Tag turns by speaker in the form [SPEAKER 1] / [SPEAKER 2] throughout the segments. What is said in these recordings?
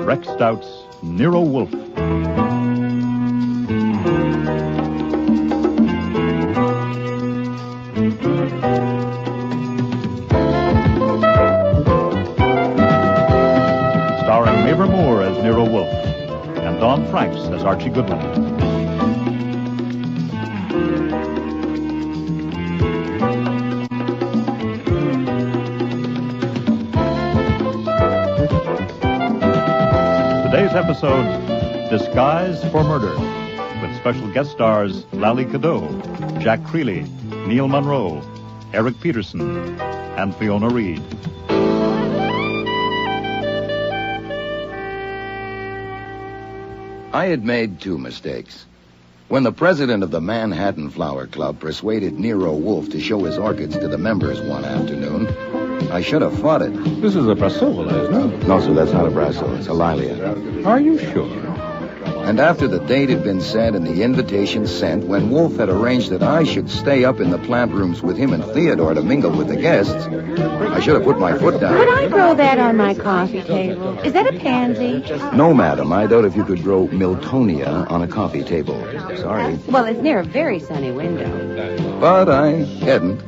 [SPEAKER 1] Rex Stout's Nero Wolfe. Starring Mavor Moore as Nero Wolfe and Don Franks as Archie Goodwin. Today's episode, Disguise for Murder, with special guest stars Lally Cadeau, Jack Creeley, Neil Monroe, Eric Peterson, and Fiona Reed.
[SPEAKER 2] I had made two mistakes. When the president of the Manhattan Flower Club persuaded Nero Wolfe to show his orchids to the members one afternoon, I should have fought it.
[SPEAKER 3] This is a Brassavola, isn't it?
[SPEAKER 2] No, sir, that's not a Brasso. It's a Lilia.
[SPEAKER 3] Are you sure?
[SPEAKER 2] And after the date had been set and the invitation sent, when Wolfe had arranged that I should stay up in the plant rooms with him and Theodore to mingle with the guests, I should have put my foot down.
[SPEAKER 4] Could I grow that on my coffee table? Is that a pansy?
[SPEAKER 2] No, madam. I doubt if you could grow Miltonia on a coffee table. Sorry.
[SPEAKER 4] Well, it's near a very sunny window.
[SPEAKER 2] But I hadn't.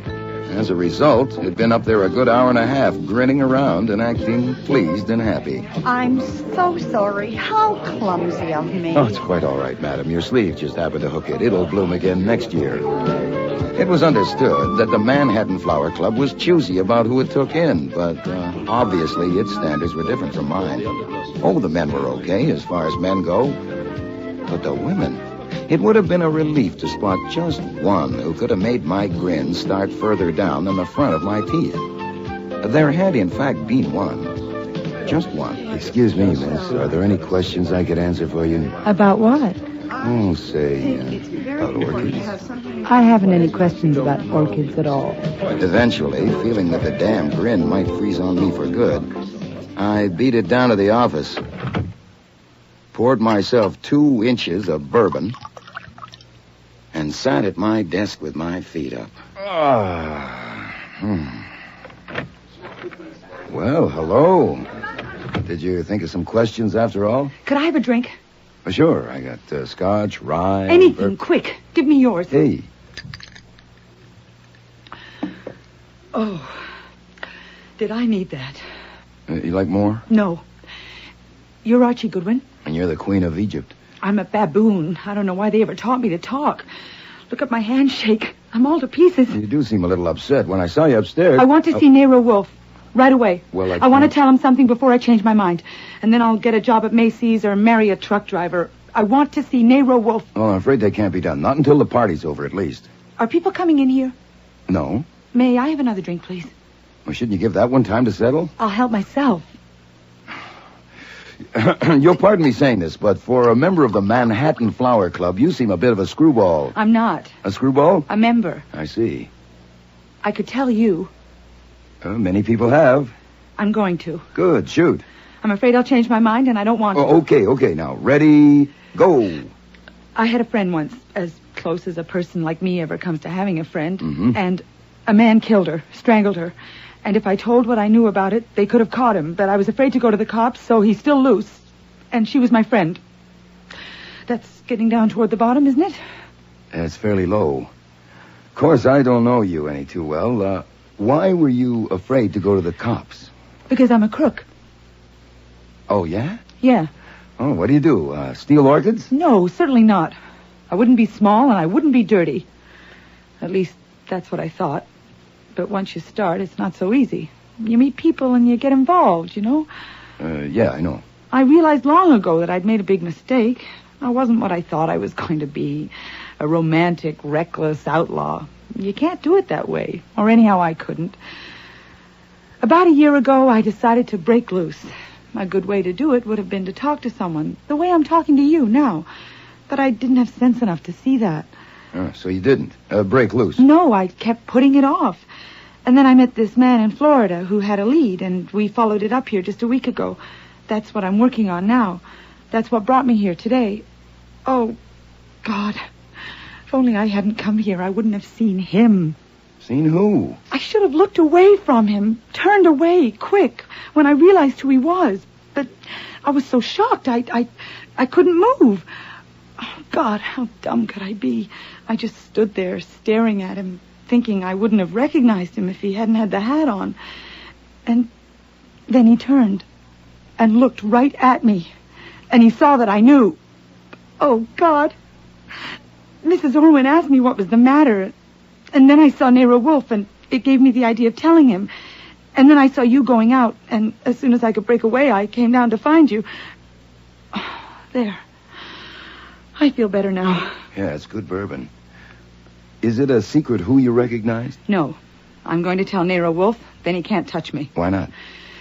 [SPEAKER 2] As a result, it'd been up there a good hour and a half, grinning around and acting pleased and happy.
[SPEAKER 5] I'm so sorry. How clumsy of me.
[SPEAKER 2] Oh, it's quite all right, madam. Your sleeve just happened to hook it. It'll bloom again next year. It was understood that the Manhattan Flower Club was choosy about who it took in, but obviously its standards were different from mine. Oh, the men were okay as far as men go. But the women... It would have been a relief to spot just one who could have made my grin start further down than the front of my teeth. There had, in fact, been one. Just one.
[SPEAKER 6] Excuse me, miss. Are there any questions I could answer for you?
[SPEAKER 7] About what?
[SPEAKER 6] Oh, say, about orchids.
[SPEAKER 7] I haven't any questions about orchids at all.
[SPEAKER 2] Eventually, feeling that the damn grin might freeze on me for good, I beat it down to the office, poured myself 2 inches of bourbon, and sat at my desk with my feet up. Well, hello. Did you think of some questions after all?
[SPEAKER 7] Could I have a drink?
[SPEAKER 2] Sure. I got scotch, rye...
[SPEAKER 7] Anything, quick. Give me yours.
[SPEAKER 2] Hey.
[SPEAKER 7] Oh, did I need that?
[SPEAKER 2] You like more?
[SPEAKER 7] No. You're Archie Goodwin?
[SPEAKER 2] And you're the Queen of Egypt.
[SPEAKER 7] I'm a baboon. I don't know why they ever taught me to talk. Look at my handshake. I'm all to pieces.
[SPEAKER 2] You do seem a little upset. When I saw you upstairs...
[SPEAKER 7] I want to see Nero Wolfe. Right away.
[SPEAKER 2] Well,
[SPEAKER 7] I want to tell him something before I change my mind. And then I'll get a job at Macy's or marry a truck driver. I want to see Nero Wolfe.
[SPEAKER 2] Oh, I'm afraid that can't be done. Not until the party's over, at least.
[SPEAKER 7] Are people coming in here?
[SPEAKER 2] No.
[SPEAKER 7] May I have another drink, please?
[SPEAKER 2] Well, shouldn't you give that one time to settle?
[SPEAKER 7] I'll help myself.
[SPEAKER 2] You'll pardon me saying this, but for a member of the Manhattan Flower Club, you seem a bit of a screwball.
[SPEAKER 7] I'm not.
[SPEAKER 2] A screwball?
[SPEAKER 7] A member.
[SPEAKER 2] I see.
[SPEAKER 7] I could tell you.
[SPEAKER 2] Many people have.
[SPEAKER 7] I'm going to.
[SPEAKER 2] Good, shoot.
[SPEAKER 7] I'm afraid I'll change my mind, and I don't want to.
[SPEAKER 2] Okay, now. Ready, go.
[SPEAKER 7] I had a friend once, as close as a person like me ever comes to having a friend,
[SPEAKER 2] Mm-hmm.
[SPEAKER 7] and a man killed her, strangled her. And if I told what I knew about it, they could have caught him, but I was afraid to go to the cops, so he's still loose. And she was my friend. That's getting down toward the bottom, isn't it?
[SPEAKER 2] It's fairly low. Of course, I don't know you any too well. Why were you afraid to go to the cops?
[SPEAKER 7] Because I'm a crook.
[SPEAKER 2] Oh, yeah?
[SPEAKER 7] Yeah.
[SPEAKER 2] Oh, what do you do? Steal orchids?
[SPEAKER 7] No, certainly not. I wouldn't be small, and I wouldn't be dirty. At least, that's what I thought. But once you start, it's not so easy. You meet people and you get involved, you know?
[SPEAKER 2] Yeah, I know.
[SPEAKER 7] I realized long ago that I'd made a big mistake. I wasn't what I thought I was going to be. A romantic, reckless outlaw. You can't do it that way. Or anyhow, I couldn't. About a year ago, I decided to break loose. A good way to do it would have been to talk to someone, the way I'm talking to you now. But I didn't have sense enough to see that.
[SPEAKER 2] So you didn't break loose?
[SPEAKER 7] No, I kept putting it off. And then I met this man in Florida who had a lead, and we followed it up here just a week ago. That's what I'm working on now. That's what brought me here today. Oh, God. If only I hadn't come here, I wouldn't have seen him.
[SPEAKER 2] Seen who?
[SPEAKER 7] I should have looked away from him, turned away, quick, when I realized who he was. But I was so shocked. I couldn't move. Oh, God, how dumb could I be? I just stood there staring at him, thinking I wouldn't have recognized him if he hadn't had the hat on. And then he turned and looked right at me. And he saw that I knew. Oh, God. Mrs. Orwin asked me what was the matter. And then I saw Nero Wolfe, and it gave me the idea of telling him. And then I saw you going out, and as soon as I could break away, I came down to find you. Oh, there. I feel better now.
[SPEAKER 2] Yeah, it's good bourbon. Is it a secret who you recognized?
[SPEAKER 7] No. I'm going to tell Nero Wolfe, then he can't touch me.
[SPEAKER 2] Why not?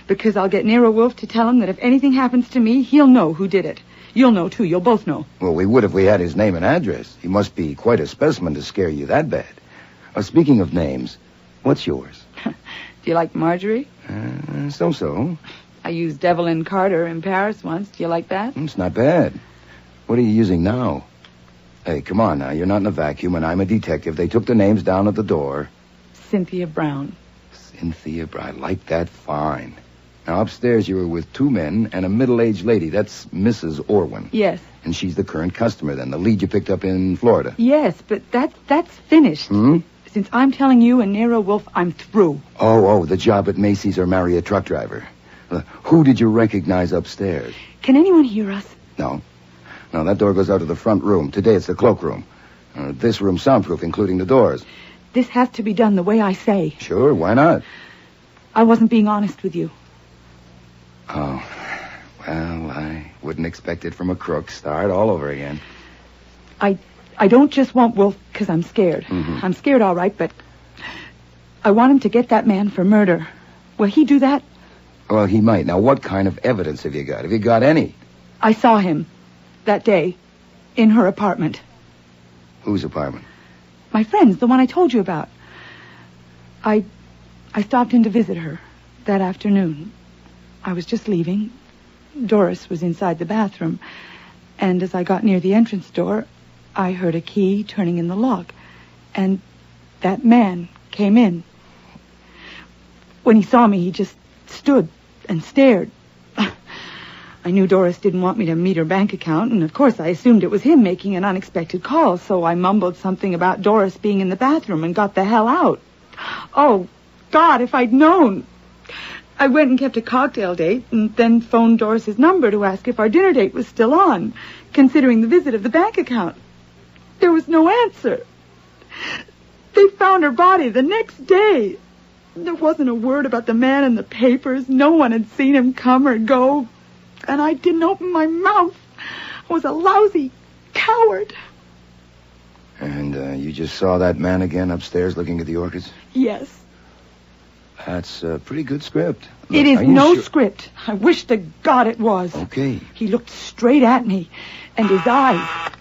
[SPEAKER 7] Because I'll get Nero Wolfe to tell him that if anything happens to me, he'll know who did it. You'll know, too. You'll both know.
[SPEAKER 2] Well, we would if we had his name and address. He must be quite a specimen to scare you that bad. Speaking of names, what's yours?
[SPEAKER 7] Do you like Marjorie?
[SPEAKER 2] So-so.
[SPEAKER 7] I used Evelyn Carter in Paris once. Do you like that?
[SPEAKER 2] It's not bad. What are you using now? Hey, come on now. You're not in a vacuum, and I'm a detective. They took the names down at the door.
[SPEAKER 7] Cynthia Brown.
[SPEAKER 2] Cynthia Brown. I like that fine. Now, upstairs you were with 2 men and a middle-aged lady. That's Mrs. Orwin.
[SPEAKER 7] Yes.
[SPEAKER 2] And she's the current customer, then, the lead you picked up in Florida.
[SPEAKER 7] Yes, but that's finished.
[SPEAKER 2] Hmm?
[SPEAKER 7] Since I'm telling you and Nero Wolfe, I'm through.
[SPEAKER 2] Oh, the job at Macy's or marry a truck driver. Who did you recognize upstairs?
[SPEAKER 7] Can anyone hear us?
[SPEAKER 2] No, that door goes out to the front room. Today it's the cloakroom. This room's soundproof, including the doors.
[SPEAKER 7] This has to be done the way I say.
[SPEAKER 2] Sure, why not?
[SPEAKER 7] I wasn't being honest with you.
[SPEAKER 2] Oh, well, I wouldn't expect it from a crook. Start all over again.
[SPEAKER 7] I don't just want Wolfe because I'm scared.
[SPEAKER 2] Mm-hmm.
[SPEAKER 7] I'm scared, all right, but I want him to get that man for murder. Will he do that?
[SPEAKER 2] Well, he might. Now, what kind of evidence have you got? Have you got any?
[SPEAKER 7] I saw him that day in her apartment.
[SPEAKER 2] Whose apartment?
[SPEAKER 7] My friend's, the one I told you about. I stopped in to visit her that afternoon. I was just leaving. Doris was inside the bathroom. And as I got near the entrance door, I heard a key turning in the lock. And that man came in. When he saw me, he just stood and stared. I knew Doris didn't want me to meet her bank account, and of course I assumed it was him making an unexpected call, so I mumbled something about Doris being in the bathroom and got the hell out. Oh, God, if I'd known. I went and kept a cocktail date and then phoned Doris's number to ask if our dinner date was still on, considering the visit of the bank account. There was no answer. They found her body the next day. There wasn't a word about the man in the papers. No one had seen him come or go. And I didn't open my mouth. I was a lousy coward.
[SPEAKER 2] And you just saw that man again upstairs looking at the orchids?
[SPEAKER 7] Yes.
[SPEAKER 2] That's a pretty good script. Look,
[SPEAKER 7] it is no script. I wish to God it was.
[SPEAKER 2] Okay.
[SPEAKER 7] He looked straight at me, and his eyes...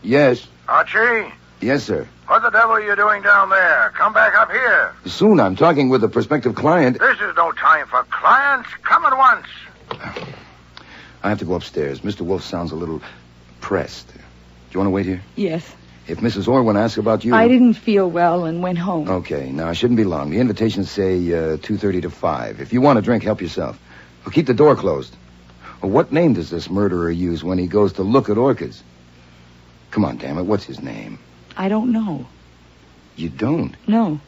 [SPEAKER 2] Yes.
[SPEAKER 8] Archie?
[SPEAKER 2] Yes, sir.
[SPEAKER 8] What the devil are you doing down there? Come back up here.
[SPEAKER 2] Soon. I'm talking with a prospective client.
[SPEAKER 8] This is no time for clients. Come at once.
[SPEAKER 2] I have to go upstairs. Mr. Wolfe sounds a little pressed. Do you want to wait here?
[SPEAKER 7] Yes.
[SPEAKER 2] If Mrs. Orwin asks about you...
[SPEAKER 7] I didn't feel well and went home.
[SPEAKER 2] Okay. Now, it shouldn't be long. The invitations say 2:30 to 5. If you want a drink, help yourself. Well, keep the door closed. Well, what name does this murderer use when he goes to look at orchids? Come on, damn it. What's his name?
[SPEAKER 7] I don't know.
[SPEAKER 2] You don't?
[SPEAKER 7] No.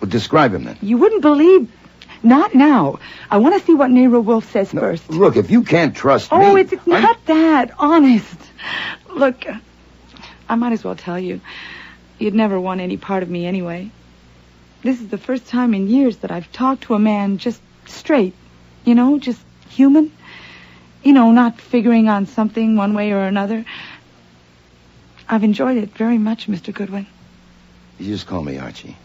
[SPEAKER 2] Well, describe him then.
[SPEAKER 7] You wouldn't believe... Not now. I want to see what Nero Wolfe says first.
[SPEAKER 2] Look, if you can't trust me...
[SPEAKER 7] Oh, it's not that. Honest. Look, I might as well tell you. You'd never want any part of me anyway. This is the first time in years that I've talked to a man just straight. You know, just human. You know, not figuring on something one way or another. I've enjoyed it very much, Mr. Goodwin.
[SPEAKER 2] You just call me Archie.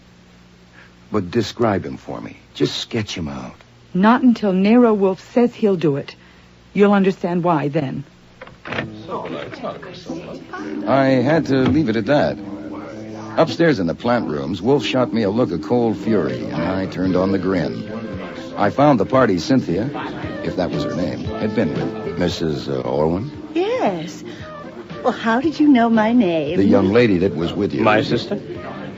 [SPEAKER 2] But describe him for me. Just sketch him out.
[SPEAKER 7] Not until Nero Wolfe says he'll do it. You'll understand why then.
[SPEAKER 2] I had to leave it at that. Upstairs in the plant rooms, Wolfe shot me a look of cold fury, and I turned on the grin. I found the party Cynthia, if that was her name, had been with. Mrs. Orwin?
[SPEAKER 5] Yes. Well, how did you know my name?
[SPEAKER 2] The young lady that was with you.
[SPEAKER 3] My sister?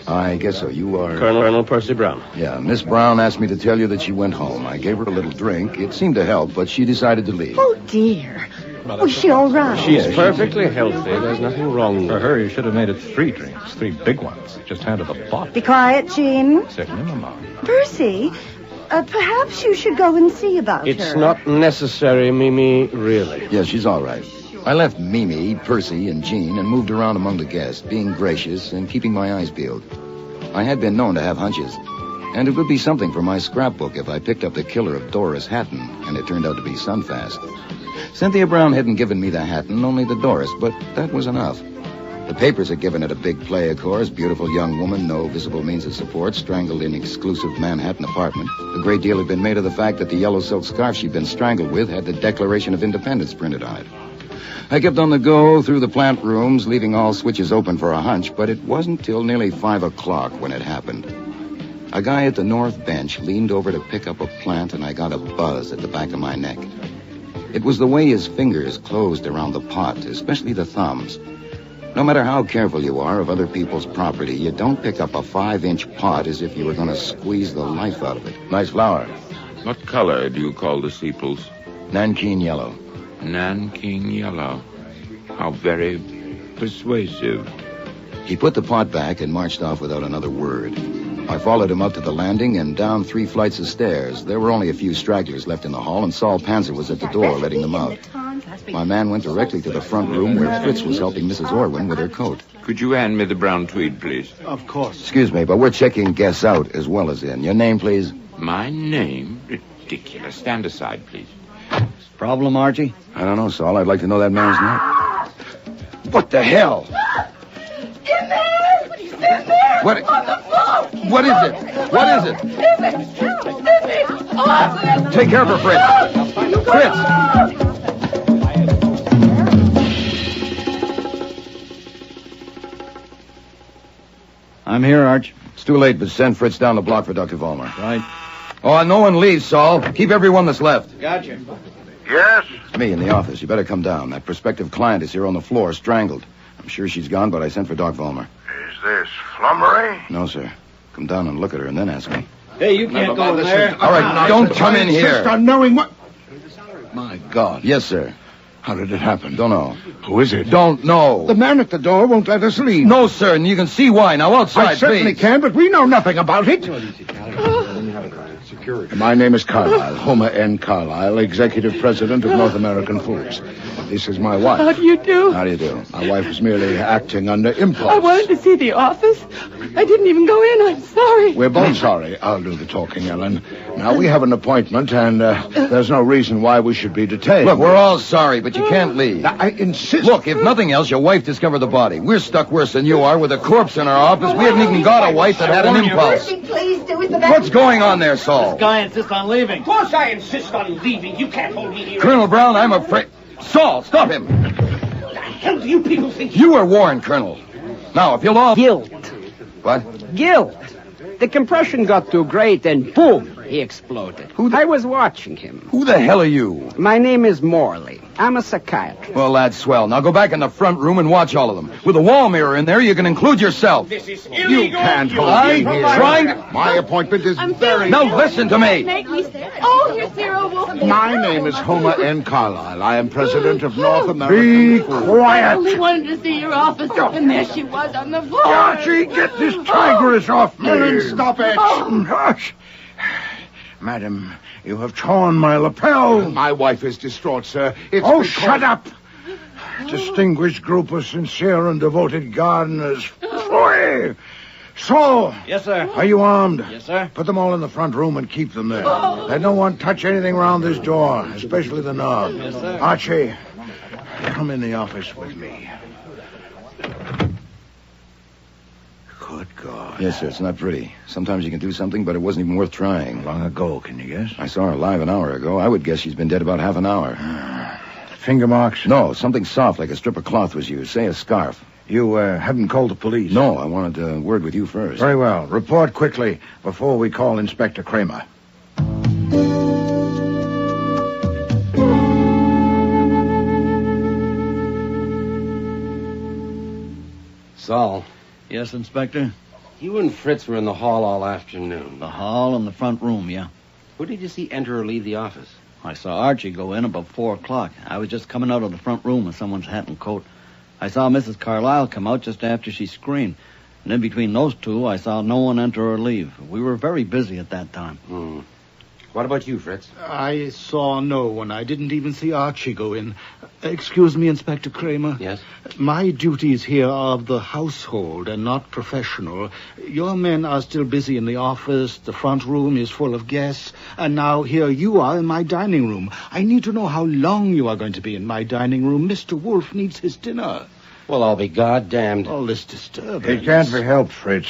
[SPEAKER 2] I guess so. You are...
[SPEAKER 3] Colonel Percy Brown.
[SPEAKER 2] Yeah, Miss Brown asked me to tell you that she went home. I gave her a little drink. It seemed to help, but she decided to leave.
[SPEAKER 5] Oh, dear. Was she all right?
[SPEAKER 3] She's perfectly healthy. There's nothing wrong
[SPEAKER 1] For
[SPEAKER 3] with
[SPEAKER 1] her, you should have made it 3 drinks. 3 big ones. Just handed the pot.
[SPEAKER 5] Be quiet, Jean.
[SPEAKER 1] Certainly, Mama.
[SPEAKER 5] Percy, perhaps you should go and see about her.
[SPEAKER 3] It's not necessary, Mimi, really.
[SPEAKER 2] Yeah, she's all right. I left Mimi, Percy, and Jean and moved around among the guests, being gracious and keeping my eyes peeled. I had been known to have hunches, and it would be something for my scrapbook if I picked up the killer of Doris Hatton, and it turned out to be Sunfast. Cynthia Brown hadn't given me the Hatton, only the Doris, but that was enough. The papers had given it a big play, of course. Beautiful young woman, no visible means of support, strangled in exclusive Manhattan apartment. A great deal had been made of the fact that the yellow silk scarf she'd been strangled with had the Declaration of Independence printed on it. I kept on the go through the plant rooms, leaving all switches open for a hunch, but it wasn't till nearly 5 o'clock when it happened. A guy at the north bench leaned over to pick up a plant, and I got a buzz at the back of my neck. It was the way his fingers closed around the pot, especially the thumbs. No matter how careful you are of other people's property, you don't pick up a 5-inch pot as if you were going to squeeze the life out of it. Nice flower.
[SPEAKER 9] What color do you call the sepals?
[SPEAKER 2] Nankeen yellow.
[SPEAKER 9] Nanking yellow. How very persuasive.
[SPEAKER 2] He put the pot back and marched off without another word. I followed him up to the landing and down 3 flights of stairs. There were only a few stragglers left in the hall, and Saul Panzer was at the door letting them out. My man went directly to the front room where Fritz was helping Mrs. Orwin with her coat.
[SPEAKER 9] Could you hand me the brown tweed, please?
[SPEAKER 10] Of course.
[SPEAKER 2] Excuse me, but we're checking guests out as well as in. Your name, please?
[SPEAKER 9] My name? Ridiculous. Stand aside, please.
[SPEAKER 10] Problem, Archie?
[SPEAKER 2] I don't know, Saul. I'd like to know that man's name.
[SPEAKER 10] What the hell?
[SPEAKER 5] In there! He's in there!
[SPEAKER 2] What?
[SPEAKER 5] On the floor!
[SPEAKER 2] What is it? What is it?
[SPEAKER 5] In there! Oh,
[SPEAKER 2] Take care of her, Fritz. Fritz!
[SPEAKER 10] I'm here, Arch.
[SPEAKER 2] It's too late, but send Fritz down the block for Dr. Vollmer.
[SPEAKER 10] Right.
[SPEAKER 2] Oh, and no one leaves, Saul. Keep everyone that's left.
[SPEAKER 10] Gotcha.
[SPEAKER 8] Yes?
[SPEAKER 2] It's me in the office. You better come down. That prospective client is here on the floor, strangled. I'm sure she's gone, but I sent for Doc Vollmer.
[SPEAKER 8] Is this flummery?
[SPEAKER 2] No, sir. Come down and look at her and then ask me.
[SPEAKER 10] Hey, you can't go in there.
[SPEAKER 2] All right, don't come in here.
[SPEAKER 10] Insist on knowing what... My God.
[SPEAKER 2] Yes, sir.
[SPEAKER 10] How did it happen?
[SPEAKER 2] Don't know.
[SPEAKER 10] Who is it?
[SPEAKER 2] Don't know.
[SPEAKER 10] The man at the door won't let us leave.
[SPEAKER 2] No, sir, and you can see why. Now, outside,
[SPEAKER 10] I certainly
[SPEAKER 2] please.
[SPEAKER 10] can, but we know nothing about it. My name is Carlyle, Homer N. Carlyle, Executive President of North American Foods. This is my wife.
[SPEAKER 7] How do you do?
[SPEAKER 2] How do you do?
[SPEAKER 10] My wife is merely acting under impulse.
[SPEAKER 7] I wanted to see the office. I didn't even go in. I'm sorry.
[SPEAKER 10] We're both sorry. I'll do the talking, Ellen. Now, we have an appointment, and there's no reason why we should be detained.
[SPEAKER 2] Look, we're all sorry, but you can't leave.
[SPEAKER 10] I insist.
[SPEAKER 2] Look, if nothing else, your wife discovered the body. We're stuck worse than you are with a corpse in our office. We haven't even got a wife that had an impulse.
[SPEAKER 5] Percy, please do it the best.
[SPEAKER 2] What's going on there, Saul?
[SPEAKER 11] Guy insists on leaving.
[SPEAKER 12] Of course I insist on leaving. You can't hold me here.
[SPEAKER 2] Colonel Brown, I'm afraid... Saul, stop him.
[SPEAKER 12] What the hell do you people think?
[SPEAKER 2] You were warned, Colonel. Now, if you'll all...
[SPEAKER 11] Guilt.
[SPEAKER 2] What?
[SPEAKER 11] Guilt. The compression got too great and boom, he exploded. I was watching him.
[SPEAKER 2] Who the hell are you?
[SPEAKER 11] My name is Morley. I'm a psychiatrist.
[SPEAKER 2] Well, that's swell. Now go back in the front room and watch all of them. With a wall mirror in there, you can include yourself.
[SPEAKER 12] This is illegal.
[SPEAKER 10] You can't hold
[SPEAKER 2] I'm
[SPEAKER 10] me here.
[SPEAKER 2] trying to...
[SPEAKER 10] My appointment is very...
[SPEAKER 2] Now listen to me.
[SPEAKER 4] Make me stay. Oh, here's Nero Wolfe.
[SPEAKER 10] My name is Homer N. Carlyle. I am president of North American Be Foods.
[SPEAKER 4] I only
[SPEAKER 10] quiet.
[SPEAKER 4] wanted to see your office, and there she was on the floor.
[SPEAKER 10] Archie, get this tigress off me. Ellen, stop it.
[SPEAKER 4] Oh.
[SPEAKER 10] Hush. Madam, you have torn my lapel. My wife is distraught, sir. It's shut up. Distinguished group of sincere and devoted gardeners. Phoy! Saul!
[SPEAKER 11] Yes, sir.
[SPEAKER 10] Are you armed?
[SPEAKER 11] Yes, sir.
[SPEAKER 10] Put them all in the front room and keep them there. Let no one touch anything around this door, especially the knob.
[SPEAKER 11] Yes, sir.
[SPEAKER 10] Archie, come in the office with me. Good God.
[SPEAKER 2] Yes, sir, it's not pretty. Sometimes you can do something, but it wasn't even worth trying.
[SPEAKER 10] Long ago, can you guess?
[SPEAKER 2] I saw her alive an hour ago. I would guess she's been dead about half an hour.
[SPEAKER 10] Finger marks?
[SPEAKER 2] No, something soft like a strip of cloth was used. Say a scarf.
[SPEAKER 10] You hadn't called the police?
[SPEAKER 2] No, I wanted a word with you first.
[SPEAKER 10] Very well. Report quickly before we call Inspector Kramer.
[SPEAKER 13] Saul.
[SPEAKER 14] Yes, Inspector?
[SPEAKER 13] You and Fritz were in the hall all afternoon.
[SPEAKER 14] The hall and the front room, yeah.
[SPEAKER 13] Who did you see enter or leave the office?
[SPEAKER 14] I saw Archie go in about 4 o'clock. I was just coming out of the front room with someone's hat and coat. I saw Mrs. Carlyle come out just after she screamed. And in between those two, I saw no one enter or leave. We were very busy at that time.
[SPEAKER 13] What about you, Fritz?
[SPEAKER 15] I saw no one. I didn't even see Archie go in. Excuse me, Inspector Kramer.
[SPEAKER 13] Yes?
[SPEAKER 15] My duties here are of the household and not professional. Your men are still busy in the office. The front room is full of guests. And now here you are in my dining room. I need to know how long you are going to be in my dining room. Mr. Wolfe needs his dinner.
[SPEAKER 13] Well, I'll be goddamned.
[SPEAKER 15] All this disturbance.
[SPEAKER 10] It can't be helped, Fritz.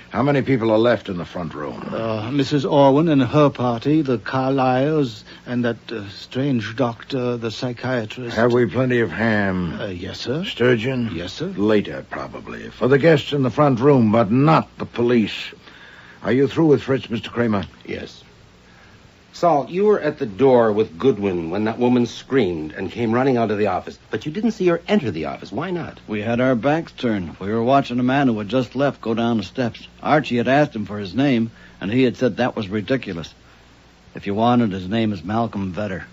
[SPEAKER 10] How many people are left in the front room?
[SPEAKER 15] Mrs. Orwin and her party, the Carlyles, and that strange doctor, the psychiatrist.
[SPEAKER 10] Have we plenty of ham?
[SPEAKER 15] Yes, sir.
[SPEAKER 10] Sturgeon?
[SPEAKER 15] Yes, sir.
[SPEAKER 10] Later, probably. For the guests in the front room, but not the police. Are you through with Fritz, Mr. Kramer?
[SPEAKER 13] Yes. Saul, you were at the door with Goodwin when that woman screamed and came running out of the office, but you didn't see her enter the office. Why not?
[SPEAKER 14] We had our backs turned. We were watching a man who had just left go down the steps. Archie had asked him for his name, and he had said that was ridiculous. If you wanted, his name is Malcolm Vedder.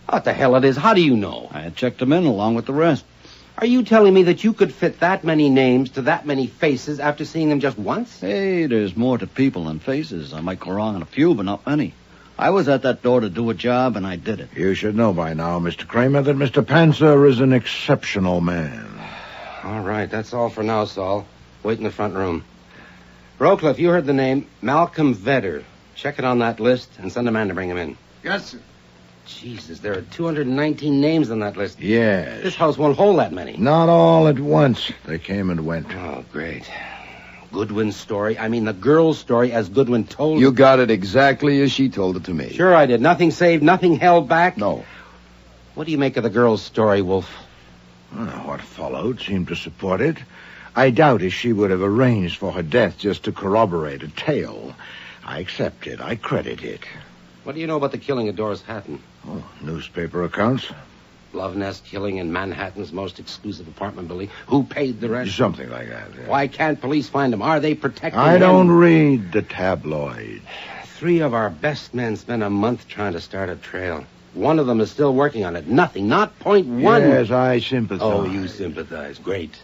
[SPEAKER 13] What the hell it is? How do you know?
[SPEAKER 14] I had checked him in along with the rest.
[SPEAKER 13] Are you telling me that you could fit that many names to that many faces after seeing them just once?
[SPEAKER 14] Hey, there's more to people than faces. I might go wrong on a few, but not many. I was at that door to do a job, and I did it.
[SPEAKER 10] You should know by now, Mr. Kramer, that Mr. Panzer is an exceptional man.
[SPEAKER 13] All right, that's all for now, Saul. Wait in the front room. Rowcliffe, you heard the name Malcolm Vedder. Check it on that list and send a man to bring him in.
[SPEAKER 10] Yes, sir.
[SPEAKER 13] Jesus, there are 219 names on that list.
[SPEAKER 10] Yes.
[SPEAKER 13] This house won't hold that many.
[SPEAKER 10] Not all at once. They came and went.
[SPEAKER 13] Oh, great. Goodwin's story. I mean, the girl's story as Goodwin told it.
[SPEAKER 2] You got it exactly as she told it to me.
[SPEAKER 13] Sure I did. Nothing saved, nothing held back?
[SPEAKER 2] No.
[SPEAKER 13] What do you make of the girl's story, Wolfe?
[SPEAKER 10] What followed seemed to support it. I doubt if she would have arranged for her death just to corroborate a tale. I accept it. I credit it.
[SPEAKER 13] What do you know about the killing of Doris Hatton?
[SPEAKER 10] Oh, newspaper accounts.
[SPEAKER 13] Love nest killing in Manhattan's most exclusive apartment building. Who paid the rent?
[SPEAKER 10] Something like that. Yeah.
[SPEAKER 13] Why can't police find him? Are they protecting
[SPEAKER 10] I
[SPEAKER 13] him?
[SPEAKER 10] don't read the tabloids.
[SPEAKER 13] 3 of our best men spent a month trying to start a trail. One of them is still working on it. Nothing. Not .1.
[SPEAKER 10] Yes, I sympathize.
[SPEAKER 13] Oh, you sympathize. Great.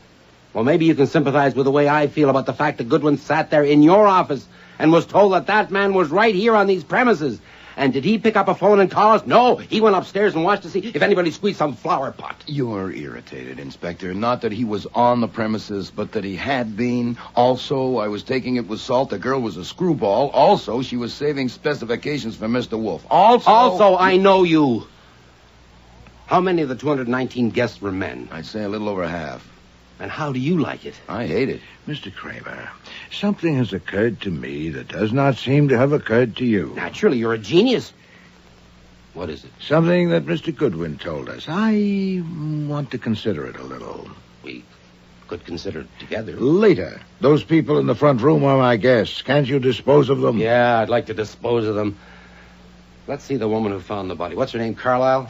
[SPEAKER 13] Well, maybe you can sympathize with the way I feel about the fact that Goodwin sat there in your office and was told that that man was right here on these premises. And did he pick up a phone and call us? No, he went upstairs and watched to see if anybody squeezed some flower pot.
[SPEAKER 2] You're irritated, Inspector. Not that he was on the premises, but that he had been. Also, I was taking it with salt. The girl was a screwball. Also, she was saving specifications for Mr. Wolfe.
[SPEAKER 13] Also, I know you. How many of the 219 guests were men?
[SPEAKER 2] I'd say a little over half.
[SPEAKER 13] And how do you like it?
[SPEAKER 2] I hate it.
[SPEAKER 10] Mr. Kramer, something has occurred to me that does not seem to have occurred to you.
[SPEAKER 13] Naturally, you're a genius. What is it?
[SPEAKER 10] Something that Mr. Goodwin told us. I want to consider it a little.
[SPEAKER 13] We could consider it together.
[SPEAKER 10] Later. Those people in the front room are my guests. Can't you dispose of them?
[SPEAKER 13] Yeah, I'd like to dispose of them. Let's see the woman who found the body. What's her name, Carlyle?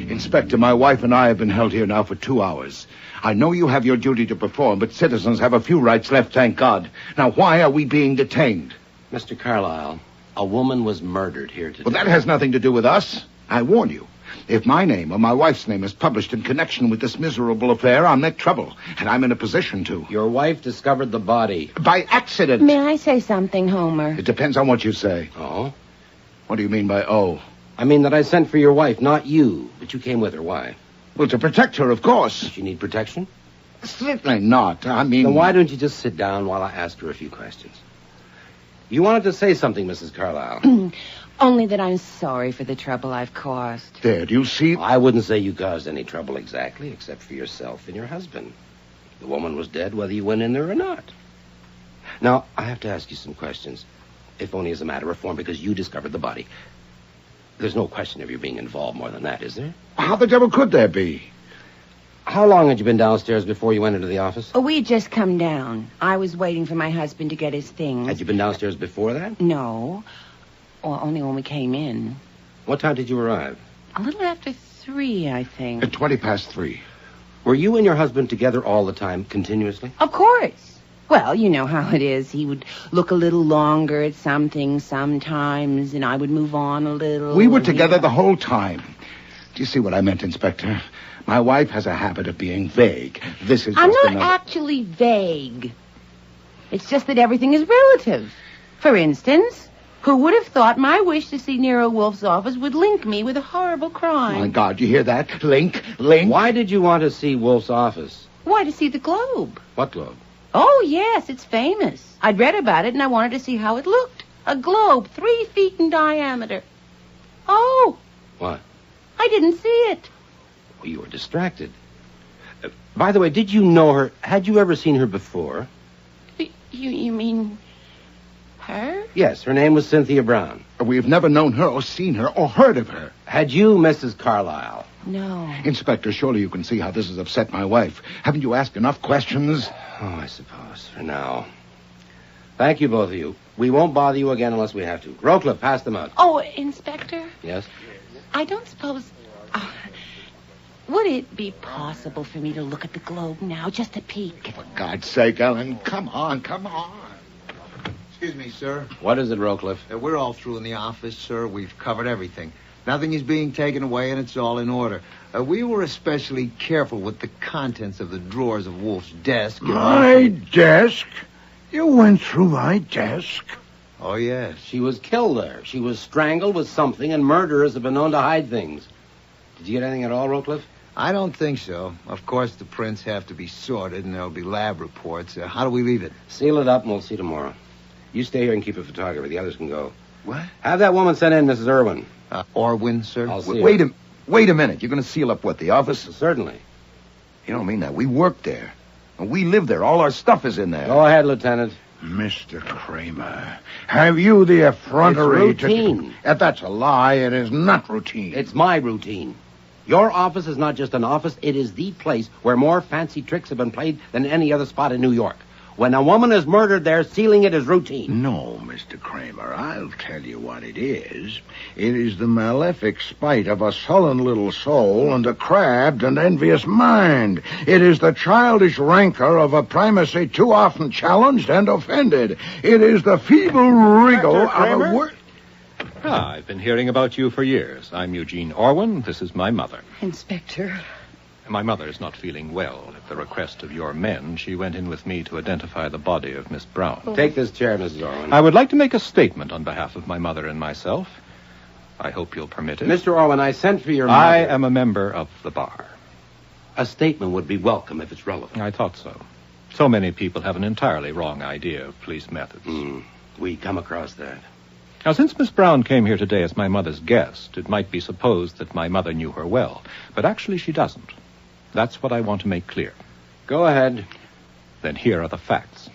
[SPEAKER 16] Inspector, my wife and I have been held here now for 2 hours. I know you have your duty to perform, but citizens have a few rights left, thank God. Now, why are we being detained?
[SPEAKER 13] Mr. Carlyle, a woman was murdered here today.
[SPEAKER 16] Well, that has nothing to do with us. I warn you. If my name or my wife's name is published in connection with this miserable affair, I'll make trouble, and I'm in a position to.
[SPEAKER 13] Your wife discovered the body.
[SPEAKER 16] By accident.
[SPEAKER 4] May I say something, Homer?
[SPEAKER 16] It depends on what you say.
[SPEAKER 13] Oh?
[SPEAKER 16] What do you mean by oh?
[SPEAKER 13] I mean that I sent for your wife, not you. But you came with her. Why?
[SPEAKER 16] Well, to protect her, of course.
[SPEAKER 13] Does she need protection?
[SPEAKER 16] Certainly not. I mean...
[SPEAKER 13] Then why don't you just sit down while I ask her a few questions? You wanted to say something, Mrs. Carlyle.
[SPEAKER 4] Only that I'm sorry for the trouble I've caused.
[SPEAKER 16] There, do you see?
[SPEAKER 13] I wouldn't say you caused any trouble exactly, except for yourself and your husband. The woman was dead whether you went in there or not. Now, I have to ask you some questions, if only as a matter of form, because you discovered the body. There's no question of you being involved more than that, is there?
[SPEAKER 16] How the devil could there be?
[SPEAKER 13] How long had you been downstairs before you went into the office?
[SPEAKER 4] Oh, we had just come down. I was waiting for my husband to get his things.
[SPEAKER 13] Had you been downstairs before that?
[SPEAKER 4] No. Or only when we came in.
[SPEAKER 13] What time did you arrive?
[SPEAKER 4] A little after
[SPEAKER 17] 3, I think.
[SPEAKER 16] At 3:20.
[SPEAKER 13] Were you and your husband together all the time, continuously?
[SPEAKER 17] Of course. Well, you know how it is. He would look a little longer at something sometimes, and I would move on a little.
[SPEAKER 16] We were together the whole time. Do you see what I meant, Inspector? My wife has a habit of being vague. This is
[SPEAKER 17] I'm
[SPEAKER 16] just
[SPEAKER 17] not
[SPEAKER 16] another...
[SPEAKER 17] actually vague. It's just that everything is relative. For instance, who would have thought my wish to see Nero Wolfe's office would link me with a horrible crime?
[SPEAKER 16] My God, you hear that? Link.
[SPEAKER 13] Why did you want to see Wolfe's office?
[SPEAKER 17] Why, to see the globe.
[SPEAKER 13] What globe?
[SPEAKER 17] Oh, yes, it's famous. I'd read about it, and I wanted to see how it looked. A globe 3 feet in diameter. Oh.
[SPEAKER 13] What?
[SPEAKER 17] I didn't see it.
[SPEAKER 13] Well, you were distracted. By the way, did you know her? Had you ever seen her before?
[SPEAKER 17] You mean her?
[SPEAKER 13] Yes, her name was Cynthia Brown.
[SPEAKER 16] We've never known her or seen her or heard of her.
[SPEAKER 13] Had you, Mrs. Carlyle?
[SPEAKER 17] No.
[SPEAKER 16] Inspector, surely you can see how this has upset my wife. Haven't you asked enough questions?
[SPEAKER 13] Oh, I suppose, for now. Thank you, both of you. We won't bother you again unless we have to. Rowcliffe, pass them out.
[SPEAKER 17] Oh, Inspector?
[SPEAKER 13] Yes?
[SPEAKER 17] I don't suppose... would it be possible for me to look at the globe now, just a peek?
[SPEAKER 16] For God's sake, Ellen, come on.
[SPEAKER 18] Excuse me, sir.
[SPEAKER 13] What is it, Rowcliffe?
[SPEAKER 18] We're all through in the office, sir. We've covered everything. Nothing is being taken away, and it's all in order. We were especially careful with the contents of the drawers of Wolfe's desk.
[SPEAKER 10] My desk? You went through my desk?
[SPEAKER 18] Oh, yes.
[SPEAKER 13] She was killed there. She was strangled with something, and murderers have been known to hide things. Did you get anything at all, Rowcliffe?
[SPEAKER 18] I don't think so. Of course, the prints have to be sorted, and there'll be lab reports. How do we leave it?
[SPEAKER 13] Seal it up, and we'll see tomorrow. You stay here and keep a photographer. The others can go.
[SPEAKER 18] What?
[SPEAKER 13] Have that woman sent in, Mrs. Irwin.
[SPEAKER 18] Orwin, sir?
[SPEAKER 13] I'll see
[SPEAKER 2] Wait a minute. You're going to seal up what, the office?
[SPEAKER 13] Certainly.
[SPEAKER 2] You don't mean that. We work there. We live there. All our stuff is in there.
[SPEAKER 13] Go ahead, Lieutenant.
[SPEAKER 10] Mr. Kramer, have you the effrontery
[SPEAKER 13] It's routine.
[SPEAKER 10] That's a lie. It is not routine.
[SPEAKER 13] It's my routine. Your office is not just an office. It is the place where more fancy tricks have been played than any other spot in New York. When a woman is murdered there, sealing it is routine.
[SPEAKER 10] No, Mr. Kramer, I'll tell you what it is. It is the malefic spite of a sullen little soul and a crabbed and envious mind. It is the childish rancor of a primacy too often challenged and offended. It is the feeble wriggle of a word.
[SPEAKER 19] I've been hearing about you for years. I'm Eugene Orwin. This is my mother.
[SPEAKER 5] Inspector.
[SPEAKER 19] My mother is not feeling well. At the request of your men, she went in with me to identify the body of Miss Brown.
[SPEAKER 13] Take this chair, Mrs. Orwin.
[SPEAKER 19] I would like to make a statement on behalf of my mother and myself. I hope you'll permit it.
[SPEAKER 13] Mr. Orwin, I sent for your mother.
[SPEAKER 19] I am a member of the bar.
[SPEAKER 13] A statement would be welcome if it's relevant.
[SPEAKER 19] I thought so. So many people have an entirely wrong idea of police methods.
[SPEAKER 13] We come across that.
[SPEAKER 19] Now, since Miss Brown came here today as my mother's guest, it might be supposed that my mother knew her well. But actually she doesn't. That's what I want to make clear.
[SPEAKER 13] Go ahead.
[SPEAKER 19] Then here are the facts.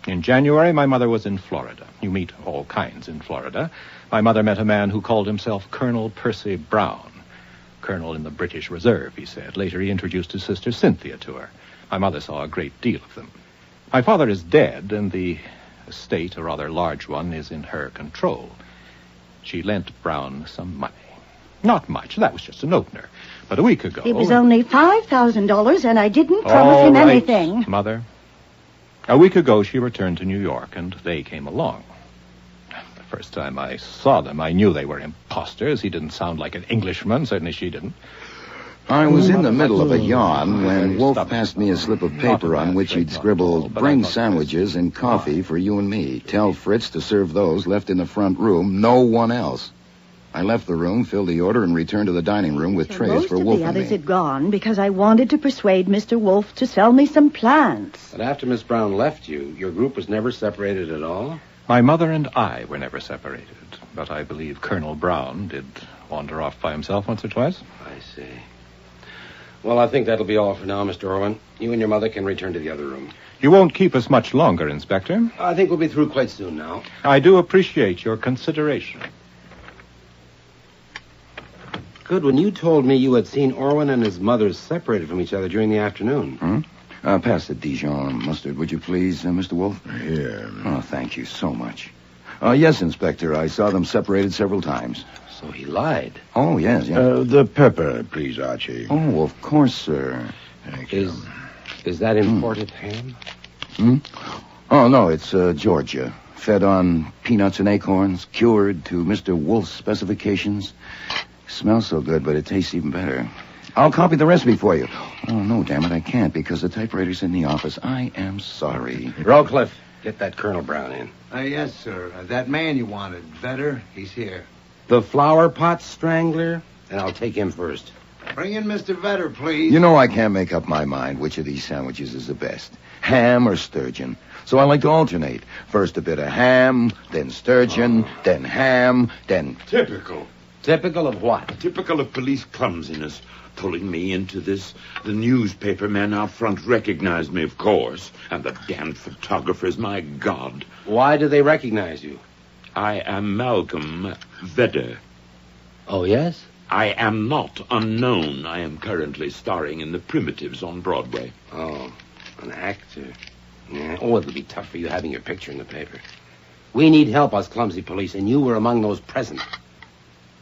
[SPEAKER 19] In January, my mother was in Florida. You meet all kinds in Florida. My mother met a man who called himself Colonel Percy Brown. Colonel in the British Reserve, he said. Later, he introduced his sister Cynthia to her. My mother saw a great deal of them. My father is dead, and the estate, a rather large one, is in her control. She lent Brown some money. Not much. That was just an opener. But a week ago...
[SPEAKER 5] It was only $5,000, and I didn't promise him anything.
[SPEAKER 19] Mother. A week ago, she returned to New York, and they came along. The first time I saw them, I knew they were imposters. He didn't sound like an Englishman. Certainly she didn't.
[SPEAKER 2] I was in the middle of a yawn when Wolfe passed me a slip of paper on which he'd scribbled, "Bring sandwiches and coffee for you and me. Tell Fritz to serve those left in the front room, no one else." I left the room, filled the order, and returned to the dining room with trays for Wolfe and me.
[SPEAKER 5] Most of the others had gone because I wanted to persuade Mr. Wolfe to sell me some plants.
[SPEAKER 13] But after Miss Brown left you, your group was never separated at all?
[SPEAKER 19] My mother and I were never separated, but I believe Colonel Brown did wander off by himself once or twice.
[SPEAKER 13] I see. Well, I think that'll be all for now, Mr. Orwin. You and your mother can return to the other room.
[SPEAKER 19] You won't keep us much longer, Inspector.
[SPEAKER 13] I think we'll be through quite soon now.
[SPEAKER 19] I do appreciate your consideration.
[SPEAKER 13] Goodwin, you told me you had seen Orwin and his mother separated from each other during the afternoon.
[SPEAKER 2] Pass the Dijon mustard, would you please, Mr. Wolfe?
[SPEAKER 10] Here.
[SPEAKER 2] Oh, thank you so much. Yes, Inspector, I saw them separated several times.
[SPEAKER 13] So he lied.
[SPEAKER 2] Oh, yes,
[SPEAKER 10] The pepper, please, Archie.
[SPEAKER 2] Oh, of course, sir.
[SPEAKER 10] Thank you.
[SPEAKER 13] Is that imported ham?
[SPEAKER 2] Oh, no, it's Georgia. Fed on peanuts and acorns, cured to Mr. Wolfe's specifications. Smells so good, but it tastes even better. I'll copy the recipe for you. Oh, no, damn it, I can't because the typewriter's in the office. I am sorry.
[SPEAKER 13] Rowcliffe, get that Colonel Brown in.
[SPEAKER 18] Yes, sir. That man you wanted, Vetter, he's here.
[SPEAKER 13] The flower pot strangler? And I'll take him first.
[SPEAKER 18] Bring in Mr. Vetter, please.
[SPEAKER 2] You know I can't make up my mind which of these sandwiches is the best. Ham or sturgeon. So I like to alternate. First a bit of ham, then sturgeon, then ham, then...
[SPEAKER 9] Typical.
[SPEAKER 13] Typical of what?
[SPEAKER 9] Typical of police clumsiness. Pulling me into this. The newspaper men out front recognized me, of course. And the damned photographers, my God.
[SPEAKER 13] Why do they recognize you?
[SPEAKER 9] I am Malcolm Vedder.
[SPEAKER 13] Oh, yes?
[SPEAKER 9] I am not unknown. I am currently starring in The Primitives on Broadway.
[SPEAKER 13] Oh, an actor. Yeah. Oh, it'll be tough for you having your picture in the paper. We need help, us clumsy police, and you were among those present.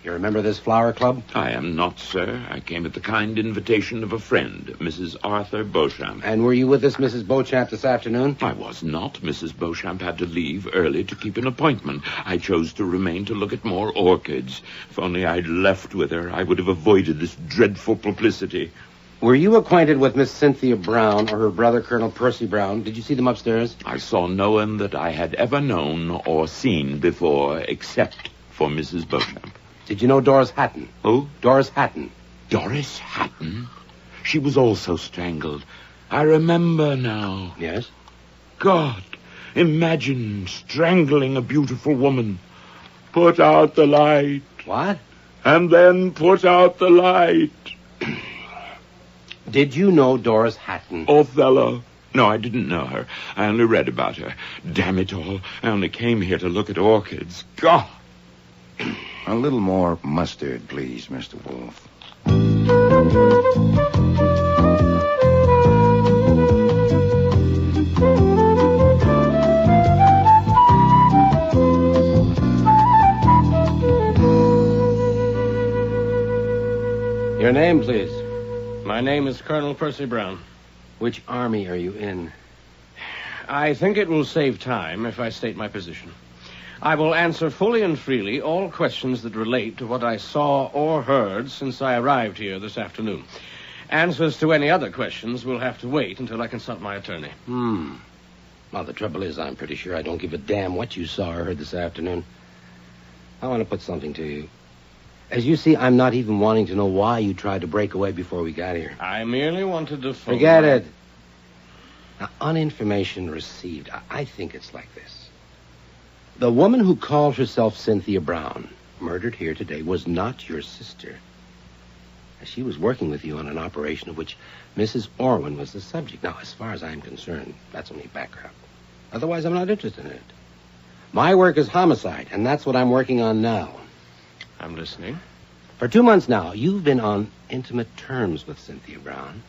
[SPEAKER 13] You remember this flower club?
[SPEAKER 9] I am not, sir. I came at the kind invitation of a friend, Mrs. Arthur Beauchamp.
[SPEAKER 13] And were you with this Mrs. Beauchamp this afternoon?
[SPEAKER 9] I was not. Mrs. Beauchamp had to leave early to keep an appointment. I chose to remain to look at more orchids. If only I'd left with her, I would have avoided this dreadful publicity.
[SPEAKER 13] Were you acquainted with Miss Cynthia Brown or her brother, Colonel Percy Brown? Did you see them upstairs?
[SPEAKER 9] I saw no one that I had ever known or seen before, except for Mrs. Beauchamp.
[SPEAKER 13] Did you know Doris Hatton?
[SPEAKER 9] Who?
[SPEAKER 13] Doris Hatton.
[SPEAKER 9] Doris Hatton? She was also strangled. I remember now.
[SPEAKER 13] Yes?
[SPEAKER 9] God, imagine strangling a beautiful woman. Put out the light.
[SPEAKER 13] What?
[SPEAKER 9] And then put out the light.
[SPEAKER 13] Did you know Doris Hatton?
[SPEAKER 9] Othello. No, I didn't know her. I only read about her. Damn it all. I only came here to look at orchids. God.
[SPEAKER 2] A little more mustard, please, Mr. Wolfe.
[SPEAKER 13] Your name, please.
[SPEAKER 3] My name is Colonel Percy Brown.
[SPEAKER 13] Which army are you in?
[SPEAKER 3] I think it will save time if I state my position. I will answer fully and freely all questions that relate to what I saw or heard since I arrived here this afternoon. Answers to any other questions will have to wait until I consult my attorney.
[SPEAKER 13] Well, the trouble is, I'm pretty sure I don't give a damn what you saw or heard this afternoon. I want to put something to you. As you see, I'm not even wanting to know why you tried to break away before we got here.
[SPEAKER 3] I merely wanted to...
[SPEAKER 13] Forget it. Now, on information received, I think it's like this. The woman who called herself Cynthia Brown, murdered here today, was not your sister. She was working with you on an operation of which Mrs. Orwin was the subject. Now, as far as I'm concerned, that's only background. Otherwise, I'm not interested in it. My work is homicide, and that's what I'm working on now.
[SPEAKER 3] I'm listening.
[SPEAKER 13] For 2 months now, you've been on intimate terms with Cynthia Brown.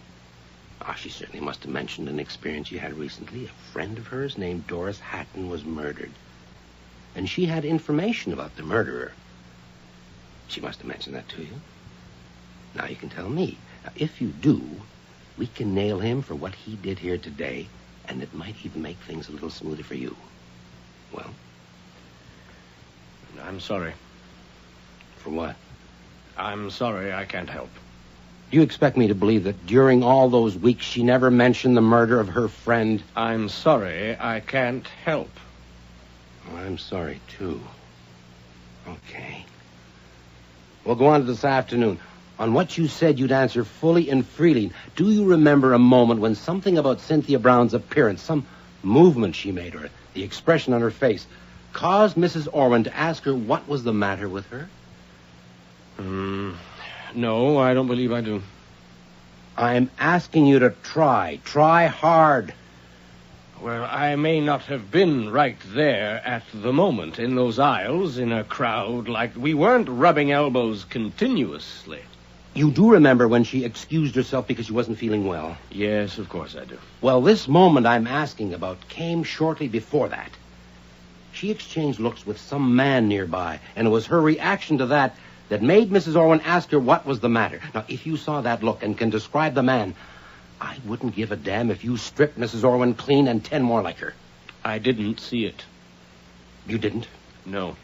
[SPEAKER 13] She certainly must have mentioned an experience you had recently. A friend of hers named Doris Hatton was murdered. And she had information about the murderer. She must have mentioned that to you. Now you can tell me. Now, if you do, we can nail him for what he did here today, and it might even make things a little smoother for you. Well?
[SPEAKER 3] I'm sorry.
[SPEAKER 13] For what?
[SPEAKER 3] I'm sorry I can't help.
[SPEAKER 13] Do you expect me to believe that during all those weeks she never mentioned the murder of her friend?
[SPEAKER 3] I'm sorry I can't help.
[SPEAKER 13] Oh, I'm sorry, too. Okay. We'll go on to this afternoon. On what you said you'd answer fully and freely, do you remember a moment when something about Cynthia Brown's appearance, some movement she made, or the expression on her face, caused Mrs. Orwin to ask her what was the matter with her?
[SPEAKER 3] No, I don't believe I do.
[SPEAKER 13] I'm asking you to try. Try hard.
[SPEAKER 3] Well, I may not have been right there at the moment, in those aisles, in a crowd like... We weren't rubbing elbows continuously.
[SPEAKER 13] You do remember when she excused herself because she wasn't feeling well?
[SPEAKER 3] Yes, of course I do.
[SPEAKER 13] Well, this moment I'm asking about came shortly before that. She exchanged looks with some man nearby, and it was her reaction to that that made Mrs. Orwin ask her what was the matter. Now, if you saw that look and can describe the man, I wouldn't give a damn if you stripped Mrs. Orwin clean and 10 more like her.
[SPEAKER 3] I didn't see it.
[SPEAKER 13] You didn't?
[SPEAKER 3] No.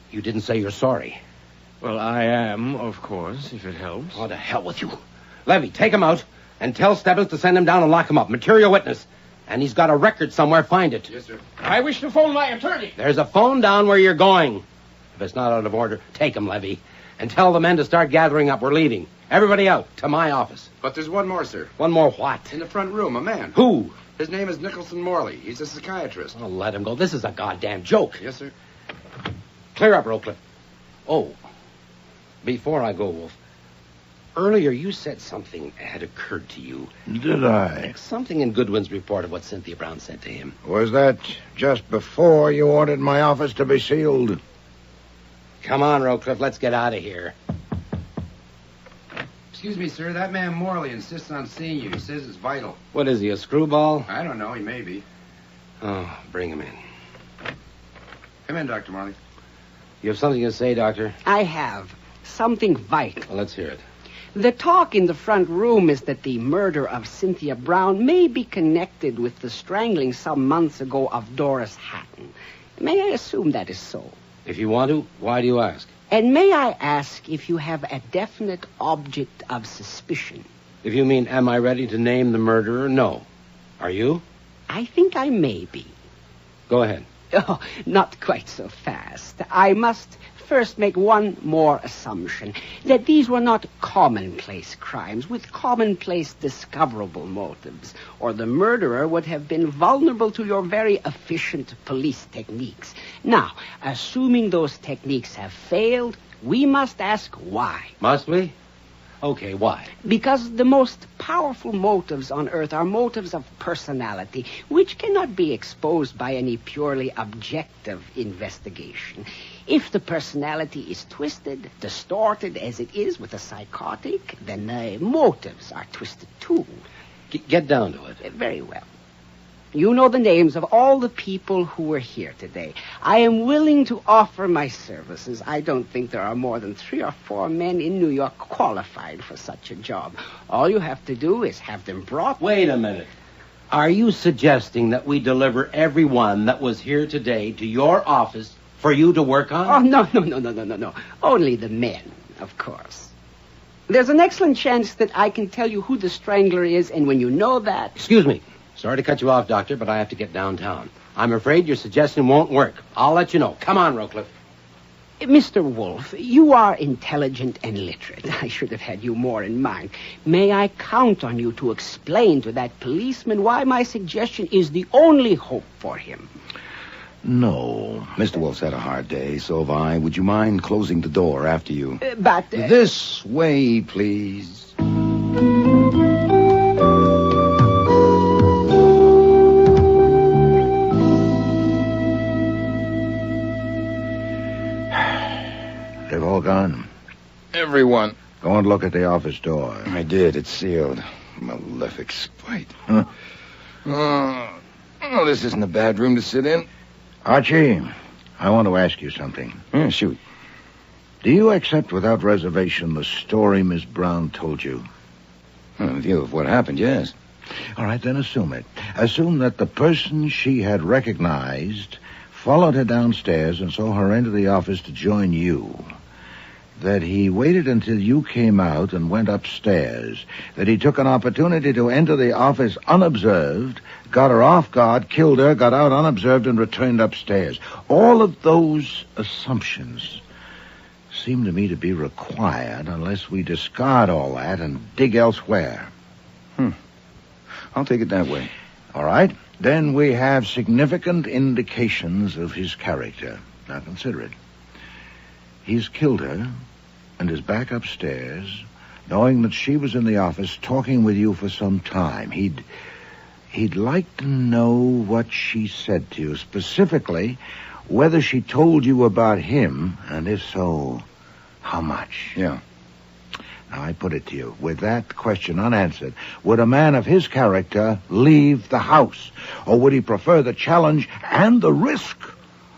[SPEAKER 13] You didn't say you're sorry.
[SPEAKER 3] Well, I am, of course, if it helps.
[SPEAKER 13] Oh, to hell with you. Levy, take him out and tell Stebbins to send him down and lock him up. Material witness. And he's got a record somewhere. Find it.
[SPEAKER 12] Yes, sir. I wish to phone my attorney.
[SPEAKER 13] There's a phone down where you're going. If it's not out of order, take him, Levy. And tell the men to start gathering up. We're leaving. Everybody out to my office.
[SPEAKER 20] But there's one more, sir.
[SPEAKER 13] One more what?
[SPEAKER 20] In the front room, a man.
[SPEAKER 13] Who?
[SPEAKER 20] His name is Nicholson Morley. He's a psychiatrist.
[SPEAKER 13] Oh, let him go. This is a goddamn joke.
[SPEAKER 20] Yes, sir.
[SPEAKER 13] Clear up, Rocliffe. Oh, before I go, Wolf, earlier you said something had occurred to you.
[SPEAKER 10] Did I?
[SPEAKER 13] Something in Goodwin's report of what Cynthia Brown sent to him.
[SPEAKER 10] Was that just before you ordered my office to be sealed?
[SPEAKER 13] Come on, Rocliffe, let's get out of here.
[SPEAKER 20] Excuse me, sir. That man Morley insists on seeing you. He says it's vital.
[SPEAKER 13] What is he, a screwball?
[SPEAKER 20] I don't know. He may be.
[SPEAKER 13] Oh, bring him in.
[SPEAKER 20] Come in, Dr. Morley.
[SPEAKER 13] You have something to say, Doctor?
[SPEAKER 11] I have. Something vital.
[SPEAKER 13] Well, let's hear it.
[SPEAKER 11] The talk in the front room is that the murder of Cynthia Brown may be connected with the strangling some months ago of Doris Hatton. May I assume that is so?
[SPEAKER 13] If you want to, why do you ask?
[SPEAKER 11] And may I ask if you have a definite object of suspicion?
[SPEAKER 13] If you mean, am I ready to name the murderer? No. Are you?
[SPEAKER 11] I think I may be.
[SPEAKER 13] Go ahead.
[SPEAKER 11] Oh, not quite so fast. I must first make one more assumption, that these were not commonplace crimes with commonplace discoverable motives, or the murderer would have been vulnerable to your very efficient police techniques. Now, assuming those techniques have failed, we must ask why.
[SPEAKER 13] Must we? Okay, why?
[SPEAKER 11] Because the most powerful motives on Earth are motives of personality, which cannot be exposed by any purely objective investigation. If the personality is twisted, distorted as it is with a psychotic, then the motives are twisted too.
[SPEAKER 13] Get down to it.
[SPEAKER 11] Very well. You know the names of all the people who were here today. I am willing to offer my services. I don't think there are more than 3 or 4 men in New York qualified for such a job. All you have to do is have them brought...
[SPEAKER 13] Wait a minute. Are you suggesting that we deliver everyone that was here today to your office for you to work on?
[SPEAKER 11] Oh, no. Only the men, of course. There's an excellent chance that I can tell you who the strangler is, and when you know that...
[SPEAKER 13] Excuse me. Sorry to cut you off, Doctor, but I have to get downtown. I'm afraid your suggestion won't work. I'll let you know. Come on, Rocliffe.
[SPEAKER 11] Mr. Wolfe, you are intelligent and literate. I should have had you more in mind. May I count on you to explain to that policeman why my suggestion is the only hope for him?
[SPEAKER 2] No. Mr. Wolfe's had a hard day, so have I. Would you mind closing the door after you?
[SPEAKER 11] But...
[SPEAKER 2] This way, please.
[SPEAKER 10] They've all gone.
[SPEAKER 2] Everyone.
[SPEAKER 10] Go and look at the office door.
[SPEAKER 2] I did. It's sealed. Malefic spite.
[SPEAKER 10] Huh?
[SPEAKER 2] Oh, this isn't a bad room to sit in.
[SPEAKER 10] Archie, I want to ask you something.
[SPEAKER 2] Yeah, shoot.
[SPEAKER 10] Do you accept without reservation the story Miss Brown told you?
[SPEAKER 2] In view of what happened, yes.
[SPEAKER 10] All right, then assume it. Assume that the person she had recognized followed her downstairs and saw her enter the office to join you. That he waited until you came out and went upstairs. That he took an opportunity to enter the office unobserved, got her off guard, killed her, got out unobserved, and returned upstairs. All of those assumptions seem to me to be required unless we discard all that and dig elsewhere.
[SPEAKER 2] I'll take it that way.
[SPEAKER 10] All right. Then we have significant indications of his character. Now consider it. He's killed her and is back upstairs, knowing that she was in the office talking with you for some time. He'd like to know what she said to you, specifically whether she told you about him, and if so, how much.
[SPEAKER 2] Yeah.
[SPEAKER 10] Now, I put it to you, with that question unanswered, would a man of his character leave the house? Or would he prefer the challenge and the risk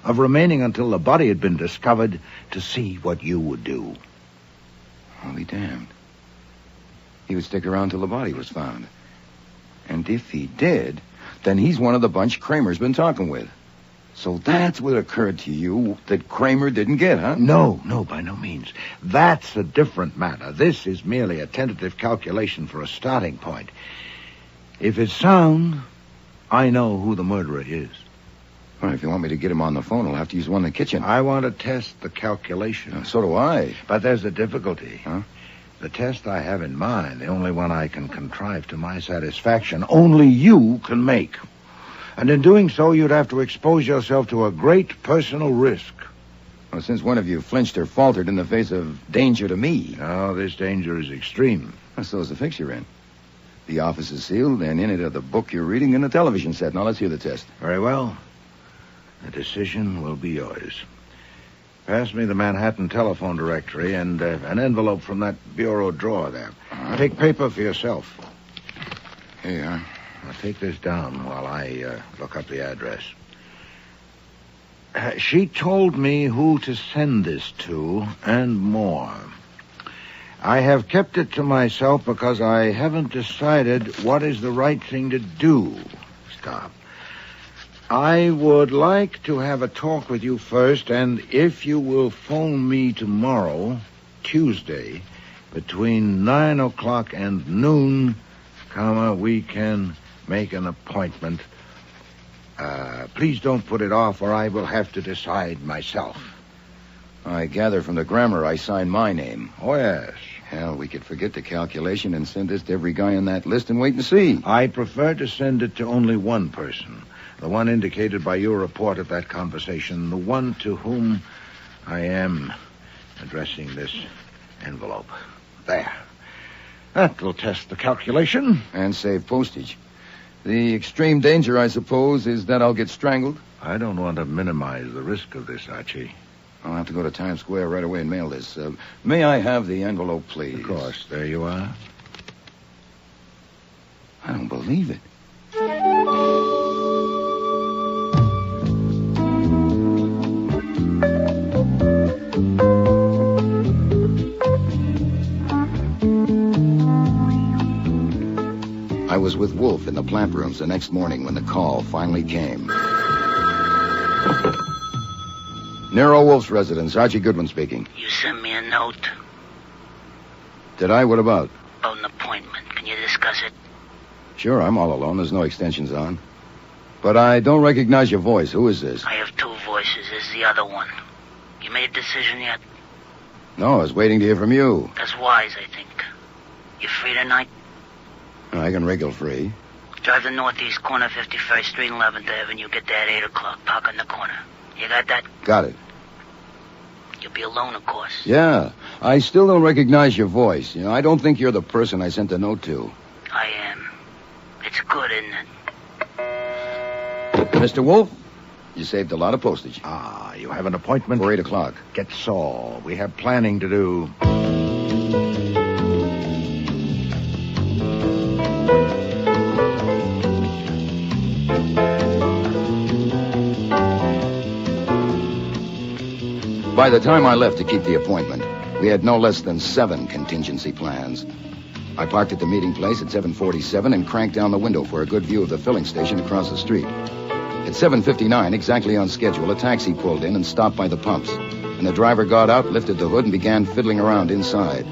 [SPEAKER 10] of remaining until the body had been discovered to see what you would do.
[SPEAKER 2] I'll be damned. He would stick around till the body was found. And if he did, then he's one of the bunch Kramer's been talking with. So that's what occurred to you that Kramer didn't get, huh?
[SPEAKER 10] No, by no means. That's a different matter. This is merely a tentative calculation for a starting point. If it's sound, I know who the murderer is.
[SPEAKER 2] Well, if you want me to get him on the phone, I'll have to use one in the kitchen.
[SPEAKER 10] I want to test the calculation.
[SPEAKER 2] So do I.
[SPEAKER 10] But there's a difficulty.
[SPEAKER 2] Huh?
[SPEAKER 10] The test I have in mind, the only one I can contrive to my satisfaction, only you can make. And in doing so, you'd have to expose yourself to a great personal risk.
[SPEAKER 2] Well, since when have you flinched or faltered in the face of danger to me?
[SPEAKER 10] Oh, this danger is extreme.
[SPEAKER 2] Well, so is the fix you're in. The office is sealed, and in it are the book you're reading and the television set. Now, let's hear the test.
[SPEAKER 10] Very well. The decision will be yours. Pass me the Manhattan telephone directory and an envelope from that bureau drawer there. Take paper for yourself.
[SPEAKER 2] Here you are.
[SPEAKER 10] Now, take this down while I look up the address. She told me who to send this to and more. I have kept it to myself because I haven't decided what is the right thing to do. Stop. I would like to have a talk with you first, and if you will phone me tomorrow, Tuesday, between 9 o'clock and noon, we can make an appointment. Please don't put it off, or I will have to decide myself.
[SPEAKER 2] I gather from the grammar I signed my name.
[SPEAKER 10] Oh, yes.
[SPEAKER 2] Hell, we could forget the calculation and send this to every guy on that list and wait and see.
[SPEAKER 10] I prefer to send it to only one person. The one indicated by your report of that conversation. The one to whom I am addressing this envelope. There. That'll test the calculation.
[SPEAKER 2] And save postage. The extreme danger, I suppose, is that I'll get strangled?
[SPEAKER 10] I don't want to minimize the risk of this, Archie.
[SPEAKER 2] I'll have to go to Times Square right away and mail this. May I have the envelope, please?
[SPEAKER 10] Of course. There you are.
[SPEAKER 2] I don't believe it. I was with Wolfe in the plant rooms the next morning when the call finally came. Nero Wolfe's residence, Archie Goodwin speaking.
[SPEAKER 21] You sent me a note
[SPEAKER 2] Did I? What about?
[SPEAKER 21] about an appointment. Can you discuss it?
[SPEAKER 2] Sure, I'm all alone. There's no extensions on. But I don't recognize your voice. Who is this?
[SPEAKER 21] I have two voices. This is the other one. You made a decision yet?
[SPEAKER 2] No, I was waiting to hear from you.
[SPEAKER 21] That's wise, I think. You free tonight?
[SPEAKER 2] I can wriggle free.
[SPEAKER 21] Drive the northeast corner, 51st Street and 11th Avenue. Get there at 8 o'clock. Park on the corner. You got that?
[SPEAKER 2] Got it.
[SPEAKER 21] You'll be alone, of course.
[SPEAKER 2] Yeah, I still don't recognize your voice. I don't think you're the person I sent the note to.
[SPEAKER 21] I am. It's good, isn't it?
[SPEAKER 2] Mr. Wolfe, you saved a lot of postage.
[SPEAKER 10] Ah, you have an appointment?
[SPEAKER 2] For 8 o'clock.
[SPEAKER 10] Get Saul. We have planning to do.
[SPEAKER 2] By the time I left to keep the appointment, we had no less than 7 contingency plans. I parked at the meeting place at 7:47 and cranked down the window for a good view of the filling station across the street. At 7:59, exactly on schedule, a taxi pulled in and stopped by the pumps. And the driver got out, lifted the hood, and began fiddling around inside.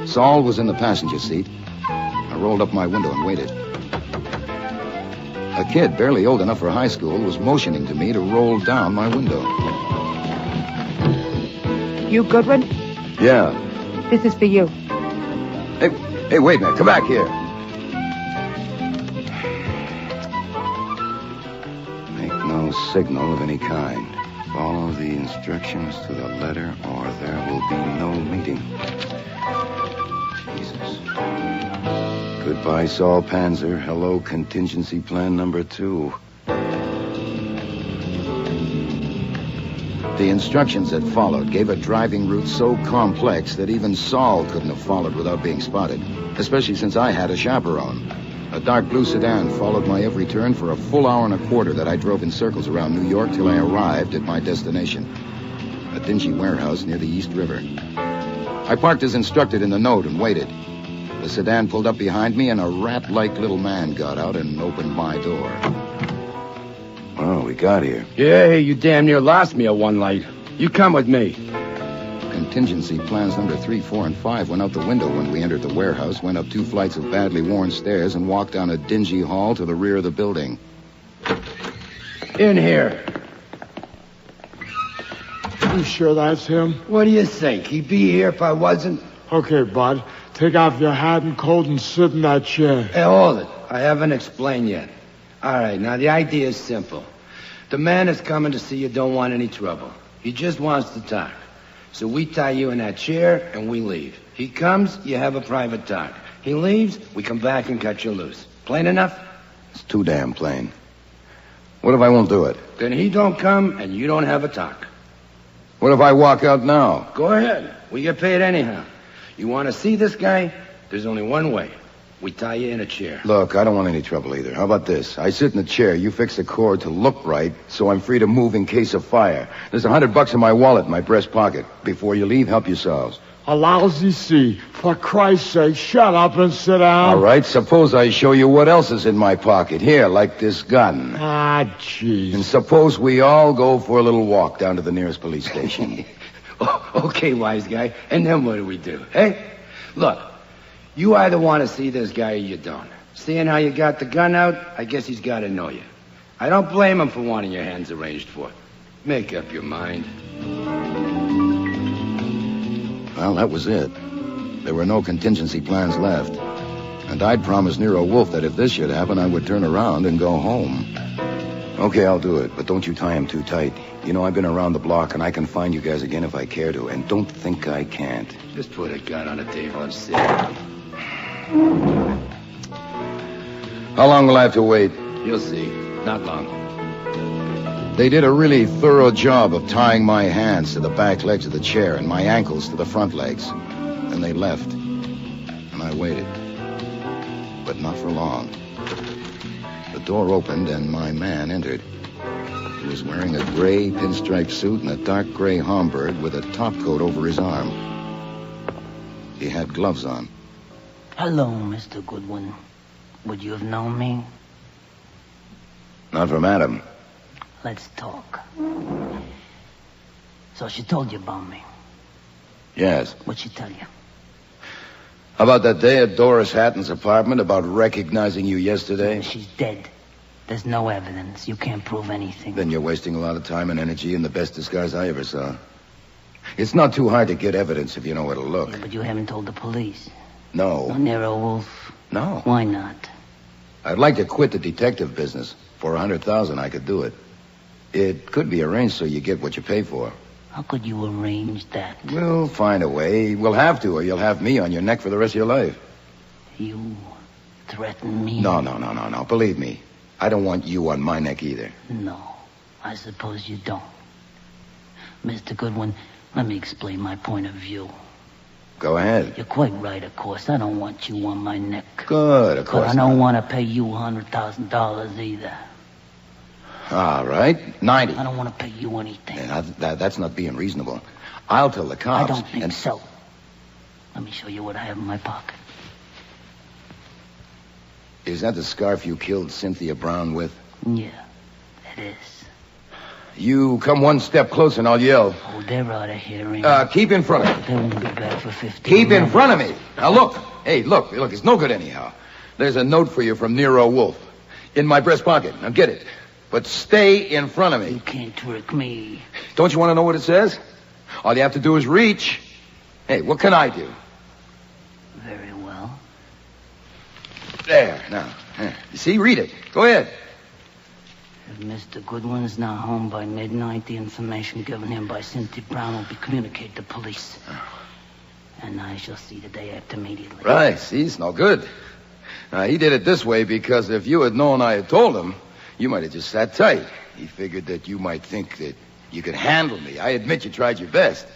[SPEAKER 2] Saul was in the passenger seat. I rolled up my window and waited. A kid, barely old enough for high school, was motioning to me to roll down my window.
[SPEAKER 7] You, Goodwin?
[SPEAKER 2] Yeah.
[SPEAKER 7] This is for you.
[SPEAKER 2] Hey, wait a minute. Come back here. Make no signal of any kind. Follow the instructions to the letter, or there will be no meeting. Jesus. Goodbye, Saul Panzer. Hello, contingency plan number 2. The instructions that followed gave a driving route so complex that even Saul couldn't have followed without being spotted, especially since I had a chaperone. A dark blue sedan followed my every turn for a full hour and a quarter that I drove in circles around New York till I arrived at my destination, a dingy warehouse near the East River. I parked as instructed in the note and waited. The sedan pulled up behind me, and a rat-like little man got out and opened my door. Well, we got here.
[SPEAKER 20] Yeah, you damn near lost me at one light. You come with me.
[SPEAKER 2] Contingency plans number 3, 4, and 5 went out the window when we entered the warehouse, went up 2 flights of badly worn stairs, and walked down a dingy hall to the rear of the building.
[SPEAKER 20] In here.
[SPEAKER 10] You sure that's him?
[SPEAKER 20] What do you think? He'd be here if I wasn't?
[SPEAKER 10] Okay, bud. Take off your hat and coat and sit in that chair.
[SPEAKER 20] Hey, hold it. I haven't explained yet. All right, now the idea is simple. The man that's coming to see you don't want any trouble. He just wants to talk. So we tie you in that chair and we leave. He comes, you have a private talk. He leaves, we come back and cut you loose. Plain enough?
[SPEAKER 2] It's too damn plain. What if I won't do it?
[SPEAKER 20] Then he don't come and you don't have a talk.
[SPEAKER 2] What if I walk out now?
[SPEAKER 20] Go ahead. We get paid anyhow. You want to see this guy? There's only one way. We tie you in a chair.
[SPEAKER 2] Look, I don't want any trouble either. How about this? I sit in the chair, you fix the cord to look right, so I'm free to move in case of fire. There's $100 in my wallet in my breast pocket. Before you leave, help yourselves.
[SPEAKER 10] A lousy sea. For Christ's sake, shut up and sit down.
[SPEAKER 2] All right, suppose I show you what else is in my pocket. Here, like this gun.
[SPEAKER 10] Ah, jeez.
[SPEAKER 2] And suppose we all go for a little walk down to the nearest police station.
[SPEAKER 20] Okay, wise guy. And then what do we do? Hey? Look, you either want to see this guy or you don't. Seeing how you got the gun out, I guess he's got to know you. I don't blame him for wanting your hands arranged for. Make up your mind.
[SPEAKER 2] Well, that was it. There were no contingency plans left. And I'd promised Nero Wolfe that if this should happen, I would turn around and go home. Okay, I'll do it, but don't you tie him too tight. You know, I've been around the block, and I can find you guys again if I care to. And don't think I can't.
[SPEAKER 20] Just put a gun on the table and sit.
[SPEAKER 2] How long will I have to wait?
[SPEAKER 20] You'll see. Not long.
[SPEAKER 2] They did a really thorough job of tying my hands to the back legs of the chair and my ankles to the front legs. Then they left, and I waited. But not for long. The door opened, and my man entered. He was wearing a gray pinstripe suit and a dark gray Homburg with a topcoat over his arm. He had gloves on.
[SPEAKER 21] Hello, Mr. Goodwin. Would you have known me?
[SPEAKER 2] Not from Adam.
[SPEAKER 21] Let's talk. So she told you about me?
[SPEAKER 2] Yes.
[SPEAKER 21] What'd she tell you?
[SPEAKER 2] About that day at Doris Hatton's apartment, about recognizing you yesterday?
[SPEAKER 21] She's dead. There's no evidence. You can't prove anything.
[SPEAKER 2] Then you're wasting a lot of time and energy in the best disguise I ever saw. It's not too hard to get evidence if you know where to look.
[SPEAKER 21] Yeah, but you haven't told the police.
[SPEAKER 2] No.
[SPEAKER 21] No, Nero Wolfe?
[SPEAKER 2] No.
[SPEAKER 21] Why not?
[SPEAKER 2] I'd like to quit the detective business. For $100,000, I could do it. It could be arranged so you get what you pay for.
[SPEAKER 21] How could you arrange that?
[SPEAKER 2] We'll find a way. We'll have to, or you'll have me on your neck for the rest of your life.
[SPEAKER 21] You threaten me?
[SPEAKER 2] No. Believe me. I don't want you on my neck either.
[SPEAKER 21] No, I suppose you don't. Mr. Goodwin, let me explain my point of view.
[SPEAKER 2] Go ahead.
[SPEAKER 21] You're quite right, of course. I don't want you on my neck.
[SPEAKER 2] Good, of course.
[SPEAKER 21] But I don't want to pay you $100,000 either.
[SPEAKER 2] All right, 90.
[SPEAKER 21] I don't want to pay you anything.
[SPEAKER 2] Yeah, that's not being reasonable. I'll tell the cops.
[SPEAKER 21] I don't think so. Let me show you what I have in my pocket.
[SPEAKER 2] Is that the scarf you killed Cynthia Brown with?
[SPEAKER 21] Yeah, it is.
[SPEAKER 2] You come one step closer and I'll yell.
[SPEAKER 21] Oh, they're out of hearing.
[SPEAKER 2] Keep in front of me.
[SPEAKER 21] They won't be back for 15
[SPEAKER 2] Keep
[SPEAKER 21] minutes.
[SPEAKER 2] in front of me. Now, look. Hey, look, it's no good anyhow. There's a note for you from Nero Wolfe. In my breast pocket. Now, get it. But stay in front of me.
[SPEAKER 21] You can't trick me.
[SPEAKER 2] Don't you want to know what it says? All you have to do is reach. Hey, what can I do?
[SPEAKER 21] Very well.
[SPEAKER 2] There, now. You see, read it. Go ahead.
[SPEAKER 21] If Mr. Goodwin's not home by midnight, the information given him by Cynthia Brown will be communicated to police. And I shall see the day after immediately.
[SPEAKER 2] Right, see, it's no good. He did it this way because if you had known I had told him, you might have just sat tight. He figured that you might think that you could handle me. I admit you tried your best.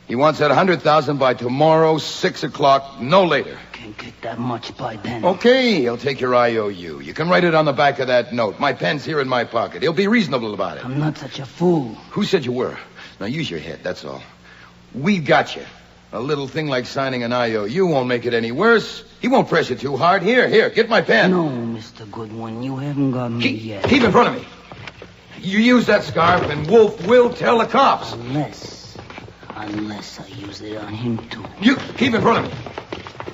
[SPEAKER 2] He wants that 100,000 by tomorrow, 6 o'clock, no later.
[SPEAKER 21] Can't get that much by then.
[SPEAKER 2] Okay, he'll take your IOU. You can write it on the back of that note. My pen's here in my pocket. He'll be reasonable about it.
[SPEAKER 21] I'm not such a fool.
[SPEAKER 2] Who said you were? Now use your head, that's all. We got you. A little thing like signing an IOU won't make it any worse. He won't press you too hard. Here, get my pen.
[SPEAKER 21] No, Mr. Goodwin, you haven't got me yet.
[SPEAKER 2] Keep in front of me. You use that scarf and Wolf will tell the cops.
[SPEAKER 21] Unless I use it on him, too.
[SPEAKER 2] You keep in front of me.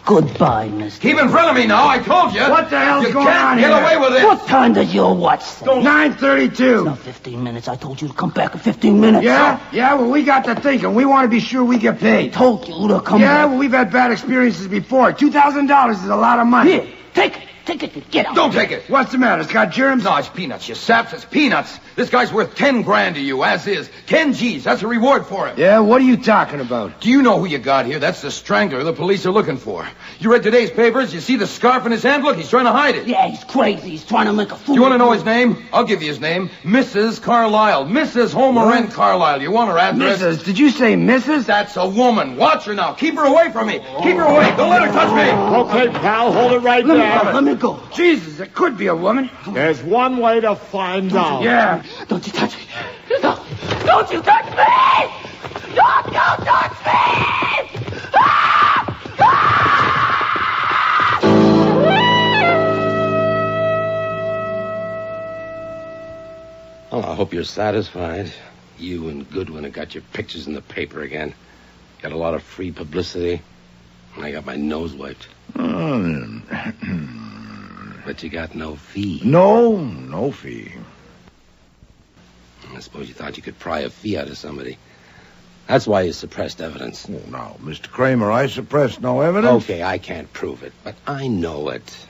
[SPEAKER 21] Goodbye, mister.
[SPEAKER 2] Keep in front of me now, I told you.
[SPEAKER 20] What the hell's going on
[SPEAKER 2] here? You can't get away with it.
[SPEAKER 21] What time does your watch say?
[SPEAKER 20] 9:32.
[SPEAKER 21] It's not 15 minutes. I told you to come back in 15 minutes.
[SPEAKER 20] Yeah? Yeah, well, we got to thinking. We want to be sure we get paid.
[SPEAKER 21] Told you to come back.
[SPEAKER 20] Yeah, well, we've had bad experiences before. $2,000 is a lot of money.
[SPEAKER 21] Here, take it. Take it. Get out.
[SPEAKER 2] Don't take it.
[SPEAKER 20] What's the matter? It's got germs?
[SPEAKER 2] No, it's peanuts, you saps. It's peanuts. This guy's worth 10 grand to you, as is. 10 G's. That's a reward for him.
[SPEAKER 20] Yeah, what are you talking about?
[SPEAKER 2] Do you know who you got here? That's the strangler the police are looking for. You read today's papers? You see the scarf in his hand? Look, he's trying to hide it.
[SPEAKER 21] Yeah, he's crazy. He's trying to make a fool.
[SPEAKER 2] Do you want to know his name? I'll give you his name. Mrs. Carlyle. Mrs. Homer N. Carlyle. You want her address?
[SPEAKER 20] Mrs. Did you say Mrs.?
[SPEAKER 2] That's a woman. Watch her now. Keep her away from me. Keep her away. Don't let her touch me.
[SPEAKER 15] Okay, pal, hold it right there.
[SPEAKER 21] Let me go.
[SPEAKER 20] Jesus, it could be a woman.
[SPEAKER 15] There's one way to find out.
[SPEAKER 20] Yeah.
[SPEAKER 21] Don't you touch me. No. Don't you touch me. Don't you touch me.
[SPEAKER 13] Well, I hope you're satisfied. You and Goodwin have got your pictures in the paper again. Got a lot of free publicity. And I got my nose wiped. But you got no fee.
[SPEAKER 10] No fee.
[SPEAKER 13] I suppose you thought you could pry a fee out of somebody. That's why you suppressed evidence.
[SPEAKER 10] Oh, now, Mr. Kramer, I suppressed no evidence.
[SPEAKER 13] Okay, I can't prove it, but I know it.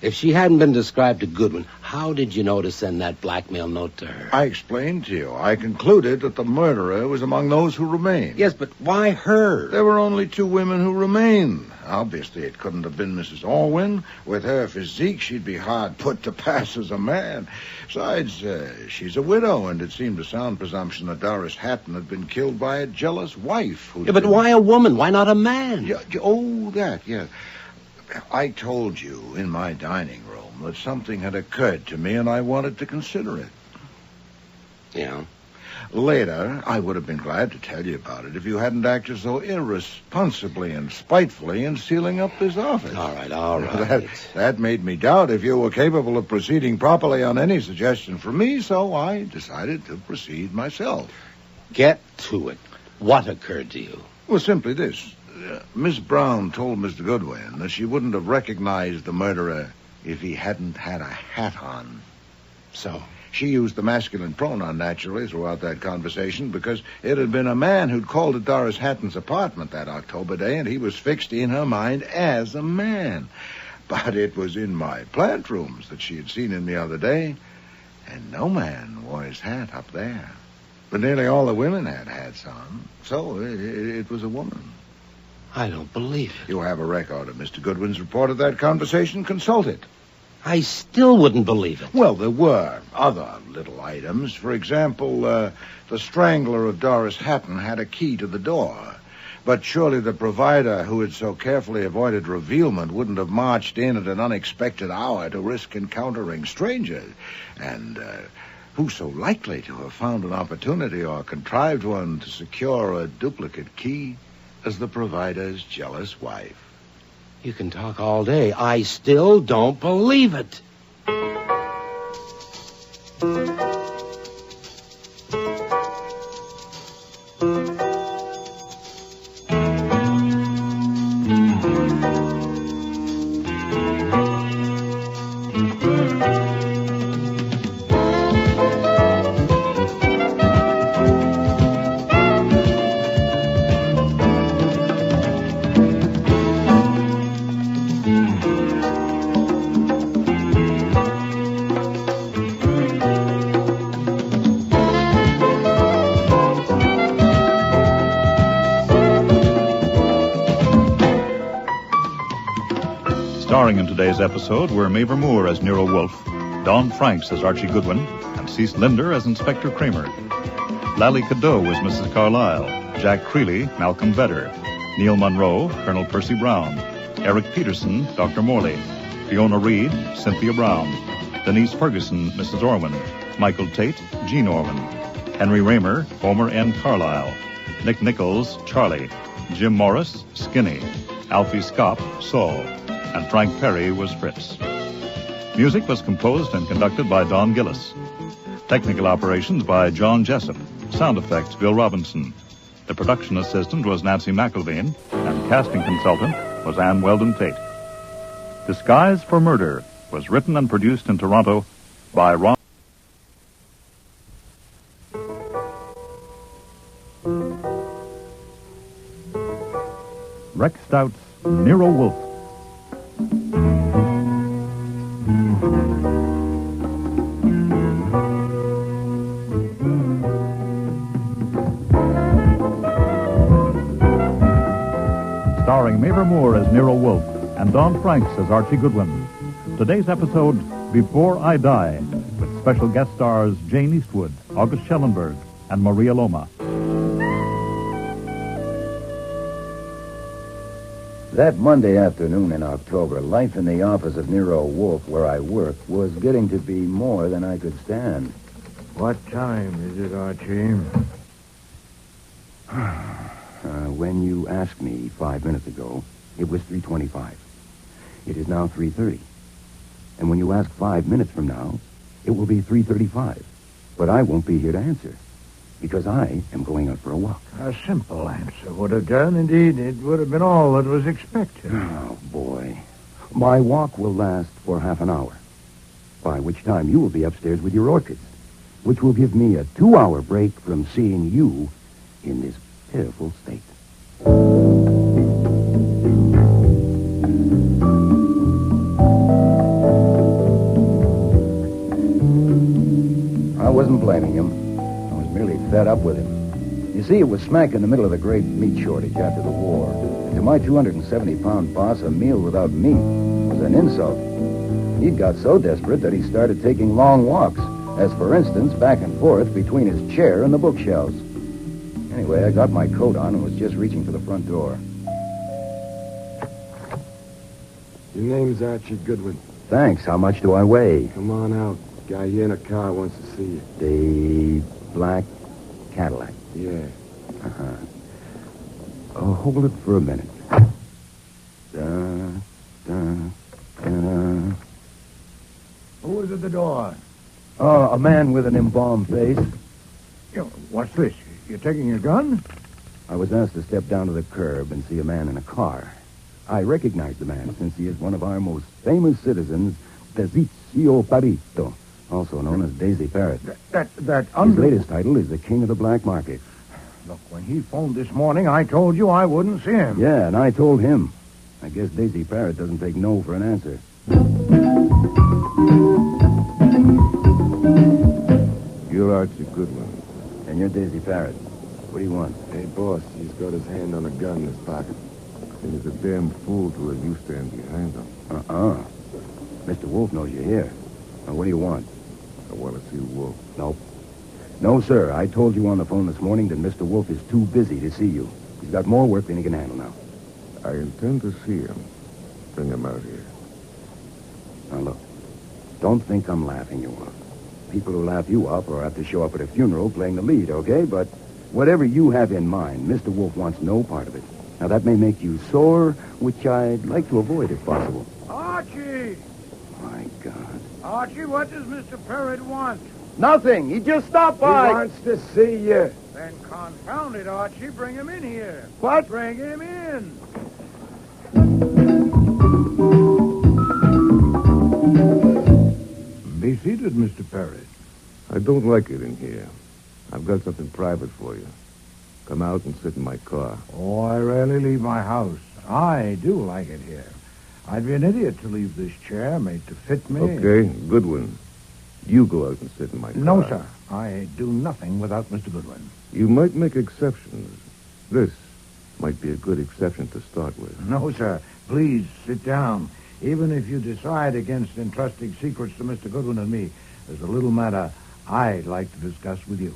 [SPEAKER 13] If she hadn't been described to Goodwin, how did you know to send that blackmail note to her?
[SPEAKER 10] I explained to you. I concluded that the murderer was among those who remained.
[SPEAKER 13] Yes, but why her?
[SPEAKER 10] There were only 2 women who remained. Obviously, it couldn't have been Mrs. Orwin. With her physique, she'd be hard put to pass as a man. Besides, she's a widow, and it seemed a sound presumption that Doris Hatton had been killed by a jealous wife.
[SPEAKER 13] Yeah, but why a woman? Why not a man?
[SPEAKER 10] Yeah. I told you in my dining room that something had occurred to me, and I wanted to consider it.
[SPEAKER 13] Yeah?
[SPEAKER 10] Later, I would have been glad to tell you about it if you hadn't acted so irresponsibly and spitefully in sealing up this office.
[SPEAKER 13] All right.
[SPEAKER 10] That made me doubt if you were capable of proceeding properly on any suggestion from me, so I decided to proceed myself.
[SPEAKER 13] Get to it. What occurred to you?
[SPEAKER 10] Well, simply this. Miss Brown told Mr. Goodwin that she wouldn't have recognized the murderer if he hadn't had a hat on.
[SPEAKER 13] So?
[SPEAKER 10] She used the masculine pronoun, naturally, throughout that conversation, because it had been a man who'd called at Doris Hatton's apartment that October day, and he was fixed in her mind as a man. But it was in my plant rooms that she had seen him the other day, and no man wore his hat up there. But nearly all the women had hats on, so it was a woman.
[SPEAKER 13] I don't believe it.
[SPEAKER 10] You have a record of Mr. Goodwin's report of that conversation. Consult it.
[SPEAKER 13] I still wouldn't believe it.
[SPEAKER 10] Well, there were other little items. For example, the strangler of Doris Hatton had a key to the door. But surely the provider who had so carefully avoided revealment wouldn't have marched in at an unexpected hour to risk encountering strangers. And who's so likely to have found an opportunity or contrived one to secure a duplicate key as the provider's jealous wife?
[SPEAKER 13] You can talk all day. I still don't believe it.
[SPEAKER 1] Starring in today's episode were Mavor Moore as Nero Wolfe, Don Franks as Archie Goodwin, and Cease Linder as Inspector Kramer. Lally Cadeau was Mrs. Carlyle, Jack Creeley, Malcolm Vedder, Neil Monroe, Colonel Percy Brown, Eric Peterson, Dr. Morley, Fiona Reed, Cynthia Brown, Denise Ferguson, Mrs. Orwin, Michael Tate, Gene Orwin, Henry Raymer, Homer N. Carlyle, Nick Nichols, Charlie, Jim Morris, Skinny, Alfie Scott, Saul, and Frank Perry was Fritz. Music was composed and conducted by Don Gillis. Technical operations by John Jessup. Sound effects, Bill Robinson. The production assistant was Nancy McElveen, and casting consultant was Ann Weldon Tate. Disguise for Murder was written and produced in Toronto by Ron. Rex Stout's Nero Wolfe. Starring Mavor Moore as Nero Wolfe and Don Franks as Archie Goodwin. Today's episode, Before I Die, with special guest stars Jane Eastwood, August Schellenberg, and Maria Loma.
[SPEAKER 2] That Monday afternoon in October, life in the office of Nero Wolfe, where I work, was getting to be more than I could stand.
[SPEAKER 10] What time is it, Archie?
[SPEAKER 2] When you asked me 5 minutes ago, it was 3:25. It is now 3:30. And when you ask 5 minutes from now, it will be 3:35. But I won't be here to answer, because I am going out for a walk.
[SPEAKER 10] A simple answer would have done. Indeed, it would have been all that was expected.
[SPEAKER 2] Oh, boy. My walk will last for half an hour, by which time you will be upstairs with your orchids, which will give me a 2-hour break from seeing you in this pitiful state. I wasn't blaming him. I was merely fed up with him. You see, it was smack in the middle of the great meat shortage after the war. And to my 270-pound boss, a meal without meat was an insult. He'd got so desperate that he started taking long walks, as, for instance, back and forth between his chair and the bookshelves. Anyway, I got my coat on and was just reaching for the front door.
[SPEAKER 6] Your name's Archie Goodwin.
[SPEAKER 2] Thanks. How much do I weigh?
[SPEAKER 6] Come on out. Guy here in a car wants to see you.
[SPEAKER 2] The black Cadillac.
[SPEAKER 6] Yeah.
[SPEAKER 2] Uh-huh. Oh, hold it for a minute.
[SPEAKER 10] Who is at the door?
[SPEAKER 2] Oh, a man with an embalmed face.
[SPEAKER 10] What's this? You're taking your gun?
[SPEAKER 2] I was asked to step down to the curb and see a man in a car. I recognize the man since he is one of our most famous citizens, Tizio Parito, also known as Daisy Parrot. His latest title is the King of the Black Market.
[SPEAKER 10] Look, when he phoned this morning, I told you I wouldn't see him.
[SPEAKER 2] Yeah, and I told him. I guess Daisy Parrot doesn't take no for an answer.
[SPEAKER 6] You're Archie Goodwin.
[SPEAKER 2] And you're Daisy Parrot. What do you want?
[SPEAKER 6] Hey, boss, he's got his hand on a gun in his pocket. And he's a damn fool to let you stand behind him.
[SPEAKER 2] Mr. Wolfe knows you're here. Now, what do you want?
[SPEAKER 6] I want to see Wolfe.
[SPEAKER 2] Nope. No, sir. I told you on the phone this morning that Mr. Wolfe is too busy to see you. He's got more work than he can handle now.
[SPEAKER 6] I intend to see him. Bring him out here.
[SPEAKER 2] Now, look. Don't think I'm laughing you off. People who laugh you off or have to show up at a funeral playing the lead, okay? But whatever you have in mind, Mr. Wolfe wants no part of it. Now, that may make you sore, which I'd like to avoid if possible.
[SPEAKER 10] Archie!
[SPEAKER 2] My God.
[SPEAKER 10] Archie, what does Mr. Perrott want?
[SPEAKER 2] Nothing. He just stopped by.
[SPEAKER 6] He wants to see you.
[SPEAKER 10] Then confound it, Archie. Bring him in here.
[SPEAKER 2] What?
[SPEAKER 10] Bring him in. Be seated, Mr. Perrott.
[SPEAKER 6] I don't like it in here. I've got something private for you. Come out and sit in my car.
[SPEAKER 10] Oh, I rarely leave my house. I do like it here. I'd be an idiot to leave this chair made to fit me.
[SPEAKER 6] Okay, Goodwin. You go out and sit in my car.
[SPEAKER 10] No, sir. I do nothing without Mr. Goodwin.
[SPEAKER 6] You might make exceptions. This might be a good exception to start with.
[SPEAKER 10] No, sir. Please, sit down. Even if you decide against entrusting secrets to Mr. Goodwin and me, there's a little matter I'd like to discuss with you.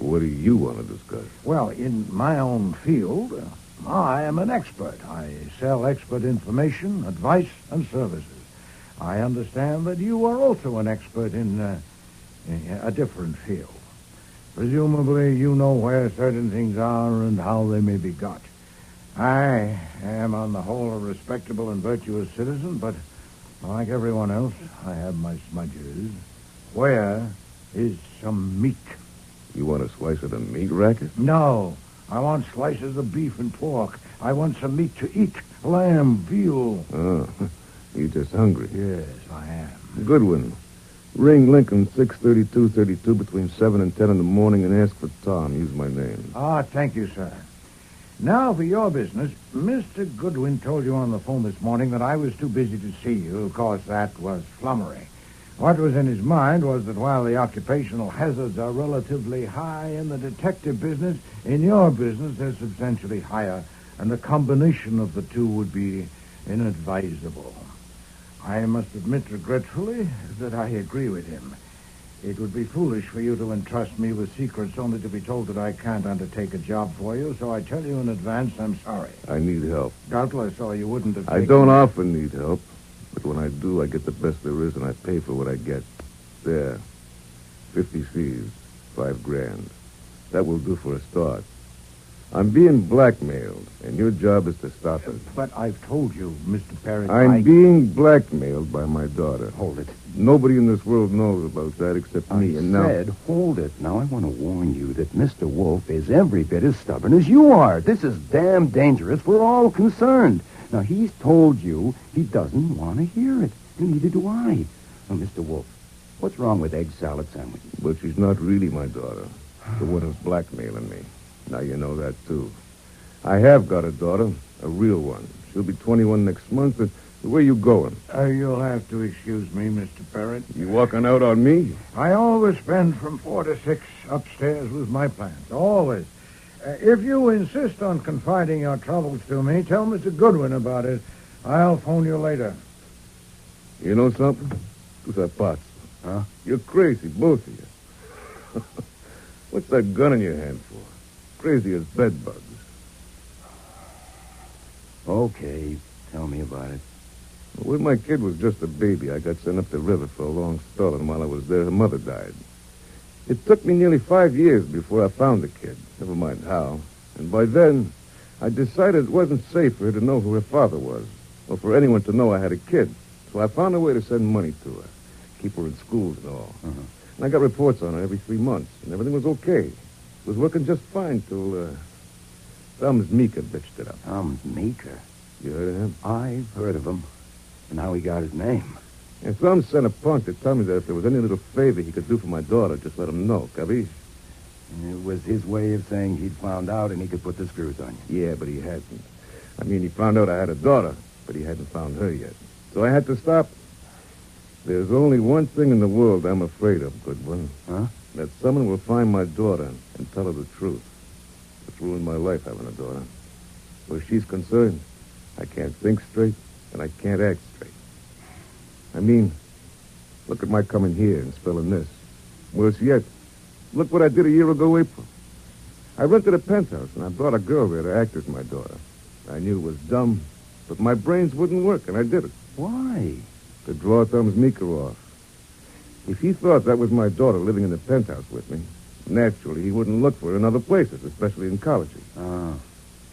[SPEAKER 6] What do you want to discuss?
[SPEAKER 10] Well, in my own field, I am an expert. I sell expert information, advice, and services. I understand that you are also an expert in a different field. Presumably, you know where certain things are and how they may be got. I am, on the whole, a respectable and virtuous citizen, but like everyone else, I have my smudges. Where is some meat?
[SPEAKER 6] You want a slice of the meat racket?
[SPEAKER 10] No. I want slices of beef and pork. I want some meat to eat. Lamb, veal.
[SPEAKER 6] Oh, you're just hungry.
[SPEAKER 10] Yes, I am.
[SPEAKER 6] Goodwin. Ring Lincoln 63232 between 7 and 10 in the morning and ask for Tom. Use my name.
[SPEAKER 10] Thank you, sir. Now, for your business, Mr. Goodwin told you on the phone this morning that I was too busy to see you. Of course, that was flummery. What was in his mind was that while the occupational hazards are relatively high in the detective business, in your business they're substantially higher, and the combination of the two would be inadvisable. I must admit regretfully that I agree with him. It would be foolish for you to entrust me with secrets only to be told that I can't undertake a job for you, so I tell you in advance I'm sorry.
[SPEAKER 6] I need help.
[SPEAKER 10] Doubtless, or you wouldn't have
[SPEAKER 6] I don't often need help, but when I do, I get the best there is, and I pay for what I get. There. 50 C's. $5,000. That will do for a start. I'm being blackmailed, and your job is to stop it.
[SPEAKER 10] But I've told you, Mr. Perry.
[SPEAKER 6] I'm being blackmailed by my daughter.
[SPEAKER 8] Hold it.
[SPEAKER 6] Nobody in this world knows about that except me. And now...
[SPEAKER 8] hold it. Now, I want to warn you that Mr. Wolfe is every bit as stubborn as you are. This is damn dangerous. We're all concerned. Now, he's told you he doesn't want to hear it, and neither do I. Now, Mr. Wolfe, what's wrong with egg salad sandwiches?
[SPEAKER 6] But she's not really my daughter. The one who's blackmailing me. Now you know that, too. I have got a daughter, a real one. She'll be 21 next month. And where you going?
[SPEAKER 10] You'll have to excuse me, Mr. Parrott.
[SPEAKER 6] You walking out on me?
[SPEAKER 10] I always spend from 4 to 6 upstairs with my plants. Always. If you insist on confiding your troubles to me, tell Mr. Goodwin about it. I'll phone you later.
[SPEAKER 6] You know something? Who's that pot?
[SPEAKER 8] Huh?
[SPEAKER 6] You're crazy, both of you. What's that gun in your hand for? Crazy as bed bugs.
[SPEAKER 8] Okay, tell me about it.
[SPEAKER 6] When my kid was just a baby, I got sent up the river for a long spell, and while I was there, her mother died. It took me nearly 5 years before I found the kid, never mind how. And by then, I decided it wasn't safe for her to know who her father was, or for anyone to know I had a kid. So I found a way to send money to her, keep her in schools and all.
[SPEAKER 8] Uh-huh.
[SPEAKER 6] And I got reports on her every 3 months, and everything was okay. It was working just fine till, Thumbs Meeker bitched it up.
[SPEAKER 8] Thumbs Meeker?
[SPEAKER 6] You heard of him?
[SPEAKER 8] I've heard of him. And how he got his name.
[SPEAKER 6] And Thumbs sent a punk to tell me that if there was any little favor he could do for my daughter, just let him know, capiche?
[SPEAKER 8] It was his way of saying he'd found out and he could put the screws on you.
[SPEAKER 6] Yeah, but he hadn't. I mean, he found out I had a daughter, but he hadn't found her yet. So I had to stop. There's only one thing in the world I'm afraid of, Goodwin.
[SPEAKER 8] Huh?
[SPEAKER 6] That someone will find my daughter and tell her the truth. It's ruined my life having a daughter. Where she's concerned, I can't think straight, and I can't act straight. I mean, look at my coming here and spilling this. Worse yet, look what I did a year ago April. I rented a penthouse, and I brought a girl there to act as my daughter. I knew it was dumb, but my brains wouldn't work, and I did it.
[SPEAKER 8] Why?
[SPEAKER 6] To draw Thumbs Meeker off. If he thought that was my daughter living in the penthouse with me, naturally he wouldn't look for her in other places, especially in colleges.
[SPEAKER 8] Oh.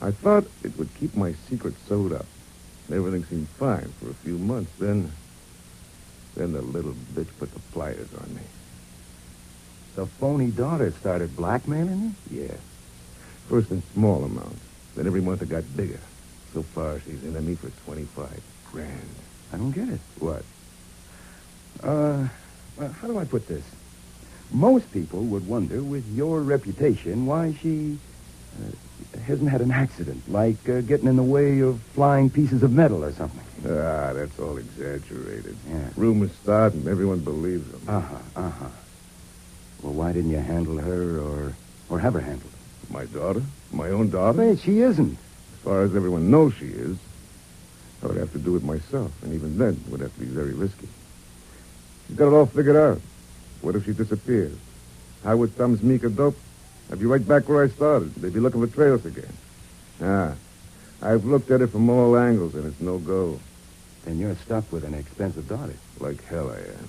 [SPEAKER 6] I thought it would keep my secret sewed up. Everything seemed fine for a few months. Then the little bitch put the pliers on me.
[SPEAKER 8] The phony daughter started blackmailing you?
[SPEAKER 6] Yeah. First in small amounts. Then every month it got bigger. So far, she's into me for $25,000.
[SPEAKER 8] I don't get it.
[SPEAKER 6] What?
[SPEAKER 8] How do I put this? Most people would wonder, with your reputation, why she hasn't had an accident, like getting in the way of flying pieces of metal or something.
[SPEAKER 6] That's all exaggerated.
[SPEAKER 8] Yeah.
[SPEAKER 6] Rumors start and everyone believes them.
[SPEAKER 8] Well, why didn't you handle her or have her handled?
[SPEAKER 6] My daughter? My own daughter?
[SPEAKER 8] Wait, she isn't.
[SPEAKER 6] As far as everyone knows she is. I would have to do it myself, and even then it would have to be very risky. She's got it all figured out. What if she disappears? How would Thumbs Meeker dope? I'd be right back where I started. They'd be looking for trails again. I've looked at it from all angles, and it's no go.
[SPEAKER 8] Then you're stuck with an expensive daughter.
[SPEAKER 6] Like hell I am.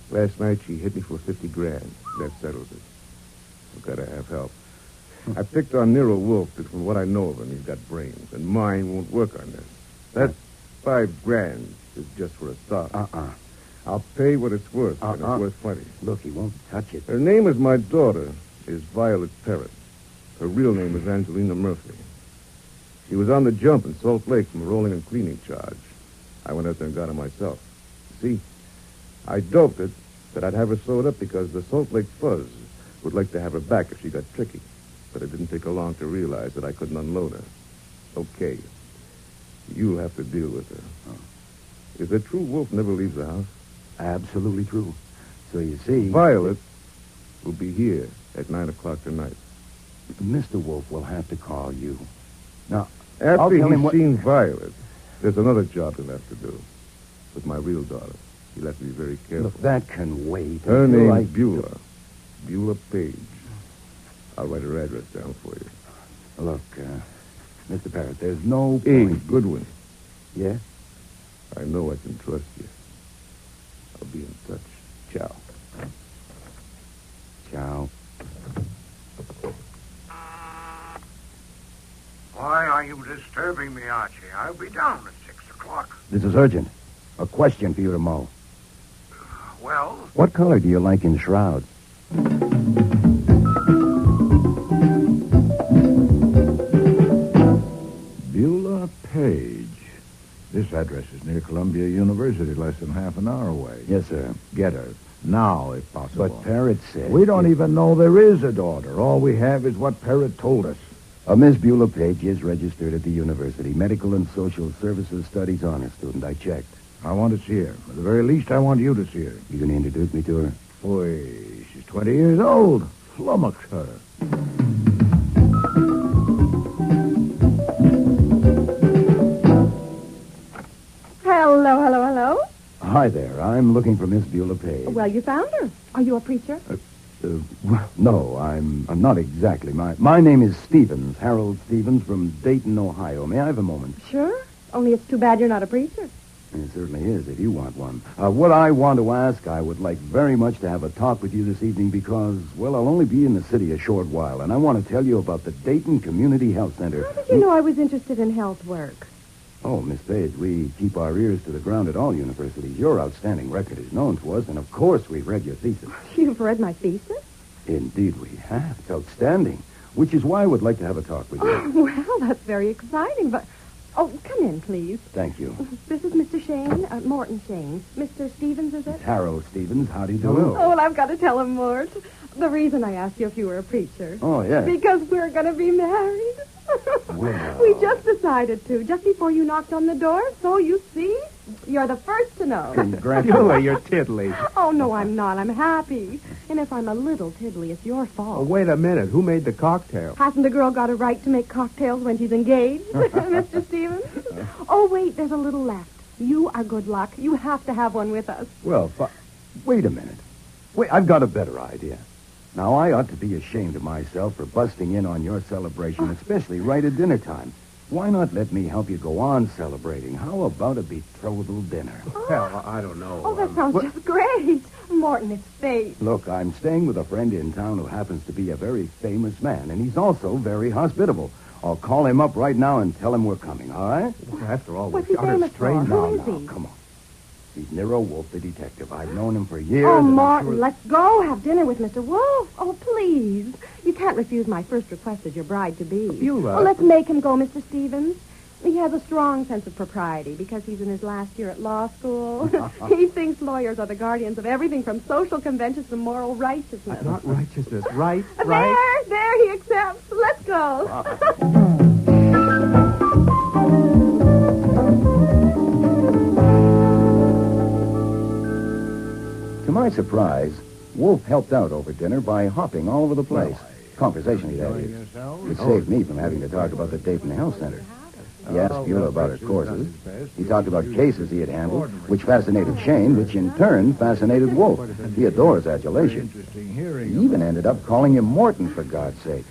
[SPEAKER 6] Last night she hit me for $50,000. That settles it. I've got to have help. I picked on Nero Wolfe, but from what I know of him, he's got brains, and mine won't work on this. That $5,000 is just for a start. I'll pay what it's worth, and it's worth plenty.
[SPEAKER 8] Look, he won't touch it.
[SPEAKER 6] Her name is my daughter, is Violet Parrott. Her real name is Angelina Murphy. She was on the jump in Salt Lake from a rolling and cleaning charge. I went out there and got her myself. See, I doped it that I'd have her sewed up because the Salt Lake Fuzz would like to have her back if she got tricky. But it didn't take her long to realize that I couldn't unload her. Okay. You'll have to deal with her. Is it true Wolfe never leaves the house?
[SPEAKER 8] Absolutely true. So you see...
[SPEAKER 6] Violet will be here at 9 o'clock tonight.
[SPEAKER 8] Mr. Wolfe will have to call you. Now,
[SPEAKER 6] after he's seen Violet, there's another job he'll have to do. With my real daughter. He'll have to be very careful.
[SPEAKER 8] Look, that can wait.
[SPEAKER 6] Her name's Beulah. Beulah Page. I'll write her address down for you.
[SPEAKER 8] Look, Mr. Parrott, there's no
[SPEAKER 6] Hey,
[SPEAKER 8] point...
[SPEAKER 6] Goodwin.
[SPEAKER 8] Yeah?
[SPEAKER 6] I know I can trust you. I'll be in touch. Ciao.
[SPEAKER 8] Ciao.
[SPEAKER 10] Why are you disturbing me, Archie? I'll be down at 6 o'clock.
[SPEAKER 8] This is urgent. A question for you to mow.
[SPEAKER 10] Well?
[SPEAKER 8] What color do you like in shrouds?
[SPEAKER 14] Beulah Page. This address is near Columbia University, less than half an hour away.
[SPEAKER 8] Yes, sir.
[SPEAKER 14] Get her. Now, if possible.
[SPEAKER 8] But Parrott said...
[SPEAKER 14] We don't even know there is a daughter. All we have is what Parrott told us.
[SPEAKER 8] Miss Beulah Page is registered at the university. Medical and Social Services Studies honor student. I checked.
[SPEAKER 14] I want to see her. At the very least, I want you to see her.
[SPEAKER 8] You going to introduce me to her?
[SPEAKER 14] Boy, she's 20 years old. Flummox her.
[SPEAKER 4] Hello.
[SPEAKER 8] Hi there. I'm looking for Miss Beulah Page.
[SPEAKER 4] Well, you found her. Are you a preacher?
[SPEAKER 8] Well, no, I'm not exactly. My name is Stevens, Harold Stevens from Dayton, Ohio. May I have a moment?
[SPEAKER 4] Sure. Only it's too bad you're not a preacher.
[SPEAKER 8] It certainly is, if you want one. What I want to ask, I would like very much to have a talk with you this evening because, well, I'll only be in the city a short while, and I want to tell you about the Dayton Community Health Center.
[SPEAKER 4] How did you know I was interested in health work?
[SPEAKER 8] Oh, Miss Page, we keep our ears to the ground at all universities. Your outstanding record is known to us, and of course we've read your thesis.
[SPEAKER 4] You've read my thesis?
[SPEAKER 8] Indeed we have. It's outstanding, which is why I would like to have a talk with you.
[SPEAKER 4] Oh, well, that's very exciting, but... Oh, come in, please.
[SPEAKER 8] Thank you.
[SPEAKER 4] This is Mr. Shane, Morton Shane. Mr. Stevens, is it?
[SPEAKER 8] Harold Stevens, how do you do?
[SPEAKER 4] Oh, well, I've got to tell him, Mort. The reason I asked you if you were a preacher.
[SPEAKER 8] Oh, yes.
[SPEAKER 4] Because we're going to be married.
[SPEAKER 8] Well.
[SPEAKER 4] We just decided to, just before you knocked on the door. So, you see, you're the first to know.
[SPEAKER 14] Congratulations. You're tiddly.
[SPEAKER 4] Oh, no, I'm not. I'm happy. And if I'm a little tiddly, it's your fault.
[SPEAKER 14] Oh, wait a minute. Who made the cocktail?
[SPEAKER 4] Hasn't a girl got a right to make cocktails when she's engaged, Mr. Stevens? Oh, wait, there's a little left. You are good luck. You have to have one with us.
[SPEAKER 8] Well, wait a minute. Wait, I've got a better idea. Now, I ought to be ashamed of myself for busting in on your celebration, especially right at dinner time. Why not let me help you go on celebrating? How about a betrothal dinner?
[SPEAKER 14] Well, I don't know.
[SPEAKER 4] Oh, that sounds just great. Morton, it's fate.
[SPEAKER 8] Look, I'm staying with a friend in town who happens to be a very famous man, and he's also very hospitable. I'll call him up right now and tell him we're coming, all right?
[SPEAKER 14] Well, after all,
[SPEAKER 4] what's he famous for? Who is he?
[SPEAKER 8] Come on. He's Nero Wolfe, the detective. I've known him for years.
[SPEAKER 4] Oh, Martin, let's go have dinner with Mr. Wolfe. Oh, please. You can't refuse my first request as your bride-to-be.
[SPEAKER 14] Beulah.
[SPEAKER 4] Oh, let's make him go, Mr. Stevens. He has a strong sense of propriety because he's in his last year at law school. He thinks lawyers are the guardians of everything from social conventions to moral righteousness.
[SPEAKER 14] Not righteousness, right?
[SPEAKER 4] There, he accepts. Let's go.
[SPEAKER 8] To my surprise, Wolfe helped out over dinner by hopping all over the place. Conversationally, that is. It saved me from having to talk about the Dayton Health Center.
[SPEAKER 2] He asked Beulah about her courses. He talked about cases he had handled, which fascinated Shane, which in turn fascinated Wolfe. He adores adulation. He even ended up calling him Morton, for God's sake.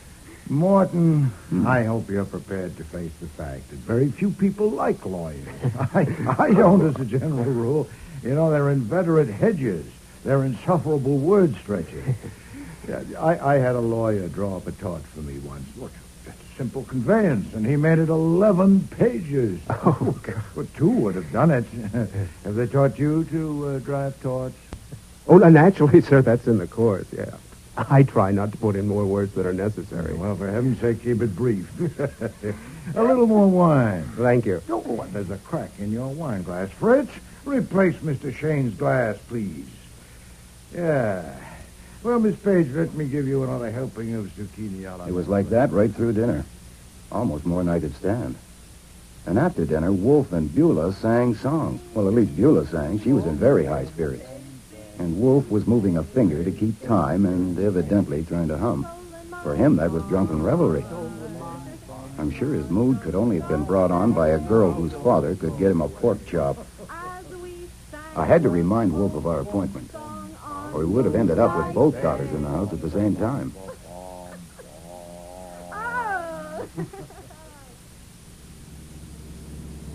[SPEAKER 14] Morton, I hope you're prepared to face the fact that very few people like lawyers. I don't, as a general rule. You know, they're inveterate hedgers. They're insufferable word stretchers. I had a lawyer draw up a tort for me once. Look, that's a simple conveyance, and he made it 11 pages. Oh, God. Well, 2 would have done it. Have they taught you to draft torts?
[SPEAKER 17] Oh, naturally, sir, that's in the course, yeah. I try not to put in more words than are necessary.
[SPEAKER 14] Well, for heaven's sake, keep it brief. A little more wine.
[SPEAKER 17] Thank you.
[SPEAKER 14] Oh, there's a crack in your wine glass. Fritz, replace Mr. Shane's glass, please. Yeah. Well, Miss Page, let me give you another helping of zucchini alla.
[SPEAKER 2] It was like that right through dinner. Almost more than I could stand. And after dinner, Wolfe and Beulah sang songs. Well, at least Beulah sang. She was in very high spirits. And Wolfe was moving a finger to keep time and evidently trying to hum. For him, that was drunken revelry. I'm sure his mood could only have been brought on by a girl whose father could get him a pork chop. I had to remind Wolfe of our appointment, or he would have ended up with both daughters in the house at the same time.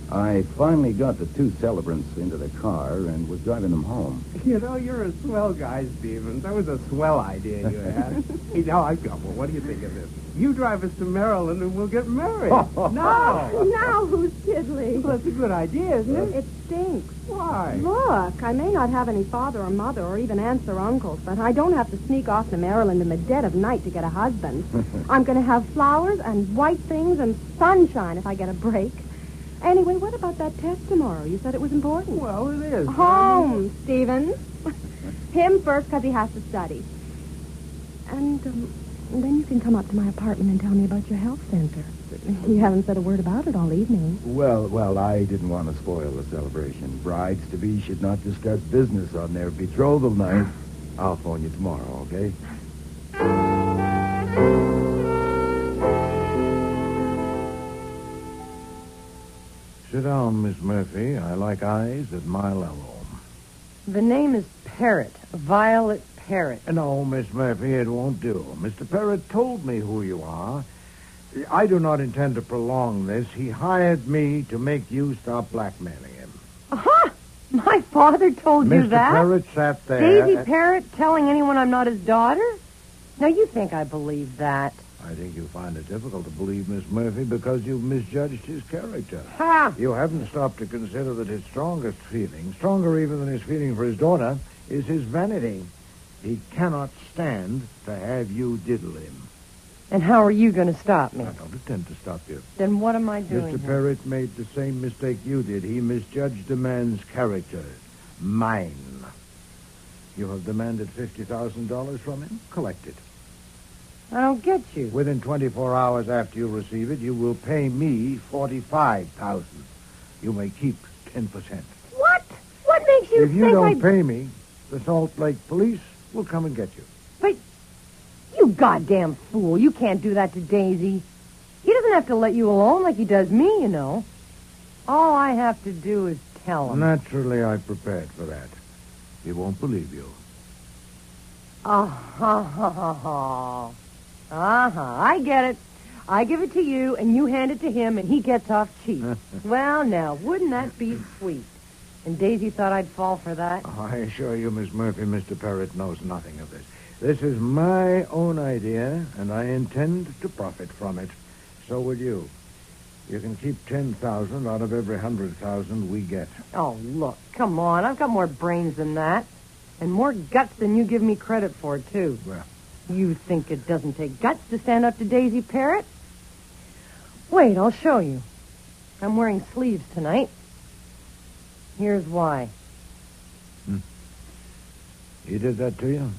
[SPEAKER 2] I finally got the 2 celebrants into the car and was driving them home.
[SPEAKER 17] You know, you're a swell guy, Stevens. That was a swell idea you had. Hey, now I've got one. What do you think of this? You drive us to Maryland and we'll get married.
[SPEAKER 4] Now who's tiddly?
[SPEAKER 17] Well, that's a good idea, isn't it?
[SPEAKER 4] It stinks.
[SPEAKER 17] Why?
[SPEAKER 4] Look, I may not have any father or mother or even aunts or uncles, but I don't have to sneak off to Maryland in the dead of night to get a husband. I'm going to have flowers and white things and sunshine if I get a break. Anyway, what about that test tomorrow? You said it was important.
[SPEAKER 17] Well, it is.
[SPEAKER 4] Home, Stevens. Him first because he has to study. And then you can come up to my apartment and tell me about your health center. You haven't said a word about it all evening.
[SPEAKER 14] Well, I didn't want to spoil the celebration. Brides-to-be should not discuss business on their betrothal night. I'll phone you tomorrow, okay? Sit down, Miss Murphy. I like eyes at my level.
[SPEAKER 22] The name is Parrott. Violet Parrott.
[SPEAKER 14] No, Miss Murphy, it won't do. Mr. Parrott told me who you are. I do not intend to prolong this. He hired me to make you stop blackmailing him.
[SPEAKER 22] Aha! My father told you that?
[SPEAKER 14] Mr. Parrott sat there.
[SPEAKER 22] Daisy Parrott telling anyone I'm not his daughter? Now, you think I believe that?
[SPEAKER 14] I think you find it difficult to believe Miss Murphy because you've misjudged his character.
[SPEAKER 22] Ha!
[SPEAKER 14] You haven't stopped to consider that his strongest feeling, stronger even than his feeling for his daughter, is his vanity. He cannot stand to have you diddle him.
[SPEAKER 22] And how are you going to stop me?
[SPEAKER 14] I don't intend to stop you.
[SPEAKER 22] Then what am I doing?
[SPEAKER 14] Mr. Parrott made the same mistake you did. He misjudged a man's character. Mine. You have demanded $50,000 from him? Collect it.
[SPEAKER 22] I don't get you.
[SPEAKER 14] Within 24 hours after you receive it, you will pay me $45,000. You may keep 10%.
[SPEAKER 22] What? What makes you
[SPEAKER 14] If you don't pay me, the Salt Lake police will come and get you.
[SPEAKER 22] But you goddamn fool. You can't do that to Daisy. He doesn't have to let you alone like he does me, you know. All I have to do is tell him.
[SPEAKER 14] Naturally, I prepared for that. He won't believe you.
[SPEAKER 22] I get it. I give it to you, and you hand it to him, and he gets off cheap. Well, now, wouldn't that be sweet? And Daisy thought I'd fall for that?
[SPEAKER 14] I assure you, Miss Murphy, Mr. Parrott knows nothing of this. This is my own idea, and I intend to profit from it. So will you. You can keep 10,000 out of every 100,000 we get.
[SPEAKER 22] Oh, look, come on. I've got more brains than that. And more guts than you give me credit for, too.
[SPEAKER 14] Well,
[SPEAKER 22] you think it doesn't take guts to stand up to Daisy Parrott? Wait, I'll show you. I'm wearing sleeves tonight. Here's why.
[SPEAKER 14] He did that to you?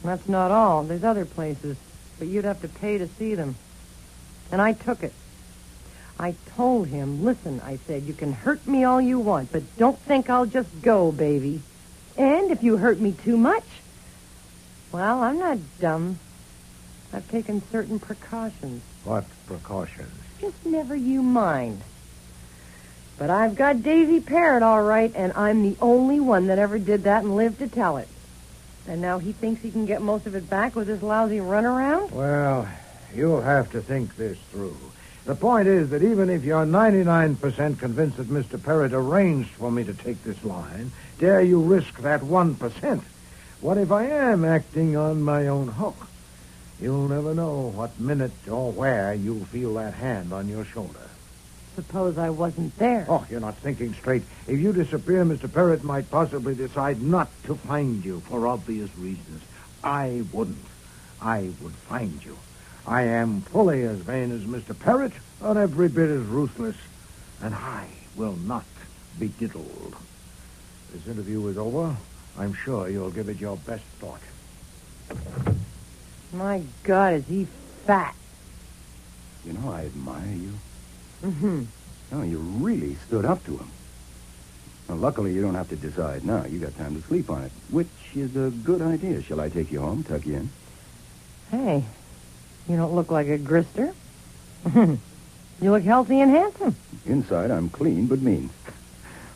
[SPEAKER 22] That's not all. There's other places, but you'd have to pay to see them. And I took it. I told him, listen, I said, you can hurt me all you want, but don't think I'll just go, baby. And if you hurt me too much, well, I'm not dumb. I've taken certain precautions.
[SPEAKER 14] What precautions?
[SPEAKER 22] Just never you mind. But I've got Daisy Parrott all right, and I'm the only one that ever did that and lived to tell it. And now he thinks he can get most of it back with this lousy runaround?
[SPEAKER 14] Well, you'll have to think this through. The point is that even if you're 99% convinced that Mr. Parrott arranged for me to take this line, dare you risk that 1%? What if I am acting on my own hook? You'll never know what minute or where you'll feel that hand on your shoulder.
[SPEAKER 22] Suppose I wasn't there.
[SPEAKER 14] Oh, you're not thinking straight. If you disappear, Mr. Parrott might possibly decide not to find you for obvious reasons. I wouldn't. I would find you. I am fully as vain as Mr. Parrott, and every bit as ruthless, and I will not be diddled. This interview is over. I'm sure you'll give it your best thought.
[SPEAKER 22] My God, is he fat?
[SPEAKER 8] You know, I admire you.
[SPEAKER 22] Mm-hmm.
[SPEAKER 8] Oh, you really stood up to him. Well, luckily, you don't have to decide now. You got time to sleep on it, which is a good idea. Shall I take you home, tuck you in?
[SPEAKER 22] Hey, you don't look like a grister. You look healthy and handsome.
[SPEAKER 8] Inside, I'm clean but mean.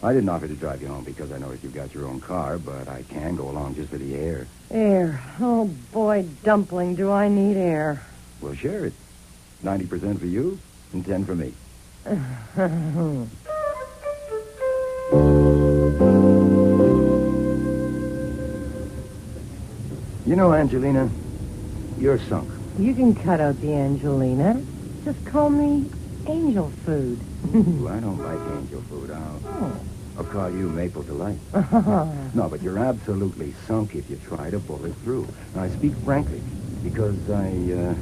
[SPEAKER 8] I didn't offer to drive you home because I noticed you've got your own car, but I can go along just for the air.
[SPEAKER 22] Air. Oh, boy, Dumpling, do I need air.
[SPEAKER 8] We'll share it. 90% for you and 10 for me. You know, Angelina, you're sunk.
[SPEAKER 22] You can cut out the Angelina. Just call me Angel Food.
[SPEAKER 8] Ooh, I don't like angel food. I'll call you Maple Delight. No, but you're absolutely sunk if you try to pull it through. Now, I speak frankly because I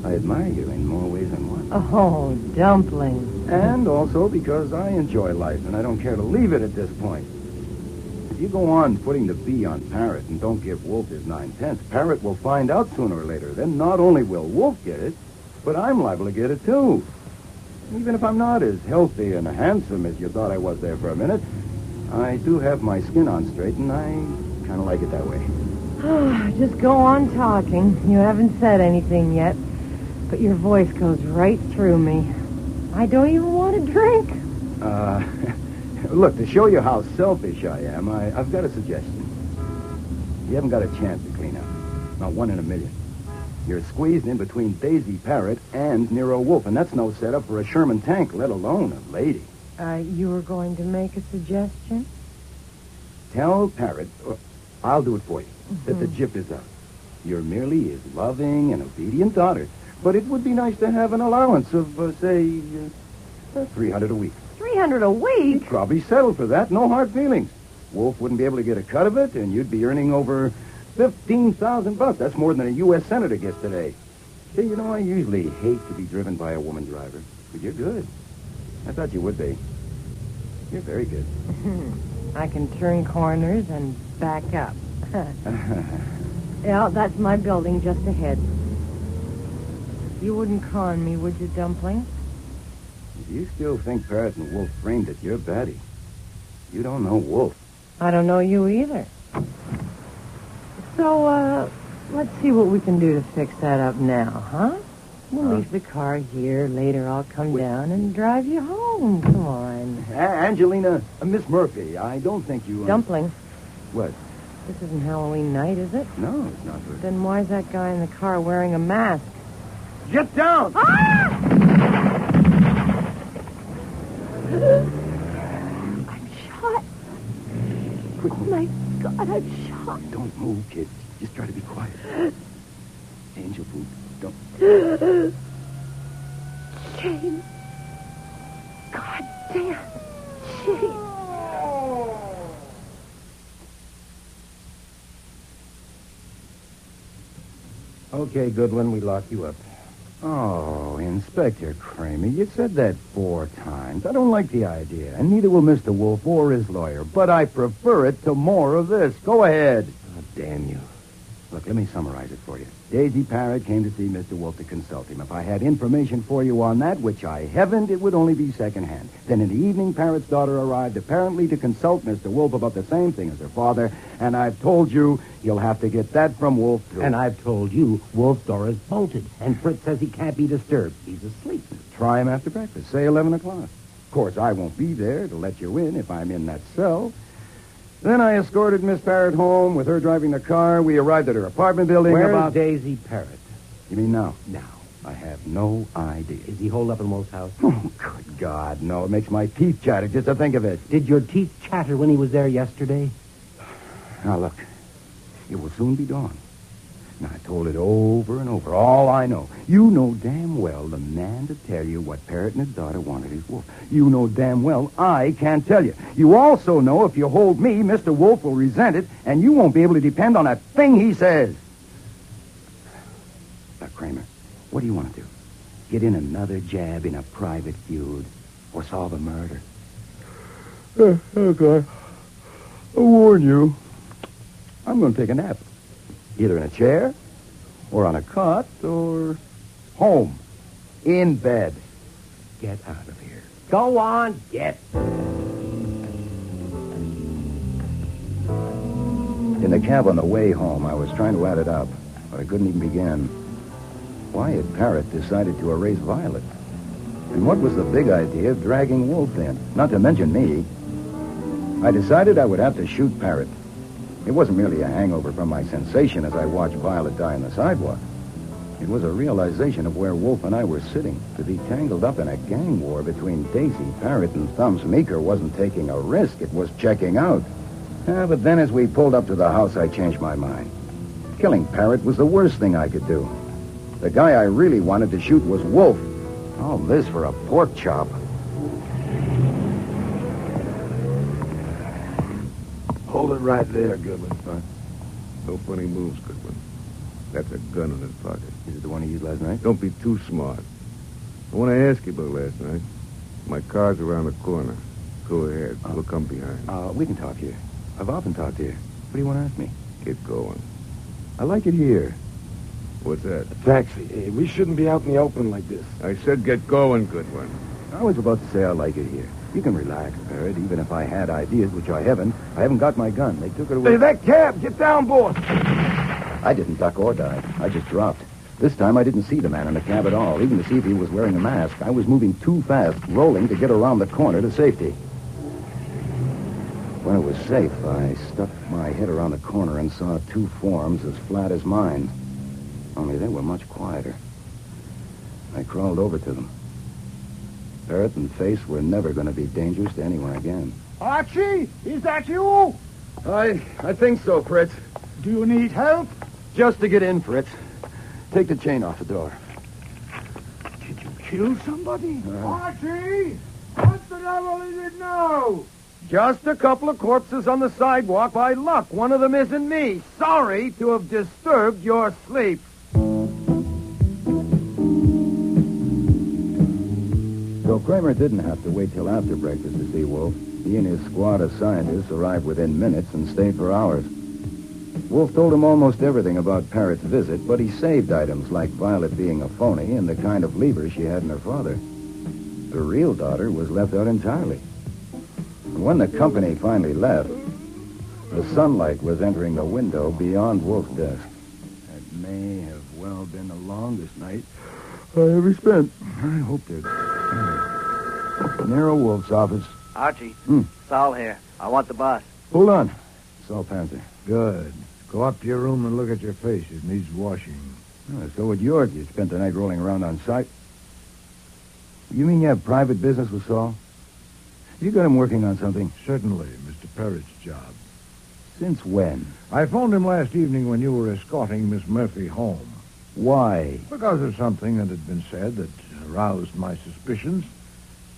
[SPEAKER 8] admire you in more ways than one.
[SPEAKER 22] Oh, Dumpling.
[SPEAKER 8] And also because I enjoy life, and I don't care to leave it at this point. If you go on putting the B on Parrott and don't give Wolf his 9/10, Parrott will find out sooner or later. Then not only will Wolf get it, but I'm liable to get it, too. Even if I'm not as healthy and handsome as you thought I was there for a minute, I do have my skin on straight, and I kind of like it that way.
[SPEAKER 22] Just go on talking. You haven't said anything yet, but your voice goes right through me. I don't even want to drink.
[SPEAKER 8] Look, to show you how selfish I am, I've got a suggestion. You haven't got a chance to clean up. Not one in a million. You're squeezed in between Daisy Parrott and Nero Wolfe, and that's no setup for a Sherman tank, let alone a lady.
[SPEAKER 22] You were going to make a suggestion?
[SPEAKER 8] Tell Parrott, I'll do it for you, that the jip is up. You're merely his loving and obedient daughter, but it would be nice to have an allowance of, say, $300 a week.
[SPEAKER 22] $300 a week?
[SPEAKER 8] You'd probably settle for that, no hard feelings. Wolf wouldn't be able to get a cut of it, and you'd be earning over $15,000. That's more than a U.S. senator gets today. Hey, you know, I usually hate to be driven by a woman driver, but you're good. I thought you would be. You're very good.
[SPEAKER 22] I can turn corners and back up. Yeah, that's my building just ahead. You wouldn't con me, would you, Dumpling?
[SPEAKER 8] If you still think Parrott and Wolf framed it, you're batty. You don't know Wolf.
[SPEAKER 22] I don't know you either. So, let's see what we can do to fix that up now, huh? We'll leave the car here. Later I'll come down and drive you home. Come on.
[SPEAKER 8] Angelina, Miss Murphy, I don't think you...
[SPEAKER 22] Dumpling.
[SPEAKER 8] What?
[SPEAKER 22] This isn't Halloween night, is it?
[SPEAKER 8] No, it's not.
[SPEAKER 22] Then why's that guy in the car wearing a mask?
[SPEAKER 8] Get down!
[SPEAKER 22] Ah! I'm shot.
[SPEAKER 8] Quick.
[SPEAKER 22] Oh, my God, I'm shot.
[SPEAKER 8] Don't move, kids. Just try to be quiet. Angel food. Don't...
[SPEAKER 22] Shame. God damn. Shame.
[SPEAKER 8] Okay, Goodwin, we lock you up. Oh, Inspector Kramer, you said that 4 times. I don't like the idea, and neither will Mr. Wolfe or his lawyer, but I prefer it to more of this. Go ahead. Oh, damn you. Look, let me summarize it for you. Daisy Parrott came to see Mr. Wolfe to consult him. If I had information for you on that, which I haven't, it would only be secondhand. Then in the evening, Parrott's daughter arrived, apparently to consult Mr. Wolfe about the same thing as her father, and I've told you you'll have to get that from Wolfe, too.
[SPEAKER 11] And I've told you Wolf's door is bolted, and Fritz says he can't be disturbed. He's asleep.
[SPEAKER 8] Try him after breakfast. Say 11 o'clock. course, I won't be there to let you in if I'm in that cell. Then I escorted Miss Parrott home with her driving the car. We arrived at her apartment building
[SPEAKER 5] Where's Daisy Parrott?
[SPEAKER 8] You mean now?
[SPEAKER 5] Now.
[SPEAKER 8] I have no idea.
[SPEAKER 5] Is he holed up in Wolf's house?
[SPEAKER 8] Oh, good God, no. It makes my teeth chatter just to think of it.
[SPEAKER 5] Did your teeth chatter when he was there yesterday?
[SPEAKER 8] Now, look. It will soon be dawn. Now, I told it over and over. All I know. You know damn well the man to tell you what Parrott and his daughter wanted is Wolf. You know damn well I can't tell you. You also know if you hold me, Mr. Wolf will resent it, and you won't be able to depend on a thing he says. Now, Kramer, what do you want to do? Get in another jab in a private feud or solve a murder? Okay. I warn you. I'm going to take a nap. Either in a chair, or on a cot, or home. In bed. Get out of here.
[SPEAKER 5] Go on, get.
[SPEAKER 2] In the cab on the way home, I was trying to add it up, but I couldn't even begin. Why had Parrott decided to erase Violet? And what was the big idea of dragging Wolf in? Not to mention me. I decided I would have to shoot Parrott. It wasn't merely a hangover from my sensation as I watched Violet die on the sidewalk. It was a realization of where Wolf and I were sitting. To be tangled up in a gang war between Daisy, Parrott, and Thumbs Meeker wasn't taking a risk. It was checking out. But then as we pulled up to the house, I changed my mind. Killing Parrott was the worst thing I could do. The guy I really wanted to shoot was Wolf. All this for a pork chop.
[SPEAKER 6] Hold it right there, Goodwin. Huh? No funny moves, Goodwin. That's a gun in his pocket.
[SPEAKER 2] Is it the one he used last night?
[SPEAKER 6] Don't be too smart. I want to ask you about last night. My car's around the corner. Go ahead. We'll come behind.
[SPEAKER 2] We can talk here. I've often talked here. What do you want to ask me?
[SPEAKER 6] Get going.
[SPEAKER 2] I like it here.
[SPEAKER 6] What's that?
[SPEAKER 17] Taxi. Hey, we shouldn't be out in the open like this.
[SPEAKER 6] I said get going, Goodwin.
[SPEAKER 2] I was about to say I like it here. You can relax, Parrott, even if I had ideas, which I haven't. I haven't got my gun. They took it away.
[SPEAKER 17] Hey, that cab! Get down, boss!
[SPEAKER 2] I didn't duck or dive. I just dropped. This time I didn't see the man in the cab at all, even to see if he was wearing a mask. I was moving too fast, rolling to get around the corner to safety. When it was safe, I stuck my head around the corner and saw two forms as flat as mine. Only they were much quieter. I crawled over to them. Parrott and Face were never going to be dangerous to anyone again.
[SPEAKER 14] Archie, is that you?
[SPEAKER 8] I think so, Fritz.
[SPEAKER 14] Do you need help?
[SPEAKER 8] Just to get in, Fritz. Take the chain off the door.
[SPEAKER 14] Did you kill somebody? Archie! What the devil is it now?
[SPEAKER 8] Just a couple of corpses on the sidewalk. By luck, one of them isn't me. Sorry to have disturbed your sleep.
[SPEAKER 2] So Kramer didn't have to wait till after breakfast to see Wolf. He and his squad of scientists arrived within minutes and stayed for hours. Wolf told him almost everything about Parrott's visit, but he saved items like Violet being a phony and the kind of lever she had in her father. Her real daughter was left out entirely. And when the company finally left, the sunlight was entering the window beyond Wolf's desk.
[SPEAKER 8] That may have well been the longest night I ever spent. I hope they're... Nero Wolfe's office.
[SPEAKER 16] Archie, Saul here. I want the boss.
[SPEAKER 2] Hold on. Saul Panther.
[SPEAKER 14] Good. Go up to your room and look at your face. It needs washing.
[SPEAKER 2] So would yours. You spent the night rolling around on site. You mean you have private business with Saul? You got him working on something?
[SPEAKER 14] Certainly, Mr. Parrott's job.
[SPEAKER 2] Since when?
[SPEAKER 14] I phoned him last evening when you were escorting Miss Murphy home.
[SPEAKER 2] Why?
[SPEAKER 14] Because of something that had been said that aroused my suspicions.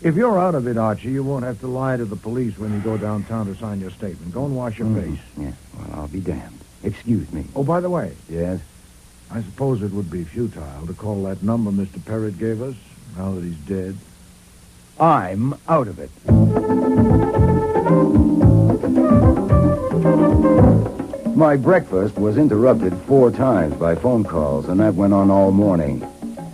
[SPEAKER 14] If you're out of it, Archie, you won't have to lie to the police when you go downtown to sign your statement. Go and wash your face.
[SPEAKER 2] Yeah, well, I'll be damned. Excuse me.
[SPEAKER 14] Oh, by the way.
[SPEAKER 2] Yes?
[SPEAKER 14] I suppose it would be futile to call that number Mr. Parrott gave us, now that he's dead.
[SPEAKER 2] I'm out of it. My breakfast was interrupted 4 times by phone calls, and that went on all morning.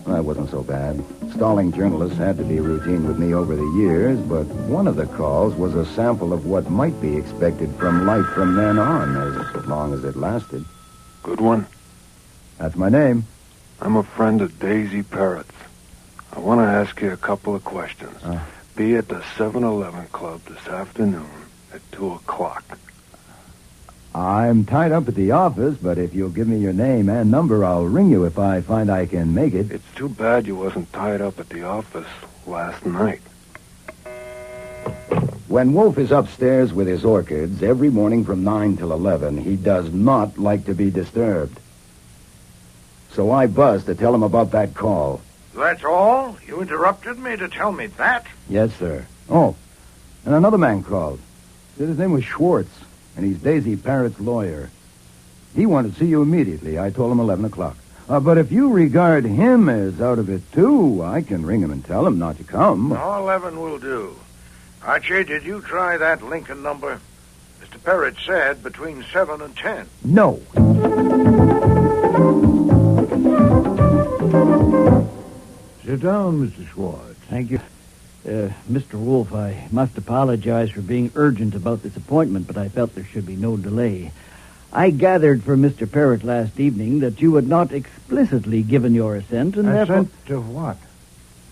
[SPEAKER 2] That wasn't so bad. Stalling journalists had to be routine with me over the years, but one of the calls was a sample of what might be expected from life from then on, as long as it lasted.
[SPEAKER 6] Goodwin?
[SPEAKER 2] That's my name.
[SPEAKER 6] I'm a friend of Daisy Parrott's. I want to ask you a couple of questions. Be at the 7-Eleven Club this afternoon at 2 o'clock.
[SPEAKER 8] I'm tied up at the office, but if you'll give me your name and number, I'll ring you if I find I can make it.
[SPEAKER 6] It's too bad you wasn't tied up at the office last night.
[SPEAKER 2] When Wolfe is upstairs with his orchids every morning from 9 till 11, he does not like to be disturbed. So I buzzed to tell him about that call.
[SPEAKER 10] That's all? You interrupted me to tell me that?
[SPEAKER 8] Yes, sir. Oh, and another man called. Said his name was Schwartz, and he's Daisy Parrott's lawyer. He wanted to see you immediately. I told him 11 o'clock. But if you regard him as out of it, too, I can ring him and tell him not to come.
[SPEAKER 10] No, 11 will do. Archie, did you try that Lincoln number? Mr. Parrott said between 7 and 10.
[SPEAKER 8] No.
[SPEAKER 14] Sit down, Mr. Schwartz.
[SPEAKER 18] Thank you. Mr. Wolfe, I must apologize for being urgent about this appointment, but I felt there should be no delay. I gathered from Mr. Parrott last evening that you had not explicitly given your assent, and therefore...
[SPEAKER 14] Assent to what?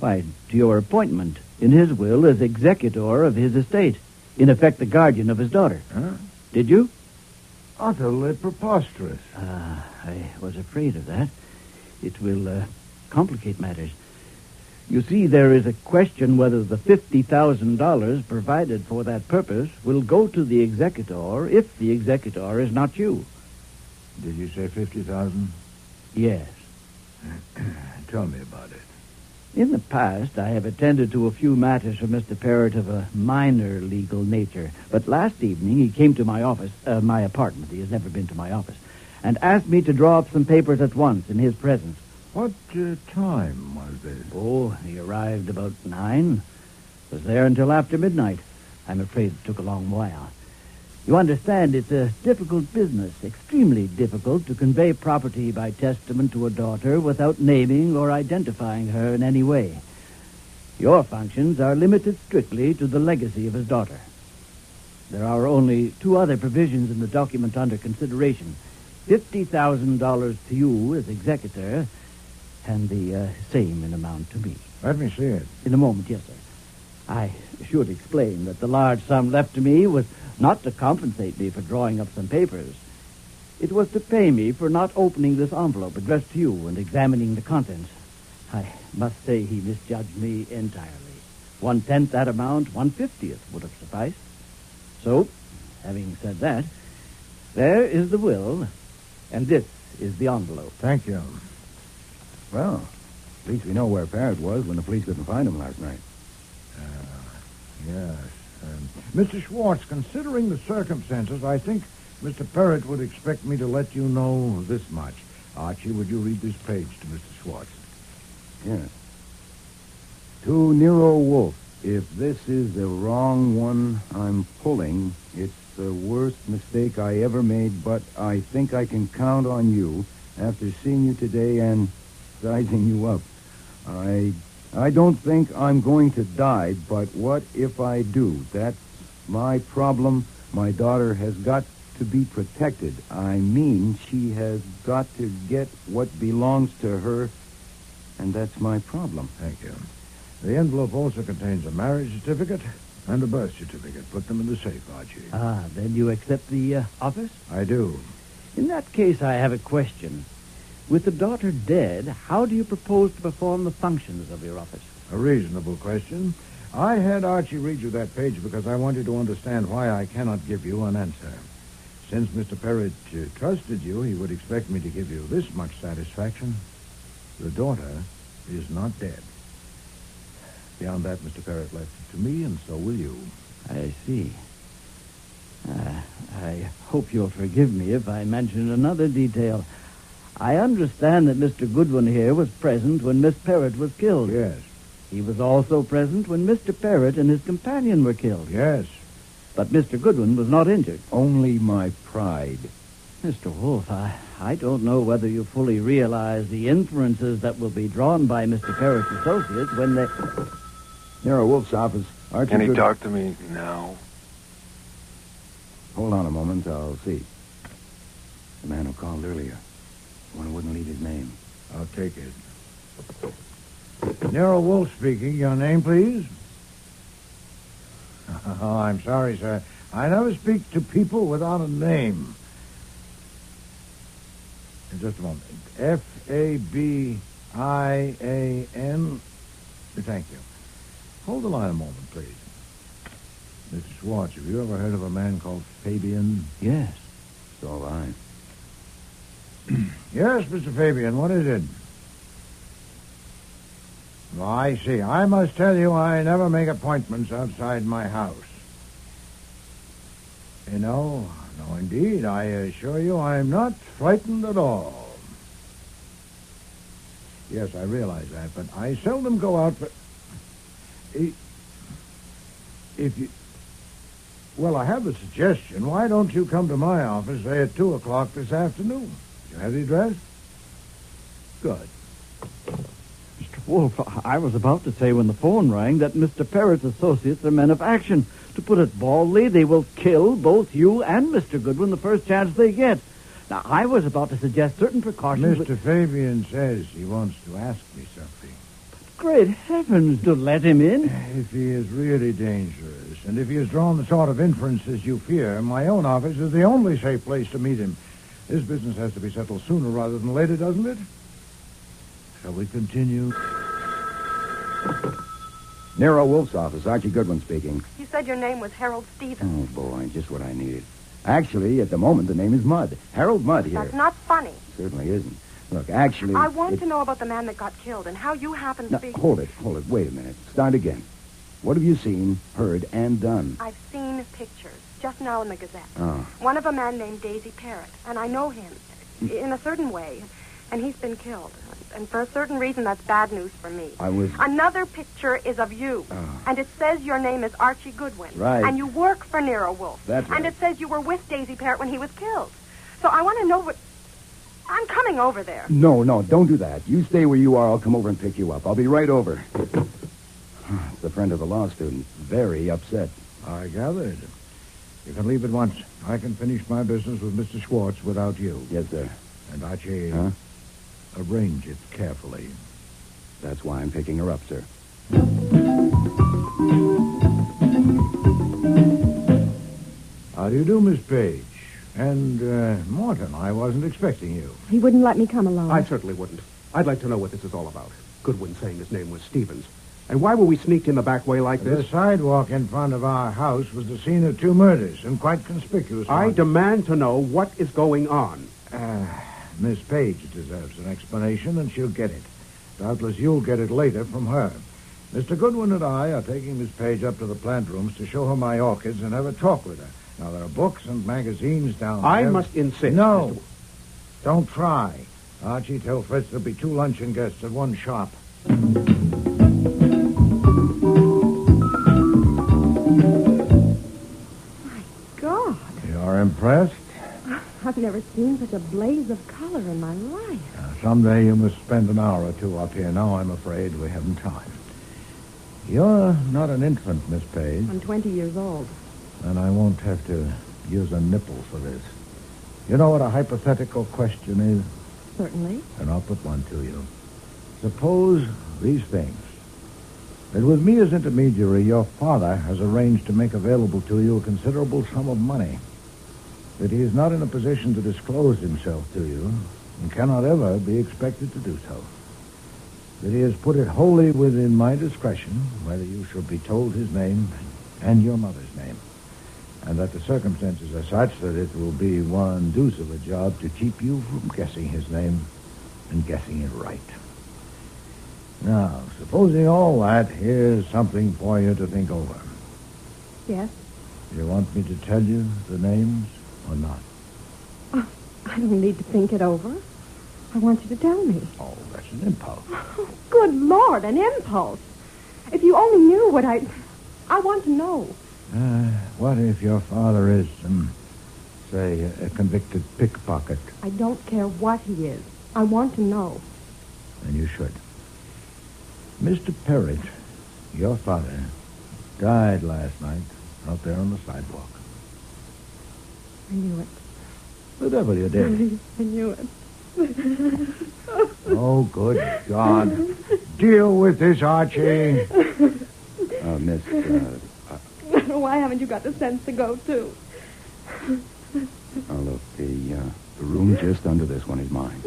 [SPEAKER 18] Why, to your appointment in his will as executor of his estate. In effect, the guardian of his daughter.
[SPEAKER 14] Huh?
[SPEAKER 18] Did you?
[SPEAKER 14] Utterly preposterous.
[SPEAKER 18] I was afraid of that. It will complicate matters. You see, there is a question whether the $50,000 provided for that purpose will go to the executor if the executor is not you.
[SPEAKER 14] Did you say 50,000?
[SPEAKER 18] Yes.
[SPEAKER 14] Tell me about it.
[SPEAKER 18] In the past, I have attended to a few matters for Mr. Parrott of a minor legal nature. But last evening, he came to my office, my apartment. He has never been to my office, and asked me to draw up some papers at once in his presence.
[SPEAKER 14] What time was this?
[SPEAKER 18] Oh, he arrived about 9. Was there until after midnight. I'm afraid it took a long while. You understand, it's a difficult business, extremely difficult to convey property by testament to a daughter without naming or identifying her in any way. Your functions are limited strictly to the legacy of his daughter. There are only 2 other provisions in the document under consideration. $50,000 to you as executor, and the same in amount to me.
[SPEAKER 14] Let me see it.
[SPEAKER 18] In a moment, yes, sir. I should explain that the large sum left to me was not to compensate me for drawing up some papers. It was to pay me for not opening this envelope addressed to you and examining the contents. I must say he misjudged me entirely. 1/10 that amount, 1/50 would have sufficed. So, having said that, there is the will, and this is the envelope.
[SPEAKER 14] Thank you.
[SPEAKER 8] Well, at least we know where Parrott was when the police couldn't find him last night.
[SPEAKER 14] Yes. Mr. Schwartz, considering the circumstances, I think Mr. Parrott would expect me to let you know this much. Archie, would you read this page to Mr. Schwartz?
[SPEAKER 8] Yes. To Nero Wolfe, if this is the wrong one I'm pulling, it's the worst mistake I ever made, but I think I can count on you after seeing you today and sizing you up. I don't think I'm going to die, but what if I do? That's my problem. My daughter has got to be protected. I mean, she has got to get what belongs to her, and that's my problem.
[SPEAKER 14] Thank you. The envelope also contains a marriage certificate and a birth certificate. Put them in the safe, Archie.
[SPEAKER 18] Then you accept the office?
[SPEAKER 14] I do.
[SPEAKER 18] In that case, I have a question. With the daughter dead, how do you propose to perform the functions of your office?
[SPEAKER 14] A reasonable question. I had Archie read you that page because I wanted to understand why I cannot give you an answer. Since Mr. Parrott trusted you, he would expect me to give you this much satisfaction. The daughter is not dead. Beyond that, Mr. Parrott left it to me, and so will you.
[SPEAKER 18] I see. I hope you'll forgive me if I mention another detail. I understand that Mr. Goodwin here was present when Miss Parrott was killed.
[SPEAKER 14] Yes.
[SPEAKER 18] He was also present when Mr. Parrott and his companion were killed.
[SPEAKER 14] Yes.
[SPEAKER 18] But Mr. Goodwin was not injured.
[SPEAKER 8] Only my pride.
[SPEAKER 18] Mr. Wolfe, I don't know whether you fully realize the inferences that will be drawn by Mr. Parrott's associates when they...
[SPEAKER 8] Nero Wolfe's office. Archie
[SPEAKER 6] Can he
[SPEAKER 8] Goodwin.
[SPEAKER 6] talk to me now?
[SPEAKER 8] Hold on a moment, I'll see. The man who called earlier. The one who wouldn't leave his name.
[SPEAKER 14] I'll take it. Nero Wolfe speaking. Your name, please? Oh, I'm sorry, sir. I never speak to people without a name. Just a moment. Fabian. Thank you. Hold the line a moment, please. Mr. Schwartz, have you ever heard of a man called Fabian?
[SPEAKER 8] Yes. So have I.
[SPEAKER 14] Yes, Mr. Fabian, what is it? Oh, I see. I must tell you, I never make appointments outside my house. No, indeed. I assure you I'm not frightened at all. Yes, I realize that, but I seldom go out for... If you... Well, I have a suggestion. Why don't you come to my office, say, at 2 o'clock this afternoon? You have the address? Good.
[SPEAKER 18] Mr. Wolfe, I was about to say when the phone rang that Mr. Parrott's associates are men of action. To put it baldly, they will kill both you and Mr. Goodwin the first chance they get. Now, I was about to suggest certain precautions...
[SPEAKER 14] Mr. Fabian says he wants to ask me something.
[SPEAKER 18] Great heavens, to let him in?
[SPEAKER 14] If he is really dangerous, and if he has drawn the sort of inferences you fear, my own office is the only safe place to meet him. This business has to be settled sooner rather than later, doesn't it? Shall we continue?
[SPEAKER 8] Nero Wolfe's office, Archie Goodwin speaking.
[SPEAKER 4] You said your name was Harold Stevens.
[SPEAKER 8] Oh, boy, just what I needed. Actually, at the moment, the name is Mudd. Harold Mudd here.
[SPEAKER 4] That's not funny.
[SPEAKER 8] Certainly isn't. Look, actually...
[SPEAKER 4] I want to know about the man that got killed and how you happen to
[SPEAKER 8] Now,
[SPEAKER 4] be...
[SPEAKER 8] Hold it. Wait a minute. Start again. What have you seen, heard, and done?
[SPEAKER 4] I've seen pictures, just now in the Gazette.
[SPEAKER 8] Oh.
[SPEAKER 4] One of a man named Daisy Parrott, and I know him in a certain way, and he's been killed. And for a certain reason, that's bad news for me. Another picture is of you, and it says your name is Archie Goodwin.
[SPEAKER 8] Right.
[SPEAKER 4] And you work for Nero Wolfe.
[SPEAKER 8] That's right.
[SPEAKER 4] And it says you were with Daisy Parrott when he was killed. So I want to know what... I'm coming over there.
[SPEAKER 8] No, don't do that. You stay where you are. I'll come over and pick you up. I'll be right over. It's a friend of the law student. Very upset.
[SPEAKER 14] I gathered. You can leave at once. I can finish my business with Mr. Schwartz without you.
[SPEAKER 8] Yes, sir.
[SPEAKER 14] And Archie, arrange it carefully.
[SPEAKER 8] That's why I'm picking her up, sir.
[SPEAKER 14] How do you do, Miss Page? And, Morton, I wasn't expecting you.
[SPEAKER 4] He wouldn't let me come alone.
[SPEAKER 17] I certainly wouldn't. I'd like to know what this is all about. Goodwin saying his name was Stevens. And why were we sneaked in the back way like this?
[SPEAKER 14] The sidewalk in front of our house was the scene of 2 murders, and quite conspicuous.
[SPEAKER 17] I demand to know what is going on.
[SPEAKER 14] Miss Page deserves an explanation, and she'll get it. Doubtless you'll get it later from her. Mr. Goodwin and I are taking Miss Page up to the plant rooms to show her my orchids and have a talk with her. Now, there are books and magazines down there.
[SPEAKER 17] I must insist.
[SPEAKER 14] No. Don't try. Archie, tell Fritz there'll be 2 luncheon guests at one shop.
[SPEAKER 4] My God.
[SPEAKER 14] You're impressed?
[SPEAKER 4] I've never seen such a blaze of color in my life.
[SPEAKER 14] Someday you must spend an hour or 2 up here. Now I'm afraid we haven't time. You're not an infant, Miss Page.
[SPEAKER 4] I'm 20 years old.
[SPEAKER 14] And I won't have to use a nipple for this. You know what a hypothetical question is?
[SPEAKER 4] Certainly.
[SPEAKER 14] And I'll put one to you. Suppose these things. That with me as intermediary, your father has arranged to make available to you a considerable sum of money. That he is not in a position to disclose himself to you and cannot ever be expected to do so. That he has put it wholly within my discretion whether you shall be told his name and your mother's name. And that the circumstances are such that it will be one deuce of a job to keep you from guessing his name and guessing it right. Now, supposing all that, here's something for you to think over.
[SPEAKER 4] Yes?
[SPEAKER 14] You want me to tell you the names or not?
[SPEAKER 4] Oh, I don't need to think it over. I want you to tell me.
[SPEAKER 14] Oh, that's an impulse.
[SPEAKER 4] Oh, good Lord, an impulse. If you only knew what I want to know.
[SPEAKER 14] What if your father is, say, a convicted pickpocket?
[SPEAKER 4] I don't care what he is. I want to know.
[SPEAKER 14] Then you should. Mr. Parrott, your father, died last night out there on the sidewalk.
[SPEAKER 4] I knew it.
[SPEAKER 14] The devil you did.
[SPEAKER 4] I knew it.
[SPEAKER 14] Oh, good God. Deal with this, Archie.
[SPEAKER 8] Miss,
[SPEAKER 4] Why haven't you got the sense to go, too?
[SPEAKER 8] Now, look, the room just under this one is mine.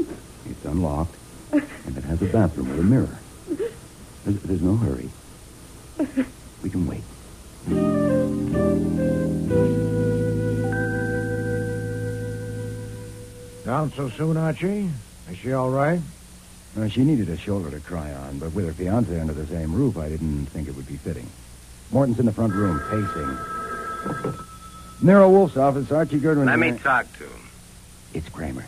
[SPEAKER 8] It's unlocked, and it has a bathroom with a mirror. There's no hurry. We can wait.
[SPEAKER 14] Down so soon, Archie? Is she all right?
[SPEAKER 8] She needed a shoulder to cry on, but with her fiancé under the same roof, I didn't think it would be fitting. Morton's in the front room, pacing. Nero Wolfe's office, Archie Goodwin.
[SPEAKER 13] Let me talk to him.
[SPEAKER 8] It's Kramer.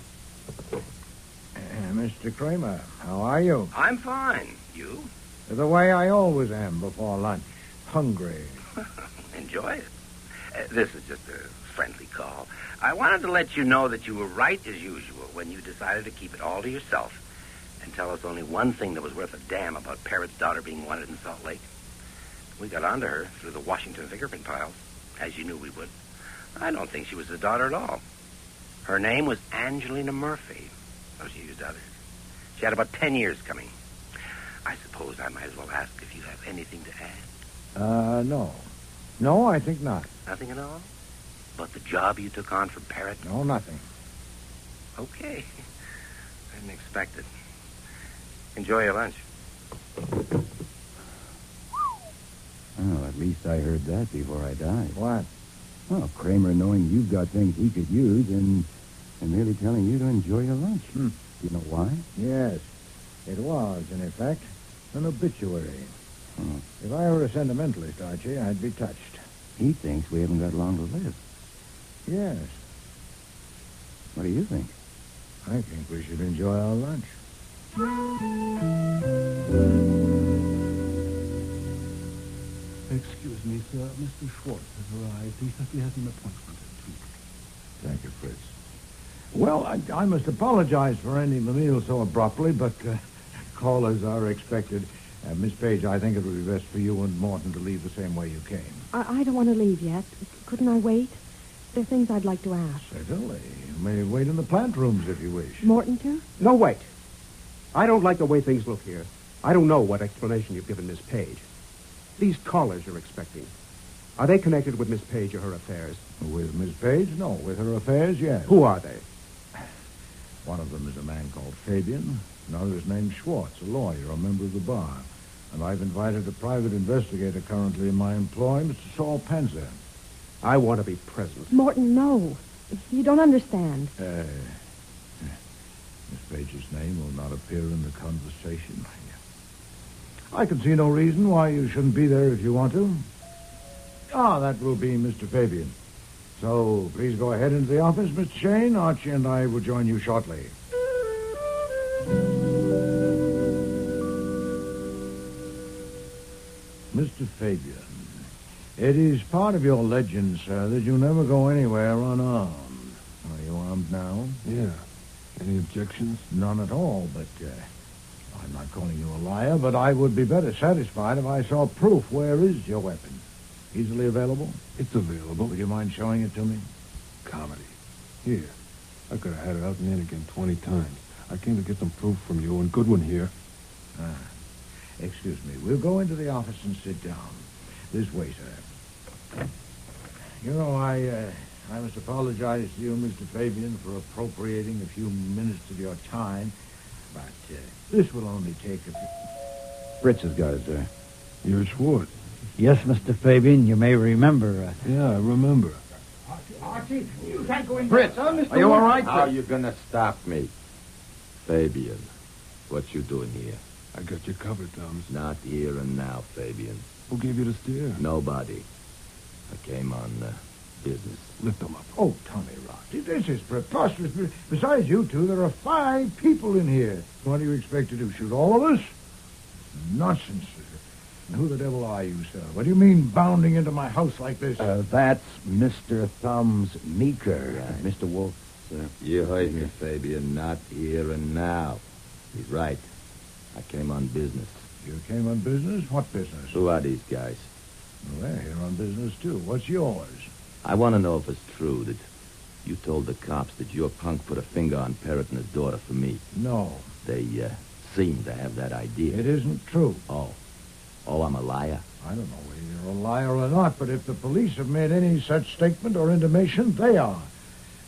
[SPEAKER 14] Mr. Kramer, how are you?
[SPEAKER 13] I'm fine. You?
[SPEAKER 14] The way I always am before lunch. Hungry.
[SPEAKER 13] Enjoy it. This is just a friendly call. I wanted to let you know that you were right as usual when you decided to keep it all to yourself and tell us only one thing that was worth a damn about Parrot's daughter being wanted in Salt Lake. We got onto her through the Washington fingerprint piles, as you knew we would. I don't think she was the daughter at all. Her name was Angelina Murphy. Oh, she used others. She had about 10 years coming. I suppose I might as well ask if you have anything to add.
[SPEAKER 14] No. No, I think not.
[SPEAKER 13] Nothing at all? But the job you took on for Parrot?
[SPEAKER 14] No, nothing.
[SPEAKER 13] Okay. I didn't expect it. Enjoy your lunch.
[SPEAKER 8] Oh, at least I heard that before I died.
[SPEAKER 14] What?
[SPEAKER 8] Well, Kramer knowing you've got things he could use and merely telling you to enjoy your lunch. Do you know why?
[SPEAKER 14] Yes. It was, in effect, an obituary. If I were a sentimentalist, Archie, I'd be touched.
[SPEAKER 8] He thinks we haven't got long to live.
[SPEAKER 14] Yes.
[SPEAKER 8] What do you think?
[SPEAKER 14] I think we should enjoy our lunch.
[SPEAKER 9] Excuse me, sir. Mr. Schwartz has arrived. He says he has an appointment at 2.
[SPEAKER 14] Thank you, Fritz. Well, I must apologize for ending the meal so abruptly, but callers are expected. Miss Page, I think it would be best for you and Morton to leave the same way you came.
[SPEAKER 4] I don't want to leave yet. Couldn't I wait? There are things I'd like to ask.
[SPEAKER 14] Certainly. You may wait in the plant rooms if you wish.
[SPEAKER 4] Morton, too?
[SPEAKER 17] No, wait. I don't like the way things look here. I don't know what explanation you've given Miss Page. These callers you're expecting, are they connected with Miss Page or her affairs?
[SPEAKER 14] With Miss Page? No. With her affairs, yes.
[SPEAKER 17] Who are they?
[SPEAKER 14] One of them is a man called Fabian. Another is named Schwartz, a lawyer, a member of the bar. And I've invited a private investigator currently in my employ, Mr. Saul Panzer.
[SPEAKER 17] I want to be present.
[SPEAKER 4] Morton, no. You don't understand.
[SPEAKER 14] Miss Page's name will not appear in the conversation. I can see no reason why you shouldn't be there if you want to. That will be Mr. Fabian. So please go ahead into the office, Mr. Shane. Archie and I will join you shortly. Mr. Fabian, it is part of your legend, sir, that you never go anywhere unarmed. Are you armed now?
[SPEAKER 9] Yeah. Any objections?
[SPEAKER 14] None at all, but I'm not calling you a liar, but I would be better satisfied if I saw proof. Where is your weapon? Easily available?
[SPEAKER 9] It's available.
[SPEAKER 14] Would you mind showing it to me?
[SPEAKER 9] Comedy. Here. I could have had it out and in again 20 times. I came to get some proof from you and Goodwin here.
[SPEAKER 14] Excuse me. We'll go into the office and sit down. This way, sir. You know, I must apologize to you, Mr. Fabian, for appropriating a few minutes of your time, but this will only take a few...
[SPEAKER 8] Fritz has got it, sir.
[SPEAKER 9] You're Schwartz.
[SPEAKER 18] Yes, Mr. Fabian, you may remember.
[SPEAKER 9] Yeah, I remember.
[SPEAKER 5] Archie, you can't go in.
[SPEAKER 2] Fritz,
[SPEAKER 5] Mr.
[SPEAKER 2] are you all
[SPEAKER 5] Wolfe?
[SPEAKER 2] right? How are you going to stop me? Fabian, what you doing here?
[SPEAKER 9] I got you covered, Thomas.
[SPEAKER 2] Not here and now, Fabian.
[SPEAKER 9] Who gave you the steer?
[SPEAKER 2] Nobody. I came on business.
[SPEAKER 9] Lift them up.
[SPEAKER 14] Oh, Tommy Ross, this is preposterous. Besides you two, there are 5 people in here. What do you expect to do, shoot all of us? Nonsense. And who the devil are you, sir? What do you mean bounding into my house like this?
[SPEAKER 8] That's Mr. Thumbs Meeker, Mr. Wolfe, sir.
[SPEAKER 2] You heard me, Fabian. Not here and now. He's right. I came on business.
[SPEAKER 14] You came on business? What business?
[SPEAKER 2] Who are these guys?
[SPEAKER 14] Well, they're here on business, too. What's yours?
[SPEAKER 2] I want to know if it's true that you told the cops that your punk put a finger on Parrot and his daughter for me.
[SPEAKER 14] No.
[SPEAKER 2] They seem to have that idea.
[SPEAKER 14] It isn't true.
[SPEAKER 2] Oh, I'm a liar?
[SPEAKER 14] I don't know whether you're a liar or not, but if the police have made any such statement or intimation, they are.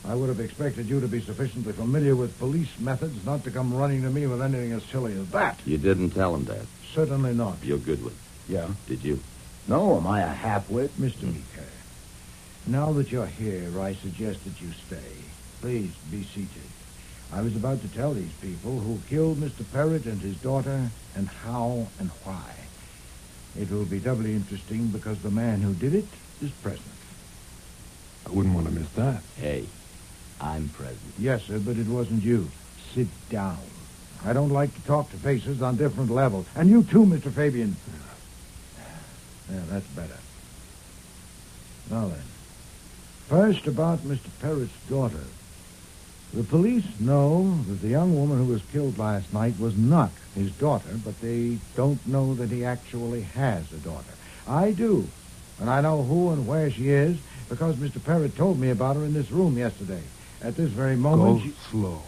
[SPEAKER 14] I would have expected you to be sufficiently familiar with police methods not to come running to me with anything as silly as that.
[SPEAKER 2] You didn't tell him that.
[SPEAKER 14] Certainly not.
[SPEAKER 2] You're Goodwin.
[SPEAKER 14] Yeah?
[SPEAKER 2] Did you?
[SPEAKER 14] No, am I a half-wit? Mr. Meeker, now that you're here, I suggest that you stay. Please, be seated. I was about to tell these people who killed Mr. Perrott and his daughter, and how and why. It will be doubly interesting because the man who did it is present.
[SPEAKER 9] I wouldn't want to miss that.
[SPEAKER 2] Hey, I'm present.
[SPEAKER 14] Yes, sir, but it wasn't you. Sit down. I don't like to talk to faces on different levels. And you too, Mr. Fabian. Yeah, that's better. Now then, first about Mr. Perrott's daughter. The police know that the young woman who was killed last night was not his daughter, but they don't know that he actually has a daughter. I do, and I know who and where she is because Mr. Perrott told me about her in this room yesterday. At this very moment,
[SPEAKER 9] Go slow.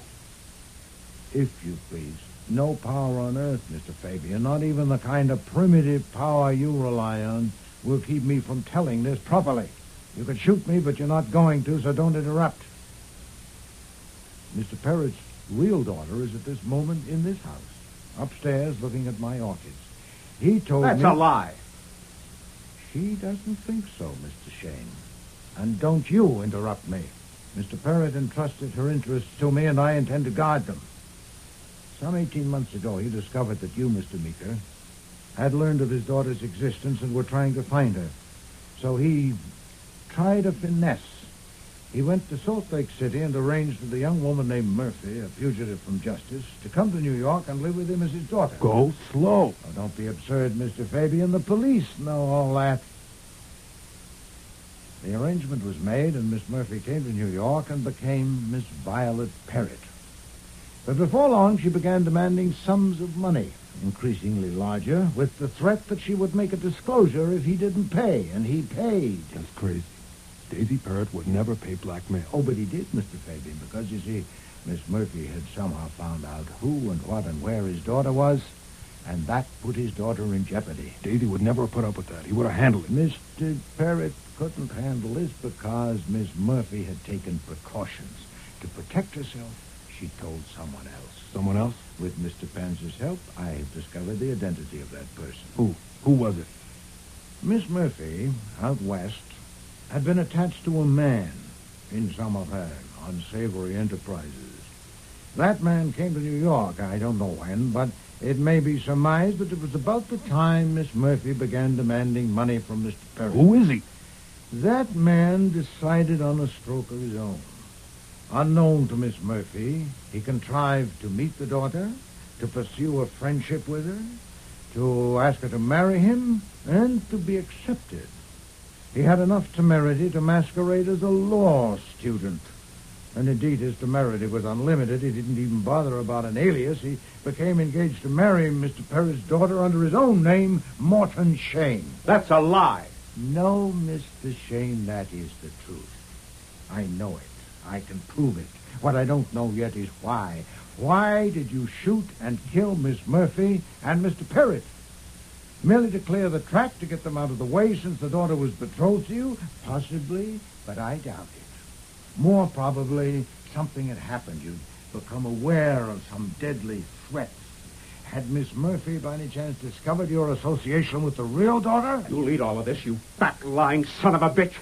[SPEAKER 14] If you please. No power on earth, Mr. Fabian, not even the kind of primitive power you rely on, will keep me from telling this properly. You could shoot me, but you're not going to, so don't interrupt. Mr. Perrott's real daughter is at this moment in this house, upstairs looking at my orchids. He told me...
[SPEAKER 17] That's a lie.
[SPEAKER 14] She doesn't think so, Mr. Shane. And don't you interrupt me. Mr. Perrott entrusted her interests to me, and I intend to guard them. Some 18 months ago, he discovered that you, Mr. Meeker, had learned of his daughter's existence and were trying to find her. So he tried a finesse. He went to Salt Lake City and arranged with a young woman named Murphy, a fugitive from justice, to come to New York and live with him as his daughter.
[SPEAKER 9] Go slow.
[SPEAKER 14] Oh, don't be absurd, Mr. Fabian. The police know all that. The arrangement was made, and Miss Murphy came to New York and became Miss Violet Perrott. But before long, she began demanding sums of money, increasingly larger, with the threat that she would make a disclosure if he didn't pay, and he paid.
[SPEAKER 9] That's crazy. Daisy Perrott would never pay blackmail.
[SPEAKER 14] Oh, but he did, Mr. Fabian, because, you see, Miss Murphy had somehow found out who and what and where his daughter was, and that put his daughter in jeopardy.
[SPEAKER 9] Daisy would never have put up with that. He would have handled it.
[SPEAKER 14] Mr. Perrott couldn't handle this because Miss Murphy had taken precautions. To protect herself, she told someone else.
[SPEAKER 9] Someone else?
[SPEAKER 14] With Mr. Panzer's help, I have discovered the identity of that person.
[SPEAKER 9] Who? Who was it?
[SPEAKER 14] Miss Murphy, out west, had been attached to a man in some of her unsavory enterprises. That man came to New York, I don't know when, but it may be surmised that it was about the time Miss Murphy began demanding money from Mr. Perrott.
[SPEAKER 9] Who is he?
[SPEAKER 14] That man decided on a stroke of his own. Unknown to Miss Murphy, he contrived to meet the daughter, to pursue a friendship with her, to ask her to marry him, and to be accepted. He had enough temerity to masquerade as a law student. And indeed, his temerity was unlimited. He didn't even bother about an alias. He became engaged to marry Mr. Perrott's daughter under his own name, Morton Shane.
[SPEAKER 17] That's a lie.
[SPEAKER 14] No, Mr. Shane, that is the truth. I know it. I can prove it. What I don't know yet is why. Why did you shoot and kill Miss Murphy and Mr. Perrott? Merely to clear the track to get them out of the way since the daughter was betrothed to you? Possibly, but I doubt it. More probably, something had happened. You'd become aware of some deadly threats. Had Miss Murphy, by any chance, discovered your association with the real daughter?
[SPEAKER 17] You'll eat all of this, you fat, lying son of a bitch.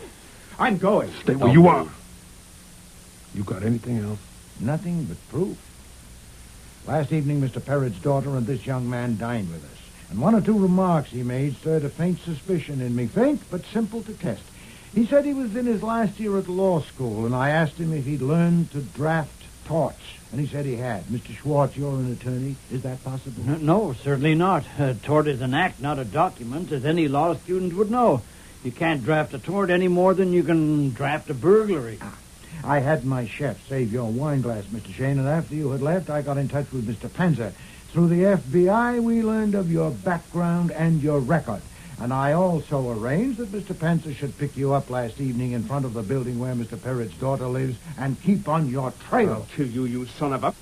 [SPEAKER 17] I'm going.
[SPEAKER 9] Stay where you are. You got anything else?
[SPEAKER 14] Nothing but proof. Last evening, Mr. Perrott's daughter and this young man dined with us. And one or two remarks he made stirred a faint suspicion in me. Faint, but simple to test. He said he was in his last year at law school, and I asked him if he'd learned to draft torts. And he said he had. Mr. Schwartz, you're an attorney. Is that possible?
[SPEAKER 18] No, certainly not. A tort is an act, not a document, as any law student would know. You can't draft a tort any more than you can draft a burglary.
[SPEAKER 14] I had my chef save your wine glass, Mr. Shane, and after you had left, I got in touch with Mr. Panzer. Through the FBI, we learned of your background and your record. And I also arranged that Mr. Panzer should pick you up last evening in front of the building where Mr. Perrott's daughter lives and keep on your trail.
[SPEAKER 17] I'll kill you, you son of a...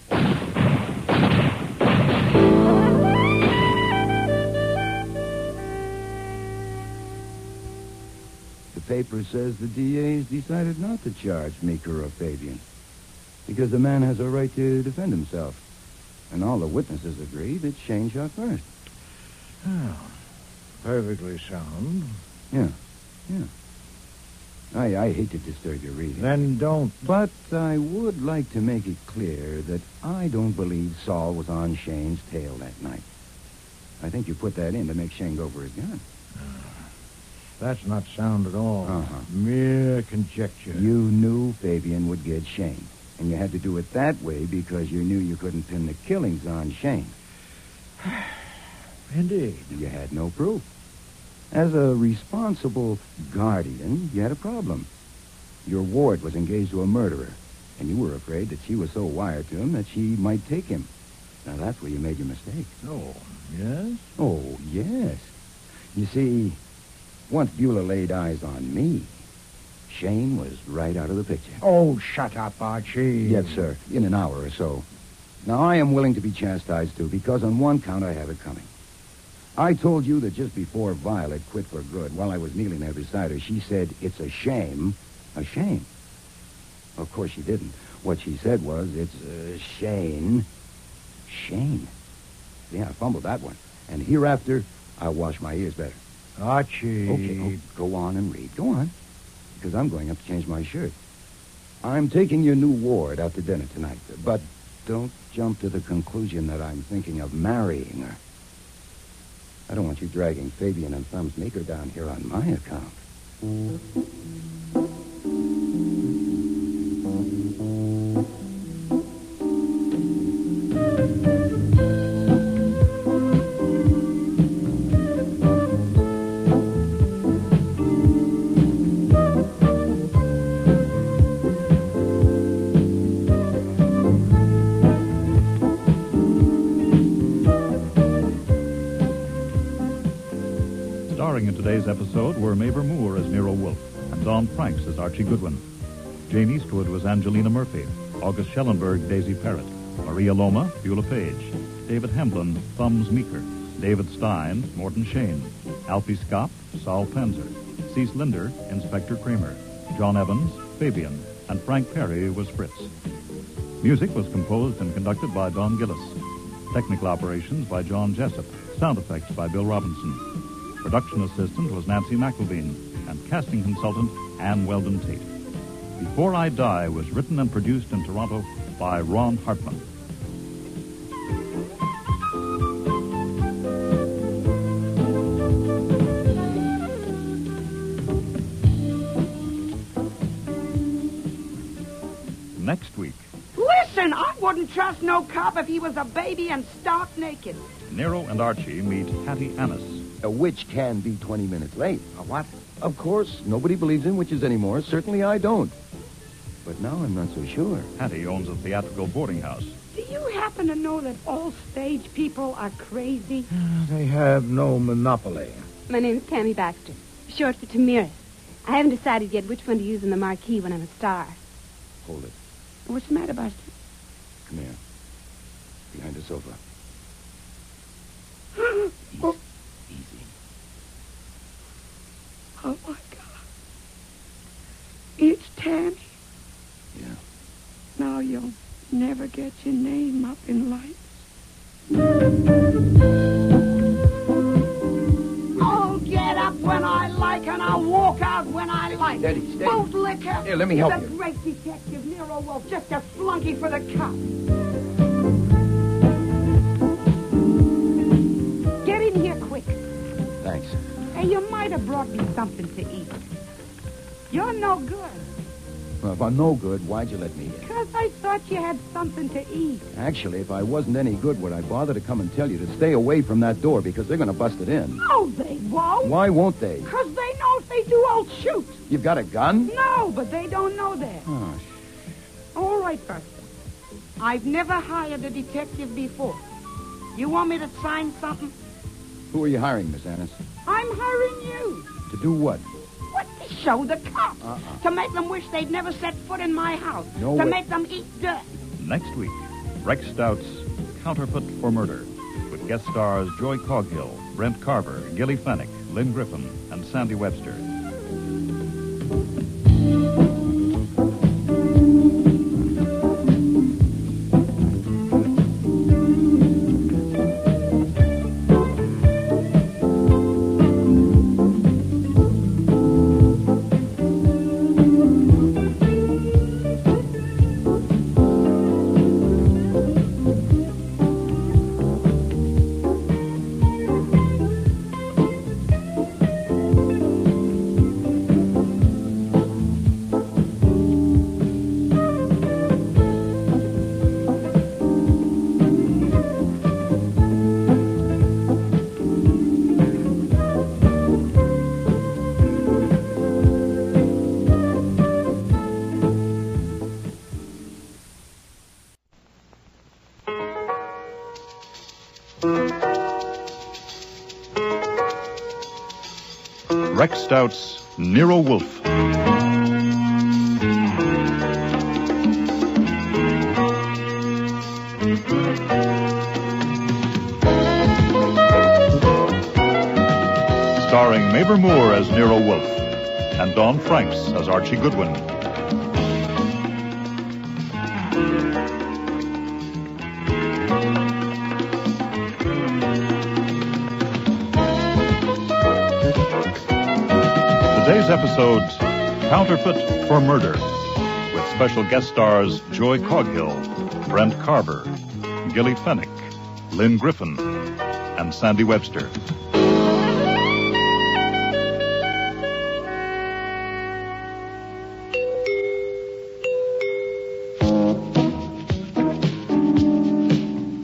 [SPEAKER 2] paper says the DA's decided not to charge Meeker or Fabian because the man has a right to defend himself. And all the witnesses agree that Shane shot first.
[SPEAKER 14] Oh, perfectly sound.
[SPEAKER 2] Yeah. I hate to disturb your reading.
[SPEAKER 14] Then don't.
[SPEAKER 2] But I would like to make it clear that I don't believe Saul was on Shane's tail that night. I think you put that in to make Shane go for his gun.
[SPEAKER 14] That's not sound at all.
[SPEAKER 2] Uh-huh.
[SPEAKER 14] Mere conjecture.
[SPEAKER 2] You knew Fabian would get Shane. And you had to do it that way because you knew you couldn't pin the killings on Shane.
[SPEAKER 14] Indeed.
[SPEAKER 2] You had no proof. As a responsible guardian, you had a problem. Your ward was engaged to a murderer, and you were afraid that she was so wired to him that she might take him. Now, that's where you made your mistake.
[SPEAKER 14] Oh, yes?
[SPEAKER 2] Oh, yes. You see, once Beulah laid eyes on me, Shane was right out of the picture.
[SPEAKER 14] Oh, shut up, Archie.
[SPEAKER 2] Yes, sir. In an hour or so. Now, I am willing to be chastised, too, because on one count I have it coming. I told you that just before Violet quit for good, while I was kneeling there beside her, she said, "It's a shame." A shame. Of course she didn't. What she said was, "It's a Shane." Shane. Yeah, I fumbled that one. And hereafter, I'll wash my ears better.
[SPEAKER 14] Archie.
[SPEAKER 2] Okay, go on and read. Go on. Because I'm going up to change my shirt. I'm taking your new ward out to dinner tonight, but don't jump to the conclusion that I'm thinking of marrying her. I don't want you dragging Fabian and Thumbs Meeker down here on my account.
[SPEAKER 1] Starring in today's episode were Mavor Moore as Nero Wolfe and Don Franks as Archie Goodwin. Jane Eastwood was Angelina Murphy, August Schellenberg, Daisy Parrott, Maria Loma, Beulah Page, David Hemblin, Thumbs Meeker, David Stein, Morton Shane, Alfie Scott, Saul Panzer, Cease Linder, Inspector Kramer, John Evans, Fabian, and Frank Perry was Fritz. Music was composed and conducted by Don Gillis. Technical operations by John Jessup. Sound effects by Bill Robinson. Production assistant was Nancy McElveen, and casting consultant Ann Weldon Tate. Before I Die was written and produced in Toronto by Ron Hartman. Next week,
[SPEAKER 3] Listen, I wouldn't trust no cop if he was a baby and stark naked.
[SPEAKER 1] Nero and Archie meet Hattie Annis.
[SPEAKER 2] A witch can be 20 minutes late.
[SPEAKER 3] A what?
[SPEAKER 2] Of course, nobody believes in witches anymore. Certainly I don't. But now I'm not so sure.
[SPEAKER 1] Hattie owns a theatrical boarding house.
[SPEAKER 3] Do you happen to know that all stage people are crazy?
[SPEAKER 14] They have no monopoly.
[SPEAKER 19] My name's Tammy Baxter, short for Tamiris. I haven't decided yet which one to use in the marquee when I'm a star.
[SPEAKER 2] Hold it.
[SPEAKER 3] What's the matter, Buster?
[SPEAKER 2] Come here. Behind the sofa.
[SPEAKER 3] Oh.
[SPEAKER 2] Easy.
[SPEAKER 3] Oh, my God. It's Tammy.
[SPEAKER 2] Yeah.
[SPEAKER 3] Now you'll never get your name up in lights. I'll get up when I like and I'll walk out when I like.
[SPEAKER 2] Steady, steady.
[SPEAKER 3] Both liquor.
[SPEAKER 2] Here, let me help
[SPEAKER 3] the
[SPEAKER 2] you.
[SPEAKER 3] The great detective Nero Wolfe, just a flunky for the cops. Get in here quick.
[SPEAKER 2] Thanks.
[SPEAKER 3] Hey, you might have brought me something to eat. You're no good.
[SPEAKER 2] Well, if I'm no good, why'd you let me in?
[SPEAKER 3] Because I thought you had something to eat.
[SPEAKER 2] Actually, if I wasn't any good, would I bother to come and tell you to stay away from that door because they're going to bust it in?
[SPEAKER 3] No, they won't.
[SPEAKER 2] Why won't they?
[SPEAKER 3] Because they know if they do, I'll shoot.
[SPEAKER 2] You've got a gun?
[SPEAKER 3] No, but they don't know that.
[SPEAKER 2] Oh,
[SPEAKER 3] All right, Buster. I've never hired a detective before. You want me to sign something?
[SPEAKER 2] Who are you hiring, Miss Annis?
[SPEAKER 3] I'm hiring you.
[SPEAKER 2] To do what?
[SPEAKER 3] What? To show the cops. To make them wish they'd never set foot in my house.
[SPEAKER 2] No
[SPEAKER 3] to
[SPEAKER 2] way.
[SPEAKER 3] make them eat dirt.
[SPEAKER 1] Next week, Rex Stout's Counterfeit for Murder, with guest stars Joy Coghill, Brent Carver, Gilly Fennick, Lynn Griffin, and Sandy Webster. Rex Stout's Nero Wolfe. Starring Mabel Moore as Nero Wolfe and Dawn Franks as Archie Goodwin. Today's episode, Counterfeit for Murder, with special guest stars Joy Coghill, Brent Carver, Gilly Fennick, Lynn Griffin, and Sandy Webster.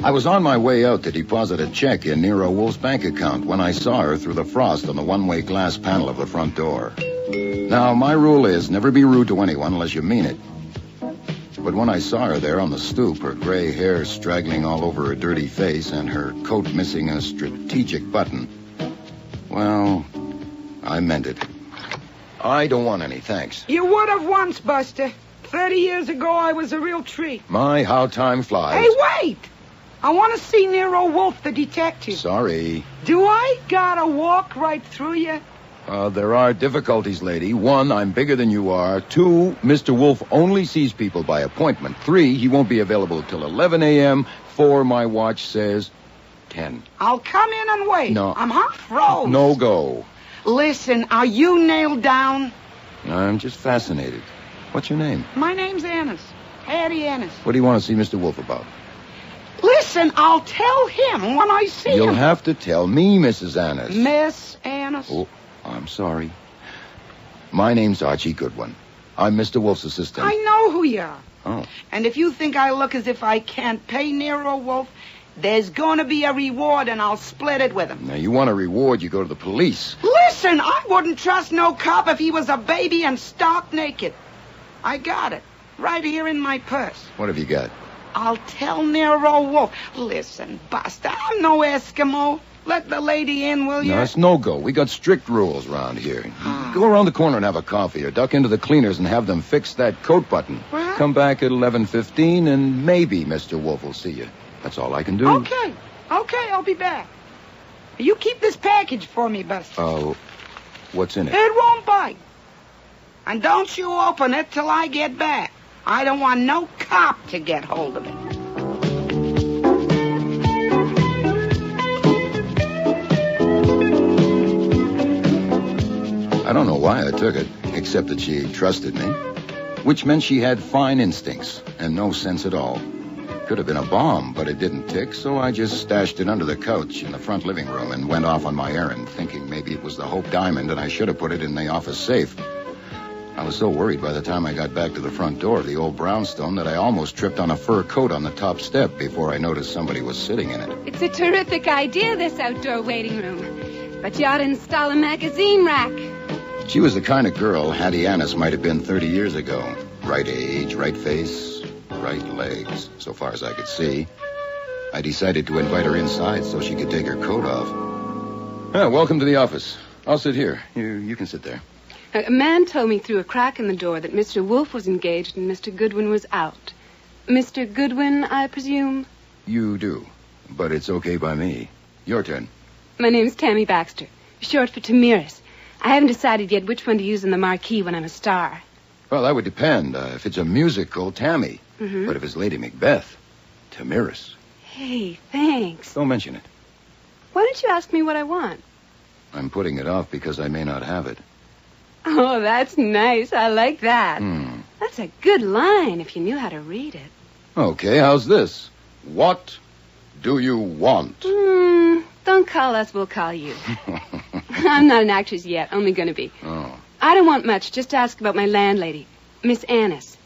[SPEAKER 2] I was on my way out to deposit a check in Nero Wolfe's bank account when I saw her through the frost on the one-way glass panel of the front door. Now, my rule is never be rude to anyone unless you mean it. But when I saw her there on the stoop, her gray hair straggling all over her dirty face and her coat missing a strategic button, well, I meant it. I don't want any, thanks.
[SPEAKER 3] You would have once, Buster. 30 years ago, I was a real treat.
[SPEAKER 2] My, how time flies.
[SPEAKER 3] Hey, wait! I want to see Nero Wolfe, the detective.
[SPEAKER 2] Sorry.
[SPEAKER 3] Do I gotta walk right through you?
[SPEAKER 2] There are difficulties, lady. 1, I'm bigger than you are. 2, Mr. Wolfe only sees people by appointment. 3, he won't be available till 11 a.m. 4, my watch says 10.
[SPEAKER 3] I'll come in and wait.
[SPEAKER 2] No.
[SPEAKER 3] I'm half froze.
[SPEAKER 2] No go.
[SPEAKER 3] Listen, are you nailed down?
[SPEAKER 2] I'm just fascinated. What's your name?
[SPEAKER 3] My name's Annis. Hattie Annis.
[SPEAKER 2] What do you want to see Mr. Wolfe about?
[SPEAKER 3] Listen, I'll tell him when I see him.
[SPEAKER 2] You'll have to tell me, Mrs. Annis.
[SPEAKER 3] Miss Annis.
[SPEAKER 2] Oh, I'm sorry. My name's Archie Goodwin. I'm Mr. Wolfe's assistant.
[SPEAKER 3] I know who you are.
[SPEAKER 2] Oh.
[SPEAKER 3] And if you think I look as if I can't pay Nero Wolfe, there's going to be a reward, and I'll split it with him.
[SPEAKER 2] Now, you want a reward, you go to the police.
[SPEAKER 3] Listen, I wouldn't trust no cop if he was a baby and stark naked. I got it. Right here in my purse.
[SPEAKER 2] What have you got?
[SPEAKER 3] I'll tell Nero Wolfe. Listen, Buster, I'm no Eskimo. Let the lady in, will you?
[SPEAKER 2] No, it's no go. We got strict rules around here. Go around the corner and have a coffee, or duck into the cleaners and have them fix that coat button.
[SPEAKER 3] What?
[SPEAKER 2] Come back at 11:15, and maybe Mr. Wolfe will see you. That's all I can do.
[SPEAKER 3] Okay, I'll be back. You keep this package for me, Buster.
[SPEAKER 2] Oh, what's in it?
[SPEAKER 3] It won't bite. And don't you open it till I get back. I don't want no cop to get hold of it.
[SPEAKER 2] I don't know why I took it, except that she trusted me, which meant she had fine instincts and no sense at all. Could have been a bomb, but it didn't tick, so I just stashed it under the couch in the front living room and went off on my errand, thinking maybe it was the Hope Diamond and I should have put it in the office safe. I was so worried by the time I got back to the front door of the old brownstone that I almost tripped on a fur coat on the top step before I noticed somebody was sitting in it.
[SPEAKER 19] It's a terrific idea, this outdoor waiting room. But you ought to install a magazine rack.
[SPEAKER 2] She was the kind of girl Hattie Annis might have been 30 years ago. Right age, right face, right legs, so far as I could see. I decided to invite her inside so she could take her coat off. Welcome to the office. I'll sit here. You can sit there.
[SPEAKER 19] A man told me through a crack in the door that Mr. Wolfe was engaged and Mr. Goodwin was out. Mr. Goodwin, I presume?
[SPEAKER 2] You do, but it's okay by me. Your turn.
[SPEAKER 19] My name's Tammy Baxter, short for Tamiris. I haven't decided yet which one to use in the marquee when I'm a star.
[SPEAKER 2] Well, that would depend. If it's a musical, Tammy.
[SPEAKER 19] Mm-hmm.
[SPEAKER 2] But if it's Lady Macbeth, Tamiris.
[SPEAKER 19] Hey, thanks.
[SPEAKER 2] Don't mention it.
[SPEAKER 19] Why don't you ask me what I want?
[SPEAKER 2] I'm putting it off because I may not have it.
[SPEAKER 19] Oh, that's nice. I like that.
[SPEAKER 2] Hmm.
[SPEAKER 19] That's a good line if you knew how to read it.
[SPEAKER 2] Okay, how's this? What do you want?
[SPEAKER 19] Don't call us, we'll call you. I'm not an actress yet, only going to be.
[SPEAKER 2] Oh.
[SPEAKER 19] I don't want much, just ask about my landlady, Miss Annis.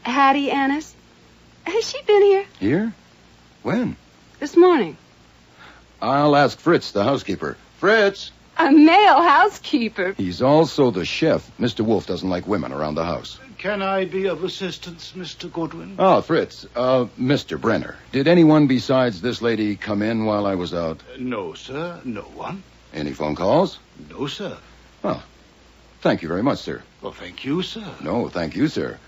[SPEAKER 19] Hattie Annis. Has she been here?
[SPEAKER 2] Here? When?
[SPEAKER 19] This morning.
[SPEAKER 2] I'll ask Fritz, the housekeeper. Fritz!
[SPEAKER 19] A male housekeeper.
[SPEAKER 2] He's also the chef. Mr. Wolfe doesn't like women around the house.
[SPEAKER 15] Can I be of assistance, Mr. Goodwin?
[SPEAKER 2] Oh, Fritz. Mr. Brenner. Did anyone besides this lady come in while I was out?
[SPEAKER 15] No, sir. No one.
[SPEAKER 2] Any phone calls?
[SPEAKER 15] No, sir.
[SPEAKER 2] Oh. Thank you very much, sir.
[SPEAKER 15] Well, thank you, sir.
[SPEAKER 2] No, thank you, sir.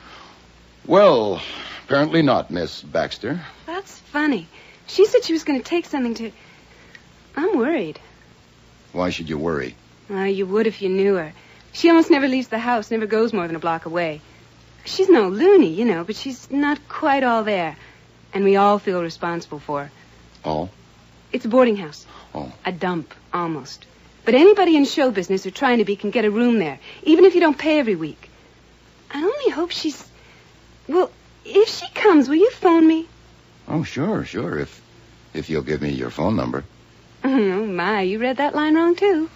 [SPEAKER 2] Well, apparently not, Miss Baxter.
[SPEAKER 19] That's funny. She said she was going to take something to... I'm worried.
[SPEAKER 2] Why should you worry?
[SPEAKER 19] You would if you knew her. She almost never leaves the house, never goes more than a block away. She's no loony, you know, but she's not quite all there. And we all feel responsible for her.
[SPEAKER 2] All?
[SPEAKER 19] It's a boarding house.
[SPEAKER 2] Oh.
[SPEAKER 19] A dump, almost. But anybody in show business or trying to be can get a room there, even if you don't pay every week. I only hope she's... Well, if she comes, will you phone me?
[SPEAKER 2] Oh, sure. If you'll give me your phone number.
[SPEAKER 19] Oh, my, you read that line wrong, too.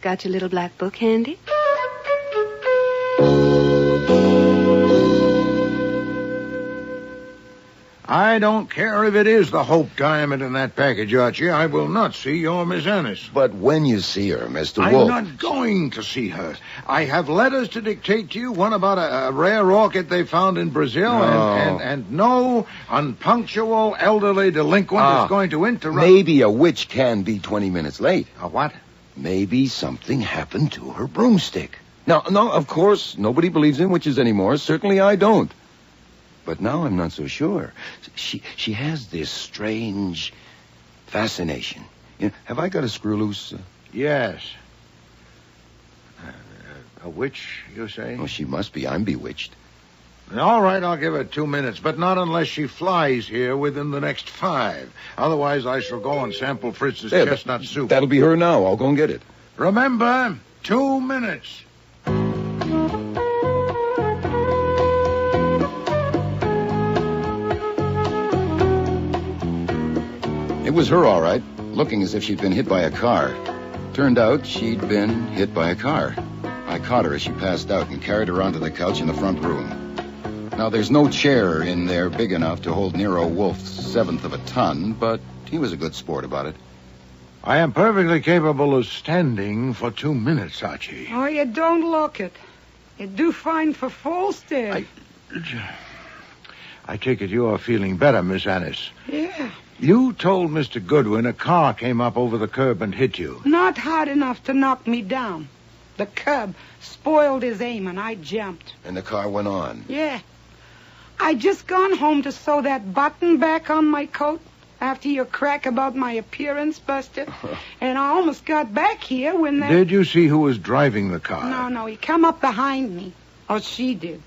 [SPEAKER 19] Got your little black book handy?
[SPEAKER 10] I don't care if it is the Hope diamond in that package, Archie. I will not see your Miss Annis.
[SPEAKER 2] But when you see her, Mr.
[SPEAKER 10] I'm
[SPEAKER 2] Wolfe...
[SPEAKER 10] not going to see her. I have letters to dictate to you, one about a rare orchid they found in Brazil,
[SPEAKER 2] No.
[SPEAKER 10] and no unpunctual elderly delinquent is going to interrupt...
[SPEAKER 2] Maybe a witch can be 20 minutes late.
[SPEAKER 10] A what?
[SPEAKER 2] Maybe something happened to her broomstick. Now, no, of course, nobody believes in witches anymore. Certainly I don't. But now I'm not so sure. She has this strange fascination. You know, have I got a screw loose?
[SPEAKER 10] Yes. A witch, you say?
[SPEAKER 2] Oh, she must be. I'm bewitched.
[SPEAKER 10] All right, I'll give her 2 minutes, but not unless she flies here within the next 5. Otherwise, I shall go and sample Fritz's chestnut soup.
[SPEAKER 2] That'll be her now. I'll go and get it.
[SPEAKER 10] Remember, 2 minutes.
[SPEAKER 2] It was her, all right, looking as if she'd been hit by a car. Turned out she'd been hit by a car. I caught her as she passed out and carried her onto the couch in the front room. Now, there's no chair in there big enough to hold Nero Wolfe's 1/7 of a ton, but he was a good sport about it.
[SPEAKER 10] I am perfectly capable of standing for 2 minutes, Archie.
[SPEAKER 3] Oh, you don't look it. You do fine for Falstaff.
[SPEAKER 10] I take it you are feeling better, Miss Annis.
[SPEAKER 3] Yeah.
[SPEAKER 10] You told Mr. Goodwin a car came up over the curb and hit you.
[SPEAKER 3] Not hard enough to knock me down. The curb spoiled his aim, and I jumped.
[SPEAKER 2] And the car went on.
[SPEAKER 3] Yeah. I just gone home to sew that button back on my coat after your crack about my appearance, Buster. And I almost got back here when that...
[SPEAKER 10] Did you see who was driving the car?
[SPEAKER 3] No, he come up behind me. Or she did.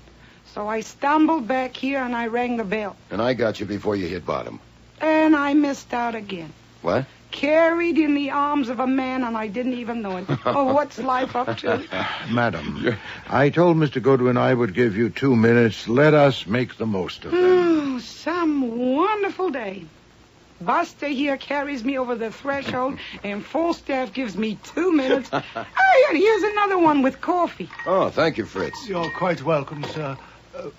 [SPEAKER 3] So I stumbled back here and I rang the bell.
[SPEAKER 2] And I got you before you hit bottom.
[SPEAKER 3] And I missed out again.
[SPEAKER 2] What?
[SPEAKER 3] Carried in the arms of a man, and I didn't even know it. Oh, what's life up to?
[SPEAKER 10] Madam, I told Mr. Goodwin I would give you 2 minutes. Let us make the most of them.
[SPEAKER 3] Oh, some wonderful day. Buster here carries me over the threshold, and Falstaff gives me 2 minutes. Oh, and here's another one with coffee.
[SPEAKER 2] Oh, thank you, Fritz.
[SPEAKER 15] You're quite welcome, sir.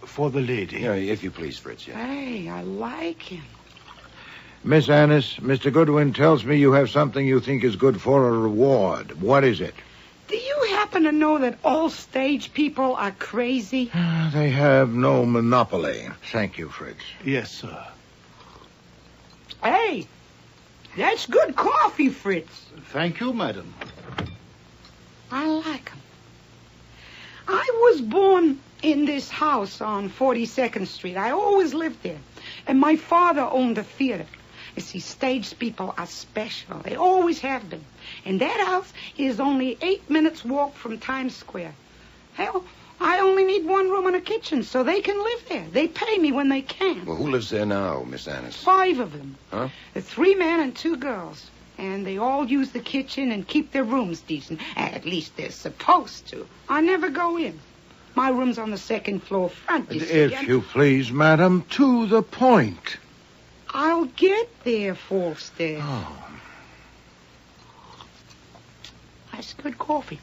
[SPEAKER 15] For the lady.
[SPEAKER 2] Yeah, if you please, Fritz, yeah.
[SPEAKER 3] Hey, I like him.
[SPEAKER 10] Miss Annis, Mr. Goodwin tells me you have something you think is good for a reward. What is it?
[SPEAKER 3] Do you happen to know that all stage people are crazy?
[SPEAKER 10] They have no monopoly. Thank you, Fritz.
[SPEAKER 15] Yes, sir.
[SPEAKER 3] Hey, that's good coffee, Fritz.
[SPEAKER 15] Thank you, madam.
[SPEAKER 3] I like him. I was born in this house on 42nd Street. I always lived there. And my father owned a theater. You see, stage people are special. They always have been. And that house is only 8 minutes walk from Times Square. Hell, I only need 1 room and a kitchen, so they can live there. They pay me when they can.
[SPEAKER 2] Well, who lives there now, Miss Annis?
[SPEAKER 3] 5 of them.
[SPEAKER 2] Huh?
[SPEAKER 3] 3 men and 2 girls. And they all use the kitchen and keep their rooms decent. At least they're supposed to. I never go in. My room's on the 2nd floor front, you see.
[SPEAKER 10] If you please, madam, to the point.
[SPEAKER 3] I'll get there, Falstaff.
[SPEAKER 10] Oh.
[SPEAKER 3] That's good coffee.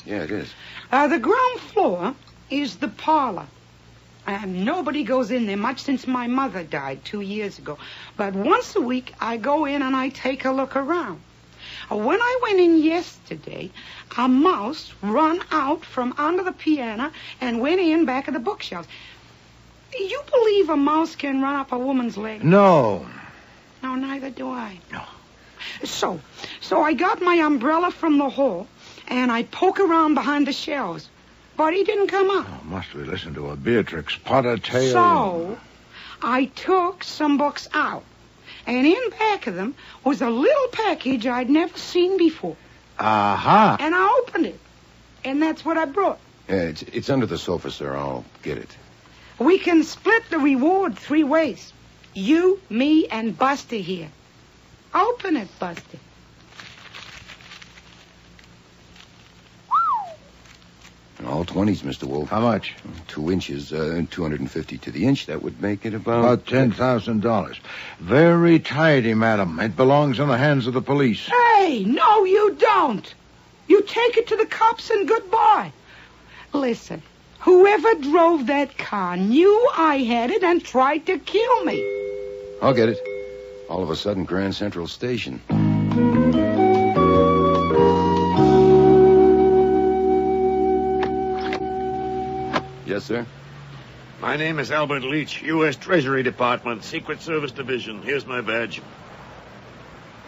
[SPEAKER 2] Yeah, it is.
[SPEAKER 3] The ground floor is the parlor. And nobody goes in there much since my mother died 2 years ago. But once a week, I go in and I take a look around. When I went in yesterday, a mouse run out from under the piano and went in back of the bookshelves. You believe a mouse can run up a woman's leg?
[SPEAKER 10] No.
[SPEAKER 3] No, neither do I. No. So I got my umbrella from the hall, and I poke around behind the shelves. But he didn't come up.
[SPEAKER 10] Oh, must we listen to a Beatrix Potter tale?
[SPEAKER 3] So I took some books out, and in back of them was a little package I'd never seen before.
[SPEAKER 10] Aha.
[SPEAKER 3] And I opened it, and that's what I brought.
[SPEAKER 2] It's under the sofa, sir. I'll get it.
[SPEAKER 3] We can split the reward 3 ways. You, me, and Buster here. Open it, Buster.
[SPEAKER 2] All 20s, Mr. Wolfe.
[SPEAKER 10] How much?
[SPEAKER 2] 2 inches, 250 to the inch. That would make it about
[SPEAKER 10] $10,000. Very tidy, madam. It belongs in the hands of the police.
[SPEAKER 3] Hey, no, you don't. You take it to the cops and goodbye. Listen, whoever drove that car knew I had it and tried to kill me.
[SPEAKER 2] I'll get it. All of a sudden, Grand Central Station. Yes, sir?
[SPEAKER 7] My name is Albert Leach, U.S. Treasury Department, Secret Service Division. Here's my badge.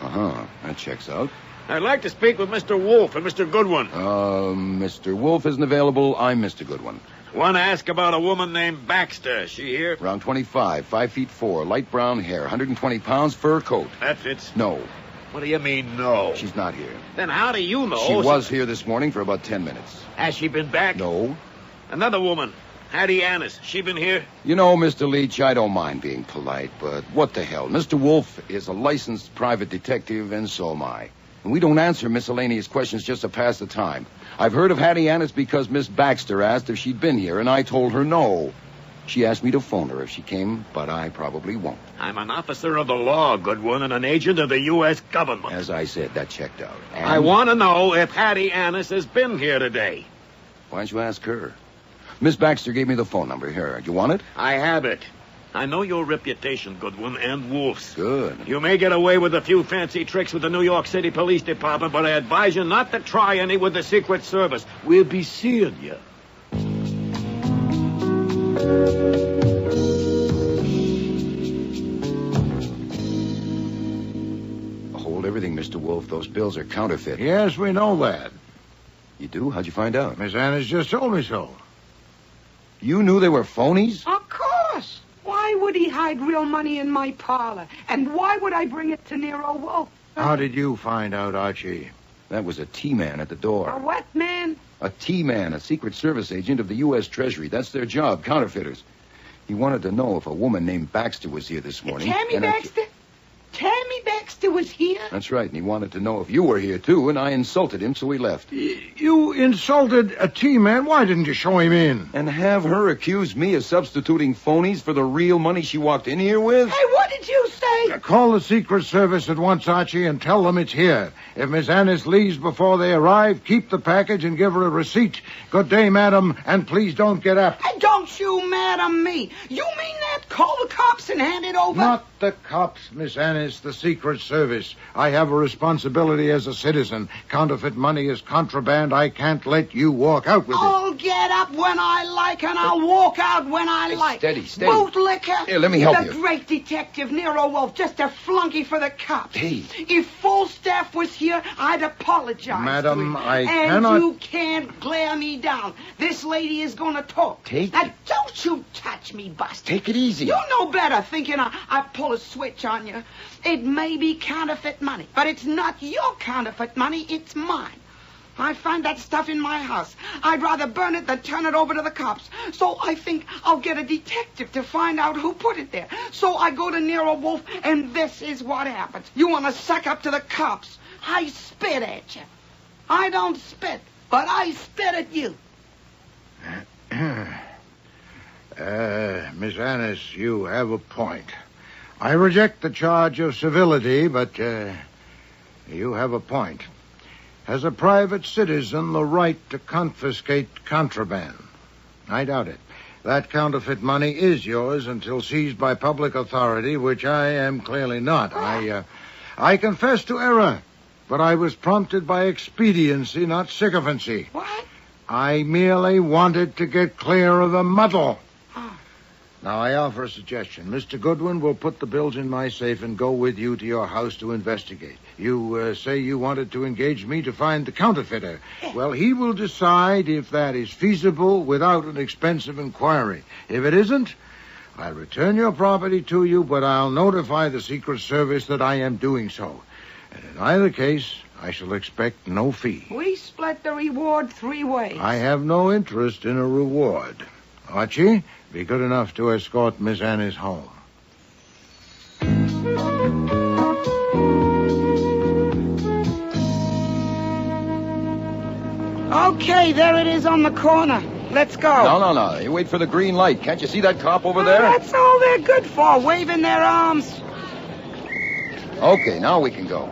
[SPEAKER 2] Uh-huh. That checks out.
[SPEAKER 7] I'd like to speak with Mr. Wolfe and Mr. Goodwin.
[SPEAKER 2] Mr. Wolfe isn't available. I'm Mr. Goodwin.
[SPEAKER 7] Want to ask about a woman named Baxter. Is she here?
[SPEAKER 2] Around 25, 5'4", light brown hair, 120 pounds, fur coat.
[SPEAKER 7] That fits.
[SPEAKER 2] No.
[SPEAKER 7] What do you mean, no?
[SPEAKER 2] She's not here.
[SPEAKER 7] Then how do you know?
[SPEAKER 2] She was here this morning for about 10 minutes.
[SPEAKER 7] Has she been back?
[SPEAKER 2] No.
[SPEAKER 7] Another woman, Hattie Annis. She been here?
[SPEAKER 2] You know, Mr. Leach, I don't mind being polite, but what the hell? Mr. Wolfe is a licensed private detective, and so am I. And we don't answer miscellaneous questions just to pass the time. I've heard of Hattie Annis because Miss Baxter asked if she'd been here, and I told her no. She asked me to phone her if she came, but I probably won't.
[SPEAKER 7] I'm an officer of the law, Goodwin, and an agent of the U.S. government.
[SPEAKER 2] As I said, that checked out. And
[SPEAKER 7] I want to know if Hattie Annis has been here today.
[SPEAKER 2] Why don't you ask her? Miss Baxter gave me the phone number. Here, you want it?
[SPEAKER 7] I have it. I know your reputation, Goodwin, and Wolfe's.
[SPEAKER 2] Good.
[SPEAKER 7] You may get away with a few fancy tricks with the New York City Police Department, but I advise you not to try any with the Secret Service. We'll be seeing you.
[SPEAKER 2] Hold everything, Mr. Wolfe. Those bills are counterfeit.
[SPEAKER 10] Yes, we know that.
[SPEAKER 2] You do? How'd you find out?
[SPEAKER 10] Miss Annis just told me so.
[SPEAKER 2] You knew they were phonies?
[SPEAKER 3] Of course. Why would he hide real money in my parlor? And why would I bring it to Nero Wolfe?
[SPEAKER 10] How did you find out, Archie?
[SPEAKER 2] That was a T-man at the door.
[SPEAKER 3] A what man?
[SPEAKER 2] A T-man, a Secret Service agent of the U.S. Treasury. That's their job, counterfeiters. He wanted to know if a woman named Baxter was here this morning.
[SPEAKER 3] Tammy Baxter? Tammy Baxter was here?
[SPEAKER 2] That's right, and he wanted to know if you were here, too, and I insulted him, so he left.
[SPEAKER 10] You insulted a T-man? Why didn't you show him in?
[SPEAKER 2] And have her accuse me of substituting phonies for the real money she walked in here with?
[SPEAKER 3] Hey, what did you say?
[SPEAKER 10] Call the Secret Service at once, Archie, and tell them it's here. If Miss Annis leaves before they arrive, keep the package and give her a receipt. Good day, madam, and please don't get up.
[SPEAKER 3] Hey, don't you madam me. You mean that? Call the cops and hand it over?
[SPEAKER 10] Not the cops, Miss Annis, the Secret Service. I have a responsibility as a citizen. Counterfeit money is contraband. I can't let you walk out with it.
[SPEAKER 3] I'll get up when I like, and I'll walk out when I like.
[SPEAKER 2] Steady.
[SPEAKER 3] Bootlicker.
[SPEAKER 2] Here, let me help you.
[SPEAKER 3] The great detective Nero Wolfe, just a flunky for the cops.
[SPEAKER 2] Hey.
[SPEAKER 3] If full staff was here, I'd apologize.
[SPEAKER 10] Madam, I
[SPEAKER 3] cannot.
[SPEAKER 10] cannot.
[SPEAKER 3] And you can't glare me down. This lady is going to talk. Now, don't you touch me, Buster.
[SPEAKER 2] Take it easy.
[SPEAKER 3] You know better, thinking I pull a switch on you. It may be counterfeit money, but it's not your counterfeit money, it's mine. I find that stuff in my house. I'd rather burn it than turn it over to the cops. So I think I'll get a detective to find out who put it there. So I go to Nero Wolfe, and this is what happens. You want to suck up to the cops. I spit at you. I don't spit, but I spit at you.
[SPEAKER 10] Miss Annis, you have a point. I reject the charge of civility, but you have a point. Has a private citizen the right to confiscate contraband? I doubt it. That counterfeit money is yours until seized by public authority, which I am clearly not. I confess to error. but I was prompted by expediency, not sycophancy.
[SPEAKER 3] What?
[SPEAKER 10] I merely wanted to get clear of the muddle. Now, I offer a suggestion. Mr. Goodwin will put the bills in my safe and go with you to your house to investigate. You say you wanted to engage me to find the counterfeiter. Well, he will decide if that is feasible without an expensive inquiry. If it isn't, I'll return your property to you, but I'll notify the Secret Service that I am doing so. And in either case, I shall expect no fee.
[SPEAKER 3] We split the reward 3 ways.
[SPEAKER 10] I have no interest in a reward. Archie, be good enough to escort Miss Annis home.
[SPEAKER 3] Okay, there it is on the corner. Let's go.
[SPEAKER 2] No. You wait for the green light. Can't you see that cop over there?
[SPEAKER 3] That's all they're good for, waving their arms.
[SPEAKER 2] Okay, now we can go.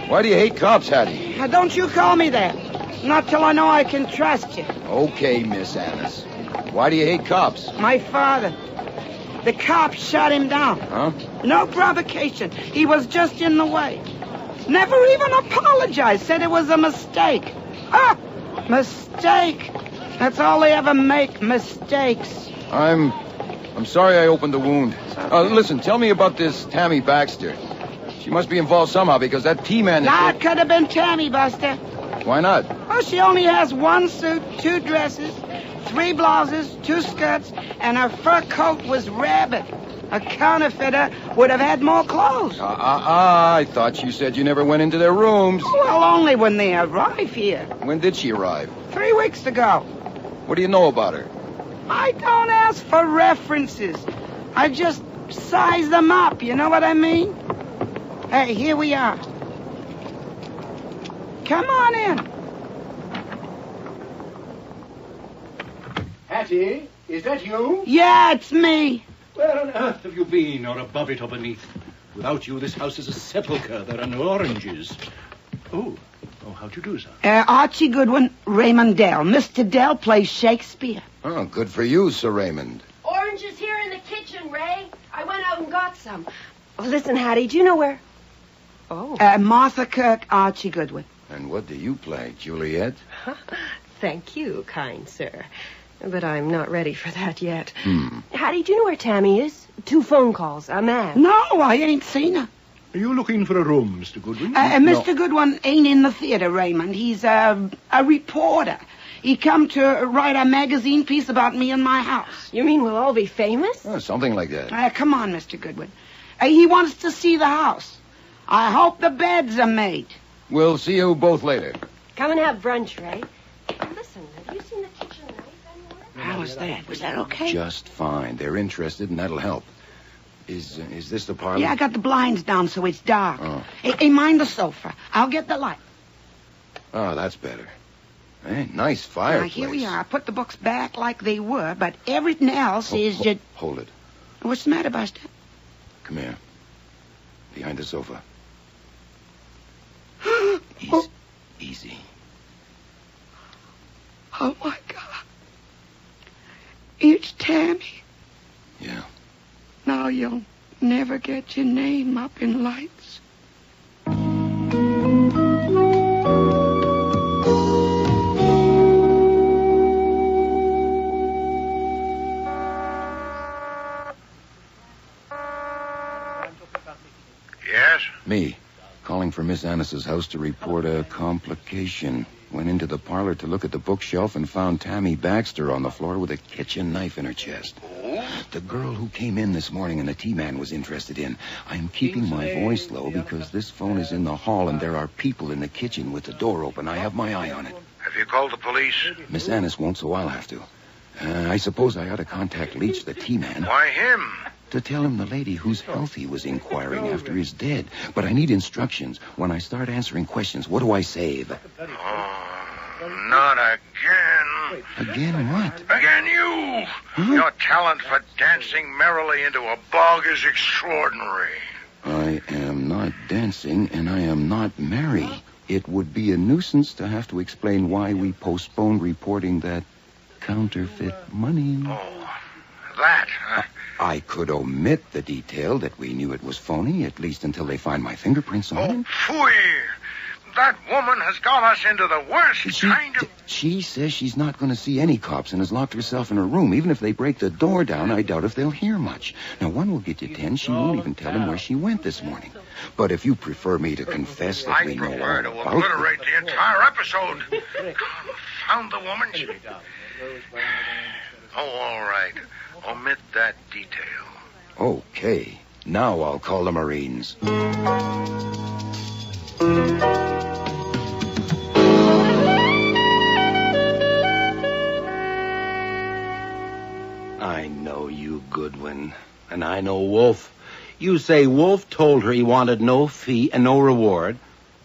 [SPEAKER 2] Why do you hate cops, Hattie?
[SPEAKER 3] Now, don't you call me that. Not till I know I can trust you.
[SPEAKER 2] Okay, Miss Annis. Why do you hate cops?
[SPEAKER 3] My father. The cops shot him down.
[SPEAKER 2] Huh?
[SPEAKER 3] No provocation. He was just in the way. Never even apologized. Said it was a mistake. Mistake. That's all they ever make, mistakes.
[SPEAKER 2] I'm sorry I opened the wound. Listen, tell me about this Tammy Baxter. She must be involved somehow because that T-man...
[SPEAKER 3] That could have been Tammy, Buster.
[SPEAKER 2] Why not?
[SPEAKER 3] Oh, she only has 1 suit, 2 dresses, 3 blouses, 2 skirts, and her fur coat was rabbit. A counterfeiter would have had more clothes.
[SPEAKER 2] I thought you said you never went into their rooms.
[SPEAKER 3] Well, only when they arrive here.
[SPEAKER 2] When did she arrive?
[SPEAKER 3] 3 weeks ago.
[SPEAKER 2] What do you know about her?
[SPEAKER 3] I don't ask for references. I just size them up, you know what I mean? Hey, here we are. Come on in.
[SPEAKER 15] Hattie, is that you?
[SPEAKER 3] Yeah, it's me.
[SPEAKER 15] Where on earth have you been, or above it or beneath? Without you, this house is a sepulchre. There are no oranges. Oh, how do you do, sir?
[SPEAKER 3] Archie Goodwin, Raymond Dell. Mr. Dell plays Shakespeare.
[SPEAKER 2] Oh, good for you, Sir Raymond.
[SPEAKER 12] Oranges here in the kitchen, Ray. I went out and got some. Oh, listen, Hattie, do you know where... Oh.
[SPEAKER 3] Martha Kirk, Archie Goodwin.
[SPEAKER 2] And what do you play, Juliet?
[SPEAKER 12] Thank you, kind sir. But I'm not ready for that yet. Hattie, do you know where Tammy is? 2 phone calls, a man.
[SPEAKER 3] No, I ain't seen her.
[SPEAKER 15] Are you looking for a room, Mr. Goodwin?
[SPEAKER 3] Mr. Goodwin ain't in the theater, Raymond. He's a reporter. He come to write a magazine piece about me and my house.
[SPEAKER 12] You mean we'll all be famous?
[SPEAKER 2] Something like that.
[SPEAKER 3] Come on, Mr. Goodwin. He wants to see the house. I hope the beds are made.
[SPEAKER 2] We'll see you both later.
[SPEAKER 12] Come and have brunch, Ray. Listen, have you seen the kitchen knife anywhere?
[SPEAKER 3] How was that? Was that okay?
[SPEAKER 2] Just fine. They're interested, and that'll help. Is this the parlor?
[SPEAKER 3] Yeah, I got the blinds down so it's dark.
[SPEAKER 2] Oh.
[SPEAKER 3] Hey, mind the sofa. I'll get the light.
[SPEAKER 2] Oh, that's better. Hey, nice fireplace.
[SPEAKER 3] Now, here we are. I put the books back like they were, but everything else is just...
[SPEAKER 2] Hold it.
[SPEAKER 3] What's the matter, Buster?
[SPEAKER 2] Come here. Behind the sofa. Easy.
[SPEAKER 3] Oh, my God. It's Tammy.
[SPEAKER 2] Yeah.
[SPEAKER 3] Now you'll never get your name up in lights.
[SPEAKER 10] Yes?
[SPEAKER 2] Me. Calling for Miss Annis's house to report a complication. Went into the parlor to look at the bookshelf and found Tammy Baxter on the floor with a kitchen knife in her chest. The girl who came in this morning and the T-man was interested in. I'm keeping my voice low because this phone is in the hall and there are people in the kitchen with the door open. I have my eye on it.
[SPEAKER 10] Have you called the police?
[SPEAKER 2] Miss Annis won't, so I'll have to. I suppose I ought to contact Leach, the T-man.
[SPEAKER 10] Why him?
[SPEAKER 2] To tell him the lady whose health he was inquiring after is dead. But I need instructions. When I start answering questions, what do I save?
[SPEAKER 10] Oh, not again.
[SPEAKER 2] Again what?
[SPEAKER 10] Again you. Huh? Your talent for dancing merrily into a bog is extraordinary.
[SPEAKER 2] I am not dancing, and I am not merry. It would be a nuisance to have to explain why we postponed reporting that counterfeit money.
[SPEAKER 10] Oh, that.
[SPEAKER 2] I could omit the detail that we knew it was phony, at least until they find my fingerprints on it.
[SPEAKER 10] Phooey! that woman has got us into the worst kind of...
[SPEAKER 2] She says she's not going to see any cops and has locked herself in her room. Even if they break the door down, I doubt if they'll hear much. Now, one will get you 10. She won't even tell him where she went this morning. But if you prefer me to confess that we know all
[SPEAKER 10] prefer to
[SPEAKER 2] about...
[SPEAKER 10] obliterate the entire episode. Found the woman. Oh, all right. Omit that detail.
[SPEAKER 2] Okay. Now I'll call the Marines.
[SPEAKER 13] I know you, Goodwin. And I know Wolfe. You say Wolfe told her he wanted no fee and no reward,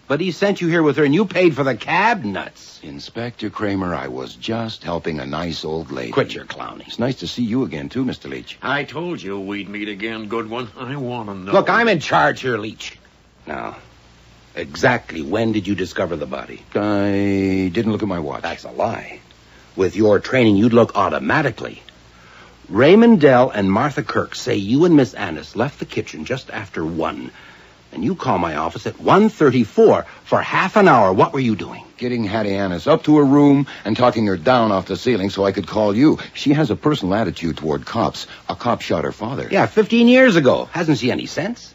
[SPEAKER 13] but he sent you here with her and you paid for the cab? Nuts.
[SPEAKER 2] Inspector Kramer, I was just helping a nice old lady.
[SPEAKER 13] Quit your clowning.
[SPEAKER 2] It's nice to see you again, too, Mr. Leach.
[SPEAKER 7] I told you we'd meet again, Goodwin. I want to know.
[SPEAKER 13] Look, I'm in charge here, Leach. Now, exactly when did you discover the body?
[SPEAKER 2] I didn't look at my watch.
[SPEAKER 13] That's a lie. With your training, you'd look automatically. Raymond Dell and Martha Kirk say you and Miss Annis left the kitchen just after 1. And you call my office at 1:34 for half an hour. What were you doing?
[SPEAKER 2] Getting Hattie Annis up to her room and talking her down off the ceiling so I could call you. She has a personal attitude toward cops. A cop shot her father.
[SPEAKER 13] Yeah, 15 years ago. Hasn't she any sense?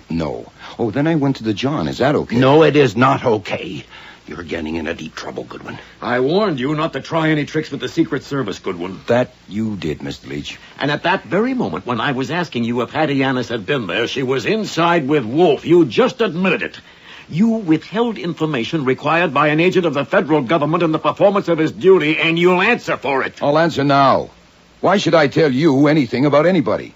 [SPEAKER 2] No. Oh, then I went to the John. Is that okay?
[SPEAKER 13] No, it is not okay. You're getting into deep trouble, Goodwin.
[SPEAKER 7] I warned you not to try any tricks with the Secret Service, Goodwin.
[SPEAKER 2] That you did, Mr. Leach.
[SPEAKER 7] And at that very moment, when I was asking you if Hattie Annis had been there, she was inside with Wolfe. You just admitted it. You withheld information required by an agent of the federal government in the performance of his duty, and you'll answer for it.
[SPEAKER 2] I'll answer now. Why should I tell you anything about anybody?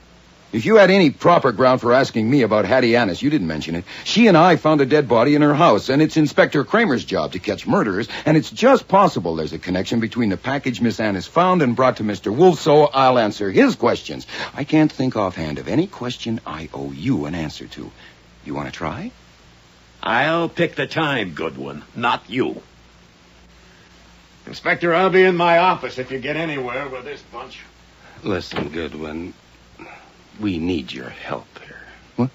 [SPEAKER 2] If you had any proper ground for asking me about Hattie Annis, you didn't mention it. She and I found a dead body in her house, and it's Inspector Kramer's job to catch murderers, and it's just possible there's a connection between the package Miss Annis found and brought to Mr. Wolfe, so I'll answer his questions. I can't think offhand of any question I owe you an answer to. You want to try?
[SPEAKER 7] I'll pick the time, Goodwin, not you. Inspector, I'll be in my office if you get anywhere with this bunch.
[SPEAKER 13] Listen, Goodwin, we need your help here.
[SPEAKER 2] What?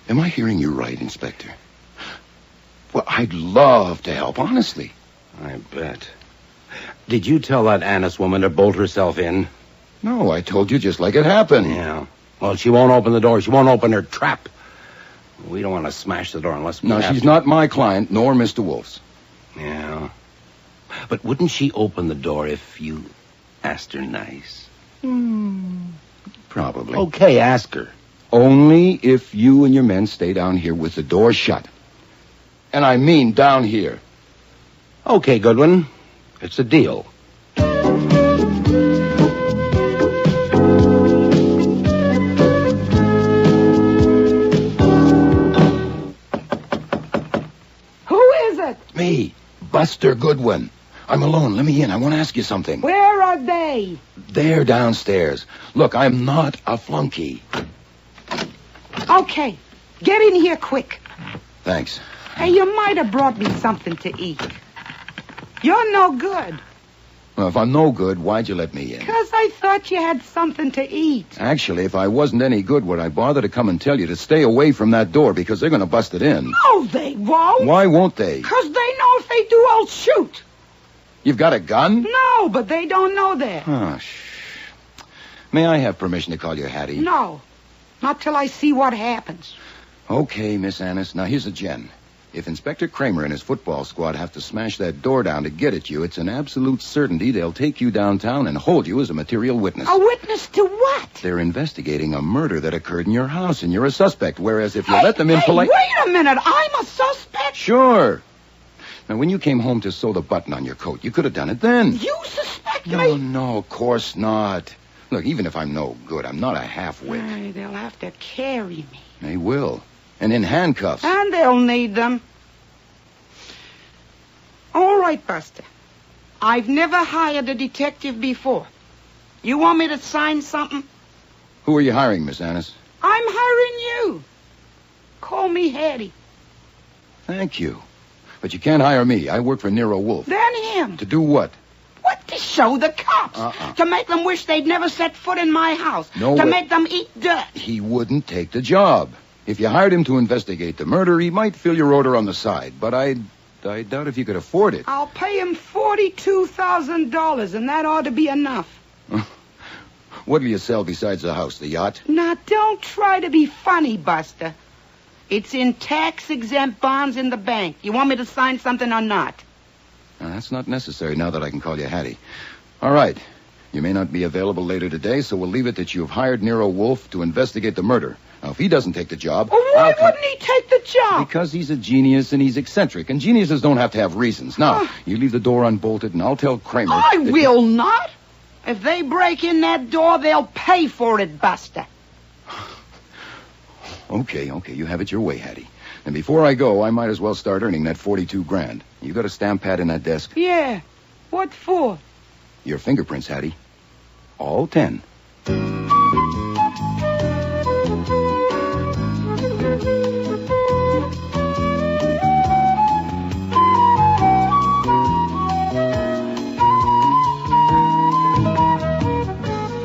[SPEAKER 2] Am I hearing you right, Inspector? Well, I'd love to help, honestly.
[SPEAKER 13] I bet. Did you tell that Annis woman to bolt herself in?
[SPEAKER 2] No, I told you just like it happened.
[SPEAKER 13] Yeah. Well, she won't open the door. She won't open her trap. We don't want to smash the door unless we
[SPEAKER 2] No,
[SPEAKER 13] have
[SPEAKER 2] she's
[SPEAKER 13] to.
[SPEAKER 2] not my client, nor Mr. Wolfe's.
[SPEAKER 13] Yeah. But wouldn't she open the door if you asked her nice?
[SPEAKER 2] Probably.
[SPEAKER 13] Okay, ask her.
[SPEAKER 2] Only if you and your men stay down here with the door shut. And I mean down here.
[SPEAKER 13] Okay, Goodwin. It's a deal.
[SPEAKER 3] Who is it?
[SPEAKER 2] Me, Buster Goodwin. I'm alone. Let me in. I want to ask you something.
[SPEAKER 3] Where are they?
[SPEAKER 2] They're downstairs. Look, I'm not a flunky.
[SPEAKER 3] Okay. Get in here quick.
[SPEAKER 2] Thanks.
[SPEAKER 3] Hey, you might have brought me something to eat. You're no good.
[SPEAKER 2] Well, if I'm no good, why'd you let me in?
[SPEAKER 3] 'Cause I thought you had something to eat.
[SPEAKER 2] Actually, if I wasn't any good, would I bother to come and tell you to stay away from that door because they're going to bust it in?
[SPEAKER 3] No, they won't.
[SPEAKER 2] Why won't they?
[SPEAKER 3] 'Cause they know if they do, I'll shoot.
[SPEAKER 2] You've got a gun?
[SPEAKER 3] No, but they don't know that.
[SPEAKER 2] Oh, May I have permission to call you Hattie?
[SPEAKER 3] No, not till I see what happens.
[SPEAKER 2] Okay, Miss Annis. Now, here's a gen. If Inspector Kramer and his football squad have to smash that door down to get at you, it's an absolute certainty they'll take you downtown and hold you as a material witness.
[SPEAKER 3] A witness to what?
[SPEAKER 2] They're investigating a murder that occurred in your house, and you're a suspect, whereas if you let them in polite...
[SPEAKER 3] Wait a minute. I'm a suspect?
[SPEAKER 2] Sure. Now, when you came home to sew the button on your coat, you could have done it then.
[SPEAKER 3] You suspect
[SPEAKER 2] No,
[SPEAKER 3] me?
[SPEAKER 2] no, of course not. Look, even if I'm no good, I'm not a half-wit.
[SPEAKER 3] Ay, they'll have to carry me.
[SPEAKER 2] They will. And in handcuffs.
[SPEAKER 3] And they'll need them. All right, Buster. I've never hired a detective before. You want me to sign something?
[SPEAKER 2] Who are you hiring, Miss Annis?
[SPEAKER 3] I'm hiring you. Call me Hattie.
[SPEAKER 2] Thank you. But you can't hire me. I work for Nero Wolfe.
[SPEAKER 3] Then him.
[SPEAKER 2] To do what?
[SPEAKER 3] What? To show the cops. To make them wish they'd never set foot in my house.
[SPEAKER 2] No
[SPEAKER 3] to
[SPEAKER 2] way.
[SPEAKER 3] make them eat dirt.
[SPEAKER 2] He wouldn't take the job. If you hired him to investigate the murder, he might fill your order on the side, but I doubt if you could afford it.
[SPEAKER 3] I'll pay him $42,000, and that ought to be enough.
[SPEAKER 2] What will you sell besides the house, the yacht?
[SPEAKER 3] Now, don't try to be funny, Buster. It's in tax-exempt bonds in the bank. You want me to sign something or not?
[SPEAKER 2] That's not necessary now that I can call you Hattie. All right. You may not be available later today, so we'll leave it that you've hired Nero Wolfe to investigate the murder. Now, if he doesn't take the job...
[SPEAKER 3] Well, why wouldn't he take the job?
[SPEAKER 2] Because he's a genius and he's eccentric, and geniuses don't have to have reasons. Now, you leave the door unbolted, and I'll tell Kramer...
[SPEAKER 3] I will not. If they break in that door, they'll pay for it, Buster.
[SPEAKER 2] Okay, you have it your way, Hattie. And before I go, I might as well start earning that $42,000. You got a stamp pad in that desk?
[SPEAKER 3] Yeah. What for?
[SPEAKER 2] Your fingerprints, Hattie. All 10.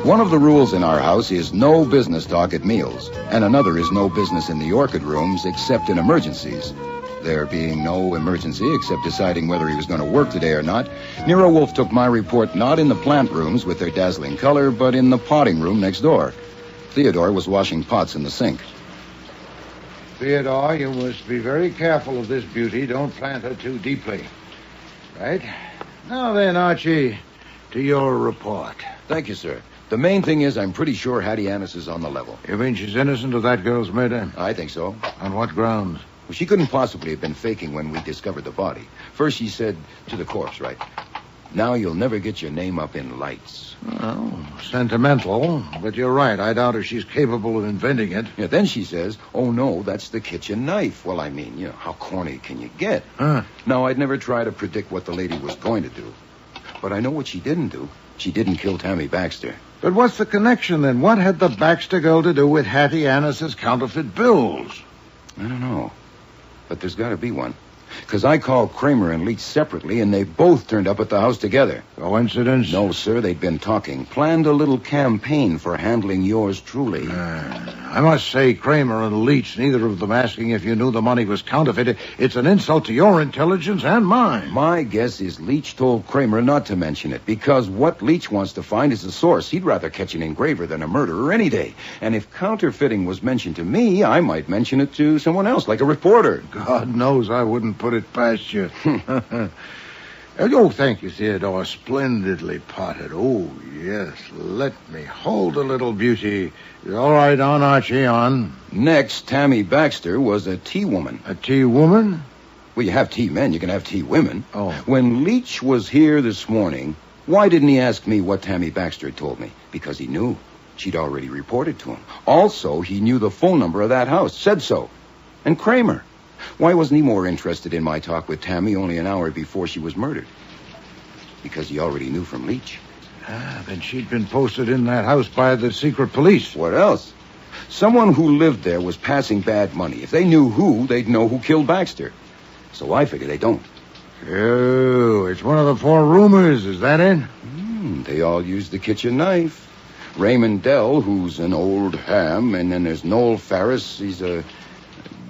[SPEAKER 2] One of the rules in our house is no business talk at meals, and another is no business in the orchid rooms except in emergencies. There being no emergency except deciding whether he was going to work today or not, Nero Wolfe took my report not in the plant rooms with their dazzling color, but in the potting room next door. Theodore was washing pots in the sink.
[SPEAKER 10] Theodore, you must be very careful of this beauty. Don't plant her too deeply. Right? Now then, Archie, to your report.
[SPEAKER 2] Thank you, sir. The main thing is I'm pretty sure Hattie Annis is on the level.
[SPEAKER 10] You mean she's innocent of that girl's murder?
[SPEAKER 2] I think so.
[SPEAKER 10] On what grounds?
[SPEAKER 2] Well, she couldn't possibly have been faking when we discovered the body. First she said to the corpse, right, "Now you'll never get your name up in lights."
[SPEAKER 10] Well, sentimental, but you're right. I doubt if she's capable of inventing it.
[SPEAKER 2] Yeah, then she says, "Oh, no, that's the kitchen knife." Well, I mean, how corny can you get? Now, I'd never try to predict what the lady was going to do. But I know what she didn't do. She didn't kill Tammy Baxter.
[SPEAKER 10] But what's the connection, then? What had the Baxter girl to do with Hattie Annis's counterfeit bills?
[SPEAKER 2] I don't know. But there's got to be one. Because I called Kramer and Leach separately, and they both turned up at the house together.
[SPEAKER 10] Coincidence?
[SPEAKER 2] No, sir. They'd been talking. Planned a little campaign for handling yours truly.
[SPEAKER 10] I must say, Kramer and Leach, neither of them asking if you knew the money was counterfeit. It's an insult to your intelligence and mine.
[SPEAKER 2] My guess is Leach told Kramer not to mention it, because what Leach wants to find is the source. He'd rather catch an engraver than a murderer any day. And if counterfeiting was mentioned to me, I might mention it to someone else, like a reporter.
[SPEAKER 10] God knows I wouldn't put it past you. Oh, thank you, Theodore. Splendidly potted. Oh, yes. Let me hold a little beauty. All right, on, Archie, on.
[SPEAKER 2] Next, Tammy Baxter was a tea woman.
[SPEAKER 10] A tea woman?
[SPEAKER 2] Well, you have tea men, you can have tea women.
[SPEAKER 10] Oh.
[SPEAKER 2] When Leach was here this morning, why didn't he ask me what Tammy Baxter had told me? Because he knew. She'd already reported to him. Also, he knew the phone number of that house. Said so. And Kramer. Why wasn't he more interested in my talk with Tammy only an hour before she was murdered? Because he already knew from Leach.
[SPEAKER 10] Then she'd been posted in that house by the secret police.
[SPEAKER 2] What else? Someone who lived there was passing bad money. If they knew who, they'd know who killed Baxter. So I figure they don't.
[SPEAKER 10] Oh, it's one of the 4 rumors. Is that it?
[SPEAKER 2] They all use the kitchen knife. Raymond Dell, who's an old ham, and then there's Noel Ferris. He's a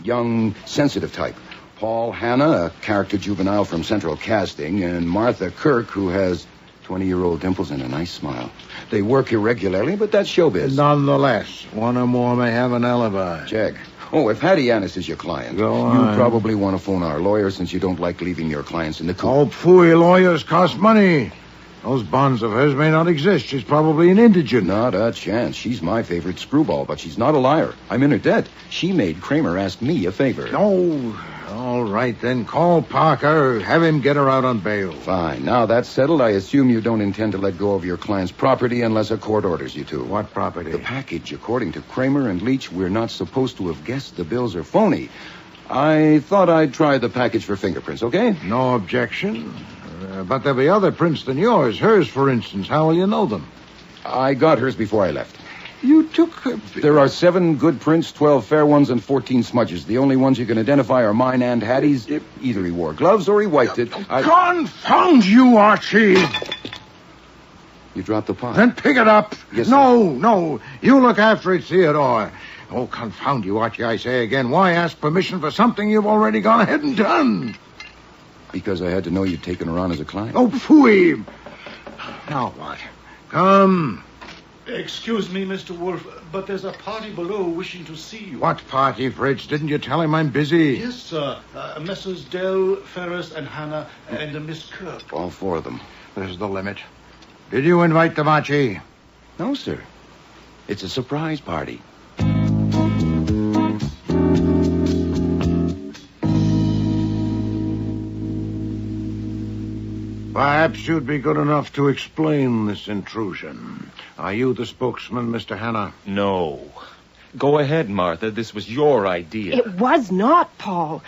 [SPEAKER 2] young, sensitive type. Paul Hanna, a character juvenile from Central Casting, and Martha Kirk, who has 20-year-old dimples and a nice smile. They work irregularly, but that's showbiz.
[SPEAKER 10] Nonetheless, one or more may have an alibi.
[SPEAKER 2] Check. Oh, if Hattie Annis is your client,
[SPEAKER 10] Go on.
[SPEAKER 2] you probably want to phone our lawyer since you don't like leaving your clients in the coop.
[SPEAKER 10] Oh, phooey, lawyers cost money. Those bonds of hers may not exist. She's probably an indigent.
[SPEAKER 2] Not a chance. She's my favorite screwball, but she's not a liar. I'm in her debt. She made Kramer ask me a favor.
[SPEAKER 10] Oh, all right, then. Call Parker. Have him get her out on bail.
[SPEAKER 2] Fine. Now that's settled, I assume you don't intend to let go of your client's property unless a court orders you to.
[SPEAKER 10] What property?
[SPEAKER 2] The package. According to Kramer and Leach, we're not supposed to have guessed the bills are phony. I thought I'd try the package for fingerprints, okay?
[SPEAKER 10] No objection. But there'll be other prints than yours. Hers, for instance. How will you know them?
[SPEAKER 2] I got hers before I left.
[SPEAKER 10] You took her...
[SPEAKER 2] There are 7 good prints, 12 fair ones, and 14 smudges. The only ones you can identify are mine and Hattie's. Either he wore gloves or he wiped it.
[SPEAKER 10] Confound you, Archie!
[SPEAKER 2] You dropped the pot.
[SPEAKER 10] Then pick it up.
[SPEAKER 2] Yes,
[SPEAKER 10] No. You look after it, Theodore. Oh, confound you, Archie, I say again. Why ask permission for something you've already gone ahead and done?
[SPEAKER 2] Because I had to know you'd taken her on as a client.
[SPEAKER 10] Oh, phooey. Now what? Come.
[SPEAKER 15] Excuse me, Mr. Wolfe, but there's a party below wishing to see you.
[SPEAKER 10] What party, Fritz? Didn't you tell him I'm busy?
[SPEAKER 15] Yes, sir. Messrs. Dell, Ferris, and Hannah, and Miss Kirk.
[SPEAKER 2] All four of them.
[SPEAKER 10] This is the limit. Did you invite them, Archie?
[SPEAKER 2] No, sir. It's a surprise party.
[SPEAKER 10] Perhaps you'd be good enough to explain this intrusion. Are you the spokesman, Mr. Hannah?
[SPEAKER 20] No. Go ahead, Martha. This was your idea.
[SPEAKER 12] It was not, Paul.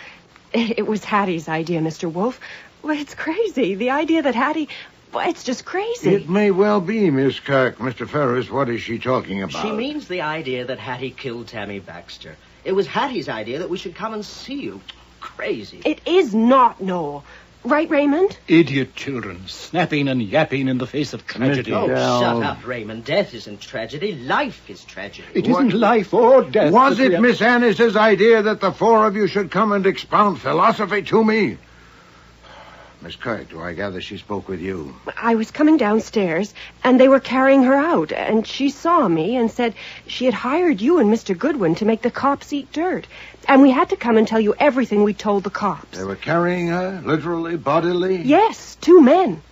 [SPEAKER 12] It was Hattie's idea, Mr. Wolfe. Well, it's crazy. The idea that Hattie... Well, it's just crazy.
[SPEAKER 10] It may well be, Miss Kirk. Mr. Ferris, what is she talking about?
[SPEAKER 21] She means the idea that Hattie killed Tammy Baxter. It was Hattie's idea that we should come and see you. Crazy.
[SPEAKER 12] It is not, Noel. Right, Raymond?
[SPEAKER 15] Idiot children, snapping and yapping in the face of tragedy.
[SPEAKER 21] Oh, shut up, Raymond. Death isn't tragedy. Life is tragedy.
[SPEAKER 15] It isn't life or death.
[SPEAKER 10] Was it Miss Annis's idea that the four of you should come and expound philosophy to me? Miss Kirk, do I gather she spoke with you?
[SPEAKER 12] I was coming downstairs, and they were carrying her out, and she saw me and said she had hired you and Mr. Goodwin to make the cops eat dirt, and we had to come and tell you everything we told the cops.
[SPEAKER 10] They were carrying her, literally, bodily?
[SPEAKER 12] Yes, 2 men.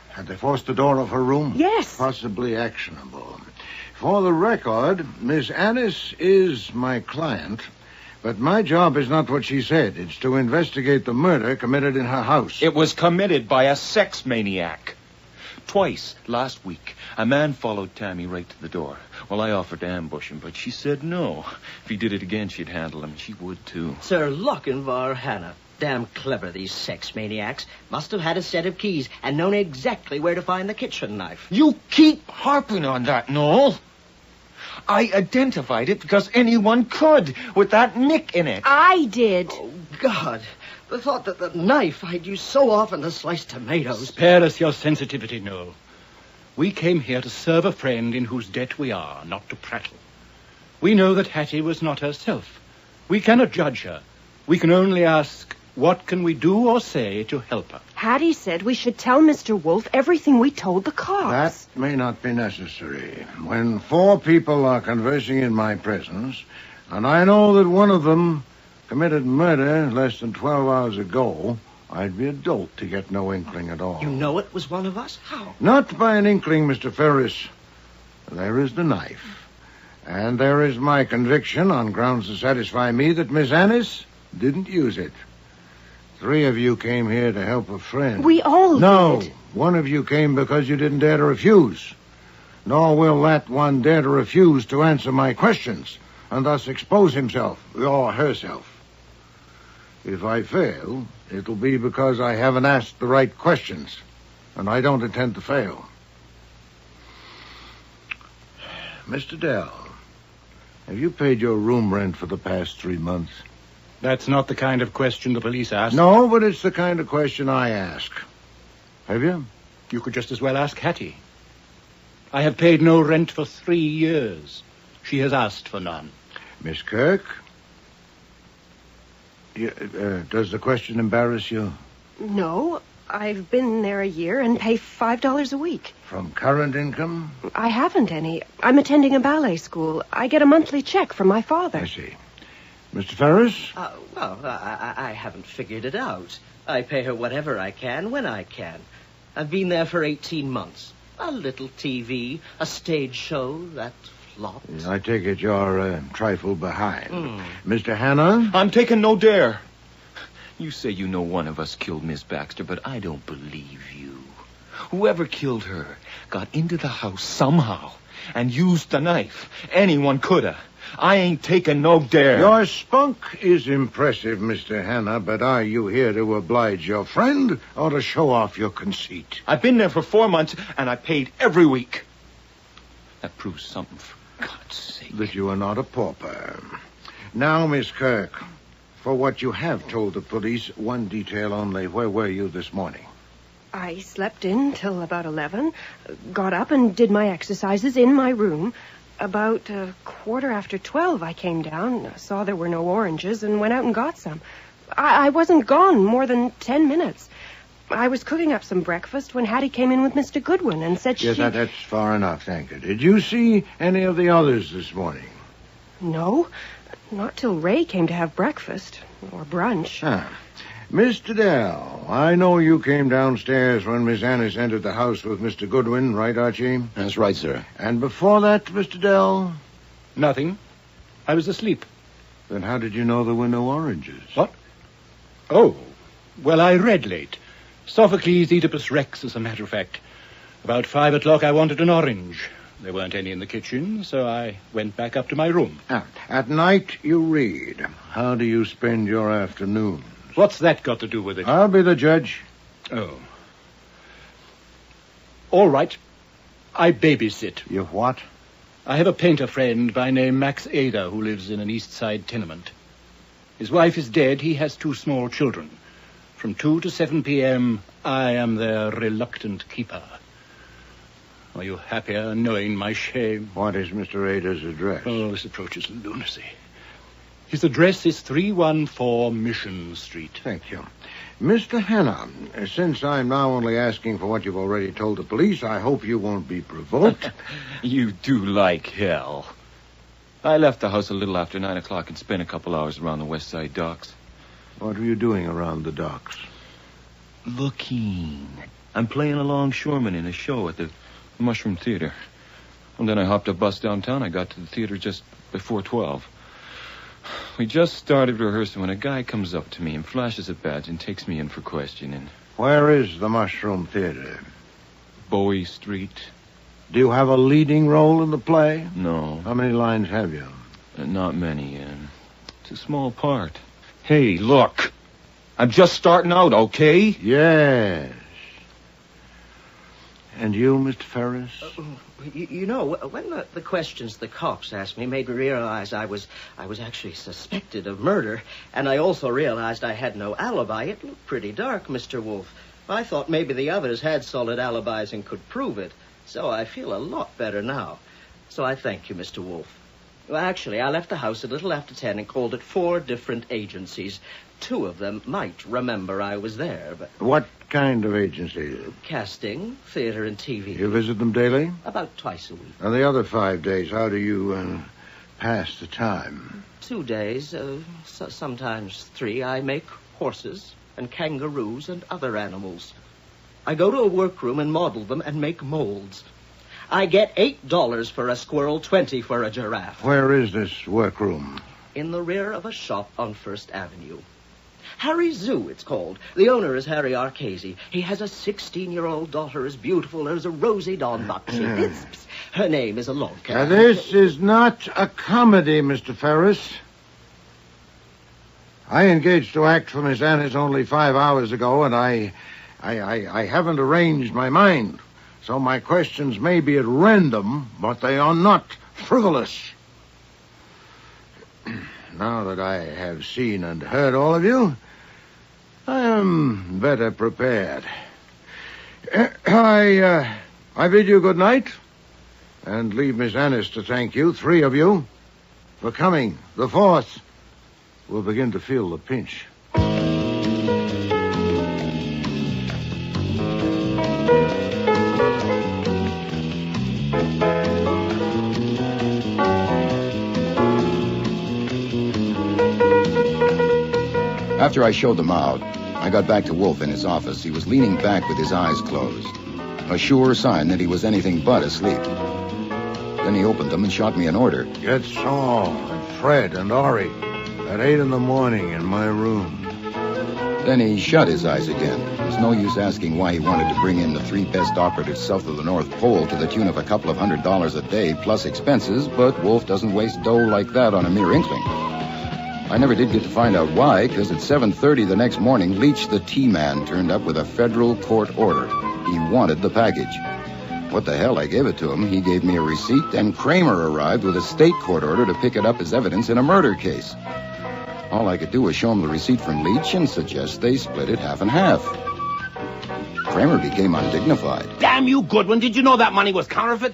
[SPEAKER 10] Had they forced the door of her room?
[SPEAKER 12] Yes.
[SPEAKER 10] Possibly actionable. For the record, Miss Annis is my client, but my job is not what she said. It's to investigate the murder committed in her house.
[SPEAKER 20] It was committed by a sex maniac. Twice last week, a man followed Tammy right to the door. Well, I offered to ambush him, but she said no. If he did it again, she'd handle him. She would, too.
[SPEAKER 21] Sir Lochinvar Hannah. Damn clever, these sex maniacs. Must have had a set of keys and known exactly where to find the kitchen knife.
[SPEAKER 20] You keep harping on that, Noel. I identified it because anyone could, with that nick in it.
[SPEAKER 12] I did.
[SPEAKER 21] Oh, God. The thought that the knife I'd used so often to slice tomatoes.
[SPEAKER 15] Spare us your sensitivity, Noel. We came here to serve a friend in whose debt we are, not to prattle. We know that Hattie was not herself. We cannot judge her. We can only ask, what can we do or say to help her?
[SPEAKER 12] Hattie said we should tell Mr. Wolfe everything we told the cops.
[SPEAKER 10] That may not be necessary. When 4 people are conversing in my presence, and I know that one of them committed murder less than 12 hours ago, I'd be a dolt to get no inkling at all.
[SPEAKER 21] You know it was one of us? How?
[SPEAKER 10] Not by an inkling, Mr. Ferris. There is the knife. And there is my conviction on grounds to satisfy me that Miss Annis didn't use it. 3 of you came here to help a friend.
[SPEAKER 12] We all
[SPEAKER 10] No,
[SPEAKER 12] did.
[SPEAKER 10] 1 of you came because you didn't dare to refuse. Nor will that one dare to refuse to answer my questions, and thus expose himself, or herself. If I fail, it'll be because I haven't asked the right questions, and I don't intend to fail. Mr. Dell, have you paid your room rent for the past 3 months?
[SPEAKER 15] That's not the kind of question the police ask.
[SPEAKER 10] No, but it's the kind of question I ask. Have you?
[SPEAKER 15] You could just as well ask Hattie. I have paid no rent for 3 years. She has asked for none.
[SPEAKER 10] Miss Kirk? Does the question embarrass you?
[SPEAKER 12] No, I've been there a year and pay $5 a week.
[SPEAKER 10] From current income?
[SPEAKER 12] I haven't any. I'm attending a ballet school. I get a monthly check from my father.
[SPEAKER 10] I see. Mr. Ferris?
[SPEAKER 21] I haven't figured it out. I pay her whatever I can, when I can. I've been there for 18 months. A little TV, a stage show that flopped.
[SPEAKER 10] I take it you're a trifle behind. Mr. Hannah?
[SPEAKER 20] I'm taking no dare. You say you know one of us killed Miss Baxter, but I don't believe you. Whoever killed her got into the house somehow and used the knife. Anyone could have. I ain't taking no dare.
[SPEAKER 10] Your spunk is impressive, Mr. Hannah, but are you here to oblige your friend or to show off your conceit?
[SPEAKER 20] I've been there for 4 months, and I paid every week. That proves something, for God's sake.
[SPEAKER 10] That you are not a pauper. Now, Miss Kirk, for what you have told the police, one detail only. Where were you this morning?
[SPEAKER 12] I slept in till about 11, got up and did my exercises in my room. About 12:15, I came down, saw there were no oranges, and went out and got some. I wasn't gone more than 10 minutes. I was cooking up some breakfast when Hattie came in with Mr. Goodwin and said
[SPEAKER 10] Yes, that's far enough, thank you. Did you see any of the others this morning?
[SPEAKER 12] No, not till Ray came to have breakfast, or brunch.
[SPEAKER 10] Mr. Dell, I know you came downstairs when Miss Annis entered the house with Mr. Goodwin, right, Archie?
[SPEAKER 2] That's right, sir.
[SPEAKER 10] And before that, Mr. Dell?
[SPEAKER 17] Nothing. I was asleep.
[SPEAKER 10] Then how did you know there were no oranges?
[SPEAKER 17] What? Oh, well, I read late. Sophocles, Oedipus Rex, as a matter of fact. About 5 o'clock, I wanted an orange. There weren't any in the kitchen, so I went back up to my room.
[SPEAKER 10] At night, you read. How do you spend your afternoon?
[SPEAKER 17] What's that got to do with it?
[SPEAKER 10] I'll be the judge.
[SPEAKER 17] Oh. All right. I babysit.
[SPEAKER 10] You what?
[SPEAKER 17] I have a painter friend by name Max Ada who lives in an East Side tenement. His wife is dead. He has 2 small children. From 2 to 7 p.m., I am their reluctant keeper. Are you happier knowing my shame?
[SPEAKER 10] What is Mr. Ada's address?
[SPEAKER 17] Oh, this approaches lunacy. His address is 314 Mission Street.
[SPEAKER 10] Thank you. Mr. Hanna, since I'm now only asking for what you've already told the police, I hope you won't be provoked.
[SPEAKER 20] You do like hell. I left the house a little after 9 o'clock and spent a couple hours around the West Side docks.
[SPEAKER 10] What were you doing around the docks?
[SPEAKER 20] Looking. I'm playing a longshoreman in a show at the Mushroom Theater. And then I hopped a bus downtown. I got to the theater just before 12. We just started rehearsing when a guy comes up to me and flashes a badge and takes me in for questioning.
[SPEAKER 10] Where is the Mushroom Theater?
[SPEAKER 20] Bowie Street.
[SPEAKER 10] Do you have a leading role in the play?
[SPEAKER 20] No.
[SPEAKER 10] How many lines have you?
[SPEAKER 20] Not many. It's a small part. Hey, look. I'm just starting out, okay?
[SPEAKER 10] Yes. And you, Mr. Ferris?
[SPEAKER 21] You know, when the questions the cops asked me made me realize I was actually suspected of murder, and I also realized I had no alibi. It looked pretty dark, Mr. Wolfe. I thought maybe the others had solid alibis and could prove it, so I feel a lot better now. So I thank you, Mr. Wolfe. Well, actually, I left the house a little after 10 and called at 4 different agencies. 2 of them might remember I was there, but...
[SPEAKER 10] What kind of agencies?
[SPEAKER 21] Casting, theater, and TV.
[SPEAKER 10] You visit them daily?
[SPEAKER 21] About twice a week.
[SPEAKER 10] And the other 5 days, how do you pass the time?
[SPEAKER 21] 2 days, sometimes 3. I make horses and kangaroos and other animals. I go to a workroom and model them and make molds. I get $8 for a squirrel, 20 for a giraffe.
[SPEAKER 10] Where is this workroom?
[SPEAKER 21] In the rear of a shop on First Avenue. Harry's Zoo, it's called. The owner is Harry Archesi. He has a 16-year-old daughter as beautiful as a Rosie Dawnbuck. Her name is Alonka.
[SPEAKER 10] Now, this is not a comedy, Mr. Ferris. I engaged to act for Miss Annis only 5 hours ago, and I haven't arranged my mind. So my questions may be at random, but they are not frivolous. Now that I have seen and heard all of you, I am better prepared. I bid you good night, and leave Miss Annis to thank you, 3 of you, for coming. The 4th will begin to feel the pinch.
[SPEAKER 2] After I showed them out, I got back to Wolfe in his office. He was leaning back with his eyes closed, a sure sign that he was anything but asleep. Then he opened them and shot me an order.
[SPEAKER 10] Get Saul and Fred and Ori at 8 in the morning in my room.
[SPEAKER 2] Then he shut his eyes again. There's no use asking why he wanted to bring in the 3 best operatives south of the North Pole to the tune of a couple of $100 a day plus expenses, but Wolfe doesn't waste dough like that on a mere inkling. I never did get to find out why, because at 7:30 the next morning, Leach, the T-man, turned up with a federal court order. He wanted the package. What the hell, I gave it to him. He gave me a receipt, and Kramer arrived with a state court order to pick it up as evidence in a murder case. All I could do was show him the receipt from Leach and suggest they split it half and half. Kramer became undignified.
[SPEAKER 11] Damn you, Goodwin. Did you know that money was counterfeit?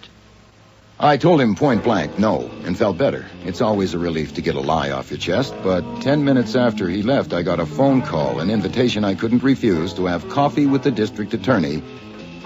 [SPEAKER 2] I told him point blank no, and felt better. It's always a relief to get a lie off your chest, but 10 minutes after he left, I got a phone call, an invitation I couldn't refuse to have coffee with the district attorney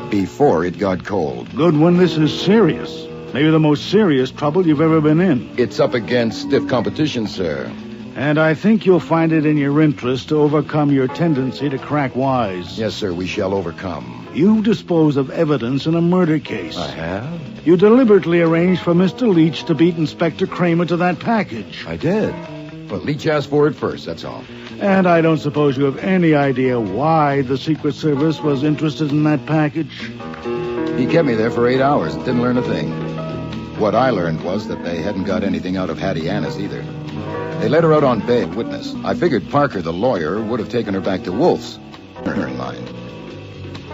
[SPEAKER 2] before it got cold.
[SPEAKER 15] Goodwin, this is serious. Maybe the most serious trouble you've ever been in.
[SPEAKER 2] It's up against stiff competition, sir.
[SPEAKER 15] And I think you'll find it in your interest to overcome your tendency to crack wise.
[SPEAKER 2] Yes, sir, we shall overcome.
[SPEAKER 15] You dispose of evidence in a murder case.
[SPEAKER 2] I have?
[SPEAKER 15] You deliberately arranged for Mr. Leach to beat Inspector Kramer to that package.
[SPEAKER 2] I did. But Leach asked for it first, that's all.
[SPEAKER 15] And I don't suppose you have any idea why the Secret Service was interested in that package?
[SPEAKER 2] He kept me there for 8 hours and didn't learn a thing. What I learned was that they hadn't got anything out of Hattie Annis either. They let her out on bail witness. I figured Parker, the lawyer, would have taken her back to Wolfe's. Her in mind.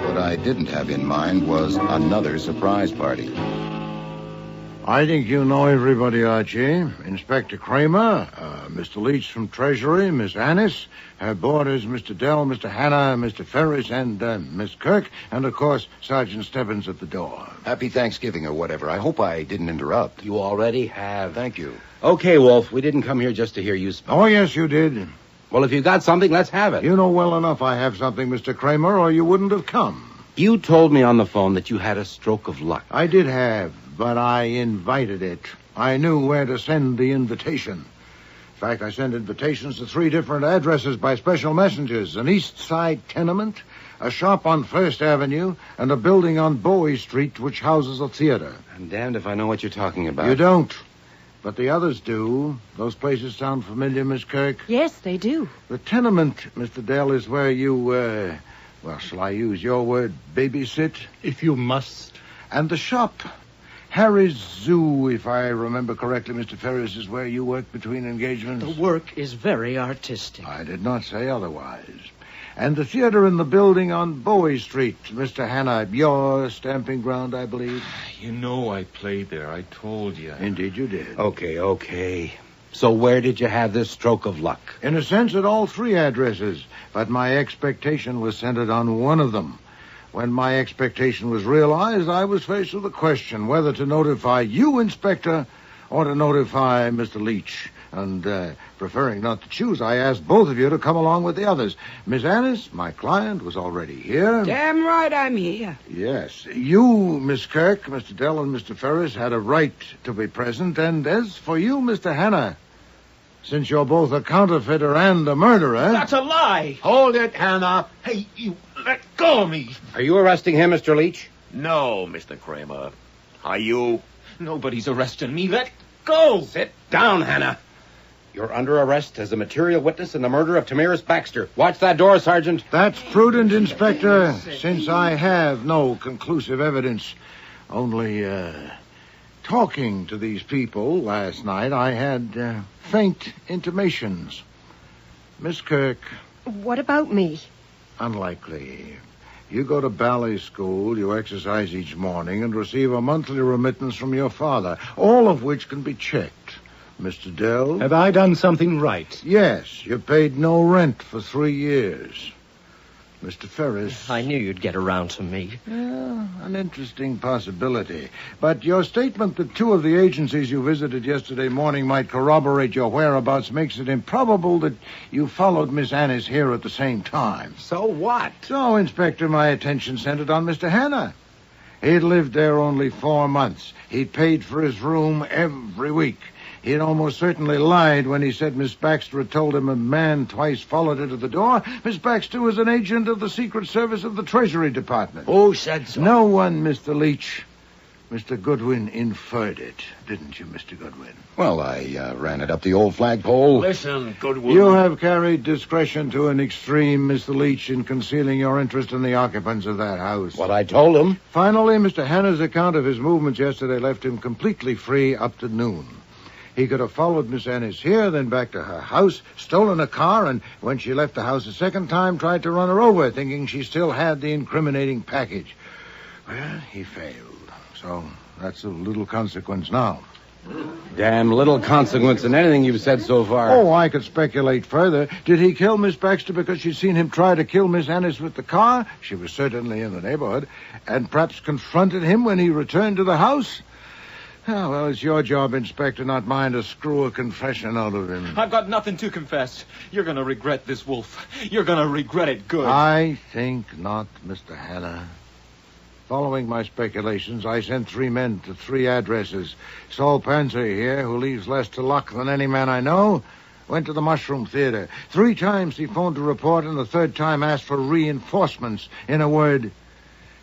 [SPEAKER 2] What I didn't have in mind was another surprise party.
[SPEAKER 10] I think you know everybody, Archie. Inspector Kramer, Mr. Leach from Treasury, Miss Annis, her boarders, Mr. Dell, Mr. Hanna, Mr. Ferris, and Miss Kirk, and, of course, Sergeant Stebbins at the door.
[SPEAKER 2] Happy Thanksgiving or whatever. I hope I didn't interrupt.
[SPEAKER 13] You already have.
[SPEAKER 2] Thank you.
[SPEAKER 13] Okay, Wolf, we didn't come here just to hear you speak.
[SPEAKER 10] Oh, yes, you did.
[SPEAKER 13] Well, if you got something, let's have it.
[SPEAKER 10] You know well enough I have something, Mr. Kramer, or you wouldn't have come.
[SPEAKER 13] You told me on the phone that you had a stroke of luck.
[SPEAKER 10] I did have, but I invited it. I knew where to send the invitation. In fact, I sent invitations to 3 different addresses by special messengers. An East Side tenement, a shop on First Avenue, and a building on Bowie Street which houses a theater.
[SPEAKER 13] I'm damned if I know what you're talking about.
[SPEAKER 10] You don't. But the others do. Those places sound familiar, Miss Kirk?
[SPEAKER 12] Yes, they do.
[SPEAKER 10] The tenement, Mr. Dell, is where you, well, shall I use your word, babysit?
[SPEAKER 17] If you must.
[SPEAKER 10] And the shop, Harry's Zoo, if I remember correctly, Mr. Ferris, is where you work between engagements.
[SPEAKER 21] The work is very artistic.
[SPEAKER 10] I did not say otherwise. And the theater in the building on Bowie Street, Mr. Hanna, your stamping ground, I believe.
[SPEAKER 20] You know I played there. I told you.
[SPEAKER 10] Indeed you did.
[SPEAKER 13] Okay. So where did you have this stroke of luck?
[SPEAKER 10] In a sense, at all 3 addresses. But my expectation was centered on one of them. When my expectation was realized, I was faced with the question whether to notify you, Inspector, or to notify Mr. Leach. And, preferring not to choose, I asked both of you to come along with the others. Miss Annis, my client, was already here.
[SPEAKER 3] Damn right I'm here.
[SPEAKER 10] Yes. You, Miss Kirk, Mr. Dell, and Mr. Ferris had a right to be present. And as for you, Mr. Hanna, since you're both a counterfeiter and a murderer...
[SPEAKER 21] That's a lie!
[SPEAKER 20] Hold it, Hannah. Hey, you let go of me.
[SPEAKER 13] Are you arresting him, Mr. Leach?
[SPEAKER 7] No, Mr. Kramer. Are you?
[SPEAKER 20] Nobody's arresting me. Let go.
[SPEAKER 13] Sit down, Hannah. You're under arrest as a material witness in the murder of Tamiris Baxter. Watch that door, Sergeant.
[SPEAKER 10] That's prudent, Inspector, since I have no conclusive evidence. Only, talking to these people last night, I had faint intimations. Miss Kirk.
[SPEAKER 12] What about me?
[SPEAKER 10] Unlikely. You go to ballet school, you exercise each morning, and receive a monthly remittance from your father, all of which can be checked. Mr. Dell?
[SPEAKER 17] Have I done something right?
[SPEAKER 10] Yes, you paid no rent for 3 years. Mr. Ferris?
[SPEAKER 21] I knew you'd get around to me.
[SPEAKER 10] Yeah, an interesting possibility. But your statement that 2 of the agencies you visited yesterday morning might corroborate your whereabouts makes it improbable that you followed Miss Annis here at the same time.
[SPEAKER 13] So what?
[SPEAKER 10] So, Inspector, my attention centered on Mr. Hanna. He'd lived there only 4 months. He'd paid for his room every week. He'd almost certainly lied when he said Miss Baxter had told him a man twice followed her to the door. Miss Baxter was an agent of the Secret Service of the Treasury Department.
[SPEAKER 13] Who said so?
[SPEAKER 10] No one, Mr. Leach. Mr. Goodwin inferred it, didn't you, Mr. Goodwin?
[SPEAKER 2] Well, I ran it up the old flagpole.
[SPEAKER 7] Listen, Goodwin.
[SPEAKER 10] You have carried discretion to an extreme, Mr. Leach, in concealing your interest in the occupants of that house.
[SPEAKER 13] What I told him.
[SPEAKER 10] Finally, Mr. Hanna's account of his movements yesterday left him completely free up to noon. He could have followed Miss Annis here, then back to her house, stolen a car, and when she left the house a second time, tried to run her over, thinking she still had the incriminating package. Well, he failed. So that's of little consequence now.
[SPEAKER 13] Damn little consequence in anything you've said so far.
[SPEAKER 10] Oh, I could speculate further. Did he kill Miss Baxter because she'd seen him try to kill Miss Annis with the car? She was certainly in the neighborhood. And perhaps confronted him when he returned to the house? Oh, well, it's your job, Inspector, not mine to screw a confession out of him.
[SPEAKER 20] I've got nothing to confess. You're going to regret this, Wolf. You're going to regret it good.
[SPEAKER 10] I think not, Mr. Hanna. Following my speculations, I sent 3 men to 3 addresses. Saul Panzer here, who leaves less to luck than any man I know, went to the Mushroom Theater. 3 times he phoned to report, and the 3rd time asked for reinforcements. In a word,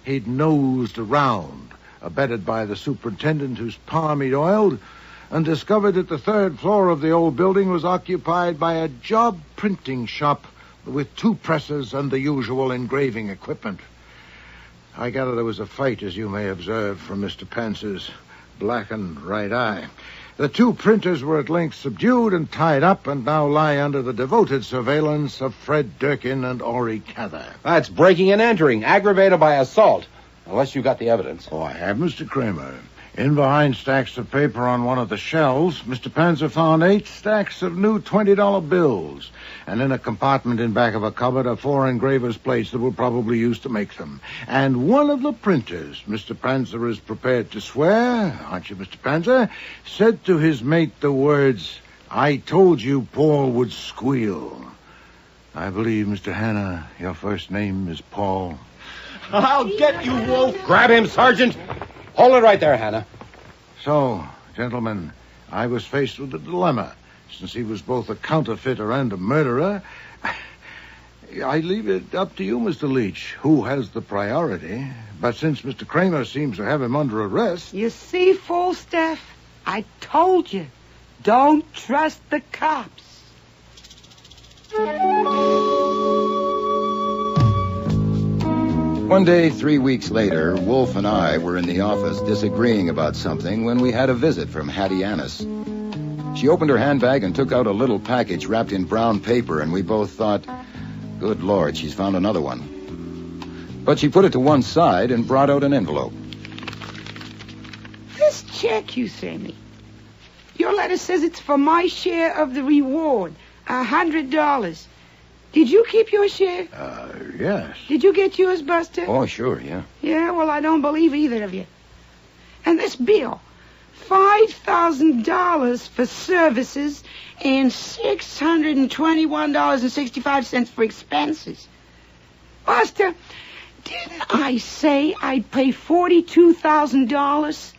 [SPEAKER 10] he'd nosed around, abetted by the superintendent whose palm he'd oiled, and discovered that the 3rd floor of the old building was occupied by a job printing shop with 2 presses and the usual engraving equipment. I gather there was a fight, as you may observe from Mr. Panzer's blackened right eye. The 2 printers were at length subdued and tied up and now lie under the devoted surveillance of Fred Durkin and Ori Cather.
[SPEAKER 13] That's breaking and entering, aggravated by assault. Unless you got the evidence.
[SPEAKER 10] Oh, I have, Mr. Kramer. In behind stacks of paper on one of the shelves, Mr. Panzer found 8 stacks of new $20 bills. And in a compartment in back of a cupboard are 4 engraver's plates that were probably used to make them. And one of the printers, Mr. Panzer is prepared to swear, aren't you, Mr. Panzer, said to his mate the words, "I told you Paul would squeal." I believe, Mr. Hanna, your first name is Paul.
[SPEAKER 20] I'll get you, Wolf.
[SPEAKER 13] Grab him, Sergeant. Hold it right there, Hanna.
[SPEAKER 10] So, gentlemen, I was faced with a dilemma. Since he was both a counterfeiter and a murderer, I leave it up to you, Mr. Leach, who has the priority. But since Mr. Kramer seems to have him under arrest...
[SPEAKER 3] You see, Falstaff, I told you, don't trust the cops.
[SPEAKER 2] One day, 3 weeks later, Wolf and I were in the office disagreeing about something when we had a visit from Hattie Annis. She opened her handbag and took out a little package wrapped in brown paper, and we both thought, good Lord, she's found another one. But she put it to one side and brought out an envelope.
[SPEAKER 3] This check you sent me, your letter says it's for my share of the reward, $100. Did you keep your share?
[SPEAKER 10] Yes.
[SPEAKER 3] Did you get yours, Buster?
[SPEAKER 2] Oh, sure, yeah.
[SPEAKER 3] Yeah, well, I don't believe either of you. And this bill, $5,000 for services and $621.65 for expenses. Buster, didn't I say I'd pay $42,000?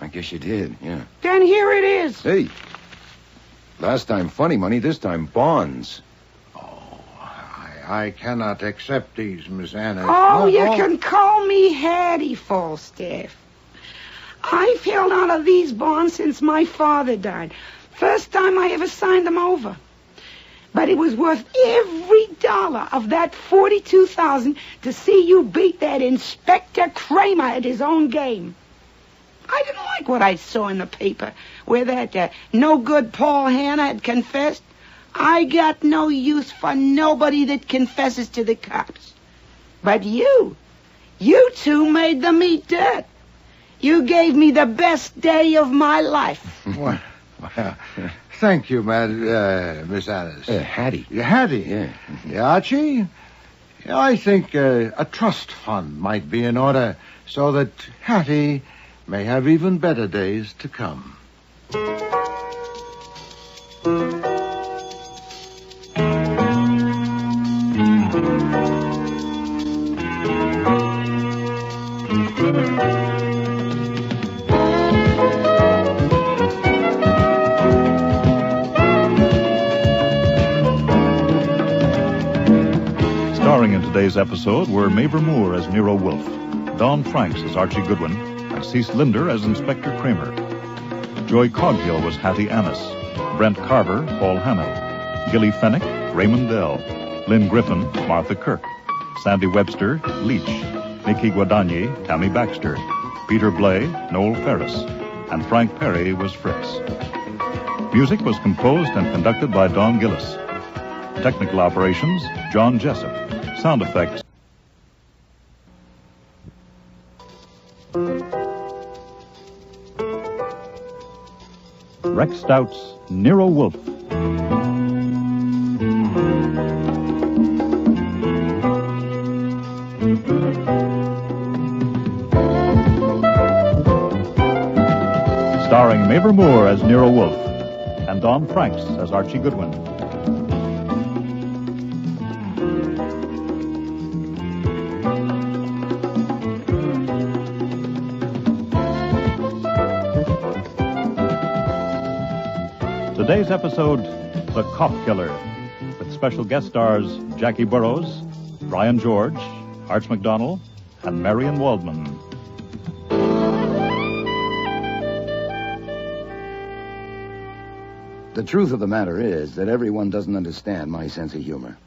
[SPEAKER 2] I guess you did, yeah.
[SPEAKER 3] Then here it is.
[SPEAKER 2] Hey, last time funny money, this time bonds.
[SPEAKER 10] I cannot accept these, Miss Anna.
[SPEAKER 3] Oh, you can call me Hattie, Falstaff. I've held on to these bonds since my father died. First time I ever signed them over. But it was worth every dollar of that $42,000 to see you beat that Inspector Kramer at his own game. I didn't like what I saw in the paper, where that no-good Paul Hanna had confessed. I got no use for nobody that confesses to the cops. But you two made them eat dirt. You gave me the best day of my life.
[SPEAKER 10] Well, thank you, Miss Alice.
[SPEAKER 2] Hattie.
[SPEAKER 10] Hattie? Yeah. Archie? I think a trust fund might be in order so that Hattie may have even better days to come.
[SPEAKER 1] Starring in today's episode were Mavor Moore as Nero Wolfe, Don Franks as Archie Goodwin, and Cease Linder as Inspector Kramer. Joy Coghill was Hattie Annis, Brent Carver, Paul Hanna, Gilly Fennick, Raymond Dell, Lynn Griffin, Martha Kirk, Sandy Webster, Leach, Nikki Guadagni, Tammy Baxter, Peter Blay, Noel Ferris, and Frank Perry was Fritz. Music was composed and conducted by Don Gillis. Technical operations, John Jessup. Sound effects. Rex Stout's Nero Wolfe. as Nero Wolfe, and Don Franks as Archie Goodwin. Today's episode, The Cop Killer, with special guest stars Jackie Burrows, Brian George, Arch McDonald, and Marion Waldman.
[SPEAKER 2] The truth of the matter is that everyone doesn't understand my sense of humor.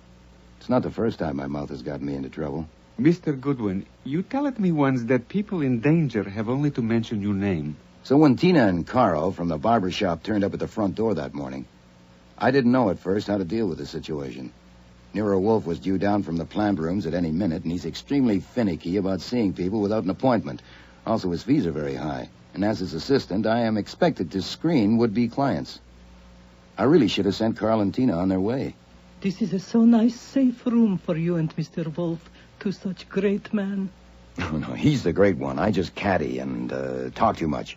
[SPEAKER 2] It's not the first time my mouth has gotten me into trouble.
[SPEAKER 11] Mr. Goodwin, you told me once that people in danger have only to mention your name.
[SPEAKER 2] So when Tina and Carl from the barber shop turned up at the front door that morning, I didn't know at first how to deal with the situation. Nero Wolfe was due down from the plant rooms at any minute, and he's extremely finicky about seeing people without an appointment. Also, his fees are very high, and as his assistant, I am expected to screen would-be clients. I really should have sent Carl and Tina on their way.
[SPEAKER 22] This is a so nice, safe room for you and Mr. Wolfe, two such great men.
[SPEAKER 2] Oh, no, he's the great one. I just caddy and talk too much.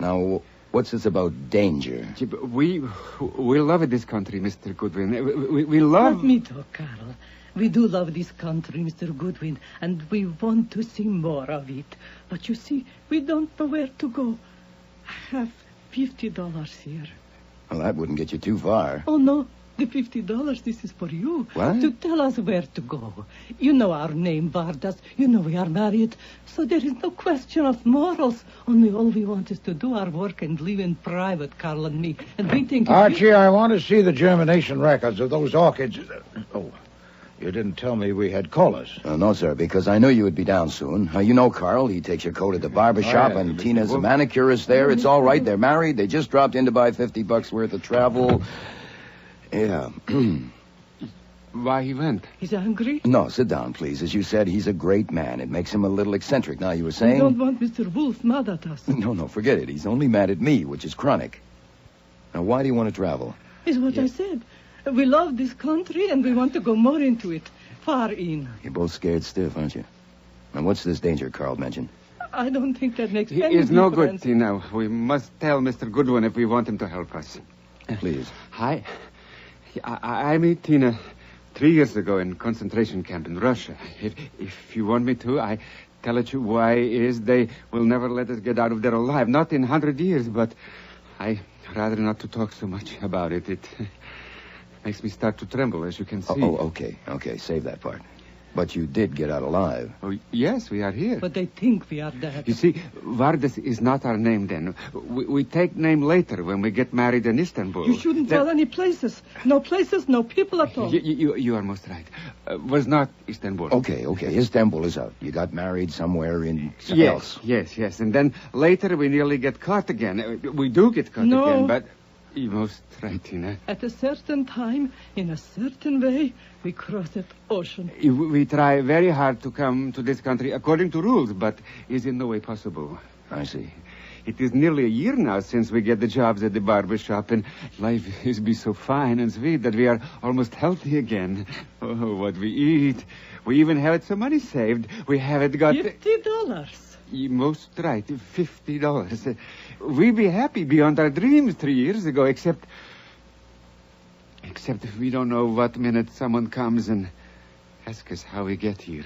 [SPEAKER 2] Now, what's this about danger?
[SPEAKER 11] We love this country, Mr. Goodwin. We love...
[SPEAKER 22] Let me talk, Carl. We do love this country, Mr. Goodwin, and we want to see more of it. But you see, we don't know where to go. I have $50 here.
[SPEAKER 2] Well, that wouldn't get you too far.
[SPEAKER 22] Oh, no. The $50, this is for you.
[SPEAKER 2] What?
[SPEAKER 22] To tell us where to go. You know our name, Vardas. You know we are married. So there is no question of morals. Only all we want is to do our work and live in private, Carl and me. And we think...
[SPEAKER 10] Archie, I want to see the germination records of those orchids. Oh, you didn't tell me we had callers.
[SPEAKER 2] No, sir, because I knew you would be down soon. You know Carl. He takes your coat at the barber shop, and Tina's a manicurist there. It's all right. They're married. They just dropped in to buy $50 worth of travel. Yeah.
[SPEAKER 11] Why he went?
[SPEAKER 22] He's angry?
[SPEAKER 2] No, sit down, please. As you said, he's a great man. It makes him a little eccentric. Now, you were saying...
[SPEAKER 22] We don't want Mr. Wolfe mad at us.
[SPEAKER 2] No, forget it. He's only mad at me, which is chronic. Now, why do you want to travel?
[SPEAKER 22] Is what I said. We love this country, and we want to go more into it. Far in.
[SPEAKER 2] You're both scared stiff, aren't you? Now, what's this danger Carl mentioned?
[SPEAKER 22] I don't think that makes any
[SPEAKER 11] difference.
[SPEAKER 22] difference.
[SPEAKER 11] It's no good, Tina. We must tell Mr. Goodwin if we want him to help us.
[SPEAKER 2] Please.
[SPEAKER 11] Hi. I met Tina 3 years ago in concentration camp in Russia. If you want me to, I tell it you why is they will never let us get out of there alive. Not in 100 years, but I rather not to talk so much about it. It makes me start to tremble, as you can see.
[SPEAKER 2] Okay, save that part. But you did get out alive.
[SPEAKER 11] Oh, yes, we are here.
[SPEAKER 22] But they think we are dead.
[SPEAKER 11] You see, Vardas is not our name then. We take name later when we get married in Istanbul.
[SPEAKER 22] You shouldn't tell any places. No places, no people at all.
[SPEAKER 11] You are most right. Was not Istanbul.
[SPEAKER 2] Okay. Istanbul is out. You got married somewhere in...
[SPEAKER 11] Yes. And then later we nearly get caught again. We do get caught again, but... You're most right, Tina.
[SPEAKER 22] At a certain time, in a certain way, we cross that ocean.
[SPEAKER 11] We try very hard to come to this country according to rules, but is in no way possible.
[SPEAKER 2] I see.
[SPEAKER 11] It is nearly a year now since we get the jobs at the barber shop, and life is be so fine and sweet that we are almost healthy again. Oh, what we eat. We even have some money saved. We haven't got...
[SPEAKER 22] $50.
[SPEAKER 11] You're most right, $50. We be happy beyond our dreams 3 years ago, except if we don't know what minute someone comes and asks us how we get here.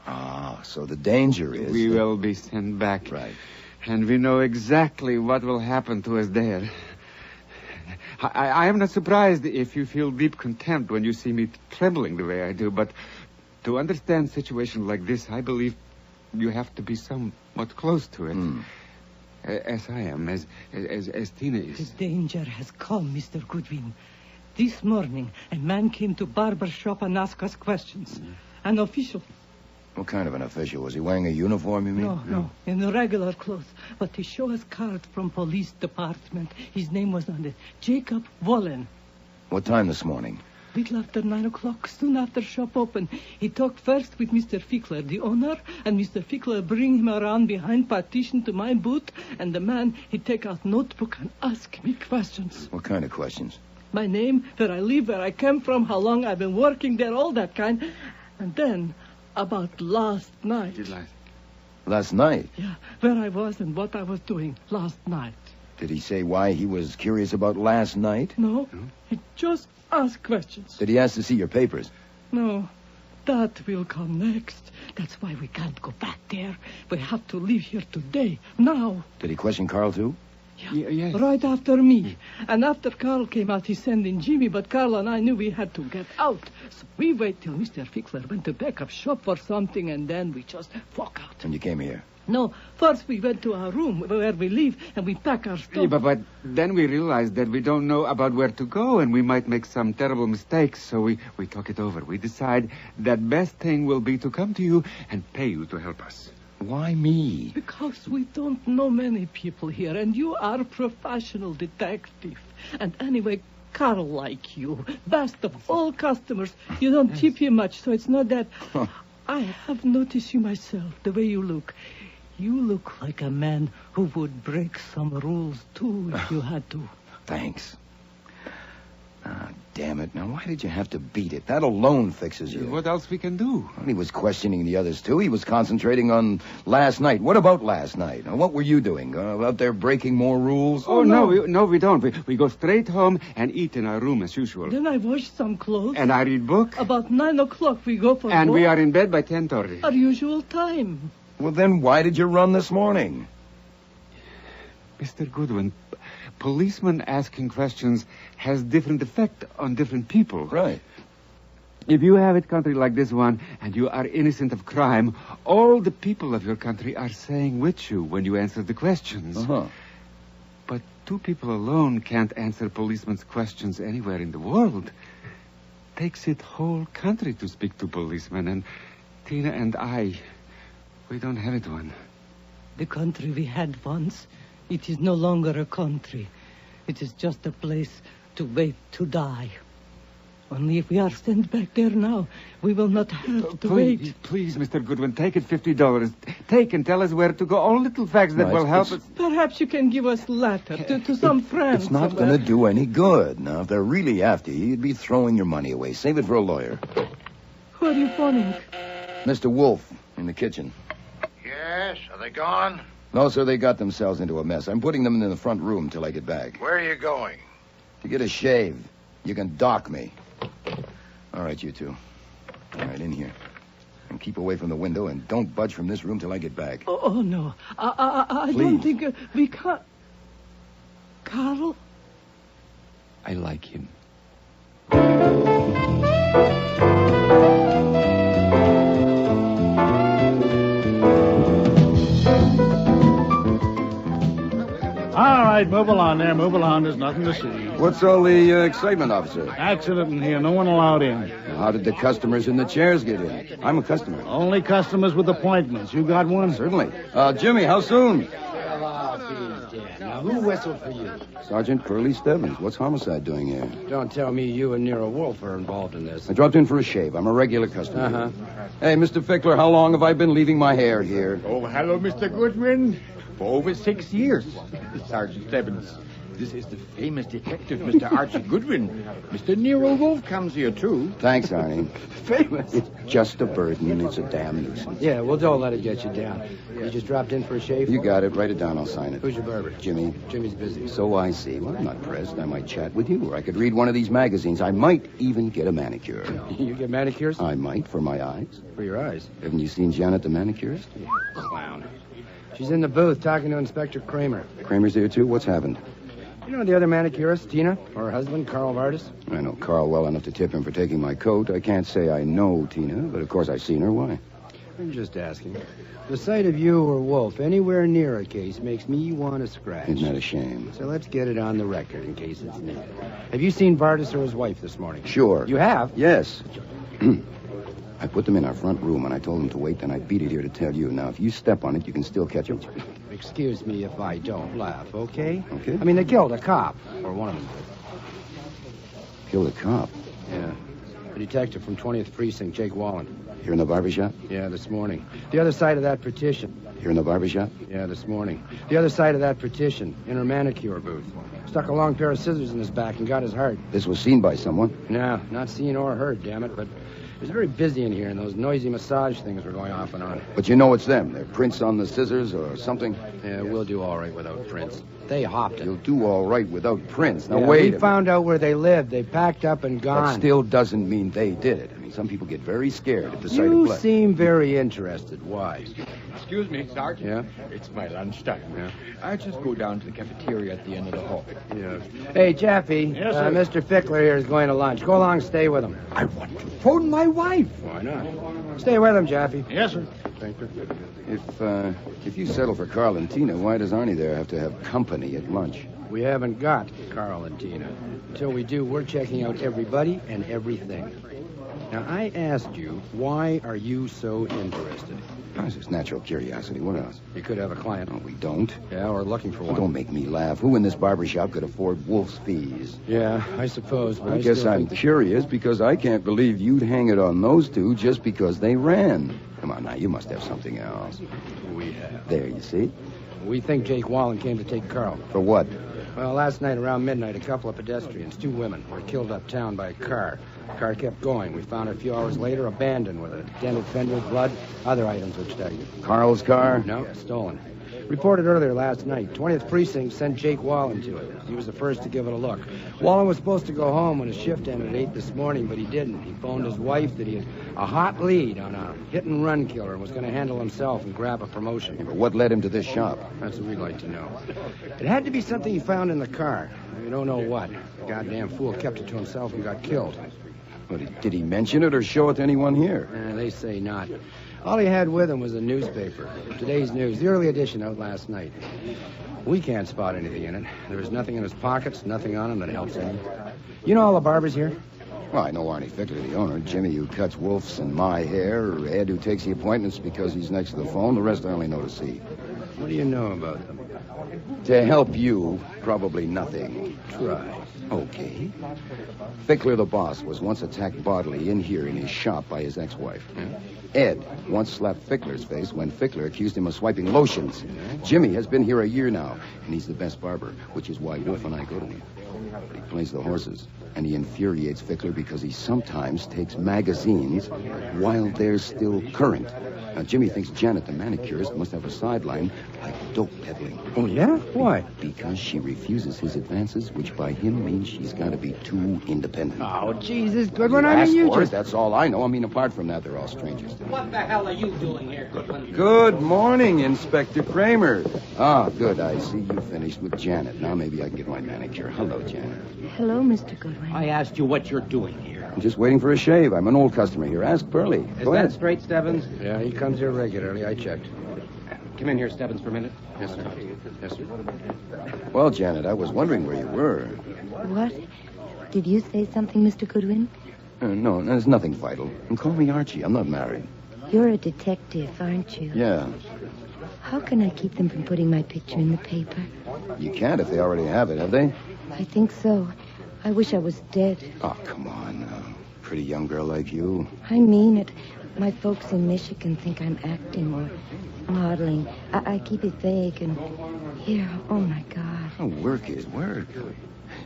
[SPEAKER 2] Ah, so the danger is...
[SPEAKER 11] We will be sent back.
[SPEAKER 2] Right.
[SPEAKER 11] And we know exactly what will happen to us there. I am not surprised if you feel deep contempt when you see me trembling the way I do, but to understand situations like this, I believe you have to be somewhat close to it. As I am, as Tina is.
[SPEAKER 22] The danger has come, Mr. Goodwin. This morning, a man came to barber shop and asked us questions. An official.
[SPEAKER 2] What kind of an official? Was he wearing a uniform, you mean?
[SPEAKER 22] No, in the regular clothes. But he showed us card from police department. His name was on it. Jacob Wallen.
[SPEAKER 2] What time this morning?
[SPEAKER 22] Little after 9 o'clock, soon after shop open. He talked first with Mr. Fickler, the owner, and Mr. Fickler bring him around behind partition to my booth, and the man, he take out notebook and ask me questions.
[SPEAKER 2] What kind of questions?
[SPEAKER 22] My name, where I live, where I came from, how long I've been working there, all that kind. And then, about last night.
[SPEAKER 2] Last night?
[SPEAKER 22] Yeah, where I was and what I was doing last night.
[SPEAKER 2] Did he say why he was curious about last night?
[SPEAKER 22] No, he just asked questions.
[SPEAKER 2] Did he ask to see your papers?
[SPEAKER 22] No, that will come next. That's why we can't go back there. We have to leave here today, now.
[SPEAKER 2] Did he question Carl, too?
[SPEAKER 22] Yeah. Right after me. And after Carl came out, he sent in Jimmy, but Carl and I knew we had to get out. So we wait till Mr. Fickler went to back up shop for something, and then we just walk out.
[SPEAKER 2] And you came here?
[SPEAKER 22] No, first we went to our room where we live, and we pack our stuff.
[SPEAKER 11] Yeah, but then we realized that we don't know about where to go, and we might make some terrible mistakes, so we talk it over. We decide that best thing will be to come to you and pay you to help us.
[SPEAKER 2] Why me?
[SPEAKER 22] Because we don't know many people here, and you are a professional detective. And anyway, Carl like you. Best of all customers. You don't tip him much, so it's not that. I have noticed you myself, the way you look. You look like a man who would break some rules, too, if you had to.
[SPEAKER 2] Thanks. Ah, damn it. Now, why did you have to beat it? That alone fixes you.
[SPEAKER 11] What else we can do?
[SPEAKER 2] Well, he was questioning the others, too. He was concentrating on last night. What about last night? Now, what were you doing? Out there breaking more rules?
[SPEAKER 11] Oh, no, we don't. We go straight home and eat in our room as usual.
[SPEAKER 22] Then I wash some clothes.
[SPEAKER 11] And I read book.
[SPEAKER 22] About 9 o'clock we go for
[SPEAKER 11] And
[SPEAKER 22] walk.
[SPEAKER 11] we are in bed by 10:30.
[SPEAKER 22] Our usual time.
[SPEAKER 2] Well, then why did you run this morning?
[SPEAKER 11] Mr. Goodwin, policemen asking questions has different effect on different people.
[SPEAKER 2] Right.
[SPEAKER 11] If you have a country like this one and you are innocent of crime, all the people of your country are saying with you when you answer the questions.
[SPEAKER 2] Uh-huh.
[SPEAKER 11] But two people alone can't answer policemen's questions anywhere in the world. Takes it whole country to speak to policemen, and Tina and I, we don't have it one.
[SPEAKER 22] The country we had once, it is no longer a country. It is just a place to wait to die. Only if we are sent back there now, we will not have to wait.
[SPEAKER 11] Please, Mr. Goodwin, take it $50. Take and tell us where to go. All little facts that will help us.
[SPEAKER 22] Perhaps you can give us letter to some friends.
[SPEAKER 2] It's not going to do any good. Now, if they're really after you, you'd be throwing your money away. Save it for a lawyer.
[SPEAKER 22] Who are you phoning?
[SPEAKER 2] Mr. Wolfe, in the kitchen.
[SPEAKER 10] Yes? Are they gone?
[SPEAKER 2] No, sir, they got themselves into a mess. I'm putting them in the front room till I get back.
[SPEAKER 10] Where are you going?
[SPEAKER 2] To get a shave. You can dock me. All right, you two. All right, in here. And keep away from the window and don't budge from this room till I get back.
[SPEAKER 22] Oh no. I don't think we can't. Carl?
[SPEAKER 11] I like him.
[SPEAKER 15] All right, move along there. Move along. There's nothing to see.
[SPEAKER 2] What's all the excitement, officer?
[SPEAKER 15] Accident in here. No one allowed in.
[SPEAKER 2] How did the customers in the chairs get in? I'm a customer.
[SPEAKER 15] Only customers with appointments. You got one?
[SPEAKER 2] Certainly. Jimmy, how soon?
[SPEAKER 6] Now, who whistled for you?
[SPEAKER 2] Sergeant Curly Stebbins. What's homicide doing here?
[SPEAKER 6] Don't tell me you and Nero Wolfe are involved in this.
[SPEAKER 2] I dropped in for a shave. I'm a regular customer.
[SPEAKER 6] Uh-huh.
[SPEAKER 2] Hey, Mr. Fickler, how long have I been leaving my hair here?
[SPEAKER 5] Oh, hello, Mr. Goodwin. For over 6 years. Sergeant Stebbins. This is the famous detective, Mr. Archie Goodwin. Mr. Nero Wolfe comes here, too.
[SPEAKER 2] Thanks, Arnie.
[SPEAKER 6] Famous?
[SPEAKER 2] It's just a burden, and it's a damn nuisance.
[SPEAKER 6] Yeah, well, don't let it get you down. You just dropped in for a shave?
[SPEAKER 2] You got it. Write it down. I'll sign it.
[SPEAKER 6] Who's your barber?
[SPEAKER 2] Jimmy.
[SPEAKER 6] Jimmy's busy.
[SPEAKER 2] So I see. Well, I'm not pressed. I might chat with you, or I could read one of these magazines. I might even get a manicure.
[SPEAKER 6] You get manicures?
[SPEAKER 2] I might, for my eyes.
[SPEAKER 6] For your eyes?
[SPEAKER 2] Haven't you seen Janet the manicurist?
[SPEAKER 6] Clown. She's in the booth talking to Inspector Kramer.
[SPEAKER 2] Kramer's here, too? What's happened?
[SPEAKER 6] You know the other manicurist, Tina? Or her husband, Carl Vardis?
[SPEAKER 2] I know Carl well enough to tip him for taking my coat. I can't say I know Tina, but of course I've seen her. Why?
[SPEAKER 6] I'm just asking. The sight of you or Wolfe anywhere near a case makes me want to scratch.
[SPEAKER 2] Isn't that a shame?
[SPEAKER 6] So let's get it on the record in case it's needed. Have you seen Vardis or his wife this morning?
[SPEAKER 2] Sure.
[SPEAKER 6] You have?
[SPEAKER 2] Yes. I put them in our front room, and I told them to wait, then I beat it here to tell you. Now, if you step on it, you can still catch them.
[SPEAKER 6] Excuse me if I don't laugh, okay?
[SPEAKER 2] Okay.
[SPEAKER 6] I mean, they killed a cop, or one of them did.
[SPEAKER 2] Killed a cop?
[SPEAKER 6] Yeah. A detective from 20th Precinct, Jake Wallen.
[SPEAKER 2] Here in the barbershop?
[SPEAKER 6] Yeah, this morning. The other side of that petition.
[SPEAKER 2] Here in the barbershop?
[SPEAKER 6] Yeah, this morning. The other side of that petition, in her manicure booth. Stuck a long pair of scissors in his back and got his heart.
[SPEAKER 2] This was seen by someone?
[SPEAKER 6] No, not seen or heard, damn it, but it was very busy in here, and those noisy massage things were going off and on.
[SPEAKER 2] But you know it's them. They're prints on the scissors or something?
[SPEAKER 6] Yeah, we'll do all right without prints. They hopped it.
[SPEAKER 2] You'll do all right without prints. Now,
[SPEAKER 6] Yeah,
[SPEAKER 2] wait.
[SPEAKER 6] we found out where they lived. They packed up and gone.
[SPEAKER 2] That still doesn't mean they did it. I mean, some people get very scared at the sight of
[SPEAKER 6] You
[SPEAKER 2] blood.
[SPEAKER 6] seem very interested. Why?
[SPEAKER 5] Excuse me, Sergeant.
[SPEAKER 6] Yeah?
[SPEAKER 5] It's my lunchtime.
[SPEAKER 6] Yeah.
[SPEAKER 5] I just go down to the cafeteria at the end of the hall.
[SPEAKER 6] Yeah. Hey, Jeffy.
[SPEAKER 5] Yes, sir.
[SPEAKER 6] Mr. Fickler here is going to lunch. Go along, stay with him.
[SPEAKER 5] I want to phone my wife.
[SPEAKER 6] Why not? Stay with him, Jeffy.
[SPEAKER 17] Yes, sir.
[SPEAKER 6] Thank you.
[SPEAKER 2] If you settle for Carl and Tina, why does Arnie there have to have company at lunch?
[SPEAKER 6] We haven't got Carl and Tina. Until we do, we're checking out everybody and everything. Now, I asked you, why are you so interested?
[SPEAKER 2] It's just natural curiosity. What else?
[SPEAKER 6] You could have a client.
[SPEAKER 2] No, we don't.
[SPEAKER 6] Yeah, we're looking for one.
[SPEAKER 2] Don't make me laugh. Who in this barbershop could afford Wolf's fees?
[SPEAKER 6] Yeah, I suppose. But
[SPEAKER 2] I guess
[SPEAKER 6] still
[SPEAKER 2] I'm
[SPEAKER 6] think
[SPEAKER 2] curious because I can't believe you'd hang it on those two just because they ran. Come on now, you must have something else.
[SPEAKER 6] we have.
[SPEAKER 2] There, you see?
[SPEAKER 6] We think Jake Wallen came to take Carl.
[SPEAKER 2] For what?
[SPEAKER 6] Well, last night around midnight, a couple of pedestrians, 2 women, were killed uptown by a car. The car kept going. We found it a few hours later abandoned with a dented fender, blood, other items which tagged.
[SPEAKER 2] Carl's car?
[SPEAKER 6] No, stolen. Reported earlier last night. 20th Precinct sent Jake Wallen to it. He was the first to give it a look. Wallen was supposed to go home when his shift ended at 8 this morning, but he didn't. He phoned his wife that he had a hot lead on a hit-and-run killer and was going to handle himself and grab a promotion.
[SPEAKER 2] Yeah, but what led him to this shop?
[SPEAKER 6] That's what we'd like to know. It had to be something he found in the car. We don't know what. The goddamn fool kept it to himself and got killed.
[SPEAKER 2] But did he mention it or show it to anyone here?
[SPEAKER 6] They say not. All he had with him was a newspaper. Today's News, the early edition out last night. We can't spot anything in it. There was nothing in his pockets, nothing on him that helps any. You know all the barbers here?
[SPEAKER 2] Well, I know Arnie Fickler, the owner, Jimmy, who cuts Wolf's and my hair, Ed, who takes the appointments because he's next to the phone. The rest I only know to see.
[SPEAKER 6] What do you know about them?
[SPEAKER 2] To help you, probably nothing.
[SPEAKER 6] Try.
[SPEAKER 2] Okay. Fickler, the boss, was once attacked bodily in here in his shop by his ex-wife.
[SPEAKER 6] Yeah.
[SPEAKER 2] Ed once slapped Fickler's face when Fickler accused him of swiping lotions. Jimmy has been here a year now, and he's the best barber, which is why Wolf and I go to him. But he plays the horses, and he infuriates Fickler because he sometimes takes magazines while they're still current. Now, Jimmy thinks Janet, the manicurist, must have a sideline like dope peddling.
[SPEAKER 6] Oh, yeah? Why?
[SPEAKER 2] Because she refuses his advances, which by him means she's got to be too independent.
[SPEAKER 6] Oh, Jesus, Goodwin,
[SPEAKER 2] You
[SPEAKER 6] I mean,
[SPEAKER 2] asked
[SPEAKER 6] you
[SPEAKER 2] for it,
[SPEAKER 6] just...
[SPEAKER 2] that's all I know. I mean, apart from that, they're all strangers to me.
[SPEAKER 21] What the hell are you doing here, Goodwin?
[SPEAKER 2] Good morning, Inspector Kramer. Ah, good. I see you finished with Janet. Now maybe I can get my manicure. Hello, Janet.
[SPEAKER 12] Hello, Mr. Goodwin.
[SPEAKER 21] I asked you what you're doing here.
[SPEAKER 2] I'm just waiting for a shave. I'm an old customer here. Ask Burley.
[SPEAKER 11] Is
[SPEAKER 2] Go
[SPEAKER 11] that
[SPEAKER 2] ahead.
[SPEAKER 11] straight, Stebbins?
[SPEAKER 6] Yeah, he comes here regularly. I checked.
[SPEAKER 11] Come in here, Stebbins, for a minute.
[SPEAKER 6] Yes, sir. Yes, sir.
[SPEAKER 2] Well, Janet, I was wondering where you were.
[SPEAKER 4] What? Did you say something, Mr. Goodwin?
[SPEAKER 2] No, there's nothing vital. And call me Archie. I'm not married.
[SPEAKER 4] You're a detective, aren't you?
[SPEAKER 2] Yeah.
[SPEAKER 4] How can I keep them from putting my picture in the paper?
[SPEAKER 2] You can't if they already have it, have they?
[SPEAKER 4] I think so. I wish I was dead.
[SPEAKER 2] Oh, come on now. Pretty young girl like you.
[SPEAKER 4] I mean it. My folks in Michigan think I'm acting or modeling. I keep it vague and... Here, oh, my God.
[SPEAKER 2] Oh, work is work.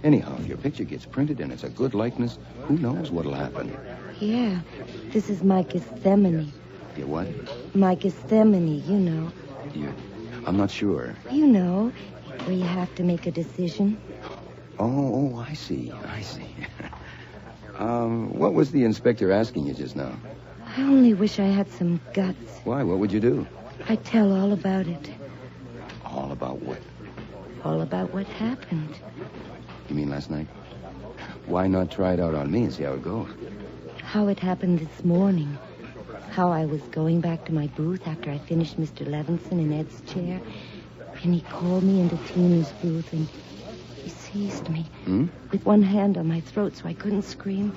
[SPEAKER 2] Anyhow, if your picture gets printed and it's a good likeness, who knows what'll happen?
[SPEAKER 4] Yeah, this is my Gethsemane.
[SPEAKER 2] You what?
[SPEAKER 4] My Gethsemane, you know.
[SPEAKER 2] I'm not sure.
[SPEAKER 4] You know, where you have to make a decision.
[SPEAKER 2] Oh, I see. What was the inspector asking you just now?
[SPEAKER 4] I only wish I had some guts.
[SPEAKER 2] Why? What would you do?
[SPEAKER 4] I'd tell all about it.
[SPEAKER 2] All about what?
[SPEAKER 4] All about what happened.
[SPEAKER 2] You mean last night? Why not try it out on me and see how it goes?
[SPEAKER 4] How it happened this morning. How I was going back to my booth after I finished Mr. Levinson in Ed's chair. And he called me into Tina's booth and he seized me with one hand on my throat so I couldn't scream.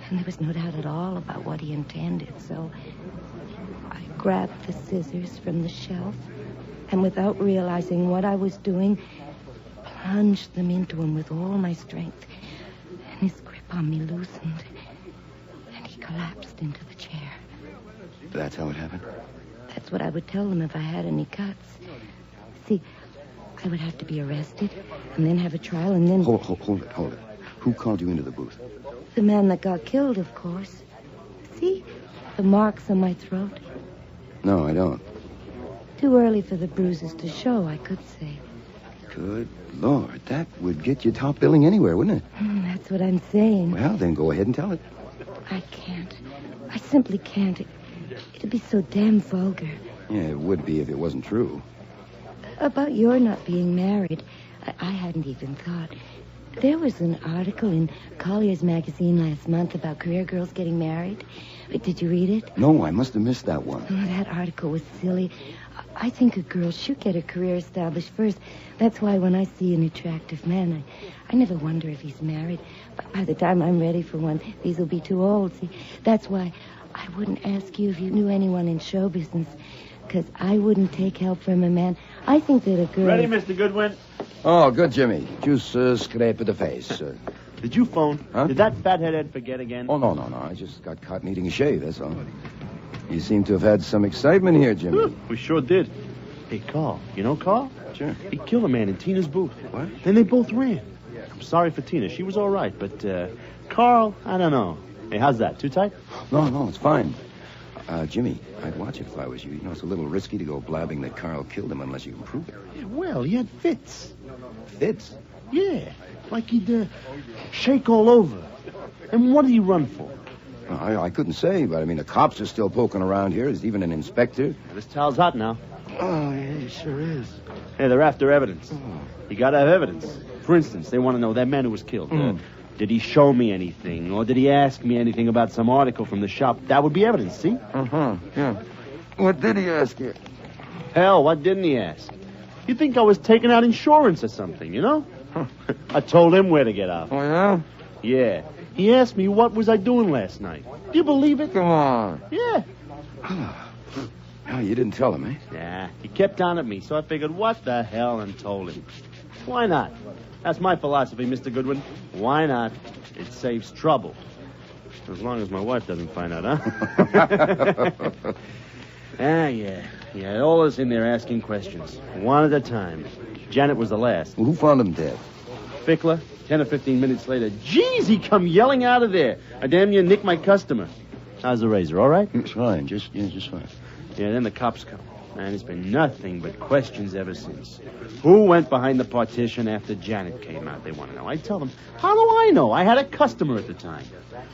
[SPEAKER 4] And there was no doubt at all about what he intended. So I grabbed the scissors from the shelf and without realizing what I was doing, plunged them into him with all my strength. And his grip on me loosened. And he collapsed into the chair.
[SPEAKER 2] That's how it happened?
[SPEAKER 4] That's what I would tell them if I had any guts. See, I would have to be arrested and then have a trial and then...
[SPEAKER 2] Hold it. Who called you into the booth?
[SPEAKER 4] The man that got killed, of course. See? The marks on my throat.
[SPEAKER 2] No, I don't.
[SPEAKER 4] Too early for the bruises to show, I could say.
[SPEAKER 2] Good Lord, that would get you top billing anywhere, wouldn't it?
[SPEAKER 4] That's what I'm saying.
[SPEAKER 2] Well, then go ahead and tell it.
[SPEAKER 4] I can't. I simply can't. It'd be so damn vulgar.
[SPEAKER 2] Yeah, it would be if it wasn't true.
[SPEAKER 4] About your not being married, I hadn't even thought. There was an article in Collier's magazine last month about career girls getting married. Did you read it?
[SPEAKER 2] No, I must have missed that one.
[SPEAKER 4] Oh, that article was silly. I think a girl should get a career established first. That's why when I see an attractive man, I never wonder if he's married. But by the time I'm ready for one, these will be too old. See, that's why I wouldn't ask you if you knew anyone in show business, because I wouldn't take help from a man. I think that a girl...
[SPEAKER 8] Ready, Mr. Goodwin?
[SPEAKER 2] Oh, good, Jimmy. Just scrape of the face.
[SPEAKER 8] Did you phone?
[SPEAKER 2] Huh?
[SPEAKER 8] Did that fathead forget again?
[SPEAKER 2] Oh, no. I just got caught needing a shave, that's all. You seem to have had some excitement here, Jimmy.
[SPEAKER 8] We sure did. Hey, Carl. You know Carl?
[SPEAKER 2] Sure.
[SPEAKER 8] He killed a man in Tina's booth.
[SPEAKER 2] What?
[SPEAKER 8] Then they both ran. I'm sorry for Tina. She was all right, but Carl, I don't know. Hey, how's that? Too tight?
[SPEAKER 2] No, it's fine. Jimmy, I'd watch it if I was you. You know, it's a little risky to go blabbing that Carl killed him unless you can prove it.
[SPEAKER 8] Yeah, well, he had fits.
[SPEAKER 2] Fits?
[SPEAKER 8] Yeah, like he'd shake all over. And what did he run for?
[SPEAKER 2] I couldn't say, but I mean, the cops are still poking around here. There's even an inspector.
[SPEAKER 8] This towel's hot now.
[SPEAKER 2] Oh, yeah, it sure is.
[SPEAKER 8] Hey, they're after evidence. You gotta have evidence. For instance, they want to know that man who was killed. Did he show me anything? Or did he ask me anything about some article from the shop? That would be evidence, see?
[SPEAKER 2] Yeah. What did he ask you?
[SPEAKER 8] Hell, what didn't he ask? You'd think I was taking out insurance or something, you know? I told him where to get out.
[SPEAKER 2] Oh, yeah?
[SPEAKER 8] Yeah. He asked me what was I doing last night. Do you believe it?
[SPEAKER 2] Come on.
[SPEAKER 8] Yeah.
[SPEAKER 2] Oh, you didn't tell him, eh?
[SPEAKER 8] Nah, he kept on at me, so I figured, what the hell, and told him. Why not? That's my philosophy, Mr. Goodwin. Why not? It saves trouble. As long as my wife doesn't find out, huh? Yeah, all is in there asking questions. One at a time. Janet was the last.
[SPEAKER 2] Well, who found him dead?
[SPEAKER 8] Fickler. 10 or 15 minutes later, geez, he come yelling out of there. I damn near nicked my customer. How's the razor, all right?
[SPEAKER 2] It's fine, just fine.
[SPEAKER 8] Yeah, then the cops come. Man, it's been nothing but questions ever since. Who went behind the partition after Janet came out? They want to know. I tell them, how do I know? I had a customer at the time.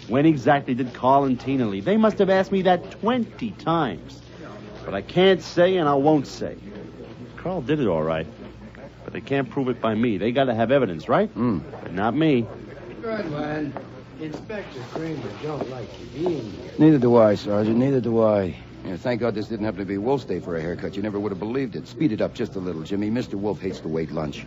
[SPEAKER 8] When exactly did Carl and Tina leave? They must have asked me that 20 times. But I can't say and I won't say. Carl did it all right. But they can't prove it by me. They got to have evidence, right? But not me.
[SPEAKER 6] Goodwin, Inspector Kramer don't like you being here.
[SPEAKER 2] Neither do I, Sergeant. Neither do I. Yeah, thank God this didn't happen to be Wolf's day for a haircut. You never would have believed it. Speed it up just a little, Jimmy. Mr. Wolfe hates to wait lunch.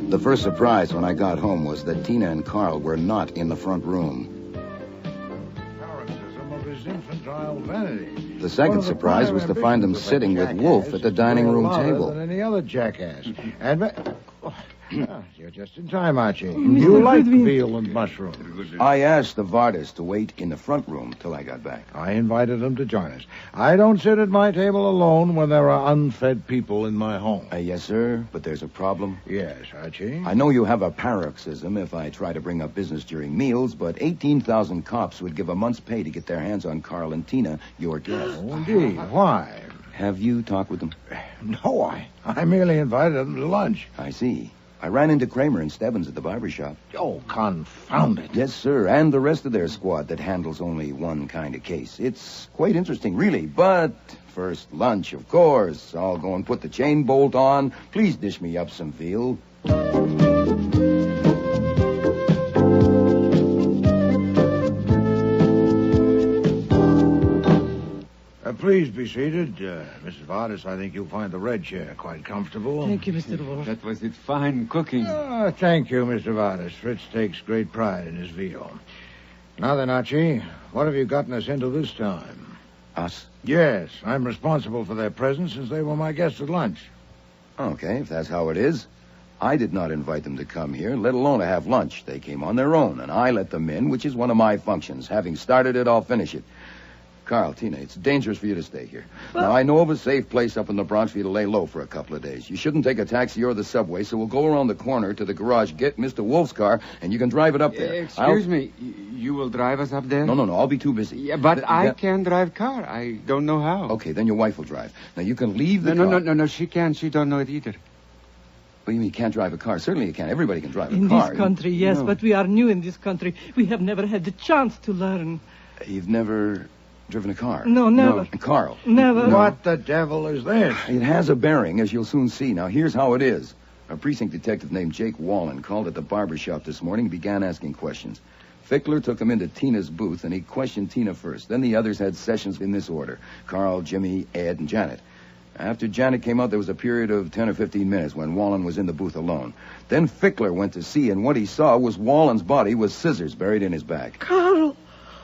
[SPEAKER 2] The first surprise when I got home was that Tina and Carl were not in the front room. The second surprise was to find them sitting with Wolfe at the dining room table.
[SPEAKER 10] Than any other jackass. You're just in time, Archie. You like veal and mushrooms.
[SPEAKER 2] I asked the Vardas to wait in the front room till I got back.
[SPEAKER 10] I invited them to join us. I don't sit at my table alone when there are unfed people in my home.
[SPEAKER 2] Yes, sir, but there's a problem.
[SPEAKER 10] Yes, Archie?
[SPEAKER 2] I know you have a paroxysm if I try to bring up business during meals, but 18,000 cops would give a month's pay to get their hands on Carl and Tina, your guests.
[SPEAKER 10] Oh, indeed. Why?
[SPEAKER 2] Have you talked with them?
[SPEAKER 10] No, I merely invited them to lunch.
[SPEAKER 2] I see. I ran into Kramer and Stebbins at the barber shop.
[SPEAKER 10] Oh, confound it.
[SPEAKER 2] Yes, sir, and the rest of their squad that handles only one kind of case. It's quite interesting, really, but first lunch, of course. I'll go and put the chain bolt on. Please dish me up some veal.
[SPEAKER 10] Please be seated. Mrs. Vardas, I think you'll find the red chair quite comfortable.
[SPEAKER 22] Thank you, Mr. Wolfe.
[SPEAKER 11] That was it fine cooking.
[SPEAKER 10] Thank you, Mr. Vardas. Fritz takes great pride in his veal. Now then, Archie, what have you gotten us into this time?
[SPEAKER 2] Us?
[SPEAKER 10] Yes, I'm responsible for their presence since they were my guests at lunch.
[SPEAKER 2] Okay, if that's how it is. I did not invite them to come here, let alone to have lunch. They came on their own, and I let them in, which is one of my functions. Having started it, I'll finish it. Carl, Tina, it's dangerous for you to stay here. Now, I know of a safe place up in the Bronx for you to lay low for a couple of days. You shouldn't take a taxi or the subway, so we'll go around the corner to the garage, get Mr. Wolfe's car, and you can drive it up there.
[SPEAKER 11] Excuse me, you will drive us up there?
[SPEAKER 2] No, I'll be too busy.
[SPEAKER 11] Yeah, but I can drive car. I don't know how.
[SPEAKER 2] Okay, then your wife will drive. Now, you can leave the car.
[SPEAKER 11] No, she can't. She don't know it either.
[SPEAKER 2] What do you mean you can't drive a car? Certainly you can. Everybody can drive a
[SPEAKER 22] in
[SPEAKER 2] car.
[SPEAKER 22] In this country, yes, but we are new in this country. We have never had the chance to learn.
[SPEAKER 2] You've never driven a car?
[SPEAKER 22] No, never.
[SPEAKER 2] No. Carl?
[SPEAKER 22] Never.
[SPEAKER 10] What the devil is this?
[SPEAKER 2] It has a bearing, as you'll soon see. Now, here's how it is. A precinct detective named Jake Wallen called at the barber shop this morning and began asking questions. Fickler took him into Tina's booth, and he questioned Tina first. Then the others had sessions in this order. Carl, Jimmy, Ed, and Janet. After Janet came out, there was a period of 10 or 15 minutes when Wallen was in the booth alone. Then Fickler went to see, and what he saw was Wallen's body with scissors buried in his back.
[SPEAKER 22] Carl!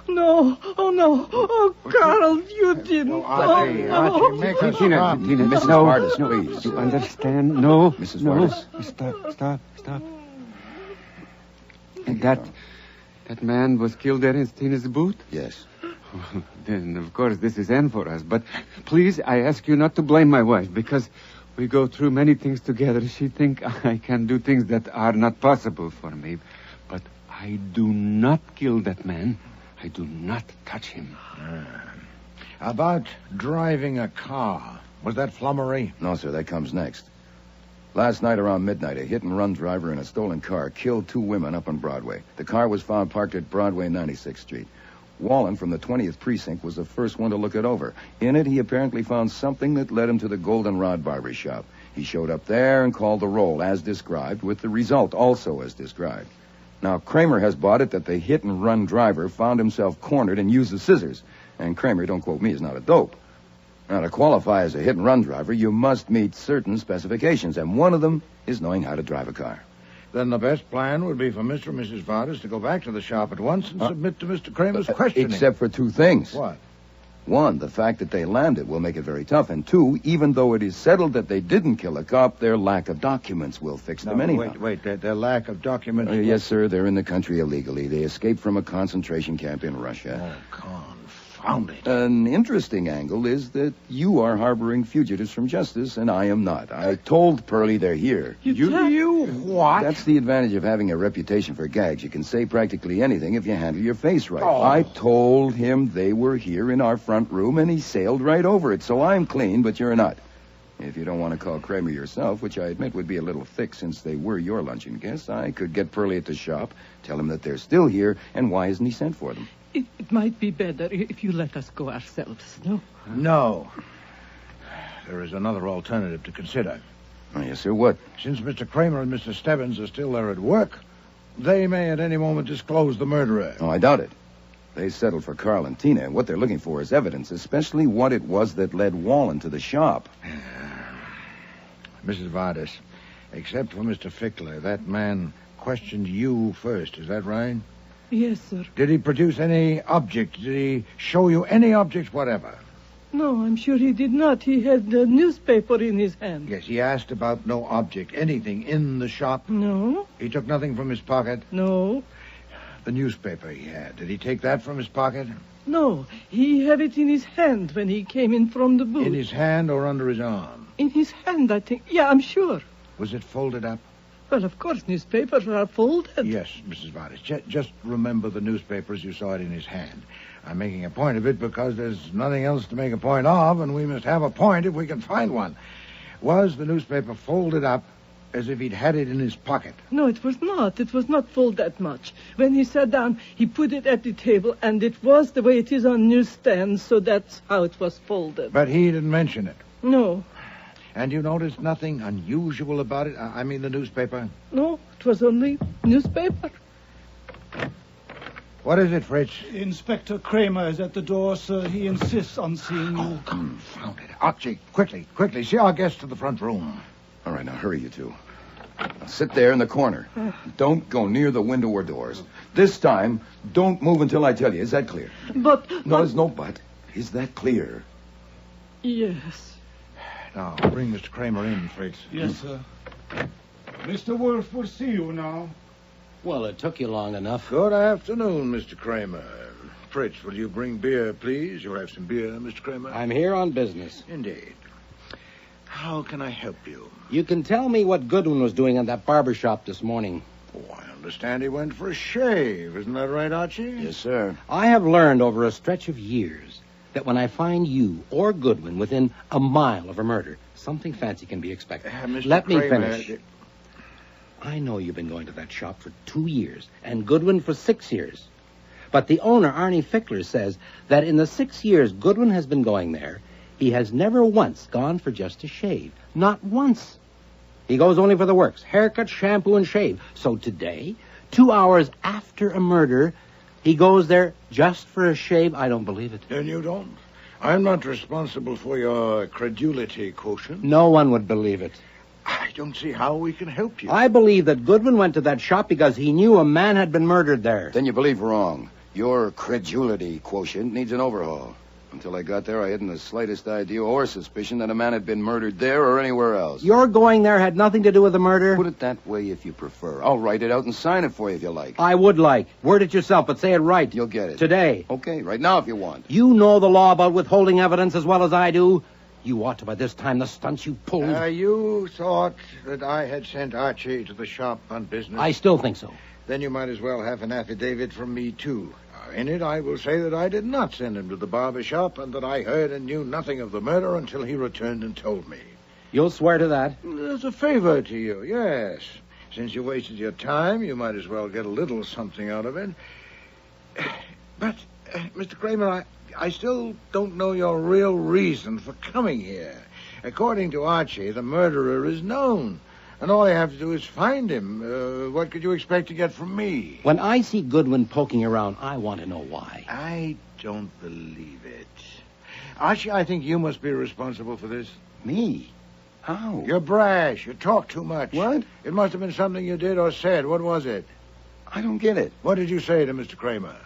[SPEAKER 22] No. Oh, no. Oh, Carl, you didn't.
[SPEAKER 10] Archie, make us
[SPEAKER 11] Tina,
[SPEAKER 10] stop.
[SPEAKER 2] Mrs.
[SPEAKER 11] No,
[SPEAKER 2] Vardis,
[SPEAKER 11] no,
[SPEAKER 2] please.
[SPEAKER 11] You understand? No.
[SPEAKER 2] Mrs.
[SPEAKER 11] No.
[SPEAKER 2] Vardis.
[SPEAKER 11] Stop. And that man was killed there in Tina's booth?
[SPEAKER 2] Yes.
[SPEAKER 11] Then, of course, this is end for us. But please, I ask you not to blame my wife, because we go through many things together. She thinks I can do things that are not possible for me. But I do not kill that man. I do not touch him.
[SPEAKER 10] About driving a car. Was that flummery?
[SPEAKER 2] No, sir, that comes next. Last night around midnight, a hit-and-run driver in a stolen car killed 2 women up on Broadway. The car was found parked at Broadway 96th Street. Wallen from the 20th Precinct was the first one to look it over. In it, he apparently found something that led him to the Goldenrod barber shop. He showed up there and called the roll, as described, with the result also as described. Now, Kramer has bought it that the hit-and-run driver found himself cornered and used the scissors. And Kramer, don't quote me, is not a dope. Now, to qualify as a hit-and-run driver, you must meet certain specifications, and one of them is knowing how to drive a car.
[SPEAKER 10] Then the best plan would be for Mr. and Mrs. Vardis to go back to the shop at once and submit to Mr. Kramer's questioning.
[SPEAKER 2] Except for 2 things.
[SPEAKER 10] What?
[SPEAKER 2] 1, the fact that they landed will make it very tough. And 2, even though it is settled that they didn't kill a cop, their lack of documents will fix them anyhow.
[SPEAKER 10] Wait, their lack of documents...
[SPEAKER 2] Yes, sir, they're in the country illegally. They escaped from a concentration camp in Russia.
[SPEAKER 10] Oh, confound it.
[SPEAKER 2] An interesting angle is that you are harboring fugitives from justice, and I am not. I told Pearlie they're here.
[SPEAKER 10] You what?
[SPEAKER 2] That's the advantage of having a reputation for gags. You can say practically anything if you handle your face right.
[SPEAKER 10] Oh.
[SPEAKER 2] I told him they were here in our front room, and he sailed right over it. So I'm clean, but you're not. If you don't want to call Kramer yourself, which I admit would be a little thick since they were your luncheon guests, I could get Pearlie at the shop, tell him that they're still here, and why isn't he sent for them?
[SPEAKER 22] It might be better if you let us go ourselves, no?
[SPEAKER 10] No. There is another alternative to consider.
[SPEAKER 2] Oh, yes, sir. What?
[SPEAKER 10] Since Mr. Kramer and Mr. Stebbins are still there at work, they may at any moment disclose the murderer.
[SPEAKER 2] Oh, I doubt it. They settled for Carl and Tina, and what they're looking for is evidence, especially what it was that led Wallen to the shop.
[SPEAKER 10] Mrs. Vardis, except for Mr. Fickler, that man questioned you first, is that right?
[SPEAKER 22] Yes, sir.
[SPEAKER 10] Did he produce any object? Did he show you any object whatever?
[SPEAKER 22] No, I'm sure he did not. He had the newspaper in his hand.
[SPEAKER 10] Yes, he asked about no object, anything in the shop?
[SPEAKER 22] No.
[SPEAKER 10] He took nothing from his pocket?
[SPEAKER 22] No.
[SPEAKER 10] The newspaper he had, did he take that from his pocket?
[SPEAKER 22] No, he had it in his hand when he came in from the booth.
[SPEAKER 10] In his hand or under his arm?
[SPEAKER 22] In his hand, I think. Yeah, I'm sure.
[SPEAKER 10] Was it folded up?
[SPEAKER 22] Well, of course, newspapers are folded.
[SPEAKER 10] Yes, Mrs. Vardis. Just remember the newspaper as you saw it in his hand. I'm making a point of it because there's nothing else to make a point of, and we must have a point if we can find one. Was the newspaper folded up as if he'd had it in his pocket?
[SPEAKER 22] No, it was not. It was not folded that much. When he sat down, he put it at the table, and it was the way it is on newsstands, so that's how it was folded.
[SPEAKER 10] But he didn't mention it?
[SPEAKER 22] No.
[SPEAKER 10] And you noticed nothing unusual about it? I mean the newspaper?
[SPEAKER 22] No, it was only newspaper.
[SPEAKER 10] What is it, Fritz?
[SPEAKER 15] Inspector Kramer is at the door, sir. He insists on seeing you.
[SPEAKER 10] Oh, confound it. Archie, quickly. See our guest to the front room.
[SPEAKER 2] All right, now hurry, you two. Now sit there in the corner. Don't go near the window or doors. This time, don't move until I tell you. Is that clear?
[SPEAKER 22] But...
[SPEAKER 2] No, there's no but. Is that clear?
[SPEAKER 22] Yes.
[SPEAKER 10] Now, bring Mr. Kramer in, Fritz.
[SPEAKER 15] Yes, sir. Mr. Wolfe will see you now.
[SPEAKER 9] Well, it took you long enough.
[SPEAKER 10] Good afternoon, Mr. Kramer. Fritz, will you bring beer, please? You'll have some beer, Mr. Kramer?
[SPEAKER 9] I'm here on business.
[SPEAKER 10] Indeed. How can I help you?
[SPEAKER 9] You can tell me what Goodwin was doing at that barber shop this morning.
[SPEAKER 10] Oh, I understand he went for a shave. Isn't that right, Archie?
[SPEAKER 2] Yes, sir.
[SPEAKER 9] I have learned over a stretch of years that when I find you or Goodwin within a mile of a murder, something fancy can be expected. Let me finish. I know you've been going to that shop for 2 years, and Goodwin for 6 years. But the owner, Arnie Fickler, says that in the 6 years Goodwin has been going there, he has never once gone for just a shave. Not once. He goes only for the works. Haircut, shampoo, and shave. So today, 2 hours after a murder, he goes there just for a shave. I don't believe it.
[SPEAKER 10] Then you don't? I'm not responsible for your credulity quotient.
[SPEAKER 9] No one would believe it.
[SPEAKER 10] I don't see how we can help you.
[SPEAKER 9] I believe that Goodwin went to that shop because he knew a man had been murdered there.
[SPEAKER 2] Then you believe wrong. Your credulity quotient needs an overhaul. Until I got there, I hadn't the slightest idea or suspicion that a man had been murdered there or anywhere else.
[SPEAKER 9] Your going there had nothing to do with the murder?
[SPEAKER 2] Put it that way if you prefer. I'll write it out and sign it for you if you like.
[SPEAKER 9] I would like. Word it yourself, but say it right.
[SPEAKER 2] You'll get it.
[SPEAKER 9] Today.
[SPEAKER 2] Okay, right now if you want.
[SPEAKER 9] You know the law about withholding evidence as well as I do. You ought to by this time the stunts you pulled.
[SPEAKER 10] You thought that I had sent Archie to the shop on business?
[SPEAKER 9] I still think so.
[SPEAKER 10] Then you might as well have an affidavit from me, too. In it, I will say that I did not send him to the barber shop and that I heard and knew nothing of the murder until he returned and told me.
[SPEAKER 9] You'll swear to that?
[SPEAKER 10] As a favor to you, yes. Since you wasted your time, you might as well get a little something out of it. But, Mr. Kramer, I still don't know your real reason for coming here. According to Archie, the murderer is known. And all I have to do is find him. What could you expect to get from me?
[SPEAKER 9] When I see Goodwin poking around, I want to know why.
[SPEAKER 10] I don't believe it. Archie, I think you must be responsible for this.
[SPEAKER 2] Me? How?
[SPEAKER 10] You're brash. You talk too much.
[SPEAKER 2] What?
[SPEAKER 10] It must have been something you did or said. What was it?
[SPEAKER 2] I don't get it.
[SPEAKER 10] What did you say to Mr. Kramer?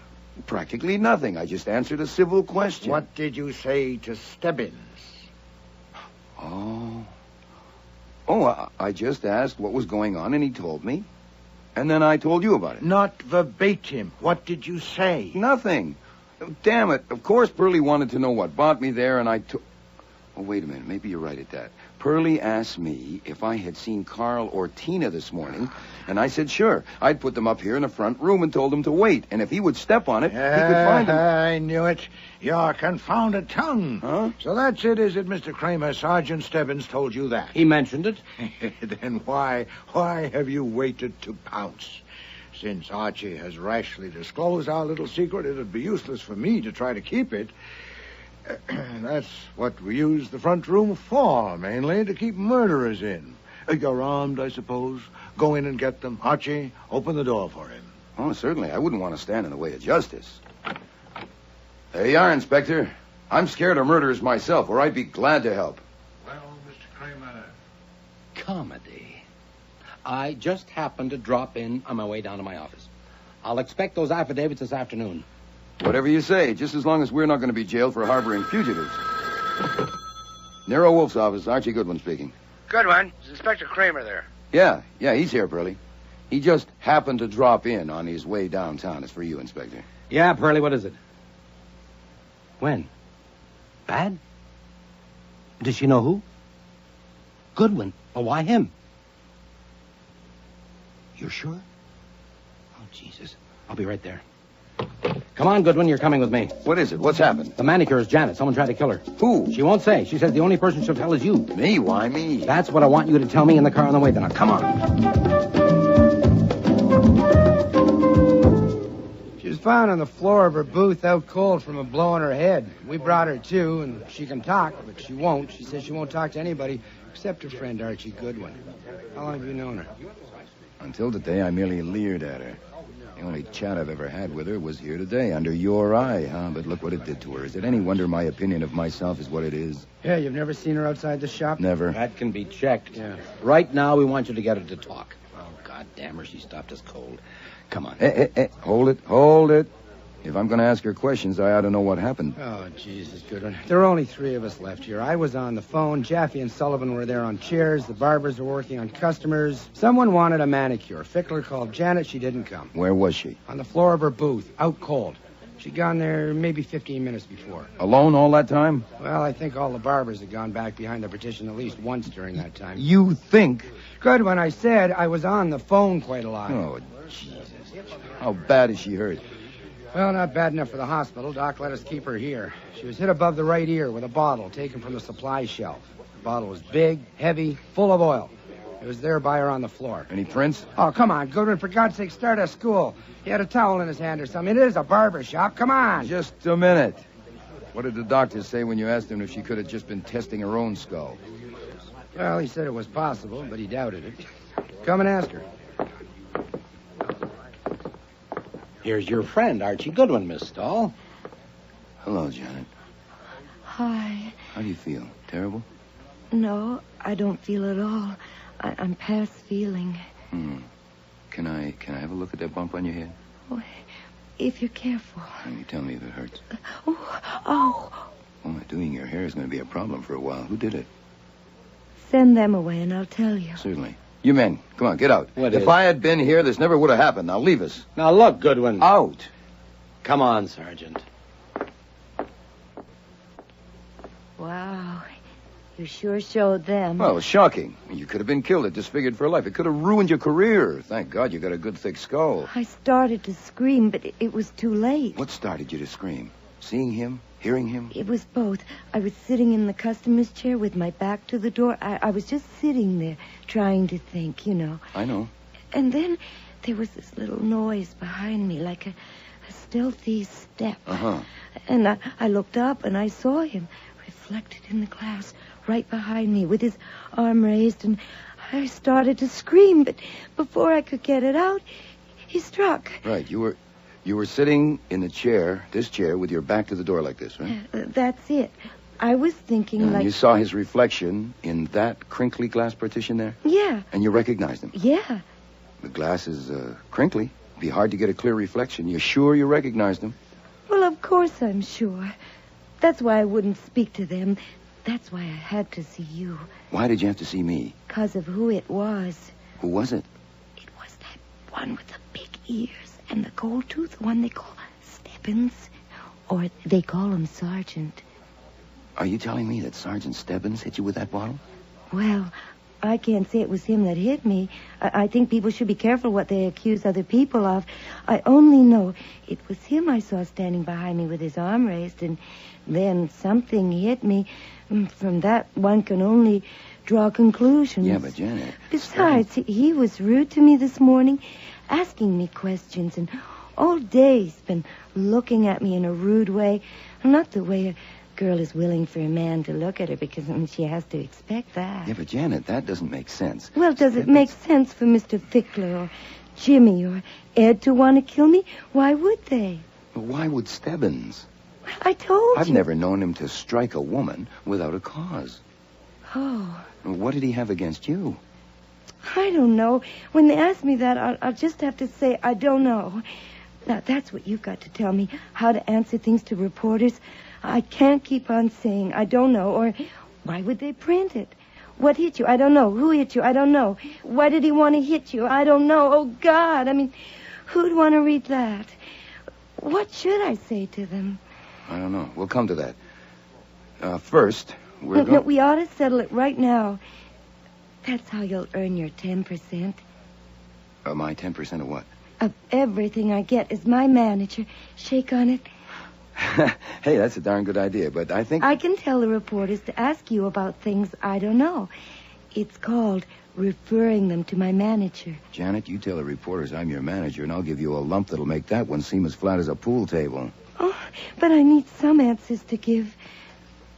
[SPEAKER 2] Practically nothing. I just answered a civil question.
[SPEAKER 10] What did you say to Stebbins?
[SPEAKER 2] Oh, I just asked what was going on, and he told me. And then I told you about it.
[SPEAKER 10] Not verbatim. What did you say?
[SPEAKER 2] Nothing. Damn it. Of course Pearlie wanted to know what brought me there, and I took... Oh, wait a minute. Maybe you're right at that. Pearlie asked me if I had seen Carl or Tina this morning, and I said sure. I'd put them up here in the front room and told him to wait, and if he would step on it, he could find them.
[SPEAKER 10] I knew it. Your confounded tongue.
[SPEAKER 2] Huh?
[SPEAKER 10] So that's it, is it, Mr. Kramer? Sergeant Stebbins told you that.
[SPEAKER 9] He mentioned it.
[SPEAKER 10] Then why have you waited to pounce? Since Archie has rashly disclosed our little secret, it'd be useless for me to try to keep it. That's what we use the front room for, mainly, to keep murderers in. You're armed, I suppose. Go in and get them. Archie, open the door for him.
[SPEAKER 2] Oh, certainly. I wouldn't want to stand in the way of justice. There you are, Inspector. I'm scared of murderers myself, or I'd be glad to help.
[SPEAKER 10] Well, Mr. Kramer.
[SPEAKER 9] Comedy. I just happened to drop in on my way down to my office. I'll expect those affidavits this afternoon.
[SPEAKER 2] Whatever you say, just as long as we're not going to be jailed for harboring fugitives. Nero Wolfe's office, Archie Goodwin speaking.
[SPEAKER 6] Goodwin, is Inspector Kramer there?
[SPEAKER 2] Yeah, he's here, Pearlie. He just happened to drop in on his way downtown. It's for you, Inspector.
[SPEAKER 9] Yeah, Pearlie, what is it? When? Bad? Does she know who? Goodwin. Well, why him? You're sure? Oh, Jesus. I'll be right there. Come on, Goodwin, you're coming with me.
[SPEAKER 2] What is it? What's happened?
[SPEAKER 9] The manicure is Janet. Someone tried to kill her.
[SPEAKER 2] Who?
[SPEAKER 9] She won't say. She says the only person she'll tell is you.
[SPEAKER 2] Me? Why me?
[SPEAKER 9] That's what I want you to tell me in the car on the way. Then now, come on.
[SPEAKER 6] She was found on the floor of her booth out cold from a blow on her head. We brought her to, and she can talk, but she won't. She says she won't talk to anybody except her friend Archie Goodwin. How long have you known her?
[SPEAKER 2] Until today, I merely leered at her. The only chat I've ever had with her was here today, under your eye, huh? But look what it did to her. Is it any wonder my opinion of myself is what it is?
[SPEAKER 6] Yeah, you've never seen her outside the shop?
[SPEAKER 2] Never.
[SPEAKER 9] That can be checked.
[SPEAKER 6] Yeah.
[SPEAKER 9] Right now, we want you to get her to talk. Oh, God damn her, she stopped us cold. Come on.
[SPEAKER 2] Hey, hold it. If I'm going to ask her questions, I ought to know what happened.
[SPEAKER 6] Oh, Jesus, Goodwin. There are only 3 of us left here. I was on the phone. Jaffe and Sullivan were there on chairs. The barbers were working on customers. Someone wanted a manicure. Fickler called Janet. She didn't come.
[SPEAKER 2] Where was she?
[SPEAKER 6] On the floor of her booth, out cold. She'd gone there maybe 15 minutes before.
[SPEAKER 2] Alone all that time?
[SPEAKER 6] Well, I think all the barbers had gone back behind the partition at least once during that time.
[SPEAKER 2] You think?
[SPEAKER 6] Goodwin, I said I was on the phone quite a lot.
[SPEAKER 2] Oh, Jesus. How bad is she hurt?
[SPEAKER 6] Well, not bad enough for the hospital. Doc let us keep her here. She was hit above the right ear with a bottle taken from the supply shelf. The bottle was big, heavy, full of oil. It was there by her on the floor.
[SPEAKER 2] Any prints?
[SPEAKER 6] Oh, come on, Goodwin, for God's sake, start at school. He had a towel in his hand or something. It is a barber shop. Come on.
[SPEAKER 2] Just a minute. What did the doctor say when you asked him if she could have just been testing her own skull?
[SPEAKER 6] Well, he said it was possible, but he doubted it. Come and ask her.
[SPEAKER 9] Here's your friend, Archie Goodwin, Miss Stahl.
[SPEAKER 2] Hello, Janet.
[SPEAKER 4] Hi.
[SPEAKER 2] How do you feel? Terrible?
[SPEAKER 4] No, I don't feel at all. I'm past feeling.
[SPEAKER 2] Can I have a look at that bump on your head?
[SPEAKER 4] Oh, if you're careful.
[SPEAKER 2] You tell me if it hurts.
[SPEAKER 4] Oh.
[SPEAKER 2] Oh, doing your hair is going to be a problem for a while. Who did it?
[SPEAKER 4] Send them away and I'll tell you.
[SPEAKER 2] Certainly. You men, come on, get out.
[SPEAKER 9] What
[SPEAKER 2] if
[SPEAKER 9] is?
[SPEAKER 2] I had been here, this never would have happened. Now leave us.
[SPEAKER 9] Now, look, Goodwin.
[SPEAKER 2] Out.
[SPEAKER 9] Come on, Sergeant.
[SPEAKER 4] Wow. You sure showed them.
[SPEAKER 2] Well, shocking. You could have been killed or disfigured for life. It could have ruined your career. Thank God you got a good thick skull.
[SPEAKER 4] I started to scream, but it was too late.
[SPEAKER 2] What started you to scream? Seeing him? Hearing him?
[SPEAKER 4] It was both. I was sitting in the customer's chair with my back to the door. I was just sitting there trying to think, you know.
[SPEAKER 2] I know.
[SPEAKER 4] And then there was this little noise behind me, like a stealthy step.
[SPEAKER 2] Uh-huh.
[SPEAKER 4] And I looked up and I saw him reflected in the glass right behind me with his arm raised, and I started to scream, but before I could get it out, he struck.
[SPEAKER 2] Right. You were sitting in the chair, this chair, with your back to the door like this, right?
[SPEAKER 4] That's it. I was thinking
[SPEAKER 2] And
[SPEAKER 4] like...
[SPEAKER 2] you saw his reflection in that crinkly glass partition there?
[SPEAKER 4] Yeah.
[SPEAKER 2] And you recognized him?
[SPEAKER 4] Yeah.
[SPEAKER 2] The glass is crinkly. It'd be hard to get a clear reflection. You're sure you recognized him?
[SPEAKER 4] Well, of course I'm sure. That's why I wouldn't speak to them. That's why I had to see you.
[SPEAKER 2] Why did you have to see me?
[SPEAKER 4] Because of who it was.
[SPEAKER 2] Who was it?
[SPEAKER 4] It was that one with the big ears and the gold tooth, the one they call Stebbins. Or they call him Sergeant.
[SPEAKER 2] Are you telling me that Sergeant Stebbins hit you with that bottle?
[SPEAKER 4] Well, I can't say it was him that hit me. I think people should be careful what they accuse other people of. I only know it was him I saw standing behind me with his arm raised, and then something hit me. From that, one can only draw conclusions.
[SPEAKER 2] Yeah, but Janet...
[SPEAKER 4] Besides, he was rude to me this morning, asking me questions, and all day he's been looking at me in a rude way. Not the way a girl is willing for a man to look at her, because she has to expect that.
[SPEAKER 2] Yeah, but Janet, that doesn't make sense.
[SPEAKER 4] Well, does it make sense for Mr. Fickler or Jimmy or Ed to want to kill me? Why would they?
[SPEAKER 2] But why would Stebbins?
[SPEAKER 4] I told
[SPEAKER 2] I've
[SPEAKER 4] you.
[SPEAKER 2] never known him to strike a woman without a cause.
[SPEAKER 4] Oh,
[SPEAKER 2] What did he have against you?
[SPEAKER 4] I don't know. When they ask me that, I'll just have to say I don't know. Now, that's what you've got to tell me, how to answer things to reporters. I can't keep on saying I don't know, or why would they print it? What hit you? I don't know. Who hit you? I don't know. Why did he want to hit you? I don't know. Oh, God. I mean, who'd want to read that? What should I say to them?
[SPEAKER 2] I don't know. We'll come to that. First, we're
[SPEAKER 4] No,
[SPEAKER 2] going...
[SPEAKER 4] we ought to settle it right now. That's how you'll earn your 10%.
[SPEAKER 2] My 10% of what?
[SPEAKER 4] Of everything I get as my manager. Shake on it.
[SPEAKER 2] Hey, that's a darn good idea, but I think...
[SPEAKER 4] I can tell the reporters to ask you about things I don't know. It's called referring them to my manager.
[SPEAKER 2] Janet, you tell the reporters I'm your manager, and I'll give you a lump that'll make that one seem as flat as a pool table.
[SPEAKER 4] Oh, but I need some answers to give.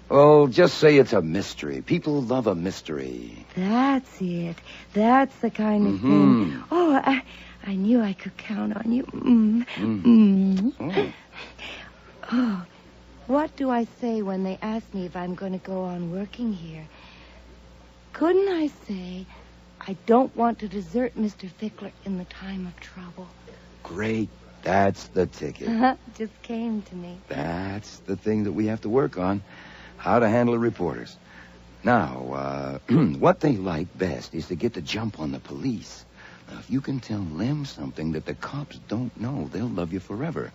[SPEAKER 2] Well, just say it's a mystery. People love a mystery.
[SPEAKER 4] That's it. That's the kind of thing. Oh, I knew I could count on you. Oh, what do I say when they ask me if I'm going to go on working here? Couldn't I say I don't want to desert Mr. Fickler in the time of trouble?
[SPEAKER 2] Great. That's the ticket.
[SPEAKER 4] Just came to me.
[SPEAKER 2] That's the thing that we have to work on. How to handle the reporters. Now, what they like best is to get the jump on the police. Now, if you can tell them something that the cops don't know, they'll love you forever.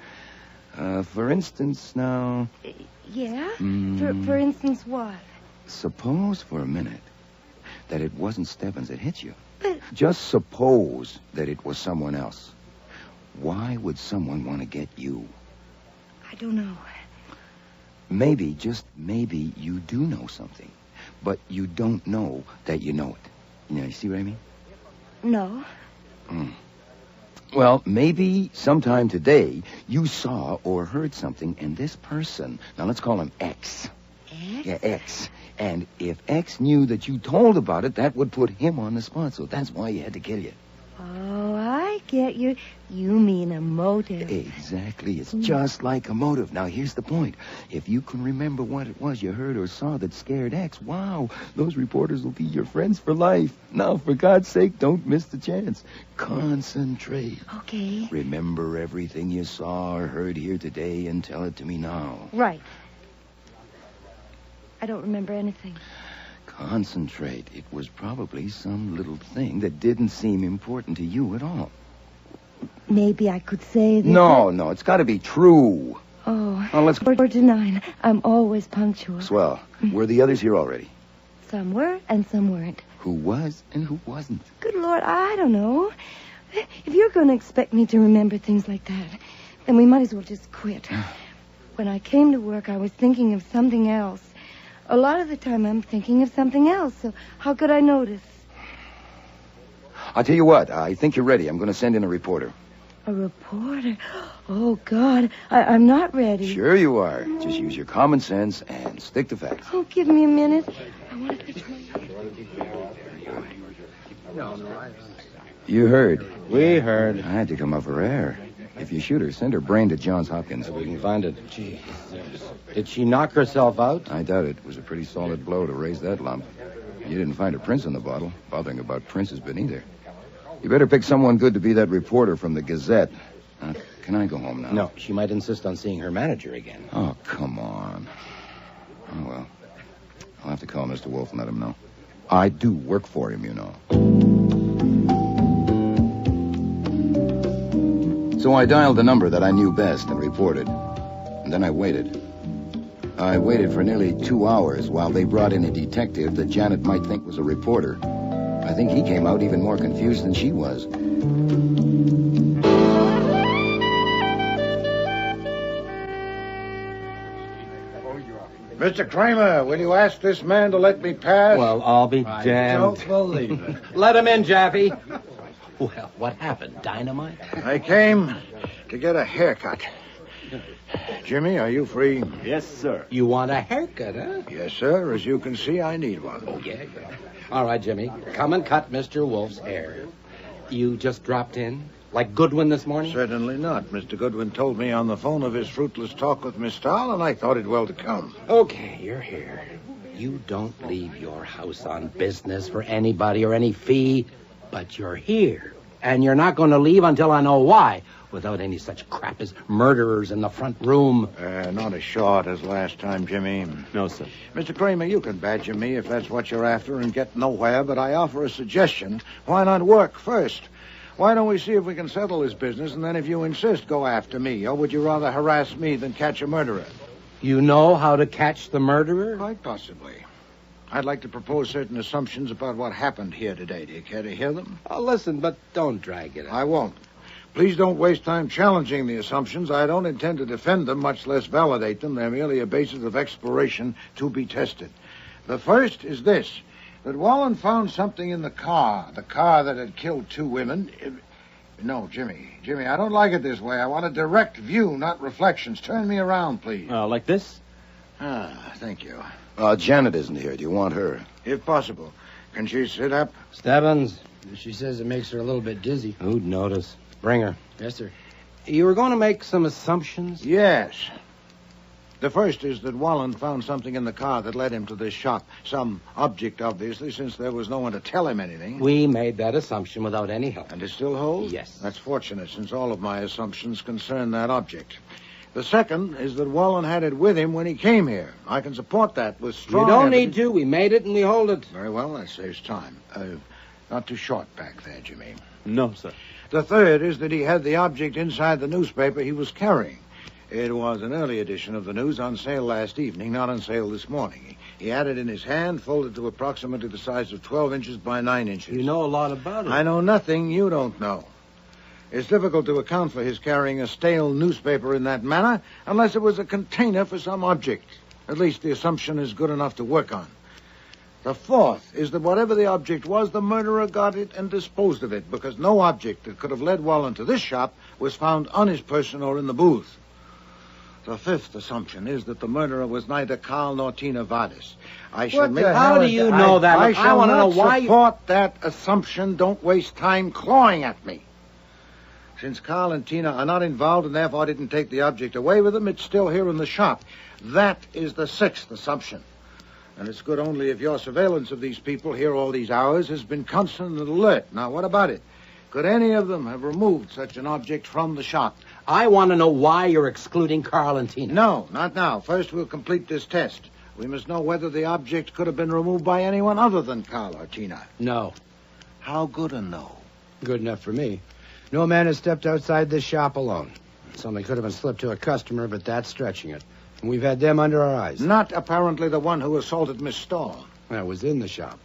[SPEAKER 2] For instance, now...
[SPEAKER 4] Yeah? For instance, what?
[SPEAKER 2] Suppose for a minute that it wasn't Stebbins that hit you.
[SPEAKER 4] But...
[SPEAKER 2] Just suppose that it was someone else. Why would someone want to get you?
[SPEAKER 4] I don't know.
[SPEAKER 2] Maybe, just maybe, you do know something. But you don't know that you know it. You see what I mean?
[SPEAKER 4] No.
[SPEAKER 2] Well, maybe sometime today you saw or heard something, and this person, now let's call him X.
[SPEAKER 4] X?
[SPEAKER 2] Yeah, X. And if X knew that you told about it, that would put him on the spot. So that's why he had to kill you.
[SPEAKER 4] Oh, I get you. You mean a motive.
[SPEAKER 2] Exactly. It's just like a motive. Now, here's the point. If you can remember what it was you heard or saw that scared X, wow, those reporters will be your friends for life. Now, for God's sake, don't miss the chance. Concentrate.
[SPEAKER 4] Okay.
[SPEAKER 2] Remember everything you saw or heard here today and tell it to me now.
[SPEAKER 4] Right. I don't remember anything.
[SPEAKER 2] Concentrate. It was probably some little thing that didn't seem important to you at all.
[SPEAKER 4] Maybe I could say that...
[SPEAKER 2] No, it's got to be true.
[SPEAKER 4] Oh,
[SPEAKER 2] Well, let's...
[SPEAKER 4] 4 to 9. I'm always punctual.
[SPEAKER 2] Swell. Were the others here already?
[SPEAKER 4] Some were and some weren't.
[SPEAKER 2] Who was and who wasn't?
[SPEAKER 4] Good Lord, I don't know. If you're going to expect me to remember things like that, then we might as well just quit. When I came to work, I was thinking of something else. A lot of the time, I'm thinking of something else, so how could I notice?
[SPEAKER 2] I'll tell you what. I think you're ready. I'm going to send in a reporter.
[SPEAKER 4] A reporter? Oh, God, I'm not ready.
[SPEAKER 2] Sure you are. Just use your common sense and stick to facts.
[SPEAKER 4] Oh, give me a minute. I want to fix my...
[SPEAKER 2] You heard.
[SPEAKER 9] We heard.
[SPEAKER 2] I had to come up for air. If you shoot her, send her brain to Johns Hopkins.
[SPEAKER 9] We can find it. Jesus. Did she knock herself out?
[SPEAKER 2] I doubt it. It was a pretty solid blow to raise that lump. You didn't find a prince in the bottle. Bothering about princes beneath her. You better pick someone good to be that reporter from the Gazette. Can I go home now?
[SPEAKER 9] No, she might insist on seeing her manager again.
[SPEAKER 2] Oh, come on. Oh, well. I'll have to call Mr. Wolfe and let him know. I do work for him, you know. So I dialed the number that I knew best and reported. And then I waited. I waited for nearly 2 hours while they brought in a detective that Janet might think was a reporter. I think he came out even more confused than she was.
[SPEAKER 10] Mr. Kramer, will you ask this man to let me pass?
[SPEAKER 9] Well, I'll be damned.
[SPEAKER 10] I don't believe it.
[SPEAKER 9] Let him in, Jaffe. Well, what happened? Dynamite?
[SPEAKER 10] I came to get a haircut. Jimmy, are you free?
[SPEAKER 8] Yes, sir.
[SPEAKER 9] You want a haircut, huh?
[SPEAKER 10] Yes, sir. As you can see, I need one.
[SPEAKER 9] Oh, yeah. All right, Jimmy. Come and cut Mr. Wolfe's hair. You just dropped in? Like Goodwin this morning?
[SPEAKER 10] Certainly not. Mr. Goodwin told me on the phone of his fruitless talk with Miss Stahl, and I thought it well to come.
[SPEAKER 9] Okay, you're here. You don't leave your house on business for anybody or any fee, but you're here. And you're not going to leave until I know why, without any such crap as murderers in the front room.
[SPEAKER 10] Not as short as last time, Jimmy.
[SPEAKER 8] No, sir.
[SPEAKER 10] Mr. Kramer, you can badger me if that's what you're after and get nowhere, but I offer a suggestion. Why not work first? Why don't we see if we can settle this business, and then if you insist, go after me? Or would you rather harass me than catch a murderer?
[SPEAKER 9] You know how to catch the murderer?
[SPEAKER 10] Quite possibly. I'd like to propose certain assumptions about what happened here today. Do you care to hear them?
[SPEAKER 9] Oh, listen, but don't drag it out.
[SPEAKER 10] I won't. Please don't waste time challenging the assumptions. I don't intend to defend them, much less validate them. They're merely a basis of exploration to be tested. The first is this, that Wallen found something in the car that had killed 2 women. No, Jimmy, I don't like it this way. I want a direct view, not reflections. Turn me around, please.
[SPEAKER 8] Like this?
[SPEAKER 10] Thank you.
[SPEAKER 2] Janet isn't here. Do you want her?
[SPEAKER 10] If possible. Can she sit up?
[SPEAKER 6] Stebbins. She says it makes her a little bit dizzy.
[SPEAKER 9] Who'd notice? Bring her.
[SPEAKER 6] Yes, sir.
[SPEAKER 9] You were going to make some assumptions?
[SPEAKER 10] Yes. The first is that Wallen found something in the car that led him to this shop. Some object, obviously, since there was no one to tell him anything.
[SPEAKER 9] We made that assumption without any help.
[SPEAKER 10] And it still holds?
[SPEAKER 9] Yes.
[SPEAKER 10] That's fortunate, since all of my assumptions concern that object. The second is that Wallen had it with him when he came here. I can support that with strong
[SPEAKER 9] You don't
[SPEAKER 10] evidence.
[SPEAKER 9] need to. We made it and we hold it.
[SPEAKER 10] Very well, that saves time. Not too short back there, Jimmy.
[SPEAKER 8] No, sir.
[SPEAKER 10] The third is that he had the object inside the newspaper he was carrying.
[SPEAKER 14] It was an early edition of the news on sale last evening, not on sale this morning. He had it in his hand, folded to approximately the size of 12 inches by 9 inches.
[SPEAKER 6] You know a lot about it.
[SPEAKER 14] I know nothing you don't know. It's difficult to account for his carrying a stale newspaper in that manner unless it was a container for some object. At least the assumption is good enough to work on. The fourth is that whatever the object was, the murderer got it and disposed of it, because no object that could have led Wallen to this shop was found on his person or in the booth. The fifth assumption is that the murderer was neither Carl nor Tina Vardis.
[SPEAKER 9] How do you know that?
[SPEAKER 14] I
[SPEAKER 9] want to know why.
[SPEAKER 14] Support that assumption. Don't waste time clawing at me. Since Carl and Tina are not involved and therefore didn't take the object away with them, it's still here in the shop. That is the sixth assumption. And it's good only if your surveillance of these people here all these hours has been constant and alert. Now, what about it? Could any of them have removed such an object from the shop?
[SPEAKER 9] I want to know why you're excluding Carl and Tina.
[SPEAKER 14] No, not now. First, we'll complete this test. We must know whether the object could have been removed by anyone other than Carl or Tina.
[SPEAKER 6] No.
[SPEAKER 14] How good a no?
[SPEAKER 6] Good enough for me. No man has stepped outside this shop alone. Something could have been slipped to a customer, but that's stretching it. And we've had them under our eyes.
[SPEAKER 14] Not apparently the one who assaulted Miss Stahl.
[SPEAKER 6] That was in the shop.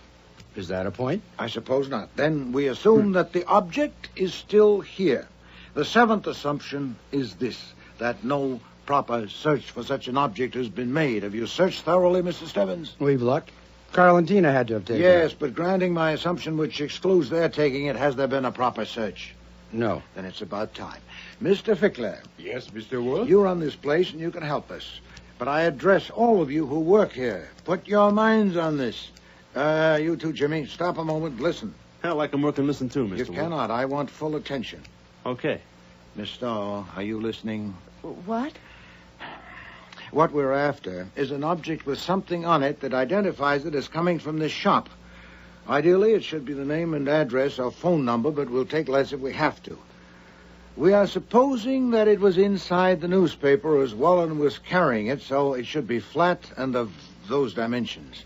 [SPEAKER 6] Is that a point?
[SPEAKER 14] I suppose not. Then we assume that the object is still here. The seventh assumption is this, that no proper search for such an object has been made. Have you searched thoroughly, Mr. Stebbins?
[SPEAKER 6] We've looked. Carl and Tina had to have taken it.
[SPEAKER 14] Yes, but granting my assumption, which excludes their taking it, has there been a proper search?
[SPEAKER 6] No.
[SPEAKER 14] Then it's about time. Mr. Fickler.
[SPEAKER 5] Yes, Mr. Wolfe?
[SPEAKER 14] You run this place and you can help us. But I address all of you who work here. Put your minds on this. You too, Jimmy. Stop a moment. Listen.
[SPEAKER 8] Hell, I can work and listen too, Mr.
[SPEAKER 14] You
[SPEAKER 8] Wolfe.
[SPEAKER 14] cannot. I want full attention.
[SPEAKER 8] Okay.
[SPEAKER 14] Miss Stahl, are you listening?
[SPEAKER 4] What?
[SPEAKER 14] What we're after is an object with something on it that identifies it as coming from this shop. Ideally, it should be the name and address or phone number, but we'll take less if we have to. We are supposing that it was inside the newspaper as Wallen was carrying it, so it should be flat and of those dimensions.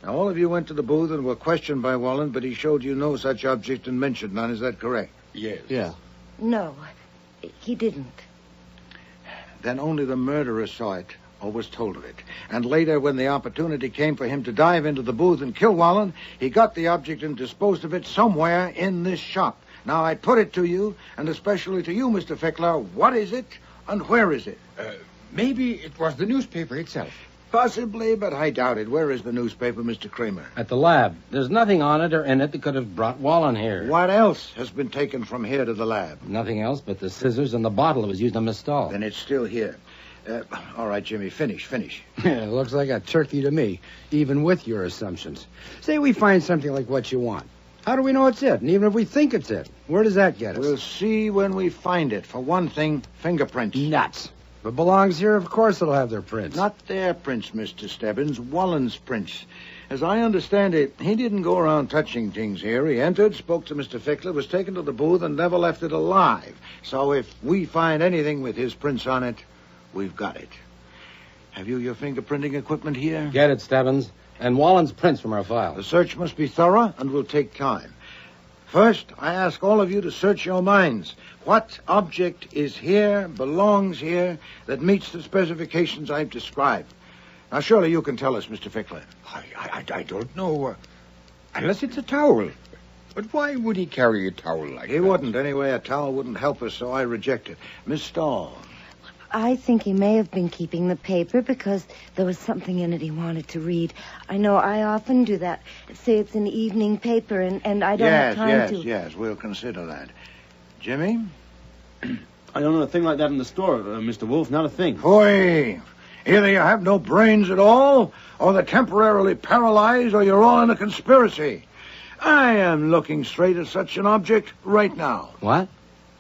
[SPEAKER 14] Now, all of you went to the booth and were questioned by Wallen, but he showed you no such object and mentioned none. Is that correct?
[SPEAKER 5] Yes.
[SPEAKER 8] Yeah.
[SPEAKER 4] No, he didn't.
[SPEAKER 14] Then only the murderer saw it or was told of it. And later, when the opportunity came for him to dive into the booth and kill Wallen, he got the object and disposed of it somewhere in this shop. Now, I put it to you, and especially to you, Mr. Fickler, what is it and where is it?
[SPEAKER 5] Maybe it was the newspaper itself.
[SPEAKER 14] Possibly, but I doubt it. Where is the newspaper, Mr. Kramer?
[SPEAKER 9] At the lab. There's nothing on it or in it that could have brought Wallen here.
[SPEAKER 14] What else has been taken from here to the lab?
[SPEAKER 9] Nothing else but the scissors and the bottle that was used on Miss Stahl.
[SPEAKER 14] Then it's still here. All right, Jimmy, finish.
[SPEAKER 6] Yeah, it looks like a turkey to me, even with your assumptions. Say we find something like what you want. How do we know it's it? And even if we think it's it, where does that get us?
[SPEAKER 14] We'll see when we find it. For one thing, fingerprints.
[SPEAKER 6] Nuts. If it belongs here, of course it'll have their prints.
[SPEAKER 14] Not their prints, Mr. Stebbins. Wallen's prints. As I understand it, he didn't go around touching things here. He entered, spoke to Mr. Fickler, was taken to the booth, and never left it alive. So if we find anything with his prints on it, we've got it. Have you your fingerprinting equipment here?
[SPEAKER 9] Get it, Stebbins. And Wallen's prints from our file.
[SPEAKER 14] The search must be thorough and will take time. First, I ask all of you to search your minds. What object is here, belongs here, that meets the specifications I've described? Now, surely you can tell us, Mr. Fickler.
[SPEAKER 5] I don't know. Unless it's a towel. But why would he carry a towel like that?
[SPEAKER 14] He wouldn't. Anyway, a towel wouldn't help us, so I reject it. Miss Stahl.
[SPEAKER 4] I think he may have been keeping the paper because there was something in it he wanted to read. I know I often do that. Say it's an evening paper and I don't have time to...
[SPEAKER 14] Yes, we'll consider that. Jimmy?
[SPEAKER 8] I don't know a thing like that in the store, Mr. Wolfe. Not a thing.
[SPEAKER 14] Boy, either you have no brains at all, or they're temporarily paralyzed, or you're all in a conspiracy. I am looking straight at such an object right now.
[SPEAKER 9] What?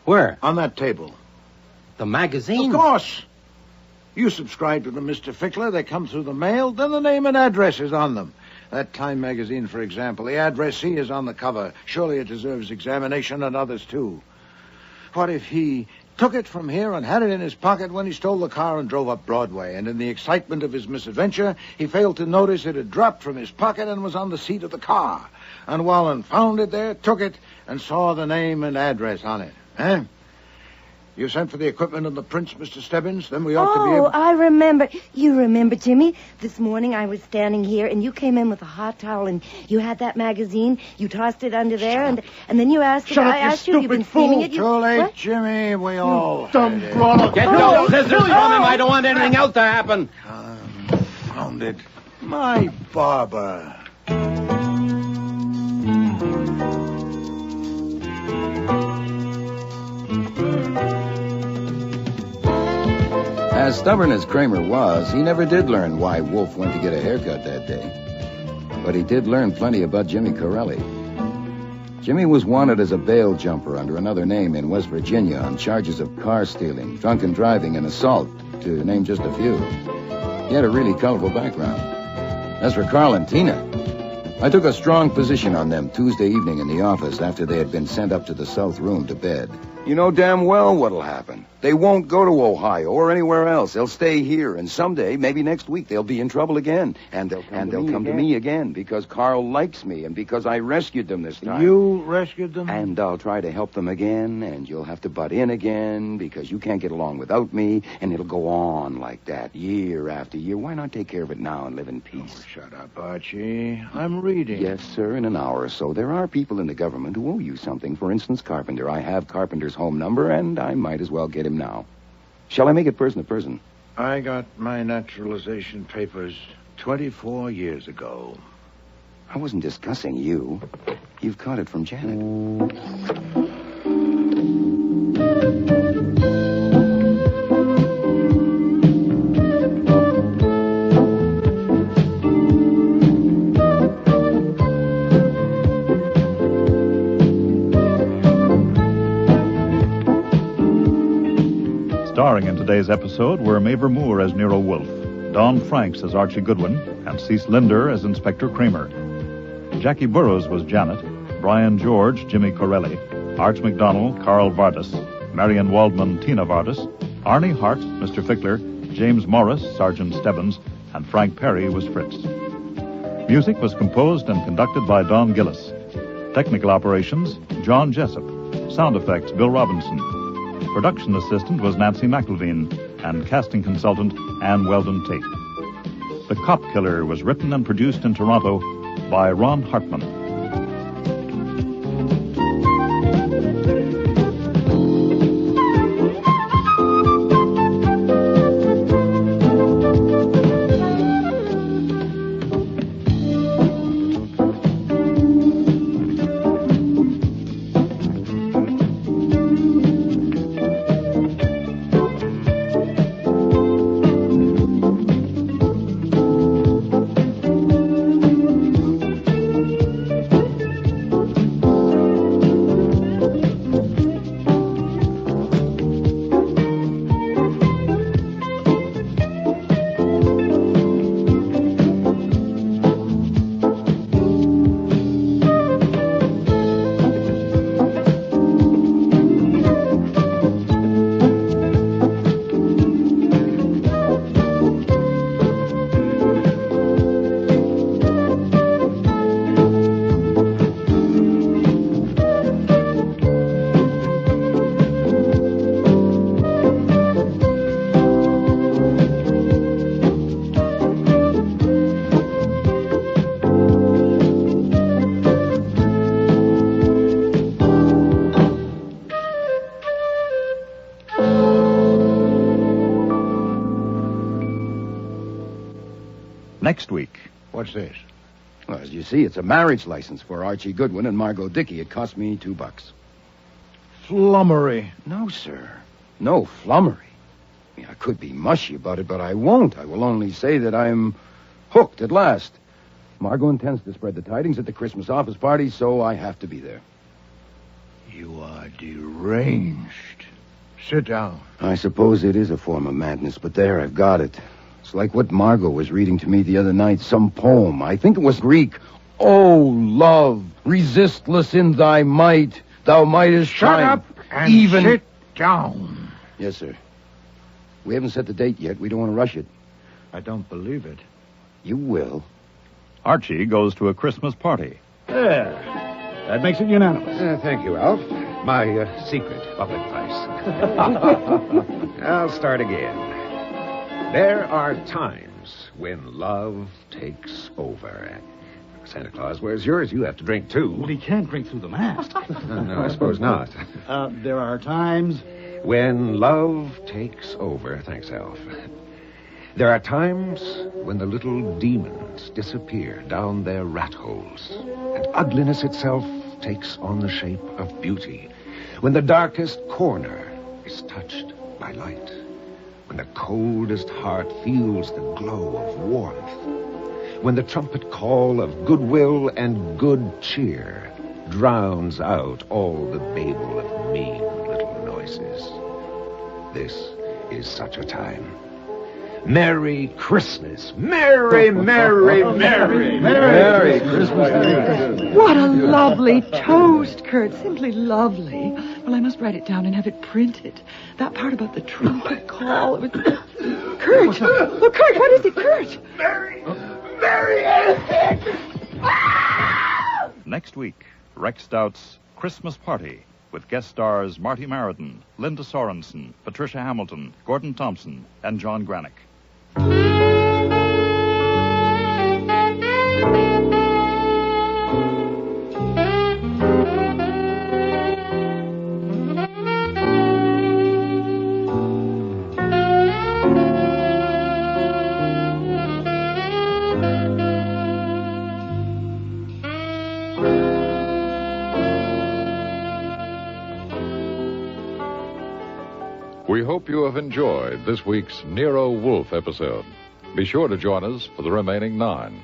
[SPEAKER 9] Where?
[SPEAKER 14] On that table.
[SPEAKER 9] The magazine?
[SPEAKER 14] Of course. You subscribe to them, Mr. Fickler. They come through the mail. Then the name and address is on them. That Time magazine, for example. The addressee is on the cover. Surely it deserves examination, and others, too. What if he took it from here and had it in his pocket when he stole the car and drove up Broadway, and in the excitement of his misadventure, he failed to notice it had dropped from his pocket and was on the seat of the car. And Wallen found it there, took it, and saw the name and address on it. Eh?
[SPEAKER 10] You sent for the equipment and the prints, Mr. Stebbins? Then we ought to be able...
[SPEAKER 4] Oh, I remember. You remember, Jimmy? This morning I was standing here, and you came in with a hot towel, and you had that magazine. You tossed it under there, and then you asked...
[SPEAKER 10] Shut up,
[SPEAKER 4] I asked
[SPEAKER 10] you
[SPEAKER 4] you've been
[SPEAKER 10] stupid fool.
[SPEAKER 4] steaming it.
[SPEAKER 10] Too late,
[SPEAKER 4] What?
[SPEAKER 10] Jimmy. We all...
[SPEAKER 2] Dumb brawler. Get those scissors from him. I don't want anything else to happen.
[SPEAKER 10] Found it. My barber.
[SPEAKER 2] As stubborn as Kramer was, he never did learn why Wolfe went to get a haircut that day. But he did learn plenty about Jimmy Corelli. Jimmy was wanted as a bail jumper under another name in West Virginia on charges of car stealing, drunken driving, and assault, to name just a few. He had a really colorful background. As for Carl and Tina, I took a strong position on them Tuesday evening in the office after they had been sent up to the south room to bed. You know damn well what'll happen. They won't go to Ohio or anywhere else. They'll stay here, and someday, maybe next week, they'll be in trouble again. And they'll come to me again because Carl likes me and because I rescued them this time.
[SPEAKER 10] You rescued them?
[SPEAKER 2] And I'll try to help them again, and you'll have to butt in again because you can't get along without me, and it'll go on like that year after year. Why not take care of it now and live in peace?
[SPEAKER 10] Oh, shut up, Archie. I'm reading.
[SPEAKER 2] Yes, sir, in an hour or so. There are people in the government who owe you something. For instance, Carpenter. I have Carpenter's home number, and I might as well get him now. Shall I make it person to person?
[SPEAKER 10] I got my naturalization papers 24 years ago.
[SPEAKER 2] I wasn't discussing you. You've caught it from Janet.
[SPEAKER 1] Starring in today's episode were Mavor Moore as Nero Wolfe, Don Franks as Archie Goodwin, and Cease Linder as Inspector Kramer. Jackie Burroughs was Janet, Brian George, Jimmy Corelli, Arch McDonald, Carl Vardis, Marion Waldman, Tina Vardis, Arnie Hart, Mr. Fickler, James Morris, Sergeant Stebbins, and Frank Perry was Fritz. Music was composed and conducted by Don Gillis. Technical operations, John Jessup. Sound effects, Bill Robinson. Production assistant was Nancy McElveen, and casting consultant, Ann Weldon Tate. The Cop Killer was written and produced in Toronto by Ron Hartman. Next week.
[SPEAKER 10] What's this?
[SPEAKER 2] Well, as you see, it's a marriage license for Archie Goodwin and Margot Dickey. It cost me $2.
[SPEAKER 10] Flummery.
[SPEAKER 2] No, sir. No flummery. I could be mushy about it, but I won't. I will only say that I'm hooked at last. Margot intends to spread the tidings at the Christmas office party, so I have to be there.
[SPEAKER 10] You are deranged. Sit down.
[SPEAKER 2] I suppose it is a form of madness, but there, I've got it. It's like what Margot was reading to me the other night, some poem. I think it was Greek. Oh, love, resistless in thy might, thou mightest shine.
[SPEAKER 10] Shut up and sit down.
[SPEAKER 2] Yes, sir. We haven't set the date yet. We don't want to rush it.
[SPEAKER 10] I don't believe it.
[SPEAKER 2] You will.
[SPEAKER 1] Archie goes to a Christmas party.
[SPEAKER 15] There. That makes it unanimous.
[SPEAKER 9] Thank you, Alf.
[SPEAKER 16] My secret public place. I'll start again. There are times when love takes over. Santa Claus, where's yours? You have to drink, too.
[SPEAKER 15] Well, he can't drink through the mask.
[SPEAKER 16] No, I suppose not.
[SPEAKER 15] There are times...
[SPEAKER 16] When love takes over. Thanks, Alf. There are times when the little demons disappear down their rat holes, and ugliness itself takes on the shape of beauty. When the darkest corner is touched by light. When the coldest heart feels the glow of warmth. When the trumpet call of goodwill and good cheer drowns out all the babel of mean little noises. This is such a time. Merry Christmas. Merry, merry, merry, merry Christmas.
[SPEAKER 18] What a lovely toast, Kurt. Simply lovely. Well, I must write it down and have it printed. That part about the trumpet call. It was... Kurt! Oh, Kurt, what is it, Kurt?
[SPEAKER 10] Merry.
[SPEAKER 1] Next week, Rex Stout's Christmas Party with guest stars Marty Maradon, Linda Sorensen, Patricia Hamilton, Gordon Thompson, and John Granick.
[SPEAKER 23] We hope you have enjoyed this week's Nero Wolfe episode. Be sure to join us for the remaining 9.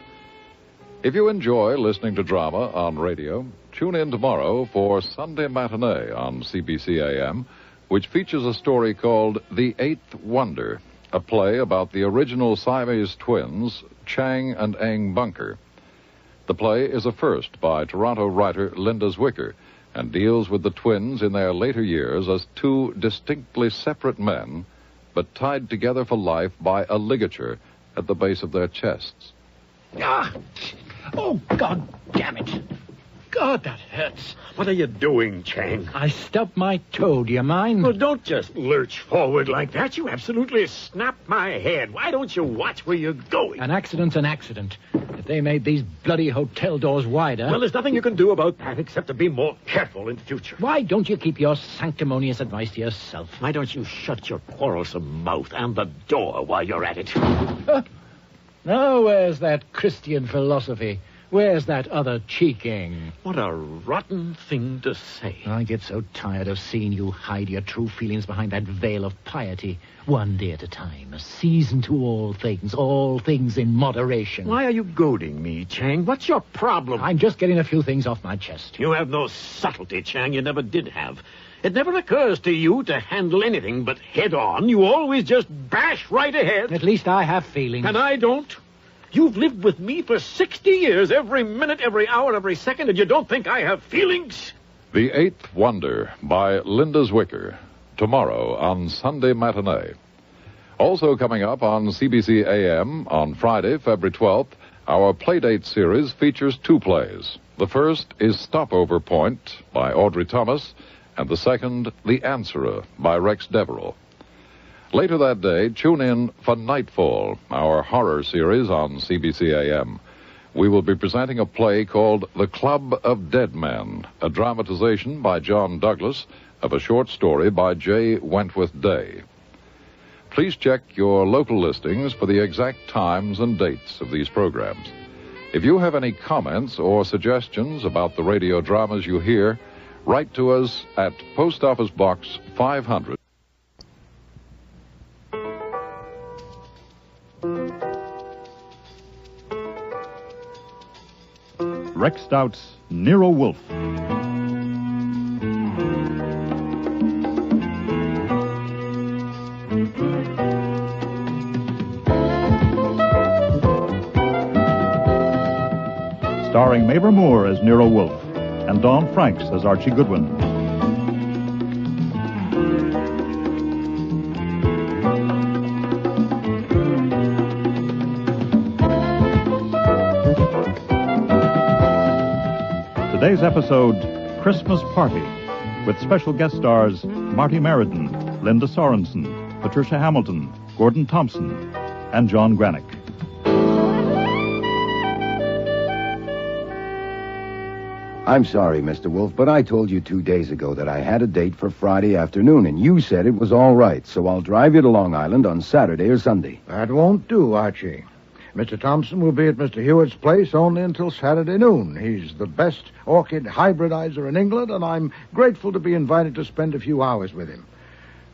[SPEAKER 23] If you enjoy listening to drama on radio, tune in tomorrow for Sunday Matinee on CBC AM, which features a story called The Eighth Wonder, a play about the original Siamese twins, Chang and Eng Bunker. The play is a first by Toronto writer Linda Zwicker, and deals with the twins in their later years as 2 distinctly separate men, but tied together for life by a ligature at the base of their chests.
[SPEAKER 7] Ah! Oh, God damn it. God, that hurts. What are you doing, Chang?
[SPEAKER 17] I stubbed my toe. Do you mind?
[SPEAKER 7] Well, don't just lurch forward like that. You absolutely snapped my head. Why don't you watch where you're going?
[SPEAKER 17] An accident's an accident. If they made these bloody hotel doors wider...
[SPEAKER 7] Well, there's nothing you can do about that except to be more careful in the future.
[SPEAKER 17] Why don't you keep your sanctimonious advice to yourself?
[SPEAKER 7] Why don't you shut your quarrelsome mouth and the door while you're at it?
[SPEAKER 17] Now, where's that Christian philosophy? Where's that other cheeking?
[SPEAKER 7] What a rotten thing to say.
[SPEAKER 17] I get so tired of seeing you hide your true feelings behind that veil of piety. One day at a time, a season to all things in moderation.
[SPEAKER 7] Why are you goading me, Chang? What's your problem?
[SPEAKER 17] I'm just getting a few things off my chest.
[SPEAKER 7] You have no subtlety, Chang. You never did have. It never occurs to you to handle anything but head on. You always just bash right ahead.
[SPEAKER 17] At least I have feelings.
[SPEAKER 7] And I don't. You've lived with me for 60 years, every minute, every hour, every second, and you don't think I have feelings?
[SPEAKER 23] The Eighth Wonder by Linda Zwicker, tomorrow on Sunday Matinee. Also coming up on CBC AM on Friday, February 12th, our Playdate series features 2 plays. The first is Stopover Point by Audrey Thomas, and the second, The Answerer by Rex Deverell. Later that day, tune in for Nightfall, our horror series on CBC AM. We will be presenting a play called The Club of Dead Men, a dramatization by John Douglas of a short story by J. Wentworth Day. Please check your local listings for the exact times and dates of these programs. If you have any comments or suggestions about the radio dramas you hear, write to us at Post Office Box 500.
[SPEAKER 1] Rex Stout's Nero Wolfe. Starring Mavor Moore as Nero Wolfe and Dawn Franks as Archie Goodwin. Today's episode, Christmas Party, with special guest stars Marty Meriden, Linda Sorensen, Patricia Hamilton, Gordon Thompson, and John Granick.
[SPEAKER 2] I'm sorry, Mr. Wolfe, but I told you 2 days ago that I had a date for Friday afternoon, and you said it was all right, so I'll drive you to Long Island on Saturday or Sunday.
[SPEAKER 14] That won't do, Archie. Mr. Thompson will be at Mr. Hewitt's place only until Saturday noon. He's the best orchid hybridizer in England, and I'm grateful to be invited to spend a few hours with him.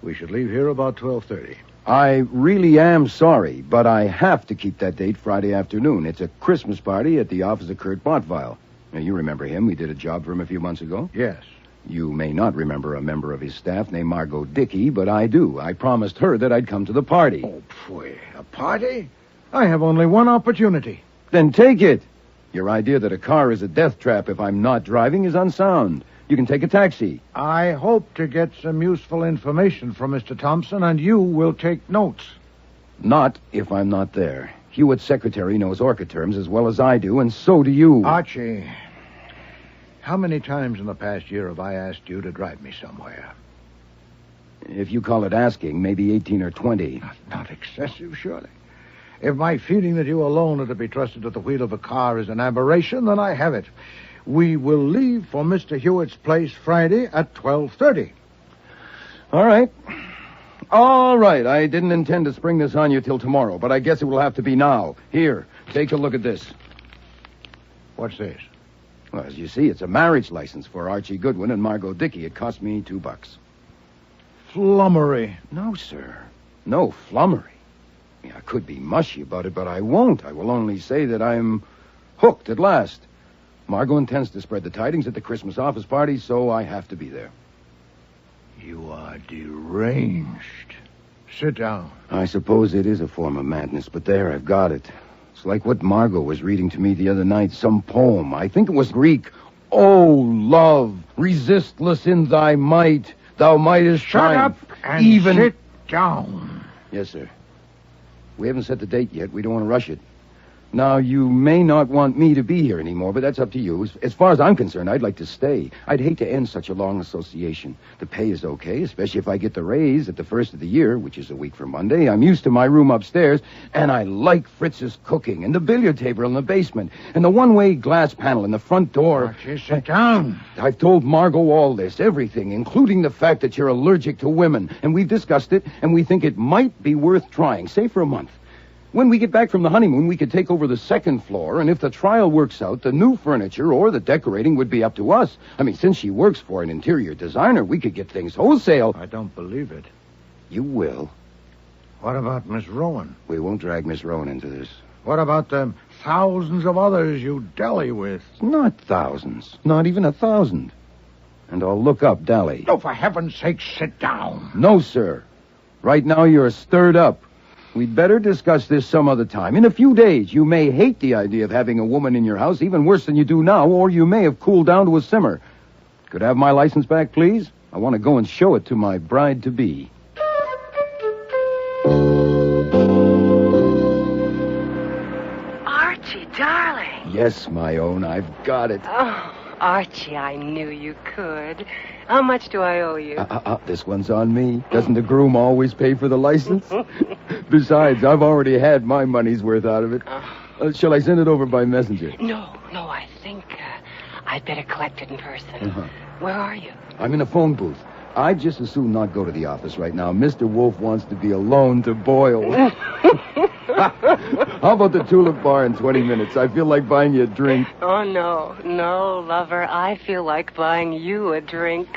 [SPEAKER 14] We should leave here about 12:30.
[SPEAKER 2] I really am sorry, but I have to keep that date Friday afternoon. It's a Christmas party at the office of Kurt Botvile. Now, you remember him. We did a job for him a few months ago.
[SPEAKER 14] Yes.
[SPEAKER 2] You may not remember a member of his staff named Margot Dickey, but I do. I promised her that I'd come to the party.
[SPEAKER 14] Oh, pfui. A party? I have only one opportunity.
[SPEAKER 2] Then take it. Your idea that a car is a death trap if I'm not driving is unsound. You can take a taxi.
[SPEAKER 14] I hope to get some useful information from Mr. Thompson, and you will take notes.
[SPEAKER 2] Not if I'm not there. Hewitt's secretary knows orchid terms as well as I do, and so do you.
[SPEAKER 14] Archie, how many times in the past year have I asked you to drive me somewhere?
[SPEAKER 2] If you call it asking, maybe 18 or 20.
[SPEAKER 14] Not excessive, surely. If my feeling that you alone are to be trusted at the wheel of a car is an aberration, then I have it. We will leave for Mr. Hewitt's place Friday at 12:30.
[SPEAKER 2] All right. All right. I didn't intend to spring this on you till tomorrow, but I guess it will have to be now. Here, take a look at this.
[SPEAKER 14] What's this?
[SPEAKER 2] Well, as you see, it's a marriage license for Archie Goodwin and Margot Dickey. It cost me $2.
[SPEAKER 14] Flummery.
[SPEAKER 2] No, sir. No flummery. I could be mushy about it, but I won't. I will only say that I'm hooked at last. Margot intends to spread the tidings at the Christmas office party, so I have to be there.
[SPEAKER 14] You are deranged. Sit down.
[SPEAKER 2] I suppose it is a form of madness, but there, I've got it. It's like what Margot was reading to me the other night, some poem. I think it was Greek. Oh, love, resistless in thy might, thou mightest
[SPEAKER 14] Shut
[SPEAKER 2] triumph.
[SPEAKER 14] up and sit down.
[SPEAKER 2] Yes, sir. We haven't set the date yet. We don't want to rush it. Now, you may not want me to be here anymore, but that's up to you. As far as I'm concerned, I'd like to stay. I'd hate to end such a long association. The pay is okay, especially if I get the raise at the first of the year, which is a week from Monday. I'm used to my room upstairs, and I like Fritz's cooking, and the billiard table in the basement, and the one-way glass panel in the front door.
[SPEAKER 14] Archie, sit down.
[SPEAKER 2] I've told Margot all this, everything, including the fact that you're allergic to women, and we've discussed it, and we think it might be worth trying, say for a month. When we get back from the honeymoon, we could take over the second floor, and if the trial works out, the new furniture or the decorating would be up to us. I mean, since she works for an interior designer, we could get things wholesale.
[SPEAKER 14] I don't believe it.
[SPEAKER 2] You will.
[SPEAKER 14] What about Miss Rowan?
[SPEAKER 2] We won't drag Miss Rowan into this.
[SPEAKER 14] What about the thousands of others you dally with?
[SPEAKER 2] Not thousands. Not even 1,000. And I'll look up Dally.
[SPEAKER 14] Oh, for heaven's sake, sit down.
[SPEAKER 2] No, sir. Right now, you're stirred up. We'd better discuss this some other time. In a few days, you may hate the idea of having a woman in your house, even worse than you do now, or you may have cooled down to a simmer. Could I have my license back, please? I want to go and show it to my bride-to-be.
[SPEAKER 12] Archie, darling.
[SPEAKER 2] Yes, my own. I've got it.
[SPEAKER 12] Oh, Archie, I knew you could. How much do I owe you?
[SPEAKER 2] This one's on me. Doesn't the groom always pay for the license? Besides, I've already had my money's worth out of it. Shall I send it over by messenger?
[SPEAKER 12] No, I think I'd better collect it in person. Where are you?
[SPEAKER 2] I'm in a phone booth. I'd just as soon not go to the office right now. Mr. Wolfe wants to be alone to boil. How about the Tulip Bar in 20 minutes? I feel like buying you a drink.
[SPEAKER 12] Oh, no, lover. I feel like buying you a drink.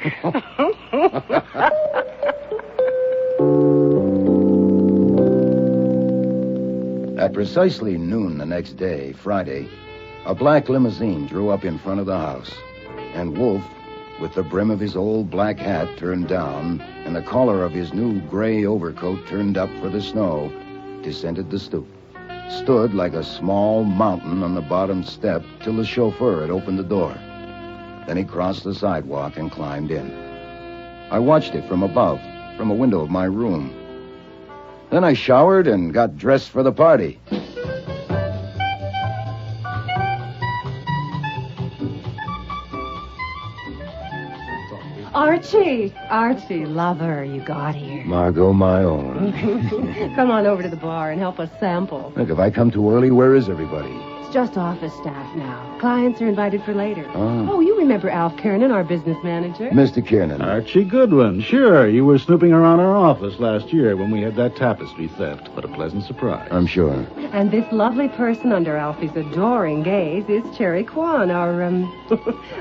[SPEAKER 2] At precisely noon the next day, Friday, a black limousine drew up in front of the house, and Wolfe, with the brim of his old black hat turned down and the collar of his new gray overcoat turned up for the snow, descended the stoop, stood like a small mountain on the bottom step till the chauffeur had opened the door. Then he crossed the sidewalk and climbed in. I watched it from above, from a window of my room. Then I showered and got dressed for the party.
[SPEAKER 12] Archie! Archie, lover, you got here.
[SPEAKER 2] Margot, my own.
[SPEAKER 12] Come on over to the bar and help us sample.
[SPEAKER 2] Look, if I come too early, where is everybody?
[SPEAKER 12] It's just office staff now. Clients are invited for later.
[SPEAKER 2] Oh.
[SPEAKER 12] You remember Alf Kiernan, our business manager?
[SPEAKER 2] Mr. Kiernan.
[SPEAKER 8] Archie Goodwin. Sure, you were snooping around our office last year when we had that tapestry theft. What a pleasant surprise.
[SPEAKER 2] I'm sure.
[SPEAKER 12] And this lovely person under Alfie's adoring gaze is Cherry Kwan, our,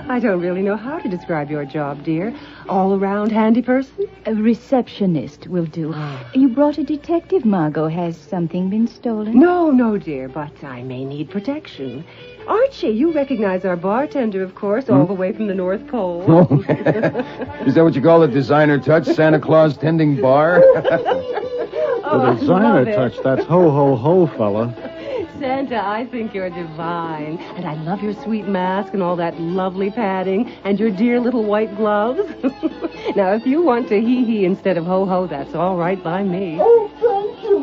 [SPEAKER 12] I don't really know how to describe your job, dear. All-around handy person?
[SPEAKER 13] A receptionist will do. You brought a detective, Margot. Has something been stolen?
[SPEAKER 12] No, dear, but I may need protection. Archie, you recognize our bartender, of course, all the way from the North Pole.
[SPEAKER 2] Oh, is that what you call a designer touch? Santa Claus tending bar?
[SPEAKER 8] The designer touch, that's ho, fella.
[SPEAKER 12] Santa, I think you're divine. And I love your sweet mask and all that lovely padding and your dear little white gloves. Now, if you want to hee-hee instead of ho-ho, that's all right by me.
[SPEAKER 18] Oh, thank you,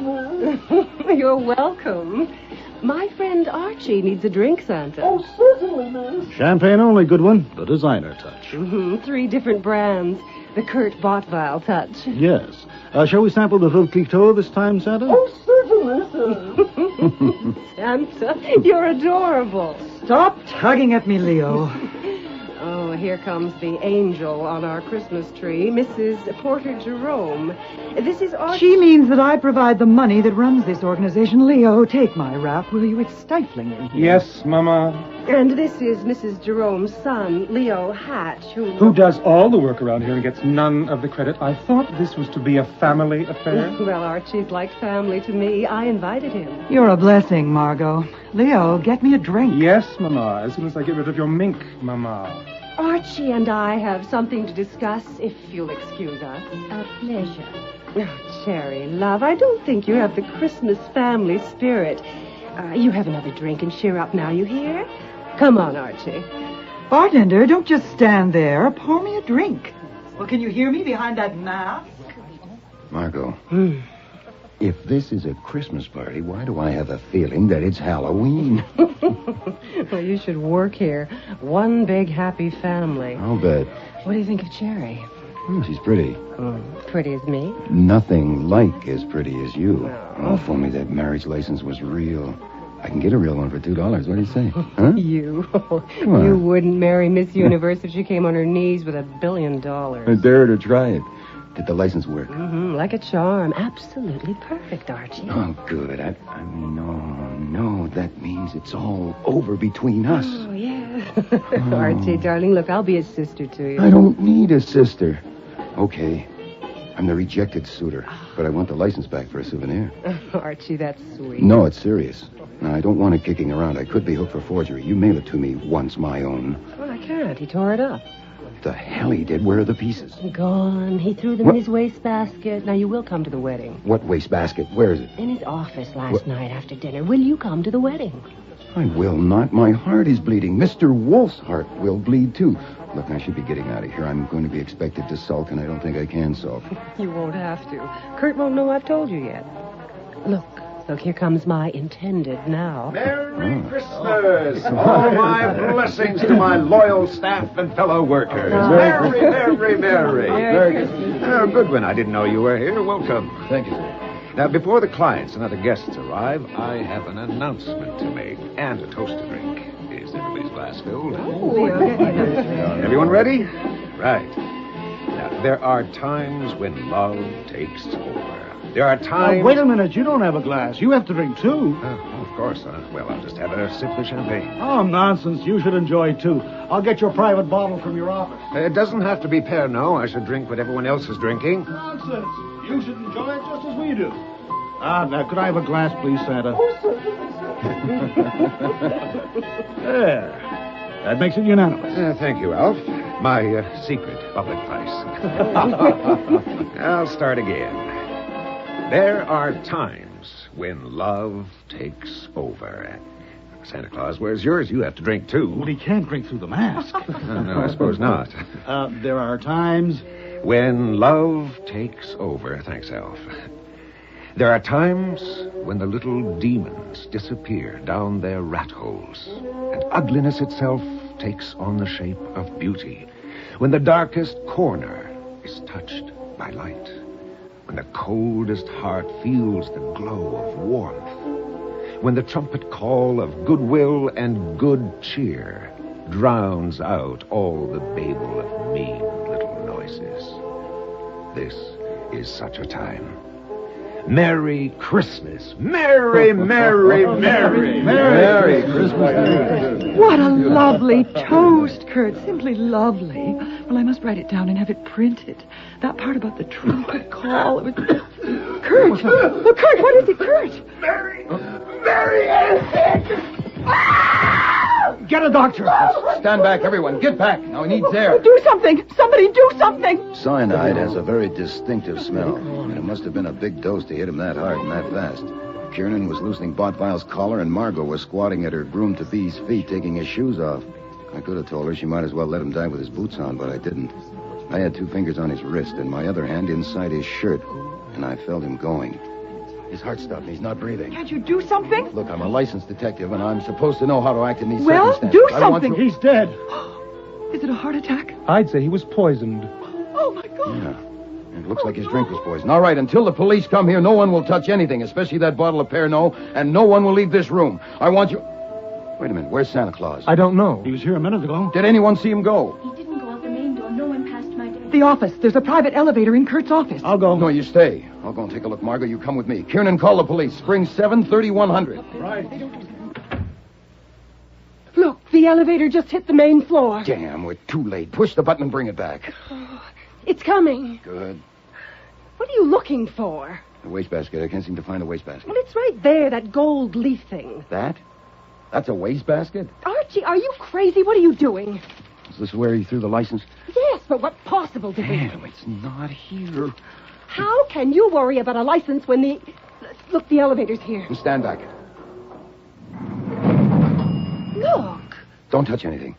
[SPEAKER 18] Miss.
[SPEAKER 12] You're welcome. My friend Archie needs a drink, Santa.
[SPEAKER 18] Oh, certainly, Miss.
[SPEAKER 8] Champagne only, Goodwin. The designer touch.
[SPEAKER 12] 3 different brands. The Kurt Bottweil touch.
[SPEAKER 8] Yes. Shall we sample the Veuve Clicquot this time, Santa?
[SPEAKER 18] Oh, certainly, sir.
[SPEAKER 12] Santa, you're adorable.
[SPEAKER 18] Stop tugging at me, Leo.
[SPEAKER 12] Oh, here comes the angel on our Christmas tree, Mrs. Porter Jerome. This is Archie.
[SPEAKER 18] She means that I provide the money that runs this organization. Leo, take my wrap, will you? It's stifling in here.
[SPEAKER 19] Yes, Mama.
[SPEAKER 12] And this is Mrs. Jerome's son, Leo Hatch,
[SPEAKER 19] Who does all the work around here and gets none of the credit. I thought this was to be a family affair.
[SPEAKER 12] Well, Archie's like family to me. I invited him.
[SPEAKER 18] You're a blessing, Margot. Leo, get me a drink.
[SPEAKER 19] Yes, Mama, as soon as I get rid of your mink, Mama.
[SPEAKER 12] Archie and I have something to discuss, if you'll excuse us.
[SPEAKER 13] A pleasure.
[SPEAKER 12] Oh, Cherry, love, I don't think you have the Christmas family spirit. You have another drink and cheer up now, you hear? Come on, Archie.
[SPEAKER 18] Bartender, don't just stand there. Pour me a drink. Well, can you hear me behind that mask?
[SPEAKER 2] Margot, if this is a Christmas party, why do I have a feeling that it's Halloween?
[SPEAKER 12] Well, you should work here. One big happy family.
[SPEAKER 2] I'll bet.
[SPEAKER 12] What do you think of Cherry?
[SPEAKER 2] She's pretty.
[SPEAKER 12] Pretty as me?
[SPEAKER 2] Nothing like as pretty as you. Oh, if only that marriage license was real. I can get a real one for $2. What do you say? Huh?
[SPEAKER 12] You wouldn't marry Miss Universe if she came on her knees with $1 billion.
[SPEAKER 2] I dare her to try it. Did the license work?
[SPEAKER 12] Like a charm. Absolutely perfect, Archie.
[SPEAKER 2] Oh, good. I mean, no. That means it's all over between us.
[SPEAKER 12] Oh, yeah. Archie, darling, look, I'll be a sister to you.
[SPEAKER 2] I don't need a sister. Okay. I'm the rejected suitor, but I want the license back for a souvenir.
[SPEAKER 12] Archie, that's sweet.
[SPEAKER 2] No, it's serious. No, I don't want it kicking around. I could be hooked for forgery. You mail it to me once, my own.
[SPEAKER 12] Well, I can't. He tore it up.
[SPEAKER 2] The hell he did? Where are the pieces?
[SPEAKER 12] Gone. He threw them in his wastebasket. Now, you will come to the wedding.
[SPEAKER 2] What wastebasket? Where is it?
[SPEAKER 12] In his office last night after dinner. Will you come to the wedding?
[SPEAKER 2] I will not. My heart is bleeding. Mr. Wolfe's heart will bleed, too. Look, I should be getting out of here. I'm going to be expected to sulk, and I don't think I can sulk.
[SPEAKER 12] You won't have to. Kurt won't know I've told you yet. Look, here comes my intended now.
[SPEAKER 16] Merry Christmas! All my blessings to my loyal staff and fellow workers. Merry, merry, merry.
[SPEAKER 12] Merry Christmas.
[SPEAKER 16] Goodwin, I didn't know you were here. Welcome.
[SPEAKER 2] Thank you, sir.
[SPEAKER 16] Now, before the clients and other guests arrive, I have an announcement to make and a toast to drink. Is everybody's glass filled? Everyone ready? Right. Now, there are times when love takes over. There are times...
[SPEAKER 8] wait a minute. You don't have a glass. You have to drink, too.
[SPEAKER 16] Of course. Well, I'll just have a sip of champagne.
[SPEAKER 8] Oh, nonsense. You should enjoy, too. I'll get your private bottle from your office.
[SPEAKER 16] It doesn't have to be Pernod. I should drink what everyone else is drinking.
[SPEAKER 8] Nonsense. You should enjoy it just as we do. Now, could I have a glass, please, Santa? There. That makes it unanimous.
[SPEAKER 16] Thank you, Alf. My secret public price. I'll start again. There are times when love takes over. Santa Claus, where's yours? You have to drink, too.
[SPEAKER 8] Well, he can't drink through the mask.
[SPEAKER 16] No, I suppose not.
[SPEAKER 8] There are times...
[SPEAKER 16] when love takes over. Thanks, Alf. There are times when the little demons disappear down their rat holes, and ugliness itself takes on the shape of beauty. When the darkest corner is touched by light. When the coldest heart feels the glow of warmth. When the trumpet call of goodwill and good cheer drowns out all the babel of mean little noises. This is such a time. Merry Christmas. Merry, merry, merry.
[SPEAKER 10] Merry Christmas.
[SPEAKER 18] What a lovely toast, Kurt. Simply lovely. Well, I must write it down and have it printed. That part about the trumpet call. It was... Kurt! Oh, Kurt, what is it, Kurt?
[SPEAKER 10] Mary is
[SPEAKER 6] Get a doctor.
[SPEAKER 2] Stand back, everyone. Get back. Now he needs air.
[SPEAKER 18] Do something! Somebody do something!
[SPEAKER 2] Cyanide has a very distinctive smell, and it must have been a big dose to hit him that hard and that fast. Kiernan was loosening Botvile's collar, and Margot was squatting at her groom-to-be's feet, taking his shoes off. I could have told her she might as well let him die with his boots on, but I didn't. I had 2 fingers on his wrist and my other hand inside his shirt, and I felt him going. His heart stopped and he's not breathing.
[SPEAKER 18] Can't you do something?
[SPEAKER 2] Look, I'm a licensed detective, and I'm supposed to know how to act in these
[SPEAKER 18] Well,
[SPEAKER 2] circumstances.
[SPEAKER 18] do something.
[SPEAKER 19] He's dead.
[SPEAKER 18] Is it a heart attack?
[SPEAKER 19] I'd say he was poisoned.
[SPEAKER 18] Oh, my God.
[SPEAKER 2] Yeah. It looks like his drink was poisoned. All right, until the police come here, no one will touch anything, especially that bottle of Pernod, and no one will leave this room. I want you... Wait a minute, where's Santa Claus?
[SPEAKER 19] I don't know. He was here a minute ago.
[SPEAKER 2] Did anyone see him go?
[SPEAKER 13] He didn't go out the main door. No one passed my desk.
[SPEAKER 18] The office. There's a private elevator in Kurt's office.
[SPEAKER 19] I'll go.
[SPEAKER 2] No, you stay. I'll go and take a look. Margot, you come with me. Kiernan, call the police. Spring 7, 3100.
[SPEAKER 19] Right.
[SPEAKER 12] Look, the elevator just hit the main floor.
[SPEAKER 2] Damn, we're too late. Push the button and bring it back.
[SPEAKER 12] It's coming.
[SPEAKER 2] Good.
[SPEAKER 12] What are you looking for?
[SPEAKER 2] The wastebasket. I can't seem to find the wastebasket.
[SPEAKER 12] Well, it's right there, that gold leaf thing.
[SPEAKER 2] That? That's a wastebasket?
[SPEAKER 12] Archie, are you crazy? What are you doing?
[SPEAKER 2] Is this where he threw the license?
[SPEAKER 12] Yes, but what possible difference?
[SPEAKER 2] Damn, it's not here.
[SPEAKER 12] How can you worry about a license when the... Look, the elevator's here.
[SPEAKER 2] You stand back.
[SPEAKER 12] Look.
[SPEAKER 2] Don't touch anything.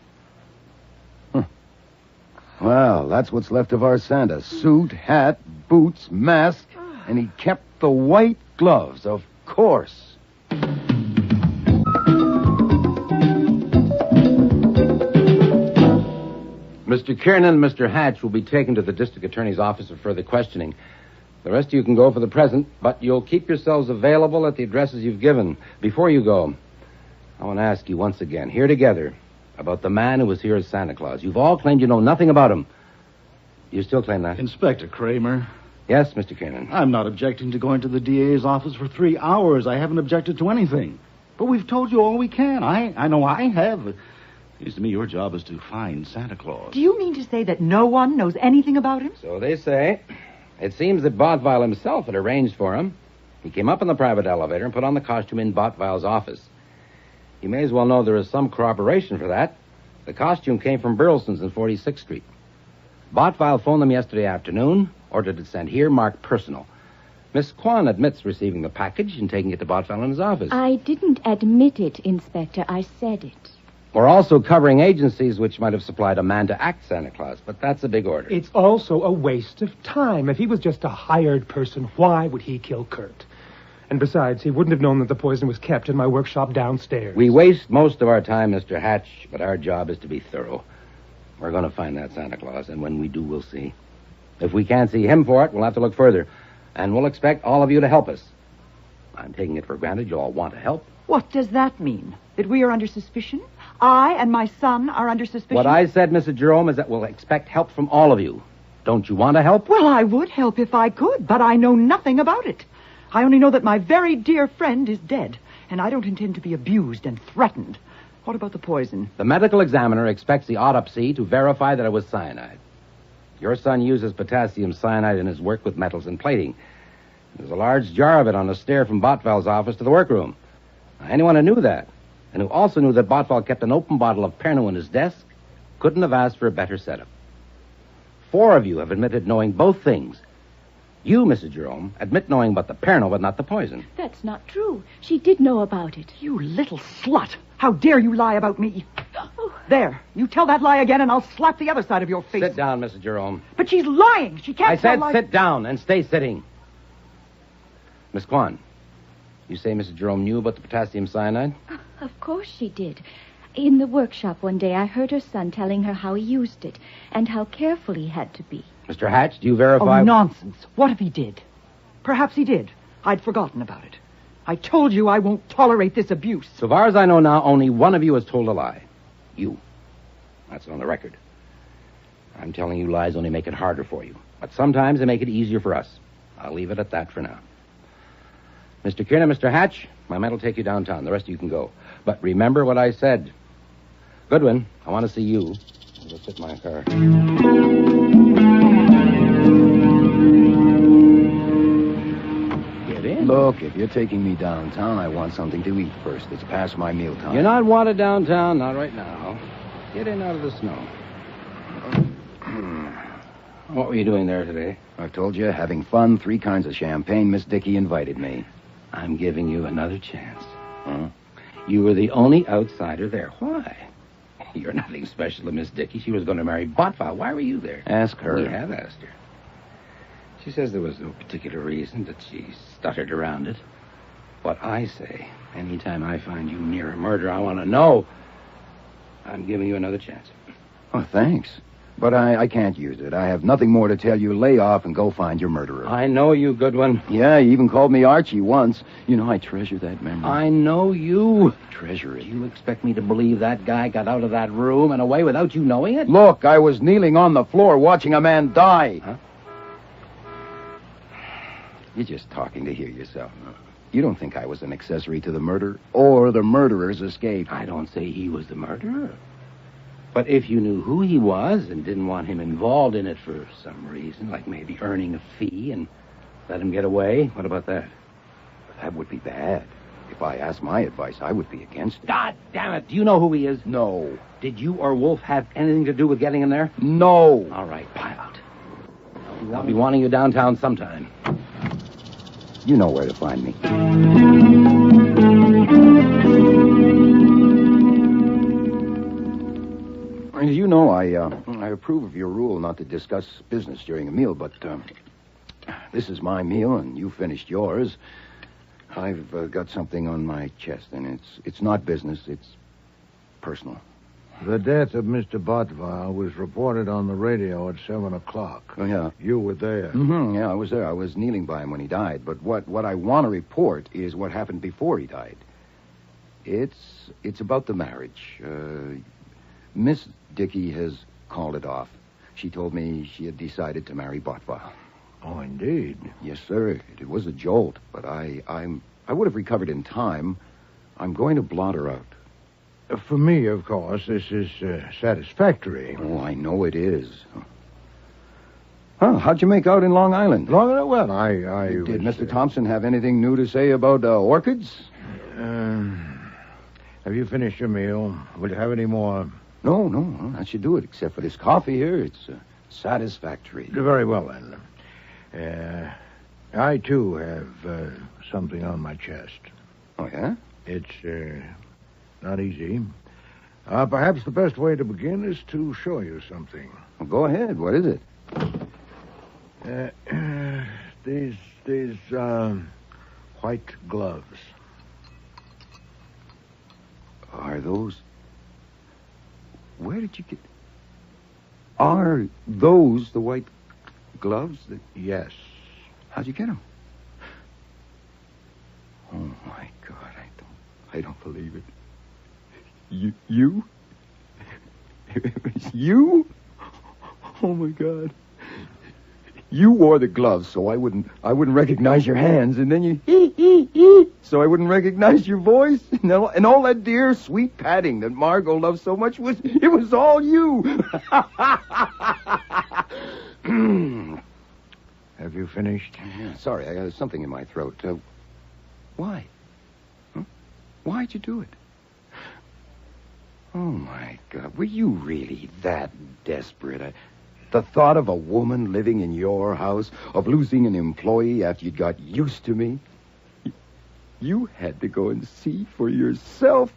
[SPEAKER 2] Well, that's what's left of our Santa. Suit, hat, boots, mask, and he kept the white gloves, of course.
[SPEAKER 9] Mr. Kiernan and Mr. Hatch will be taken to the district attorney's office for further questioning. The rest of you can go for the present, but you'll keep yourselves available at the addresses you've given. Before you go, I want to ask you once again, here together, about the man who was here as Santa Claus. You've all claimed you know nothing about him. Do you still claim that?
[SPEAKER 8] Inspector Kramer.
[SPEAKER 9] Yes, Mr. Kiernan.
[SPEAKER 8] I'm not objecting to going to the DA's office for 3 hours. I haven't objected to anything. But we've told you all we can. I know I have. It seems to me your job is to find Santa Claus.
[SPEAKER 18] Do you mean to say that no one knows anything about him?
[SPEAKER 9] So they say. It seems that Botvile himself had arranged for him. He came up in the private elevator and put on the costume in Botvile's office. You may as well know there is some corroboration for that. The costume came from Burleson's in 46th Street. Botvile phoned them yesterday afternoon, ordered it sent here, marked personal. Miss Kwan admits receiving the package and taking it to Botvile in his office.
[SPEAKER 13] I didn't admit it, Inspector. I said it.
[SPEAKER 9] We're also covering agencies which might have supplied a man to act Santa Claus, but that's a big order.
[SPEAKER 19] It's also a waste of time. If he was just a hired person, why would he kill Kurt? And besides, he wouldn't have known that the poison was kept in my workshop downstairs.
[SPEAKER 9] We waste most of our time, Mr. Hatch, but our job is to be thorough. We're going to find that Santa Claus, and when we do, we'll see. If we can't see him for it, we'll have to look further. And we'll expect all of you to help us. I'm taking it for granted you all want to help.
[SPEAKER 18] What does that mean? That we are under suspicion? I and my son are under suspicion?
[SPEAKER 9] What I said, Mrs. Jerome, is that we'll expect help from all of you. Don't you want to help?
[SPEAKER 18] Well, I would help if I could, but I know nothing about it. I only know that my very dear friend is dead, and I don't intend to be abused and threatened. What about the poison?
[SPEAKER 9] The medical examiner expects the autopsy to verify that it was cyanide. Your son uses potassium cyanide in his work with metals and plating. There's a large jar of it on the stair from Botvile's office to the workroom. Now, anyone who knew that, and who also knew that Botvile kept an open bottle of Pernod in his desk, couldn't have asked for a better setup. 4 of you have admitted knowing both things. You, Mrs. Jerome, admit knowing about the Pernod, but not the poison.
[SPEAKER 13] That's not true. She did know about it.
[SPEAKER 18] You little slut. How dare you lie about me? There. You tell that lie again, and I'll slap the other side of your face.
[SPEAKER 9] Sit down, Mrs. Jerome.
[SPEAKER 18] But she's lying. She can't
[SPEAKER 9] I said
[SPEAKER 18] lies.
[SPEAKER 9] sit down and stay sitting. Miss Kwan, you say Mrs. Jerome knew about the potassium cyanide?
[SPEAKER 13] Of course she did. In the workshop one day, I heard her son telling her how he used it and how careful he had to be.
[SPEAKER 9] Mr. Hatch, do you verify...
[SPEAKER 18] Oh, nonsense. What if he did? Perhaps he did. I'd forgotten about it. I told you I won't tolerate this abuse.
[SPEAKER 9] So far as I know now, only one of you has told a lie. You. That's on the record. I'm telling you lies only make it harder for you. But sometimes they make it easier for us. I'll leave it at that for now. Mr. Kiernan, Mr. Hatch, my man will take you downtown. The rest of you can go. But remember what I said. Goodwin, I want to see you. I'll go sit in my car. Get in.
[SPEAKER 2] Look, if you're taking me downtown, I want something to eat first. It's past my mealtime.
[SPEAKER 9] You're not wanted downtown, not right now. Get in out of the snow. What were you doing there today?
[SPEAKER 2] I told you, having fun, 3 kinds of champagne. Miss Dickey invited me.
[SPEAKER 9] I'm giving you another chance.
[SPEAKER 2] Huh?
[SPEAKER 9] You were the only outsider there. Why? You're nothing special to Miss Dickey. She was going to marry Botva. Why were you there?
[SPEAKER 2] Ask her.
[SPEAKER 9] We have asked her. She says there was no particular reason, that she stuttered around it. What I say, anytime I find you near a murder, I want to know. I'm giving you another chance.
[SPEAKER 2] Oh, thanks. But I can't use it. I have nothing more to tell you. Lay off and go find your murderer.
[SPEAKER 9] I know you, Goodwin.
[SPEAKER 2] Yeah, you even called me Archie once. You know, I treasure that memory.
[SPEAKER 9] I know you.
[SPEAKER 2] Treasure it.
[SPEAKER 9] Do you expect me to believe that guy got out of that room and away without you knowing it?
[SPEAKER 2] Look, I was kneeling on the floor watching a man die.
[SPEAKER 9] Huh?
[SPEAKER 2] You're just talking to hear yourself. You don't think I was an accessory to the murder or the murderer's escape.
[SPEAKER 9] I don't say he was the murderer. But if you knew who he was and didn't want him involved in it for some reason, like maybe earning a fee and let him get away, what about that?
[SPEAKER 2] That would be bad. If I asked my advice, I would be against it.
[SPEAKER 9] God damn it. Do you know who he is?
[SPEAKER 2] No.
[SPEAKER 9] Did you or Wolfe have anything to do with getting him there?
[SPEAKER 2] No.
[SPEAKER 9] All right, pile out. I'll be wanting you downtown sometime.
[SPEAKER 2] You know where to find me. As you know, I approve of your rule not to discuss business during a meal, but this is my meal, and you finished yours. I've got something on my chest, and it's not business, it's personal.
[SPEAKER 14] The death of Mr. Botva was reported on the radio at 7 o'clock.
[SPEAKER 2] Oh, yeah.
[SPEAKER 14] You were there.
[SPEAKER 2] Mm-hmm, yeah, I was there. I was kneeling by him when he died. But what I want to report is what happened before he died. It's about the marriage. Miss Dickey has called it off. She told me she had decided to marry Botva.
[SPEAKER 14] Oh, indeed.
[SPEAKER 2] Yes, sir. It was a jolt, but I would have recovered in time. I'm going to blot her out.
[SPEAKER 14] For me, of course, this is satisfactory.
[SPEAKER 2] Oh, I know it is. Huh, how'd you make out in Long Island?
[SPEAKER 14] Long Island? Well,
[SPEAKER 2] Did Mr. Thompson have anything new to say about Orchids?
[SPEAKER 14] Have you finished your meal? Will you have any more?
[SPEAKER 2] No, that should do it, except for this coffee here. It's satisfactory.
[SPEAKER 14] Very well, then. I, too, have something on my chest.
[SPEAKER 2] Oh, yeah?
[SPEAKER 14] It's not easy. Perhaps the best way to begin is to show you something.
[SPEAKER 2] Well, go ahead. What is
[SPEAKER 14] it? These white gloves.
[SPEAKER 2] Are those... Where did you get... Are those the white gloves?
[SPEAKER 14] Yes.
[SPEAKER 2] How'd you get them? Oh, my God, I don't believe it. You? You? Oh, my God. You wore the gloves so I wouldn't recognize your hands, and then you so I wouldn't recognize your voice, and all that dear sweet patting that Margot loves so much was all you.
[SPEAKER 14] Have you finished?
[SPEAKER 2] Yeah, sorry, I got something in my throat. Why? Huh? Why'd you do it? Oh, my God. Were you really that desperate? The thought of a woman living in your house, of losing an employee after you'd got used to me? You had to go and see for yourself.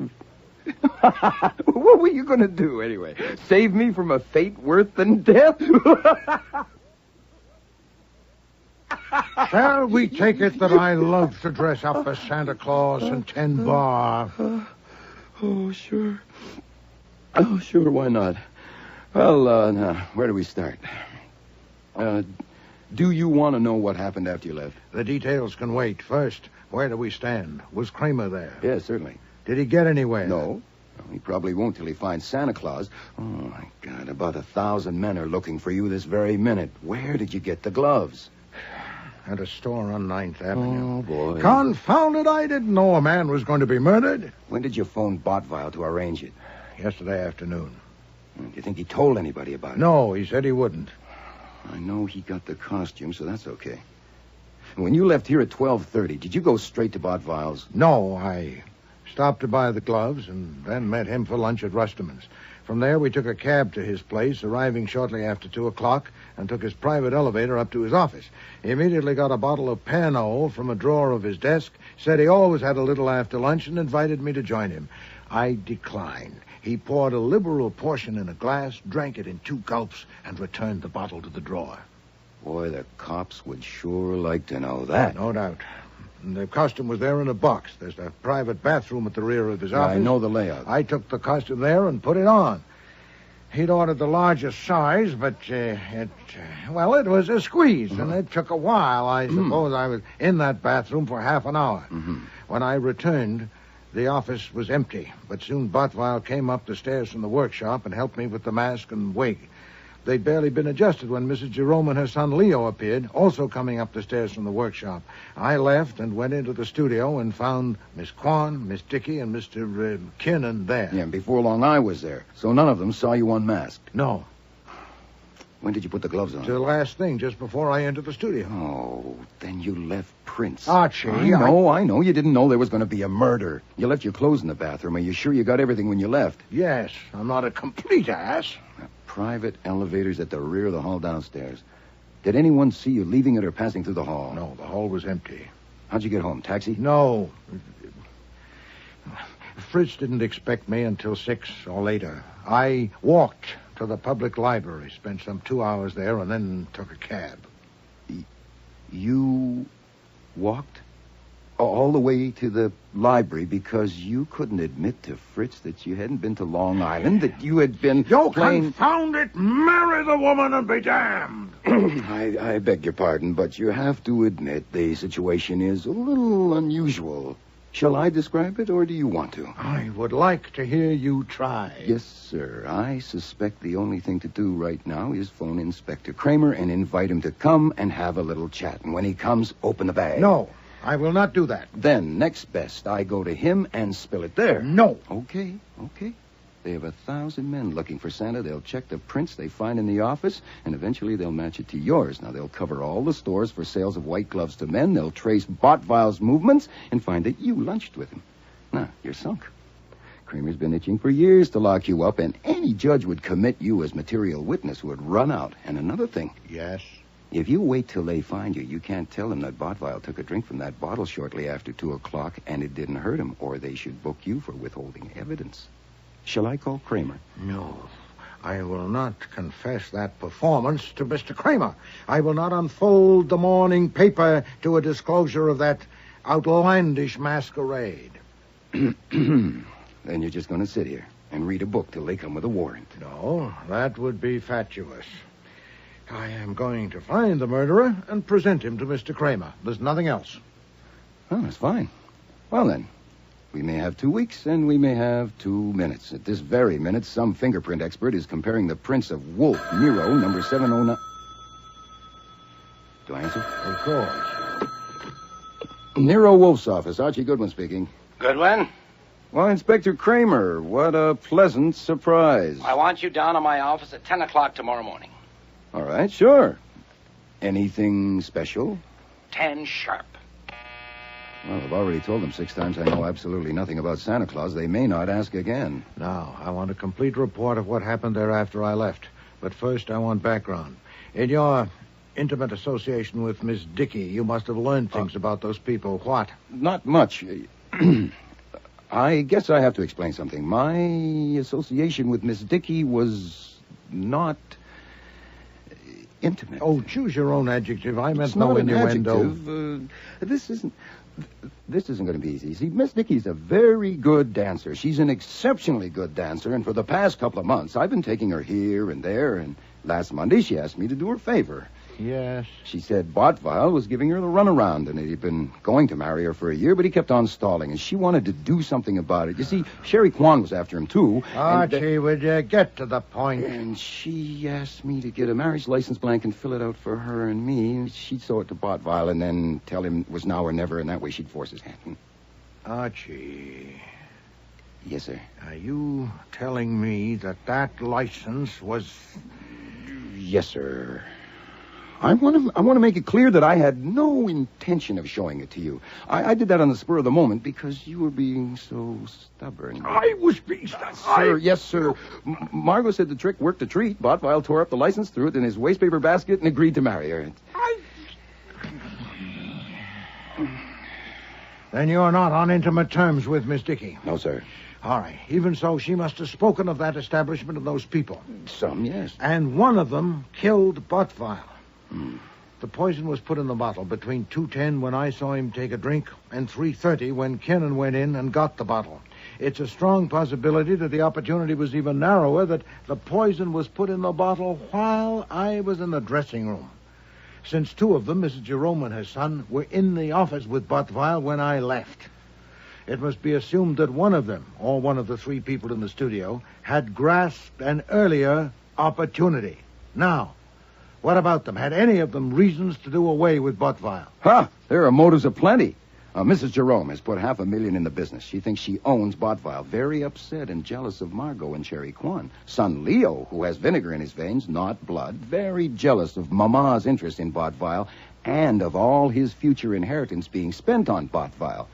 [SPEAKER 2] What were you going to do, anyway? Save me from a fate worse than death?
[SPEAKER 14] Shall we take it that I love to dress up as Santa Claus and 10 bar?
[SPEAKER 2] Oh, sure. Oh, sure, why not? Well, now, where do we start? Do you want to know what happened after you left?
[SPEAKER 14] The details can wait. First, where do we stand? Was Kramer there?
[SPEAKER 2] Yes, certainly.
[SPEAKER 14] Did he get anywhere?
[SPEAKER 2] No. He probably won't till he finds Santa Claus. Oh, my God, about 1,000 men are looking for you this very minute. Where did you get the gloves?
[SPEAKER 14] At a store on 9th Avenue.
[SPEAKER 2] Oh, boy.
[SPEAKER 14] Confound it, I didn't know a man was going to be murdered.
[SPEAKER 2] When did you phone Botvile to arrange it?
[SPEAKER 14] Yesterday afternoon.
[SPEAKER 2] Do you think he told anybody about it?
[SPEAKER 14] No, he said he wouldn't.
[SPEAKER 2] I know he got the costume, so that's okay. When you left here at 12:30, did you go straight to Botvile's?
[SPEAKER 14] No, I stopped to buy the gloves and then met him for lunch at Rusterman's. From there, we took a cab to his place, arriving shortly after 2 o'clock, and took his private elevator up to his office. He immediately got a bottle of Pernod from a drawer of his desk, said he always had a little after lunch, and invited me to join him. I declined. He poured a liberal portion in a glass, drank it in 2 gulps, and returned the bottle to the drawer.
[SPEAKER 2] Boy, the cops would sure like to know that.
[SPEAKER 14] No doubt. And the costume was there in a box. There's a private bathroom at the rear of his office.
[SPEAKER 2] I know the layout.
[SPEAKER 14] I took the costume there and put it on. He'd ordered the largest size, but it was a squeeze, and it took a while. I suppose I was in that bathroom for half an hour. When I returned, the office was empty, but soon Botvile came up the stairs from the workshop and helped me with the mask and wig. They'd barely been adjusted when Mrs. Jerome and her son Leo appeared, also coming up the stairs from the workshop. I left and went into the studio and found Miss Kwan, Miss Dickey, and Mr. Kinnan there.
[SPEAKER 2] Yeah, and before long I was there, so none of them saw you unmasked.
[SPEAKER 14] No.
[SPEAKER 2] When did you put the gloves on?
[SPEAKER 14] The last thing, just before I entered the studio.
[SPEAKER 2] Oh, then you left prints.
[SPEAKER 14] Archie,
[SPEAKER 2] I know. You didn't know there was going to be a murder. You left your clothes in the bathroom. Are you sure you got everything when you left?
[SPEAKER 14] Yes, I'm not a complete ass.
[SPEAKER 2] Private elevators at the rear of the hall downstairs. Did anyone see you leaving it or passing through the hall?
[SPEAKER 14] No, the hall was empty.
[SPEAKER 2] How'd you get home? Taxi?
[SPEAKER 14] No. Fritz didn't expect me until 6 or later. I walked to the public library, spent some 2 hours there, and then took a cab.
[SPEAKER 2] You walked all the way to the library because you couldn't admit to Fritz that you hadn't been to Long Island, that you had been
[SPEAKER 14] confound it! Marry the woman and be damned!
[SPEAKER 2] I beg your pardon, but you have to admit the situation is a little unusual. Shall I describe it, or do you want to?
[SPEAKER 14] I would like to hear you try.
[SPEAKER 2] Yes, sir. I suspect the only thing to do right now is phone Inspector Kramer and invite him to come and have a little chat. And when he comes, open the bag.
[SPEAKER 14] No, I will not do that.
[SPEAKER 2] Then, next best, I go to him and spill it there.
[SPEAKER 14] No.
[SPEAKER 2] Okay. They have 1,000 men looking for Santa. They'll check the prints they find in the office, and eventually they'll match it to yours. Now, they'll cover all the stores for sales of white gloves to men. They'll trace Botvile's movements and find that you lunched with him. Now, you're sunk. Kramer's been itching for years to lock you up, and any judge would commit you as material witness who would run out. And another thing.
[SPEAKER 14] Yes?
[SPEAKER 2] If you wait till they find you, you can't tell them that Botvile took a drink from that bottle shortly after 2 o'clock, and it didn't hurt him, or they should book you for withholding evidence. Shall I call Kramer?
[SPEAKER 14] No. I will not confess that performance to Mr. Kramer. I will not unfold the morning paper to a disclosure of that outlandish masquerade.
[SPEAKER 2] Then you're just going to sit here and read a book till they come with a warrant.
[SPEAKER 14] No, that would be fatuous. I am going to find the murderer and present him to Mr. Kramer. There's nothing else.
[SPEAKER 2] Oh, that's fine. Well, then, we may have 2 weeks, and we may have 2 minutes. At this very minute, some fingerprint expert is comparing the prints of Wolfe, Nero, number 709... Do I answer?
[SPEAKER 14] Of course.
[SPEAKER 2] Nero Wolfe's office. Archie Goodwin speaking.
[SPEAKER 9] Goodwin?
[SPEAKER 2] Well, Inspector Kramer, what a pleasant surprise.
[SPEAKER 9] I want you down at my office at 10 o'clock tomorrow morning.
[SPEAKER 2] All right, sure. Anything special?
[SPEAKER 9] 10 sharp.
[SPEAKER 2] Well, I've already told them 6 times I know absolutely nothing about Santa Claus. They may not ask again.
[SPEAKER 14] Now, I want a complete report of what happened there after I left. But first, I want background. In your intimate association with Miss Dickey, you must have learned things about those people. What?
[SPEAKER 2] Not much. I guess I have to explain something. My association with Miss Dickey was not intimate.
[SPEAKER 14] Oh, choose your own adjective. I meant
[SPEAKER 2] It's
[SPEAKER 14] no
[SPEAKER 2] not an
[SPEAKER 14] innuendo.
[SPEAKER 2] adjective. This isn't... this isn't going to be easy. See, Miss Dickey's a very good dancer. She's an exceptionally good dancer, and for the past couple of months, I've been taking her here and there, and last Monday she asked me to do her a favor.
[SPEAKER 14] Yes?
[SPEAKER 2] She said Bottweil was giving her the runaround, and he'd been going to marry her for a year, but he kept on stalling, and she wanted to do something about it. You see, Sherry Kwan was after him, too.
[SPEAKER 14] Archie, would you get to the point?
[SPEAKER 2] And she asked me to get a marriage license blank and fill it out for her and me. She'd show it to Bottweil and then tell him it was now or never, and that way she'd force his hand.
[SPEAKER 14] Archie.
[SPEAKER 2] Yes, sir.
[SPEAKER 14] Are you telling me that license was...
[SPEAKER 2] Yes, sir. I want to make it clear that I had no intention of showing it to you. I did that on the spur of the moment because you were being so stubborn.
[SPEAKER 14] I was being stubborn.
[SPEAKER 2] Sir, yes, sir. Margot said the trick worked a treat. Bottweil tore up the license, threw it in his wastepaper basket, and agreed to marry her.
[SPEAKER 14] Then you're not on intimate terms with Miss Dickey?
[SPEAKER 2] No, sir.
[SPEAKER 14] All right. Even so, she must have spoken of that establishment and those people.
[SPEAKER 2] Some, yes.
[SPEAKER 14] And one of them killed Bottweil. The poison was put in the bottle between 2:10 when I saw him take a drink and 3:30 when Kennan went in and got the bottle. It's a strong possibility that the opportunity was even narrower, that the poison was put in the bottle while I was in the dressing room. Since two of them, Mrs. Jerome and her son, were in the office with Bottweil when I left. It must be assumed that one of them, or one of the three people in the studio, had grasped an earlier opportunity. Now, what about them? Had any of them reasons to do away with Bottweil?
[SPEAKER 2] There are motives aplenty. Mrs. Jerome has put $500,000 in the business. She thinks she owns Bottweil. Very upset and jealous of Margot and Sherry Kwan. Son Leo, who has vinegar in his veins, not blood, very jealous of Mama's interest in Bottweil and of all his future inheritance being spent on Bottweil.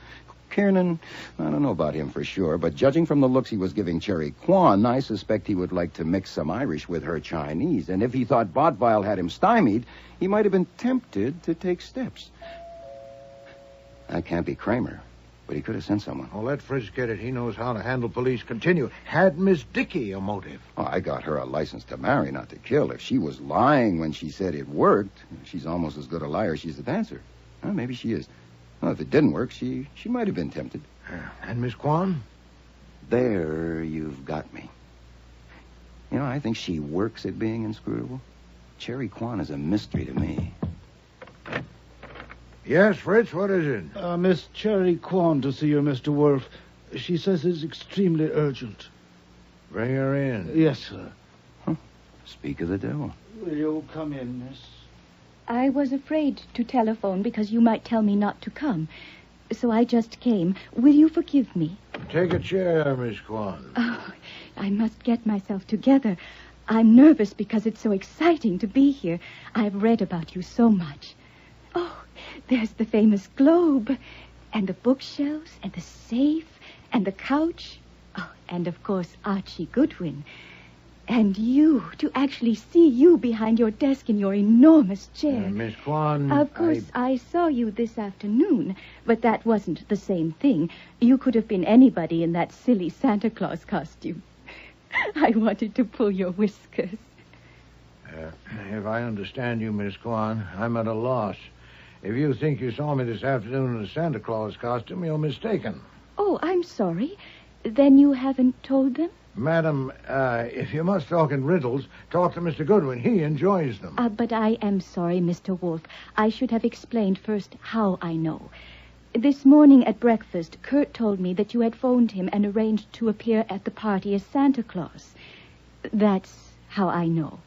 [SPEAKER 2] Kiernan, I don't know about him for sure, but judging from the looks he was giving Cherry Kwan, I suspect he would like to mix some Irish with her Chinese. And if he thought Bottweil had him stymied, he might have been tempted to take steps. That can't be Kramer, but he could have sent someone.
[SPEAKER 14] Oh, let Fritz get it. He knows how to handle police. Continue. Had Miss Dickey a motive?
[SPEAKER 2] Oh, I got her a license to marry, not to kill. If she was lying when she said it worked, she's almost as good a liar as she's a dancer. Well, maybe she is. Well, if it didn't work, she might have been tempted.
[SPEAKER 14] And Miss Kwan?
[SPEAKER 2] There you've got me. You know, I think she works at being inscrutable. Cherry Kwan is a mystery to me.
[SPEAKER 14] Yes, Fritz, what is it?
[SPEAKER 15] Miss Cherry Kwan to see you, Mr. Wolfe. She says it's extremely urgent.
[SPEAKER 14] Bring her in.
[SPEAKER 15] Yes, sir.
[SPEAKER 2] Speak of the devil.
[SPEAKER 15] Will you come in, miss?
[SPEAKER 13] I was afraid to telephone because you might tell me not to come. So I just came. Will you forgive me?
[SPEAKER 14] Take a chair, Miss Kwan.
[SPEAKER 13] Oh, I must get myself together. I'm nervous because it's so exciting to be here. I've read about you so much. Oh, there's the famous globe, and the bookshelves, and the safe, and the couch. Oh, and of course, Archie Goodwin. And you, to actually see you behind your desk in your enormous chair.
[SPEAKER 14] Miss Kwan...
[SPEAKER 13] Of course, I saw you this afternoon, but that wasn't the same thing. You could have been anybody in that silly Santa Claus costume. I wanted to pull your whiskers.
[SPEAKER 14] If I understand you, Miss Kwan, I'm at a loss. If you think you saw me this afternoon in a Santa Claus costume, you're mistaken.
[SPEAKER 13] Oh, I'm sorry. Then you haven't told them?
[SPEAKER 14] Madam, if you must talk in riddles, talk to Mr. Goodwin. He enjoys them.
[SPEAKER 13] But I am sorry, Mr. Wolfe. I should have explained first how I know. This morning at breakfast, Kurt told me that you had phoned him and arranged to appear at the party as Santa Claus. That's how I know.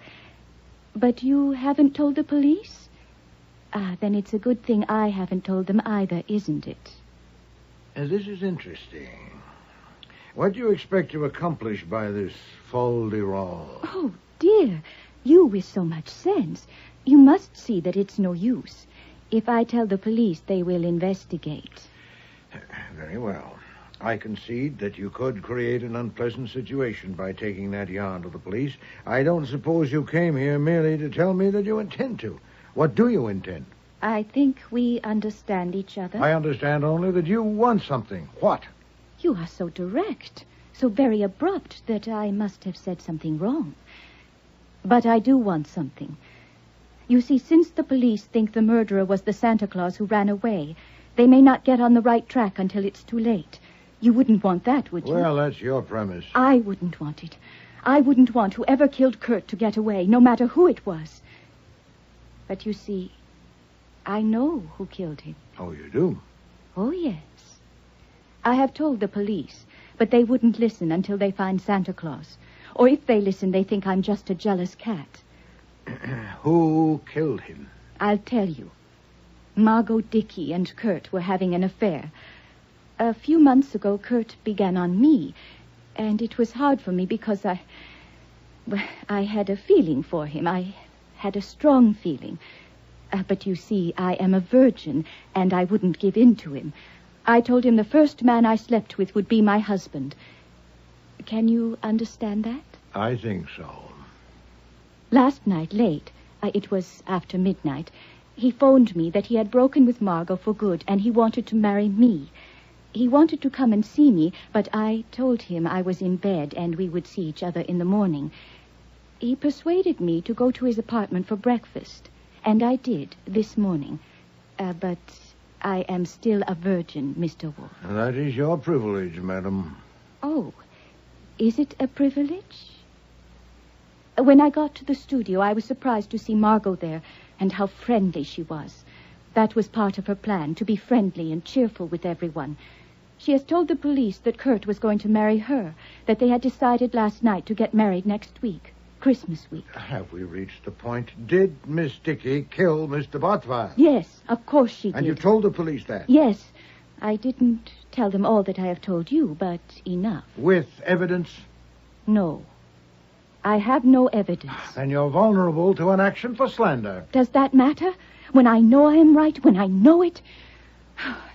[SPEAKER 13] But you haven't told the police? Then it's a good thing I haven't told them either, isn't it?
[SPEAKER 14] This is interesting. What do you expect to accomplish by this fol-de-rol?
[SPEAKER 13] Oh, dear. You with so much sense. You must see that it's no use. If I tell the police, they will investigate.
[SPEAKER 14] Very well. I concede that you could create an unpleasant situation by taking that yarn to the police. I don't suppose you came here merely to tell me that you intend to. What do you intend?
[SPEAKER 13] I think we understand each other.
[SPEAKER 14] I understand only that you want something. What?
[SPEAKER 13] You are so direct, so very abrupt, that I must have said something wrong. But I do want something. You see, since the police think the murderer was the Santa Claus who ran away, They may not get on the right track until it's too late. You wouldn't want that, would you?
[SPEAKER 14] Well, that's your premise.
[SPEAKER 13] I wouldn't want it. I wouldn't want whoever killed Kurt to get away, no matter who it was. But you see, I know who killed him.
[SPEAKER 14] Oh, you do?
[SPEAKER 13] Oh, yes. I have told the police, but they wouldn't listen until they find Santa Claus. Or if they listen, they think I'm just a jealous cat.
[SPEAKER 14] Who killed him?
[SPEAKER 13] I'll tell you. Margot Dickey and Kurt were having an affair. A few months ago, Kurt began on me, and it was hard for me because I had a feeling for him. I had a strong feeling. But you see, I am a virgin, and I wouldn't give in to him. I told him the first man I slept with would be my husband. Can you understand that?
[SPEAKER 14] I think so.
[SPEAKER 13] Last night, late, it was after midnight, he phoned me that he had broken with Margot for good, and he wanted to marry me. He wanted to come and see me, but I told him I was in bed and we would see each other in the morning. He persuaded me to go to his apartment for breakfast, and I did this morning. But I am still a virgin, Mr. Wolfe.
[SPEAKER 14] That is your privilege, madam.
[SPEAKER 13] Oh, is it a privilege? When I got to the studio, I was surprised to see Margot there and how friendly she was. That was part of her plan, to be friendly and cheerful with everyone. She has told the police that Kurt was going to marry her, that they had decided last night to get married next week, Christmas week.
[SPEAKER 14] Have we reached the point? Did Miss Dickey kill Mr. Botwine?
[SPEAKER 13] Yes, of course she did.
[SPEAKER 14] And you told the police that?
[SPEAKER 13] Yes. I didn't tell them all that I have told you, but enough.
[SPEAKER 14] With evidence?
[SPEAKER 13] No. I have no evidence.
[SPEAKER 14] Then you're vulnerable to an action for slander.
[SPEAKER 13] Does that matter? When I know I am right, when I know it?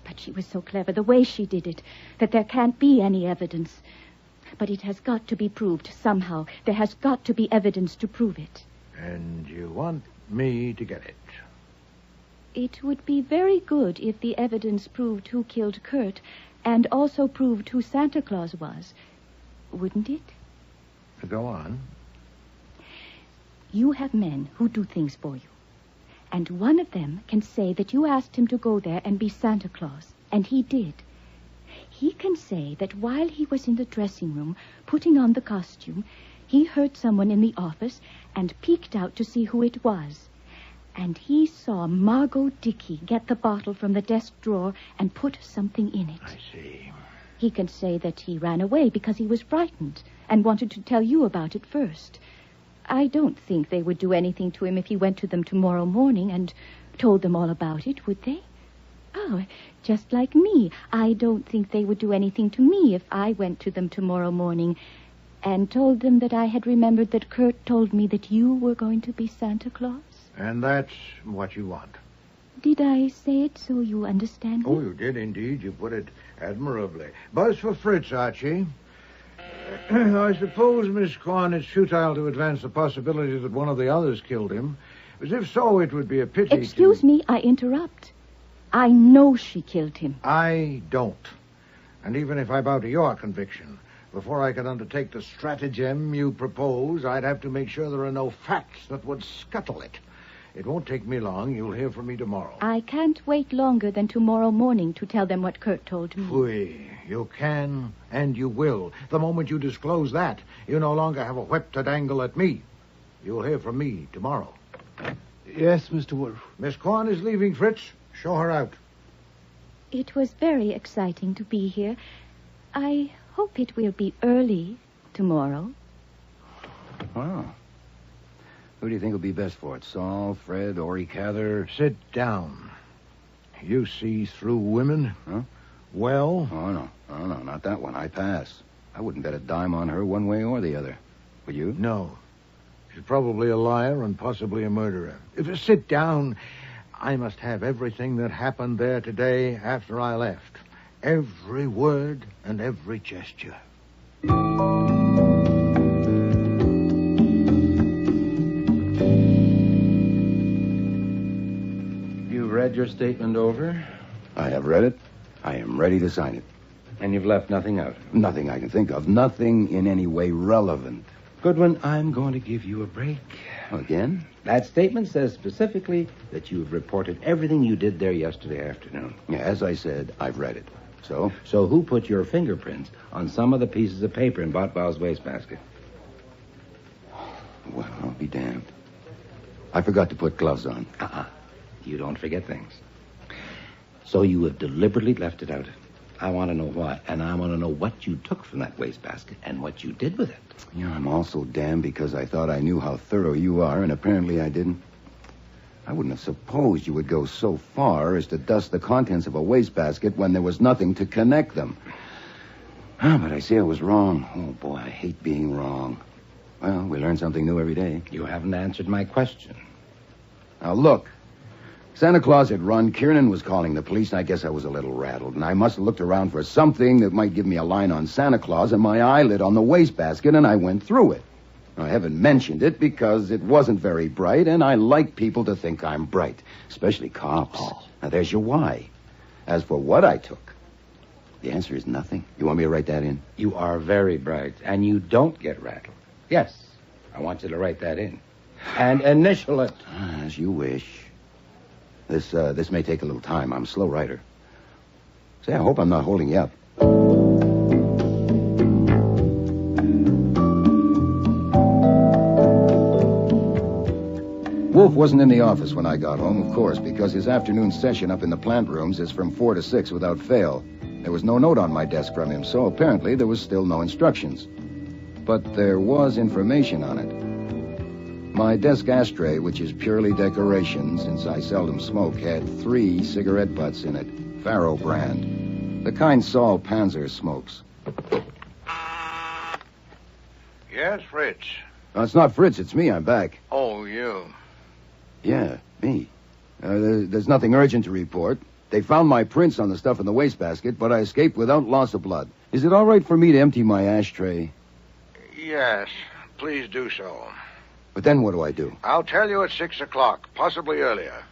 [SPEAKER 13] But she was so clever, the way she did it, that there can't be any evidence. But it has got to be proved somehow. There has got to be evidence to prove it.
[SPEAKER 14] And you want me to get it?
[SPEAKER 13] It would be very good if the evidence proved who killed Kurt and also proved who Santa Claus was. Wouldn't it?
[SPEAKER 14] Go on.
[SPEAKER 13] You have men who do things for you. And one of them can say that you asked him to go there and be Santa Claus, and he did. He can say that while he was in the dressing room putting on the costume, he heard someone in the office and peeked out to see who it was. And he saw Margot Dickey get the bottle from the desk drawer and put something in it.
[SPEAKER 14] I see.
[SPEAKER 13] He can say that he ran away because he was frightened and wanted to tell you about it first. I don't think they would do anything to him if he went to them tomorrow morning and told them all about it, would they? Oh, just like me. I don't think they would do anything to me if I went to them tomorrow morning and told them that I had remembered that Kurt told me that you were going to be Santa Claus.
[SPEAKER 14] And that's what you want.
[SPEAKER 13] Did I say it so you understand me?
[SPEAKER 14] Oh, you did indeed. You put it admirably. Buzz for Fritz, Archie. I suppose, Miss Corn, it's futile to advance the possibility that one of the others killed him. But if so, it would be a pity.
[SPEAKER 13] Excuse me, I interrupt. I know she killed him.
[SPEAKER 14] I don't. And even if I bow to your conviction, before I can undertake the stratagem you propose, I'd have to make sure there are no facts that would scuttle it. It won't take me long. You'll hear from me tomorrow.
[SPEAKER 13] I can't wait longer than tomorrow morning to tell them what Kurt told me.
[SPEAKER 14] Oui, you can and you will. The moment you disclose that, you no longer have a whip to dangle at me. You'll hear from me tomorrow.
[SPEAKER 19] Yes, Mr. Wolfe.
[SPEAKER 14] Miss Corn is leaving, Fritz. Show her out.
[SPEAKER 13] It was very exciting to be here. I hope it will be early tomorrow.
[SPEAKER 2] Oh. Who do you think will be best for it? Saul, Fred, Ori Cather?
[SPEAKER 14] Sit down. You see through women?
[SPEAKER 2] Huh?
[SPEAKER 14] Well?
[SPEAKER 2] Oh, no, not that one. I pass. I wouldn't bet a dime on her one way or the other. Would you?
[SPEAKER 14] No. She's probably a liar and possibly a murderer. If you sit down, I must have everything that happened there today after I left. Every word and every gesture.
[SPEAKER 2] Read your statement over? I have read it. I am ready to sign it.
[SPEAKER 9] And you've left nothing out?
[SPEAKER 2] Nothing I can think of. Nothing in any way relevant.
[SPEAKER 9] Goodwin, I'm going to give you a break.
[SPEAKER 2] Again?
[SPEAKER 9] That statement says specifically that you've reported everything you did there yesterday afternoon.
[SPEAKER 2] Yeah, as I said, I've read it. So?
[SPEAKER 9] So who put your fingerprints on some of the pieces of paper in Botwell's wastebasket?
[SPEAKER 2] Well, I'll be damned. I forgot to put gloves on.
[SPEAKER 9] You don't forget things. So you have deliberately left it out. I want to know why, and I want to know what you took from that wastebasket and what you did with it.
[SPEAKER 2] Yeah, I'm also damned because I thought I knew how thorough you are, and apparently I didn't. I wouldn't have supposed you would go so far as to dust the contents of a wastebasket when there was nothing to connect them. But I see I was wrong. Oh, boy, I hate being wrong. Well, we learn something new every day.
[SPEAKER 9] You haven't answered my question.
[SPEAKER 2] Now, look. Santa Claus had run. Kiernan was calling the police, and I guess I was a little rattled. And I must have looked around for something that might give me a line on Santa Claus, and my eye lit on the wastebasket, and I went through it. I haven't mentioned it because it wasn't very bright, and I like people to think I'm bright, especially cops. Now, there's your why. As for what I took, the answer is nothing. You want me to write that in?
[SPEAKER 9] You are very bright, and you don't get rattled. Yes, I want you to write that in. And initial it.
[SPEAKER 2] As you wish. This may take a little time. I'm a slow writer. Say, I hope I'm not holding you up. Wolfe wasn't in the office when I got home, of course, because his afternoon session up in the plant rooms is from 4 to 6 without fail. There was no note on my desk from him, so apparently there was still no instructions. But there was information on it. My desk ashtray, which is purely decoration, since I seldom smoke, had 3 cigarette butts in it, Faro brand. The kind Saul Panzer smokes.
[SPEAKER 10] Yes, Fritz.
[SPEAKER 2] No, it's not Fritz, it's me. I'm back.
[SPEAKER 10] Oh, you.
[SPEAKER 2] Yeah, me. There's nothing urgent to report. They found my prints on the stuff in the wastebasket, but I escaped without loss of blood. Is it all right for me to empty my ashtray?
[SPEAKER 10] Yes, please do so.
[SPEAKER 2] But then what do I do?
[SPEAKER 10] I'll tell you at 6 o'clock, possibly earlier.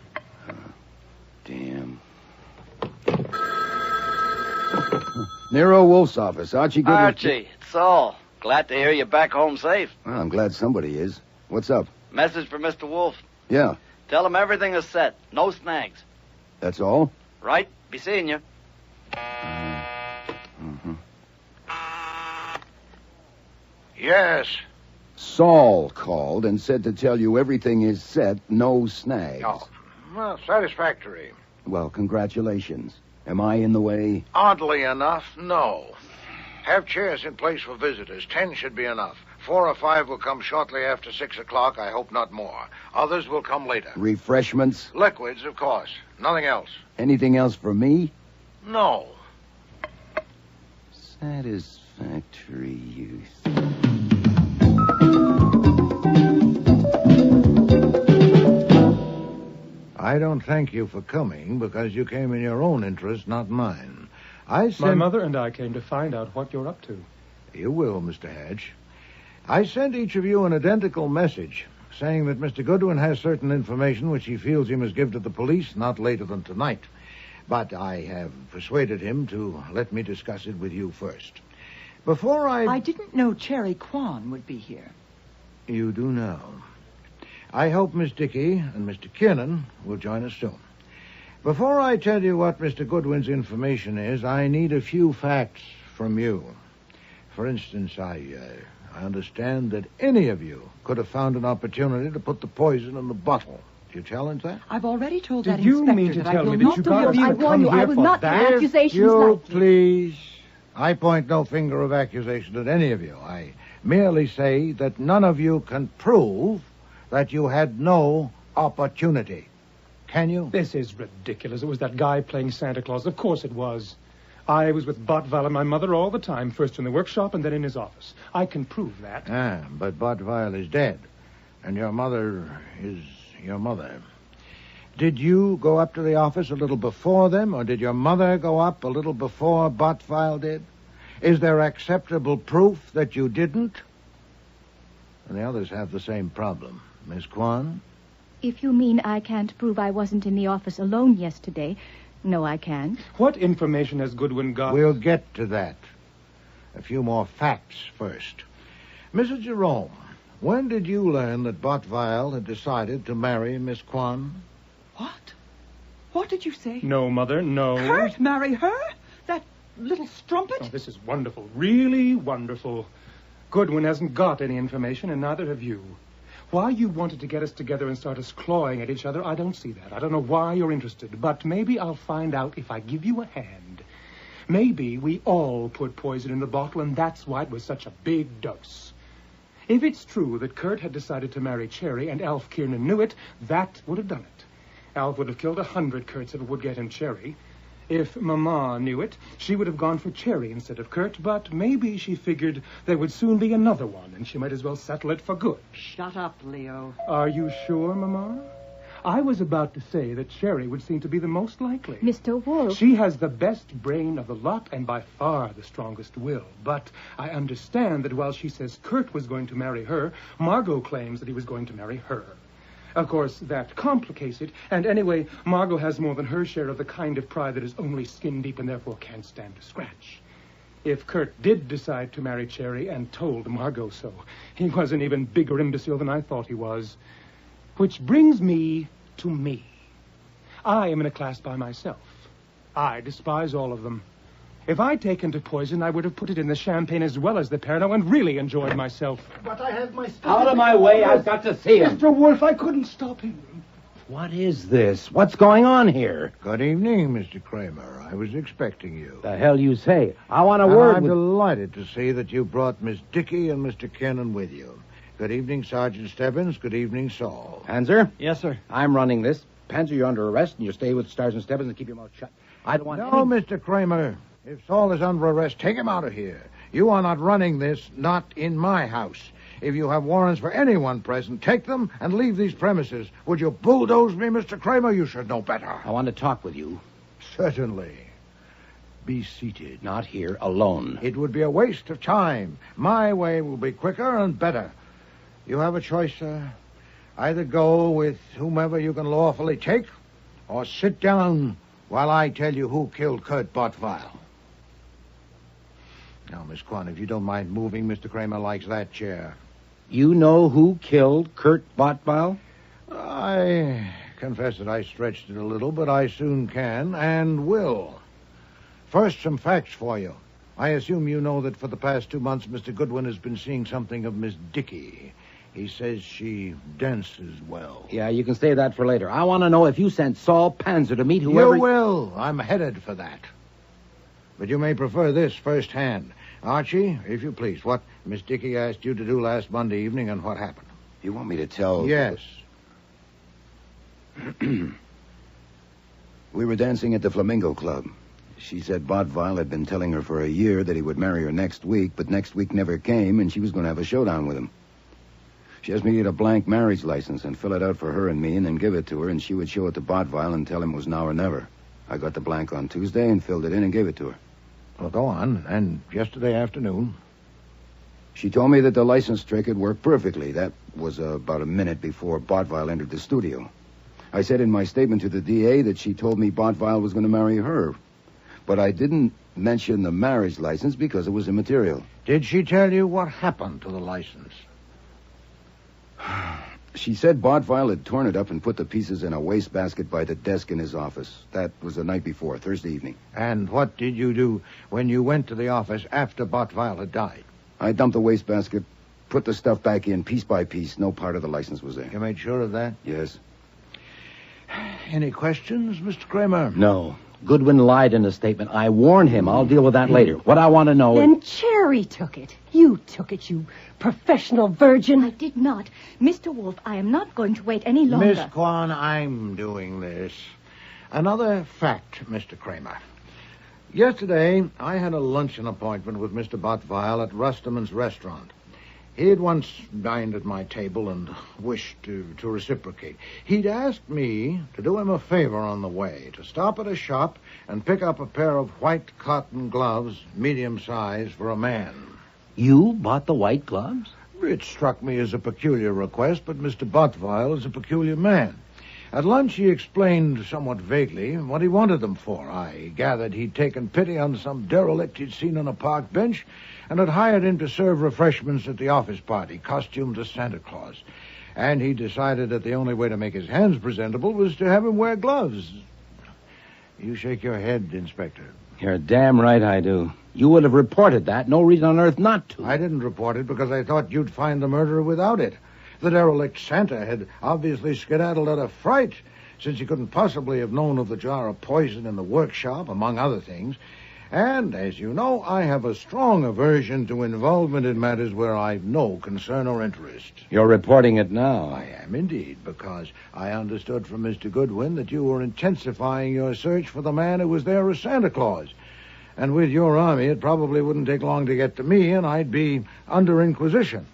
[SPEAKER 2] Damn. Nero Wolfe's office. Archie Goodwin.
[SPEAKER 3] Archie, it's Saul. Glad to hear you're back home safe.
[SPEAKER 2] Well, I'm glad somebody is. What's up?
[SPEAKER 3] Message for Mr. Wolfe.
[SPEAKER 2] Yeah.
[SPEAKER 3] Tell him everything is set. No snags.
[SPEAKER 2] That's all?
[SPEAKER 3] Right. Be seeing you.
[SPEAKER 10] Yes.
[SPEAKER 2] Saul called and said to tell you everything is set, no snags.
[SPEAKER 10] Oh, well, satisfactory.
[SPEAKER 2] Well, congratulations. Am I in the way?
[SPEAKER 10] Oddly enough, no. Have chairs in place for visitors. 10 should be enough. 4 or 5 will come shortly after 6 o'clock. I hope not more. Others will come later.
[SPEAKER 2] Refreshments?
[SPEAKER 10] Liquids, of course. Nothing else.
[SPEAKER 2] Anything else for me?
[SPEAKER 10] No.
[SPEAKER 2] Satisfactory youth.
[SPEAKER 14] I don't thank you for coming because you came in your own interest, not mine.
[SPEAKER 19] My mother and I came to find out what you're up to.
[SPEAKER 14] You will, Mr. Hatch. I sent each of you an identical message saying that Mr. Goodwin has certain information which he feels he must give to the police not later than tonight. But I have persuaded him to let me discuss it with you first. Before
[SPEAKER 18] I didn't know Cherry Kwan would be here.
[SPEAKER 14] You do now. I hope Miss Dickey and Mr. Kiernan will join us soon. Before I tell you what Mr. Goodwin's information is, I need a few facts from you. For instance, I understand that any of you could have found an opportunity to put the poison in the bottle. Do you challenge that?
[SPEAKER 18] I've already told
[SPEAKER 19] Did
[SPEAKER 18] that
[SPEAKER 19] you
[SPEAKER 18] inspector
[SPEAKER 19] mean to
[SPEAKER 18] that
[SPEAKER 19] tell
[SPEAKER 18] I will
[SPEAKER 19] me that
[SPEAKER 18] not
[SPEAKER 19] you got
[SPEAKER 18] deliver.
[SPEAKER 19] us to come here for that?
[SPEAKER 18] Accusations
[SPEAKER 14] You,
[SPEAKER 18] like
[SPEAKER 14] please. I point no finger of accusation at any of you. I merely say that none of you can prove that you had no opportunity. Can you?
[SPEAKER 19] This is ridiculous. It was that guy playing Santa Claus. Of course it was. I was with Botval and my mother all the time, first in the workshop and then in his office. I can prove that.
[SPEAKER 14] But Botval is dead, and your mother is your mother. Did you go up to the office a little before them, or did your mother go up a little before Botval did? Is there acceptable proof that you didn't? And the others have the same problem. Miss Kwan?
[SPEAKER 13] If you mean I can't prove I wasn't in the office alone yesterday, no, I can't.
[SPEAKER 19] What information has Goodwin got?
[SPEAKER 14] We'll get to that. A few more facts first. Mrs. Jerome, when did you learn that Botvile had decided to marry Miss Kwan?
[SPEAKER 18] What? What did you say?
[SPEAKER 19] No, Mother, no.
[SPEAKER 18] Kurt marry her? That little strumpet?
[SPEAKER 19] Oh, this is wonderful. Really wonderful. Goodwin hasn't got any information, and neither have you. Why you wanted to get us together and start us clawing at each other, I don't see that. I don't know why you're interested, but maybe I'll find out if I give you a hand. Maybe we all put poison in the bottle, and that's why it was such a big dose. If it's true that Kurt had decided to marry Cherry and Alf Kiernan knew it, that would have done it. Alf would have killed 100 Kurts if it would get him Cherry. If Mama knew it, she would have gone for Cherry instead of Kurt, but maybe she figured there would soon be another one, and she might as well settle it for good.
[SPEAKER 18] Shut up, Leo.
[SPEAKER 19] Are you sure, Mama? I was about to say that Cherry would seem to be the most likely.
[SPEAKER 13] Mr. Wolfe.
[SPEAKER 19] She has the best brain of the lot and by far the strongest will. But I understand that while she says Kurt was going to marry her, Margot claims that he was going to marry her. Of course, that complicates it, and anyway, Margot has more than her share of the kind of pride that is only skin deep and therefore can't stand a scratch. If Kurt did decide to marry Cherry and told Margot so, he was an even bigger imbecile than I thought he was. Which brings me to me. I am in a class by myself. I despise all of them. If I'd taken to poison, I would have put it in the champagne as well as the Pernod and really enjoyed myself.
[SPEAKER 9] But I have my... Out of my way, I've got to see him.
[SPEAKER 14] Mr. Wolfe, I couldn't stop him.
[SPEAKER 9] What is this? What's going on here?
[SPEAKER 14] Good evening, Mr. Kramer. I was expecting you.
[SPEAKER 9] The hell you say? I want a word
[SPEAKER 14] I'm
[SPEAKER 9] with...
[SPEAKER 14] delighted to see that you brought Miss Dickey and Mr. Kiernan with you. Good evening, Sergeant Stebbins. Good evening, Saul.
[SPEAKER 9] Panzer?
[SPEAKER 17] Yes, sir.
[SPEAKER 9] I'm running this. Panzer, you're under arrest, and you stay with Sergeant Stebbins and keep your mouth shut. I don't want
[SPEAKER 14] No, Mr. Kramer. If Saul is under arrest, take him out of here. You are not running this, not in my house. If you have warrants for anyone present, take them and leave these premises. Would you bulldoze me, Mr. Kramer? You should know better.
[SPEAKER 9] I want to talk with you.
[SPEAKER 14] Certainly. Be seated.
[SPEAKER 9] Not here, alone.
[SPEAKER 14] It would be a waste of time. My way will be quicker and better. You have a choice, sir. Either go with whomever you can lawfully take, or sit down while I tell you who killed Kurt Botvile. Now, Miss Kwan, if you don't mind moving, Mr. Kramer likes that chair.
[SPEAKER 9] You know who killed Kurt Botvile?
[SPEAKER 14] I confess that I stretched it a little, but I soon can and will. First, some facts for you. I assume you know that for the past 2 months, Mr. Goodwin has been seeing something of Miss Dickey. He says she dances well.
[SPEAKER 9] Yeah, you can say that for later. I want to know if you sent Saul Panzer to meet whoever...
[SPEAKER 14] You will. I'm headed for that. But you may prefer this firsthand. Archie, if you please, what Miss Dickey asked you to do last Monday evening and what happened?
[SPEAKER 2] You want me to tell...
[SPEAKER 14] Yes.
[SPEAKER 2] We were dancing at the Flamingo Club. She said Botvile had been telling her for a year that he would marry her next week, but next week never came, and she was going to have a showdown with him. She asked me to get a blank marriage license and fill it out for her and me and then give it to her, and she would show it to Botvile and tell him it was now or never. I got the blank on Tuesday and filled it in and gave it to her.
[SPEAKER 14] Well, go on. And yesterday afternoon?
[SPEAKER 2] She told me that the license trick had worked perfectly. That was about a minute before Botvile entered the studio. I said in my statement to the DA that she told me Botvile was going to marry her. But I didn't mention the marriage license because it was immaterial.
[SPEAKER 14] Did she tell you what happened to the license?
[SPEAKER 2] She said Botvile had torn it up and put the pieces in a wastebasket by the desk in his office. That was the night before, Thursday evening.
[SPEAKER 14] And what did you do when you went to the office after Botvile had died?
[SPEAKER 2] I dumped the wastebasket, put the stuff back in piece by piece. No part of the license was there.
[SPEAKER 14] You made sure of that?
[SPEAKER 2] Yes.
[SPEAKER 14] Any questions, Mr. Kramer?
[SPEAKER 9] No. Goodwin lied in a statement. I warned him. I'll deal with that later. What I want to know
[SPEAKER 12] Then Cherry took it. You took it, you professional virgin.
[SPEAKER 13] I did not. Mr. Wolfe, I am not going to wait any longer.
[SPEAKER 14] Miss Kwan, I'm doing this. Another fact, Mr. Kramer. Yesterday, I had a luncheon appointment with Mr. Botvile at Rusterman's restaurant. He had once dined at my table and wished to reciprocate. He'd asked me to do him a favor on the way, to stop at a shop and pick up a pair of white cotton gloves, medium size, for a man.
[SPEAKER 9] You bought the white gloves?
[SPEAKER 14] It struck me as a peculiar request, but Mr. Botvile is a peculiar man. At lunch, he explained somewhat vaguely what he wanted them for. I gathered he'd taken pity on some derelict he'd seen on a park bench and had hired him to serve refreshments at the office party, costumed as Santa Claus. And he decided that the only way to make his hands presentable was to have him wear gloves. You shake your head, Inspector.
[SPEAKER 9] You're damn right I do. You would have reported that. No reason on earth not to.
[SPEAKER 14] I didn't report it because I thought you'd find the murderer without it. The derelict Santa had obviously skedaddled out of fright, since he couldn't possibly have known of the jar of poison in the workshop, among other things. And, as you know, I have a strong aversion to involvement in matters where I've no concern or interest.
[SPEAKER 9] You're reporting it now.
[SPEAKER 14] I am indeed, because I understood from Mr. Goodwin that you were intensifying your search for the man who was there as Santa Claus. And with your army, it probably wouldn't take long to get to me, and I'd be under inquisition.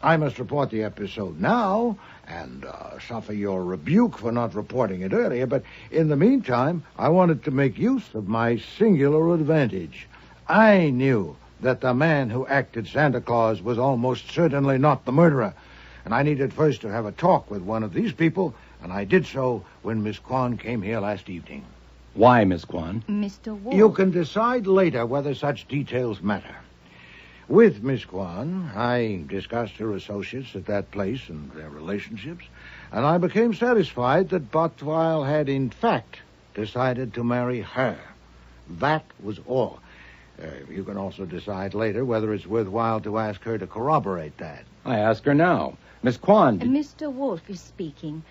[SPEAKER 14] I must report the episode now and suffer your rebuke for not reporting it earlier, but in the meantime, I wanted to make use of my singular advantage. I knew that the man who acted Santa Claus was almost certainly not the murderer, and I needed first to have a talk with one of these people, and I did so when Miss Kwan came here last evening.
[SPEAKER 9] Why, Miss Kwan?
[SPEAKER 13] Mr. Wolfe.
[SPEAKER 14] You can decide later whether such details matter. With Miss Kwan, I discussed her associates at that place and their relationships, and I became satisfied that Bottweil had, in fact, decided to marry her. That was all. You can also decide later whether it's worthwhile to ask her to corroborate that.
[SPEAKER 9] I ask her now. Miss Kwan...
[SPEAKER 13] Mr. Wolfe is speaking.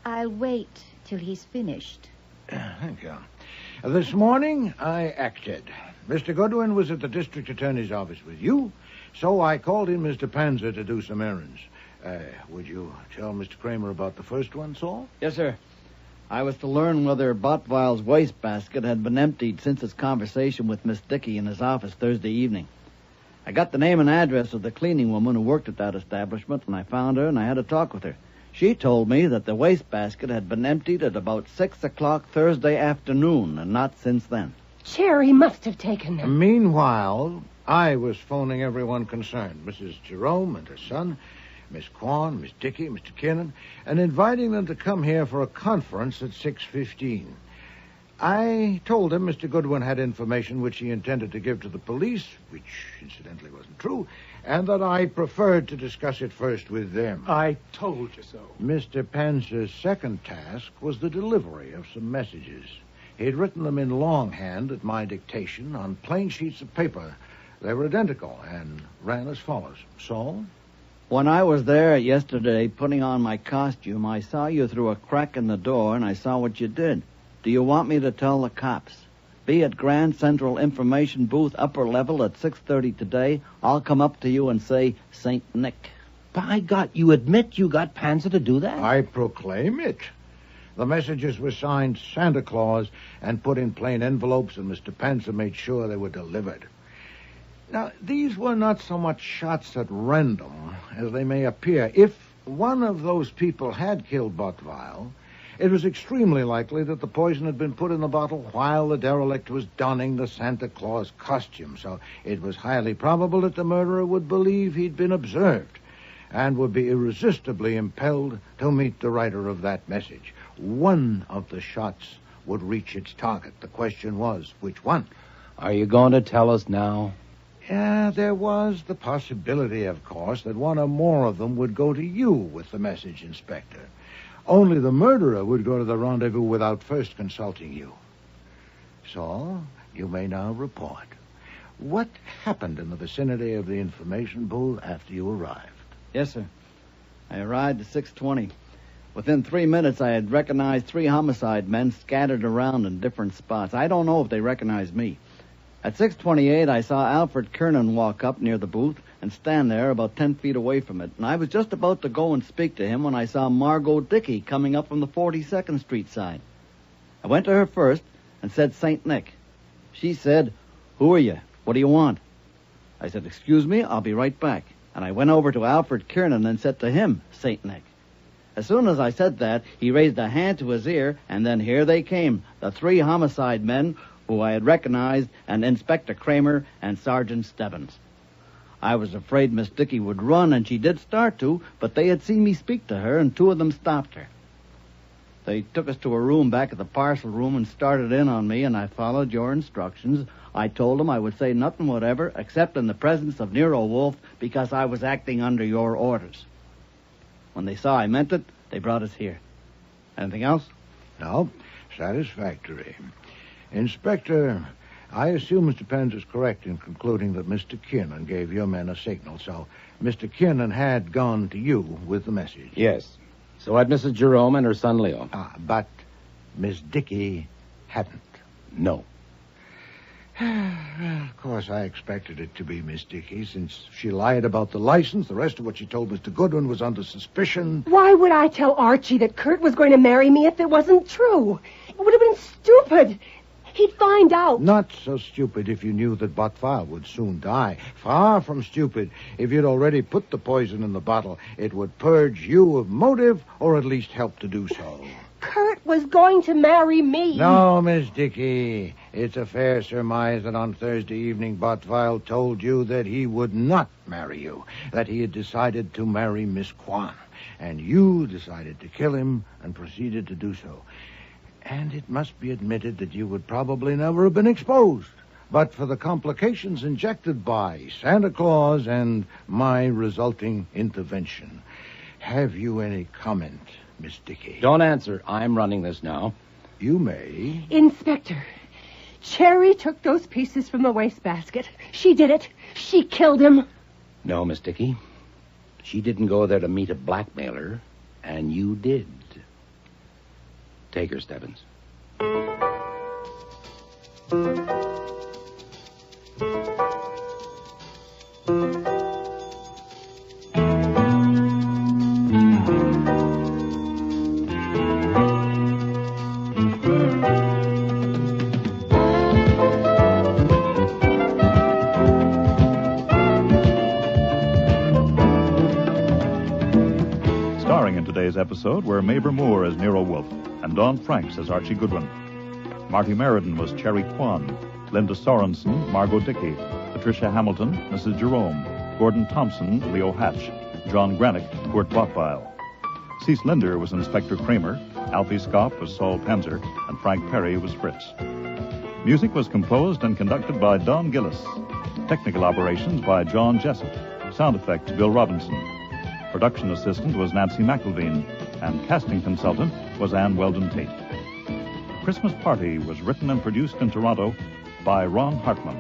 [SPEAKER 13] I'll wait till he's finished.
[SPEAKER 14] Thank you. This morning, I acted. Mr. Goodwin was at the district attorney's office with you, so I called in Mr. Panzer to do some errands. Would you tell Mr. Kramer about the first one, Saul?
[SPEAKER 11] Yes, sir. I was to learn whether Bottweil's wastebasket had been emptied since his conversation with Miss Dickey in his office Thursday evening. I got the name and address of the cleaning woman who worked at that establishment, and I found her, and I had a talk with her. She told me that the wastebasket had been emptied at about 6 o'clock Thursday afternoon, and not since then.
[SPEAKER 12] Cherry must have taken them.
[SPEAKER 14] Meanwhile, I was phoning everyone concerned, Mrs. Jerome and her son, Miss Kwan, Miss Dickey, Mr. Kiernan, and inviting them to come here for a conference at 6:15. I told him Mr. Goodwin had information which he intended to give to the police, which incidentally wasn't true, and that I preferred to discuss it first with them.
[SPEAKER 19] I told you so.
[SPEAKER 14] Mr. Panzer's second task was the delivery of some messages. He'd written them in longhand at my dictation on plain sheets of paper. They were identical and ran as follows. Saul?
[SPEAKER 11] When I was there yesterday putting on my costume, I saw you through a crack in the door, and I saw what you did. Do you want me to tell the cops? Be at Grand Central Information Booth, upper level, at 6:30 today. I'll come up to you and say, St. Nick.
[SPEAKER 9] By God, you admit you got Panzer to do that?
[SPEAKER 14] I proclaim it. The messages were signed Santa Claus and put in plain envelopes, and Mr. Panzer made sure they were delivered. Now, these were not so much shots at random as they may appear. If one of those people had killed Bottweil, it was extremely likely that the poison had been put in the bottle while the derelict was donning the Santa Claus costume, so it was highly probable that the murderer would believe he'd been observed and would be irresistibly impelled to meet the writer of that message. One of the shots would reach its target. The question was, which one?
[SPEAKER 9] Are you going to tell us now?
[SPEAKER 14] Yeah, there was the possibility, of course, that one or more of them would go to you with the message, Inspector. Only the murderer would go to the rendezvous without first consulting you. So, you may now report. What happened in the vicinity of the information booth after you arrived?
[SPEAKER 11] Yes, sir. I arrived at 6:20. Within 3 minutes, I had recognized 3 homicide men scattered around in different spots. I don't know if they recognized me. At 6:28, I saw Alfred Kernan walk up near the booth and stand there about 10 feet away from it. And I was just about to go and speak to him when I saw Margot Dickey coming up from the 42nd Street side. I went to her first and said St. Nick. She said, "Who are you? What do you want?" I said, "Excuse me, I'll be right back." And I went over to Alfred Kernan and said to him, St. Nick. As soon as I said that, he raised a hand to his ear, and then here they came, the 3 homicide men who I had recognized, and Inspector Kramer and Sergeant Stebbins. I was afraid Miss Dickey would run, and she did start to, but they had seen me speak to her, and 2 of them stopped her. They took us to a room back at the parcel room and started in on me, and I followed your instructions. I told them I would say nothing whatever, except in the presence of Nero Wolfe, because I was acting under your orders. When they saw I meant it, they brought us here. Anything else?
[SPEAKER 14] No, satisfactory. Inspector, I assume Mr. Pence is correct in concluding that Mr. Kiernan gave your men a signal, so Mr. Kiernan had gone to you with the message.
[SPEAKER 9] Yes. So had Mrs. Jerome and her son Leo.
[SPEAKER 14] But Miss Dickey hadn't.
[SPEAKER 9] No.
[SPEAKER 14] Of course, I expected it to be Miss Dickey, since she lied about the license. The rest of what she told Mr. Goodwin was under suspicion.
[SPEAKER 12] Why would I tell Archie that Kurt was going to marry me if it wasn't true? It would have been stupid. He'd find out.
[SPEAKER 14] Not so stupid if you knew that Botfile would soon die. Far from stupid. If you'd already put the poison in the bottle, it would purge you of motive, or at least help to do so.
[SPEAKER 12] Kurt was going to marry me.
[SPEAKER 14] No, Miss Dickey. It's a fair surmise that on Thursday evening Botfile told you that he would not marry you, that he had decided to marry Miss Kwan, and you decided to kill him and proceeded to do so. And it must be admitted that you would probably never have been exposed, but for the complications injected by Santa Claus and my resulting intervention. Have you any comment, Miss Dickey?
[SPEAKER 9] Don't answer. I'm running this now.
[SPEAKER 14] You may.
[SPEAKER 12] Inspector, Cherry took those pieces from the wastebasket. She did it. She killed him.
[SPEAKER 9] No, Miss Dickey. She didn't go there to meet a blackmailer, and you did. Take her, Stebbins.
[SPEAKER 1] Starring in today's episode were Mabel Moore as Nero Wolfe and Dawn Franks as Archie Goodwin. Marty Meriden was Cherry Kwan, Linda Sorensen, Margot Dickey, Patricia Hamilton, Mrs. Jerome, Gordon Thompson, Leo Hatch, John Granick, Kurt Bottweil. Cease Linder was Inspector Kramer, Alfie Scoff was Saul Panzer, and Frank Perry was Fritz. Music was composed and conducted by Don Gillis. Technical operations by John Jessup. Sound effects, Bill Robinson. Production assistant was Nancy McElveen, and casting consultant was Ann Weldon Tate. Christmas Party was written and produced in Toronto by Ron Hartman.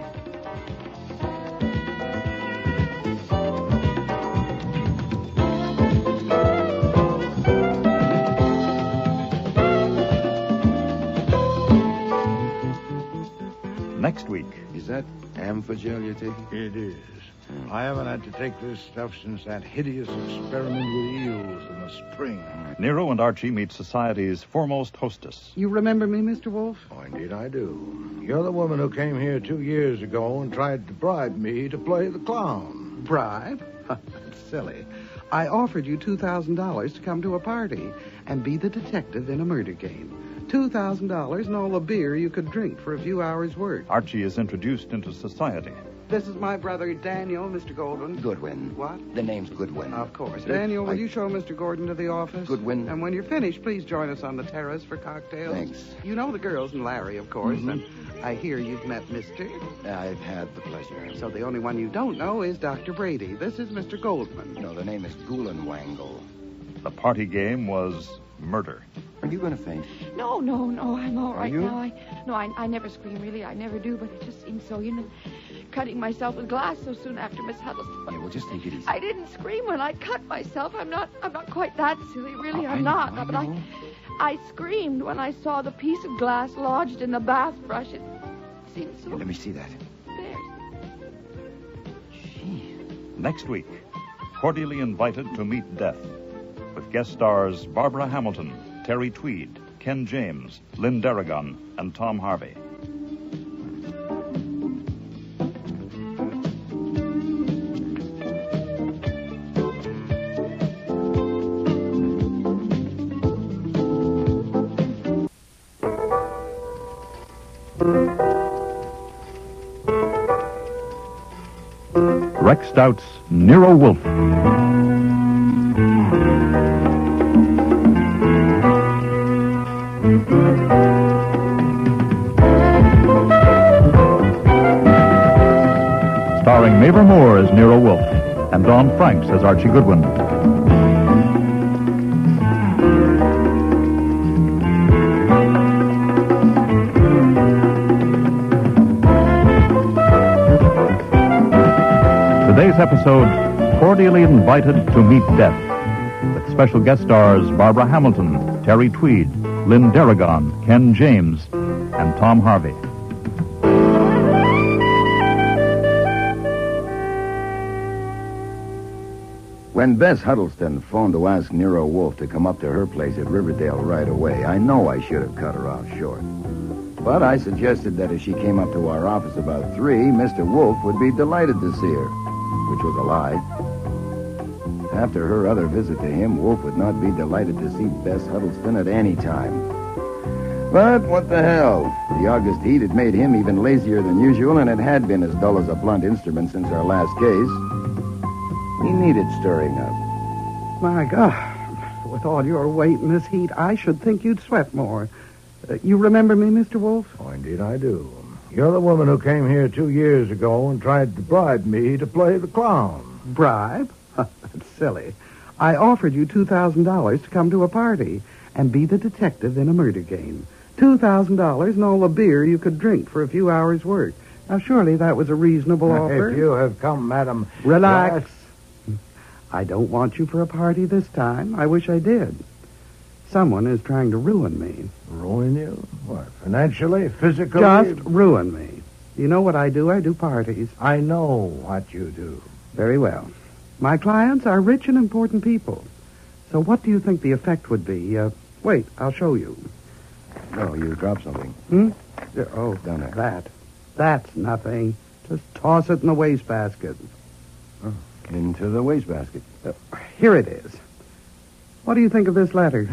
[SPEAKER 1] Next week.
[SPEAKER 2] Is that Amphagel you're taking?
[SPEAKER 14] It is. I haven't had to take this stuff since that hideous experiment with eels in the spring.
[SPEAKER 1] Nero and Archie meet society's foremost hostess.
[SPEAKER 6] You remember me, Mr. Wolfe?
[SPEAKER 14] Oh, indeed I do. You're the woman who came here 2 years ago and tried to bribe me to play the clown.
[SPEAKER 6] Bribe? That's silly. I offered you $2,000 to come to a party and be the detective in a murder game. $2,000 and all the beer you could drink for a few hours' work.
[SPEAKER 1] Archie is introduced into society.
[SPEAKER 6] This is my brother, Daniel, Mr. Goldwyn.
[SPEAKER 2] Goodwin.
[SPEAKER 6] What?
[SPEAKER 2] The name's Goodwin.
[SPEAKER 6] Of course. Daniel, will you show Mr. Gordon to the office?
[SPEAKER 2] Goodwin.
[SPEAKER 6] And when you're finished, please join us on the terrace for cocktails.
[SPEAKER 2] Thanks.
[SPEAKER 6] You know the girls and Larry, of course.
[SPEAKER 2] Mhm.
[SPEAKER 6] And I hear you've met Mr.
[SPEAKER 2] I've had the pleasure.
[SPEAKER 6] So the only one you don't know is Dr. Brady. This is Mr. Goldman.
[SPEAKER 2] No, the name is Gulenwangle.
[SPEAKER 1] The party game was murder.
[SPEAKER 2] Are you going to faint?
[SPEAKER 13] No, I'm all right
[SPEAKER 2] you?
[SPEAKER 13] now. I never scream, really. I never do, but it just seems so, cutting myself with glass so soon after Miss Huddleston.
[SPEAKER 2] Yeah, well, just take it easy.
[SPEAKER 13] I didn't scream when I cut myself. I'm not quite that silly, really. I'm not.
[SPEAKER 2] I
[SPEAKER 13] But
[SPEAKER 2] know.
[SPEAKER 13] I screamed when I saw the piece of glass lodged in the bath brush. It seemed so...
[SPEAKER 2] Yeah, let me see that.
[SPEAKER 13] There.
[SPEAKER 1] Next week, Cordially Invited to Meet Death, with guest stars Barbara Hamilton, Terry Tweed, Ken James, Lynn Darragon, and Tom Harvey. Rex Stout's Nero Wolfe. Starring Mavor Moore as Nero Wolfe and Don Franks as Archie Goodwin. Today's episode, Cordially Invited to Meet Death, with special guest stars Barbara Hamilton, Terry Tweed, Lynn Darragon, Ken James, and Tom Harvey.
[SPEAKER 2] When Bess Huddleston phoned to ask Nero Wolfe to come up to her place at Riverdale right away, I know I should have cut her off short. But I suggested that if she came up to our office about 3, Mr. Wolfe would be delighted to see her, which was a lie. After her other visit to him, Wolfe would not be delighted to see Bess Huddleston at any time. But what the hell? The August heat had made him even lazier than usual, and it had been as dull as a blunt instrument since our last case. He needed stirring up.
[SPEAKER 20] My God, with all your weight in this heat, I should think you'd sweat more. You remember me, Mr. Wolfe?
[SPEAKER 14] Oh, indeed I do. You're the woman who came here 2 years ago and tried to bribe me to play the clown.
[SPEAKER 20] Bribe? That's silly. I offered you $2,000 to come to a party and be the detective in a murder game. $2,000 and all the beer you could drink for a few hours' work. Now, surely that was a reasonable offer.
[SPEAKER 14] If you have come, madam...
[SPEAKER 20] Relax. I don't want you for a party this time. I wish I did. Someone is trying to ruin me.
[SPEAKER 14] Ruin you? What, financially, physically?
[SPEAKER 20] Just ruin me. You know what I do? I do parties.
[SPEAKER 14] I know what you do.
[SPEAKER 20] Very well. My clients are rich and important people. So what do you think the effect would be? Wait, I'll show you.
[SPEAKER 2] Oh, you dropped something.
[SPEAKER 20] Oh,
[SPEAKER 2] down there.
[SPEAKER 20] That's nothing. Just toss it in the wastebasket.
[SPEAKER 2] Into the wastebasket.
[SPEAKER 20] Here it is. What do you think of this letter?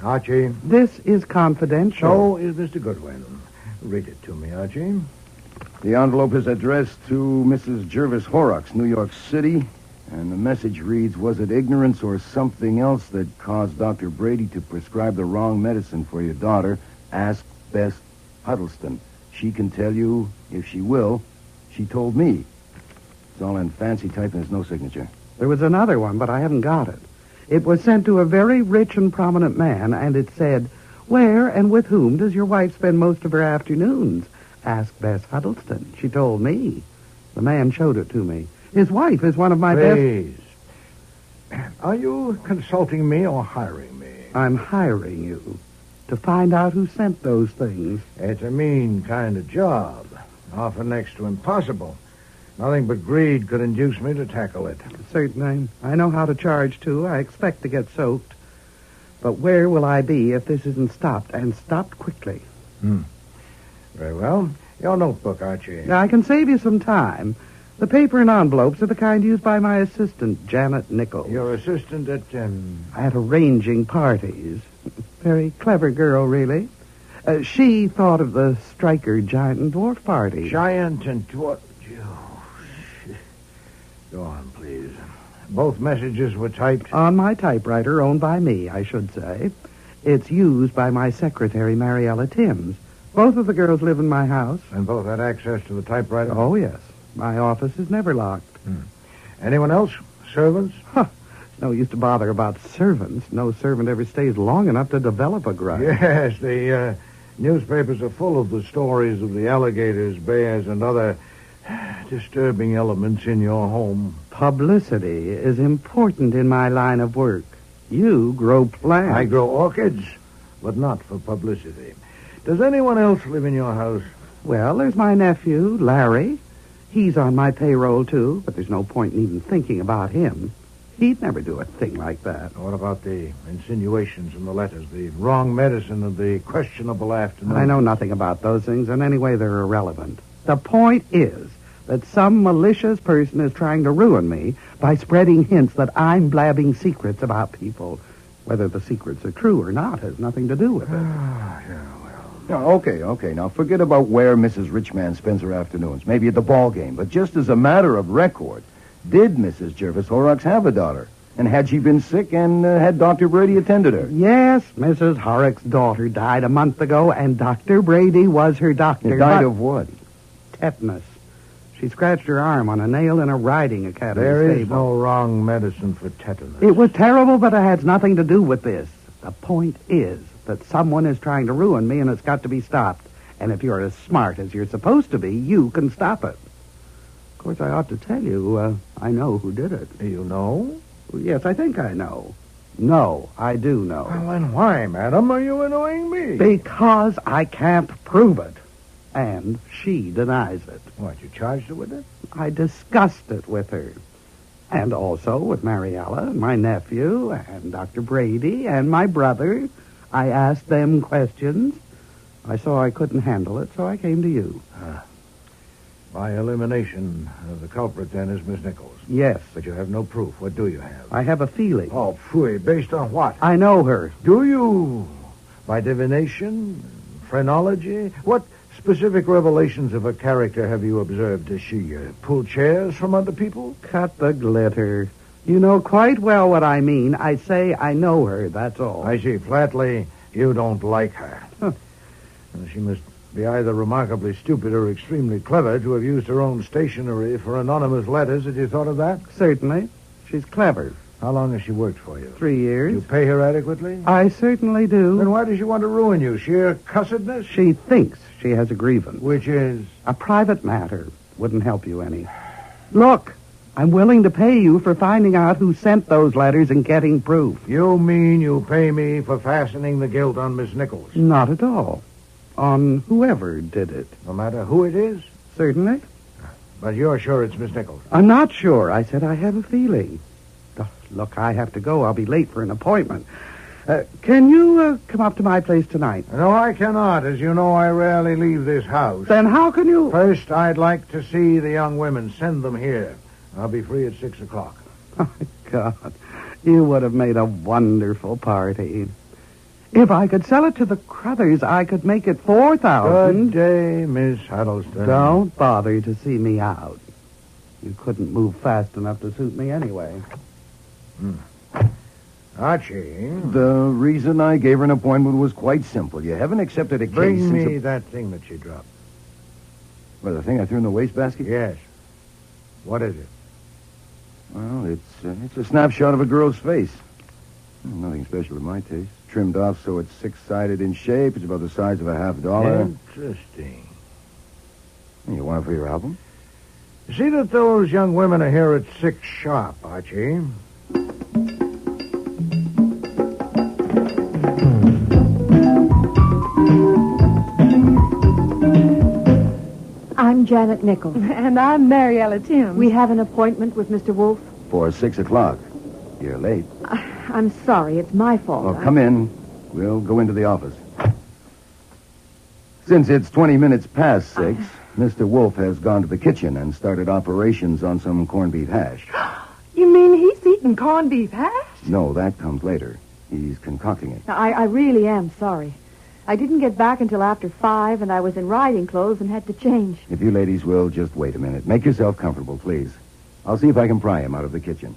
[SPEAKER 14] Archie.
[SPEAKER 20] This is confidential.
[SPEAKER 14] So is Mr. Goodwin. Read it to me, Archie.
[SPEAKER 2] The envelope is addressed to Mrs. Jervis Horrocks, New York City, and the message reads, was it ignorance or something else that caused Dr. Brady to prescribe the wrong medicine for your daughter? Ask Bess Huddleston. She can tell you if she will. She told me. It's all in fancy type and there's no signature.
[SPEAKER 20] There was another one, but I haven't got it. It was sent to a very rich and prominent man, and it said, where and with whom does your wife spend most of her afternoons? Ask Bess Huddleston. She told me. The man showed it to me. His wife is one of my
[SPEAKER 14] Please. Are you consulting me or hiring me?
[SPEAKER 20] I'm hiring you to find out who sent those things.
[SPEAKER 14] It's a mean kind of job. Often next to impossible. Nothing but greed could induce me to tackle it.
[SPEAKER 20] Certainly. I know how to charge, too. I expect to get soaked. But where will I be if this isn't stopped, and stopped quickly?
[SPEAKER 14] Very well. Your notebook, Archie.
[SPEAKER 20] Now, I can save you some time. The paper and envelopes are the kind used by my assistant, Janet Nichols.
[SPEAKER 14] Your assistant at...
[SPEAKER 20] At arranging parties. Very clever girl, really. She thought of the Stryker Giant and Dwarf party.
[SPEAKER 14] Giant and Dwarf... Go on, please. Both messages were typed?
[SPEAKER 20] On my typewriter, owned by me, I should say. It's used by my secretary, Mariella Timms. Both of the girls live in my house.
[SPEAKER 14] And both had access to the typewriter?
[SPEAKER 20] Oh, yes. My office is never locked.
[SPEAKER 14] Anyone else? Servants?
[SPEAKER 20] No use to bother about servants. No servant ever stays long enough to develop a grudge.
[SPEAKER 14] Yes, the newspapers are full of the stories of the alligators, bears, and other disturbing elements in your home.
[SPEAKER 20] Publicity is important in my line of work. You grow plants.
[SPEAKER 14] I grow orchids, but not for publicity. Does anyone else live in your house?
[SPEAKER 20] Well, there's my nephew, Larry. He's on my payroll, too, but there's no point in even thinking about him. He'd never do a thing like that.
[SPEAKER 14] What about the insinuations in the letters, the wrong medicine and the questionable afternoon?
[SPEAKER 20] I know nothing about those things, and anyway, they're irrelevant. The point is that some malicious person is trying to ruin me by spreading hints that I'm blabbing secrets about people. Whether the secrets are true or not has nothing to do with it.
[SPEAKER 2] Okay. Now, forget about where Mrs. Richman spends her afternoons. Maybe at the ball game. But just as a matter of record, did Mrs. Jervis Horrocks have a daughter?
[SPEAKER 5] And had she been sick and had Dr. Brady attended her?
[SPEAKER 20] Yes, Mrs. Horrock's daughter died a month ago, and Dr. Brady was her doctor.
[SPEAKER 5] Died of what?
[SPEAKER 20] Tetanus. She scratched her arm on a nail in a riding academy
[SPEAKER 14] There is
[SPEAKER 20] stable.
[SPEAKER 14] no wrong medicine for tetanus.
[SPEAKER 20] It was terrible, but it has nothing to do with this. The point is that someone is trying to ruin me, and it's got to be stopped. And if you're as smart as you're supposed to be, you can stop it. Of course, I ought to tell you, I know who did it.
[SPEAKER 14] Do you know?
[SPEAKER 20] Yes, I think I know. No, I do know.
[SPEAKER 14] Well, then why, madam, are you annoying me?
[SPEAKER 20] Because I can't prove it. And she denies it.
[SPEAKER 14] What, you charged her with it?
[SPEAKER 20] I discussed it with her. And also with Mariella and my nephew and Dr. Brady and my brother. I asked them questions. I saw I couldn't handle it, so I came to you.
[SPEAKER 14] By elimination, the culprit then is Miss Nichols.
[SPEAKER 20] Yes.
[SPEAKER 14] But you have no proof. What do you have?
[SPEAKER 20] I have a feeling.
[SPEAKER 14] Oh, phooey. Based on what?
[SPEAKER 20] I know her.
[SPEAKER 14] Do you? By divination? Phrenology? What specific revelations of her character have you observed? Does she pull chairs from under people?
[SPEAKER 20] Cut the glitter. You know quite well what I mean. I say I know her, that's all.
[SPEAKER 14] I see. Flatly, you don't like her. Huh. She must be either remarkably stupid or extremely clever to have used her own stationery for anonymous letters. Had you thought of that?
[SPEAKER 20] Certainly. She's clever.
[SPEAKER 14] How long has she worked for you?
[SPEAKER 20] 3 years.
[SPEAKER 14] You pay her adequately?
[SPEAKER 20] I certainly do.
[SPEAKER 14] Then why does she want to ruin you? Sheer cussedness?
[SPEAKER 20] She thinks she has a grievance.
[SPEAKER 14] Which is?
[SPEAKER 20] A private matter. Wouldn't help you any. Look, I'm willing to pay you for finding out who sent those letters and getting proof.
[SPEAKER 14] You mean you pay me for fastening the guilt on Miss Nichols?
[SPEAKER 20] Not at all. On whoever did it.
[SPEAKER 14] No matter who it is?
[SPEAKER 20] Certainly.
[SPEAKER 14] But you're sure it's Miss Nichols?
[SPEAKER 20] I'm not sure. I said I have a feeling. Look, I have to go. I'll be late for an appointment. Can you come up to my place tonight?
[SPEAKER 14] No, I cannot. As you know, I rarely leave this house.
[SPEAKER 20] Then how can you...
[SPEAKER 14] First, I'd like to see the young women. Send them here. I'll be free at 6 o'clock.
[SPEAKER 20] Oh, God. You would have made a wonderful party. If I could sell it to the Crothers, I could make it $4,000.
[SPEAKER 14] Good day, Miss Huddleston.
[SPEAKER 20] Don't bother to see me out. You couldn't move fast enough to suit me anyway.
[SPEAKER 14] Archie.
[SPEAKER 5] The reason I gave her an appointment was quite simple. You haven't accepted a case
[SPEAKER 14] Bring
[SPEAKER 5] since...
[SPEAKER 14] me that thing that she dropped.
[SPEAKER 5] Well, the thing I threw in the wastebasket?
[SPEAKER 14] Yes. What is it?
[SPEAKER 5] Well, it's a snapshot of a girl's face. Nothing special to my taste. Trimmed off so it's six-sided in shape. It's about the size of a $50.
[SPEAKER 14] Interesting.
[SPEAKER 5] You want it for your album?
[SPEAKER 14] See that those young women are here at 6 sharp, Archie.
[SPEAKER 21] I'm Janet Nichols.
[SPEAKER 18] And I'm Mariella Tim.
[SPEAKER 21] We have an appointment with Mr. Wolfe.
[SPEAKER 5] For 6 o'clock. You're late.
[SPEAKER 21] I'm sorry. It's my fault.
[SPEAKER 5] Well, come in. We'll go into the office. Since it's 20 minutes past 6, Mr. Wolfe has gone to the kitchen and started operations on some corned beef hash.
[SPEAKER 18] You mean he's eating corned beef hash?
[SPEAKER 5] No, that comes later. He's concocting it.
[SPEAKER 21] I really am sorry. I didn't get back until after 5, and I was in riding clothes and had to change.
[SPEAKER 5] If you ladies will, just wait a minute. Make yourself comfortable, please. I'll see if I can pry him out of the kitchen.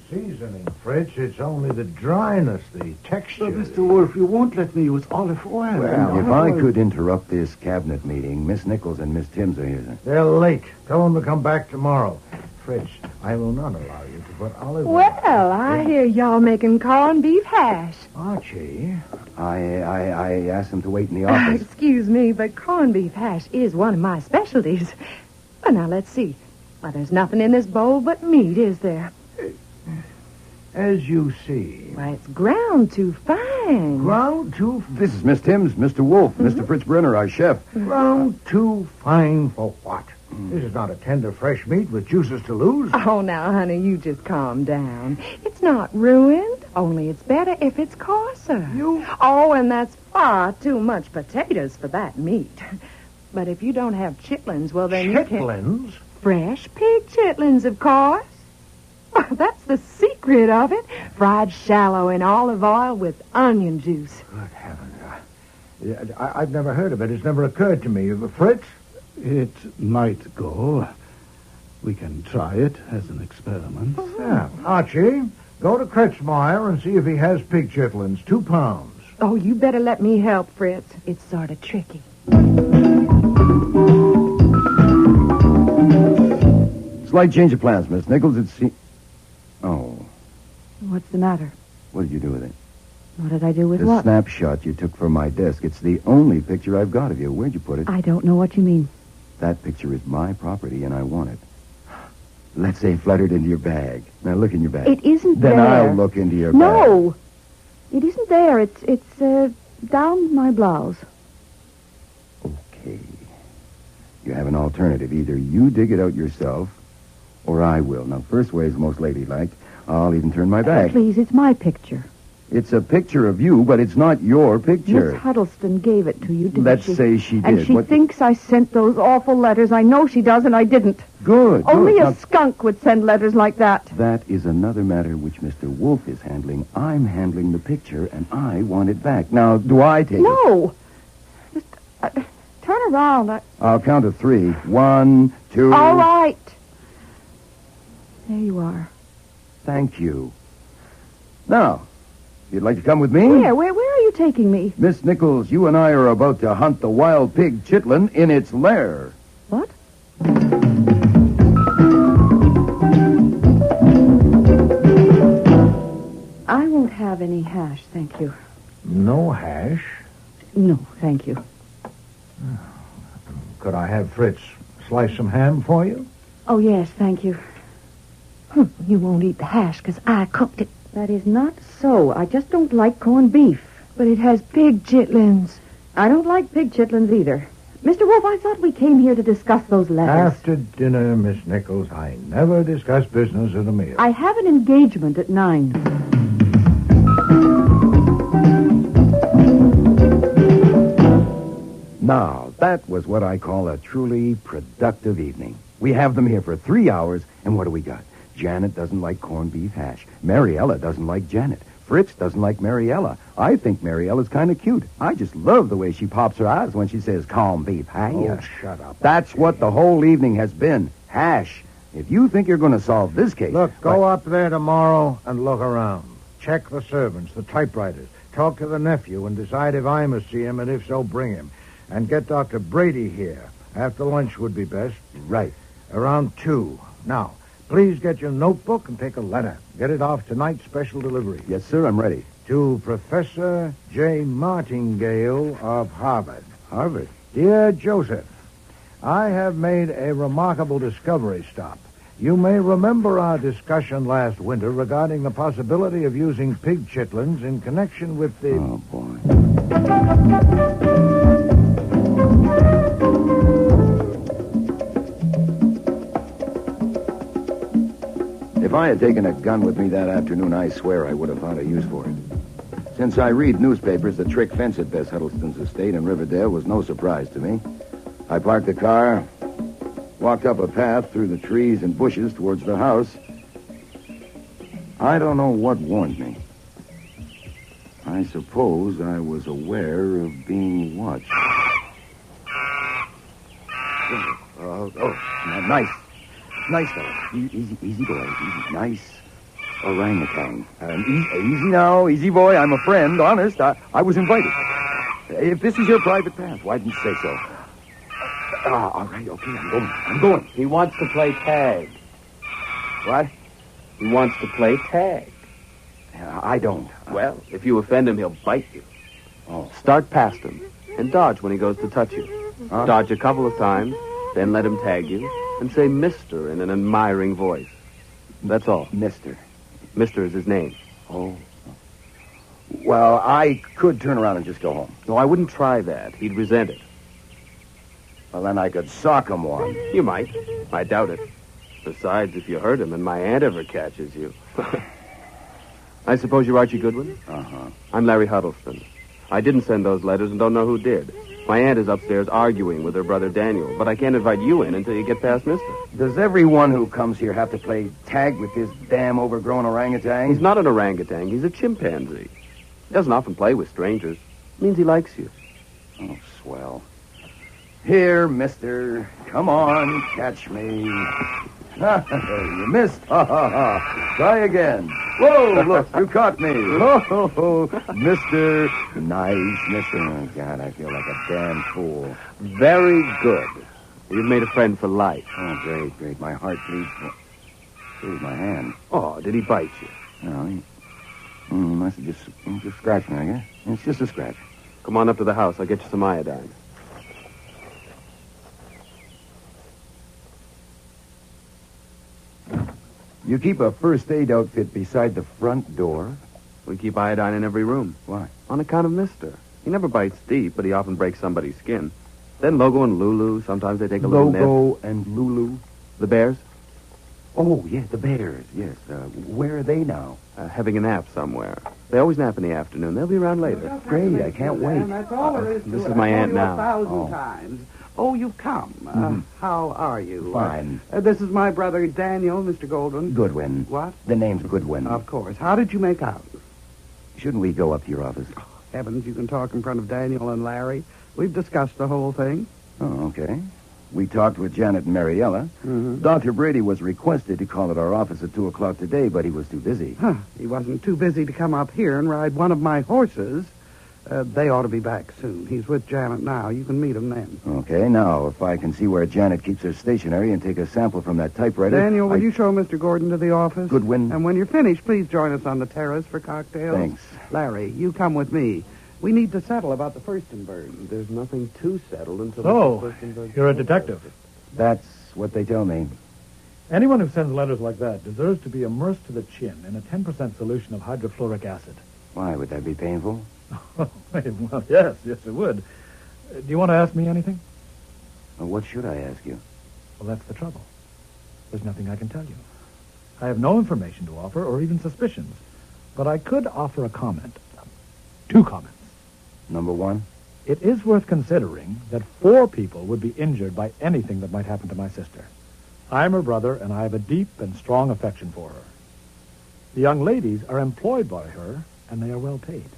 [SPEAKER 14] Seasoning, Fritz. It's only the dryness, the texture.
[SPEAKER 15] But, Mr. Wolfe, you won't let me use olive oil.
[SPEAKER 5] Well, if I could interrupt this cabinet meeting, Miss Nichols and Miss Timms are here.
[SPEAKER 14] They're late. Tell them to come back tomorrow. Fritz, I will not allow you to put olive oil.
[SPEAKER 18] Well, I hear y'all making corned beef hash.
[SPEAKER 14] Archie.
[SPEAKER 5] I asked them to wait in the office.
[SPEAKER 18] Excuse me, but corned beef hash is one of my specialties. Well, now, let's see. Well, there's nothing in this bowl but meat, is there?
[SPEAKER 14] As you see.
[SPEAKER 18] Why, it's ground too fine.
[SPEAKER 14] Ground too...
[SPEAKER 5] This is Miss Timms, Mr. Wolfe, Mr. Fritz Brenner, our chef.
[SPEAKER 14] Ground too fine for what? This is not a tender, fresh meat with juices to lose.
[SPEAKER 18] Oh, now, honey, you just calm down. It's not ruined, only it's better if it's coarser. Oh, and that's far too much potatoes for that meat. But if you don't have chitlins, well, then you can...
[SPEAKER 14] Chitlins?
[SPEAKER 18] Fresh pig chitlins, of course. Oh, that's the secret of it. Fried shallow in olive oil with onion juice.
[SPEAKER 14] Good heavens. I've never heard of it. It's never occurred to me. Fritz?
[SPEAKER 20] It might go. We can try it as an experiment.
[SPEAKER 14] Yeah. Archie, go to Kretschmeyer and see if he has pig chitlins. 2 pounds.
[SPEAKER 18] Oh, you better let me help, Fritz. It's sort of tricky.
[SPEAKER 5] Slight change of plans, Miss Nichols. Oh,
[SPEAKER 18] What's the matter?
[SPEAKER 5] what did you do with it?
[SPEAKER 18] What did I do with
[SPEAKER 5] The
[SPEAKER 18] what?
[SPEAKER 5] snapshot you took from my desk. It's the only picture I've got of you. Where'd you put it?
[SPEAKER 18] I don't know what you mean.
[SPEAKER 5] That picture is my property, and I want it. Let's say fluttered into your bag. Now look in your bag.
[SPEAKER 18] It isn't
[SPEAKER 5] then
[SPEAKER 18] there.
[SPEAKER 5] I'll look into your bag.
[SPEAKER 18] No! It isn't there. It's down my blouse.
[SPEAKER 5] Okay. You have an alternative. Either you dig it out yourself, or I will. Now, first way is most ladylike. I'll even turn my back.
[SPEAKER 18] Please, it's my picture.
[SPEAKER 5] It's a picture of you, but it's not your picture.
[SPEAKER 18] Miss Huddleston gave it to you, didn't
[SPEAKER 5] Let's
[SPEAKER 18] she?
[SPEAKER 5] say she did.
[SPEAKER 18] And she
[SPEAKER 5] What-
[SPEAKER 18] thinks I sent those awful letters. I know she does, and I didn't.
[SPEAKER 5] Good.
[SPEAKER 18] Only
[SPEAKER 5] good.
[SPEAKER 18] a
[SPEAKER 5] Now,
[SPEAKER 18] skunk would send letters like that.
[SPEAKER 5] that is another matter which Mr. Wolfe is handling. I'm handling the picture, and I want it back. Now, do I take it?
[SPEAKER 18] No. Just turn around.
[SPEAKER 5] I'll count to 3. 1, 2...
[SPEAKER 18] All right. There you are.
[SPEAKER 5] Thank you. Now, you'd like to come with me?
[SPEAKER 18] Where are you taking me?
[SPEAKER 5] Miss Nichols, you and I are about to hunt the wild pig chitlin in its lair.
[SPEAKER 18] What? I won't have any hash, thank you.
[SPEAKER 14] No hash?
[SPEAKER 18] No, thank you.
[SPEAKER 14] Could I have Fritz slice some ham for you?
[SPEAKER 18] Oh, yes, thank you. You won't eat the hash because I cooked it. That is not so. I just don't like corned beef. But it has pig chitlins. I don't like pig chitlins either. Mr. Wolfe, I thought we came here to discuss those letters.
[SPEAKER 14] After dinner, Miss Nichols, I never discuss business at a meal.
[SPEAKER 18] I have an engagement at 9.
[SPEAKER 5] Now, that was what I call a truly productive evening. We have them here for 3 hours, and what do we got? Janet doesn't like corned beef hash. Mariella doesn't like Janet. Fritz doesn't like Mariella. I think Mariella's kind of cute. I just love the way she pops her eyes when she says corned beef hash.
[SPEAKER 14] Oh, shut up.
[SPEAKER 5] That's what the whole evening has been. Hash. If you think you're going to solve this case...
[SPEAKER 14] Look, go up there tomorrow and look around. Check the servants, the typewriters. Talk to the nephew and decide if I must see him, and if so, bring him. And get Dr. Brady here. After lunch would be best.
[SPEAKER 5] Right.
[SPEAKER 14] Around 2. Now, please get your notebook and take a letter. Get it off tonight's special delivery.
[SPEAKER 5] Yes, sir, I'm ready.
[SPEAKER 14] To Professor J. Martingale of Harvard.
[SPEAKER 5] Harvard?
[SPEAKER 14] Dear Joseph, I have made a remarkable discovery stop. You may remember our discussion last winter regarding the possibility of using pig chitlins in connection with the...
[SPEAKER 5] Oh, boy. If I had taken a gun with me that afternoon, I swear I would have found a use for it. Since I read newspapers, the trick fence at Bess Huddleston's estate in Riverdale was no surprise to me. I parked the car, walked up a path through the trees and bushes towards the house. I don't know what warned me. I suppose I was aware of being watched. Nice. Nice, fellow. Easy, boy. Easy. Nice orangutan. Easy now. Easy, boy. I'm a friend. Honest. I was invited. If this is your private path, why didn't you say so? All right. Okay, I'm going.
[SPEAKER 8] He wants to play tag.
[SPEAKER 5] What?
[SPEAKER 8] He wants to play tag.
[SPEAKER 5] I don't.
[SPEAKER 8] Well, if you offend him, he'll bite you.
[SPEAKER 5] Oh.
[SPEAKER 8] Start past him and dodge when he goes to touch you.
[SPEAKER 5] Huh?
[SPEAKER 8] Dodge a couple of times, then let him tag you and say Mr. in an admiring voice. That's all.
[SPEAKER 5] Mr.
[SPEAKER 8] Mr. is his name.
[SPEAKER 5] Oh. Well, I could turn around and just go home.
[SPEAKER 8] No, I wouldn't try that. He'd resent it.
[SPEAKER 5] Well, then I could sock him one.
[SPEAKER 8] You might. I doubt it. Besides, if you hurt him and my aunt ever catches you... I suppose you're Archie Goodwin?
[SPEAKER 5] Uh-huh.
[SPEAKER 8] I'm Larry Huddleston. I didn't send those letters and don't know who did. My aunt is upstairs arguing with her brother Daniel, but I can't invite you in until you get past Mister.
[SPEAKER 5] Does everyone who comes here have to play tag with this damn overgrown orangutan?
[SPEAKER 8] He's not an orangutan. He's a chimpanzee. He doesn't often play with strangers. It means he likes you.
[SPEAKER 5] Oh, swell. Here, mister. Come on, catch me. You missed. Ha, ha, ha. Try again. Whoa, look, you caught me. Oh, mister. Nice, mister. Oh, God, I feel like a damn fool.
[SPEAKER 8] Very good. You've made a friend for life.
[SPEAKER 5] Oh, great, great. My heart bleeds. Here's my hand.
[SPEAKER 8] Oh, did he bite you?
[SPEAKER 5] No, he must have just scratched me, I guess. It's just a scratch.
[SPEAKER 8] Come on up to the house. I'll get you some iodine.
[SPEAKER 5] You keep a first aid outfit beside the front door?
[SPEAKER 8] We keep iodine in every room.
[SPEAKER 5] Why?
[SPEAKER 8] On account of Mister. He never bites deep, but he often breaks somebody's skin. Then Logo and Lulu, sometimes they take a little nip.
[SPEAKER 5] Logo and Lulu?
[SPEAKER 8] The bears?
[SPEAKER 5] Oh, yeah, the bears, yes. Where are they now?
[SPEAKER 8] Having a nap somewhere. They always nap in the afternoon. They'll be around later.
[SPEAKER 5] Great, I can't wait.
[SPEAKER 20] That's all there is to
[SPEAKER 8] This
[SPEAKER 20] it.
[SPEAKER 8] is my aunt now.
[SPEAKER 20] 1,000 times. Oh, you've come. How are you?
[SPEAKER 5] Fine.
[SPEAKER 20] This is my brother Daniel, Mr. Goldwyn.
[SPEAKER 5] Goodwin.
[SPEAKER 20] What?
[SPEAKER 5] The name's Goodwin.
[SPEAKER 20] Of course. How did you make out?
[SPEAKER 5] Shouldn't we go up to your office?
[SPEAKER 20] Heavens, you can talk in front of Daniel and Larry. We've discussed the whole thing.
[SPEAKER 5] Oh, okay. We talked with Janet and Mariella. Dr. Brady was requested to call at our office at 2 o'clock today, but he was too busy.
[SPEAKER 20] He wasn't too busy to come up here and ride one of my horses. They ought to be back soon. He's with Janet now. You can meet him then.
[SPEAKER 5] Okay, now, if I can see where Janet keeps her stationery and take a sample from that typewriter...
[SPEAKER 20] Daniel, will you show Mr. Gordon to the office?
[SPEAKER 5] Goodwin.
[SPEAKER 20] And when you're finished, please join us on the terrace for cocktails.
[SPEAKER 5] Thanks.
[SPEAKER 20] Larry, you come with me. We need to settle about the Furstenberg.
[SPEAKER 8] There's nothing to settle until...
[SPEAKER 4] So, you're a detective.
[SPEAKER 5] That's what they tell me.
[SPEAKER 4] Anyone who sends letters like that deserves to be immersed to the chin in a 10% solution of hydrofluoric acid.
[SPEAKER 5] Why, would that be painful?
[SPEAKER 4] Well, yes, it would. Do you want to ask me anything?
[SPEAKER 5] Well, what should I ask you?
[SPEAKER 4] Well, that's the trouble. There's nothing I can tell you. I have no information to offer or even suspicions, but I could offer a comment. 2 comments.
[SPEAKER 5] Number 1?
[SPEAKER 4] It is worth considering that 4 people would be injured by anything that might happen to my sister. I'm her brother, and I have a deep and strong affection for her. The young ladies are employed by her, and they are well paid.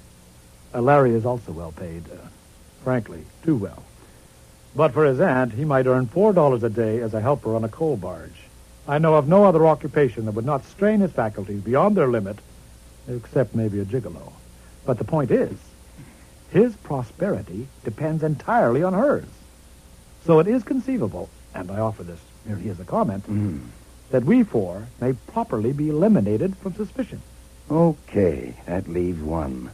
[SPEAKER 4] Larry is also well paid, frankly, too well. But for his aunt, he might earn $4 a day as a helper on a coal barge. I know of no other occupation that would not strain his faculties beyond their limit, except maybe a gigolo. But the point is, his prosperity depends entirely on hers. So it is conceivable, and I offer this merely as a comment, that we 4 may properly be eliminated from suspicion.
[SPEAKER 5] Okay, that leaves 1.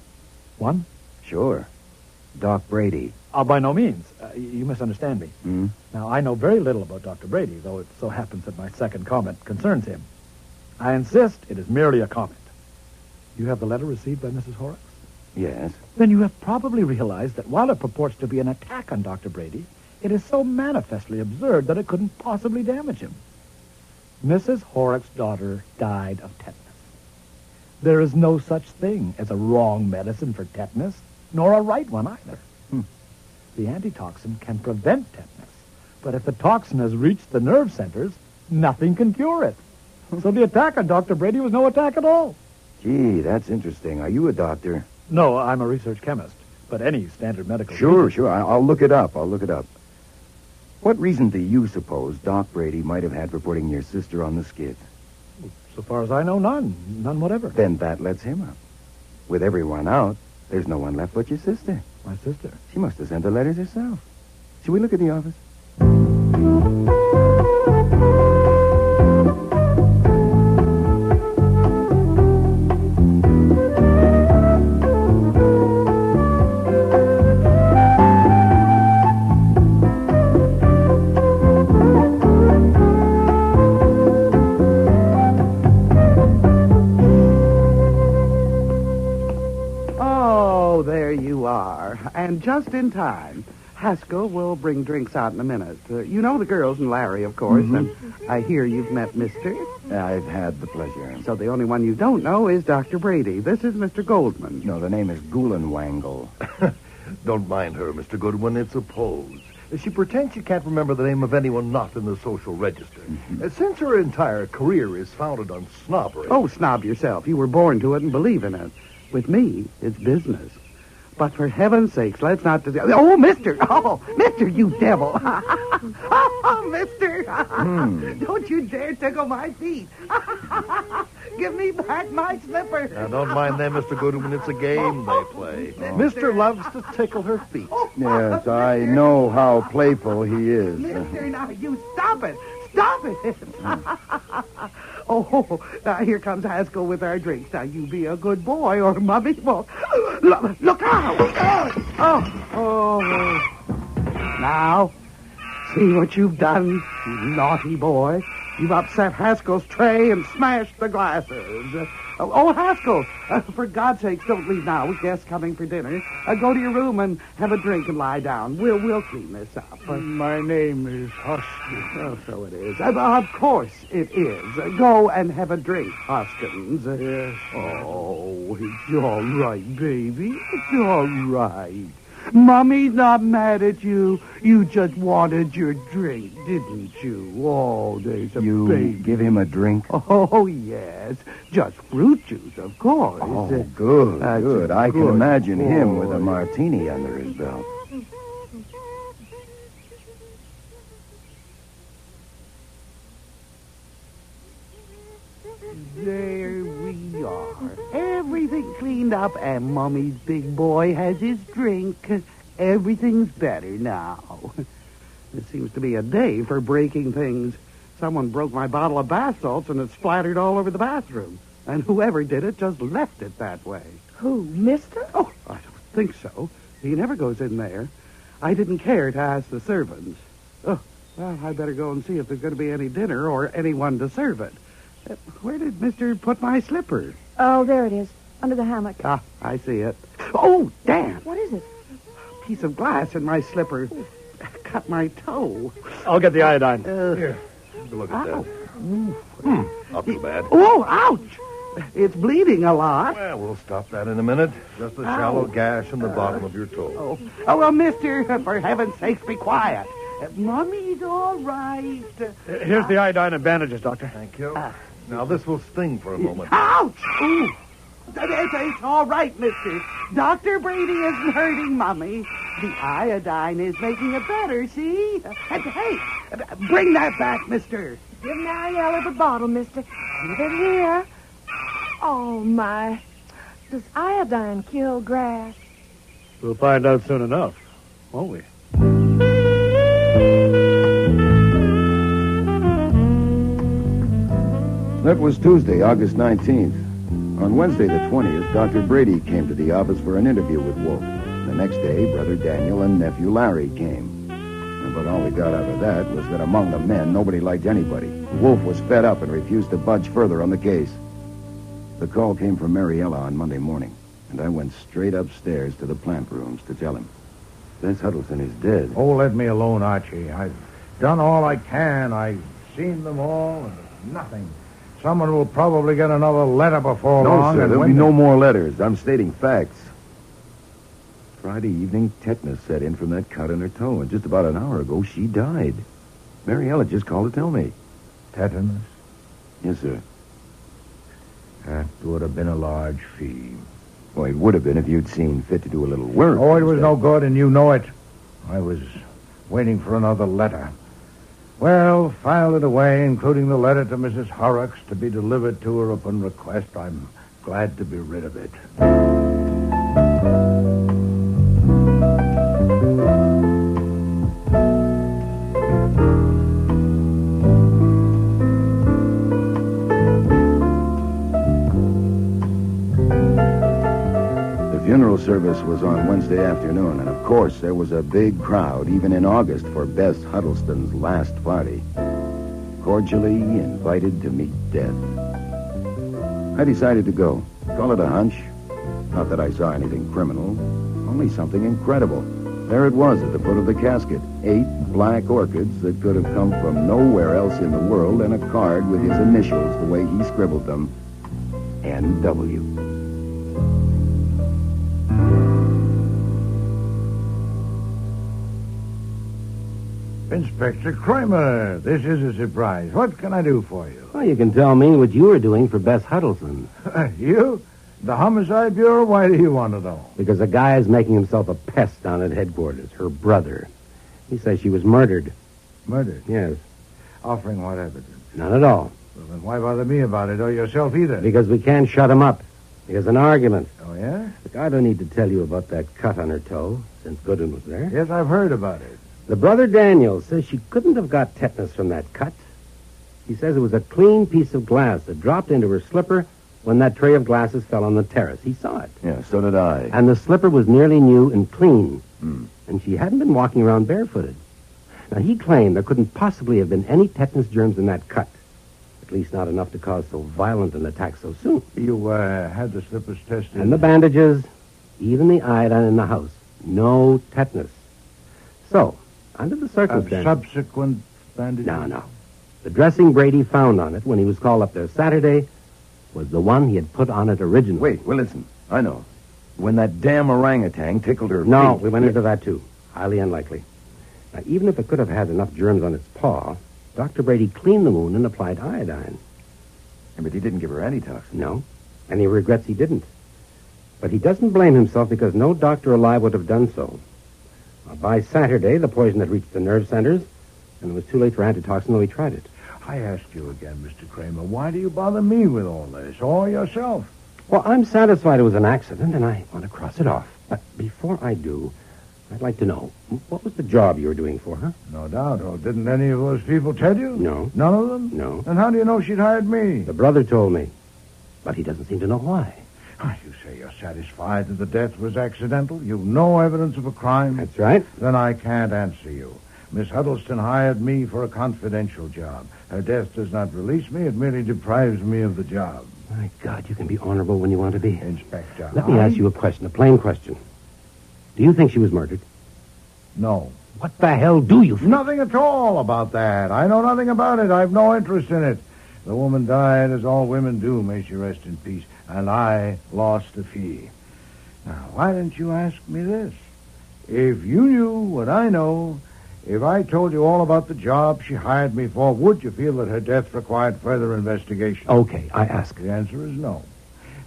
[SPEAKER 4] 1?
[SPEAKER 5] Sure. Doc Brady.
[SPEAKER 4] By no means. You misunderstand me. Now, I know very little about Dr. Brady, though it so happens that my second comment concerns him. I insist it is merely a comment. You have the letter received by Mrs. Horrocks?
[SPEAKER 5] Yes.
[SPEAKER 4] Then you have probably realized that while it purports to be an attack on Dr. Brady, it is so manifestly absurd that it couldn't possibly damage him. Mrs. Horrocks' daughter died of tetanus. There is no such thing as a wrong medicine for tetanus, nor a right one either. The antitoxin can prevent tetanus, but if the toxin has reached the nerve centers, nothing can cure it. So the attack on Dr. Brady was no attack at all.
[SPEAKER 5] Gee, that's interesting. Are you a doctor?
[SPEAKER 4] No, I'm a research chemist, but any standard medical...
[SPEAKER 5] Sure. I'll look it up. What reason do you suppose Doc Brady might have had for putting your sister on the skids?
[SPEAKER 4] So far as I know, none. None whatever.
[SPEAKER 5] Then that lets him out. With everyone out, there's no one left but your sister.
[SPEAKER 4] My sister?
[SPEAKER 5] She must have sent the letters herself. Shall we look at the office?
[SPEAKER 20] And just in time. Haskell will bring drinks out in a minute. You know the girls and Larry, of course, and I hear you've met Mister.
[SPEAKER 5] I've had the pleasure.
[SPEAKER 20] So the only one you don't know is Dr. Brady. This is Mr. Goldman.
[SPEAKER 5] No, the name is Gulenwangle.
[SPEAKER 7] Don't mind her, Mr. Goodwin. It's a pose. She pretends she can't remember the name of anyone not in the social register. Since her entire career is founded on snobbery...
[SPEAKER 20] Oh, snob yourself. You were born to it and believe in it. With me, it's business. But for heaven's sakes, let's not... Oh, mister! Oh, mister, you devil! Oh, mister! Don't you dare tickle my feet! Give me back my slipper!
[SPEAKER 7] Now, don't mind them, Mr. Goodwin. It's a game they play. Mister loves to tickle her feet.
[SPEAKER 2] Yes, I know how playful he is.
[SPEAKER 20] Mister, now you stop it! Stop it! Oh, now here comes Haskell with our drinks. Now you be a good boy or Mummy will... Look out! Oh. Now, see what you've done, you naughty boy. You've upset Haskell's tray and smashed the glasses. Oh, Haskell, for God's sakes, don't leave now with guests coming for dinner. Go to your room and have a drink and lie down. We'll clean this up.
[SPEAKER 14] My name is Husky.
[SPEAKER 20] Oh, so it is. Of course it is. Go and have a drink, Hoskins.
[SPEAKER 14] Yes.
[SPEAKER 20] Oh, it's all right, baby. It's all right. Mummy's not mad at you. You just wanted your drink, didn't you? Oh, there's a baby.
[SPEAKER 2] You give him a drink?
[SPEAKER 20] Oh, yes. Just fruit juice, of course.
[SPEAKER 2] Oh, good. I can imagine him with a martini under his belt.
[SPEAKER 20] There we are. Everything cleaned up, and Mummy's big boy has his drink. Everything's better now. It seems to be a day for breaking things. Someone broke my bottle of bath salts, and it splattered all over the bathroom. And whoever did it just left it that way.
[SPEAKER 18] Who, mister?
[SPEAKER 20] Oh, I don't think so. He never goes in there. I didn't care to ask the servants. Oh, well, I better go and see if there's going to be any dinner or anyone to serve it. Where did Mister put my slipper?
[SPEAKER 21] Oh, there it is, under the hammock.
[SPEAKER 20] Ah, I see it. Oh, damn!
[SPEAKER 21] What is it?
[SPEAKER 20] A piece of glass in my slipper. Cut my toe.
[SPEAKER 4] I'll get the iodine.
[SPEAKER 7] Here, have a look at that. Not too bad.
[SPEAKER 20] Oh, ouch! It's bleeding a lot.
[SPEAKER 7] Well, we'll stop that in a minute. Just a shallow gash in the bottom of your toe.
[SPEAKER 20] Oh, well, mister, for heaven's sakes, be quiet. Mummy's all right.
[SPEAKER 4] Here's the iodine and bandages, Doctor.
[SPEAKER 7] Thank you. Now, this will sting for a moment.
[SPEAKER 20] Ouch! Ooh. It's all right, mister. Dr. Brady isn't hurting Mummy. The iodine is making it better, see? Hey, bring that back, mister.
[SPEAKER 21] Give Mariella the bottle, mister. Give it here. Oh, my. Does iodine kill grass?
[SPEAKER 4] We'll find out soon enough, won't we?
[SPEAKER 2] That was Tuesday, August 19th. On Wednesday, the 20th, Dr. Brady came to the office for an interview with Wolfe. The next day, Brother Daniel and Nephew Larry came. But all we got out of that was that among the men, nobody liked anybody. Wolfe was fed up and refused to budge further on the case. The call came from Mariella on Monday morning, and I went straight upstairs to the plant rooms to tell him. Bess Huddleston is dead.
[SPEAKER 14] Oh, let me alone, Archie. I've done all I can. I've seen them all, and it's nothing. Someone will probably get another letter before long.
[SPEAKER 2] No, sir, there'll be no more letters. I'm stating facts. Friday evening, tetanus set in from that cut in her toe, and just about an hour ago, she died. Mariella just called to tell me.
[SPEAKER 14] Tetanus?
[SPEAKER 2] Yes, sir.
[SPEAKER 14] That would have been a large fee.
[SPEAKER 2] Well, it would have been if you'd seen fit to do a little work.
[SPEAKER 14] Oh, it was no good, and you know it. I was waiting for another letter. Well, filed it away, including the letter to Mrs. Horrocks to be delivered to her upon request. I'm glad to be rid of it.
[SPEAKER 2] The funeral service was on Wednesday afternoon, and of course there was a big crowd, even in August, for Bess Huddleston's last party. Cordially invited to meet death. I decided to go. Call it a hunch. Not that I saw anything criminal, only something incredible. There it was at the foot of the casket, 8 black orchids that could have come from nowhere else in the world, and a card with his initials the way he scribbled them, N.W.
[SPEAKER 14] Inspector Kramer, this is a surprise. What can I do for you?
[SPEAKER 16] Well, you can tell me what you were doing for Bess Huddleston.
[SPEAKER 14] You? The Homicide Bureau? Why do you want to know?
[SPEAKER 16] Because a guy is making himself a pest down at headquarters. Her brother. He says she was murdered.
[SPEAKER 14] Murdered?
[SPEAKER 16] Yes.
[SPEAKER 14] Offering what evidence?
[SPEAKER 16] None at all.
[SPEAKER 14] Well, then why bother me about it, or yourself either?
[SPEAKER 16] Because we can't shut him up. There's an argument.
[SPEAKER 14] Oh, yeah?
[SPEAKER 16] Look, I don't need to tell you about that cut on her toe, since Goodwin was there.
[SPEAKER 14] Yes, I've heard about it.
[SPEAKER 16] The brother Daniel says she couldn't have got tetanus from that cut. He says it was a clean piece of glass that dropped into her slipper when that tray of glasses fell on the terrace. He saw it.
[SPEAKER 2] Yeah, so did I.
[SPEAKER 16] And the slipper was nearly new and clean. And she hadn't been walking around barefooted. Now, he claimed there couldn't possibly have been any tetanus germs in that cut. At least not enough to cause so violent an attack so soon.
[SPEAKER 14] You had the slippers tested?
[SPEAKER 16] And the bandages, even the iodine in the house. No tetanus. So, under the circumstances...
[SPEAKER 14] Subsequent bandages?
[SPEAKER 16] No. The dressing Brady found on it when he was called up there Saturday was the one he had put on it originally.
[SPEAKER 2] Wait, well, listen. I know. When that damn orangutan tickled her
[SPEAKER 16] No,
[SPEAKER 2] feet.
[SPEAKER 16] we went into that, too. Highly unlikely. Now, even if it could have had enough germs on its paw, Dr. Brady cleaned the wound and applied iodine.
[SPEAKER 2] Yeah, but he didn't give her antitoxin.
[SPEAKER 16] No, and he regrets he didn't. But he doesn't blame himself because no doctor alive would have done so. By Saturday, the poison had reached the nerve centers, and it was too late for antitoxin, though he tried it.
[SPEAKER 14] I asked you again, Mr. Kramer, why do you bother me with all this, or yourself?
[SPEAKER 16] Well, I'm satisfied it was an accident, and I want to cross it off. But before I do, I'd like to know, what was the job you were doing for her?
[SPEAKER 14] No doubt. Oh, didn't any of those people tell you?
[SPEAKER 16] No.
[SPEAKER 14] None of them?
[SPEAKER 16] No.
[SPEAKER 14] Then how do you know she'd hired me?
[SPEAKER 16] The brother told me, but he doesn't seem to know why.
[SPEAKER 14] You say you're satisfied that the death was accidental? You've no evidence of a crime?
[SPEAKER 16] That's right.
[SPEAKER 14] Then I can't answer you. Miss Huddleston hired me for a confidential job. Her death does not release me. It merely deprives me of the job.
[SPEAKER 16] My God, you can be honorable when you want to be.
[SPEAKER 14] Inspector,
[SPEAKER 16] Let me ask you a question, a plain question. Do you think she was murdered?
[SPEAKER 14] No.
[SPEAKER 16] What the hell do you think?
[SPEAKER 14] Nothing at all about that. I know nothing about it. I've no interest in it. The woman died as all women do, may she rest in peace, and I lost a fee. Now, why didn't you ask me this? If you knew what I know, if I told you all about the job she hired me for, would you feel that her death required further investigation?
[SPEAKER 16] Okay, I ask.
[SPEAKER 14] The answer is no,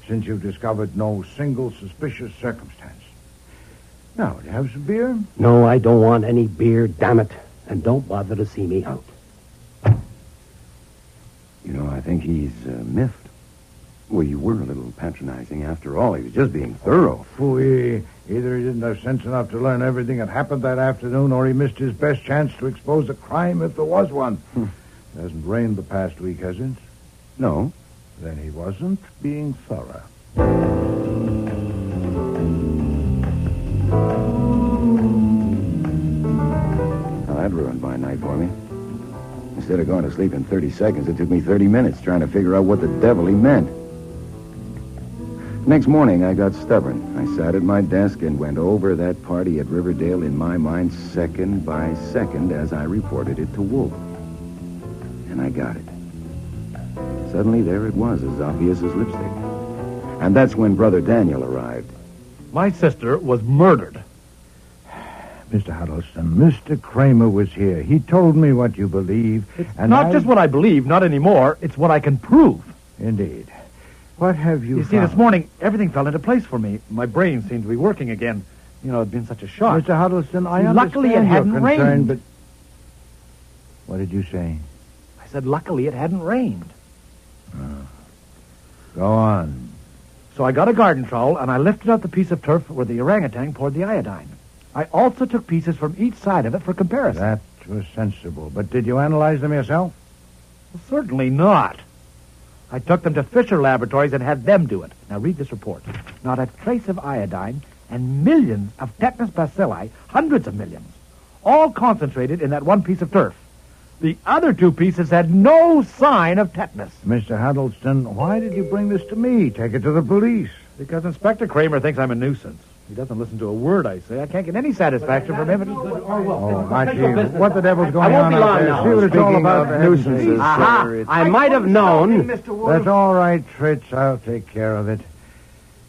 [SPEAKER 14] since you've discovered no single suspicious circumstance. Now, do you have some beer?
[SPEAKER 16] No, I don't want any beer, damn it. And don't bother to see me out.
[SPEAKER 2] You know, I think he's miffed. Well, you were a little patronizing after all. He was just being thorough.
[SPEAKER 14] Phooey. Either he didn't have sense enough to learn everything that happened that afternoon, or he missed his best chance to expose a crime if there was one. It hasn't rained the past week, has it?
[SPEAKER 2] No.
[SPEAKER 14] Then he wasn't being thorough.
[SPEAKER 2] That ruined my night for me. Instead of going to sleep in 30 seconds, it took me 30 minutes trying to figure out what the devil he meant. Next morning, I got stubborn. I sat at my desk and went over that party at Riverdale in my mind second by second as I reported it to Wolfe. And I got it. Suddenly, there it was, as obvious as lipstick. And that's when Brother Daniel arrived.
[SPEAKER 4] My sister was murdered.
[SPEAKER 14] Mr. Huddleston, Mr. Kramer was here. He told me what you believe.
[SPEAKER 4] And not just what I believe, not anymore. It's what I can prove.
[SPEAKER 14] Indeed. What have you
[SPEAKER 4] You see, this morning, everything fell into place for me. My brain seemed to be working again. You know, it'd been such a shock.
[SPEAKER 14] Mr. Huddleston, I understand
[SPEAKER 4] luckily it hadn't
[SPEAKER 14] your concern,
[SPEAKER 4] rained.
[SPEAKER 14] but... What did you say?
[SPEAKER 4] I said, luckily it hadn't rained.
[SPEAKER 14] Go on.
[SPEAKER 4] So I got a garden trowel, and I lifted out the piece of turf where the orangutan poured the iodine. I also took pieces from each side of it for comparison.
[SPEAKER 14] That was sensible. But did you analyze them yourself?
[SPEAKER 4] Well, certainly not. I took them to Fisher Laboratories and had them do it. Now, read this report. Not a trace of iodine and millions of tetanus bacilli, hundreds of millions, all concentrated in that one piece of turf. The other two pieces had no sign of tetanus.
[SPEAKER 14] Mr. Huddleston, why did you bring this to me? Take it to the police.
[SPEAKER 4] Because Inspector Kramer thinks I'm a nuisance. He doesn't listen to a word I say. I can't get any satisfaction from him.
[SPEAKER 14] Oh, Archie, what the devil's going on
[SPEAKER 16] I won't be
[SPEAKER 14] out
[SPEAKER 16] long
[SPEAKER 14] there?
[SPEAKER 16] now.
[SPEAKER 14] See what it's all
[SPEAKER 16] Speaking
[SPEAKER 14] about.
[SPEAKER 16] of nuisances, sir, I might have known.
[SPEAKER 14] That's all right, Fritz. I'll take care of it.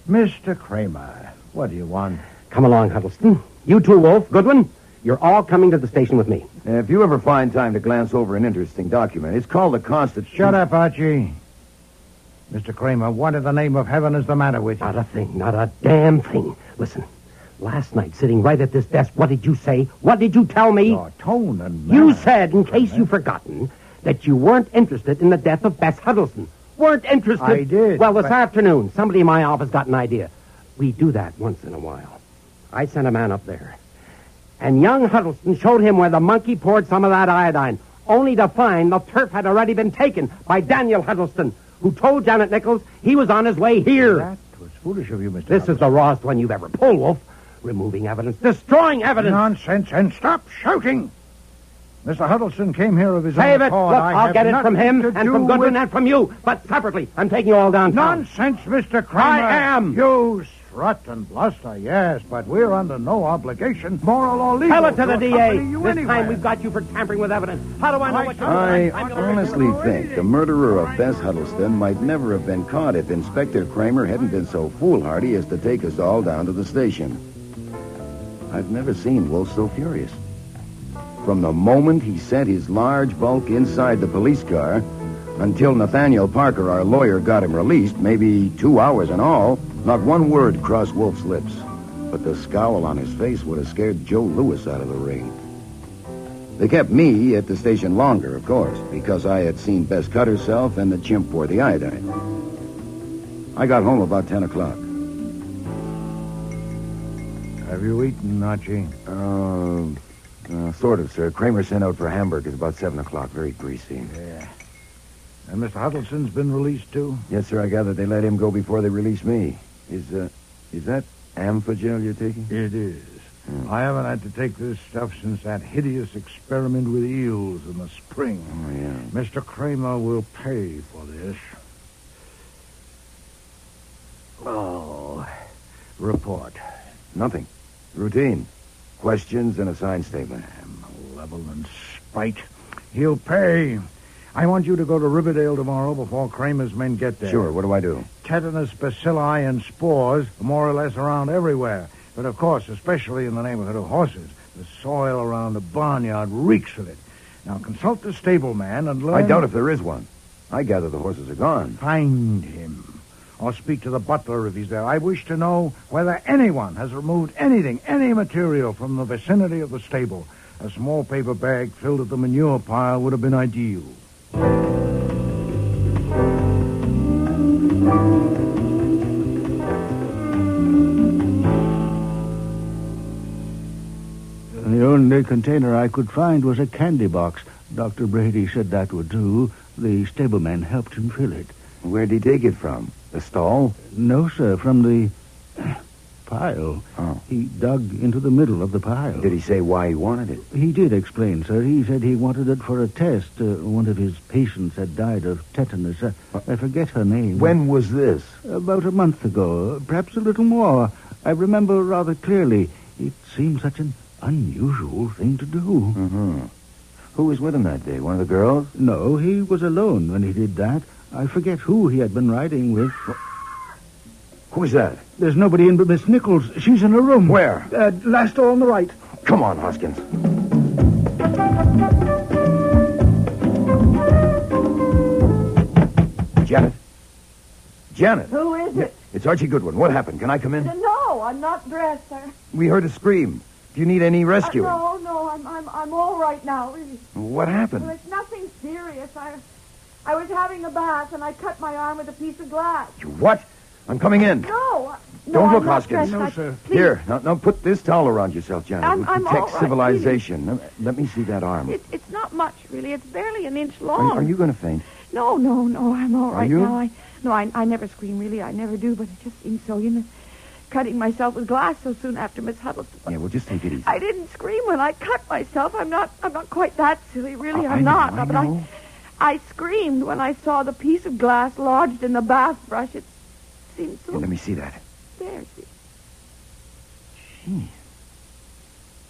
[SPEAKER 14] Mr. Kramer, what do you want?
[SPEAKER 16] Come along, Huddleston. You too, Wolfe, Goodwin. You're all coming to the station with me.
[SPEAKER 2] If you ever find time to glance over an interesting document, it's called the Constitution.
[SPEAKER 14] Shut up, Archie. Mr. Kramer, what in the name of heaven is the matter with you?
[SPEAKER 16] Not a thing, not a damn thing. Listen, last night, sitting right at this desk, what did you say? What did you tell me?
[SPEAKER 14] Your tone and manner.
[SPEAKER 16] You said, in case you've forgotten, that you weren't interested in the death of Bess Huddleston. Weren't interested?
[SPEAKER 14] I did.
[SPEAKER 16] Well, this afternoon, somebody in my office got an idea. We do that once in a while. I sent a man up there. And young Huddleston showed him where the monkey poured some of that iodine, only to find the turf had already been taken by Daniel Huddleston, who told Janet Nichols he was on his way here.
[SPEAKER 14] That was foolish of you, Mr.
[SPEAKER 16] This is the rawest one you've ever pulled, Wolf. Removing evidence, destroying evidence.
[SPEAKER 14] Nonsense, and stop shouting. Mr. Huddleston came here of his own
[SPEAKER 16] Save it.
[SPEAKER 14] accord.
[SPEAKER 16] Look, I'll get it from him and from Goodwin and from you, but separately. I'm taking you all downtown.
[SPEAKER 14] Nonsense, Mr. Kramer.
[SPEAKER 16] I am.
[SPEAKER 14] You strut and bluster, yes, but we're under no obligation, moral or legal.
[SPEAKER 16] Tell it to the DA.
[SPEAKER 14] You
[SPEAKER 16] This
[SPEAKER 14] anywhere.
[SPEAKER 16] time we've got you for tampering with evidence. How do I know what you're
[SPEAKER 2] I
[SPEAKER 16] doing?
[SPEAKER 2] honestly think the murderer of Bess Huddleston might never have been caught if Inspector Kramer hadn't been so foolhardy as to take us all down to the station. I've never seen Wolf so furious. From the moment he set his large bulk inside the police car until Nathaniel Parker, our lawyer, got him released, maybe 2 hours in all, not one word crossed Wolf's lips. But the scowl on his face would have scared Joe Louis out of the ring. They kept me at the station longer, of course, because I had seen Bess cut herself and the chimp pour the iodine. I got home about 10 o'clock.
[SPEAKER 14] Have you eaten, Archie?
[SPEAKER 2] Sort of, sir. Kramer sent out for hamburgers about 7 o'clock. Very greasy.
[SPEAKER 14] Yeah. And Mr. Huddleston's been released, too?
[SPEAKER 2] Yes, sir. I gather they let him go before they released me. Is that amphagel you're taking?
[SPEAKER 14] It is. I haven't had to take this stuff since that hideous experiment with eels in the spring.
[SPEAKER 2] Oh, yeah.
[SPEAKER 14] Mr. Kramer will pay for this. Oh, report.
[SPEAKER 2] Nothing. Routine. Questions and a signed statement.
[SPEAKER 14] Malevolent spite. He'll pay. I want you to go to Riverdale tomorrow before Kramer's men get there.
[SPEAKER 2] Sure, what do I do?
[SPEAKER 14] Tetanus bacilli and spores are more or less around everywhere. But, of course, especially in the neighborhood of horses. The soil around the barnyard reeks of it. Now, consult the stableman and learn...
[SPEAKER 2] I doubt if there is one. I gather the horses are gone.
[SPEAKER 14] Find him. Or speak to the butler if he's there. I wish to know whether anyone has removed anything, any material from the vicinity of the stable. A small paper bag filled with the manure pile would have been ideal.
[SPEAKER 15] The only container I could find was a candy box. Dr. Brady said that would do. The stableman helped him fill it.
[SPEAKER 2] Where'd he take it from? The stall?
[SPEAKER 15] No, sir, from the pile.
[SPEAKER 2] Oh.
[SPEAKER 15] He dug into the middle of the pile.
[SPEAKER 2] Did he say why he wanted it?
[SPEAKER 15] He did explain, sir. He said he wanted it for a test. One of his patients had died of tetanus. I forget her name.
[SPEAKER 2] When was this?
[SPEAKER 15] About a month ago. Perhaps a little more. I remember rather clearly. It seemed such an unusual thing to do.
[SPEAKER 2] Mm-hmm. Who was with him that day? One of the girls?
[SPEAKER 15] No, he was alone when he did that. I forget who he had been riding with.
[SPEAKER 2] Who's that?
[SPEAKER 15] There's nobody in but Miss Nichols. She's in her room.
[SPEAKER 2] Where?
[SPEAKER 15] Last door on the right.
[SPEAKER 2] Come on, Hoskins. Janet? Janet?
[SPEAKER 21] Who is it?
[SPEAKER 2] It's Archie Goodwin. What happened? Can I come in?
[SPEAKER 21] No, I'm not dressed, sir.
[SPEAKER 2] We heard a scream. Do you need any rescuing?
[SPEAKER 21] No, I'm all right now. Really.
[SPEAKER 2] What happened?
[SPEAKER 21] Well, it's nothing serious. I was having a bath and I cut my arm with a piece of glass.
[SPEAKER 2] You what? I'm coming in.
[SPEAKER 21] No.
[SPEAKER 2] Don't look,
[SPEAKER 21] I'm not
[SPEAKER 2] Hoskins.
[SPEAKER 21] dressed.
[SPEAKER 14] No, sir.
[SPEAKER 21] Please.
[SPEAKER 2] Here, now put this towel around yourself, Janet.
[SPEAKER 21] I'm
[SPEAKER 2] It
[SPEAKER 21] all
[SPEAKER 2] protects
[SPEAKER 21] right,
[SPEAKER 2] civilization. Let me see that arm.
[SPEAKER 21] It's not much, really. It's barely an inch long.
[SPEAKER 2] Are you going to faint?
[SPEAKER 21] No, I'm all right
[SPEAKER 2] you?
[SPEAKER 21] now. I never scream, really. I never do, but it just seems so, cutting myself with glass so soon after Miss Huddleston.
[SPEAKER 2] Yeah, well, just take it easy.
[SPEAKER 21] I didn't scream when I cut myself. I'm not quite that silly, really.
[SPEAKER 2] I
[SPEAKER 21] I'm
[SPEAKER 2] know,
[SPEAKER 21] not.
[SPEAKER 2] I
[SPEAKER 21] But
[SPEAKER 2] know.
[SPEAKER 21] I screamed when I saw the piece of glass lodged in the bath brush. It seemed so...
[SPEAKER 2] Here, let me see that.
[SPEAKER 21] There, see.
[SPEAKER 2] Gee.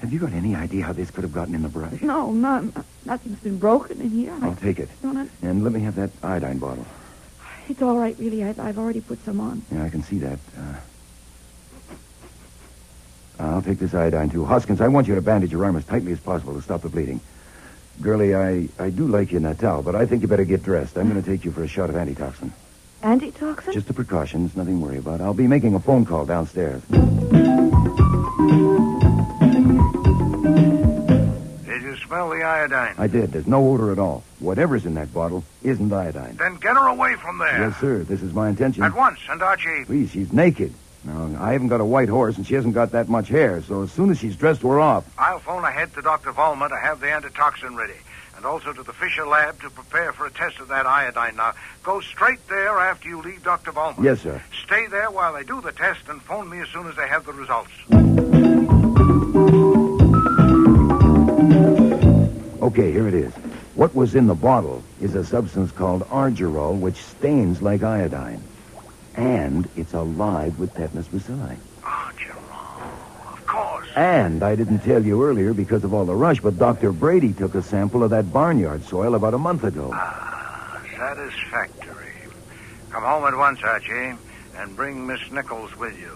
[SPEAKER 2] Have you got any idea how this could have gotten in the brush?
[SPEAKER 21] No, none. Nothing's been broken in here.
[SPEAKER 2] I'll take it.
[SPEAKER 21] No.
[SPEAKER 2] And let me have that iodine bottle.
[SPEAKER 21] It's all right, really. I've already put some on.
[SPEAKER 2] Yeah, I can see that. I'll take this iodine, too. Hoskins, I want you to bandage your arm as tightly as possible to stop the bleeding. Girlie, I do like you in that towel, but I think you better get dressed. I'm going to take you for a shot of antitoxin.
[SPEAKER 21] Antitoxin?
[SPEAKER 2] Just a precaution. It's nothing to worry about. I'll be making a phone call downstairs.
[SPEAKER 10] Did you smell the iodine?
[SPEAKER 2] I did. There's no odor at all. Whatever's in that bottle isn't iodine.
[SPEAKER 10] Then get her away from there.
[SPEAKER 2] Yes, sir. This is my intention.
[SPEAKER 10] At once, and Archie.
[SPEAKER 2] Please, she's naked. Now, I haven't got a white horse, and she hasn't got that much hair, so as soon as she's dressed, we're off.
[SPEAKER 10] I'll phone ahead to Dr. Vollmer to have the antitoxin ready, and also to the Fisher lab to prepare for a test of that iodine. Now, go straight there after you leave Dr. Vollmer.
[SPEAKER 2] Yes, sir.
[SPEAKER 10] Stay there while they do the test and phone me as soon as they have the results.
[SPEAKER 2] Okay, here it is. What was in the bottle is a substance called argyrol, which stains like iodine. And it's alive with tetanus bacilli.
[SPEAKER 10] Of course.
[SPEAKER 2] And I didn't tell you earlier because of all the rush, but Dr. Brady took a sample of that barnyard soil about a month ago.
[SPEAKER 10] Satisfactory. Come home at once, Archie, and bring Miss Nichols with you.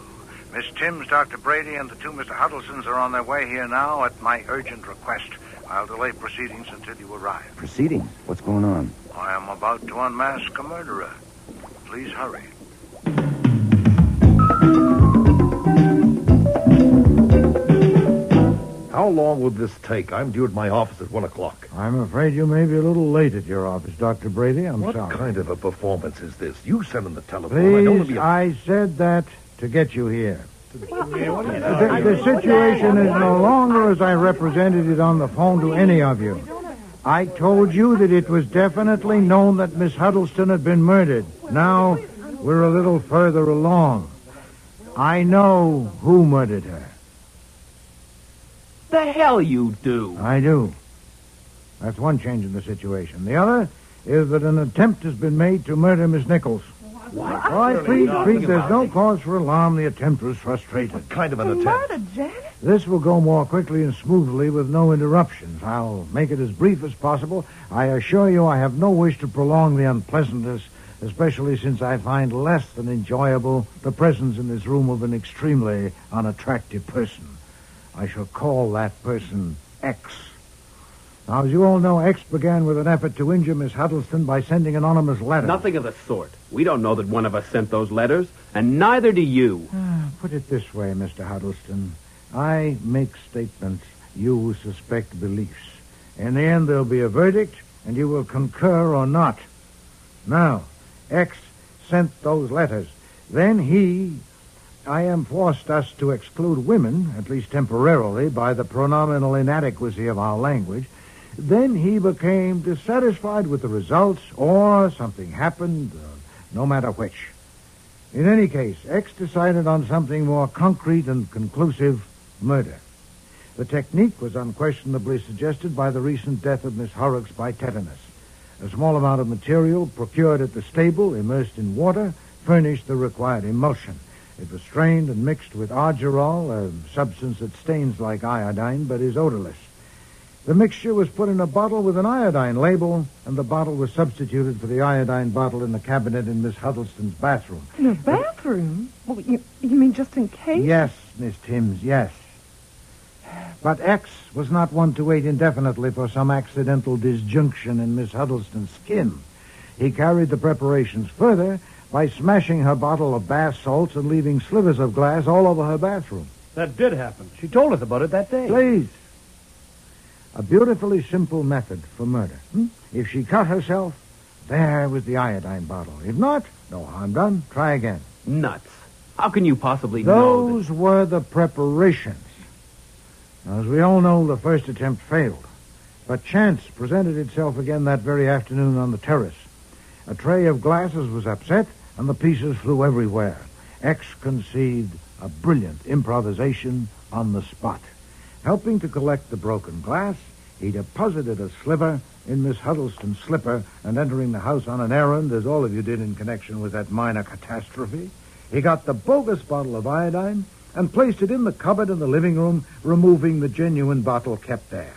[SPEAKER 10] Miss Timms, Dr. Brady, and the two Mr. Huddlestons are on their way here now at my urgent request. I'll delay proceedings until you arrive.
[SPEAKER 2] Proceedings? What's going on?
[SPEAKER 10] I am about to unmask a murderer. Please hurry.
[SPEAKER 7] How long will this take? I'm due at my office at 1 o'clock.
[SPEAKER 14] I'm afraid you may be a little late at your office, Dr. Brady. I'm sorry.
[SPEAKER 7] What kind of a performance is this? You send him the telephone.
[SPEAKER 14] Please, I said that to get you here. The situation is no longer as I represented it on the phone to any of you. I told you that it was definitely known that Miss Huddleston had been murdered. Now, we're a little further along. I know who murdered her.
[SPEAKER 3] The hell you do?
[SPEAKER 14] I do. That's one change in the situation. The other is that an attempt has been made to murder Miss Nichols.
[SPEAKER 7] What?
[SPEAKER 14] All right, please, there's no cause for alarm. The attempt was frustrated.
[SPEAKER 7] What kind of an attempt?
[SPEAKER 21] Murder, Janet?
[SPEAKER 14] This will go more quickly and smoothly with no interruptions. I'll make it as brief as possible. I assure you I have no wish to prolong the unpleasantness, especially since I find less than enjoyable the presence in this room of an extremely unattractive person. I shall call that person X. Now, as you all know, X began with an effort to injure Miss Huddleston by sending anonymous letters.
[SPEAKER 3] Nothing of the sort. We don't know that one of us sent those letters, and neither do you.
[SPEAKER 14] Put it this way, Mr. Huddleston. I make statements. You suspect beliefs. In the end, there'll be a verdict, and you will concur or not. Now, X sent those letters. Then I am forced us to exclude women, at least temporarily, by the pronominal inadequacy of our language. Then he became dissatisfied with the results, or something happened, no matter which. In any case, X decided on something more concrete and conclusive: murder. The technique was unquestionably suggested by the recent death of Miss Horrocks by tetanus. A small amount of material procured at the stable, immersed in water, furnished the required emulsion. It was strained and mixed with argyrol, a substance that stains like iodine but is odorless. The mixture was put in a bottle with an iodine label, and the bottle was substituted for the iodine bottle in the cabinet in Miss Huddleston's bathroom.
[SPEAKER 21] In the bathroom? Well, you mean just in case?
[SPEAKER 14] Yes, Miss Timms, yes. But X was not one to wait indefinitely for some accidental disjunction in Miss Huddleston's skin. He carried the preparations further by smashing her bottle of bath salts and leaving slivers of glass all over her bathroom.
[SPEAKER 4] That did happen. She told us about it that day.
[SPEAKER 14] Please. A beautifully simple method for murder. If she cut herself, there was the iodine bottle. If not, no harm done. Try again.
[SPEAKER 3] Nuts. How can you possibly know
[SPEAKER 14] Those were the preparations. Now, as we all know, the first attempt failed. But chance presented itself again that very afternoon on the terrace. A tray of glasses was upset, and the pieces flew everywhere. X conceived a brilliant improvisation on the spot. Helping to collect the broken glass, he deposited a sliver in Miss Huddleston's slipper, and entering the house on an errand, as all of you did in connection with that minor catastrophe, he got the bogus bottle of iodine and placed it in the cupboard in the living room, removing the genuine bottle kept there.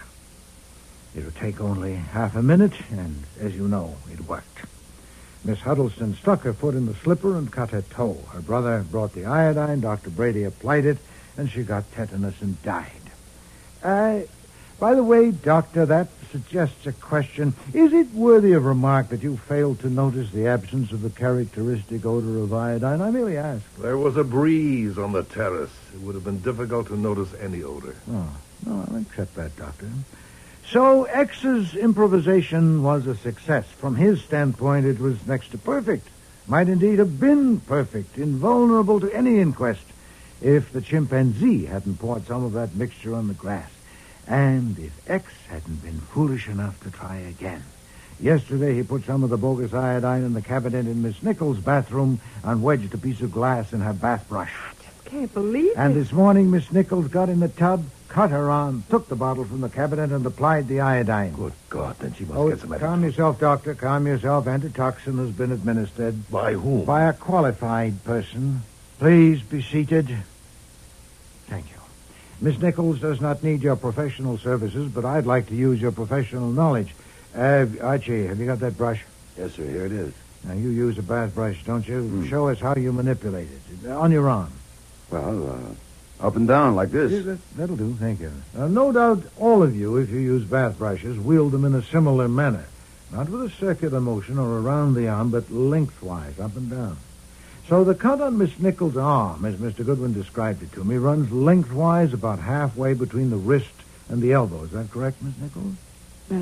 [SPEAKER 14] It would take only half a minute, and as you know, it worked. Miss Huddleston stuck her foot in the slipper and cut her toe. Her brother brought the iodine, Dr. Brady applied it, and she got tetanus and died. By the way, Doctor, that suggests a question. Is it worthy of remark that you failed to notice the absence of the characteristic odor of iodine? I merely ask.
[SPEAKER 7] There was a breeze on the terrace. It would have been difficult to notice any odor.
[SPEAKER 14] Oh, no, I'll accept that, Doctor. So X's improvisation was a success. From his standpoint, it was next to perfect. Might indeed have been perfect, invulnerable to any inquest, if the chimpanzee hadn't poured some of that mixture on the grass. And if X hadn't been foolish enough to try again. Yesterday, he put some of the bogus iodine in the cabinet in Miss Nichols' bathroom and wedged a piece of glass in her bath brush.
[SPEAKER 21] Can't believe
[SPEAKER 14] And
[SPEAKER 21] it.
[SPEAKER 14] this morning, Miss Nichols got in the tub, cut her arm, took the bottle from the cabinet, and applied the iodine.
[SPEAKER 7] Good God, then she must get some medicine.
[SPEAKER 14] Calm yourself, Doctor. Calm yourself. Antitoxin has been administered.
[SPEAKER 7] By whom?
[SPEAKER 14] By a qualified person. Please be seated. Thank you. Miss Nichols does not need your professional services, but I'd like to use your professional knowledge. Archie, have you got that brush?
[SPEAKER 2] Yes, sir. Here it is.
[SPEAKER 14] Now, you use a bath brush, don't you? Show us how you manipulate it. On your arm.
[SPEAKER 2] Well, up and down like this.
[SPEAKER 14] Yeah, that'll do, thank you. No doubt all of you, if you use bath brushes, wield them in a similar manner. Not with a circular motion or around the arm, but lengthwise, up and down. So the cut on Miss Nichols' arm, as Mr. Goodwin described it to me, runs lengthwise about halfway between the wrist and the elbow. Is that correct, Miss Nichols?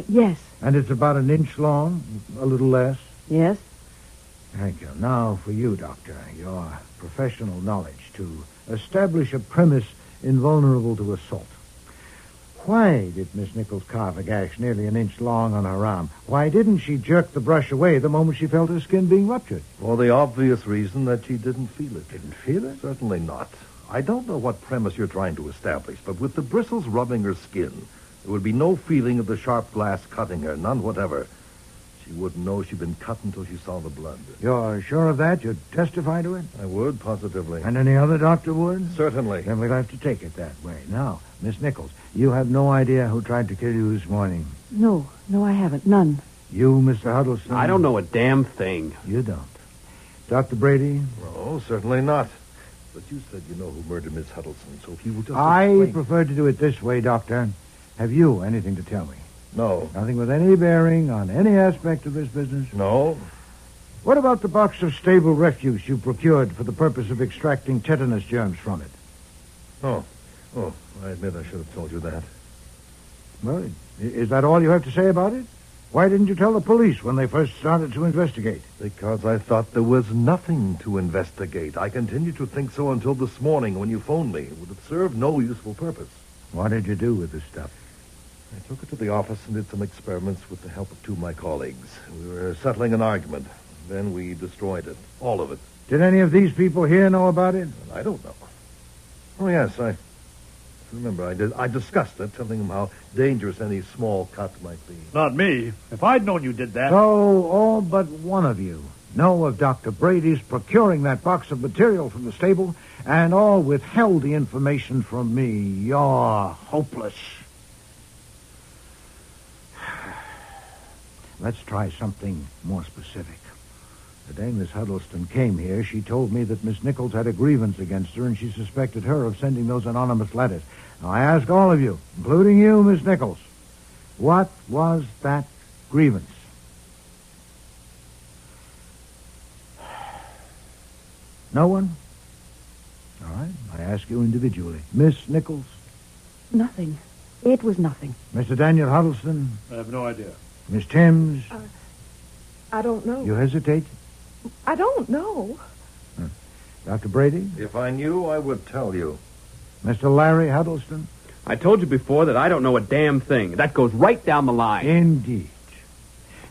[SPEAKER 21] Yes.
[SPEAKER 14] And it's about an inch long, a little less?
[SPEAKER 21] Yes.
[SPEAKER 14] Thank you. Now for you, Doctor, your professional knowledge to establish a premise invulnerable to assault. Why did Miss Nichols carve a gash nearly an inch long on her arm? Why didn't she jerk the brush away the moment she felt her skin being ruptured?
[SPEAKER 7] For the obvious reason that she didn't feel it.
[SPEAKER 14] Didn't feel it?
[SPEAKER 7] Certainly not. I don't know what premise you're trying to establish, but with the bristles rubbing her skin, there would be no feeling of the sharp glass cutting her, none whatever. She wouldn't know she'd been cut until she saw the blood.
[SPEAKER 14] You're sure of that? You'd testify to it?
[SPEAKER 7] I would, positively.
[SPEAKER 14] And any other doctor would?
[SPEAKER 7] Certainly.
[SPEAKER 14] Then we'll have to take it that way. Now, Miss Nichols, you have no idea who tried to kill you this morning.
[SPEAKER 21] No, I haven't. None.
[SPEAKER 14] You, Mr. Huddleston?
[SPEAKER 3] I don't know a damn thing.
[SPEAKER 14] You don't. Dr. Brady?
[SPEAKER 7] No, certainly not. But you said you know who murdered Miss Huddleston, so if you would just
[SPEAKER 14] I
[SPEAKER 7] explain...
[SPEAKER 14] prefer to do it this way, Doctor. Have you anything to tell me?
[SPEAKER 7] No.
[SPEAKER 14] Nothing with any bearing on any aspect of this business?
[SPEAKER 7] No.
[SPEAKER 14] What about the box of stable refuse you procured for the purpose of extracting tetanus germs from it?
[SPEAKER 7] Oh, I admit I should have told you that.
[SPEAKER 14] Well, is that all you have to say about it? Why didn't you tell the police when they first started to investigate?
[SPEAKER 7] Because I thought there was nothing to investigate. I continued to think so until this morning when you phoned me. It would have served no useful purpose.
[SPEAKER 14] What did you do with the stuff?
[SPEAKER 7] I took it to the office and did some experiments with the help of two of my colleagues. We were settling an argument. Then we destroyed it. All of it.
[SPEAKER 14] Did any of these people here know about it?
[SPEAKER 7] I don't know. Oh, yes, I remember I discussed it, telling them how dangerous any small cut might be.
[SPEAKER 1] Not me. If I'd known you did that...
[SPEAKER 14] So, all but one of you know of Dr. Brady's procuring that box of material from the stable, and all withheld the information from me. You're hopeless. Let's try something more specific. The day Miss Huddleston came here, she told me that Miss Nichols had a grievance against her, and she suspected her of sending those anonymous letters. Now, I ask all of you, including you, Miss Nichols, what was that grievance? No one? All right, I ask you individually. Miss Nichols?
[SPEAKER 21] Nothing. It was nothing.
[SPEAKER 14] Mr. Daniel Huddleston?
[SPEAKER 1] I have no idea.
[SPEAKER 14] Miss Timms?
[SPEAKER 21] I don't know.
[SPEAKER 14] You hesitate?
[SPEAKER 21] I don't know.
[SPEAKER 14] Dr. Brady?
[SPEAKER 7] If I knew, I would tell you.
[SPEAKER 14] Mr. Larry Huddleston?
[SPEAKER 3] I told you before that I don't know a damn thing. That goes right down the line.
[SPEAKER 14] Indeed.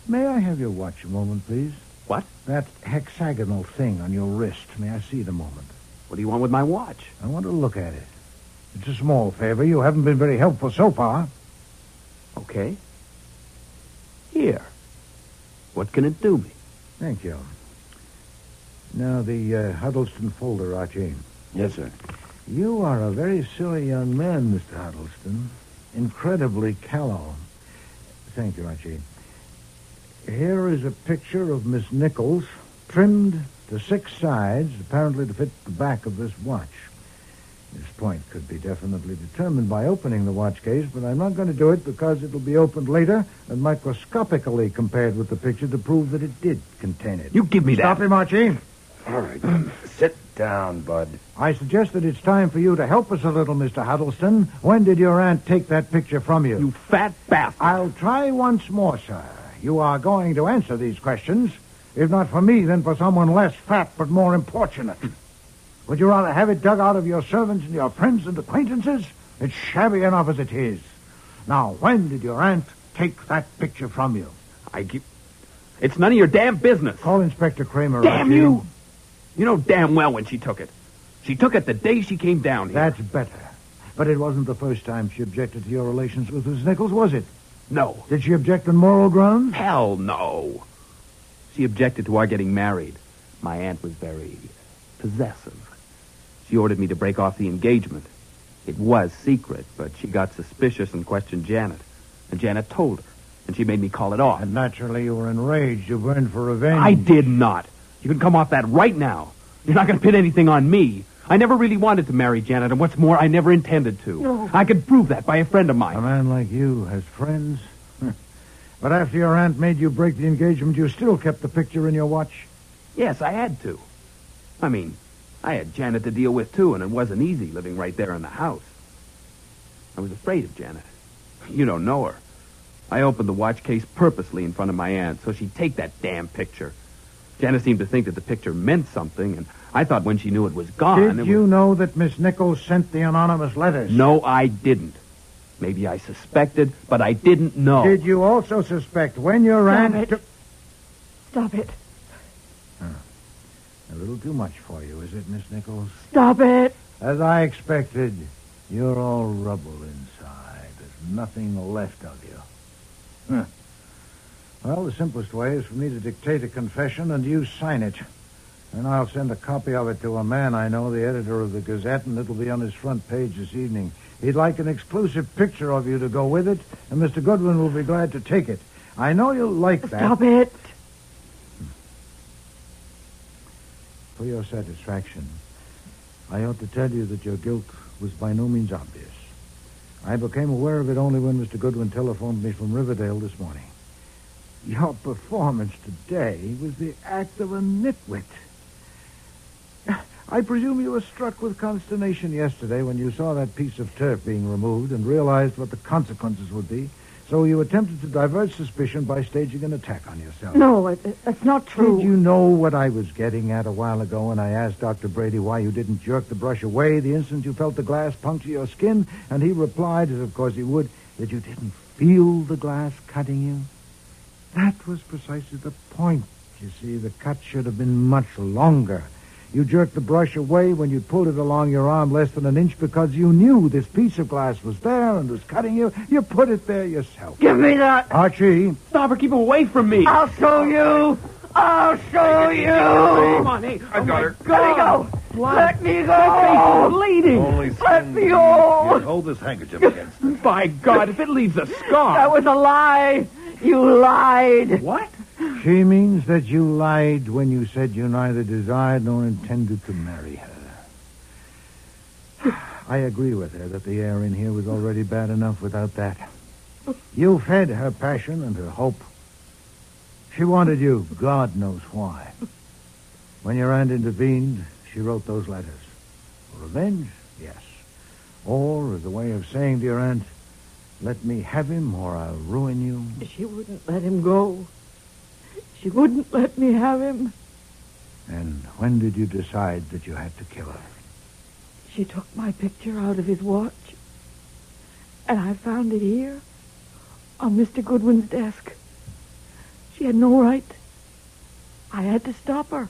[SPEAKER 14] May I have your watch a moment, please?
[SPEAKER 3] What?
[SPEAKER 14] That hexagonal thing on your wrist. May I see it a moment?
[SPEAKER 3] What do you want with my watch?
[SPEAKER 14] I want to look at it. It's a small favor. You haven't been very helpful so far.
[SPEAKER 3] Okay. Here. What can it do me?
[SPEAKER 14] Thank you. Now, the Huddleston folder, Archie.
[SPEAKER 2] Yes, sir.
[SPEAKER 14] You are a very silly young man, Mr. Huddleston. Incredibly callow. Thank you, Archie. Here is a picture of Miss Nichols, trimmed to 6 sides, apparently to fit the back of this watch. This point could be definitely determined by opening the watch case, but I'm not going to do it because it'll be opened later and microscopically compared with the picture to prove that it did contain it.
[SPEAKER 3] You give me that.
[SPEAKER 14] Stop him, Archie.
[SPEAKER 5] All right. Sit down, Bud.
[SPEAKER 14] I suggest that it's time for you to help us a little, Mr. Huddleston. When did your aunt take that picture from you?
[SPEAKER 3] You fat bastard.
[SPEAKER 14] I'll try once more, sir. You are going to answer these questions. If not for me, then for someone less fat but more importunate. Would you rather have it dug out of your servants and your friends and acquaintances? It's shabby enough as it is. Now, when did your aunt take that picture from you?
[SPEAKER 3] It's none of your damn business.
[SPEAKER 14] Call Inspector Kramer.
[SPEAKER 3] Damn
[SPEAKER 14] Archie.
[SPEAKER 3] you! You know damn well when she took it. She took it the day she came down here.
[SPEAKER 14] That's better. But it wasn't the first time she objected to your relations with Miss Nichols, was it?
[SPEAKER 3] No.
[SPEAKER 14] Did she object on moral grounds?
[SPEAKER 3] Hell no. She objected to our getting married. My aunt was very possessive. She ordered me to break off the engagement. It was secret, but she got suspicious and questioned Janet. And Janet told her, and she made me call it off.
[SPEAKER 14] And naturally you were enraged. You burned for revenge.
[SPEAKER 3] I did not. You can come off that right now. You're not going to pin anything on me. I never really wanted to marry Janet, and what's more, I never intended to.
[SPEAKER 14] No.
[SPEAKER 3] I could prove that by a friend of mine.
[SPEAKER 14] A man like you has friends. But after your aunt made you break the engagement, you still kept the picture in your watch?
[SPEAKER 3] Yes, I had to. I mean, I had Janet to deal with, too, and it wasn't easy living right there in the house. I was afraid of Janet. You don't know her. I opened the watch case purposely in front of my aunt so she'd take that damn picture. Janet seemed to think that the picture meant something, and I thought when she knew it was gone...
[SPEAKER 14] Did you know that Miss Nichols sent the anonymous letters?
[SPEAKER 3] No, I didn't. Maybe I suspected, but I didn't know.
[SPEAKER 14] Did you also suspect when your aunt...
[SPEAKER 21] Stop it.
[SPEAKER 14] A little too much for you, is it, Miss Nichols?
[SPEAKER 21] Stop it.
[SPEAKER 14] As I expected, you're all rubble inside. There's nothing left of you. Huh. Well, the simplest way is for me to dictate a confession and you sign it. And I'll send a copy of it to a man I know, the editor of the Gazette, and it'll be on his front page this evening. He'd like an exclusive picture of you to go with it, and Mr. Goodwin will be glad to take it. I know you'll like that.
[SPEAKER 21] Stop it.
[SPEAKER 14] For your satisfaction, I ought to tell you that your guilt was by no means obvious. I became aware of it only when Mr. Goodwin telephoned me from Riverdale this morning. Your performance today was the act of a nitwit. I presume you were struck with consternation yesterday when you saw that piece of turf being removed and realized what the consequences would be. So you attempted to divert suspicion by staging an attack on yourself.
[SPEAKER 21] No, that's not true.
[SPEAKER 14] Did you know what I was getting at a while ago when I asked Dr. Brady why you didn't jerk the brush away the instant you felt the glass puncture your skin? And he replied, as of course he would, that you didn't feel the glass cutting you? That was precisely the point. You see, the cut should have been much longer. You jerked the brush away when you pulled it along your arm less than an inch because you knew this piece of glass was there and was cutting you. You put it there yourself.
[SPEAKER 21] Give me that.
[SPEAKER 14] Archie.
[SPEAKER 3] Stop her. Keep her away from me.
[SPEAKER 21] I'll show you. I'll show you.
[SPEAKER 3] Come on, hey.
[SPEAKER 7] I got her.
[SPEAKER 21] Let me go.
[SPEAKER 3] What?
[SPEAKER 21] Let me go.
[SPEAKER 3] My face is bleeding.
[SPEAKER 7] Only
[SPEAKER 21] Let me go.
[SPEAKER 7] Here, hold this handkerchief against it.
[SPEAKER 3] By God, if it leaves a scar.
[SPEAKER 21] That was a lie. You lied.
[SPEAKER 3] What?
[SPEAKER 14] She means that you lied when you said you neither desired nor intended to marry her. I agree with her that the air in here was already bad enough without that. You fed her passion and her hope. She wanted you, God knows why. When your aunt intervened, she wrote those letters. Revenge? Yes. Or as a way of saying to your aunt, let me have him or I'll ruin you.
[SPEAKER 21] She wouldn't let him go. She wouldn't let me have him.
[SPEAKER 14] And when did you decide that you had to kill her?
[SPEAKER 21] She took my picture out of his watch, and I found it here, on Mr. Goodwin's desk. She had no right. I had to stop her.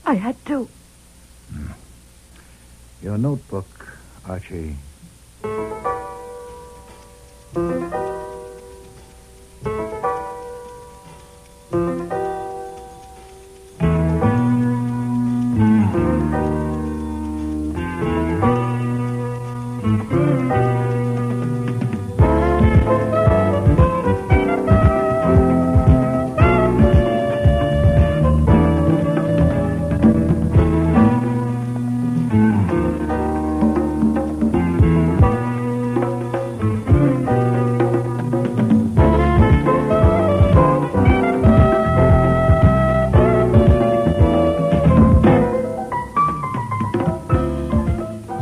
[SPEAKER 21] I had to.
[SPEAKER 14] Your notebook, Archie.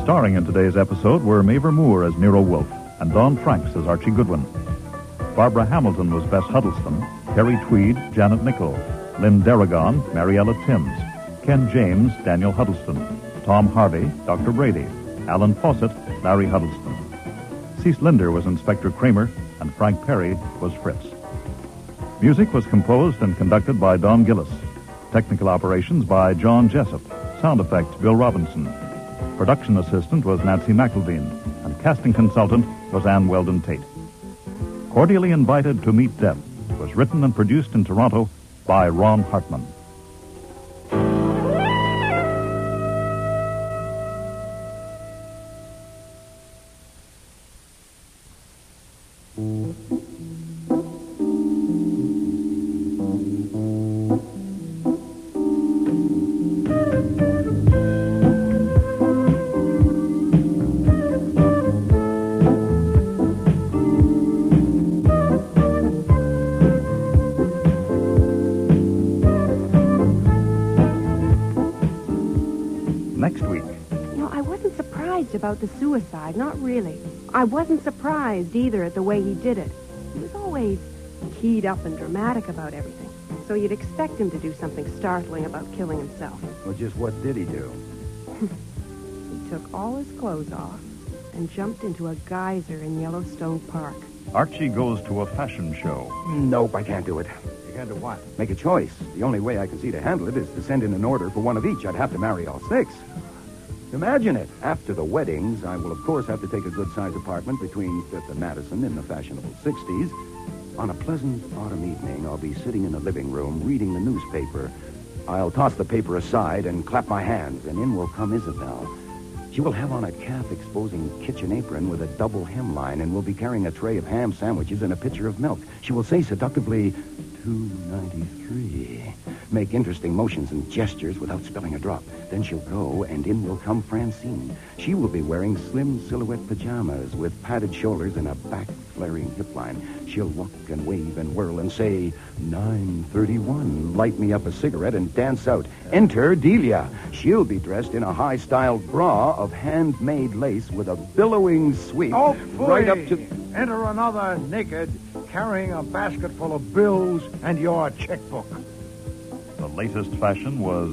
[SPEAKER 1] Starring in today's episode were Mavor Moore as Nero Wolfe and Don Franks as Archie Goodwin. Barbara Hamilton was Bess Huddleston, Terry Tweed, Janet Nichol, Lynn Darragon, Mariella Timms, Ken James, Daniel Huddleston, Tom Harvey, Dr. Brady, Alan Fawcett, Larry Huddleston. Cease Linder was Inspector Kramer, and Frank Perry was Fritz. Music was composed and conducted by Don Gillis. Technical operations by John Jessup. Sound effects, Bill Robinson. Production assistant was Nancy McElveen, and casting consultant was Ann Weldon Tate. Cordially Invited to Meet Death was written and produced in Toronto by Ron Hartman.
[SPEAKER 12] About the suicide, not really. I wasn't surprised either at the way he did it. He was always keyed up and dramatic about everything. So you'd expect him to do something startling about killing himself.
[SPEAKER 5] Well, just what did he do?
[SPEAKER 12] He took all his clothes off and jumped into a geyser in Yellowstone Park.
[SPEAKER 1] Archie goes to a fashion show.
[SPEAKER 5] Nope, I can't do it.
[SPEAKER 14] You can't do what?
[SPEAKER 5] Make a choice. The only way I can see to handle it is to send in an order for one of each. I'd have to marry all six. Imagine it. After the weddings, I will, of course, have to take a good-sized apartment between 5th and Madison in the fashionable 60s. On a pleasant autumn evening, I'll be sitting in the living room reading the newspaper. I'll toss the paper aside and clap my hands, and in will come Isabel. She will have on a calf-exposing kitchen apron with a double hemline and will be carrying a tray of ham sandwiches and a pitcher of milk. She will say seductively, $2.93. Make interesting motions and gestures without spilling a drop. Then she'll go, and in will come Francine. She will be wearing slim silhouette pajamas with padded shoulders and a back-flaring hip line. She'll walk and wave and whirl and say, $9.31. Light me up a cigarette and dance out. Enter Delia. She'll be dressed in a high-styled bra of handmade lace with a billowing sweep right up to...
[SPEAKER 14] Enter another naked, carrying a basket full of bills and your checkbook.
[SPEAKER 1] The latest fashion was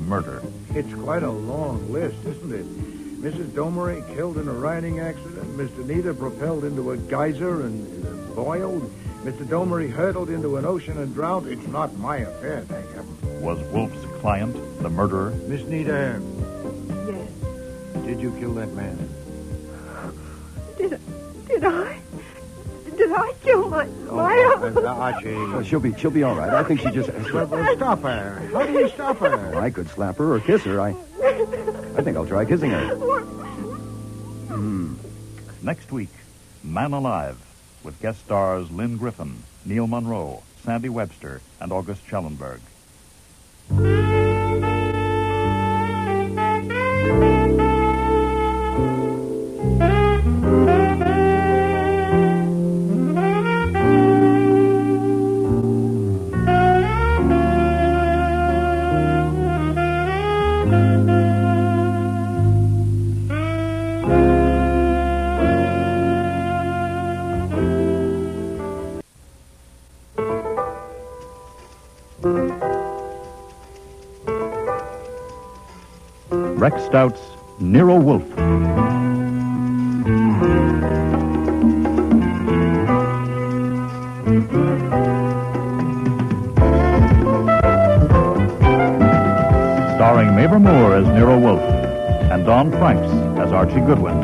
[SPEAKER 1] murder.
[SPEAKER 14] It's quite a long list, isn't it? Mrs. Domery killed in a riding accident. Mr. Nita propelled into a geyser and boiled. Mr. Domery hurtled into an ocean and drowned. It's not my affair, thank heaven.
[SPEAKER 1] Was Wolfe's client the murderer?
[SPEAKER 14] Miss Nita.
[SPEAKER 12] Yes.
[SPEAKER 14] Did you kill that man?
[SPEAKER 12] Did I kill my
[SPEAKER 14] Archie.
[SPEAKER 5] She'll be all right. I think she just...
[SPEAKER 14] Well, stop her. How do you stop her?
[SPEAKER 5] I could slap her or kiss her. I think I'll try kissing her.
[SPEAKER 1] Next week, Man Alive, with guest stars Lynn Griffin, Neil Monroe, Sandy Webster, and August Schellenberg. Rex Stout's Nero Wolfe. Starring Mavor Moore as Nero Wolfe and Don Franks as Archie Goodwin.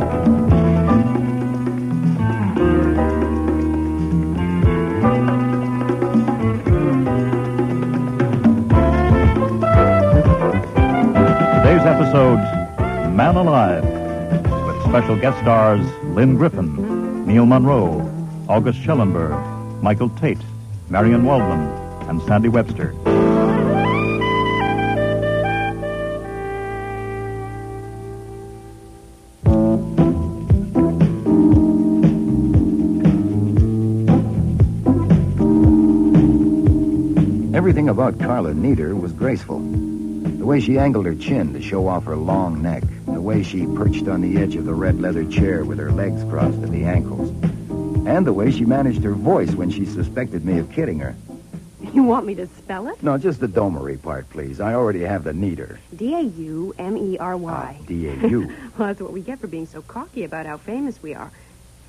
[SPEAKER 1] Episodes Man Alive, with special guest stars Lynn Griffin, Neil Monroe, August Schellenberg, Michael Tate, Marion Waldman, and Sandy Webster.
[SPEAKER 2] Everything about Carla Nieder was graceful. The way she angled her chin to show off her long neck, the the way she perched on the edge of the red leather chair with her legs crossed at the ankles. And the way she managed her voice when she suspected me of kidding her.
[SPEAKER 12] You want me to spell it?
[SPEAKER 2] No, just the domery part, please. I already have the neater.
[SPEAKER 12] D-A-U-M-E-R-Y.
[SPEAKER 2] D-A-U.
[SPEAKER 12] Well, that's what we get for being so cocky about how famous we are.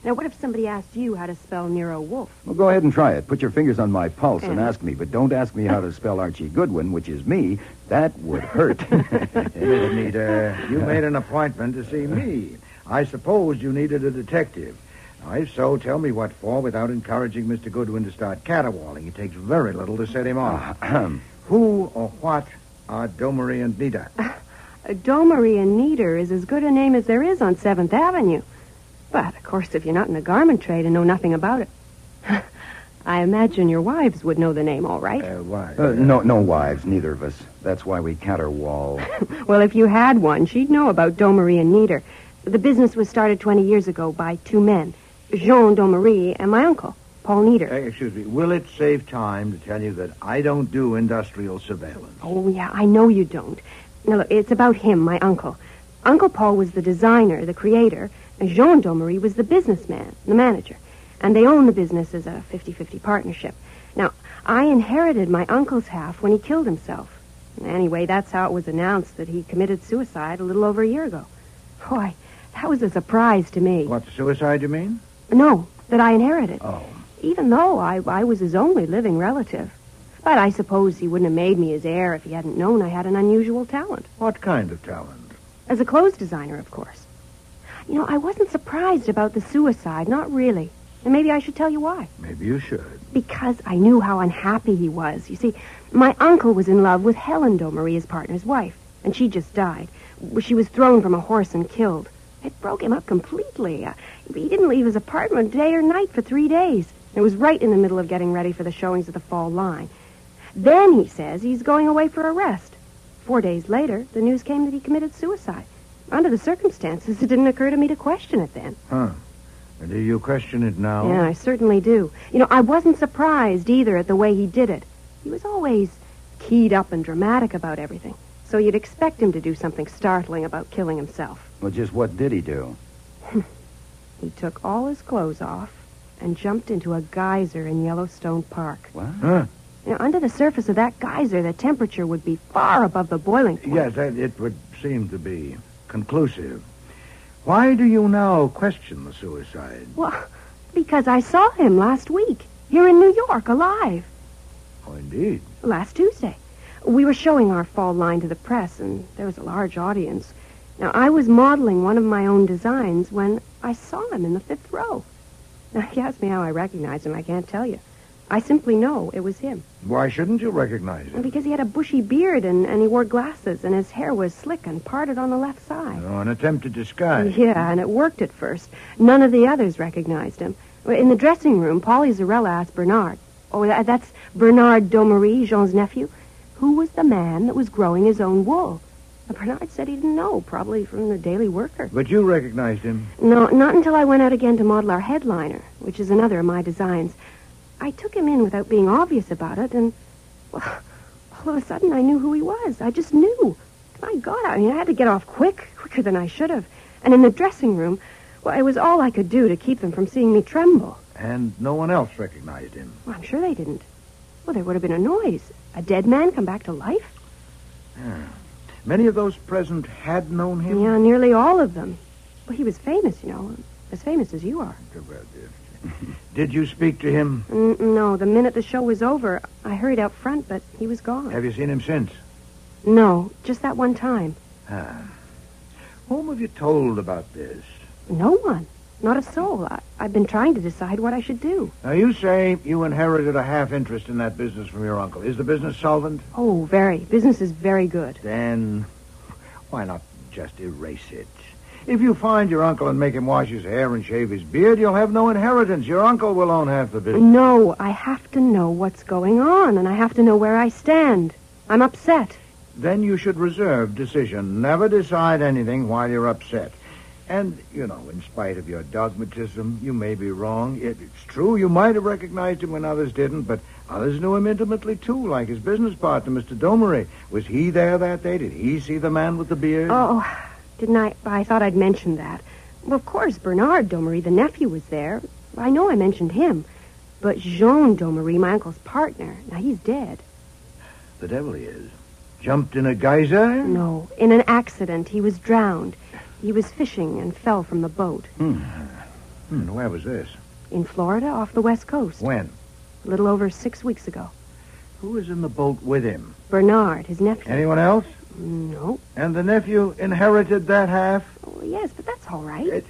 [SPEAKER 12] Now, what if somebody asked you how to spell Nero Wolfe?
[SPEAKER 2] Well, go ahead and try it. Put your fingers on my pulse and ask me, but don't ask me how to spell Archie Goodwin, which is me. That would hurt.
[SPEAKER 14] Anita, you made an appointment to see me. I suppose you needed a detective. Now, if so, tell me what for without encouraging Mr. Goodwin to start caterwauling. It takes very little to set him off. Who or what are Domery and Nita?
[SPEAKER 12] Domery and Neater is as good a name as there is on 7th Avenue. But, of course, if you're not in the garment trade and know nothing about it, I imagine your wives would know the name, all right?
[SPEAKER 2] Wives? No wives, neither of us. That's why we caterwaul.
[SPEAKER 12] Well, if you had one, she'd know about Domery and Neater. The business was started 20 years ago by two men, Jean Domery and my uncle, Paul Neater.
[SPEAKER 14] Excuse me, will it save time to tell you that I don't do industrial surveillance?
[SPEAKER 12] Oh, yeah, I know you don't. Now, look, it's about him, my uncle. Uncle Paul was the designer, the creator, and Jean Domery was the businessman, the manager. And they own the business as a 50-50 partnership. Now, I inherited my uncle's half when he killed himself. Anyway, that's how it was announced that he committed suicide a little over a year ago. Boy, that was a surprise to me.
[SPEAKER 14] What, suicide, you mean?
[SPEAKER 12] No, that I inherited.
[SPEAKER 14] Oh.
[SPEAKER 12] Even though I was his only living relative. But I suppose he wouldn't have made me his heir if he hadn't known I had an unusual talent.
[SPEAKER 14] What kind of talent?
[SPEAKER 12] As a clothes designer, of course. You know, I wasn't surprised about the suicide, not really. And maybe I should tell you why.
[SPEAKER 14] Maybe you should.
[SPEAKER 12] Because I knew how unhappy he was. You see, my uncle was in love with Helen Domery, his partner's wife, and she just died. She was thrown from a horse and killed. It broke him up completely. He didn't leave his apartment day or night for 3 days. It was right in the middle of getting ready for the showings of the fall line. Then he says he's going away for a rest. 4 days later, the news came that he committed suicide. Under the circumstances, it didn't occur to me to question it then.
[SPEAKER 14] Huh. And do you question it now?
[SPEAKER 12] Yeah, I certainly do. You know, I wasn't surprised either at the way he did it. He was always keyed up and dramatic about everything. So you'd expect him to do something startling about killing himself.
[SPEAKER 2] Well, just what did he do?
[SPEAKER 12] He took all his clothes off and jumped into a geyser in Yellowstone Park.
[SPEAKER 2] What?
[SPEAKER 14] Huh?
[SPEAKER 12] You know, under the surface of that geyser, the temperature would be far above the boiling point.
[SPEAKER 14] Yes, it would seem to be conclusive. Why do you now question the suicide?
[SPEAKER 12] Well, because I saw him last week, here in New York, alive.
[SPEAKER 14] Oh, indeed.
[SPEAKER 12] Last Tuesday. We were showing our fall line to the press, and there was a large audience. Now, I was modeling one of my own designs when I saw him in the 5th row. Now, if you ask me how I recognized him, I can't tell you. I simply know it was him.
[SPEAKER 14] Why shouldn't you recognize him?
[SPEAKER 12] Because he had a bushy beard and he wore glasses, and his hair was slick and parted on the left side.
[SPEAKER 14] Oh, an attempt at disguise.
[SPEAKER 12] Yeah, and it worked at first. None of the others recognized him. In the dressing room, Paulie Zarella asked Bernard. Oh, that's Bernard Domery, Jean's nephew. Who was the man that was growing his own wool? Bernard said he didn't know, probably from the Daily Worker.
[SPEAKER 14] But you recognized him?
[SPEAKER 12] No, not until I went out again to model our headliner, which is another of my designs. I took him in without being obvious about it, and, well, all of a sudden I knew who he was. I just knew. My God, I had to get off quicker than I should have. And in the dressing room, well, it was all I could do to keep them from seeing me tremble.
[SPEAKER 14] And no one else recognized him?
[SPEAKER 12] Well, I'm sure they didn't. Well, there would have been a noise. A dead man come back to life?
[SPEAKER 14] Yeah. Many of those present had known him?
[SPEAKER 12] Yeah, nearly all of them. Well, he was famous, you know, as famous as you are.
[SPEAKER 14] Did you speak to him?
[SPEAKER 12] No, the minute the show was over, I hurried out front, but he was gone.
[SPEAKER 14] Have you seen him since?
[SPEAKER 12] No, just that one time.
[SPEAKER 14] Whom have you told about this?
[SPEAKER 12] No one. Not a soul. I've been trying to decide what I should do.
[SPEAKER 14] Now, you say you inherited a half interest in that business from your uncle. Is the business solvent?
[SPEAKER 12] Oh, very. Business is very good.
[SPEAKER 14] Then why not just erase it? If you find your uncle and make him wash his hair and shave his beard, you'll have no inheritance. Your uncle will own half the business.
[SPEAKER 12] No, I have to know what's going on, and I have to know where I stand. I'm upset.
[SPEAKER 14] Then you should reserve decision. Never decide anything while you're upset. And, you know, in spite of your dogmatism, you may be wrong. It's true, you might have recognized him when others didn't, but others knew him intimately, too, like his business partner, Mr. Domery. Was he there that day? Did he see the man with the beard?
[SPEAKER 12] Oh, Didn't I? I thought I'd mentioned that. Well, of course, Bernard Domery, the nephew, was there. I know I mentioned him. But Jean Domery, my uncle's partner, now he's dead.
[SPEAKER 10] The devil he is. Jumped in a geyser?
[SPEAKER 12] No, in an accident. He was drowned. He was fishing and fell from the boat.
[SPEAKER 10] And where was this?
[SPEAKER 12] In Florida, off the west coast.
[SPEAKER 10] When?
[SPEAKER 12] A little over 6 weeks ago.
[SPEAKER 10] Who was in the boat with him?
[SPEAKER 12] Bernard, his nephew.
[SPEAKER 10] Anyone else?
[SPEAKER 12] No.
[SPEAKER 10] And the nephew inherited that half?
[SPEAKER 12] Oh, yes, but that's all right.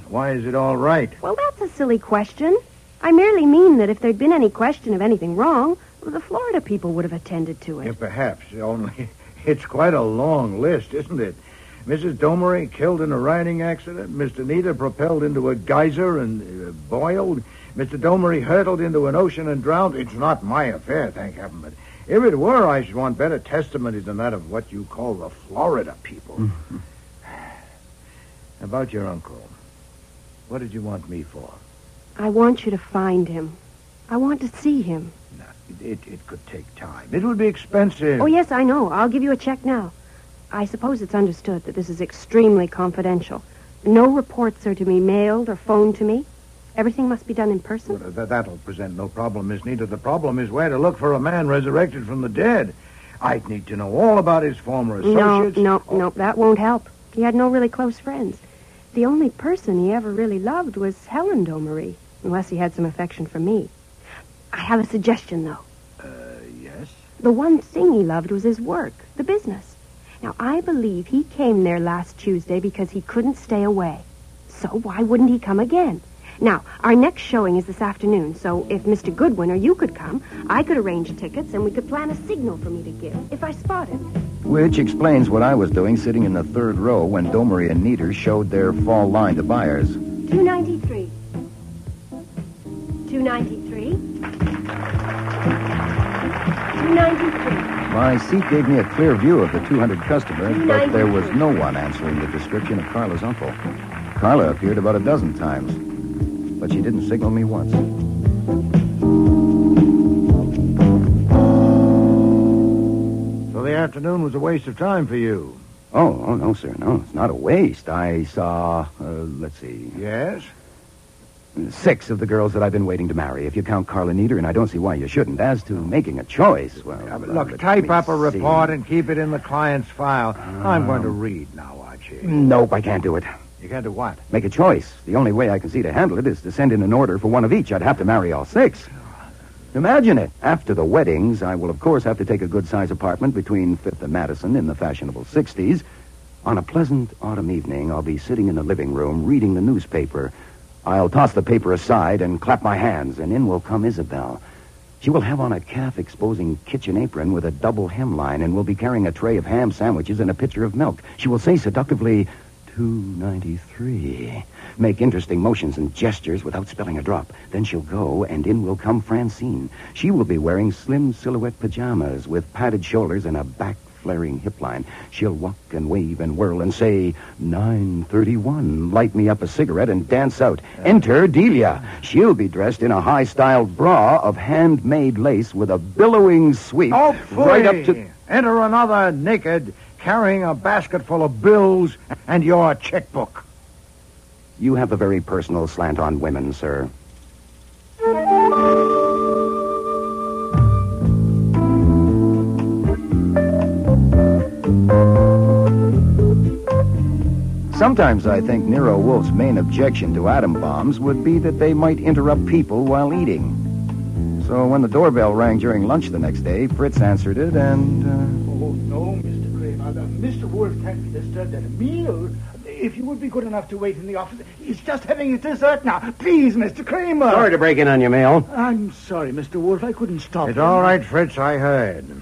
[SPEAKER 10] Why is it all right?
[SPEAKER 12] Well, that's a silly question. I merely mean that if there'd been any question of anything wrong, the Florida people would have attended to it.
[SPEAKER 10] Yeah, perhaps. Only it's quite a long list, isn't it? Mrs. Domery killed in a riding accident. Mr. Nita propelled into a geyser and boiled. Mr. Domery hurtled into an ocean and drowned. It's not my affair, thank heaven. But if it were, I should want better testimony than that of what you call the Florida people. About your uncle. What did you want me for?
[SPEAKER 12] I want you to find him. I want to see him.
[SPEAKER 10] No, it could take time. It would be expensive.
[SPEAKER 12] Oh, yes, I know. I'll give you a check now. I suppose it's understood that this is extremely confidential. No reports are to be mailed or phoned to me. Everything must be done in person.
[SPEAKER 10] Well, that'll present no problem, Miss Nita. The problem is where to look for a man resurrected from the dead. I'd need to know all about his former associates.
[SPEAKER 12] No, that won't help. He had no really close friends. The only person he ever really loved was Helen Domery, unless he had some affection for me. I have a suggestion, though.
[SPEAKER 10] Yes?
[SPEAKER 12] The one thing he loved was his work, the business. Now, I believe he came there last Tuesday because he couldn't stay away. So why wouldn't he come again? Now, our next showing is this afternoon, so if Mr. Goodwin or you could come, I could arrange tickets and we could plan a signal for me to give if I spot him.
[SPEAKER 2] Which explains what I was doing sitting in the third row when Domery and Nieder showed their fall line to buyers.
[SPEAKER 12] 293. 293. 293.
[SPEAKER 2] My seat gave me a clear view of the 200 customers, but there was no one answering the description of Carla's uncle. Carla appeared about a dozen times, but she didn't signal me once.
[SPEAKER 10] So the afternoon was a waste of time for you?
[SPEAKER 2] Oh, no, sir. No, it's not a waste. I saw, let's see.
[SPEAKER 10] Yes?
[SPEAKER 2] 6 of the girls that I've been waiting to marry, if you count Carla Nieder, and I don't see why you shouldn't. As to making a choice, well...
[SPEAKER 10] Look, type up a report and keep it in the client's file. I'm going to read now, Archie.
[SPEAKER 2] Nope, I can't do it.
[SPEAKER 10] You can't do what?
[SPEAKER 2] Make a choice. The only way I can see to handle it is to send in an order for one of each. I'd have to marry all 6. Imagine it. After the weddings, I will, of course, have to take a good-sized apartment between 5th and Madison in the fashionable 60s. On a pleasant autumn evening, I'll be sitting in the living room reading the newspaper. I'll toss the paper aside and clap my hands, and in will come Isabel. She will have on a calf-exposing kitchen apron with a double hemline and will be carrying a tray of ham sandwiches and a pitcher of milk. She will say seductively, 293. Make interesting motions and gestures without spilling a drop. Then she'll go, and in will come Francine. She will be wearing slim silhouette pajamas with padded shoulders and a back-flaring hip line. She'll walk and wave and whirl and say, 931. Light me up a cigarette and dance out. Enter Delia. She'll be dressed in a high-styled bra of handmade lace with a billowing sweep right up to...
[SPEAKER 10] Enter another naked, carrying a basket full of bills and your checkbook.
[SPEAKER 2] You have a very personal slant on women, sir. Sometimes I think Nero Wolfe's main objection to atom bombs would be that they might interrupt people while eating. So when the doorbell rang during lunch the next day, Fritz answered it and...
[SPEAKER 17] Oh, no, Mr. Kramer. Mr. Wolfe can't be disturbed at a meal. If you would be good enough to wait in the office. He's just having his dessert now. Please, Mr. Kramer.
[SPEAKER 16] Sorry to break in on your mail.
[SPEAKER 17] I'm sorry, Mr. Wolfe. I couldn't stop
[SPEAKER 10] It's
[SPEAKER 17] him.
[SPEAKER 10] all right, Fritz, I heard.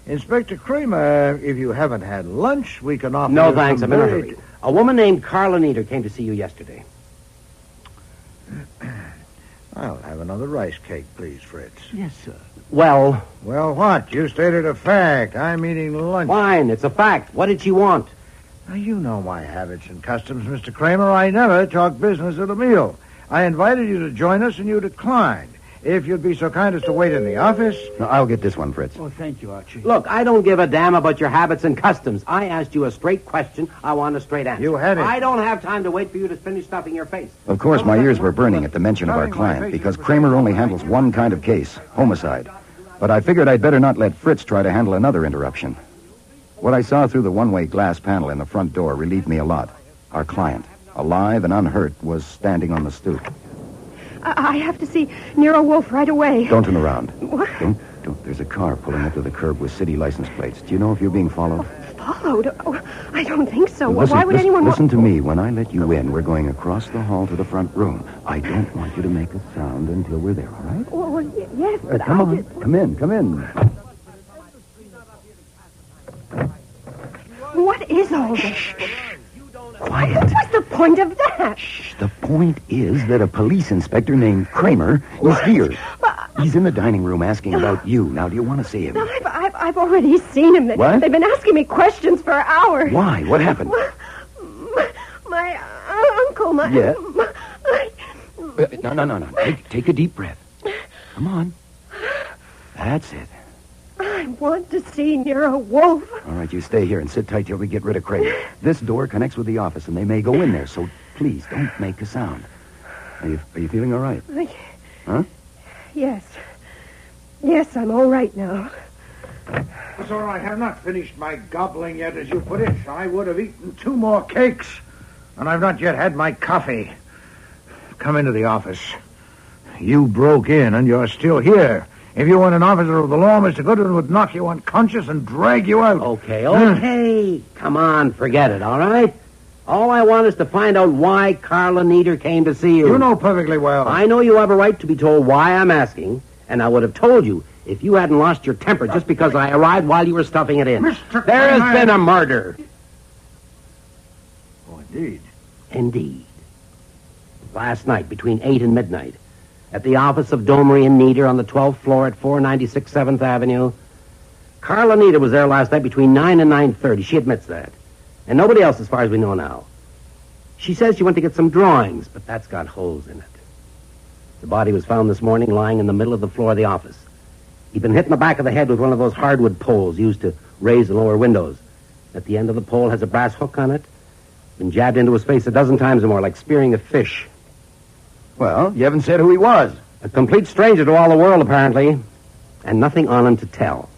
[SPEAKER 10] Inspector Kramer, if you haven't had lunch, we can offer
[SPEAKER 16] No,
[SPEAKER 10] you
[SPEAKER 16] thanks.
[SPEAKER 10] some
[SPEAKER 16] I'm in a
[SPEAKER 10] very-
[SPEAKER 16] hurry. A woman named Carla Nieder came to see you yesterday.
[SPEAKER 10] I'll have another rice cake, please, Fritz.
[SPEAKER 17] Yes, sir.
[SPEAKER 16] Well...
[SPEAKER 10] Well, what? You stated a fact. I'm eating lunch.
[SPEAKER 16] Fine, it's a fact. What did she want?
[SPEAKER 10] Now, you know my habits and customs, Mr. Kramer. I never talk business at a meal. I invited you to join us, and you declined.
[SPEAKER 14] if you'd be so kind as to wait in the office.
[SPEAKER 2] No, I'll get this one, Fritz.
[SPEAKER 17] Oh, thank you, Archie.
[SPEAKER 16] Look, I don't give a damn about your habits and customs. I asked you a straight question. I want a straight answer.
[SPEAKER 14] You had it.
[SPEAKER 16] I don't have time to wait for you to finish stuffing your face.
[SPEAKER 2] Of course, my ears were burning at the mention of our client, because Kramer only handles one kind of case, homicide. But I figured I'd better not let Fritz try to handle another interruption. What I saw through the one-way glass panel in the front door relieved me a lot. Our client, alive and unhurt, was standing on the stoop.
[SPEAKER 12] I have to see Nero Wolfe right away.
[SPEAKER 2] Don't turn around.
[SPEAKER 12] What?
[SPEAKER 2] Don't. There's a car pulling up to the curb with city license plates. Do you know if you're being followed?
[SPEAKER 12] Followed? Oh, I don't think so.
[SPEAKER 2] Listen,
[SPEAKER 12] Why would anyone...
[SPEAKER 2] Listen to me. When I let you in, we're going across the hall to the front room. I don't want you to make a sound until we're there, all right?
[SPEAKER 12] Well, yes, but
[SPEAKER 2] come on. Come in.
[SPEAKER 12] What is all this?
[SPEAKER 2] Quiet.
[SPEAKER 12] What's the point of that?
[SPEAKER 2] The point is that a police inspector named Kramer is here. He's in the dining room asking about you. Now, do you want to see him?
[SPEAKER 12] No, I've already seen him.
[SPEAKER 2] What?
[SPEAKER 12] They've been asking me questions for hours.
[SPEAKER 2] Why? What happened?
[SPEAKER 12] My uncle,
[SPEAKER 2] Yeah. No. Take a deep breath. Come on. That's it.
[SPEAKER 12] I want to see Nero Wolfe.
[SPEAKER 2] All right, you stay here and sit tight till we get rid of Kramer. This door connects with the office, and they may go in there, so please don't make a sound. Are you feeling all right? Huh?
[SPEAKER 12] Yes. Yes, I'm all right now.
[SPEAKER 14] Sir, I have not finished my gobbling yet, as you put it. I would have eaten 2 more cakes, and I've not yet had my coffee. Come into the office. You broke in, and you're still here. If you weren't an officer of the law, Mr. Goodwin would knock you unconscious and drag you out.
[SPEAKER 16] Okay. Come on, forget it, all right? All I want is to find out why Carla Nieder came to see you.
[SPEAKER 14] You know perfectly well.
[SPEAKER 16] I know you have a right to be told why I'm asking, and I would have told you if you hadn't lost your temper just because I arrived while you were stuffing it in. There has been a murder.
[SPEAKER 14] Oh, indeed.
[SPEAKER 16] Indeed. Last night, between 8 and midnight, at the office of Domery and Nieder on the 12th floor at 496 7th Avenue. Carla Nieder was there last night between 9 and 9:30. She admits that. And nobody else as far as we know now. She says she went to get some drawings, but that's got holes in it. The body was found this morning lying in the middle of the floor of the office. He'd been hit in the back of the head with one of those hardwood poles used to raise and lower windows. At the end of the pole has a brass hook on it. Been jabbed into his face a dozen times or more, like spearing a fish.
[SPEAKER 2] Well, you haven't said who he was.
[SPEAKER 16] A complete stranger to all the world, apparently. And nothing on him to tell.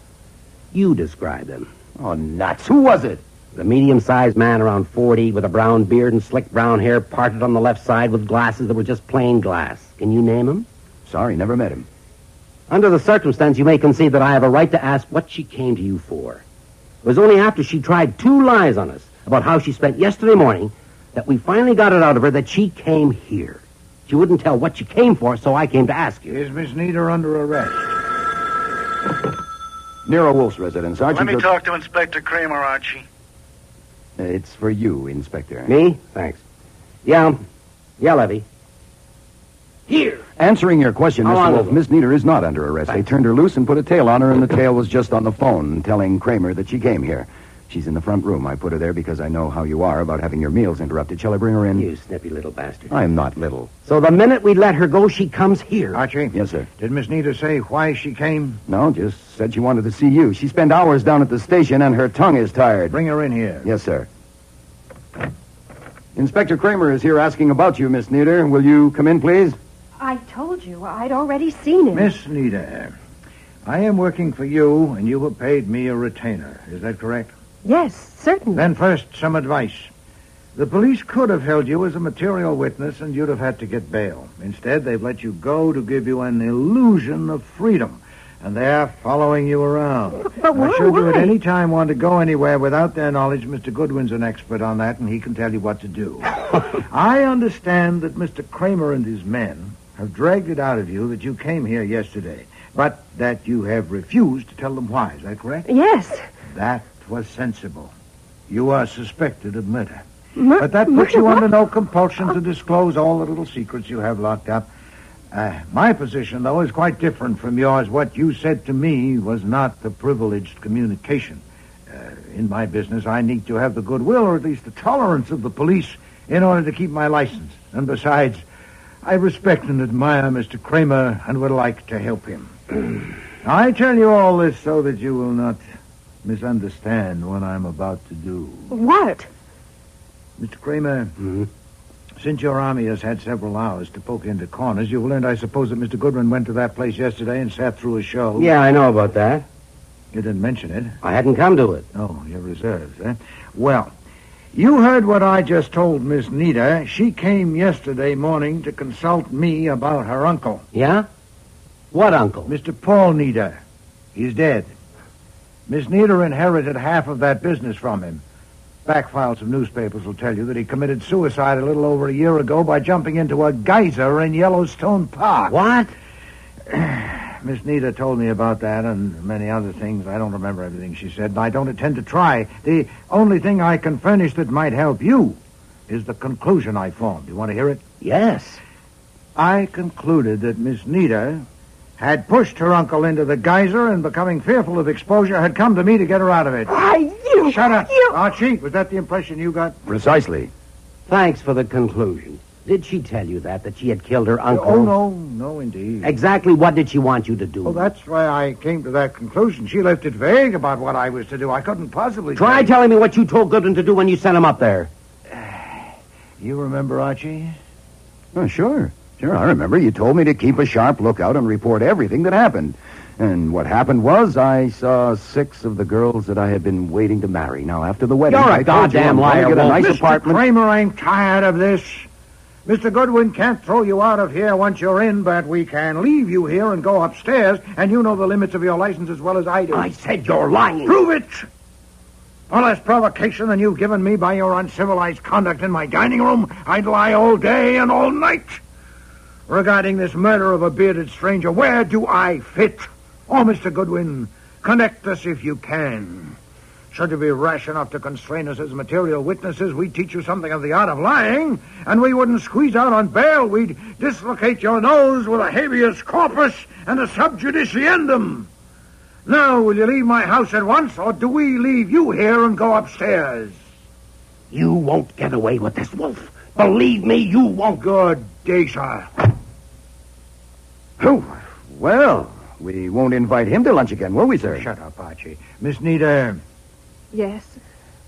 [SPEAKER 16] You described him.
[SPEAKER 2] Oh, nuts. Who was it?
[SPEAKER 16] The medium-sized man around 40 with a brown beard and slick brown hair parted on the left side with glasses that were just plain glass. Can you name him?
[SPEAKER 2] Sorry, never met him.
[SPEAKER 16] Under the circumstance, you may concede that I have a right to ask what she came to you for. It was only after she tried 2 lies on us about how she spent yesterday morning that we finally got it out of her that she came here. She wouldn't tell what she came for, so I came to ask you.
[SPEAKER 14] Is Miss Nieder under arrest?
[SPEAKER 2] Nero Wolfe's residence. Archie
[SPEAKER 19] Let me talk to Inspector Kramer, Archie.
[SPEAKER 2] It's for you, Inspector.
[SPEAKER 16] Me? Thanks. Yeah, Levy. Here.
[SPEAKER 2] Answering your question, Mr. Wolfe, Miss Nieder is not under arrest. They turned her loose and put a tail on her, and the tail was just on the phone telling Kramer that she came here. She's in the front room. I put her there because I know how you are about having your meals interrupted. Shall I bring her in?
[SPEAKER 16] You snippy little bastard.
[SPEAKER 2] I'm not little.
[SPEAKER 16] So the minute we let her go, she comes here.
[SPEAKER 14] Archie?
[SPEAKER 2] Yes, sir.
[SPEAKER 14] Did Miss Nieder say why she came?
[SPEAKER 2] No, just said she wanted to see you. She spent hours down at the station, and her tongue is tired.
[SPEAKER 14] Bring her in here.
[SPEAKER 2] Yes, sir. Inspector Kramer is here asking about you, Miss Nieder. Will you come in, please?
[SPEAKER 12] I told you. I'd already seen him.
[SPEAKER 14] Miss Nieder, I am working for you, and you have paid me a retainer. Is that correct?
[SPEAKER 12] Yes, certainly.
[SPEAKER 14] Then first, some advice. The police could have held you as a material witness, and you'd have had to get bail. Instead, they've let you go to give you an illusion of freedom, and they're following you around.
[SPEAKER 12] But why?
[SPEAKER 14] Should you at any time want to go anywhere without their knowledge, Mr. Goodwin's an expert on that, and he can tell you what to do. I understand that Mr. Kramer and his men have dragged it out of you that you came here yesterday, but that you have refused to tell them why. Is that correct?
[SPEAKER 12] Yes.
[SPEAKER 14] That was sensible. You are suspected of murder. But that puts you under no compulsion to disclose all the little secrets you have locked up. My position, though, is quite different from yours. What you said to me was not the privileged communication. In my business, I need to have the goodwill, or at least the tolerance of the police, in order to keep my license. And besides,
[SPEAKER 10] I respect and admire Mr. Kramer and would like to help him. I tell you all this so that you will not misunderstand what I'm about to do.
[SPEAKER 12] What?
[SPEAKER 10] Mr. Kramer, since your army has had several hours to poke into corners, you've learned, I suppose, that Mr. Goodwin went to that place yesterday and sat through a show.
[SPEAKER 16] Yeah, I know about that.
[SPEAKER 10] You didn't mention it.
[SPEAKER 16] I hadn't come to it.
[SPEAKER 10] Oh, you're reserved, eh? Well, you heard what I just told Miss Nita. She came yesterday morning to consult me about her uncle.
[SPEAKER 16] Yeah? What uncle?
[SPEAKER 10] Mr. Paul Nita. He's dead. Miss Nita inherited half of that business from him. Back files of newspapers will tell you that he committed suicide a little over a year ago by jumping into a geyser in Yellowstone Park.
[SPEAKER 16] What?
[SPEAKER 10] Miss Nita told me about that and many other things. I don't remember everything she said, and I don't intend to try. The only thing I can furnish that might help you is the conclusion I formed. You want to hear it?
[SPEAKER 16] Yes.
[SPEAKER 10] I concluded that Miss Nita had pushed her uncle into the geyser and, becoming fearful of exposure, had come to me to get her out of it.
[SPEAKER 12] Why, you...
[SPEAKER 10] Shut up. Archie, was that the impression you got?
[SPEAKER 5] Precisely.
[SPEAKER 16] Thanks for the conclusion. Did she tell you that she had killed her uncle?
[SPEAKER 10] Oh, no, indeed.
[SPEAKER 16] Exactly what did she want you to do?
[SPEAKER 10] Well, that's why I came to that conclusion. She left it vague about what I was to do. I couldn't possibly...
[SPEAKER 16] Try telling me what you told Goodwin to do when you sent him up there.
[SPEAKER 10] You remember, Archie?
[SPEAKER 5] Oh, sure. Sure, I remember. You told me to keep a sharp lookout and report everything that happened. And what happened was I saw 6 of the girls that I had been waiting to marry. Now, after the wedding...
[SPEAKER 16] You're a goddamn liar,
[SPEAKER 5] get a nice
[SPEAKER 10] Mr.
[SPEAKER 5] apartment.
[SPEAKER 10] Kramer, I'm tired of this. Mr. Goodwin can't throw you out of here once you're in, but we can leave you here and go upstairs, and you know the limits of your license as well as I do.
[SPEAKER 16] I said you're lying.
[SPEAKER 10] Prove it! All less provocation than you've given me by your uncivilized conduct in my dining room, I'd lie all day and all night. Regarding this murder of a bearded stranger, where do I fit? Oh, Mr. Goodwin, connect us if you can. Should you be rash enough to constrain us as material witnesses, we'd teach you something of the art of lying, and we wouldn't squeeze out on bail. We'd dislocate your nose with a habeas corpus and a sub judiceandum. Now, will you leave my house at once, or do we leave you here and go upstairs?
[SPEAKER 16] You won't get away with this, Wolf. Believe me, you won't.
[SPEAKER 10] Good day, sir.
[SPEAKER 5] Oh, well, we won't invite him to lunch again, will we, sir?
[SPEAKER 10] Shut up, Archie. Miss Nita,
[SPEAKER 12] Yes.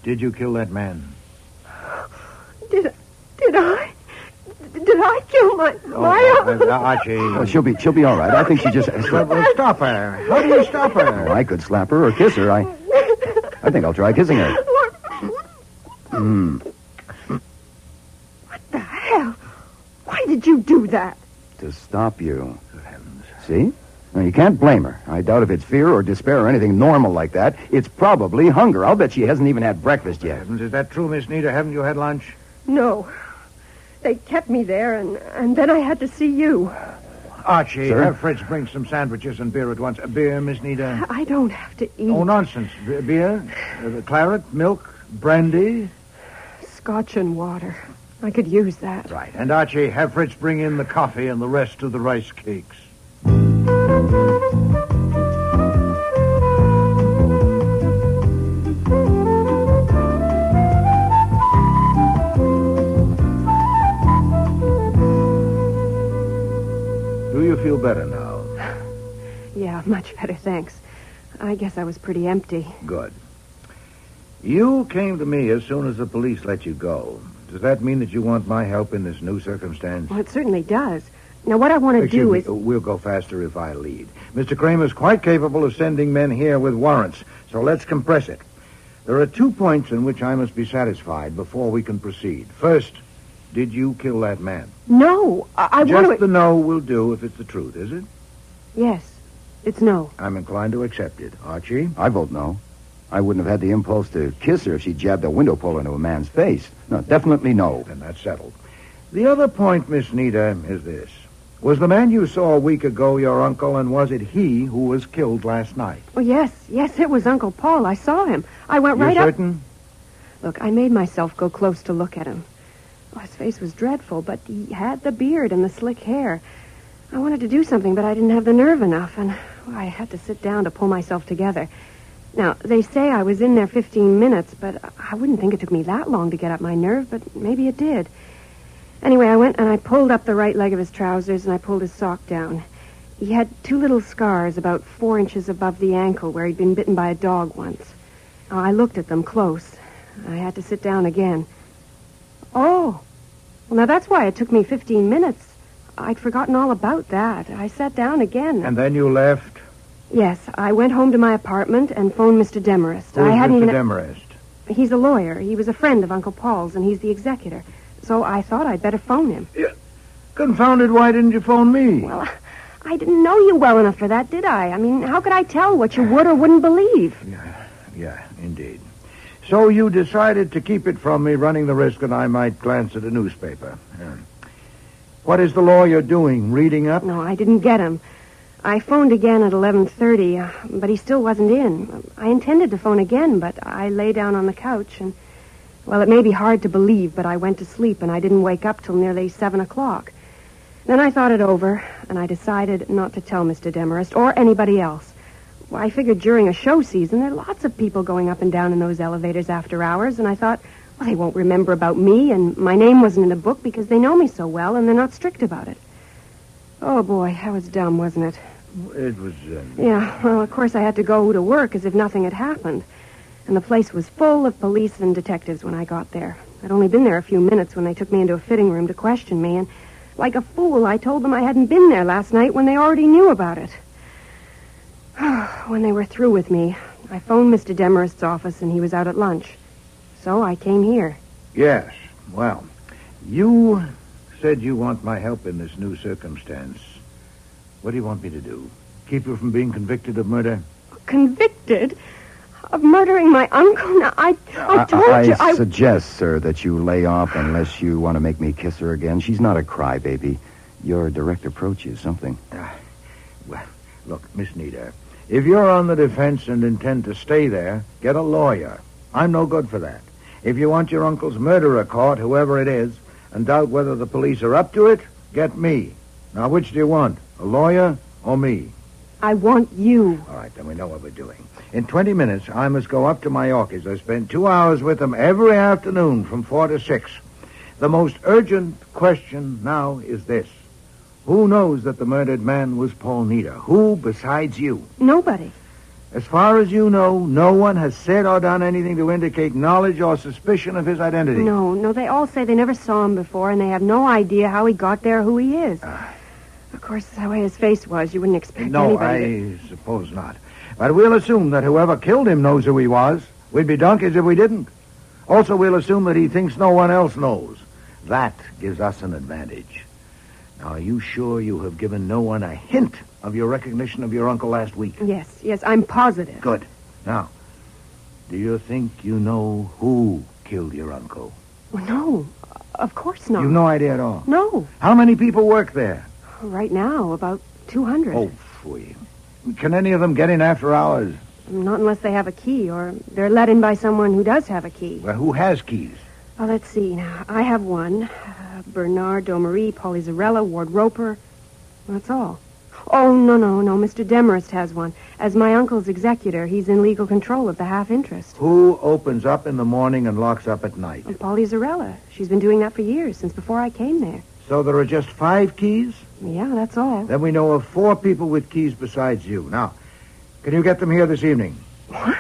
[SPEAKER 10] did you kill that man?
[SPEAKER 12] Did I? Did I kill my uncle?
[SPEAKER 10] Archie.
[SPEAKER 5] Oh, she'll be all right. I think she just...
[SPEAKER 10] Well, stop her. How do you stop her?
[SPEAKER 5] Oh, I could slap her or kiss her. I think I'll try kissing her.
[SPEAKER 12] What the hell? Why did you do that?
[SPEAKER 5] To stop you. See? Now, you can't blame her. I doubt if it's fear or despair or anything normal like that. It's probably hunger. I'll bet she hasn't even had breakfast yet.
[SPEAKER 10] Is that true, Miss Nita? Haven't you had lunch?
[SPEAKER 12] No. They kept me there, and then I had to see you.
[SPEAKER 10] Archie,
[SPEAKER 5] Sir?
[SPEAKER 10] have Fritz bring some sandwiches and beer at once. Beer, Miss Nita?
[SPEAKER 12] I don't have to eat.
[SPEAKER 10] Oh, nonsense. Beer? Claret? Milk? Brandy?
[SPEAKER 12] Scotch and water. I could use that.
[SPEAKER 10] Right. And Archie, have Fritz bring in the coffee and the rest of the rice cakes. Do you feel better now?
[SPEAKER 12] Yeah, much better, thanks. I guess I was pretty empty.
[SPEAKER 10] Good. You came to me as soon as the police let you go. Does that mean that you want my help in this new circumstance?
[SPEAKER 12] Well, it certainly does. Now, what I want to do is...
[SPEAKER 10] We'll go faster if I lead. Mr. Kramer's quite capable of sending men here with warrants, so let's compress it. There are 2 points in which I must be satisfied before we can proceed. First, did you kill that man?
[SPEAKER 12] No, I want to...
[SPEAKER 10] Just the no will do if it's the truth, is it?
[SPEAKER 12] Yes, it's no.
[SPEAKER 10] I'm inclined to accept it. Archie?
[SPEAKER 5] I vote no. I wouldn't have had the impulse to kiss her if she jabbed a window pole into a man's face. No, definitely no.
[SPEAKER 10] Then that's settled. The other point, Miss Nita, is this. Was the man you saw a week ago your uncle, and was it he who was killed last night?
[SPEAKER 12] Oh, yes, it was Uncle Paul. I saw him. I went right
[SPEAKER 10] You're
[SPEAKER 12] up...
[SPEAKER 10] certain?
[SPEAKER 12] Look, I made myself go close to look at him. Oh, his face was dreadful, but he had the beard and the slick hair. I wanted to do something, but I didn't have the nerve enough, and I had to sit down to pull myself together. Now, they say I was in there 15 minutes, but I wouldn't think it took me that long to get up my nerve, but maybe it did. Anyway, I went and I pulled up the right leg of his trousers and I pulled his sock down. He had 2 little scars about 4 inches above the ankle where he'd been bitten by a dog once. I looked at them close. I had to sit down again. Oh, well, now that's why it took me 15 minutes. I'd forgotten all about that. I sat down again.
[SPEAKER 14] And then you left?
[SPEAKER 12] Yes, I went home to my apartment and phoned Mr. Demarest.
[SPEAKER 14] Who's Mr. Demarest?
[SPEAKER 12] He's a lawyer. He was a friend of Uncle Paul's, and he's the executor. So I thought I'd better phone him.
[SPEAKER 14] Yeah. Confounded, why didn't you phone me?
[SPEAKER 12] Well, I didn't know you well enough for that, did I? I mean, how could I tell what you would or wouldn't believe?
[SPEAKER 14] Yeah, indeed. So you decided to keep it from me, running the risk that I might glance at a newspaper. What is the lawyer doing? Reading up?
[SPEAKER 12] No, I didn't get him. I phoned again at 11:30, but he still wasn't in. I intended to phone again, but I lay down on the couch and, well, it may be hard to believe, but I went to sleep and I didn't wake up till nearly 7 o'clock. Then I thought it over, and I decided not to tell Mr. Demarest or anybody else. Well, I figured during a show season, there are lots of people going up and down in those elevators after hours, and I thought, well, they won't remember about me, and my name wasn't in the book because they know me so well, and they're not strict about it. Oh, boy, that was dumb, wasn't it?
[SPEAKER 14] It was...
[SPEAKER 12] Yeah, well, of course I had to go to work as if nothing had happened. And the place was full of police and detectives when I got there. I'd only been there a few minutes when they took me into a fitting room to question me, and like a fool, I told them I hadn't been there last night when they already knew about it. When they were through with me, I phoned Mr. Demarest's office, and he was out at lunch. So I came here.
[SPEAKER 14] Yes, well, you said you want my help in this new circumstance. What do you want me to do? Keep you from being convicted of murder?
[SPEAKER 12] Convicted? Of murdering my uncle? Now, I told you...
[SPEAKER 2] I suggest, sir, that you lay off unless you want to make me kiss her again. She's not a crybaby. Your direct approach is something.
[SPEAKER 14] Well, look, Miss Nita, if you're on the defense and intend to stay there, get a lawyer. I'm no good for that. If you want your uncle's murderer caught, whoever it is, and doubt whether the police are up to it, get me. Now, which do you want? A lawyer or me?
[SPEAKER 12] I want you.
[SPEAKER 14] All right, then we know what we're doing. In 20 minutes, I must go up to my Orchids. I spend 2 hours with them every afternoon from 4 to 6. The most urgent question now is this. Who knows that the murdered man was Paul Nita? Who besides you?
[SPEAKER 12] Nobody.
[SPEAKER 14] As far as you know, no one has said or done anything to indicate knowledge or suspicion of his identity.
[SPEAKER 12] No, they all say they never saw him before, and they have no idea how he got there, who he is. Of course, the way his face was, you wouldn't expect anybody
[SPEAKER 14] I suppose not. But we'll assume that whoever killed him knows who he was. We'd be donkeys if we didn't. Also, we'll assume that he thinks no one else knows. That gives us an advantage. Now, are you sure you have given no one a hint of your recognition of your uncle last week?
[SPEAKER 12] Yes, I'm positive.
[SPEAKER 14] Good. Now, do you think you know who killed your uncle?
[SPEAKER 12] Well, no, of course not.
[SPEAKER 14] You've no idea at all?
[SPEAKER 12] No.
[SPEAKER 14] How many people work there?
[SPEAKER 12] Right now, about 200.
[SPEAKER 14] Oh, phooey. Can any of them get in after hours?
[SPEAKER 12] Not unless they have a key, or they're let in by someone who does have a key.
[SPEAKER 14] Well, who has keys?
[SPEAKER 12] Oh, let's see. Now, I have one. Bernard Domery, Polly Zarella, Ward Roper. That's all. Oh, no. Mr. Demarest has one. As my uncle's executor, he's in legal control of the half-interest.
[SPEAKER 14] Who opens up in the morning and locks up at night?
[SPEAKER 12] Polly Zarella. She's been doing that for years, since before I came there.
[SPEAKER 14] So there are just 5 keys?
[SPEAKER 12] Yeah, that's all.
[SPEAKER 14] Then we know of 4 people with keys besides you. Now, can you get them here this evening?
[SPEAKER 12] What?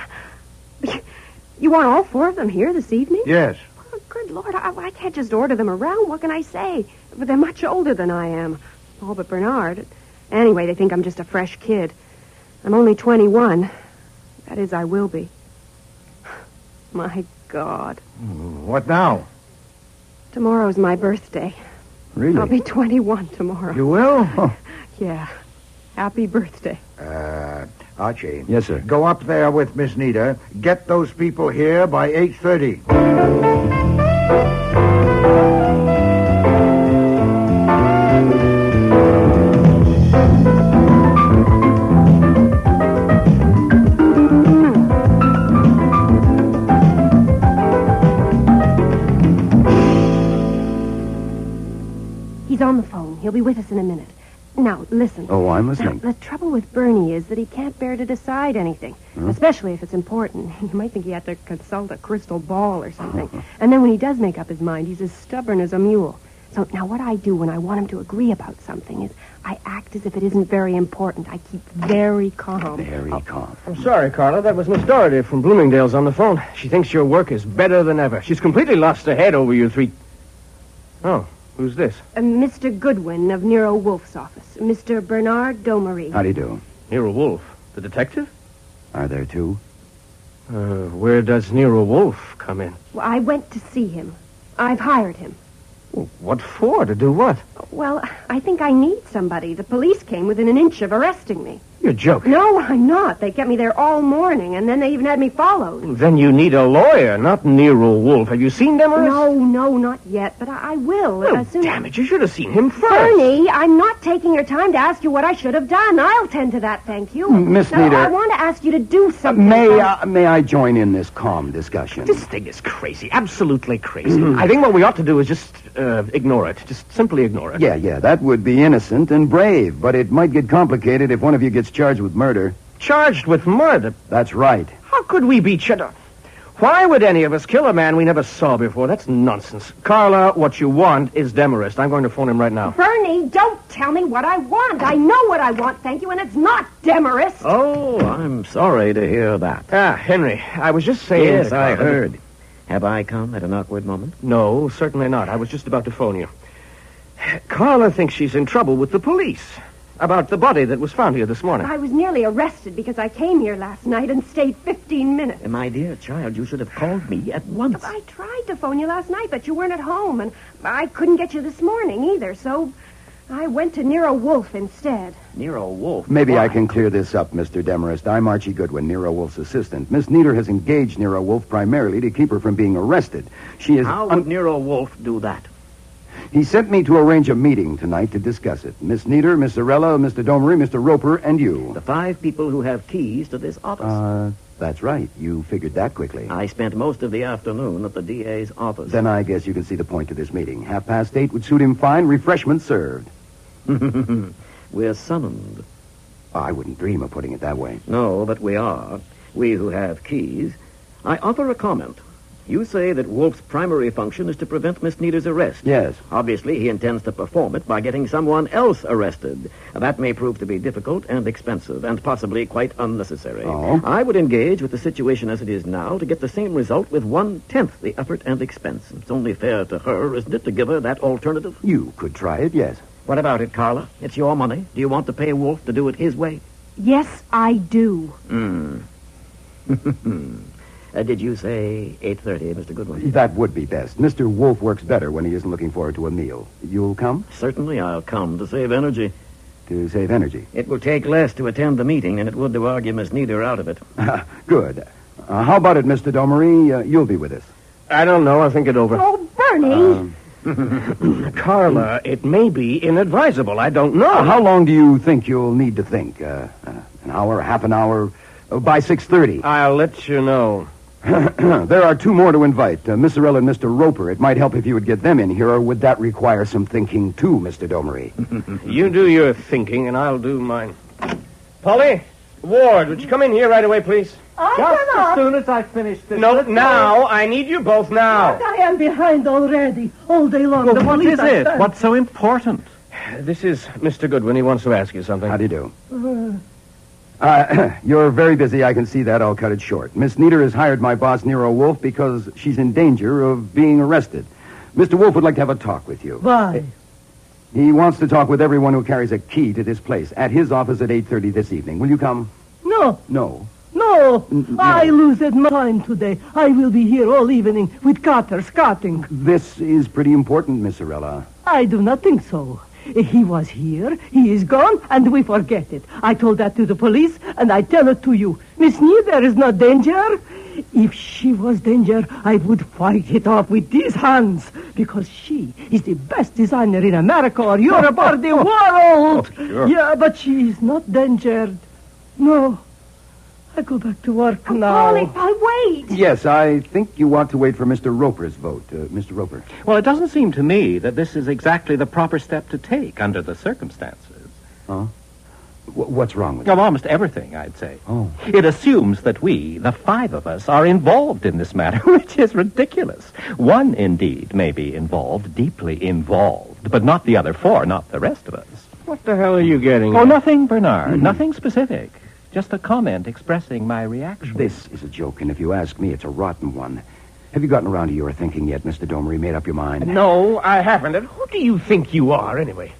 [SPEAKER 12] You want all 4 of them here this evening?
[SPEAKER 14] Yes.
[SPEAKER 12] Oh, good Lord, I can't just order them around. What can I say? But they're much older than I am. All but Bernard. Anyway, they think I'm just a fresh kid. I'm only 21. That is, I will be. My God.
[SPEAKER 14] What now?
[SPEAKER 12] Tomorrow's my birthday.
[SPEAKER 2] Really?
[SPEAKER 12] I'll be 21 tomorrow.
[SPEAKER 14] You will? Oh.
[SPEAKER 12] Yeah. Happy birthday.
[SPEAKER 14] Archie.
[SPEAKER 2] Yes, sir.
[SPEAKER 14] Go up there with Miss Nita. Get those people here by 8:30.
[SPEAKER 12] He's on the phone. He'll be with us in a minute. Now, listen.
[SPEAKER 2] Oh, I'm listening.
[SPEAKER 12] The trouble with Bernie is that he can't bear to decide anything, especially if it's important. You might think he had to consult a crystal ball or something. And then when he does make up his mind, he's as stubborn as a mule. So now what I do when I want him to agree about something is I act as if it isn't very important. I keep very calm.
[SPEAKER 2] Very calm.
[SPEAKER 11] I'm sorry, Carla. That was Miss Doherty from Bloomingdale's on the phone. She thinks your work is better than ever. She's completely lost her head over your three... Oh, who's this?
[SPEAKER 12] Mr. Goodwin of Nero Wolfe's office. Mr. Bernard Domery.
[SPEAKER 2] How do you do?
[SPEAKER 11] Nero Wolfe, the detective?
[SPEAKER 2] Are there two?
[SPEAKER 11] Where does Nero Wolfe come in?
[SPEAKER 12] Well, I went to see him. I've hired him.
[SPEAKER 11] Well, what for? To do what?
[SPEAKER 12] Well, I think I need somebody. The police came within an inch of arresting me.
[SPEAKER 11] You're joking.
[SPEAKER 12] No, I'm not. They kept me there all morning, and then they even had me followed.
[SPEAKER 11] Then you need a lawyer, not Nero Wolfe. Have you seen Demarest?
[SPEAKER 12] No, not yet, but I will.
[SPEAKER 11] Well,
[SPEAKER 12] as soon
[SPEAKER 11] damn it, you should have seen him first.
[SPEAKER 12] Bernie, I'm not taking your time to ask you what I should have done. I'll tend to that, thank you.
[SPEAKER 2] Miss Nieder.
[SPEAKER 12] I want to ask you to do something.
[SPEAKER 2] May I join in this calm discussion?
[SPEAKER 11] This thing is crazy, absolutely crazy. I think what we ought to do is just ignore it. Just simply ignore it.
[SPEAKER 2] Yeah, that would be innocent and brave, but it might get complicated if one of you gets charged with murder.
[SPEAKER 11] Charged with murder?
[SPEAKER 2] That's right.
[SPEAKER 11] How could we be charged? Why would any of us kill a man we never saw before? That's nonsense. Carla, what you want is Demarest. I'm going to phone him right now.
[SPEAKER 12] Bernie, don't tell me what I want. I know what I want, thank you, and it's not Demarest.
[SPEAKER 22] Oh, I'm sorry to hear that.
[SPEAKER 11] Henry, I was just saying...
[SPEAKER 22] Yes, I heard. Have I come at an awkward moment?
[SPEAKER 11] No, certainly not. I was just about to phone you. Carla thinks she's in trouble with the police about the body that was found here this morning.
[SPEAKER 12] I was nearly arrested because I came here last night and stayed 15 minutes.
[SPEAKER 22] My dear child, you should have called me at once.
[SPEAKER 12] I tried to phone you last night, but you weren't at home, and I couldn't get you this morning either, so I went to Nero Wolfe instead.
[SPEAKER 22] Nero Wolfe?
[SPEAKER 2] Maybe
[SPEAKER 22] Why?
[SPEAKER 2] I can clear this up, Mr. Demarest. I'm Archie Goodwin, Nero Wolfe's assistant. Miss Nieder has engaged Nero Wolfe primarily to keep her from being arrested. She is...
[SPEAKER 22] How would Nero Wolfe do that?
[SPEAKER 2] He sent me to arrange a meeting tonight to discuss it. Miss Nieder, Miss Zarella, Mr. Domery, Mr. Roper, and you.
[SPEAKER 22] The 5 people who have keys to this office.
[SPEAKER 2] That's right. You figured that quickly.
[SPEAKER 22] I spent most of the afternoon at the DA's office.
[SPEAKER 2] Then I guess you can see the point of this meeting. 8:30 would suit him fine. Refreshments served.
[SPEAKER 22] We're summoned.
[SPEAKER 2] I wouldn't dream of putting it that way.
[SPEAKER 22] No, but we are. We who have keys. I offer a comment. You say that Wolfe's primary function is to prevent Miss Nieder's arrest.
[SPEAKER 2] Yes.
[SPEAKER 22] Obviously, he intends to perform it by getting someone else arrested. That may prove to be difficult and expensive and possibly quite unnecessary.
[SPEAKER 2] Oh?
[SPEAKER 22] I would engage with the situation as it is now to get the same result with 1/10 the effort and expense. It's only fair to her, isn't it, to give her that alternative?
[SPEAKER 2] You could try it, yes.
[SPEAKER 22] What about it, Carla? It's your money. Do you want to pay Wolfe to do it his way?
[SPEAKER 12] Yes, I do.
[SPEAKER 22] Did you say 8:30, Mr. Goodwin?
[SPEAKER 2] That would be best. Mr. Wolfe works better when he isn't looking forward to a meal. You'll come?
[SPEAKER 22] Certainly I'll come to save energy.
[SPEAKER 2] To save energy?
[SPEAKER 22] It will take less to attend the meeting than it would to argue Miss Nieder out of it.
[SPEAKER 2] Good. How about it, Mr. Domery? You'll be with us.
[SPEAKER 11] I don't know. I'll think it over.
[SPEAKER 12] Oh, Bernie!
[SPEAKER 11] Carla, it may be inadvisable. I don't know.
[SPEAKER 2] How long do you think you'll need to think? An hour, half an hour? By 6:30.
[SPEAKER 11] I'll let you know.
[SPEAKER 2] There are 2 more to invite, Miss Zarella and Mr. Roper. It might help if you would get them in here, or would that require some thinking, too, Mr. Domery?
[SPEAKER 11] You do your thinking, and I'll do mine. Polly, Ward, would you come in here right away, please?
[SPEAKER 17] Just as soon as I finish this.
[SPEAKER 11] No, now. I need you both now.
[SPEAKER 21] I am behind already, all day long.
[SPEAKER 11] Well,
[SPEAKER 21] The
[SPEAKER 11] what
[SPEAKER 21] police
[SPEAKER 11] is
[SPEAKER 21] are
[SPEAKER 11] it?
[SPEAKER 21] done.
[SPEAKER 11] What's so important? This is Mr. Goodwin. He wants to ask you something.
[SPEAKER 2] How do you do? You're very busy. I can see that. I'll cut it short. Miss Nieder has hired my boss, Nero Wolfe, because she's in danger of being arrested. Mr. Wolfe would like to have a talk with you.
[SPEAKER 21] Why?
[SPEAKER 2] He wants to talk with everyone who carries a key to this place at his office at 8:30 this evening. Will you come?
[SPEAKER 21] No.
[SPEAKER 2] No.
[SPEAKER 21] No. I lose my time today. I will be here all evening with Carter scouting.
[SPEAKER 2] This is pretty important, Miss Zarella.
[SPEAKER 21] I do not think so. He was here, he is gone, and we forget it. I told that to the police, and I tell it to you. Miss Nieder is not danger. If she was danger, I would fight it off with these hands, because she is the best designer in America or Europe or the world.
[SPEAKER 2] Sure.
[SPEAKER 21] Yeah, but she is not dangered. No. I go back to work now.
[SPEAKER 12] Polly, I wait.
[SPEAKER 2] Yes, I think you ought to wait for Mr. Roper's vote. Mr. Roper.
[SPEAKER 23] Well, it doesn't seem to me that this is exactly the proper step to take under the circumstances.
[SPEAKER 2] Huh?
[SPEAKER 5] What's wrong with it?
[SPEAKER 6] Of almost everything, I'd say.
[SPEAKER 5] Oh.
[SPEAKER 6] It assumes that we, the 5 of us, are involved in this matter, which is ridiculous. One, indeed, may be involved, deeply involved, but not the other 4, not the rest of us.
[SPEAKER 11] What the hell are you getting
[SPEAKER 6] Oh,
[SPEAKER 11] at?
[SPEAKER 6] nothing, Bernard. Nothing specific. Just a comment expressing my reaction.
[SPEAKER 5] This is a joke, and if you ask me, it's a rotten one. Have you gotten around to your thinking yet, Mr. Domery? Made up your mind?
[SPEAKER 11] No, I haven't. And who do you think you are, anyway?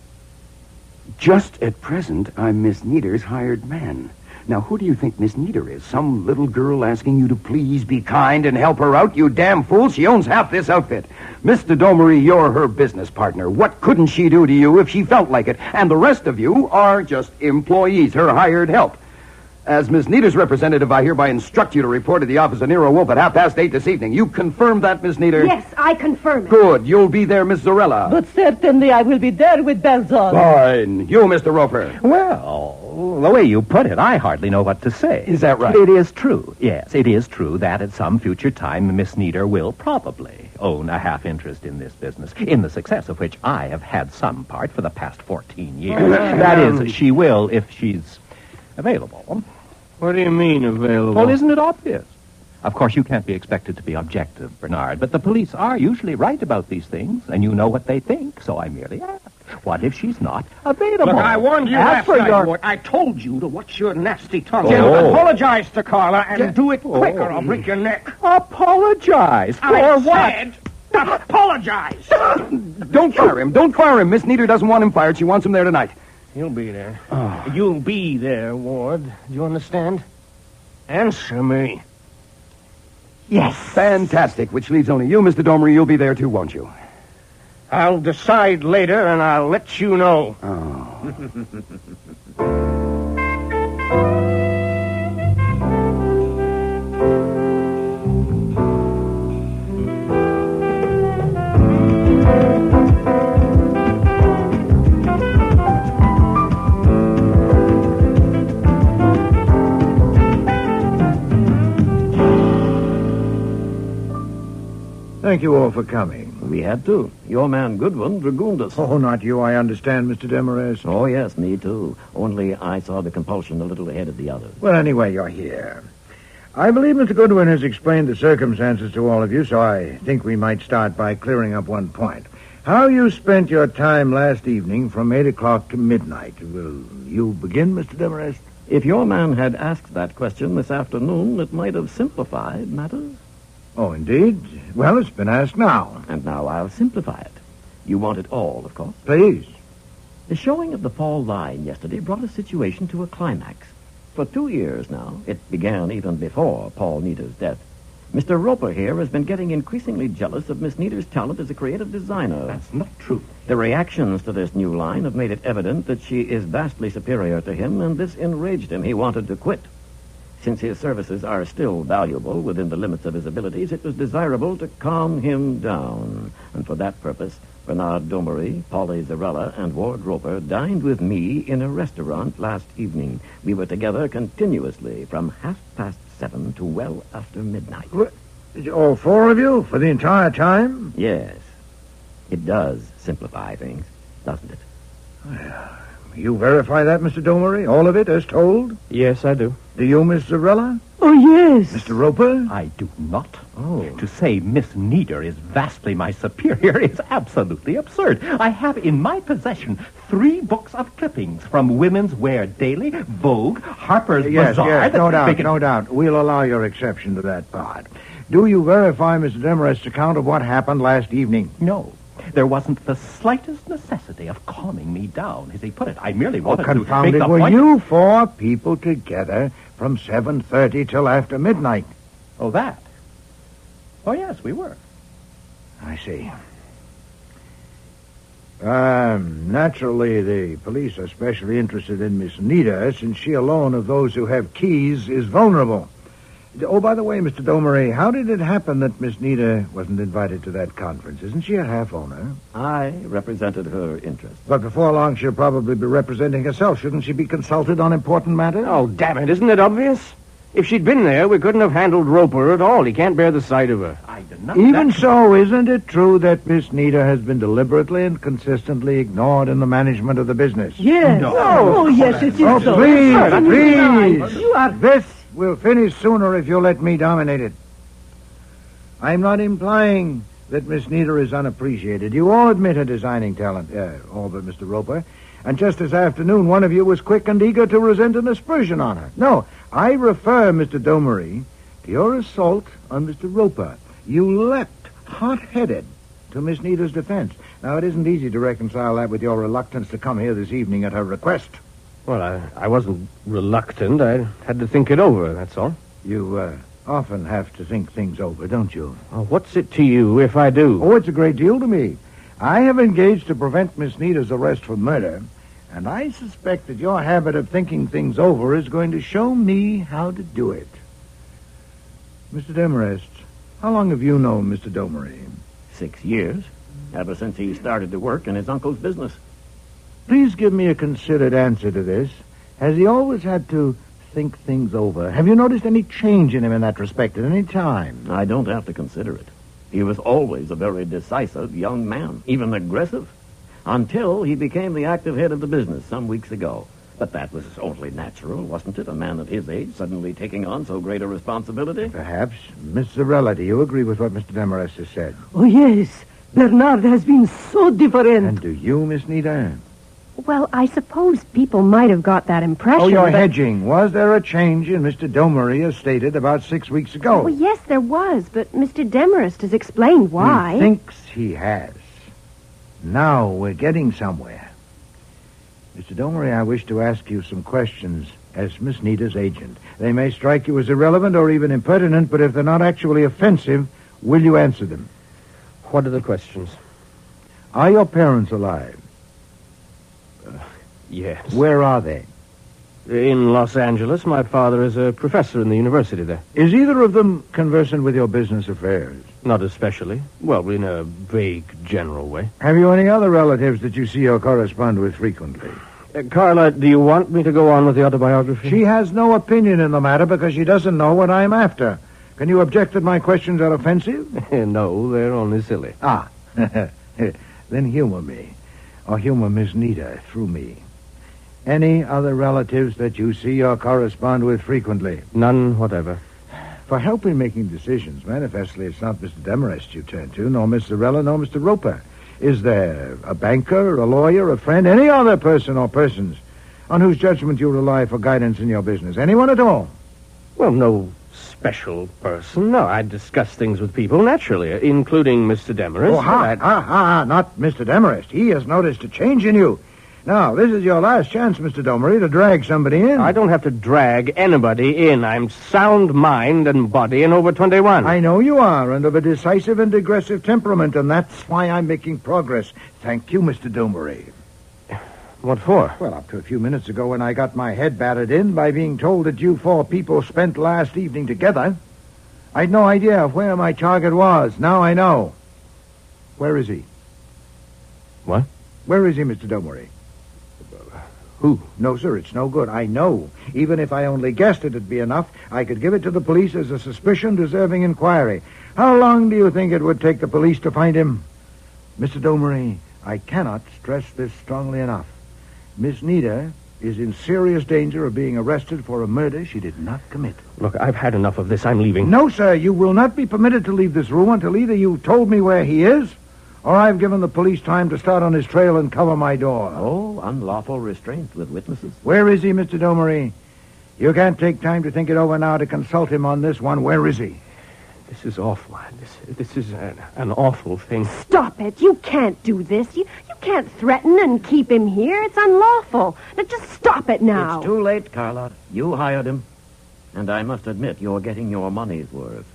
[SPEAKER 5] Just at present, I'm Miss Nieder's hired man. Now, who do you think Miss Nieder is? Some little girl asking you to please be kind and help her out? You damn fool. She owns half this outfit. Mr. Domery, you're her business partner. What couldn't she do to you if she felt like it? And the rest of you are just employees, her hired help. As Miss Nieder's representative, I hereby instruct you to report to the office of Nero Wolfe at 8:30 this evening. You confirm that, Miss Nieder?
[SPEAKER 9] Yes, I confirm it.
[SPEAKER 5] Good. You'll be there, Miss Zarella.
[SPEAKER 9] But certainly I will be there with bells on.
[SPEAKER 5] Fine. You, Mr. Roper.
[SPEAKER 6] Well, the way you put it, I hardly know what to say.
[SPEAKER 5] Is that right?
[SPEAKER 6] It is true. Yes, it is true that at some future time Miss Nieder will probably own a half interest in this business, in the success of which I have had some part for the past 14 years. That is, she will if she's available.
[SPEAKER 11] What do you mean, available?
[SPEAKER 6] Well, isn't it obvious? Of course, you can't be expected to be objective, Bernard, but the police are usually right about these things, and you know what they think, so I merely ask. What if she's not available?
[SPEAKER 11] Look, I warned you
[SPEAKER 6] As
[SPEAKER 11] last
[SPEAKER 6] for
[SPEAKER 11] night,
[SPEAKER 6] your...
[SPEAKER 11] Ward. I told you to watch your nasty tongue.
[SPEAKER 6] Oh.
[SPEAKER 11] Apologize to Carla and do it quick or I'll break your neck.
[SPEAKER 6] Apologize? For
[SPEAKER 11] I
[SPEAKER 6] what?
[SPEAKER 11] said apologize.
[SPEAKER 5] Don't fire him. Don't fire him. Miss Nieder doesn't want him fired. She wants him there tonight.
[SPEAKER 11] You'll be there. You'll be there, Ward. Do you understand? Answer me.
[SPEAKER 5] Yes. Fantastic. Which leaves only you, Mr. Domery. You'll be there, too, won't you?
[SPEAKER 11] I'll decide later, and I'll let you know.
[SPEAKER 10] Thank you all for coming.
[SPEAKER 22] We had to. Your man Goodwin dragooned us.
[SPEAKER 10] Oh, not you, I understand, Mr. Demarest.
[SPEAKER 22] Oh, yes, me too. Only I saw the compulsion a little ahead of the others.
[SPEAKER 10] Well, anyway, you're here. I believe Mr. Goodwin has explained the circumstances to all of you, so I think we might start by clearing up one point. How you spent your time last evening from 8 o'clock to midnight. Will you begin, Mr. Demarest?
[SPEAKER 22] If your man had asked that question this afternoon, it might have simplified matters.
[SPEAKER 10] Oh, indeed? Well, it's been asked now.
[SPEAKER 22] And now I'll simplify it. You want it all, of course.
[SPEAKER 10] Please.
[SPEAKER 22] The showing of the fall line yesterday brought a situation to a climax. For 2 years now, it began even before Paul Nieder's death, Mr. Roper here has been getting increasingly jealous of Miss Nieder's talent as a creative designer.
[SPEAKER 6] That's not true.
[SPEAKER 22] The reactions to this new line have made it evident that she is vastly superior to him, and this enraged him. He wanted to quit. Since his services are still valuable within the limits of his abilities, it was desirable to calm him down. And for that purpose, Bernard Domery, Polly Zarella, and Ward Roper dined with me in a restaurant last evening. We were together continuously from 7:30 to well after midnight.
[SPEAKER 10] All 4 of you for the entire time?
[SPEAKER 22] Yes. It does simplify things, doesn't it?
[SPEAKER 10] You verify that, Mr. Domery? All of it, as told?
[SPEAKER 11] Yes, I do.
[SPEAKER 10] Do you, Miss Zarella?
[SPEAKER 9] Oh, yes.
[SPEAKER 10] Mr. Roper?
[SPEAKER 6] I do not.
[SPEAKER 10] Oh.
[SPEAKER 6] To say Miss Nieder is vastly my superior is absolutely absurd. I have in my possession 3 books of clippings from Women's Wear Daily, Vogue, Harper's Bazaar.
[SPEAKER 10] Yes, no doubt. We'll allow your exception to that part. Do you verify Mr. Demarest's account of what happened last evening?
[SPEAKER 6] No. There wasn't the slightest necessity of calming me down, as he put it. I merely wanted to
[SPEAKER 10] confound
[SPEAKER 6] make
[SPEAKER 10] it.
[SPEAKER 6] the
[SPEAKER 10] Were
[SPEAKER 6] point...
[SPEAKER 10] you 4 people together from 7:30 till after midnight?
[SPEAKER 6] Oh, that? Oh, yes, we were.
[SPEAKER 10] I see. Naturally, the police are especially interested in Miss Nieder, since she alone of those who have keys is vulnerable. Oh, by the way, Mr. Domery, how did it happen that Miss Nieder wasn't invited to that conference? Isn't she a half-owner?
[SPEAKER 22] I represented her interest.
[SPEAKER 10] But before long, she'll probably be representing herself. Shouldn't she be consulted on important matters?
[SPEAKER 11] Oh, damn it. Isn't it obvious? If she'd been there, we couldn't have handled Roper at all. He can't bear the sight of her.
[SPEAKER 6] I did not...
[SPEAKER 14] Even so, isn't it true that Miss Nita has been deliberately and consistently ignored in the management of the business?
[SPEAKER 21] Yes.
[SPEAKER 14] No.
[SPEAKER 21] Oh, yes, it is
[SPEAKER 14] Oh,
[SPEAKER 21] so.
[SPEAKER 14] please.
[SPEAKER 21] You are...
[SPEAKER 14] This will finish sooner if you'll let me dominate it. I'm not implying that Miss Nita is unappreciated. You all admit her designing talent, all but Mr. Roper. And just this afternoon, one of you was quick and eager to resent an aspersion on her. No, I refer, Mr. Domery, to your assault on Mr. Roper. You leapt, hot-headed, to Miss Nita's defense. Now, it isn't easy to reconcile that with your reluctance to come here this evening at her request.
[SPEAKER 11] Well, I wasn't reluctant. I had to think it over, that's all.
[SPEAKER 14] You, often have to think things over, don't you?
[SPEAKER 11] Oh, what's it to you if I do?
[SPEAKER 14] Oh, it's a great deal to me. I have engaged to prevent Miss Nita's arrest for murder, and I suspect that your habit of thinking things over is going to show me how to do it. Mr. Demarest, how long have you known Mr. Domery?
[SPEAKER 22] 6 years, ever since he started to work in his uncle's business.
[SPEAKER 14] Please give me a considered answer to this. Has he always had to think things over? Have you noticed any change in him in that respect at any time?
[SPEAKER 22] I don't have to consider it. He was always a very decisive young man, even aggressive, until he became the active head of the business some weeks ago. But that was only natural, wasn't it? A man of his age suddenly taking on so great a responsibility?
[SPEAKER 14] Perhaps. Miss Zarella, do you agree with what Mr. Demarest has said?
[SPEAKER 21] Oh, yes. Bernard has been so different.
[SPEAKER 14] And do you, Miss Nita?
[SPEAKER 12] Well, I suppose people might have got that impression.
[SPEAKER 14] Oh, you're
[SPEAKER 12] but...
[SPEAKER 14] hedging. Was there a change in Mr. Domery as stated about 6 weeks ago?
[SPEAKER 12] Well, yes, there was, but Mr. Demarest has explained why.
[SPEAKER 14] He thinks he has. Now we're getting somewhere. Mr. Domery, I wish to ask you some questions as Miss Nita's agent. They may strike you as irrelevant or even impertinent, but if they're not actually offensive, will you answer them?
[SPEAKER 11] What are the questions?
[SPEAKER 14] Are your parents alive?
[SPEAKER 11] Yes.
[SPEAKER 14] Where are they?
[SPEAKER 11] In Los Angeles. My father is a professor in the university there.
[SPEAKER 14] Is either of them conversant with your business affairs?
[SPEAKER 11] Not especially. Well, in a vague, general way.
[SPEAKER 14] Have you any other relatives that you see or correspond with frequently?
[SPEAKER 11] Carla, do you want me to go on with the autobiography?
[SPEAKER 14] She has no opinion in the matter because she doesn't know what I'm after. Can you object that my questions are offensive?
[SPEAKER 11] No, they're only silly.
[SPEAKER 14] Ah. Then humor me. Or humor Miss Nita through me. Any other relatives that you see or correspond with frequently?
[SPEAKER 11] None whatever.
[SPEAKER 14] For help in making decisions, manifestly it's not Mr. Demarest you turn to, nor Miss Zarella, nor Mr. Roper. Is there a banker, a lawyer, a friend, any other person or persons on whose judgment you rely for guidance in your business? Anyone at all?
[SPEAKER 11] Well, no special person. No, I discuss things with people, naturally, including Mr. Demarest.
[SPEAKER 14] Oh, not Mr. Demarest. He has noticed a change in you. Now, this is your last chance, Mr. Domery, to drag somebody in.
[SPEAKER 11] I don't have to drag anybody in. I'm sound mind and body and over 21.
[SPEAKER 14] I know you are, and of a decisive and aggressive temperament, and that's why I'm making progress. Thank you, Mr. Domery.
[SPEAKER 11] What for?
[SPEAKER 14] Well, up to a few minutes ago when I got my head battered in by being told that you 4 people spent last evening together, I'd no idea of where my target was. Now I know. Where is he?
[SPEAKER 11] What?
[SPEAKER 14] Where is he, Mr. Domery?
[SPEAKER 11] Who?
[SPEAKER 14] No, sir, it's no good. I know. Even if I only guessed it'd be enough, I could give it to the police as a suspicion deserving inquiry. How long do you think it would take the police to find him? Mr. Domery, I cannot stress this strongly enough. Miss Nita is in serious danger of being arrested for a murder she did not commit.
[SPEAKER 11] Look, I've had enough of this. I'm leaving.
[SPEAKER 14] No, sir, you will not be permitted to leave this room until either you told me where he is, or I've given the police time to start on his trail and cover my door.
[SPEAKER 22] Oh, unlawful restraint with witnesses.
[SPEAKER 14] Where is he, Mr. Domery? You can't take time to think it over now to consult him on this one. Where is he?
[SPEAKER 11] This is awful. This is an awful thing.
[SPEAKER 12] Stop it. You can't do this. You can't threaten and keep him here. It's unlawful. Now, just stop it now.
[SPEAKER 22] It's too late, Carla. You hired him. And I must admit, you're getting your money's worth.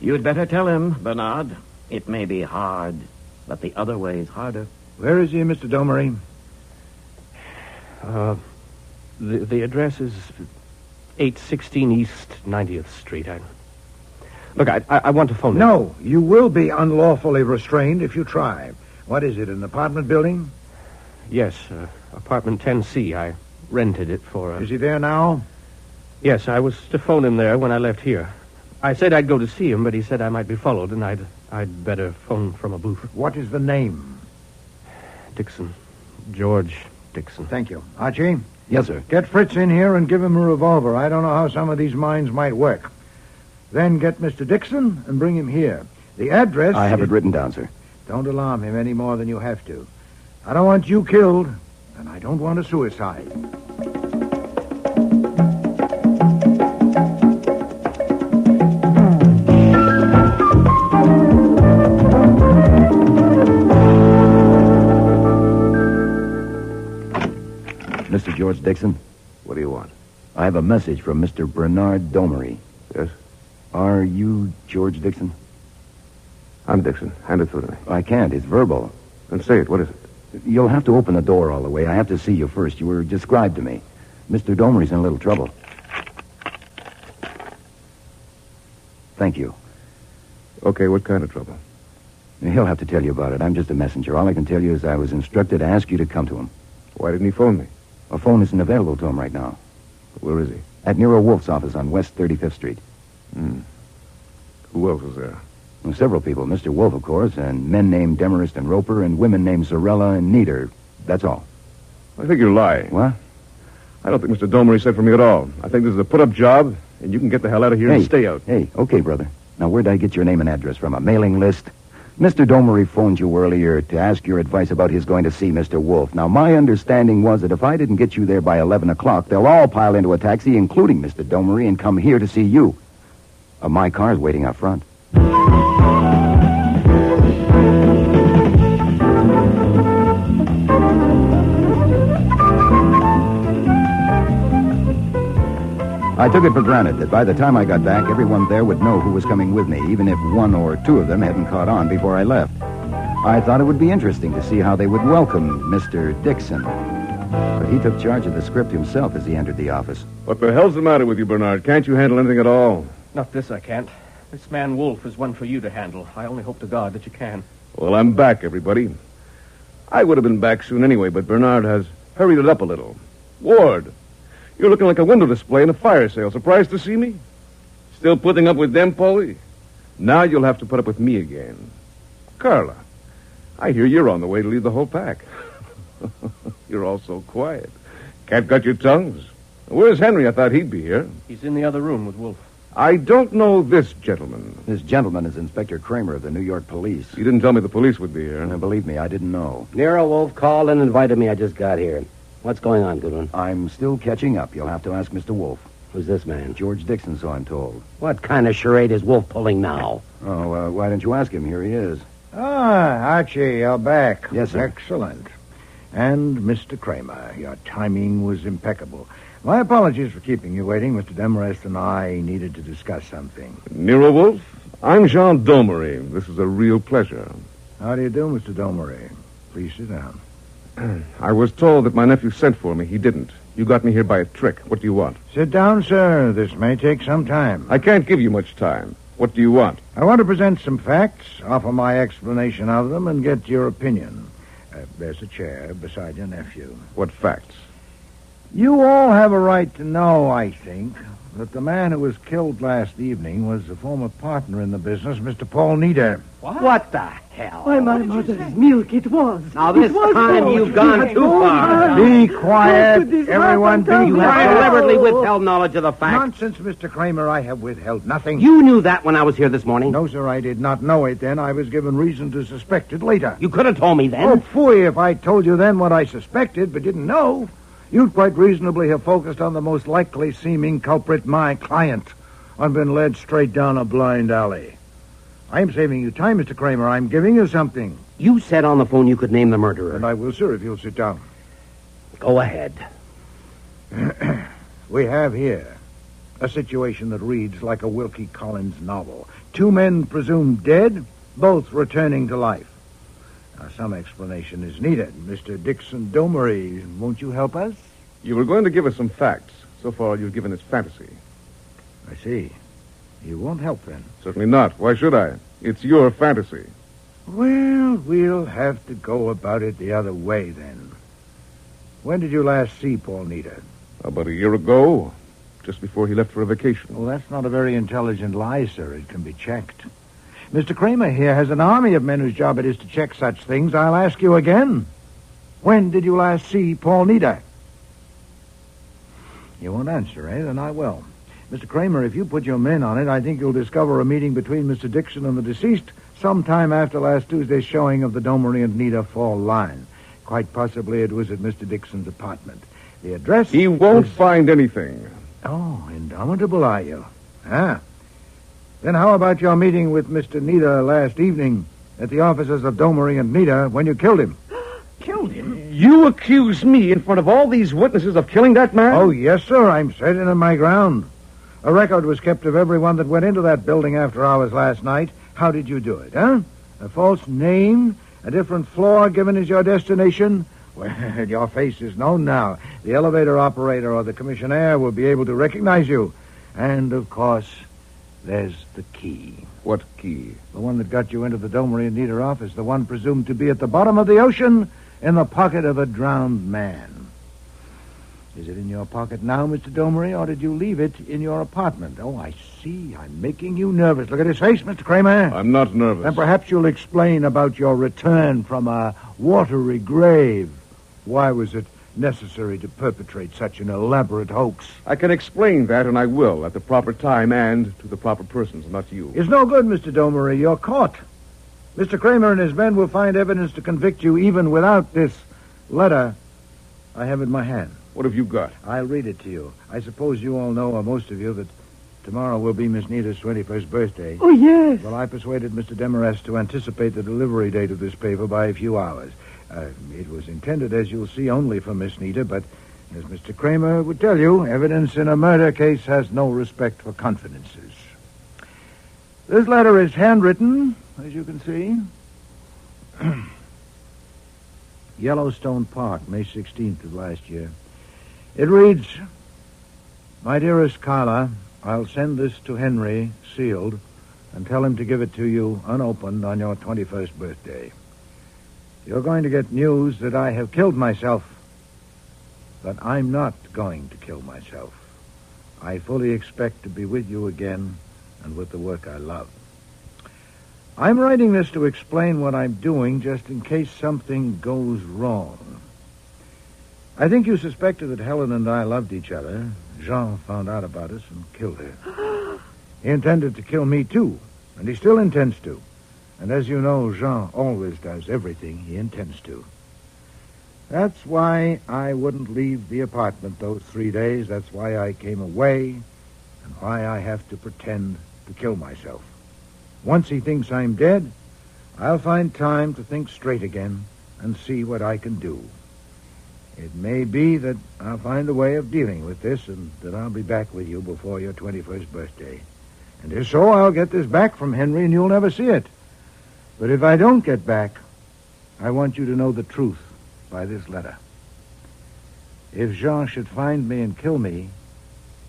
[SPEAKER 22] You'd better tell him, Bernard. It may be hard, but the other way's harder.
[SPEAKER 14] Where is he, Mr. Domery?
[SPEAKER 11] The address is 816 East 90th Street. Look, I want to phone him.
[SPEAKER 14] No, you will be unlawfully restrained if you try. What is it, an apartment building?
[SPEAKER 11] Yes, apartment 10C. I rented it for...
[SPEAKER 14] Is he there now?
[SPEAKER 11] Yes, I was to phone him there when I left here. I said I'd go to see him, but he said I might be followed, and I'd better phone from a booth.
[SPEAKER 14] What is the name?
[SPEAKER 11] Dixon. George Dixon.
[SPEAKER 14] Thank you. Archie?
[SPEAKER 2] Yes, sir.
[SPEAKER 14] Get Fritz in here and give him a revolver. I don't know how some of these minds might work. Then get Mr. Dixon and bring him here. The address...
[SPEAKER 2] I have it written down, sir.
[SPEAKER 14] Don't alarm him any more than you have to. I don't want you killed, and I don't want a suicide.
[SPEAKER 2] Mr. George Dixon?
[SPEAKER 8] What do you want?
[SPEAKER 2] I have a message from Mr. Bernard Domery.
[SPEAKER 8] Yes?
[SPEAKER 2] Are you George Dixon?
[SPEAKER 8] I'm Dixon. Hand it through to me.
[SPEAKER 2] I can't. It's verbal.
[SPEAKER 8] Then say it. What is it?
[SPEAKER 2] You'll have to open the door all the way. I have to see you first. You were described to me. Mr. Domery's in a little trouble. Thank you.
[SPEAKER 8] Okay, what kind of trouble?
[SPEAKER 2] He'll have to tell you about it. I'm just a messenger. All I can tell you is I was instructed to ask you to come to him.
[SPEAKER 8] Why didn't he phone me?
[SPEAKER 2] A phone isn't available to him right now.
[SPEAKER 8] Where is he?
[SPEAKER 2] At Nero Wolfe's office on West 35th Street.
[SPEAKER 8] Who else was there?
[SPEAKER 2] Well, several people. Mr. Wolfe, of course, and men named Demarest and Roper, and women named Zorella and Nieder. That's all.
[SPEAKER 8] I think you're lying.
[SPEAKER 2] What?
[SPEAKER 8] I don't think Mr. Domery said for me at all. I think this is a put-up job, and you can get the hell out of here and stay out.
[SPEAKER 2] Hey, okay, brother. Now, where'd I get your name and address from? A mailing list? Mr. Domery phoned you earlier to ask your advice about his going to see Mr. Wolfe. Now, my understanding was that if I didn't get you there by 11 o'clock, they'll all pile into a taxi, including Mr. Domery, and come here to see you. My car's waiting out front. I took it for granted that by the time I got back, everyone there would know who was coming with me, even if one or two of them hadn't caught on before I left. I thought it would be interesting to see how they would welcome Mr. Dixon. But he took charge of the script himself as he entered the office.
[SPEAKER 8] What the hell's the matter with you, Bernard? Can't you handle anything at all?
[SPEAKER 11] Not this, I can't. This man Wolfe is one for you to handle. I only hope to God that you can.
[SPEAKER 8] Well, I'm back, everybody. I would have been back soon anyway, but Bernard has hurried it up a little. Ward, you're looking like a window display in a fire sale. Surprised to see me? Still putting up with them, Paulie? Now you'll have to put up with me again. Carla, I hear you're on the way to lead the whole pack. You're all so quiet. Can't cut your tongues. Where's Henry? I thought he'd be here.
[SPEAKER 11] He's in the other room with Wolfe.
[SPEAKER 8] I don't know this gentleman.
[SPEAKER 2] This gentleman is Inspector Kramer of the New York Police.
[SPEAKER 8] You didn't tell me the police would be here.
[SPEAKER 2] Now, believe me, I didn't know.
[SPEAKER 16] Nero Wolfe called and invited me. I just got here. What's going on, Goodwin?
[SPEAKER 2] I'm still catching up. You'll have to ask Mr. Wolfe.
[SPEAKER 16] Who's this man?
[SPEAKER 2] George Dixon, so I'm told.
[SPEAKER 16] What kind of charade is Wolfe pulling now?
[SPEAKER 2] Oh, why didn't you ask him? Here he is.
[SPEAKER 14] Archie, you're back.
[SPEAKER 2] Yes, sir.
[SPEAKER 14] Excellent. And Mr. Kramer, your timing was impeccable. My apologies for keeping you waiting. Mr. Demarest and I needed to discuss something.
[SPEAKER 8] Nero Wolfe, I'm Jean Domery. This is a real pleasure.
[SPEAKER 14] How do you do, Mr. Domery? Please sit down.
[SPEAKER 8] I was told that my nephew sent for me. He didn't. You got me here by a trick. What do you want?
[SPEAKER 14] Sit down, sir. This may take some time.
[SPEAKER 8] I can't give you much time. What do you want?
[SPEAKER 14] I want to present some facts, offer my explanation of them, and get your opinion. There's a chair beside your nephew.
[SPEAKER 8] What facts?
[SPEAKER 14] You all have a right to know, I think, that the man who was killed last evening was a former partner in the business, Mr. Paul Nieder.
[SPEAKER 16] What the hell?
[SPEAKER 9] Why, my mother's milk, it was.
[SPEAKER 16] Now, this time you've gone too far.
[SPEAKER 14] Be quiet. Everyone be quiet.
[SPEAKER 16] You have deliberately withheld knowledge of the facts.
[SPEAKER 14] Nonsense, Mr. Kramer. I have withheld nothing.
[SPEAKER 16] You knew that when I was here this morning?
[SPEAKER 14] No, sir, I did not know it then. I was given reason to suspect it later.
[SPEAKER 16] You could have told me then.
[SPEAKER 14] Oh, phooey, if I told you then what I suspected but didn't know. You'd quite reasonably have focused on the most likely seeming culprit, my client, and been led straight down a blind alley. I'm saving you time, Mr. Kramer. I'm giving you something.
[SPEAKER 16] You said on the phone you could name the murderer.
[SPEAKER 14] And I will, sir, if you'll sit down.
[SPEAKER 16] Go ahead.
[SPEAKER 14] We have here a situation that reads like a Wilkie Collins novel. Two men presumed dead, both returning to life. Now, some explanation is needed. Mr. Dixon Domery, won't you help us?
[SPEAKER 8] You were going to give us some facts. So far, you've given us fantasy.
[SPEAKER 14] I see. You won't help, then?
[SPEAKER 8] Certainly not. Why should I? It's your fantasy.
[SPEAKER 14] Well, we'll have to go about it the other way, then. When did you last see Paul Nieder?
[SPEAKER 8] About a year ago. just before he left for a vacation.
[SPEAKER 14] Well, that's not a very intelligent lie, sir. It can be checked. Mr. Kramer here has an army of men whose job it is to check such things. I'll ask you again. When did you last see Paul Neder? You won't answer, eh? Then I will. Mr. Kramer, if you put your men on it, I think you'll discover a meeting between Mr. Dixon and the deceased sometime after last Tuesday's showing of the Domery and Neder fall line. Quite possibly it was at Mr. Dixon's apartment. The address...
[SPEAKER 8] He won't find anything.
[SPEAKER 14] Oh, indomitable, are you? Ah. Then how about your meeting with Mr. Neder last evening at the offices of Domery and Neder when you killed him?
[SPEAKER 11] Killed him?
[SPEAKER 8] You accuse me in front of all these witnesses of killing that man?
[SPEAKER 14] Oh, yes, sir. I'm setting in my ground. A record was kept of everyone that went into that building after hours last night. How did you do it, huh? A false name? A different floor given as your destination? Well, your face is known now. The elevator operator or the commissionaire will be able to recognize you. And, of course, there's the key.
[SPEAKER 8] What key?
[SPEAKER 14] The one that got you into the Domery and Neder office. The one presumed to be at the bottom of the ocean in the pocket of a drowned man. Is it in your pocket now, Mr. Domery, or did you leave it in your apartment? Oh, I see. I'm making you nervous. Look at his face, Mr. Kramer.
[SPEAKER 8] I'm not nervous.
[SPEAKER 14] Then perhaps you'll explain about your return from a watery grave. Why was it necessary to perpetrate such an elaborate hoax?
[SPEAKER 8] I can explain that, and I will, at the proper time and to the proper persons, not you.
[SPEAKER 14] It's no good, Mr. Domery. You're caught. Mr. Kramer and his men will find evidence to convict you even without this letter I have in my hand.
[SPEAKER 8] What have you got?
[SPEAKER 14] I'll read it to you. I suppose you all know, or most of you, that tomorrow will be Miss Neder's 21st birthday.
[SPEAKER 21] Oh, yes.
[SPEAKER 14] Well, I persuaded Mr. Demarest to anticipate the delivery date of this paper by a few hours. It was intended, as you'll see, only for Miss Neder, but as Mr. Kramer would tell you, evidence in a murder case has no respect for confidences. This letter is handwritten, as you can see. Yellowstone Park, May 16th of last year. It reads, My dearest Carla, I'll send this to Henry, sealed, and tell him to give it to you unopened on your 21st birthday. You're going to get news that I have killed myself, but I'm not going to kill myself. I fully expect to be with you again and with the work I love. I'm writing this to explain what I'm doing just in case something goes wrong. I think you suspected that Helen and I loved each other. Jean found out about us and killed her. He intended to kill me, too, and he still intends to. And as you know, Jean always does everything he intends to. That's why I wouldn't leave the apartment those 3 days. That's why I came away, and why I have to pretend to kill myself. Once he thinks I'm dead, I'll find time to think straight again and see what I can do. It may be that I'll find a way of dealing with this and that I'll be back with you before your 21st birthday. And if so, I'll get this back from Henry and you'll never see it. But if I don't get back, I want you to know the truth by this letter. If Jean should find me and kill me,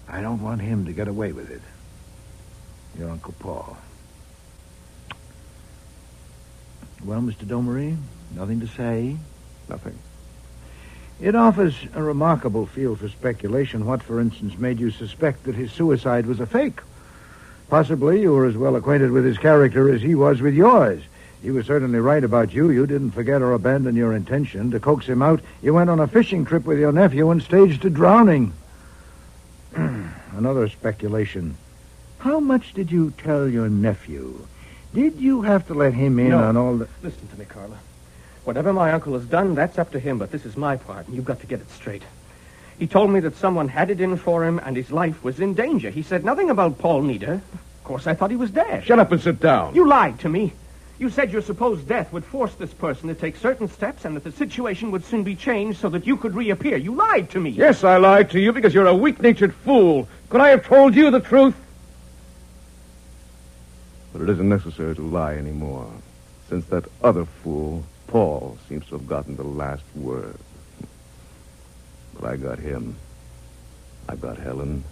[SPEAKER 14] I don't want him to get away with it. Your Uncle Paul. Well, Mr. Domery, nothing to say?
[SPEAKER 8] Nothing.
[SPEAKER 14] It offers a remarkable field for speculation. What, for instance, made you suspect that his suicide was a fake? Possibly you were as well acquainted with his character as he was with yours. He was certainly right about you. You didn't forget or abandon your intention. To coax him out, you went on a fishing trip with your nephew and staged a drowning. Another speculation. How much did you tell your nephew? Did you have to let him in on all the...
[SPEAKER 11] Listen to me, Carla. Whatever my uncle has done, that's up to him, but this is my part, and you've got to get it straight. He told me that someone had it in for him, and his life was in danger. He said nothing about Paul Neder. Of course, I thought he was dead.
[SPEAKER 8] Shut up and sit down.
[SPEAKER 11] You lied to me. You said your supposed death would force this person to take certain steps, and that the situation would soon be changed so that you could reappear. You lied to me.
[SPEAKER 8] Yes, I lied to you because you're a weak-natured fool. Could I have told you the truth? But it isn't necessary to lie anymore, since that other fool, Paul, seems to have gotten the last word. But I got him. I got Helen,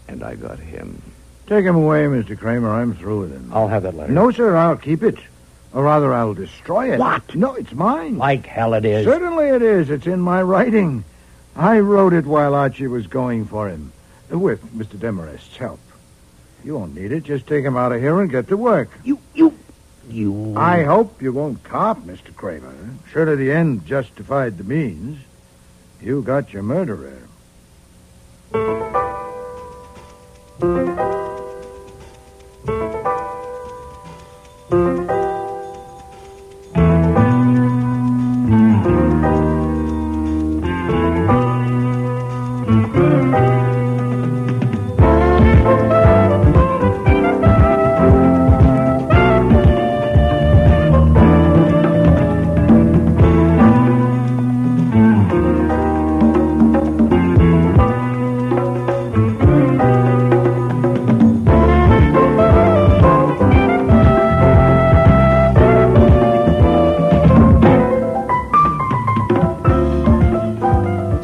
[SPEAKER 8] and I got him.
[SPEAKER 14] Take him away, Mr. Kramer. I'm through with him.
[SPEAKER 16] I'll have that letter.
[SPEAKER 14] No, sir, I'll keep it. Or rather, I'll destroy it.
[SPEAKER 16] What?
[SPEAKER 14] No, it's mine.
[SPEAKER 16] Like hell it is.
[SPEAKER 14] Certainly it is. It's in my writing. I wrote it while Archie was going for him. With Mr. Demarest's help. You won't need it. Just take him out of here and get to work.
[SPEAKER 16] You...
[SPEAKER 14] I hope you won't cop, Mr. Kramer. Surely the end justified the means. You got your murderer.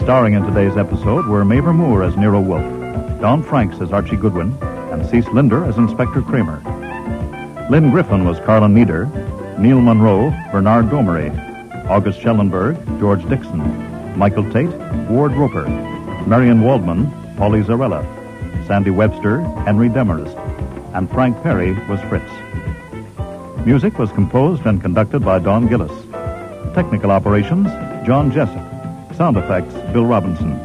[SPEAKER 1] Starring in today's episode were Mavor Moore as Nero Wolfe, Don Franks as Archie Goodwin, and Cece Linder as Inspector Kramer. Lynn Griffin was Carlin Meader, Neil Monroe, Bernard Gomery, August Schellenberg, George Dixon, Michael Tate, Ward Roper, Marion Waldman, Polly Zarella, Sandy Webster, Henry Demarest, and Frank Perry was Fritz. Music was composed and conducted by Don Gillis. Technical operations, John Jessup. Sound effects, Bill Robinson.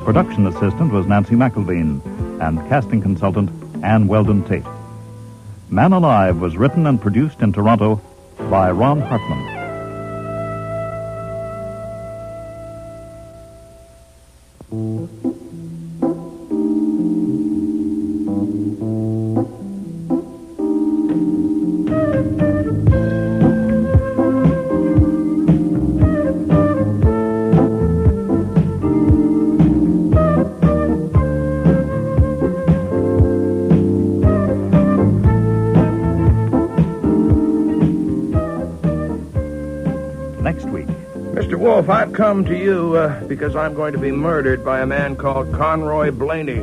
[SPEAKER 1] Production assistant was Nancy McElveen, and casting consultant, Ann Weldon Tate. Man Alive was written and produced in Toronto by Ron Hartman.
[SPEAKER 13] Wolfe, I've come to you because I'm going to be murdered by a man called Conroy Blaney.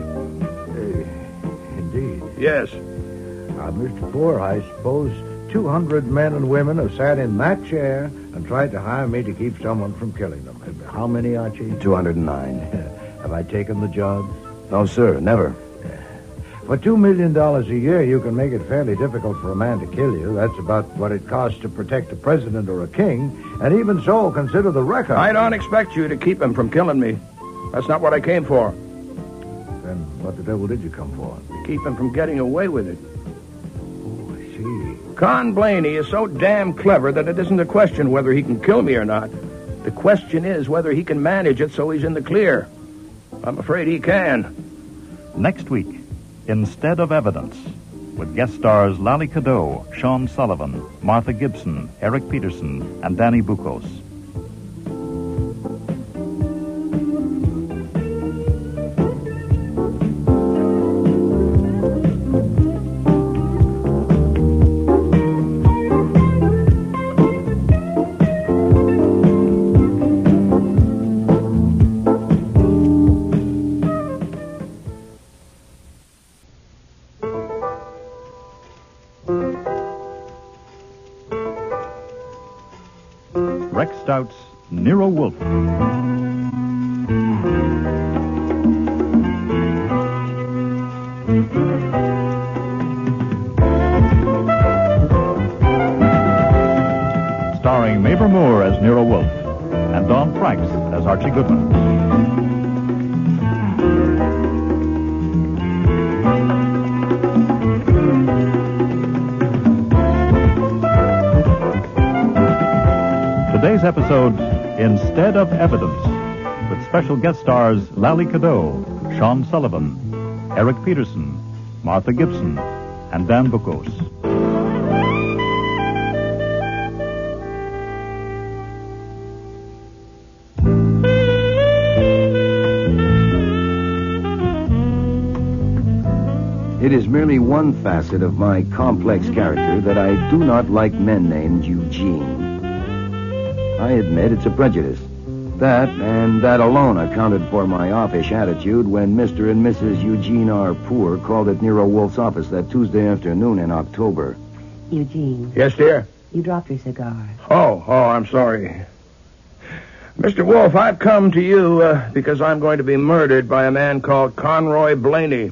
[SPEAKER 14] Indeed.
[SPEAKER 13] Yes.
[SPEAKER 14] Mr. Poor, I suppose 200 men and women have sat in that chair and tried to hire me to keep someone from killing them. How many, Archie?
[SPEAKER 2] 209.
[SPEAKER 14] Have I taken the jobs?
[SPEAKER 2] No, sir, never.
[SPEAKER 14] For $2 million a year, you can make it fairly difficult for a man to kill you. That's about what it costs to protect a president or a king. And even so, consider the record.
[SPEAKER 13] I don't expect you to keep him from killing me. That's not what I came for.
[SPEAKER 14] Then what the devil did you come for?
[SPEAKER 13] To keep him from getting away with it.
[SPEAKER 14] Oh, I see.
[SPEAKER 13] Con Blaney is so damn clever that it isn't a question whether he can kill me or not. The question is whether he can manage it so he's in the clear. I'm afraid he can.
[SPEAKER 1] Next week, Instead of Evidence, with guest stars Lally Cadeau, Sean Sullivan, Martha Gibson, Eric Peterson, and Danny Bucos. Rex Stout's Nero Wolfe. Starring Mavor Moore as Nero Wolfe and Don Franks as Archie Goodwin. Today's episode, Instead of Evidence, with special guest stars Lally Cadeau, Sean Sullivan, Eric Peterson, Martha Gibson, and Dan Bucos.
[SPEAKER 2] It is merely one facet of my complex character that I do not like men named Eugene. I admit it's a prejudice. That, and that alone, accounted for my offish attitude when Mr. and Mrs. Eugene R. Poor called at Nero Wolfe's office that Tuesday afternoon in October.
[SPEAKER 21] Eugene.
[SPEAKER 13] Yes, dear?
[SPEAKER 21] You dropped your cigar.
[SPEAKER 13] Oh, I'm sorry. Mr. Wolfe, I've come to you because I'm going to be murdered by a man called Conroy Blaney.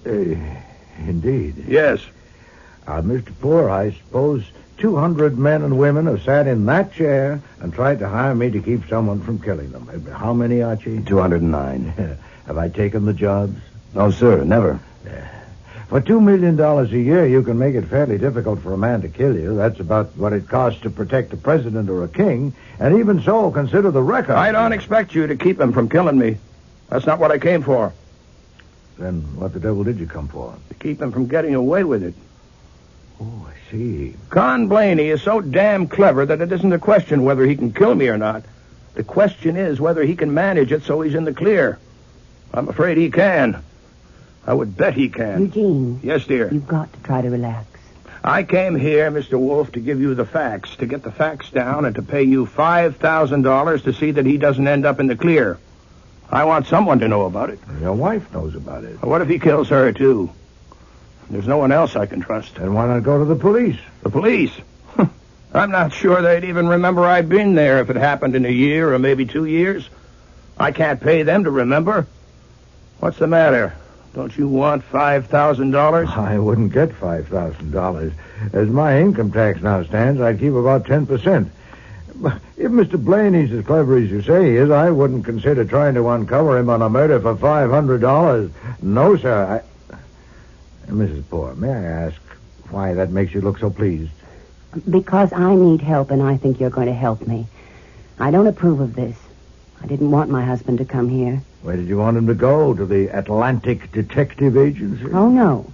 [SPEAKER 14] Indeed.
[SPEAKER 13] Yes.
[SPEAKER 14] Mr. Poor, I suppose 200 men and women have sat in that chair and tried to hire me to keep someone from killing them. How many, Archie?
[SPEAKER 5] 209.
[SPEAKER 14] Have I taken the jobs?
[SPEAKER 5] No, sir, never.
[SPEAKER 14] For $2 million a year, you can make it fairly difficult for a man to kill you. That's about what it costs to protect a president or a king. And even so, consider the record.
[SPEAKER 13] I don't expect you to keep him from killing me. That's not what I came for.
[SPEAKER 14] Then what the devil did you come for?
[SPEAKER 13] To keep him from getting away with it.
[SPEAKER 14] Oh, I see.
[SPEAKER 13] Con Blaney is so damn clever that it isn't a question whether he can kill me or not. The question is whether he can manage it so he's in the clear. I'm afraid he can. I would bet he can.
[SPEAKER 18] Eugene.
[SPEAKER 13] Yes, dear.
[SPEAKER 18] You've got to try to relax.
[SPEAKER 13] I came here, Mr. Wolfe, to give you the facts, to get the facts down, and to pay you $5,000 to see that he doesn't end up in the clear. I want someone to know about it.
[SPEAKER 14] Your wife knows about it.
[SPEAKER 13] What if he kills her, too? There's no one else I can trust.
[SPEAKER 14] Then why not go to the police?
[SPEAKER 13] The police? I'm not sure they'd even remember I'd been there if it happened in a year or maybe 2 years. I can't pay them to remember. What's the matter? Don't you want $5,000?
[SPEAKER 14] I wouldn't get $5,000. As my income tax now stands, I'd keep about 10%. If Mr. Blaney's as clever as you say he is, I wouldn't consider trying to uncover him on a murder for $500. No, sir. Mrs. Poor, may I ask why that makes you look so pleased?
[SPEAKER 18] Because I need help, and I think you're going to help me. I don't approve of this. I didn't want my husband to come here.
[SPEAKER 14] Where did you want him to go? To the Atlantic Detective Agency?
[SPEAKER 18] Oh, no.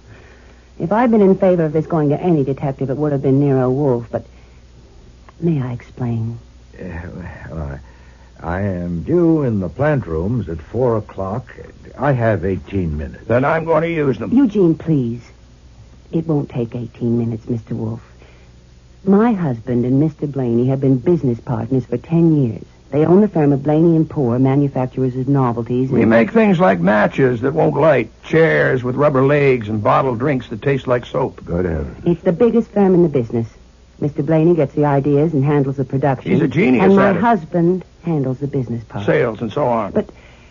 [SPEAKER 18] If I'd been in favor of this going to any detective, it would have been Nero Wolfe, but may I explain?
[SPEAKER 14] I am due in the plant rooms at 4 o'clock. I have 18 minutes.
[SPEAKER 13] Then I'm going to use them.
[SPEAKER 18] Eugene, please. It won't take 18 minutes, Mr. Wolfe. My husband and Mr. Blaney have been business partners for 10 years. They own the firm of Blaney & Poor, manufacturers of novelties.
[SPEAKER 13] We make things like matches that won't light, chairs with rubber legs, and bottled drinks that taste like soap.
[SPEAKER 14] Good heavens.
[SPEAKER 18] It's the biggest firm in the business. Mr. Blaney gets the ideas and handles the production.
[SPEAKER 13] He's a genius
[SPEAKER 18] and my
[SPEAKER 13] at it.
[SPEAKER 18] husband handles the business part.
[SPEAKER 13] Sales and so on.
[SPEAKER 18] But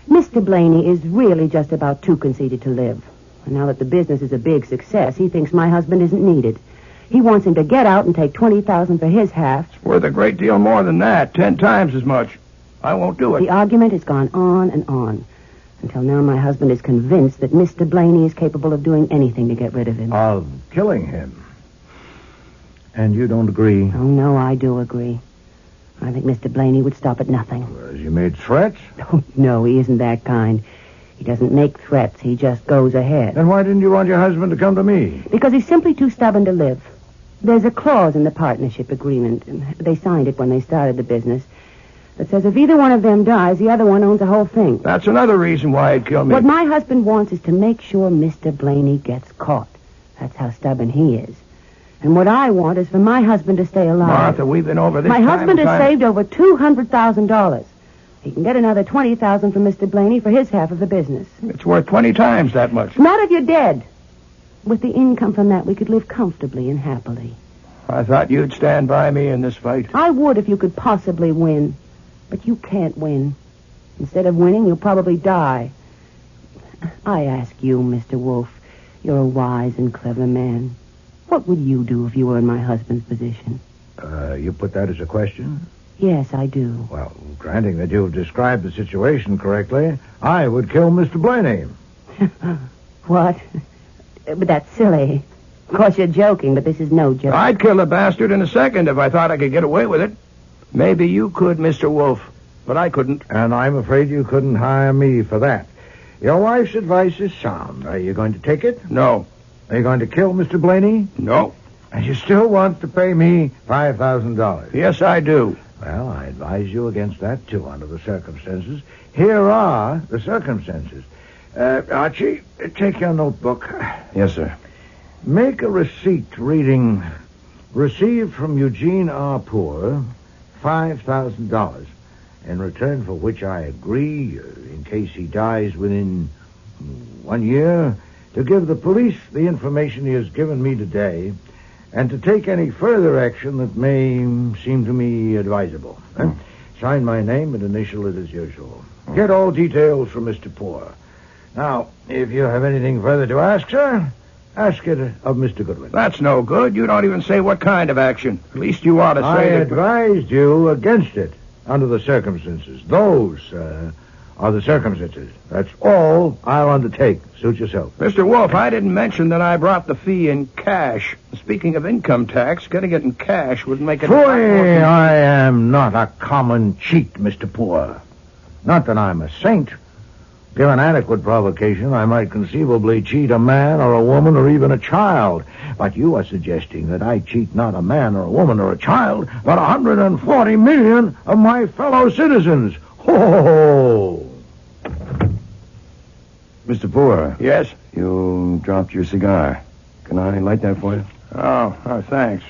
[SPEAKER 18] Mr. Blaney is really just about too conceited to live. And now that the business is a big success, he thinks my husband isn't needed. He wants him to get out and take $20,000 for his half.
[SPEAKER 13] It's worth a great deal more than that, 10 times as much. I won't do it.
[SPEAKER 18] The argument has gone on and on. Until now, my husband is convinced that Mr. Blaney is capable of doing anything to get rid of him.
[SPEAKER 14] Of killing him. And you don't agree?
[SPEAKER 18] Oh, no, I do agree. I think Mr. Blaney would stop at nothing.
[SPEAKER 14] Has he made threats?
[SPEAKER 18] Oh, no, he isn't that kind. He doesn't make threats. He just goes ahead.
[SPEAKER 14] Then why didn't you want your husband to come to me?
[SPEAKER 18] Because he's simply too stubborn to live. There's a clause in the partnership agreement, and they signed it when they started the business, that says if either one of them dies, the other one owns the whole thing.
[SPEAKER 13] That's another reason why he'd kill me.
[SPEAKER 18] What my husband wants is to make sure Mr. Blaney gets caught. That's how stubborn he is. And what I want is for my husband to stay alive.
[SPEAKER 13] Martha, we've been over this
[SPEAKER 18] My husband has
[SPEAKER 13] time.
[SPEAKER 18] saved over $200,000. He can get another $20,000 from Mr. Blaney for his half of the business.
[SPEAKER 13] It's worth 20 times that much.
[SPEAKER 18] Not if you're dead. With the income from that, we could live comfortably and happily.
[SPEAKER 13] I thought you'd stand by me in this fight.
[SPEAKER 18] I would if you could possibly win. But you can't win. Instead of winning, you'll probably die. I ask you, Mr. Wolfe, you're a wise and clever man. What would you do if you were in my husband's position?
[SPEAKER 14] You put that as a question?
[SPEAKER 18] Yes, I do.
[SPEAKER 14] Well, granting that you've described the situation correctly, I would kill Mr. Blaney.
[SPEAKER 18] What? But that's silly. Of course, you're joking, but this is no joke.
[SPEAKER 13] I'd kill the bastard in a second if I thought I could get away with it. Maybe you could, Mr. Wolfe, but I couldn't.
[SPEAKER 14] And I'm afraid you couldn't hire me for that. Your wife's advice is sound. Are you going to take it?
[SPEAKER 13] No.
[SPEAKER 14] Are you going to kill Mr. Blaney?
[SPEAKER 13] No.
[SPEAKER 14] And you still want to pay me $5,000?
[SPEAKER 13] Yes, I do.
[SPEAKER 14] Well, I advise you against that, too, under the circumstances. Here are the circumstances. Archie, take your notebook.
[SPEAKER 5] Yes, sir.
[SPEAKER 14] Make a receipt reading, received from Eugene R. Poor, $5,000, in return for which I agree, in case he dies within 1 year, to give the police the information he has given me today, and to take any further action that may seem to me advisable. Sign my name and initial it as usual. Get all details from Mr. Poor. Now, if you have anything further to ask, sir, ask it of Mr. Goodwin.
[SPEAKER 13] That's no good. You don't even say what kind of action. At least you ought to say
[SPEAKER 14] I
[SPEAKER 13] that...
[SPEAKER 14] advised you against it under the circumstances. Those are the circumstances. That's all I'll undertake. Suit yourself.
[SPEAKER 13] Mr. Wolfe, I didn't mention that I brought the fee in cash. Speaking of income tax, getting it in cash would make it...
[SPEAKER 14] Boy, I am not a common cheat, Mr. Poor. Not that I'm a saint. Given adequate provocation, I might conceivably cheat a man or a woman or even a child. But you are suggesting that I cheat not a man or a woman or a child, but 140 million of my fellow citizens. Ho!
[SPEAKER 2] Mr. Poor.
[SPEAKER 13] Yes?
[SPEAKER 2] You dropped your cigar. Can I light that for you?
[SPEAKER 13] Oh, thanks.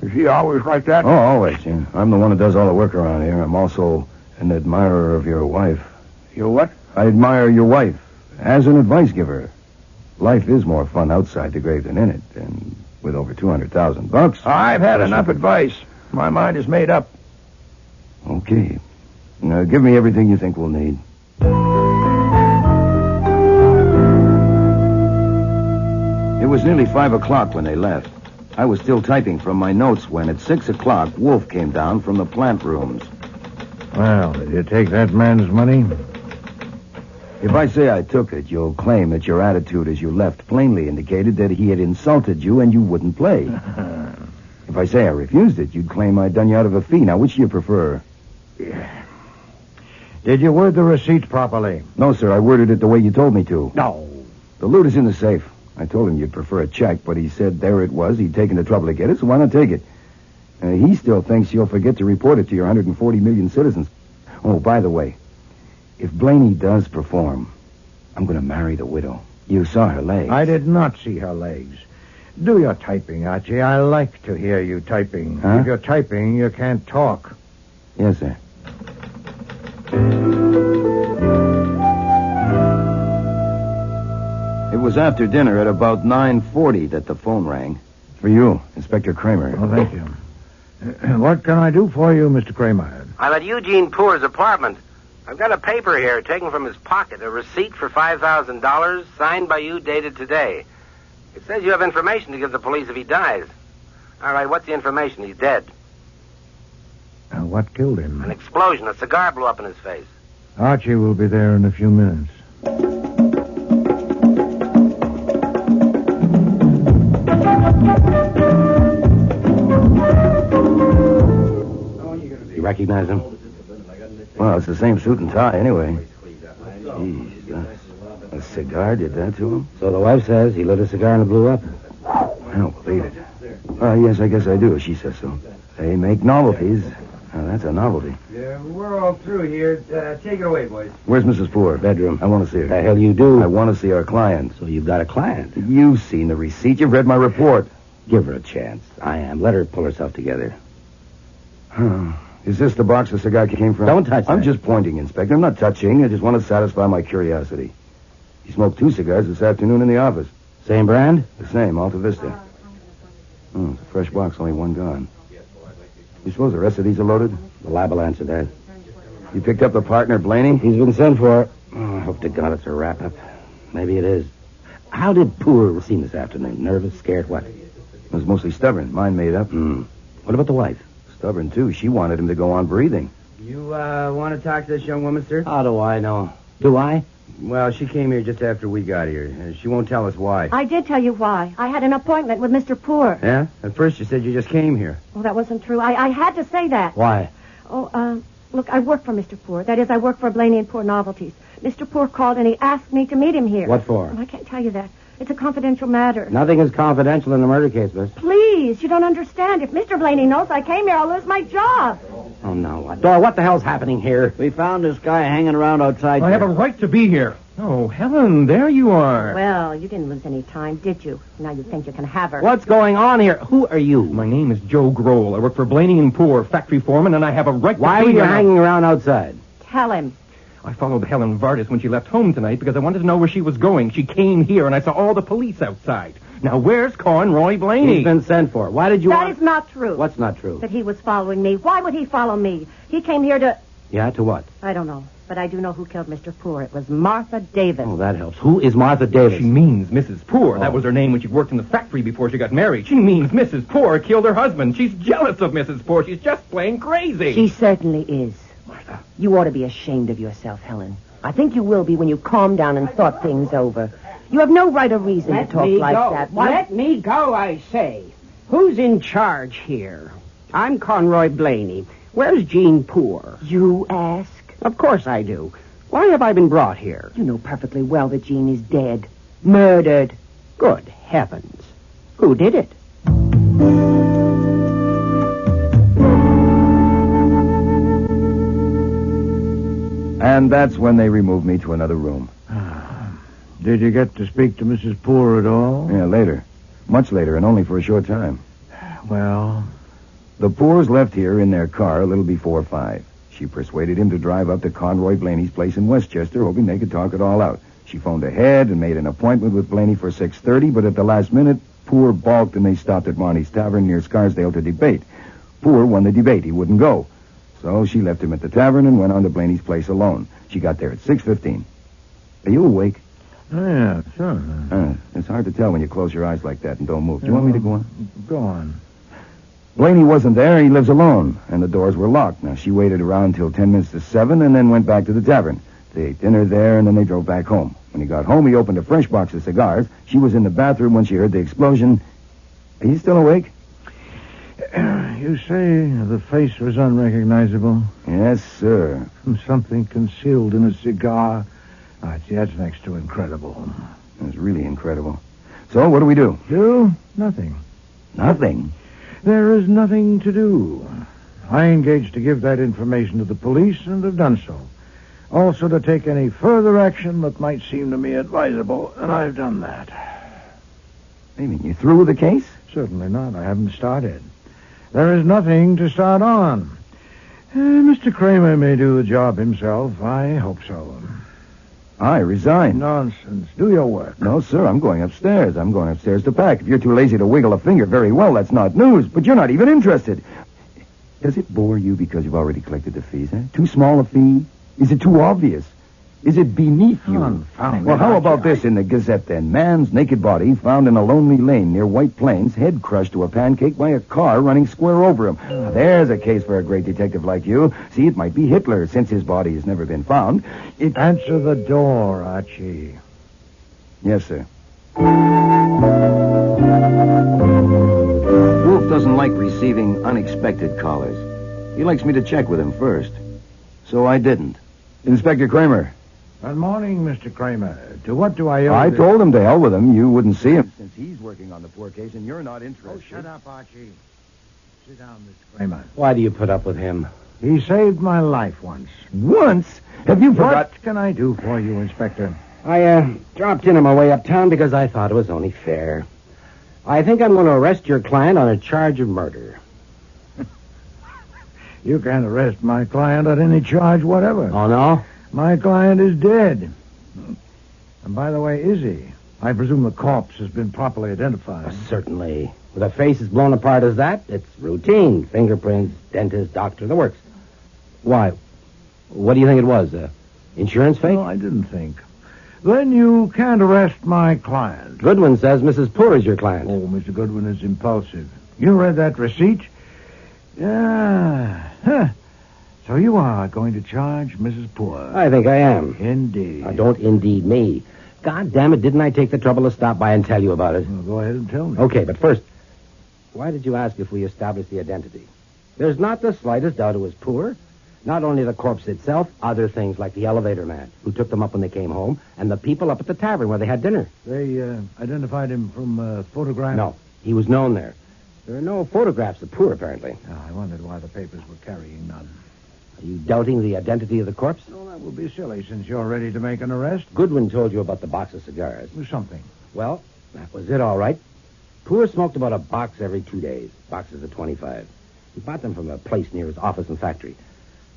[SPEAKER 13] Is he always like that?
[SPEAKER 2] Oh, always, yeah. I'm the one who does all the work around here. I'm also an admirer of your wife.
[SPEAKER 13] Your what?
[SPEAKER 2] I admire your wife as an advice giver. Life is more fun outside the grave than in it, and with over $200,000...
[SPEAKER 13] I've had enough advice. My mind is made up.
[SPEAKER 2] Okay. Now, give me everything you think we'll need. It was nearly 5 o'clock when they left. I was still typing from my notes when, at 6 o'clock, Wolfe came down from the plant rooms.
[SPEAKER 14] Well, did you take that man's money?
[SPEAKER 2] If I say I took it, you'll claim that your attitude as you left plainly indicated that he had insulted you and you wouldn't play. If I say I refused it, you'd claim I'd done you out of a fee. Now, which do you prefer?
[SPEAKER 14] Did you word the receipt properly?
[SPEAKER 2] No, sir. I worded it the way you told me to.
[SPEAKER 14] No.
[SPEAKER 2] The loot is in the safe. I told him you'd prefer a check, but he said there it was. He'd taken the trouble to get it, so why not take it? He still thinks you'll forget to report it to your 140 million citizens. Oh, by the way, if Blaney does perform, I'm going to marry the widow. You saw her legs.
[SPEAKER 14] I did not see her legs. Do your typing, Archie. I like to hear you typing.
[SPEAKER 2] Huh?
[SPEAKER 14] If you're typing, you can't talk.
[SPEAKER 2] Yes, sir. It was after dinner at about 9:40 that the phone rang. For you, Inspector Kramer.
[SPEAKER 14] Oh, thank you. What can I do for you, Mr. Kramer?
[SPEAKER 15] I'm at Eugene Poor's apartment. I've got a paper here taken from his pocket, a receipt for $5,000, signed by you, dated today. It says you have information to give the police if he dies. All right, what's the information? He's dead.
[SPEAKER 14] What killed him?
[SPEAKER 15] An explosion. A cigar blew up in his face.
[SPEAKER 14] Archie will be there in a few minutes.
[SPEAKER 16] You recognize him?
[SPEAKER 2] Well, it's the same suit and tie, anyway. Jeez, a cigar did that to him?
[SPEAKER 16] So the wife says he lit a cigar and it blew up.
[SPEAKER 2] I don't believe it. Yes, I guess I do. She says so. They make novelties. Now, that's a novelty.
[SPEAKER 20] Yeah, we're all through here. Take it away, boys.
[SPEAKER 2] Where's Mrs. Poor?
[SPEAKER 16] Bedroom.
[SPEAKER 2] I want to see her.
[SPEAKER 16] The hell you do?
[SPEAKER 2] I want to see our client.
[SPEAKER 16] So you've got a client?
[SPEAKER 2] You've seen the receipt. You've read my report.
[SPEAKER 16] Give her a chance. I am. Let her pull herself together.
[SPEAKER 2] Is this the box the cigar came from?
[SPEAKER 16] Don't touch
[SPEAKER 2] I'm
[SPEAKER 16] that.
[SPEAKER 2] just pointing, Inspector. I'm not touching. I just want to satisfy my curiosity. He smoked 2 cigars this afternoon in the office.
[SPEAKER 16] Same brand?
[SPEAKER 2] The same, Alta Vista. It's a fresh box, only one gone. You suppose the rest of these are loaded?
[SPEAKER 16] The lab will answer that.
[SPEAKER 2] You picked up the partner, Blaney?
[SPEAKER 16] He's been sent for. Oh, I hope to God it's a wrap-up. Maybe it is. How did Poor seem this afternoon? Nervous, scared, what?
[SPEAKER 2] It was mostly stubborn. Mine made up.
[SPEAKER 16] What about the wife?
[SPEAKER 2] Stubborn, too. She wanted him to go on breathing.
[SPEAKER 20] You, want to talk to this young woman, sir?
[SPEAKER 16] How do I know? Do I?
[SPEAKER 20] Well, she came here just after we got here. She won't tell us why.
[SPEAKER 23] I did tell you why. I had an appointment with Mr. Poor.
[SPEAKER 20] Yeah? At first you said you just came here.
[SPEAKER 23] Well, that wasn't true. I had to say that.
[SPEAKER 16] Why?
[SPEAKER 23] Look, I work for Mr. Poor. That is, I work for Blaney and Poor Novelties. Mr. Poor called and he asked me to meet him here.
[SPEAKER 16] What for?
[SPEAKER 23] Well, I can't tell you that. It's a confidential matter.
[SPEAKER 16] Nothing is confidential in a murder case, miss.
[SPEAKER 23] Please, you don't understand. If Mr. Blaney knows I came here, I'll lose my job.
[SPEAKER 16] Oh, no. What? Dora, what the hell's happening here?
[SPEAKER 22] We found this guy hanging around outside.
[SPEAKER 11] I have a right to be here. Oh, Helen, there you are.
[SPEAKER 23] Well, you didn't lose any time, did you? Now you think you can have her.
[SPEAKER 16] What's going on here? Who are you?
[SPEAKER 11] My name is Joe Grohl. I work for Blaney and Poor, factory foreman, and I have a right to be here.
[SPEAKER 16] Why were you hanging around outside?
[SPEAKER 23] Tell him.
[SPEAKER 11] I followed Helen Vardis when she left home tonight because I wanted to know where she was going. She came here, and I saw all the police outside.
[SPEAKER 6] Now, where's Conroy Blaney?
[SPEAKER 16] He's been sent for. Why did you
[SPEAKER 23] That is not true.
[SPEAKER 16] What's not true?
[SPEAKER 23] That he was following me. Why would he follow me? He came here to...
[SPEAKER 16] Yeah, to what?
[SPEAKER 23] I don't know. But I do know who killed Mr. Poor. It was Martha Davis.
[SPEAKER 16] Oh, that helps. Who is Martha Davis?
[SPEAKER 6] She means Mrs. Poor. That was her name when she worked in the factory before she got married. She means Mrs. Poor killed her husband. She's jealous of Mrs. Poor. She's just plain crazy.
[SPEAKER 18] She certainly is. Martha. You ought to be ashamed of yourself, Helen. I think you will be when you calm down and thought things over. You have no right or reason to talk like that.
[SPEAKER 3] Let me go, I say. Who's in charge here? I'm Conroy Blaney. Where's Jean Poor?
[SPEAKER 18] You ask?
[SPEAKER 3] Of course I do. Why have I been brought here?
[SPEAKER 18] You know perfectly well that Jean is dead. Murdered.
[SPEAKER 3] Good heavens. Who did it?
[SPEAKER 5] And that's when they removed me to another room.
[SPEAKER 14] Did you get to speak to Mrs. Poor at all?
[SPEAKER 5] Yeah, later. Much later, and only for a short time.
[SPEAKER 14] Well?
[SPEAKER 5] The Poors left here in their car a little before 5. She persuaded him to drive up to Conroy Blaney's place in Westchester, hoping they could talk it all out. She phoned ahead and made an appointment with Blaney for 6:30, but at the last minute, Poor balked and they stopped at Marnie's Tavern near Scarsdale to debate. Poor won the debate. He wouldn't go. So she left him at the tavern and went on to Blaney's place alone. She got there at 6:15. Are you awake?
[SPEAKER 14] Oh, yeah, sure.
[SPEAKER 5] It's hard to tell when you close your eyes like that and don't move. Do you want me to go on?
[SPEAKER 14] Go on.
[SPEAKER 5] Blaney wasn't there. He lives alone, and the doors were locked. Now, she waited around till 10 minutes to 7 and then went back to the tavern. They ate dinner there, and then they drove back home. When he got home, he opened a fresh box of cigars. She was in the bathroom when she heard the explosion. Are you still awake?
[SPEAKER 14] You say the face was unrecognizable?
[SPEAKER 5] Yes, sir.
[SPEAKER 14] From something concealed in a cigar? That's next to incredible.
[SPEAKER 5] It's really incredible. So, what do we do?
[SPEAKER 14] Do? Nothing.
[SPEAKER 5] Nothing?
[SPEAKER 14] There is nothing to do. I engaged to give that information to the police and have done so. Also to take any further action that might seem to me advisable, and I've done that.
[SPEAKER 5] You mean you through with the case?
[SPEAKER 14] Certainly not. I haven't started. There is nothing to start on. Mr. Kramer may do the job himself. I hope so.
[SPEAKER 5] I resign.
[SPEAKER 14] Nonsense. Do your work.
[SPEAKER 5] No, sir, I'm going upstairs. I'm going upstairs to pack. If you're too lazy to wiggle a finger, very well, that's not news. But you're not even interested. Does it bore you because you've already collected the fees, eh? Too small a fee? Is it too obvious? Is it beneath you? Well, how about this in the Gazette, then? Man's naked body found in a lonely lane near White Plains, head crushed to a pancake by a car running square over him. Now, there's a case for a great detective like you. See, it might be Hitler, since his body has never been found.
[SPEAKER 14] Answer the door, Archie.
[SPEAKER 5] Yes, sir. Wolfe doesn't like receiving unexpected callers. He likes me to check with him first. So I didn't. Inspector Kramer.
[SPEAKER 14] Good morning, Mr. Kramer. To what do I owe
[SPEAKER 5] I
[SPEAKER 14] this?
[SPEAKER 5] told him to hell with him. You wouldn't see him since he's working on the Poor case and you're not interested.
[SPEAKER 14] Oh, shut up, Archie. Sit down, Mr. Kramer.
[SPEAKER 16] Why do you put up with him?
[SPEAKER 14] He saved my life once.
[SPEAKER 5] Once? Have you forgot?
[SPEAKER 14] What can I do for you, Inspector?
[SPEAKER 16] I dropped in on my way uptown because I thought it was only fair. I think I'm going to arrest your client on a charge of murder.
[SPEAKER 14] You can't arrest my client on any charge whatever.
[SPEAKER 16] Oh, no?
[SPEAKER 14] My client is dead. And by the way, is he? I presume the corpse has been properly identified.
[SPEAKER 16] Certainly. With a face as blown apart as that, it's routine. Fingerprints, dentist, doctor, the works. Why? What do you think it was? Insurance fake?
[SPEAKER 14] No, I didn't think. Then you can't arrest my client.
[SPEAKER 16] Goodwin says Mrs. Poor is your client.
[SPEAKER 14] Oh, Mr. Goodwin is impulsive. You read that receipt? Yeah. Huh. So you are going to charge Mrs. Poor?
[SPEAKER 16] I think I am.
[SPEAKER 14] Indeed.
[SPEAKER 16] Now, don't indeed me. God damn it, didn't I take the trouble to stop by and tell you about it?
[SPEAKER 14] Well, go ahead and tell me.
[SPEAKER 16] Okay, but first, why did you ask if we established the identity? There's not the slightest doubt it was Poor. Not only the corpse itself, other things like the elevator man who took them up when they came home, and the people up at the tavern where they had dinner.
[SPEAKER 14] They identified him from photograph?
[SPEAKER 16] No, he was known there. There are no photographs of Poor, apparently.
[SPEAKER 14] Oh, I wondered why the papers were carrying none.
[SPEAKER 16] Are you doubting the identity of the corpse?
[SPEAKER 14] No, that would be silly since you're ready to make an arrest.
[SPEAKER 16] Goodwin told you about the box of cigars.
[SPEAKER 14] Something.
[SPEAKER 16] Well, that was it, all right. Poor smoked about a box every 2 days, boxes of 25. He bought them from a place near his office and factory.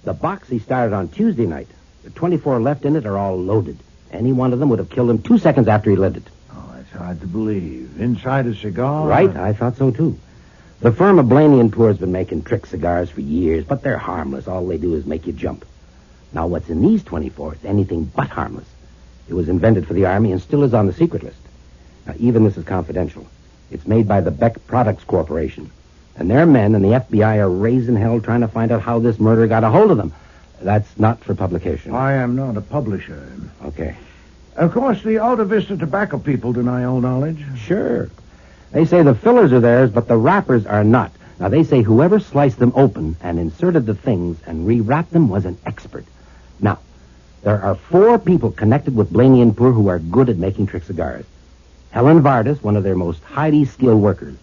[SPEAKER 16] The box he started on Tuesday night. The 24 left in it are all loaded. Any one of them would have killed him 2 seconds after he lit it.
[SPEAKER 14] Oh, that's hard to believe. Inside a cigar?
[SPEAKER 16] Right, I thought so, too. The firm of Blaney and Poor has been making trick cigars for years, but they're harmless. All they do is make you jump. Now, what's in these 24 is anything but harmless. It was invented for the Army and still is on the secret list. Now, even this is confidential. It's made by the Beck Products Corporation. And their men and the FBI are raising hell trying to find out how this murder got a hold of them. That's not for publication.
[SPEAKER 14] I am not a publisher.
[SPEAKER 16] Okay.
[SPEAKER 14] Of course, the Alta Vista tobacco people deny all knowledge.
[SPEAKER 16] Sure. They say the fillers are theirs, but the wrappers are not. Now, they say whoever sliced them open and inserted the things and rewrapped them was an expert. Now, there are 4 people connected with Blaney and Poor who are good at making trick cigars. Helen Vardis, one of their most highly skilled workers.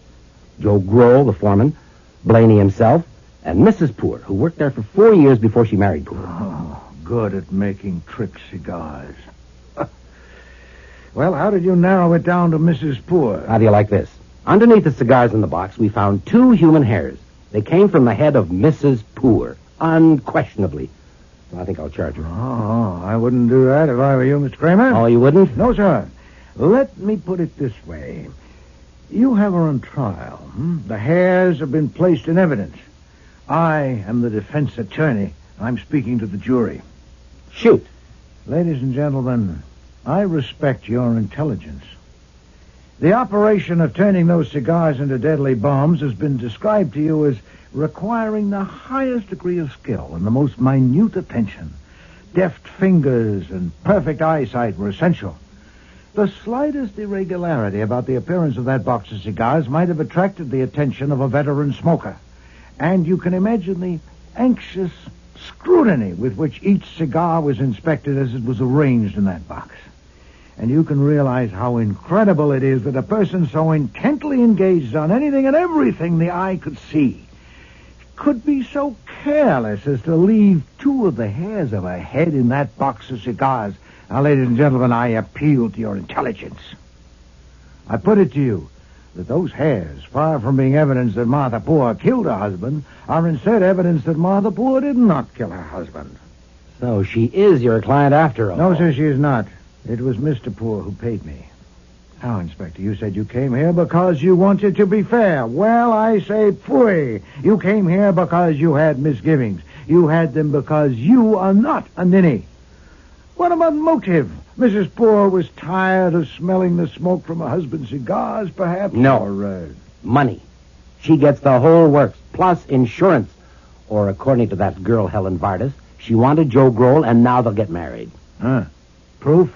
[SPEAKER 16] Joe Grohl, the foreman. Blaney himself. And Mrs. Poor, who worked there for 4 years before she married Poor.
[SPEAKER 14] Oh, good at making trick cigars. Well, how did you narrow it down to Mrs. Poor?
[SPEAKER 16] How do you like this? Underneath the cigars in the box, we found 2 human hairs. They came from the head of Mrs. Poor, unquestionably. So I think I'll charge her.
[SPEAKER 14] Oh, I wouldn't do that if I were you, Mr. Kramer.
[SPEAKER 16] Oh, you wouldn't?
[SPEAKER 14] No, sir. Let me put it this way. You have her on trial. The hairs have been placed in evidence. I am the defense attorney. I'm speaking to the jury.
[SPEAKER 16] Shoot.
[SPEAKER 14] Ladies and gentlemen, I respect your intelligence. The operation of turning those cigars into deadly bombs has been described to you as requiring the highest degree of skill and the most minute attention. Deft fingers and perfect eyesight were essential. The slightest irregularity about the appearance of that box of cigars might have attracted the attention of a veteran smoker. And you can imagine the anxious scrutiny with which each cigar was inspected as it was arranged in that box. And you can realize how incredible it is that a person so intently engaged on anything and everything the eye could see could be so careless as to leave 2 of the hairs of a head in that box of cigars. Now, ladies and gentlemen, I appeal to your intelligence. I put it to you that those hairs, far from being evidence that Martha Poor killed her husband, are instead evidence that Martha Poor did not kill her husband.
[SPEAKER 16] So she is your client after all.
[SPEAKER 14] No, sir, she is not. It was Mr. Poor who paid me. Now, Inspector, you said you came here because you wanted to be fair. Well, I say phooey. You came here because you had misgivings. You had them because you are not a ninny. What about motive? Mrs. Poor was tired of smelling the smoke from her husband's cigars, perhaps?
[SPEAKER 16] No.
[SPEAKER 14] Or,
[SPEAKER 16] money. She gets the whole works, plus insurance. Or, according to that girl, Helen Vardis, she wanted Joe Grohl, and now they'll get married.
[SPEAKER 14] Huh. Proof?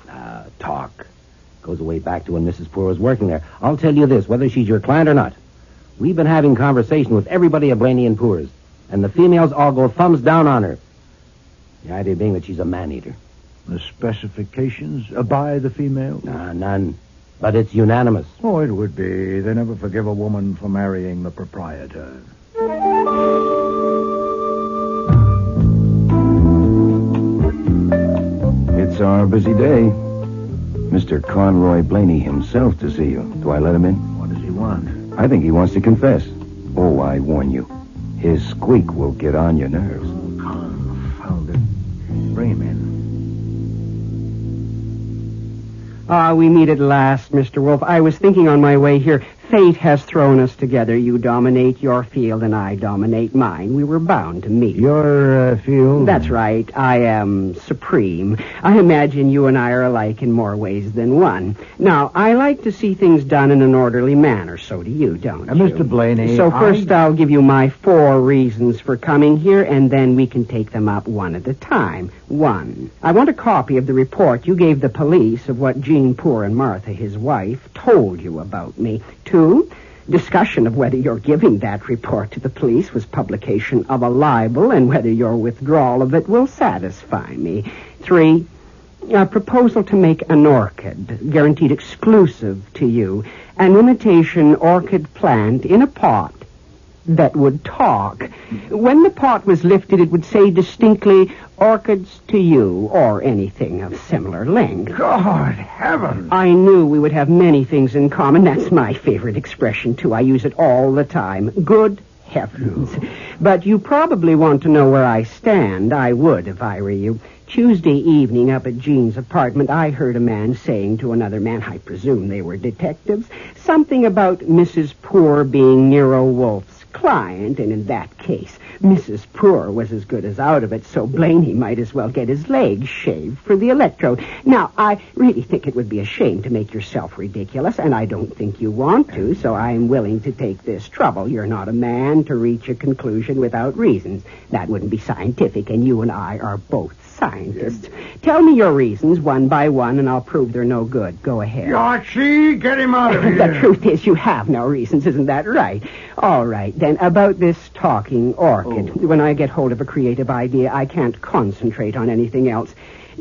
[SPEAKER 16] Talk. Goes way back to when Mrs. Poor was working there. I'll tell you this, whether she's your client or not. We've been having conversation with everybody at Blaney and Poor's, and the females all go thumbs down on her. The idea being that she's a man-eater.
[SPEAKER 14] The specifications by the female?
[SPEAKER 16] None. But it's unanimous.
[SPEAKER 14] Oh, it would be. They never forgive a woman for marrying the proprietor.
[SPEAKER 2] It's our busy day. Mr. Conroy Blaney himself to see you. Do I let him in?
[SPEAKER 14] What does he want?
[SPEAKER 2] I think he wants to confess. Oh, I warn you. His squeak will get on your nerves.
[SPEAKER 14] Oh, confound it. Bring him in.
[SPEAKER 3] We meet at last, Mr. Wolfe. I was thinking on my way here, fate has thrown us together. You dominate your field and I dominate mine. We were bound to meet.
[SPEAKER 14] Your field?
[SPEAKER 3] That's right. I am supreme. I imagine you and I are alike in more ways than one. Now, I like to see things done in an orderly manner. So do you, don't you?
[SPEAKER 14] Mr. Blaney,
[SPEAKER 3] So first I'll give you my 4 reasons for coming here, and then we can take them up one at a time. 1, I want a copy of the report you gave the police of what Jean Poor and Martha, his wife, told you about me. 2, discussion of whether your giving that report to the police was publication of a libel and whether your withdrawal of it will satisfy me. 3, a proposal to make an orchid, guaranteed exclusive to you, an imitation orchid plant in a pot that would talk. When the pot was lifted, it would say distinctly, "Orchids to you," or anything of similar length.
[SPEAKER 14] God heavens!
[SPEAKER 3] I knew we would have many things in common. That's my favorite expression, too. I use it all the time. Good heavens. But you probably want to know where I stand. I would if I were you. Tuesday evening up at Jean's apartment, I heard a man saying to another man, I presume they were detectives, something about Mrs. Poor being Nero Wolfe's client, and in that case, Mrs. Poor was as good as out of it, so Blaney might as well get his legs shaved for the electrode. Now, I really think it would be a shame to make yourself ridiculous, and I don't think you want to, so I'm willing to take this trouble. You're not a man to reach a conclusion without reasons. That wouldn't be scientific, and you and I are both scientists. Tell me your reasons one by one, and I'll prove they're no good. Go ahead.
[SPEAKER 10] Archie, get him out of here.
[SPEAKER 3] The truth is, you have no reasons, isn't that right? All right, then, about this talking orchid. When I get hold of a creative idea, I can't concentrate on anything else.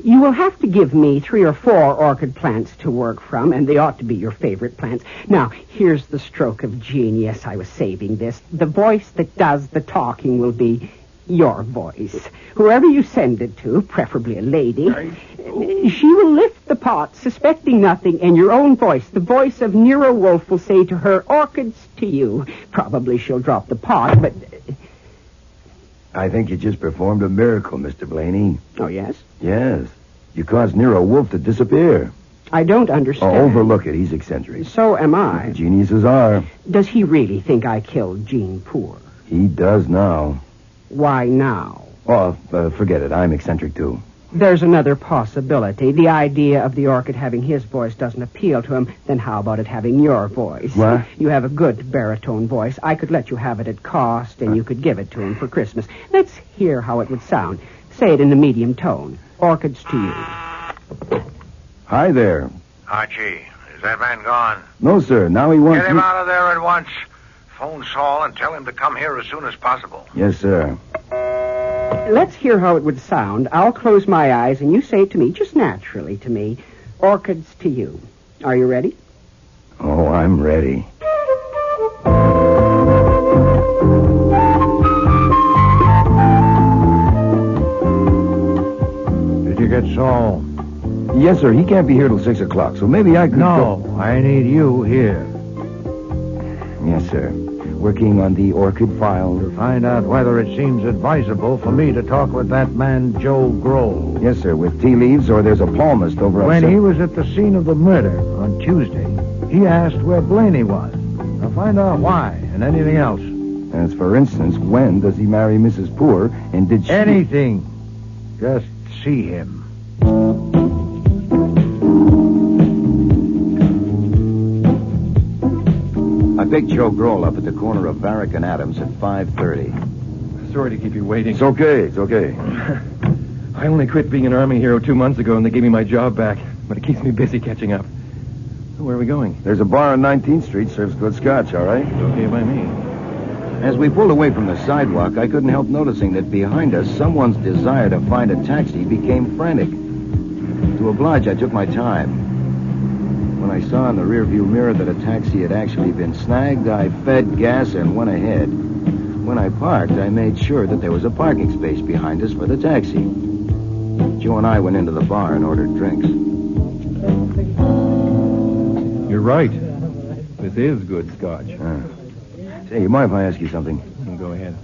[SPEAKER 3] You will have to give me 3 or 4 orchid plants to work from, and they ought to be your favorite plants. Now, here's the stroke of genius. I was saving this. The voice that does the talking will be your voice. Whoever you send it to, preferably a lady, she will lift the pot, suspecting nothing, and your own voice, the voice of Nero Wolfe, will say to her, orchids to you. Probably she'll drop the pot, but...
[SPEAKER 5] I think you just performed a miracle, Mr. Blaney.
[SPEAKER 3] Oh, yes?
[SPEAKER 5] Yes. You caused Nero Wolfe to disappear.
[SPEAKER 3] I don't understand.
[SPEAKER 5] Oh, overlook it. He's eccentric.
[SPEAKER 3] So am I.
[SPEAKER 5] Geniuses are.
[SPEAKER 3] Does he really think I killed Jean Poor?
[SPEAKER 5] He does now.
[SPEAKER 3] Why now?
[SPEAKER 5] Oh, forget it. I'm eccentric, too.
[SPEAKER 3] There's another possibility. The idea of the orchid having his voice doesn't appeal to him. Then how about it having your voice?
[SPEAKER 5] What?
[SPEAKER 3] You have a good baritone voice. I could let you have it at cost, and you could give it to him for Christmas. Let's hear how it would sound. Say it in a medium tone. Orchids to you.
[SPEAKER 5] Hi there.
[SPEAKER 10] Archie, is that man gone?
[SPEAKER 5] No, sir. Now he wants
[SPEAKER 10] Get him
[SPEAKER 5] me...
[SPEAKER 10] out of there at once. Phone Saul and tell him to come here as soon as possible.
[SPEAKER 5] Yes, sir.
[SPEAKER 3] Let's hear how it would sound. I'll close my eyes, and you say it to me, just naturally to me. Orchids to you. Are you ready?
[SPEAKER 5] Oh, I'm ready.
[SPEAKER 14] Did you get Saul?
[SPEAKER 5] Yes, sir. He can't be here till 6 o'clock, so maybe I could...
[SPEAKER 14] No, I need you here.
[SPEAKER 5] Yes, sir. Working on the orchid file.
[SPEAKER 14] To find out whether it seems advisable for me to talk with that man, Joe Grohl.
[SPEAKER 5] Yes, sir, with tea leaves, or there's a palmist over
[SPEAKER 14] When
[SPEAKER 5] upset.
[SPEAKER 14] he was at the scene of the murder on Tuesday, he asked where Blaney was. Now find out why and anything else.
[SPEAKER 5] As for instance, when does he marry Mrs. Poor, and did she...
[SPEAKER 14] Anything. Just see him.
[SPEAKER 5] I picked Joe Grohl up at the corner of Varick and Adams at 5:30.
[SPEAKER 11] Sorry to keep you waiting.
[SPEAKER 5] It's okay. It's okay.
[SPEAKER 11] I only quit being an Army hero 2 months ago, and they gave me my job back. But it keeps me busy catching up. So where are we going?
[SPEAKER 5] There's a bar on 19th Street. Serves good scotch, all right?
[SPEAKER 11] Okay by me.
[SPEAKER 5] As we pulled away from the sidewalk, I couldn't help noticing that behind us, someone's desire to find a taxi became frantic. To oblige, I took my time. When I saw in the rearview mirror that a taxi had actually been snagged, I fed gas and went ahead. When I parked, I made sure that there was a parking space behind us for the taxi. Joe and I went into the bar and ordered drinks.
[SPEAKER 11] You're right. This is good scotch.
[SPEAKER 5] Say, you mind if I ask you something?
[SPEAKER 11] Go ahead.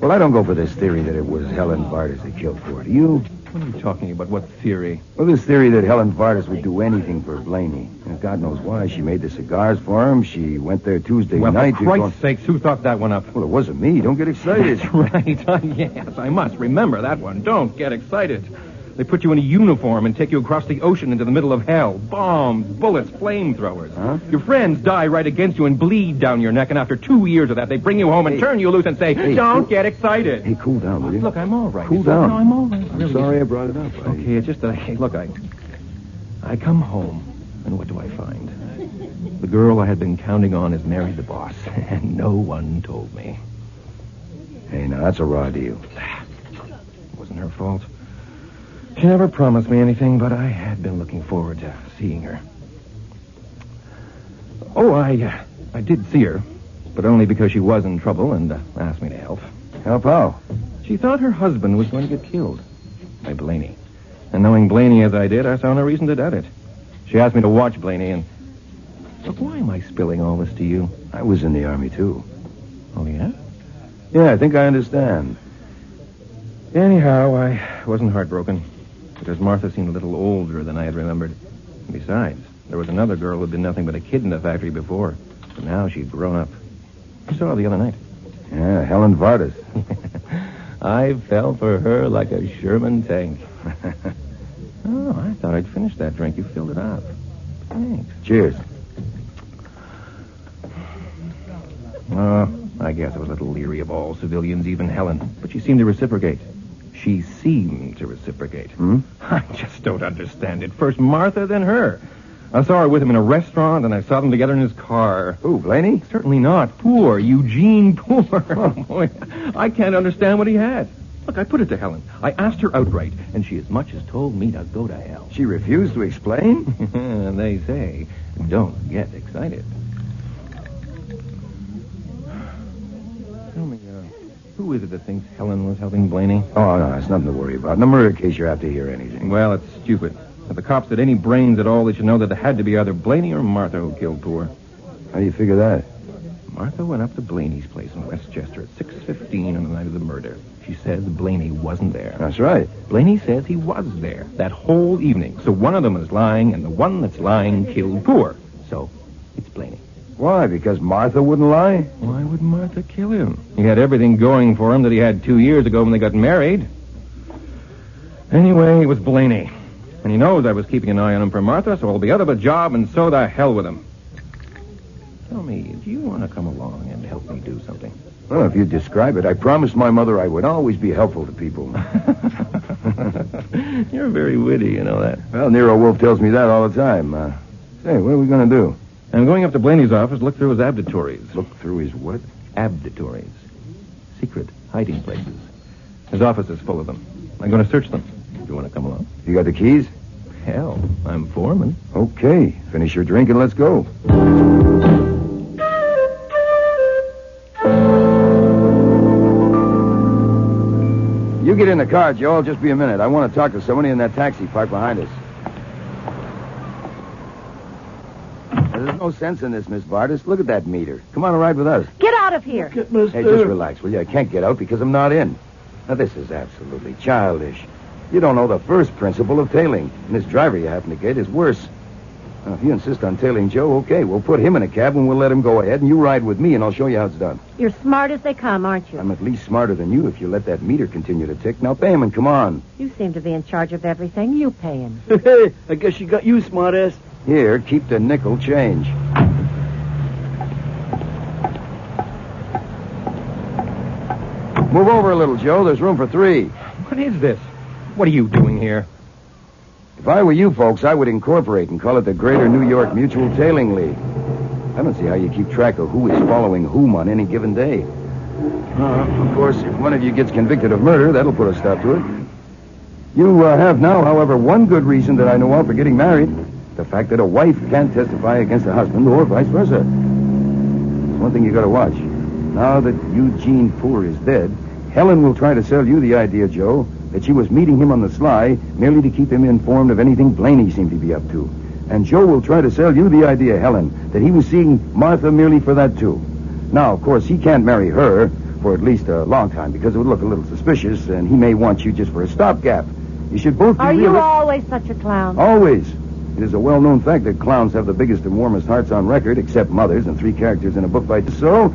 [SPEAKER 5] Well, I don't go for this theory that it was Helen Vardas that killed Ford. Do you?
[SPEAKER 11] What are you talking about? What theory?
[SPEAKER 5] Well, this theory that Helen Vardas would do anything for Blaney. And God knows why. She made the cigars for him. She went there Tuesday night.
[SPEAKER 11] For Christ's sakes, who thought that one up?
[SPEAKER 5] Well, it wasn't me. Don't get excited.
[SPEAKER 11] That's right. Yes, I must. Remember that one. Don't get excited. They put you in a uniform and take you across the ocean into the middle of hell. Bombs, bullets, flamethrowers.
[SPEAKER 5] Huh?
[SPEAKER 11] Your friends die right against you and bleed down your neck, and after 2 years of that, they bring you home and turn you loose and say, don't get excited.
[SPEAKER 5] Hey, cool down, will you?
[SPEAKER 11] Look, I'm all right.
[SPEAKER 5] Cool down.
[SPEAKER 11] No, I'm all right.
[SPEAKER 5] I'm sorry I brought it up.
[SPEAKER 11] Okay, it's just that, hey, look, I come home, and what do I find? The girl I had been counting on has married the boss, and no one told me.
[SPEAKER 5] Hey, now, that's a raw deal.
[SPEAKER 11] It wasn't her fault. She never promised me anything, but I had been looking forward to seeing her. Oh, I did see her, but only because she was in trouble and asked me to help.
[SPEAKER 5] Help how?
[SPEAKER 11] She thought her husband was going to get killed by Blaney. And knowing Blaney as I did, I saw no reason to doubt it. She asked me to watch Blaney, and... Look, why am I spilling all this to you?
[SPEAKER 5] I was in the Army, too.
[SPEAKER 11] Oh, yeah?
[SPEAKER 8] Yeah, I think I understand.
[SPEAKER 6] Anyhow, I wasn't heartbroken, because Martha seemed a little older than I had remembered. Besides, there was another girl who'd been nothing but a kid in the factory before, but now she'd grown up. I saw her the other night.
[SPEAKER 8] Yeah, Helen Vardas.
[SPEAKER 6] I fell for her like a Sherman tank. Oh, I thought I'd finished that drink. You filled it up. Thanks.
[SPEAKER 8] Cheers.
[SPEAKER 6] I guess I was a little leery of all civilians, even Helen. But she seemed to reciprocate. She seemed to reciprocate. I just don't understand it. First Martha, then her. I saw her with him in a restaurant, and I saw them together in his car.
[SPEAKER 8] Who, Blaney?
[SPEAKER 6] Certainly not. Poor. Eugene Poor. Oh, boy. I can't understand what he had. Look, I put it to Helen. I asked her outright, and she as much as told me to go to hell.
[SPEAKER 8] She refused to explain?
[SPEAKER 6] And they say, don't get excited. Tell me, who is it that thinks Helen was helping Blaney?
[SPEAKER 8] Oh, no, it's nothing to worry about. No murder case you're apt to hear anything.
[SPEAKER 6] Well, it's stupid. If the cops had any brains at all, they should know that it had to be either Blaney or Martha who killed Poor.
[SPEAKER 8] How do you figure that?
[SPEAKER 6] Martha went up to Blaney's place in Westchester at 6:15 on the night of the murder. She says Blaney wasn't there.
[SPEAKER 8] That's right.
[SPEAKER 6] Blaney says he was there that whole evening. So one of them is lying, and the one that's lying killed Poor. So it's Blaney.
[SPEAKER 8] Why? Because Martha wouldn't lie?
[SPEAKER 6] Why would Martha kill him? He had everything going for him that he had 2 years ago when they got married. Anyway, it was Blaney. And he knows I was keeping an eye on him for Martha, so I'll be out of a job, and so the hell with him. Tell me, do you want to come along and help me do something?
[SPEAKER 8] Well, if you describe it, I promised my mother I would always be helpful to people.
[SPEAKER 6] You're very witty, you know that.
[SPEAKER 8] Well, Nero Wolfe tells me that all the time. Say, what are we going to do?
[SPEAKER 6] I'm going up to Blaney's office to look through his abditories.
[SPEAKER 8] Look through his what?
[SPEAKER 6] Abditories. Secret hiding places. His office is full of them. I'm going to search them. Do you want to come along?
[SPEAKER 8] You got the keys?
[SPEAKER 6] Hell, I'm foreman.
[SPEAKER 8] Okay. Finish your drink and let's go. You get in the car, Joel. Just be a minute. I want to talk to somebody in that taxi parked behind us. There's no sense in this, Miss Vardas. Look at that meter. Come on and ride with us.
[SPEAKER 23] Get out of here.
[SPEAKER 8] Hey, just relax, will you? I can't get out because I'm not in. Now, this is absolutely childish. You don't know the first principle of tailing. And this driver you happen to get is worse. Now, if you insist on tailing Joe, okay, we'll put him in a cab and we'll let him go ahead, and you ride with me, and I'll show you how it's done.
[SPEAKER 23] You're smart as they come, aren't you?
[SPEAKER 8] I'm at least smarter than you if you let that meter continue to tick. Now, pay him and come on.
[SPEAKER 23] You seem to be in charge of everything. You pay him.
[SPEAKER 9] Hey, I guess she got you, smartass.
[SPEAKER 8] Here, keep the nickel change. Move over a little, Joe. There's room for 3.
[SPEAKER 6] What is this? What are you doing here?
[SPEAKER 8] If I were you folks, I would incorporate and call it the Greater New York Mutual Tailing League. I don't see how you keep track of who is following whom on any given day. Of course, if one of you gets convicted of murder, that'll put a stop to it. You have now, however, one good reason that I know of for getting married. The fact that a wife can't testify against a husband or vice versa. It's one thing you gotta watch. Now that Eugene Poor is dead, Helen will try to sell you the idea, Joe, that she was meeting him on the sly merely to keep him informed of anything Blaney seemed to be up to. And Joe will try to sell you the idea, Helen, that he was seeing Martha merely for that, too. Now, of course, he can't marry her for at least a long time because it would look a little suspicious, and he may want you just for a stopgap. You should both be
[SPEAKER 23] Are you always such a clown?
[SPEAKER 8] Always. It is a well-known fact that clowns have the biggest and warmest hearts on record, except mothers and 3 characters in a book by... So,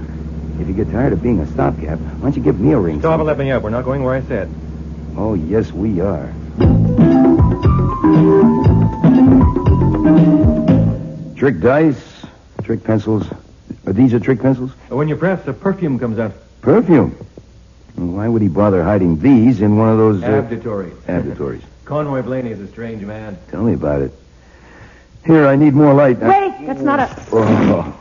[SPEAKER 8] if you get tired of being a stopgap, why don't you give me a ring?
[SPEAKER 6] Stop and let me up. We're not going where I said.
[SPEAKER 8] Oh, yes, we are. Trick dice, trick pencils. These are trick pencils?
[SPEAKER 6] When you press, the perfume comes out.
[SPEAKER 8] Perfume? Why would he bother hiding these in one of those...
[SPEAKER 6] Abditories.
[SPEAKER 8] Abditories.
[SPEAKER 6] Conroy Blaney is a strange man.
[SPEAKER 8] Tell me about it. Here, I need more light.
[SPEAKER 23] Wait, that's not a...
[SPEAKER 8] Oh.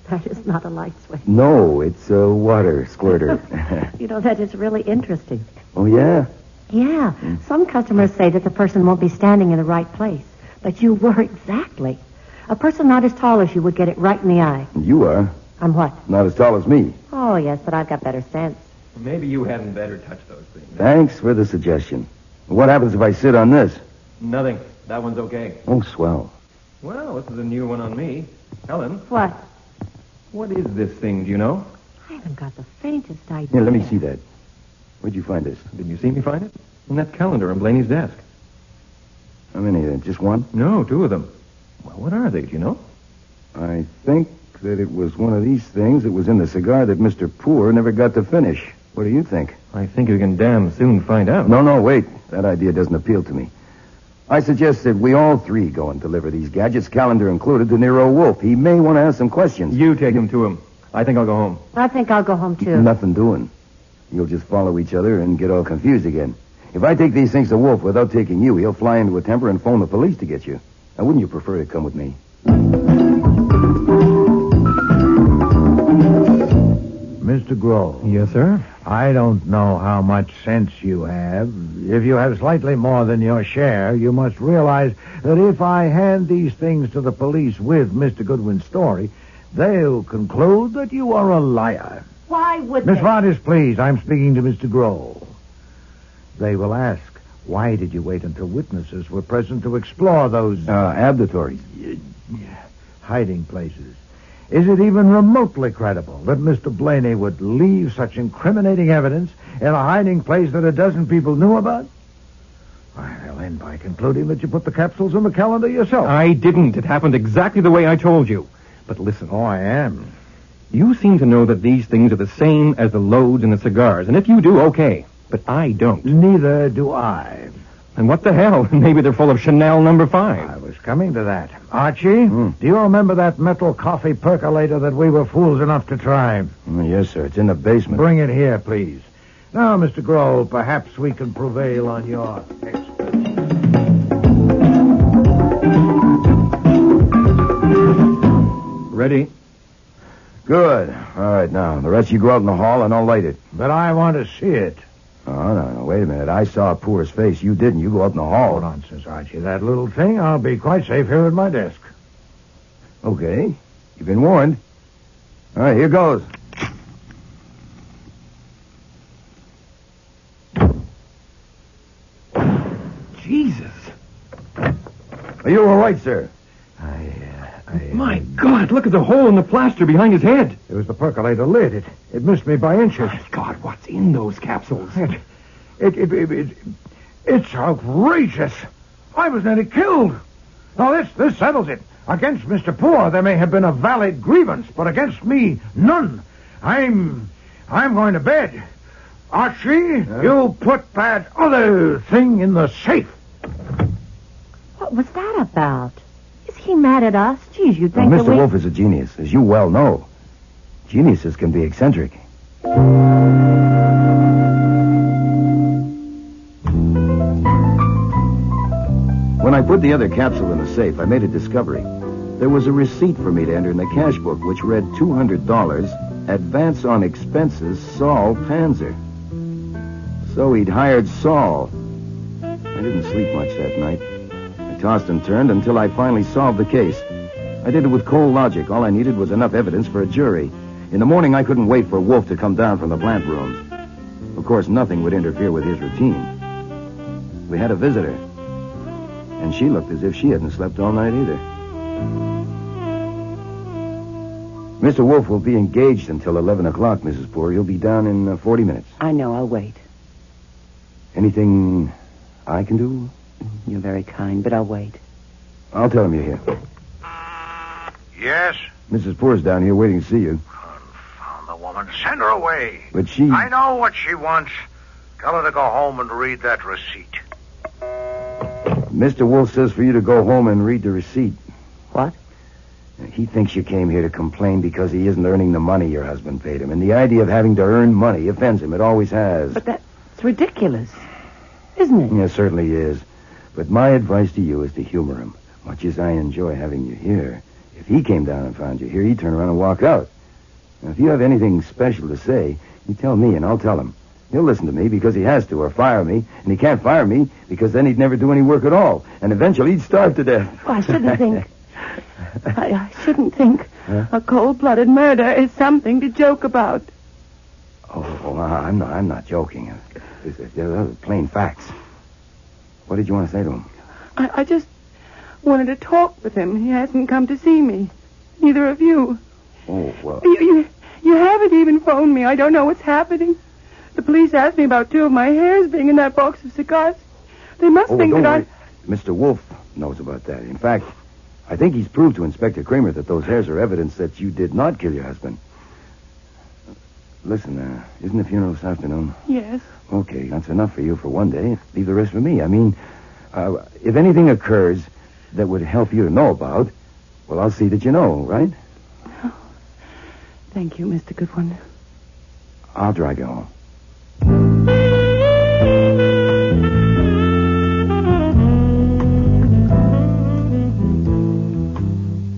[SPEAKER 23] That is not a light switch.
[SPEAKER 8] No, it's a water squirter.
[SPEAKER 23] You know, that is really interesting.
[SPEAKER 8] Oh, yeah?
[SPEAKER 23] Yeah. Some customers say that the person won't be standing in the right place. But you were exactly. A person not as tall as you would get it right in the eye.
[SPEAKER 8] You are?
[SPEAKER 23] I'm what?
[SPEAKER 8] Not as tall as me.
[SPEAKER 23] Oh, yes, but I've got better sense.
[SPEAKER 6] Maybe you hadn't better touch those things.
[SPEAKER 8] Thanks for the suggestion. What happens if I sit on this?
[SPEAKER 6] Nothing. That one's okay.
[SPEAKER 8] Oh, swell.
[SPEAKER 6] Well, this is a new one on me. Helen?
[SPEAKER 23] What?
[SPEAKER 6] What is this thing, do you know?
[SPEAKER 23] I haven't got the faintest idea.
[SPEAKER 5] Here, let me see that. Where'd you find this?
[SPEAKER 4] Didn't you see me find it? In that calendar on Blaney's desk.
[SPEAKER 5] How many of them? Just one?
[SPEAKER 4] No, 2 of them. Well, what are they? Do you know?
[SPEAKER 5] I think that it was one of these things that was in the cigar that Mr. Poor never got to finish. What do you think?
[SPEAKER 4] I think you can damn soon find out.
[SPEAKER 5] No, wait. That idea doesn't appeal to me. I suggest that we all 3 go and deliver these gadgets, calendar included, to Nero Wolfe. He may want to ask some questions.
[SPEAKER 4] You take him to him. I think I'll go home.
[SPEAKER 23] I think I'll go home, too.
[SPEAKER 5] Nothing doing. You'll just follow each other and get all confused again. If I take these things to Wolfe without taking you, he'll fly into a temper and phone the police to get you. Now, wouldn't you prefer to come with me?
[SPEAKER 14] Mr. Grove.
[SPEAKER 4] Yes, sir?
[SPEAKER 14] I don't know how much sense you have. If you have slightly more than your share, you must realize that if I hand these things to the police with Mr. Goodwin's story, they'll conclude that you are a liar.
[SPEAKER 23] Why would
[SPEAKER 14] Miss
[SPEAKER 23] they?
[SPEAKER 14] Vargas, please, I'm speaking to Mr. Grove. They will ask, why did you wait until witnesses were present to explore those...
[SPEAKER 5] abductories.
[SPEAKER 14] Hiding places. Is it even remotely credible that Mr. Blaney would leave such incriminating evidence in a hiding place that a dozen people knew about? I'll end by concluding that you put the capsules in the calendar yourself.
[SPEAKER 4] I didn't. It happened exactly the way I told you. But listen.
[SPEAKER 14] Oh, I am.
[SPEAKER 4] You seem to know that these things are the same as the loads in the cigars. And if you do, okay. But I don't.
[SPEAKER 14] Neither do I.
[SPEAKER 4] And what the hell? Maybe they're full of Chanel number 5.
[SPEAKER 14] I was coming to that. Archie, do you remember that metal coffee percolator that we were fools enough to try?
[SPEAKER 5] Yes, sir. It's in the basement.
[SPEAKER 14] Bring it here, please. Now, Mr. Grove, perhaps we can prevail on your expertise.
[SPEAKER 4] Ready?
[SPEAKER 5] Good. All right, now, the rest of you go out in the hall and I'll light it.
[SPEAKER 14] But I want to see it.
[SPEAKER 5] Oh, no, wait a minute. I saw Poor's face. You didn't. You go out in the hall.
[SPEAKER 14] Oh, nonsense, Archie. That little thing, I'll be quite safe here at my desk.
[SPEAKER 5] Okay. You've been warned. All right, here goes.
[SPEAKER 4] Jesus.
[SPEAKER 5] Are you all right, sir?
[SPEAKER 4] My God, look at the hole in the plaster behind his head.
[SPEAKER 14] It was the percolator lid. It missed me by inches.
[SPEAKER 4] My God, what's in those capsules?
[SPEAKER 14] It's outrageous. I was nearly killed. Now, this settles it. Against Mr. Poor, there may have been a valid grievance, but against me, none. I'm going to bed. Archie, you put that other thing in the safe.
[SPEAKER 23] What was that about? Is he mad at us? Geez, you'd think
[SPEAKER 5] Mr. Wolfe is a genius, as you well know. Geniuses can be eccentric. When I put the other capsule in the safe, I made a discovery. There was a receipt for me to enter in the cash book, which read $200, advance on expenses, Saul Panzer. So he'd hired Saul. I didn't sleep much that night. I tossed and turned until I finally solved the case. I did it with cold logic. All I needed was enough evidence for a jury. In the morning, I couldn't wait for Wolfe to come down from the plant rooms. Of course, nothing would interfere with his routine. We had a visitor. And she looked as if she hadn't slept all night either. Mr. Wolfe will be engaged until 11 o'clock, Mrs. Poor. He'll be down in 40 minutes.
[SPEAKER 3] I know. I'll wait.
[SPEAKER 5] Anything I can do?
[SPEAKER 3] You're very kind, but I'll wait.
[SPEAKER 5] I'll tell him you're here.
[SPEAKER 10] Yes?
[SPEAKER 5] Mrs. Poor's down here waiting to see you.
[SPEAKER 10] Confound the woman. Send her away.
[SPEAKER 5] But she...
[SPEAKER 10] I know what she wants. Tell her to go home and read that receipt.
[SPEAKER 5] Mr. Wolfe says for you to go home and read the receipt.
[SPEAKER 3] What?
[SPEAKER 5] He thinks you came here to complain because he isn't earning the money your husband paid him. And the idea of having to earn money offends him. It always has.
[SPEAKER 3] But that's ridiculous, isn't it?
[SPEAKER 5] Yeah, it certainly is. But my advice to you is to humor him. Much as I enjoy having you here, if he came down and found you here, he'd turn around and walk out. Now, if you have anything special to say, you tell me and I'll tell him. He'll listen to me because he has to, or fire me. And he can't fire me because then he'd never do any work at all. And eventually he'd starve to death.
[SPEAKER 23] Well, I shouldn't think... I shouldn't think a cold-blooded murder is something to joke about.
[SPEAKER 5] I'm not joking. They're plain facts. What did you want to say to him?
[SPEAKER 21] I just wanted to talk with him. He hasn't come to see me. Neither of you.
[SPEAKER 5] Oh, well...
[SPEAKER 21] You haven't even phoned me. I don't know what's happening. The police asked me about 2 of my hairs being in that box of cigars. They must think
[SPEAKER 5] don't
[SPEAKER 21] that
[SPEAKER 5] worry. Mr. Wolfe knows about that. In fact, I think he's proved to Inspector Kramer that those hairs are evidence that you did not kill your husband. Listen, isn't the funeral this afternoon?
[SPEAKER 21] Yes.
[SPEAKER 5] Okay, that's enough for you for one day. Leave the rest for me. I mean, if anything occurs that would help you to know about, well, I'll see that you know, right?
[SPEAKER 21] Oh, thank you, Mr. Goodwin.
[SPEAKER 5] I'll drive you home.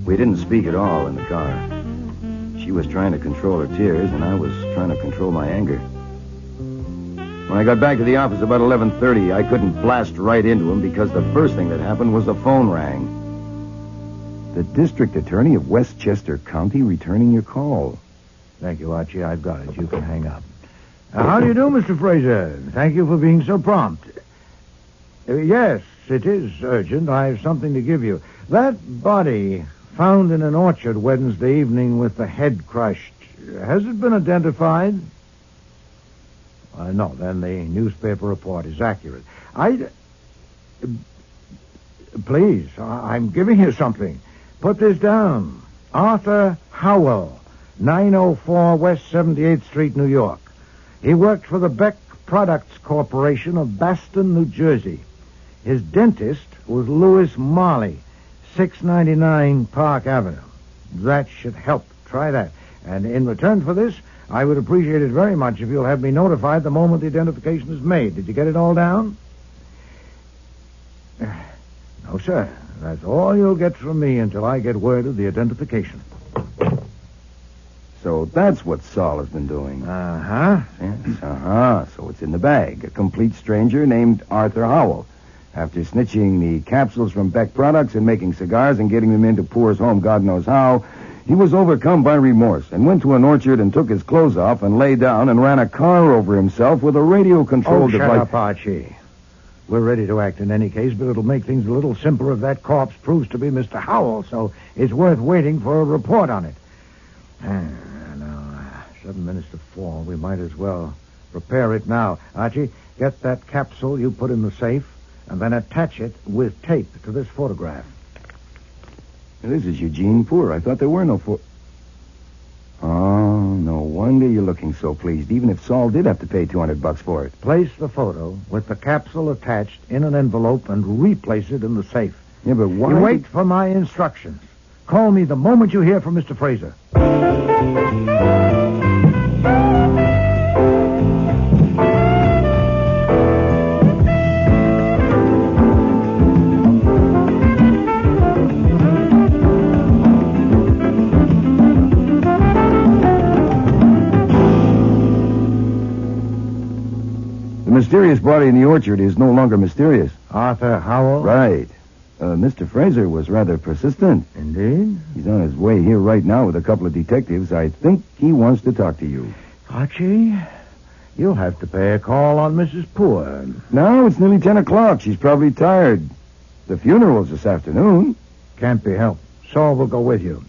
[SPEAKER 5] We didn't speak at all in the car. She was trying to control her tears, and I was trying to control my anger. When I got back to the office about 11:30, I couldn't blast right into him because the first thing that happened was the phone rang. The district attorney of Westchester County returning your call.
[SPEAKER 14] Thank you, Archie. I've got it. You can hang up. How do you do, Mr. Fraser? Thank you for being so prompt. Yes, it is urgent. I have something to give you. That body found in an orchard Wednesday evening with the head crushed, has it been identified? No, then the newspaper report is accurate. Please, I'm giving you something. Put this down. Arthur Howell, 904 West 78th Street, New York. He worked for the Beck Products Corporation of Baston, New Jersey. His dentist was Louis Marley, 699 Park Avenue. That should help. Try that. And in return for this, I would appreciate it very much if you'll have me notified the moment the identification is made. Did you get it all down? No, sir. That's all you'll get from me until I get word of the identification.
[SPEAKER 5] So that's what Saul has been doing.
[SPEAKER 14] Uh-huh.
[SPEAKER 5] Yes, So it's in the bag. A complete stranger named Arthur Howell. After snitching the capsules from Beck Products and making cigars and getting them into Poor's home God knows how, he was overcome by remorse and went to an orchard and took his clothes off and lay down and ran a car over himself with a radio-controlled device.
[SPEAKER 14] Shut up, Archie. We're ready to act in any case, but it'll make things a little simpler if that corpse proves to be Mr. Howell, so it's worth waiting for a report on it. Now, 7 minutes to 4. We might as well prepare it now. Archie, get that capsule you put in the safe, and then attach it with tape to this photograph.
[SPEAKER 5] This is Eugene Poor. I thought there were no Oh, no wonder you're looking so pleased, even if Saul did have to pay $200 for it.
[SPEAKER 14] Place the photo with the capsule attached in an envelope and replace it in the safe.
[SPEAKER 5] Yeah, but why?
[SPEAKER 14] You wait for my instructions. Call me the moment you hear from Mr. Fraser.
[SPEAKER 5] The mysterious body in the orchard is no longer mysterious.
[SPEAKER 14] Arthur Howell?
[SPEAKER 5] Right. Mr. Fraser was rather persistent.
[SPEAKER 14] Indeed?
[SPEAKER 5] He's on his way here right now with a couple of detectives. I think he wants to talk to you.
[SPEAKER 14] Archie, you'll have to pay a call on Mrs. Poor.
[SPEAKER 5] No, it's nearly 10 o'clock. She's probably tired. The funeral's this afternoon.
[SPEAKER 14] Can't be helped. Saul will go with you.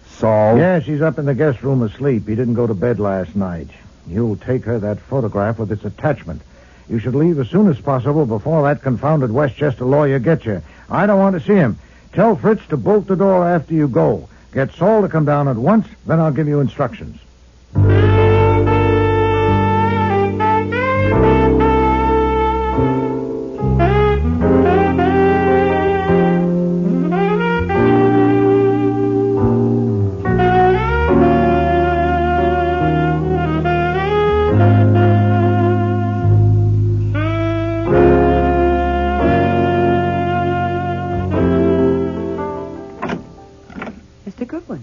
[SPEAKER 5] Saul?
[SPEAKER 14] Yes, he's up in the guest room asleep. He didn't go to bed last night. You'll take her that photograph with its attachment. You should leave as soon as possible before that confounded Westchester lawyer gets you. I don't want to see him. Tell Fritz to bolt the door after you go. Get Saul to come down at once, then I'll give you instructions.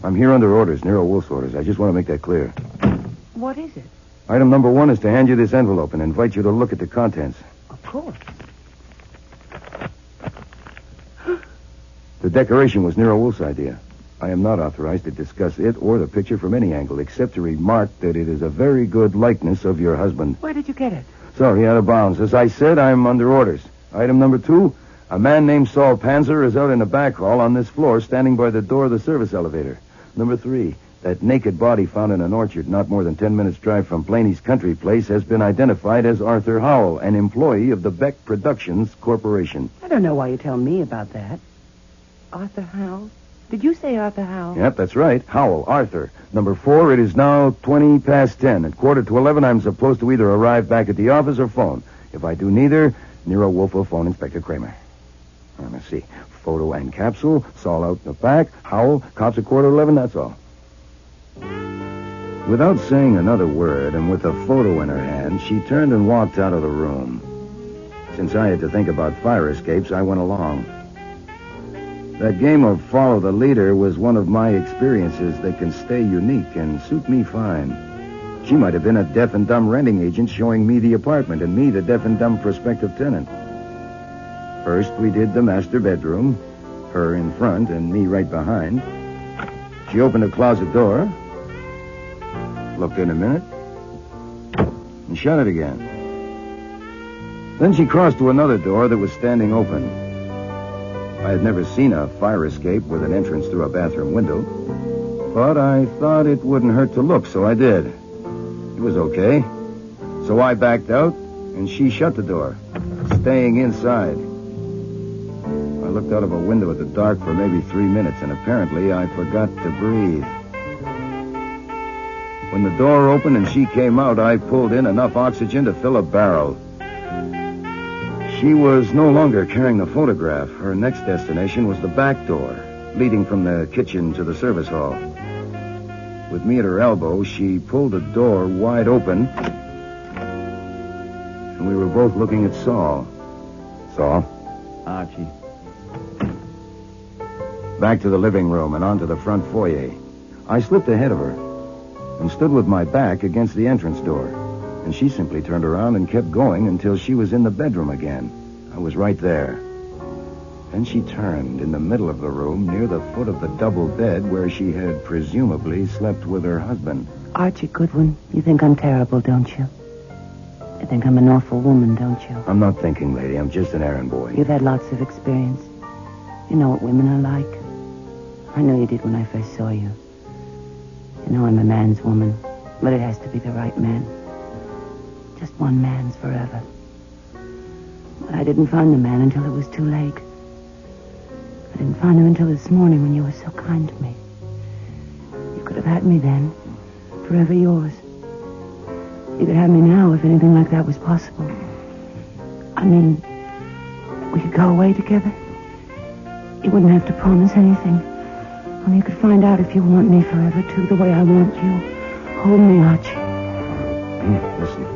[SPEAKER 5] I'm here under orders, Nero Wolfe's orders. I just want to make that clear.
[SPEAKER 21] What is it?
[SPEAKER 5] Item number 1 is to hand you this envelope and invite you to look at the contents.
[SPEAKER 21] Of course.
[SPEAKER 5] The decoration was Nero Wolfe's idea. I am not authorized to discuss it or the picture from any angle, except to remark that it is a very good likeness of your husband.
[SPEAKER 21] Where did you get it?
[SPEAKER 5] Sorry, out of bounds. As I said, I'm under orders. Item number 2, a man named Saul Panzer is out in the back hall on this floor, standing by the door of the service elevator. Number 3,
[SPEAKER 2] That naked body found in an orchard not more than 10 minutes' drive from Blaney's country place has been identified as Arthur Howell, an employee of the Beck Productions Corporation.
[SPEAKER 18] I don't know why you tell me about that. Arthur Howell? Did you say Arthur Howell?
[SPEAKER 2] Yep, that's right. Howell, Arthur. Number 4, it is now 20 past 10. At 10:45, I'm supposed to either arrive back at the office or phone. If I do neither, Nero Wolfe will phone Inspector Kramer. Let's see. Photo and capsule, Saul out in the back, Howell, cops at 11:15, that's all. Without saying another word and with a photo in her hand, she turned and walked out of the room. Since I had to think about fire escapes, I went along. That game of follow the leader was one of my experiences that can stay unique and suit me fine. She might have been a deaf and dumb renting agent showing me the apartment and me the deaf and dumb prospective tenant. First, we did the master bedroom, her in front and me right behind. She opened a closet door, looked in a minute, and shut it again. Then she crossed to another door that was standing open. I had never seen a fire escape with an entrance through a bathroom window, but I thought it wouldn't hurt to look, so I did. It was okay. So I backed out, and she shut the door, staying inside. I looked out of a window at the dark for maybe 3 minutes, and apparently I forgot to breathe. When the door opened and she came out, I pulled in enough oxygen to fill a barrel. She was no longer carrying the photograph. Her next destination was the back door, leading from the kitchen to the service hall. With me at her elbow, she pulled the door wide open, and we were both looking at Saul. Saul?
[SPEAKER 20] Archie.
[SPEAKER 2] Back to the living room and onto the front foyer. I slipped ahead of her and stood with my back against the entrance door. And she simply turned around and kept going until she was in the bedroom again. I was right there. Then she turned in the middle of the room near the foot of the double bed where she had presumably slept with her husband.
[SPEAKER 18] Archie Goodwin, you think I'm terrible, don't you? You think I'm an awful woman, don't you?
[SPEAKER 2] I'm not thinking, lady. I'm just an errand boy.
[SPEAKER 18] You've had lots of experience. You know what women are like. I know you did when I first saw you. You know I'm a man's woman, but it has to be the right man. Just one man's forever. But I didn't find the man until it was too late. I didn't find him until this morning when you were so kind to me. You could have had me then, forever yours. You could have me now if anything like that was possible. I mean, we could go away together. You wouldn't have to promise anything. Only you could find out if you want me forever, too, the way I want you. Hold me, Archie.
[SPEAKER 2] Listen,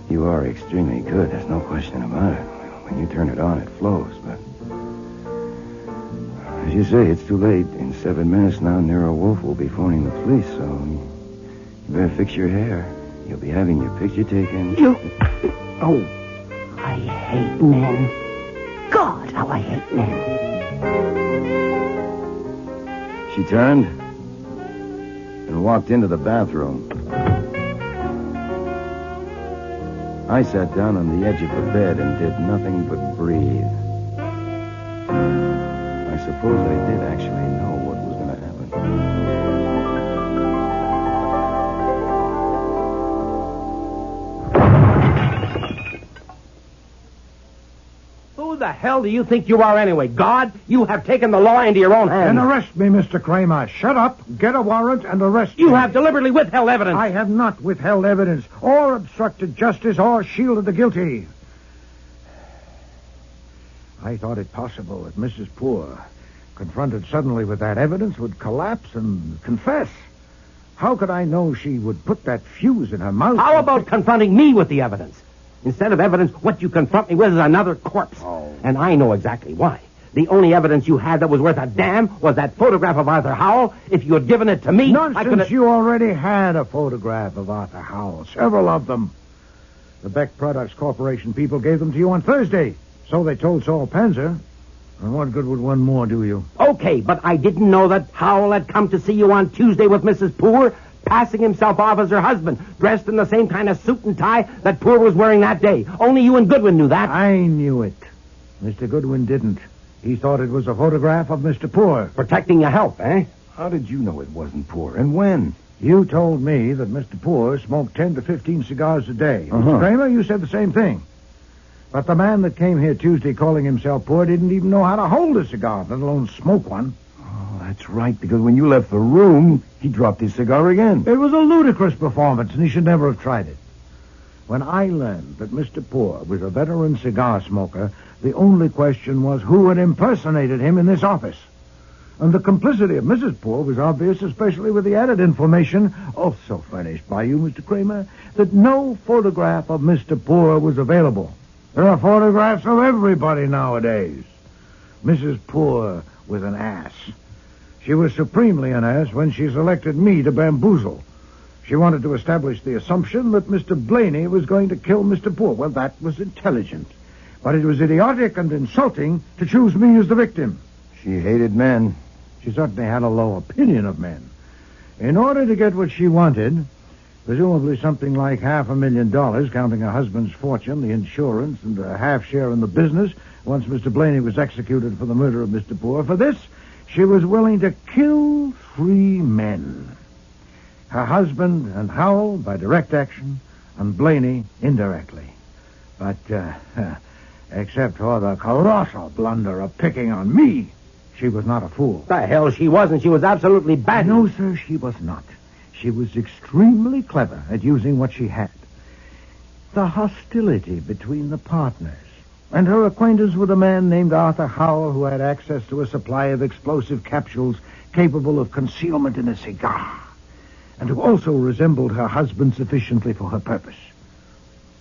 [SPEAKER 2] you are extremely good. There's no question about it. When you turn it on, it flows, but... As you say, it's too late. In 7 minutes now, Nero Wolfe will be phoning the police, so... You better fix your hair. You'll be having your picture taken.
[SPEAKER 18] You... Oh, I hate men. God, how I hate men.
[SPEAKER 2] She turned and walked into the bathroom. I sat down on the edge of the bed and did nothing but breathe. I suppose I did actually know what was going to happen.
[SPEAKER 16] Who the hell do you think you are anyway? God? You have taken the law into your own hands.
[SPEAKER 14] Then arrest me, Mr. Kramer. Shut up, get a warrant, and arrest me.
[SPEAKER 16] You have deliberately withheld evidence.
[SPEAKER 14] I have not withheld evidence, or obstructed justice, or shielded the guilty. I thought it possible that Mrs. Poor, confronted suddenly with that evidence, would collapse and confess. How could I know she would put that fuse in her mouth?
[SPEAKER 16] How about confronting me with the evidence? Instead of evidence, what you confront me with is another corpse.
[SPEAKER 14] Oh.
[SPEAKER 16] And I know exactly why. The only evidence you had that was worth a damn was that photograph of Arthur Howell. If you had given it to me,
[SPEAKER 14] Nonsense.
[SPEAKER 16] I could have...
[SPEAKER 14] You already had a photograph of Arthur Howell. Several of them. The Beck Products Corporation people gave them to you on Thursday. So they told Saul Panzer. And what good would one more do you?
[SPEAKER 16] Okay, but I didn't know that Howell had come to see you on Tuesday with Mrs. Poor, passing himself off as her husband, dressed in the same kind of suit and tie that Poor was wearing that day. Only you and Goodwin knew that.
[SPEAKER 14] I knew it. Mr. Goodwin didn't. He thought it was a photograph of Mr. Poor.
[SPEAKER 16] Protecting your health, eh?
[SPEAKER 5] How did you know it wasn't Poor, and when?
[SPEAKER 14] You told me that Mr. Poor smoked 10 to 15 cigars a day. Mr. Kramer, you said the same thing. But the man that came here Tuesday calling himself Poor didn't even know how to hold a cigar, let alone smoke one.
[SPEAKER 5] Oh, that's right, because when you left the room, he dropped his cigar again.
[SPEAKER 14] It was a ludicrous performance, and he should never have tried it. When I learned that Mr. Poor was a veteran cigar smoker, the only question was who had impersonated him in this office. And the complicity of Mrs. Poor was obvious, especially with the added information, also furnished by you, Mr. Kramer, that no photograph of Mr. Poor was available. There are photographs of everybody nowadays. Mrs. Poor was an ass. She was supremely an ass when she selected me to bamboozle. She wanted to establish the assumption that Mr. Blaney was going to kill Mr. Poor. Well, that was intelligent. But it was idiotic and insulting to choose me as the victim.
[SPEAKER 5] She hated men.
[SPEAKER 14] She certainly had a low opinion of men. In order to get what she wanted, presumably something like $500,000, counting her husband's fortune, the insurance, and a half share in the business, once Mr. Blaney was executed for the murder of Mr. Poor, for this, she was willing to kill 3 men. Her husband and Howell by direct action, and Blaney indirectly. But, except for the colossal blunder of picking on me, she was not a fool.
[SPEAKER 16] The hell she wasn't. She was absolutely bad.
[SPEAKER 14] No, sir, she was not. She was extremely clever at using what she had. The hostility between the partners, and her acquaintance with a man named Arthur Howell who had access to a supply of explosive capsules capable of concealment in a cigar, and who also resembled her husband sufficiently for her purpose.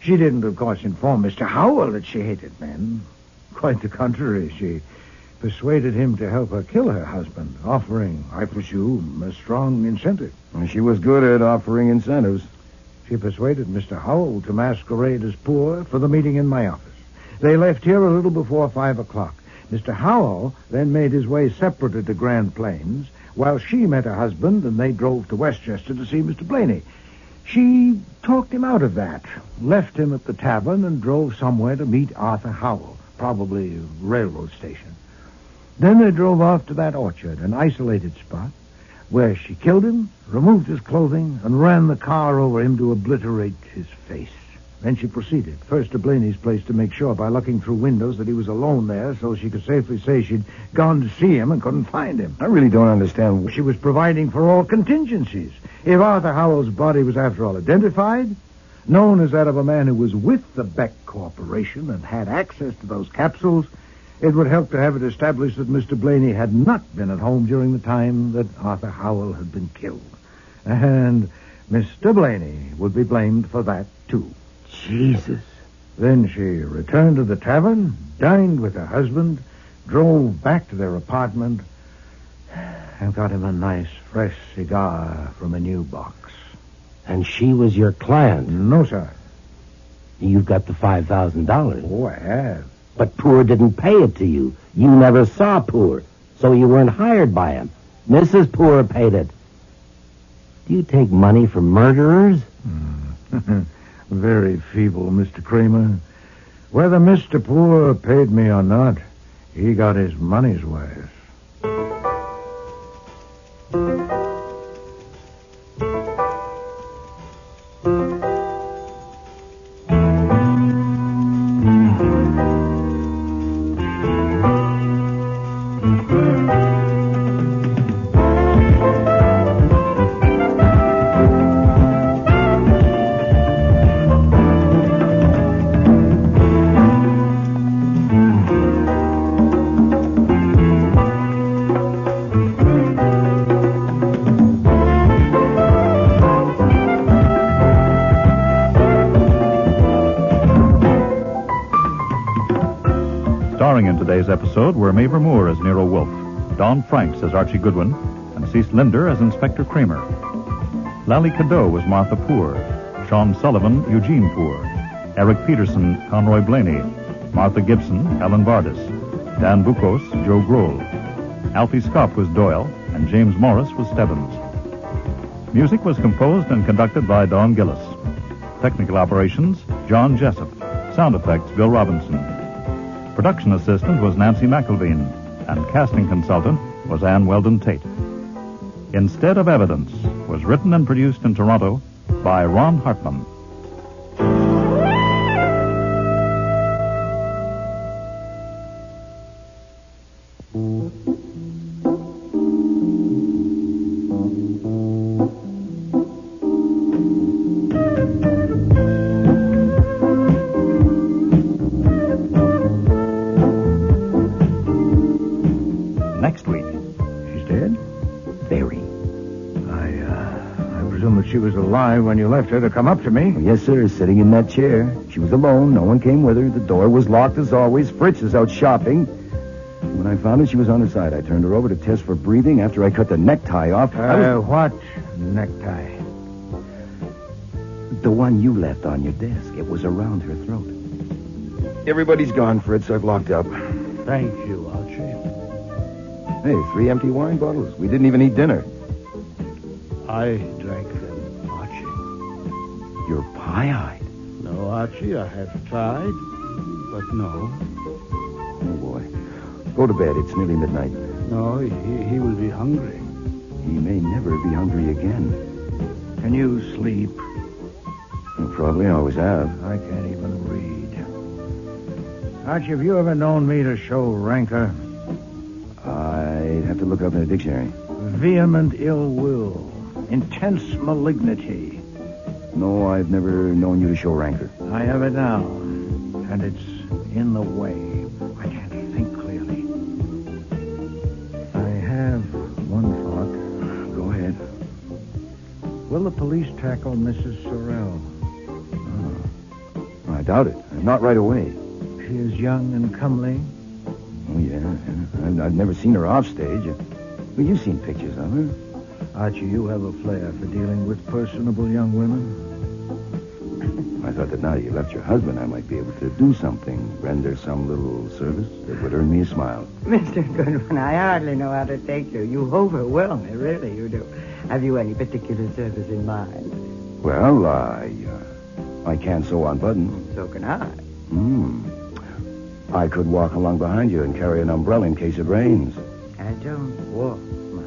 [SPEAKER 14] She didn't, of course, inform Mr. Howell that she hated men. Quite the contrary, she persuaded him to help her kill her husband, offering, I presume, a strong incentive.
[SPEAKER 5] And she was good at offering incentives.
[SPEAKER 14] She persuaded Mr. Howell to masquerade as Poor for the meeting in my office. They left here a little before 5 o'clock. Mr. Howell then made his way separately to Grand Plains, while she met her husband, and they drove to Westchester to see Mr. Blaney. She talked him out of that, left him at the tavern, and drove somewhere to meet Arthur Howell, probably a railroad station. Then they drove off to that orchard, an isolated spot, where she killed him, removed his clothing, and ran the car over him to obliterate his face. Then she proceeded, first to Blaney's place to make sure by looking through windows that he was alone there, so she could safely say she'd gone to see him and couldn't find him.
[SPEAKER 5] I really don't understand.
[SPEAKER 14] She was providing for all contingencies. If Arthur Howell's body was, after all, identified, known as that of a man who was with the Beck Corporation and had access to those capsules, it would help to have it established that Mr. Blaney had not been at home during the time that Arthur Howell had been killed. And Mr. Blaney would be blamed for that, too.
[SPEAKER 16] Jesus.
[SPEAKER 14] Then she returned to the tavern, dined with her husband, drove back to their apartment, and got him a nice, fresh cigar from a new box.
[SPEAKER 16] And she was your client?
[SPEAKER 14] No, sir.
[SPEAKER 16] You've got the $5,000.
[SPEAKER 14] Oh, I have.
[SPEAKER 16] But Poor didn't pay it to you. You never saw Poor, so you weren't hired by him. Mrs. Poor paid it. Do you take money from murderers?
[SPEAKER 14] Very feeble, Mr. Kramer. Whether Mr. Poor paid me or not, he got his money's worth.
[SPEAKER 1] Starring in today's episode were Mavor Moore as Nero Wolfe, Don Franks as Archie Goodwin, and Cece Linder as Inspector Kramer. Lally Cadeau was Martha Poor, Sean Sullivan, Eugene Poor, Eric Peterson, Conroy Blaney, Martha Gibson, Helen Vardis, Dan Bukos, Joe Grohl. Alfie Scott was Doyle, and James Morris was Stebbins. Music was composed and conducted by Don Gillis. Technical operations, John Jessup. Sound effects, Bill Robinson. Production assistant was Nancy McElveen, and casting consultant was Ann Weldon Tate. Instead of Evidence was written and produced in Toronto by Ron Hartman. Next week.
[SPEAKER 14] She's dead?
[SPEAKER 16] Very.
[SPEAKER 14] I presume that she was alive when you left her to come up to me.
[SPEAKER 5] Yes, sir, sitting in that chair. She was alone. No one came with her. The door was locked as always. Fritz is out shopping. When I found her, she was on her side. I turned her over to test for breathing. After I cut the necktie off...
[SPEAKER 14] What necktie?
[SPEAKER 5] The one you left on your desk. It was around her throat. Everybody's gone, Fritz. I've locked up.
[SPEAKER 14] Thank you, Archie.
[SPEAKER 5] Hey, 3 empty wine bottles. We didn't even eat dinner.
[SPEAKER 14] I drank them, Archie.
[SPEAKER 5] You're pie-eyed.
[SPEAKER 14] No, Archie, I have tried, but no.
[SPEAKER 5] Oh, boy. Go to bed. It's nearly midnight.
[SPEAKER 14] No, he will be hungry.
[SPEAKER 5] He may never be hungry again.
[SPEAKER 14] Can you sleep?
[SPEAKER 5] You probably always have.
[SPEAKER 14] I can't even read. Archie, have you ever known me to show rancor?
[SPEAKER 5] I'd have to look up in a dictionary.
[SPEAKER 14] Vehement ill will. Intense malignity.
[SPEAKER 5] No, I've never known you to show rancor.
[SPEAKER 14] I have it now. And it's in the way. I can't think clearly. I have one thought.
[SPEAKER 5] Go ahead.
[SPEAKER 14] Will the police tackle Mrs. Sorrell?
[SPEAKER 5] I doubt it. Not right away.
[SPEAKER 14] She is young and comely.
[SPEAKER 5] Oh, yeah. I've never seen her off stage. Well, you've seen pictures of her.
[SPEAKER 14] Archie, you have a flair for dealing with personable young women.
[SPEAKER 5] I thought that now you left your husband, I might be able to do something, render some little service that would earn me a smile.
[SPEAKER 7] Mr. Goodwin, I hardly know how to take you. You overwhelm me, really, you do. Have you any particular service in mind?
[SPEAKER 5] Well, I can sew on buttons.
[SPEAKER 7] So can I.
[SPEAKER 5] I could walk along behind you and carry an umbrella in case it rains.
[SPEAKER 7] I don't walk much.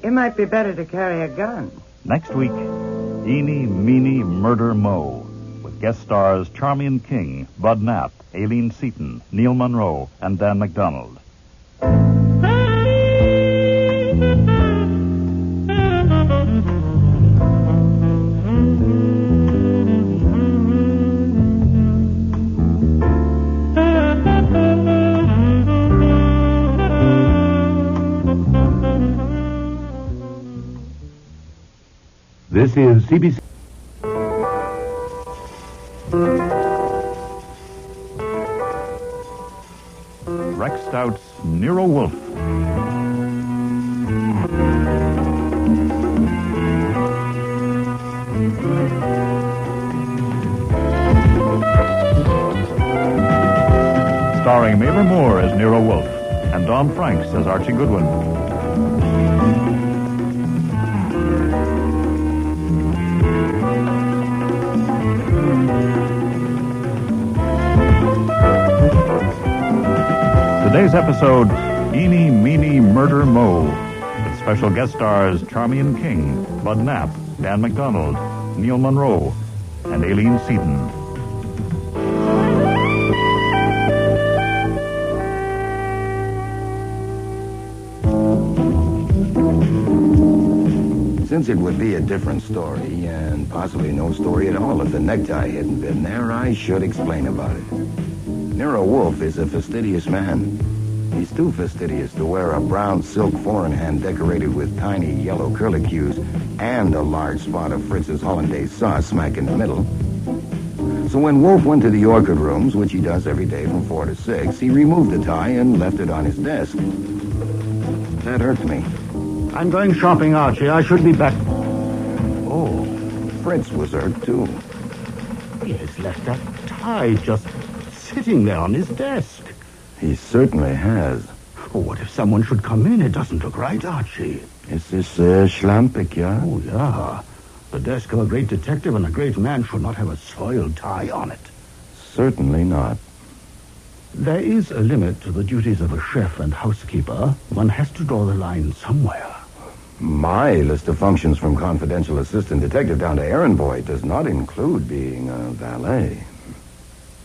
[SPEAKER 7] It might be better to carry a gun.
[SPEAKER 1] Next week, Eeny, Meeny, Murder, Mo, with guest stars Charmian King, Bud Knapp, Aileen Seaton, Neil Monroe, and Dan McDonald.
[SPEAKER 17] This is CBC.
[SPEAKER 1] Rex Stout's Nero Wolfe. Starring Mabel Moore as Nero Wolfe and Don Franks as Archie Goodwin. Today's episode, Eeny, Meeny, Murder, Mo, with special guest stars Charmian King, Bud Knapp, Dan McDonald, Neil Monroe, and Aileen Seaton.
[SPEAKER 2] Since it would be a different story, and possibly no story at all if the necktie hadn't been there, I should explain about it. Nero Wolfe is a fastidious man. He's too fastidious to wear a brown silk four-in-hand decorated with tiny yellow curlicues and a large spot of Fritz's hollandaise sauce smack in the middle. So when Wolfe went to the Orchid rooms, which he does every day from 4 to 6, he removed the tie and left it on his desk. That hurts me.
[SPEAKER 14] I'm going shopping, Archie. I should be back.
[SPEAKER 2] Oh, Fritz was hurt, too.
[SPEAKER 14] He has left that tie just sitting there on his desk.
[SPEAKER 2] He certainly has.
[SPEAKER 14] Oh, what if someone should come in? It doesn't look right, Archie.
[SPEAKER 2] Is this schlampig, yeah?
[SPEAKER 14] Oh, yeah. The desk of a great detective and a great man should not have a soiled tie on it.
[SPEAKER 2] Certainly not.
[SPEAKER 14] There is a limit to the duties of a chef and housekeeper. One has to draw the line somewhere.
[SPEAKER 2] My list of functions from confidential assistant detective down to errand boy does not include being a valet.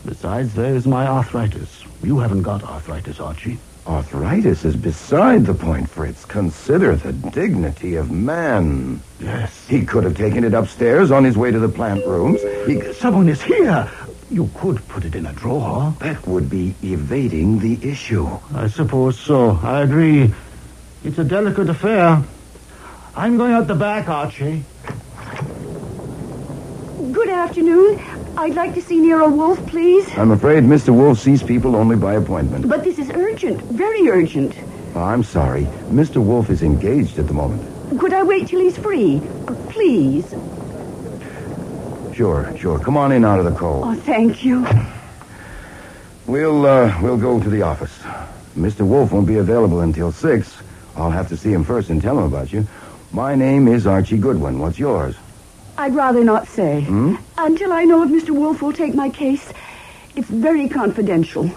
[SPEAKER 12] Besides, there's my arthritis. You haven't got arthritis, Archie.
[SPEAKER 2] Arthritis is beside the point, Fritz. Consider the dignity of man.
[SPEAKER 12] Yes.
[SPEAKER 2] He could have taken it upstairs on his way to the plant rooms.
[SPEAKER 12] Someone is here. You could put it in a drawer.
[SPEAKER 2] That would be evading the issue.
[SPEAKER 12] I suppose so. I agree. It's a delicate affair. I'm going out the back, Archie.
[SPEAKER 13] Good afternoon. I'd like to see Nero Wolfe, please.
[SPEAKER 2] I'm afraid Mr. Wolfe sees people only by appointment.
[SPEAKER 13] But this is urgent. Very urgent.
[SPEAKER 2] Oh, I'm sorry. Mr. Wolfe is engaged at the moment.
[SPEAKER 13] Could I wait till he's free? Please.
[SPEAKER 2] Sure. Come on in out of the cold.
[SPEAKER 13] Oh, thank you.
[SPEAKER 2] We'll go to the office. Mr. Wolfe won't be available until 6. I'll have to see him first and tell him about you. My name is Archie Goodwin. What's yours?
[SPEAKER 13] I'd rather not say. Until I know if Mr. Wolfe will take my case. It's very confidential.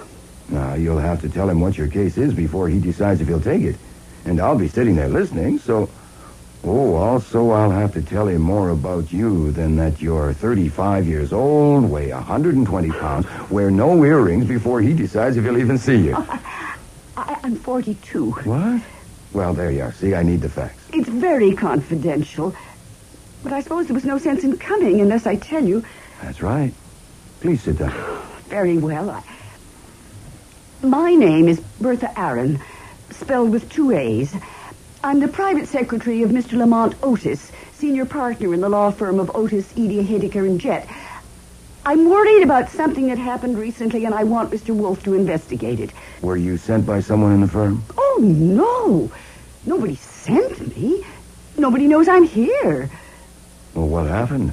[SPEAKER 2] Now, you'll have to tell him what your case is before he decides if he'll take it. And I'll be sitting there listening, so... Oh, also I'll have to tell him more about you than that you're 35 years old, weigh 120 pounds, wear no earrings before he decides if he'll even see you.
[SPEAKER 13] I'm 42.
[SPEAKER 2] What? Well, there you are. See, I need the facts.
[SPEAKER 13] It's very confidential. But I suppose there was no sense in coming unless I tell you.
[SPEAKER 2] That's right. Please sit down.
[SPEAKER 13] Very well. My name is Bertha Aaron, spelled with 2 A's. I'm the private secretary of Mr. Lamont Otis, senior partner in the law firm of Otis, Eeny, Hideker, and Jett. I'm worried about something that happened recently, and I want Mr. Wolfe to investigate it.
[SPEAKER 2] Were you sent by someone in the firm?
[SPEAKER 13] Oh, no. Nobody sent me. Nobody knows I'm here.
[SPEAKER 2] Well, what happened?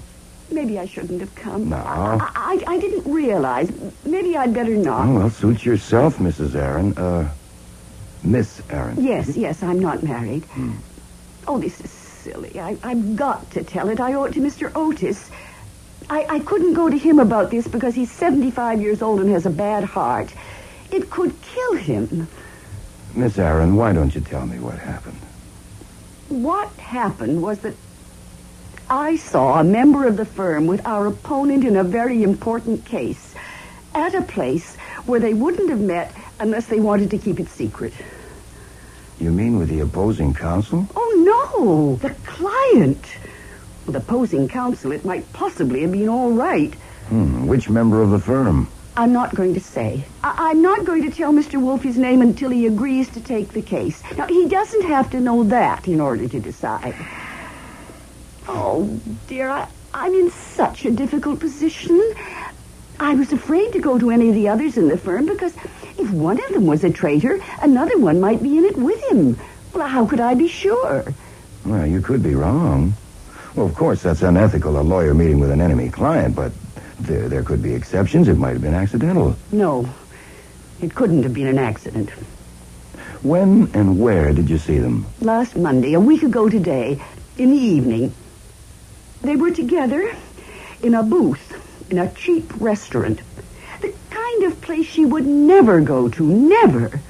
[SPEAKER 13] Maybe I shouldn't have come.
[SPEAKER 2] No.
[SPEAKER 13] I didn't realize. Maybe I'd better not.
[SPEAKER 2] Oh, well, suit yourself, Mrs. Aaron. Miss Aaron.
[SPEAKER 13] Yes, I'm not married. Oh, this is silly. I've got to tell it. I owe it to Mr. Otis. I couldn't go to him about this because he's 75 years old and has a bad heart. It could kill him.
[SPEAKER 2] Miss Aaron, why don't you tell me what happened?
[SPEAKER 13] What happened was that I saw a member of the firm with our opponent in a very important case at a place where they wouldn't have met unless they wanted to keep it secret.
[SPEAKER 2] You mean with the opposing counsel?
[SPEAKER 13] Oh, no, the client. With opposing counsel, it might possibly have been all right.
[SPEAKER 2] Which member of the firm?
[SPEAKER 13] I'm not going to say. I'm not going to tell Mr. Wolfe his name until he agrees to take the case. Now, he doesn't have to know that in order to decide. Oh, dear, I'm in such a difficult position. I was afraid to go to any of the others in the firm because if one of them was a traitor, another one might be in it with him. Well, how could I be sure?
[SPEAKER 2] Well, you could be wrong. Well, of course, that's unethical, a lawyer meeting with an enemy client, but there could be exceptions. It might have been accidental.
[SPEAKER 13] No, it couldn't have been an accident.
[SPEAKER 2] When and where did you see them?
[SPEAKER 13] Last Monday, a week ago today, in the evening. They were together in a booth in a cheap restaurant. The kind of place she would never go to, never.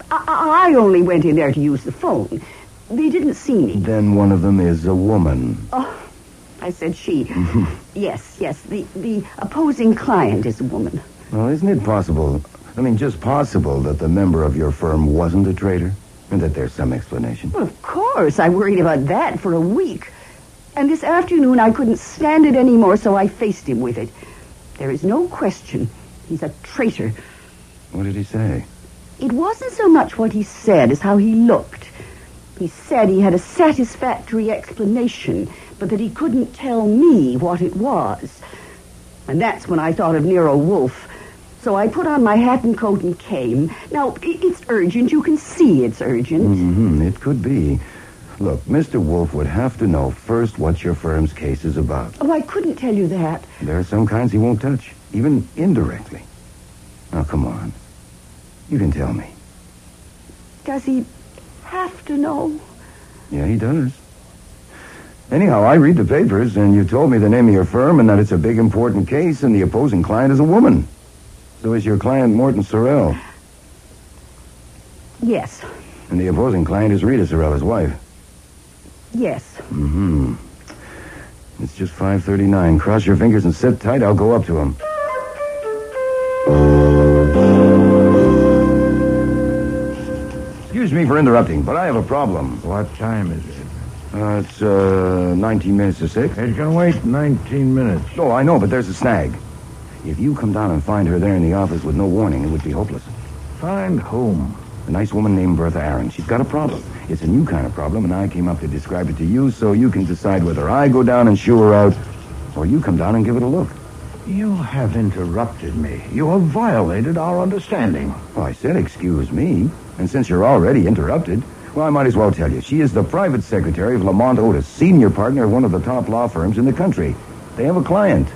[SPEAKER 13] I only went in there to use the phone. They didn't see me.
[SPEAKER 2] Then one of them is a woman.
[SPEAKER 13] Oh, I said she. Yes, the opposing client is a woman.
[SPEAKER 2] Well, isn't it possible, just possible that the member of your firm wasn't a traitor? And that there's some explanation?
[SPEAKER 13] Well, of course. I worried about that for a week. And this afternoon I couldn't stand it anymore, so I faced him with it. There is no question. He's a traitor.
[SPEAKER 2] What did he say?
[SPEAKER 13] It wasn't so much what he said as how he looked. He said he had a satisfactory explanation, but that he couldn't tell me what it was. And that's when I thought of Nero Wolfe. So I put on my hat and coat and came. Now, it's urgent. You can see it's urgent.
[SPEAKER 2] It could be. Look, Mr. Wolfe would have to know first what your firm's case is about.
[SPEAKER 13] Oh, I couldn't tell you that.
[SPEAKER 2] There are some kinds he won't touch, even indirectly. Now, come on. You can tell me.
[SPEAKER 13] Does he have to know?
[SPEAKER 2] Yeah, he does. Anyhow, I read the papers, and you told me the name of your firm and that it's a big, important case, and the opposing client is a woman. So is your client Morton Sorrell?
[SPEAKER 13] Yes.
[SPEAKER 2] And the opposing client is Rita Sorrell, his wife.
[SPEAKER 13] Yes.
[SPEAKER 2] Mm-hmm. It's just 5:39. Cross your fingers and sit tight. I'll go up to him. Excuse me for interrupting, but I have a problem.
[SPEAKER 14] What time is it?
[SPEAKER 2] It's 19 minutes to 6.
[SPEAKER 14] It's going to wait 19 minutes.
[SPEAKER 2] Oh, I know, but there's a snag. If you come down and find her there in the office with no warning, it would be hopeless.
[SPEAKER 14] Find whom?
[SPEAKER 2] A nice woman named Bertha Aaron. She's got a problem. It's a new kind of problem, and I came up to describe it to you so you can decide whether I go down and shoo her out or you come down and give it a look.
[SPEAKER 14] You have interrupted me. You have violated our understanding.
[SPEAKER 2] Well, I said excuse me, and since you're already interrupted, well, I might as well tell you. She is the private secretary of Lamont Otis, senior partner of one of the top law firms in the country. They have a client,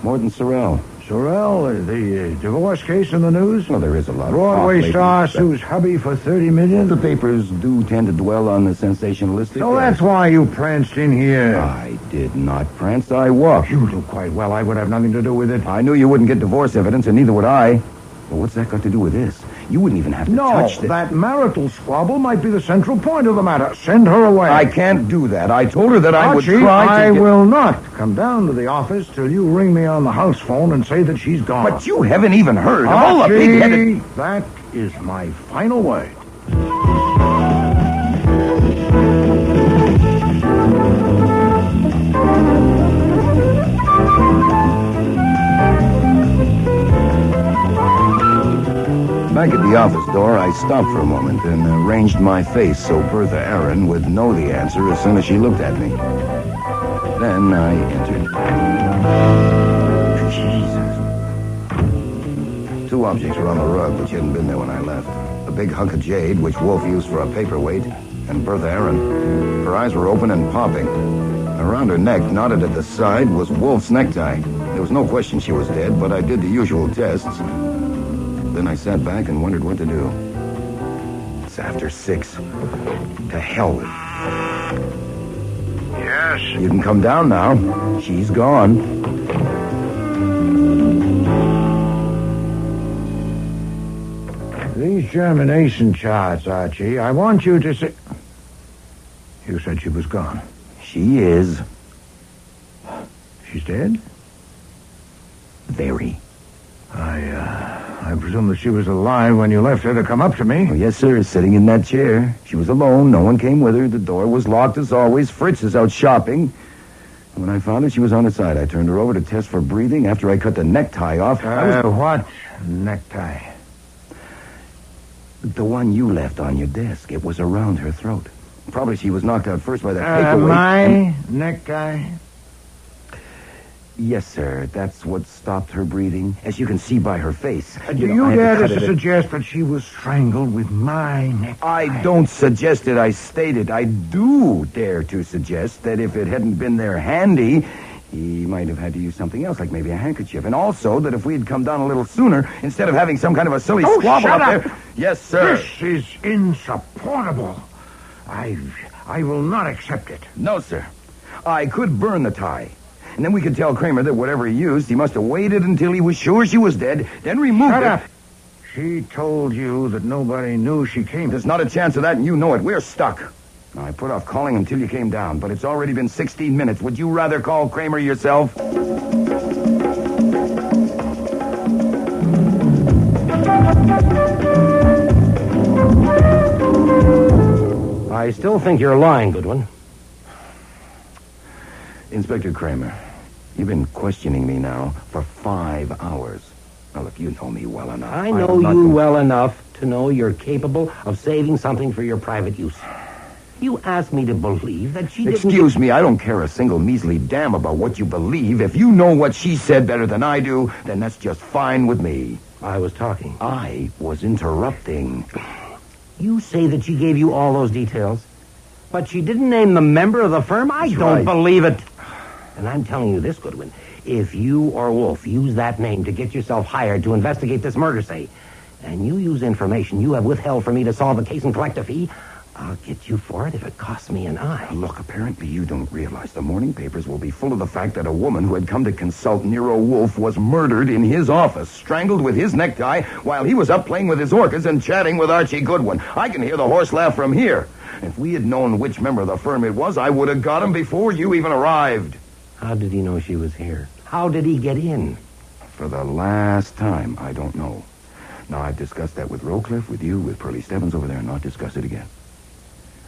[SPEAKER 2] Morton Sorrell.
[SPEAKER 14] Sorrell, the divorce case in the news?
[SPEAKER 2] Well, there is a lot of
[SPEAKER 14] Broadway star sues hubby for $30 million?
[SPEAKER 2] The papers do tend to dwell on the sensationalistic.
[SPEAKER 14] So that's why you pranced in here.
[SPEAKER 2] I did not prance. I walked.
[SPEAKER 14] You do quite well. I would have nothing to do with it.
[SPEAKER 2] I knew you wouldn't get divorce evidence, and neither would I. Well, what's that got to do with this? You wouldn't even have to touch this.
[SPEAKER 14] No, that marital squabble might be the central point of the matter. Send her away.
[SPEAKER 2] I can't do that. I told her that I would
[SPEAKER 14] Archie,
[SPEAKER 2] try to
[SPEAKER 14] I will not come down to the office till you ring me on the house phone and say that she's gone.
[SPEAKER 2] But you haven't even heard of
[SPEAKER 14] Archie,
[SPEAKER 2] all the big-headed...
[SPEAKER 14] that is my final word.
[SPEAKER 2] Back at the office door, I stopped for a moment and arranged my face so Bertha Aaron would know the answer as soon as she looked at me. Then I entered. Jesus. Two objects were on the rug, which hadn't been there when I left. A big hunk of jade, which Wolfe used for a paperweight, and Bertha Aaron. Her eyes were open and popping. Around her neck, knotted at the side, was Wolfe's necktie. There was no question she was dead, but I did the usual tests. Then I sat back and wondered what to do. It's after 6. To hell with it.
[SPEAKER 14] Yes?
[SPEAKER 2] You can come down now. She's gone.
[SPEAKER 14] These germination charts, Archie, I want you to say... You said she was gone.
[SPEAKER 2] She is.
[SPEAKER 14] She's dead?
[SPEAKER 2] Very.
[SPEAKER 14] I presume that she was alive when you left her to come up to me.
[SPEAKER 2] Oh, yes, sir, sitting in that chair. She was alone. No one came with her. The door was locked as always. Fritz is out shopping. When I found her, she was on her side. I turned her over to test for breathing. After I cut the necktie off...
[SPEAKER 14] What necktie?
[SPEAKER 2] The one you left on your desk. It was around her throat. Probably she was knocked out first by that paperweight.
[SPEAKER 14] My necktie?
[SPEAKER 2] Yes, sir. That's what stopped her breathing, as you can see by her face.
[SPEAKER 14] Do you dare to suggest that she was strangled with my necktie?
[SPEAKER 2] I don't suggest it. I stated I do dare to suggest that if it hadn't been there handy, he might have had to use something else, like maybe a handkerchief. And also that if we had come down a little sooner, instead of having some kind of a silly squabble
[SPEAKER 14] shut
[SPEAKER 2] up there... Yes, sir.
[SPEAKER 14] This is insupportable. I will not accept it.
[SPEAKER 2] No, sir. I could burn the tie. And then we could tell Kramer that whatever he used, he must have waited until he was sure she was dead, then removed it.
[SPEAKER 14] Shut up. She told you that nobody knew she came.
[SPEAKER 2] There's not a chance of that, and you know it. We're stuck. Now, I put off calling until you came down, but it's already been 16 minutes. Would you rather call Kramer yourself?
[SPEAKER 16] I still think you're lying, Goodwin.
[SPEAKER 2] Inspector Kramer, you've been questioning me now for 5 hours. Now, look, you know me well enough.
[SPEAKER 16] I know you well enough to know you're capable of saving something for your private use. You asked me to believe that she didn't...
[SPEAKER 2] Excuse me, I don't care a single measly damn about what you believe. If you know what she said better than I do, then that's just fine with me.
[SPEAKER 16] I was talking.
[SPEAKER 2] I was interrupting.
[SPEAKER 16] You say that she gave you all those details, but she didn't name the member of the firm? I don't believe it. And I'm telling you this, Goodwin. If you or Wolfe use that name to get yourself hired to investigate this murder, say, and you use information you have withheld from me to solve the case and collect a fee, I'll get you for it if it costs me an eye.
[SPEAKER 2] Look, apparently you don't realize the morning papers will be full of the fact that a woman who had come to consult Nero Wolfe was murdered in his office, strangled with his necktie while he was up playing with his orchids and chatting with Archie Goodwin. I can hear the horse laugh from here. If we had known which member of the firm it was, I would have got him before you even arrived.
[SPEAKER 16] How did he know she was here? How did he get in?
[SPEAKER 2] For the last time, I don't know. Now, I've discussed that with Rowcliffe, with you, with Pearlie Stebbins over there, and not discuss it again.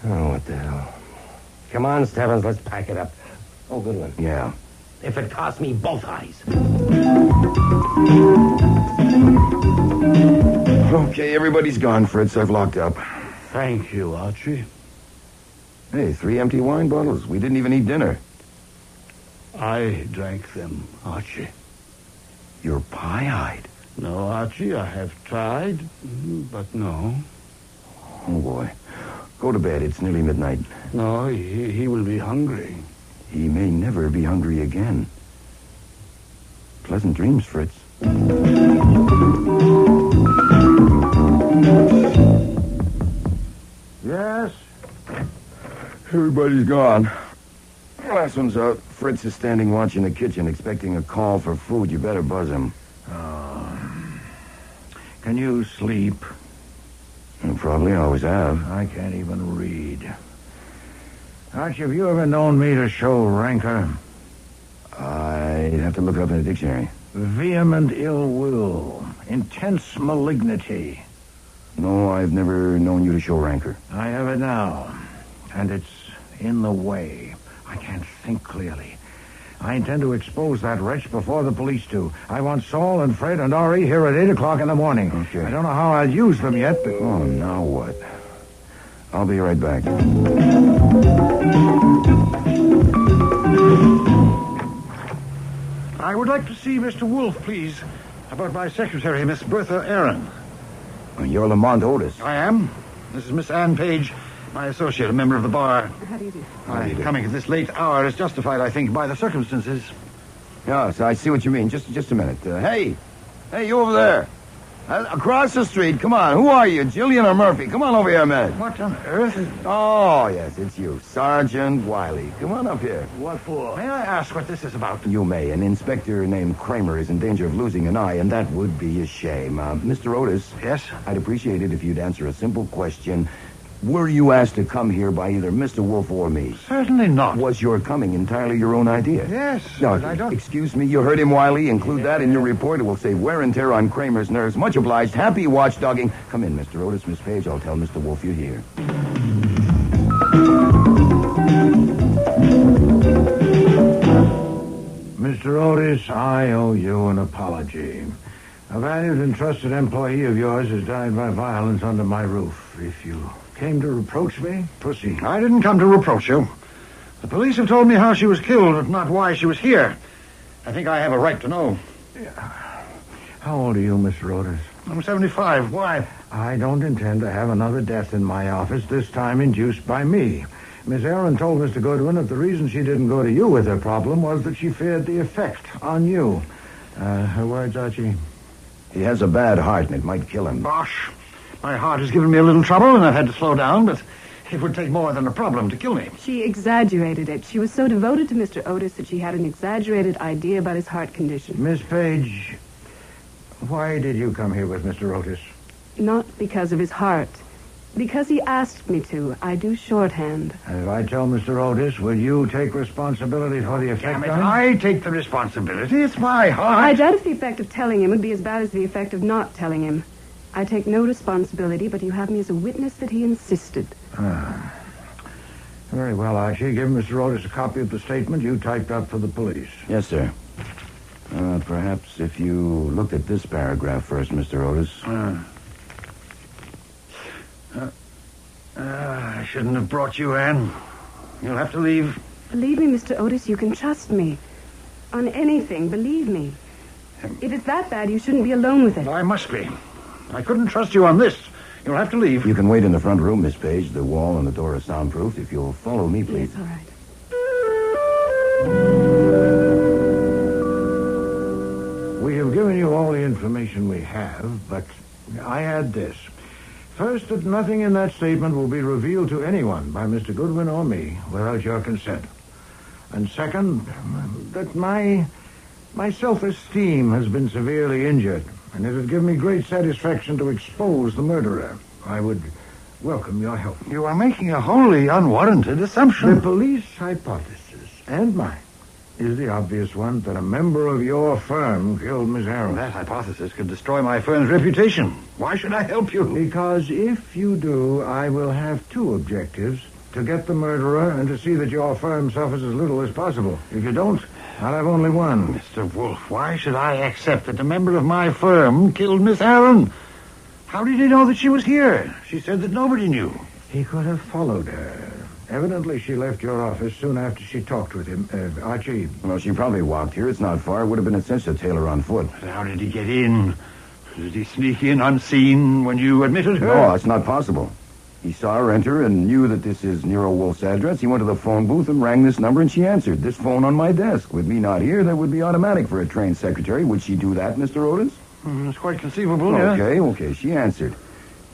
[SPEAKER 16] Oh, what the hell. Come on, Stebbins, let's pack it up. Oh, Goodwin.
[SPEAKER 2] Yeah.
[SPEAKER 16] If it costs me both eyes.
[SPEAKER 2] Okay, everybody's gone, Fritz. I've locked up.
[SPEAKER 12] Thank you, Archie.
[SPEAKER 2] Hey, 3 empty wine bottles. We didn't even eat dinner.
[SPEAKER 12] I drank them, Archie.
[SPEAKER 2] You're pie-eyed.
[SPEAKER 12] No, Archie, I have tried, but no.
[SPEAKER 2] Oh, boy. Go to bed. It's nearly midnight.
[SPEAKER 12] No, he will be hungry.
[SPEAKER 2] He may never be hungry again. Pleasant dreams, Fritz.
[SPEAKER 14] Yes?
[SPEAKER 2] Everybody's gone. Last one's out. Fritz is standing watch in the kitchen, expecting a call for food. You better buzz him.
[SPEAKER 14] Can you sleep?
[SPEAKER 2] Probably always have.
[SPEAKER 14] I can't even read. Archie, have you ever known me to show rancor?
[SPEAKER 2] I'd have to look it up in the dictionary.
[SPEAKER 14] Vehement ill will. Intense malignity.
[SPEAKER 2] No, I've never known you to show rancor.
[SPEAKER 14] I have it now. And it's in the way. I can't think clearly. I intend to expose that wretch before the police do. I want Saul and Fred and Ori here at 8 o'clock in the morning.
[SPEAKER 2] Okay.
[SPEAKER 14] I don't know how I'll use them yet, but...
[SPEAKER 2] Oh, now what? I'll be right back.
[SPEAKER 14] I would like to see Mr. Wolfe, please, about my secretary, Miss Bertha Aaron.
[SPEAKER 2] You're Lamont Otis.
[SPEAKER 14] I am. This is Miss Ann Page, my associate, a member of the bar.
[SPEAKER 21] How do you do?
[SPEAKER 14] Coming at this late hour is justified, I think, by the circumstances.
[SPEAKER 2] Yes, I see what you mean. Just a minute. Hey, you over there. Across the street. Come on. Who are you, Jillian or Murphy? Come on over here a minute.
[SPEAKER 14] What on earth is...
[SPEAKER 2] Oh, yes, it's you. Sergeant Wiley. Come on up here.
[SPEAKER 14] What for? May I ask what this is about?
[SPEAKER 2] You may. An inspector named Kramer is in danger of losing an eye, and that would be a shame. Mr. Otis.
[SPEAKER 14] Yes?
[SPEAKER 2] I'd appreciate it if you'd answer a simple question. Were you asked to come here by either Mr. Wolfe or me?
[SPEAKER 14] Certainly not.
[SPEAKER 2] Was your coming entirely your own idea?
[SPEAKER 14] Yes,
[SPEAKER 2] No,
[SPEAKER 14] but I don't...
[SPEAKER 2] Excuse me, you heard him, Wiley. Include that in your report. It will save wear and tear on Kramer's nerves. Much obliged. Happy watchdogging. Come in, Mr. Otis. Miss Page, I'll tell Mr. Wolfe you're here.
[SPEAKER 14] Mr. Otis, I owe you an apology. A valued and trusted employee of yours has died by violence under my roof. If you came to reproach me, proceed. I didn't come to reproach you. The police have told me how she was killed, but not why she was here. I think I have a right to know. How old are you, Mr. Otis? I'm 75. Why? I don't intend to have another death in my office, this time induced by me. Miss Aaron told Mr. Goodwin that the reason she didn't go to you with her problem was that she feared the effect on you. Her words, Archie?
[SPEAKER 2] He has a bad heart, and it might kill him.
[SPEAKER 14] Bosh. My heart has given me a little trouble, and I've had to slow down, but it would take more than a problem to kill me.
[SPEAKER 21] She exaggerated it. She was so devoted to Mr. Otis that she had an exaggerated idea about his heart condition.
[SPEAKER 14] Miss Page, why did you come here with Mr. Otis?
[SPEAKER 21] Not because of his heart. Because he asked me to. I do shorthand.
[SPEAKER 14] And if I tell Mr. Otis, will you take responsibility for the effect on him? I take the responsibility. It's my heart.
[SPEAKER 21] I doubt if the effect of telling him would be as bad as the effect of not telling him. I take no responsibility, but you have me as a witness that he insisted.
[SPEAKER 14] Very well, Archie. Give Mr. Otis a copy of the statement you typed up for the police.
[SPEAKER 2] Yes, sir. Perhaps if you looked at this paragraph first, Mr. Otis.
[SPEAKER 14] I shouldn't have brought you, Anne. You'll have to leave.
[SPEAKER 21] Believe me, Mr. Otis, you can trust me. On anything, believe me. If it's that bad, you shouldn't be alone with it.
[SPEAKER 14] I must be. I couldn't trust you on this. You'll have to leave.
[SPEAKER 2] You can wait in the front room, Miss Page. The wall and the door are soundproof. If you'll follow me, please.
[SPEAKER 21] Yes, all right.
[SPEAKER 14] We have given you all the information we have, but I add this. First, that nothing in that statement will be revealed to anyone by Mr. Goodwin or me without your consent. And second, that my self-esteem has been severely injured, and it would give me great satisfaction to expose the murderer. I would welcome your help.
[SPEAKER 10] You are making a wholly unwarranted assumption.
[SPEAKER 14] The police hypothesis, and mine, is the obvious one that a member of your firm killed Miss Harrow.
[SPEAKER 10] That hypothesis could destroy my firm's reputation. Why should I help you?
[SPEAKER 14] Because if you do, I will have two objectives: to get the murderer and to see that your firm suffers as little as possible. If you don't, I'll have only one.
[SPEAKER 10] Mr. Wolfe, why should I accept that a member of my firm killed Miss Aaron? How did he know that she was here? She said that nobody knew.
[SPEAKER 14] He could have followed her. Evidently, she left your office soon after she talked with him. Archie.
[SPEAKER 2] Well, she probably walked here. It's not far. It would have been a cinch to tail her on foot.
[SPEAKER 10] How did he get in? Did he sneak in unseen when you admitted her?
[SPEAKER 2] No, it's not possible. He saw her enter and knew that this is Nero Wolfe's address. He went to the phone booth and rang this number, and she answered. This phone on my desk. With me not here, that would be automatic for a trained secretary. Would she do that, Mr. Otis?
[SPEAKER 10] It's quite conceivable, yeah.
[SPEAKER 2] Okay. She answered.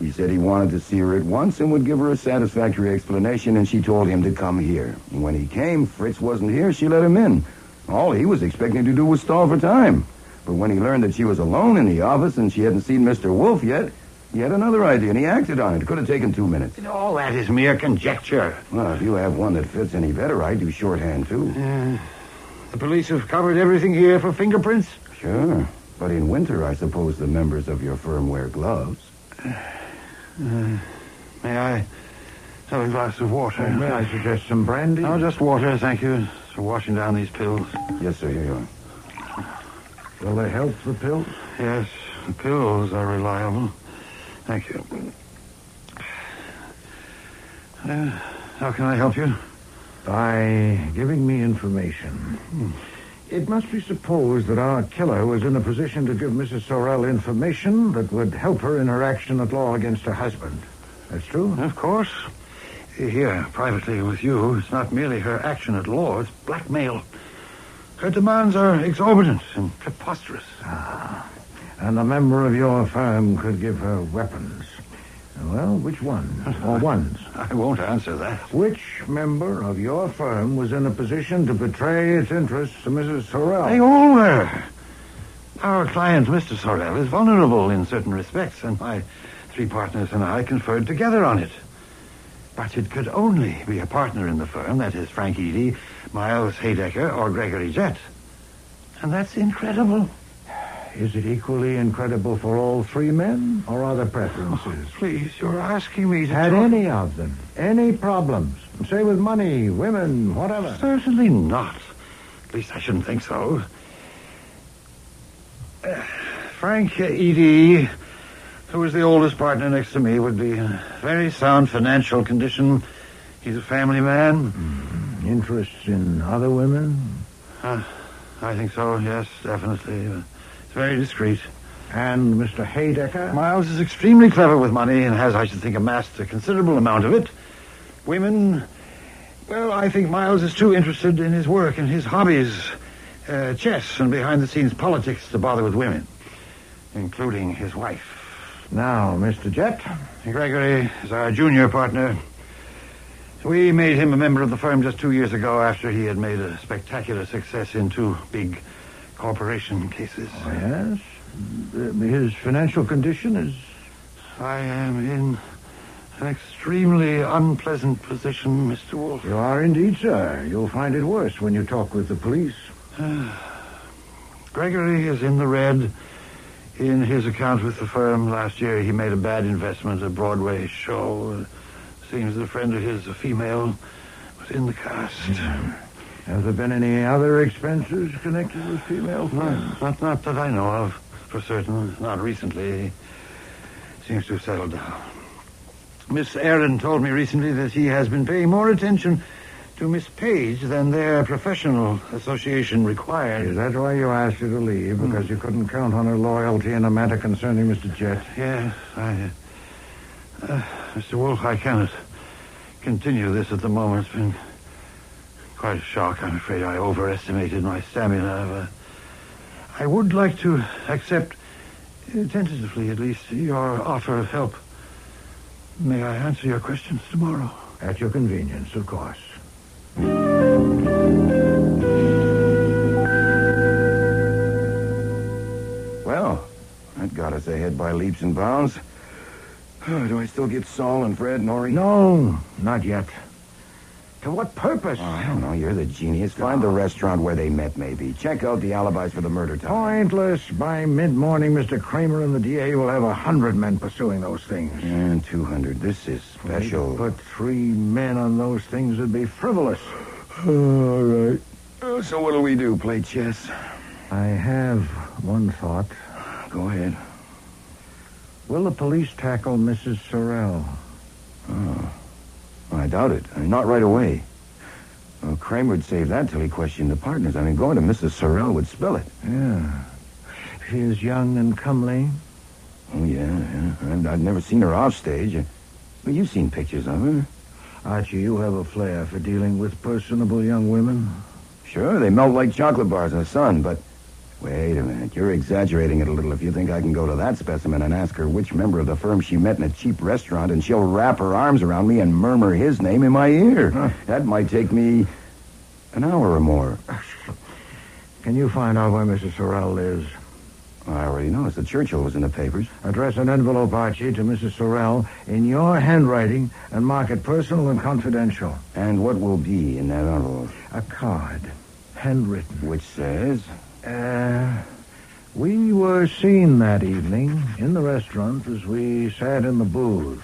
[SPEAKER 2] He said he wanted to see her at once and would give her a satisfactory explanation, and she told him to come here. And when he came, Fritz wasn't here. She let him in. All he was expecting to do was stall for time. But when he learned that she was alone in the office and she hadn't seen Mr. Wolfe yet, he had another idea, and he acted on it. It could have taken 2 minutes.
[SPEAKER 10] All that is mere conjecture.
[SPEAKER 2] Well, if you have one that fits any better, I do shorthand, too.
[SPEAKER 10] The police have covered everything here for fingerprints?
[SPEAKER 2] Sure. But in winter, I suppose the members of your firm wear gloves.
[SPEAKER 10] May I have a glass of water?
[SPEAKER 14] May I suggest some brandy?
[SPEAKER 10] No, just water, thank you. For washing down these pills.
[SPEAKER 2] Yes, sir, here you are.
[SPEAKER 14] Will they help, the pills?
[SPEAKER 10] Yes, the pills are reliable. Thank you. How can I help you?
[SPEAKER 14] By giving me information. It must be supposed that our killer was in a position to give Mrs. Sorrell information that would help her in her action at law against her husband. That's true?
[SPEAKER 10] Of course. Here, privately with you, it's not merely her action at law, it's blackmail. Her demands are exorbitant and preposterous.
[SPEAKER 14] And a member of your firm could give her weapons. Well, which one? Or ones?
[SPEAKER 10] I won't answer that.
[SPEAKER 14] Which member of your firm was in a position to betray its interests to Mrs. Sorrell?
[SPEAKER 10] They all were. Our client, Mr. Sorrell, is vulnerable in certain respects, and my 3 partners and I conferred together on it. But it could only be a partner in the firm, that is Frank Eeny, Miles Haydecker, or Gregory Jett. And that's incredible.
[SPEAKER 14] Is it equally incredible for all 3 men, or are there preferences?
[SPEAKER 10] Please, you're asking me to
[SPEAKER 14] Had
[SPEAKER 10] talk...
[SPEAKER 14] any of them any problems? Say with money, women, whatever.
[SPEAKER 10] Certainly not. At least I shouldn't think so. Frank Eeny, who is the oldest partner next to me, would be in a very sound financial condition. He's a family man.
[SPEAKER 14] Interests in other women?
[SPEAKER 10] I think so, yes, definitely. It's very discreet.
[SPEAKER 14] And Mr. Haydecker?
[SPEAKER 10] Miles is extremely clever with money and has, I should think, amassed a considerable amount of it. Women, well, I think Miles is too interested in his work and his hobbies, chess and behind-the-scenes politics, to bother with women, including his wife.
[SPEAKER 14] Now, Mr. Jett?
[SPEAKER 10] Gregory is our junior partner. We made him a member of the firm just 2 years ago after he had made a spectacular success in 2 big corporation cases.
[SPEAKER 14] Oh, yes? His financial condition is...
[SPEAKER 10] I am in an extremely unpleasant position, Mr. Wolfe.
[SPEAKER 14] You are indeed, sir. You'll find it worse when you talk with the police.
[SPEAKER 10] Gregory is in the red. In his account with the firm last year, he made a bad investment, a Broadway show. Seems that a friend of his, a female, was in the cast.
[SPEAKER 14] Have there been any other expenses connected with female friends?
[SPEAKER 10] Not that I know of, for certain. Not recently. He seems to have settled down. Miss Aaron told me recently that he has been paying more attention to Miss Page than their professional association required.
[SPEAKER 14] Is that why you asked her to leave? Because you couldn't count on her loyalty in a matter concerning Mr. Jett?
[SPEAKER 10] Yes, Mr. Wolfe, I cannot continue this at the moment. It's been quite a shock. I'm afraid I overestimated my stamina. I would like to accept, tentatively at least, your offer of help.
[SPEAKER 14] May I answer your questions tomorrow? At your convenience, of course.
[SPEAKER 2] Well, that got us ahead by leaps and bounds. Do I still get Saul and Fred and Ori?
[SPEAKER 14] No, not yet. To what purpose?
[SPEAKER 2] Oh, I don't know. You're the genius. Find the restaurant where they met, maybe. Check out the alibis for the murder time.
[SPEAKER 14] Pointless. By mid-morning, Mr. Kramer and the DA will have 100 men pursuing those things.
[SPEAKER 2] And 200. This is special.
[SPEAKER 14] Put 3 men on those things would be frivolous.
[SPEAKER 2] All right. So what'll we do? Play chess?
[SPEAKER 14] I have one thought.
[SPEAKER 2] Go ahead.
[SPEAKER 14] Will the police tackle Mrs. Sorrell?
[SPEAKER 2] Oh. I doubt it. Not right away. Kramer would save that till he questioned the partners. I mean, going to Mrs. Sorrell would spill it.
[SPEAKER 14] Yeah. She is young and comely.
[SPEAKER 2] Oh, yeah. I've never seen her off stage. But you've seen pictures of her.
[SPEAKER 14] Archie, you have a flair for dealing with personable young women.
[SPEAKER 2] Sure, they melt like chocolate bars in the sun, but... Wait a minute. You're exaggerating it a little if you think I can go to that specimen and ask her which member of the firm she met in a cheap restaurant, and she'll wrap her arms around me and murmur his name in my ear. Huh. That might take me an hour or more.
[SPEAKER 14] Can you find out where Mrs. Sorrell lives?
[SPEAKER 2] I already know. It's the Churchill was in the papers.
[SPEAKER 14] Address an envelope, Archie, to Mrs. Sorrell in your handwriting and mark it personal and confidential.
[SPEAKER 2] And what will be in that envelope?
[SPEAKER 14] A card. Handwritten.
[SPEAKER 2] Which says...
[SPEAKER 14] We were seen that evening in the restaurant as we sat in the booth.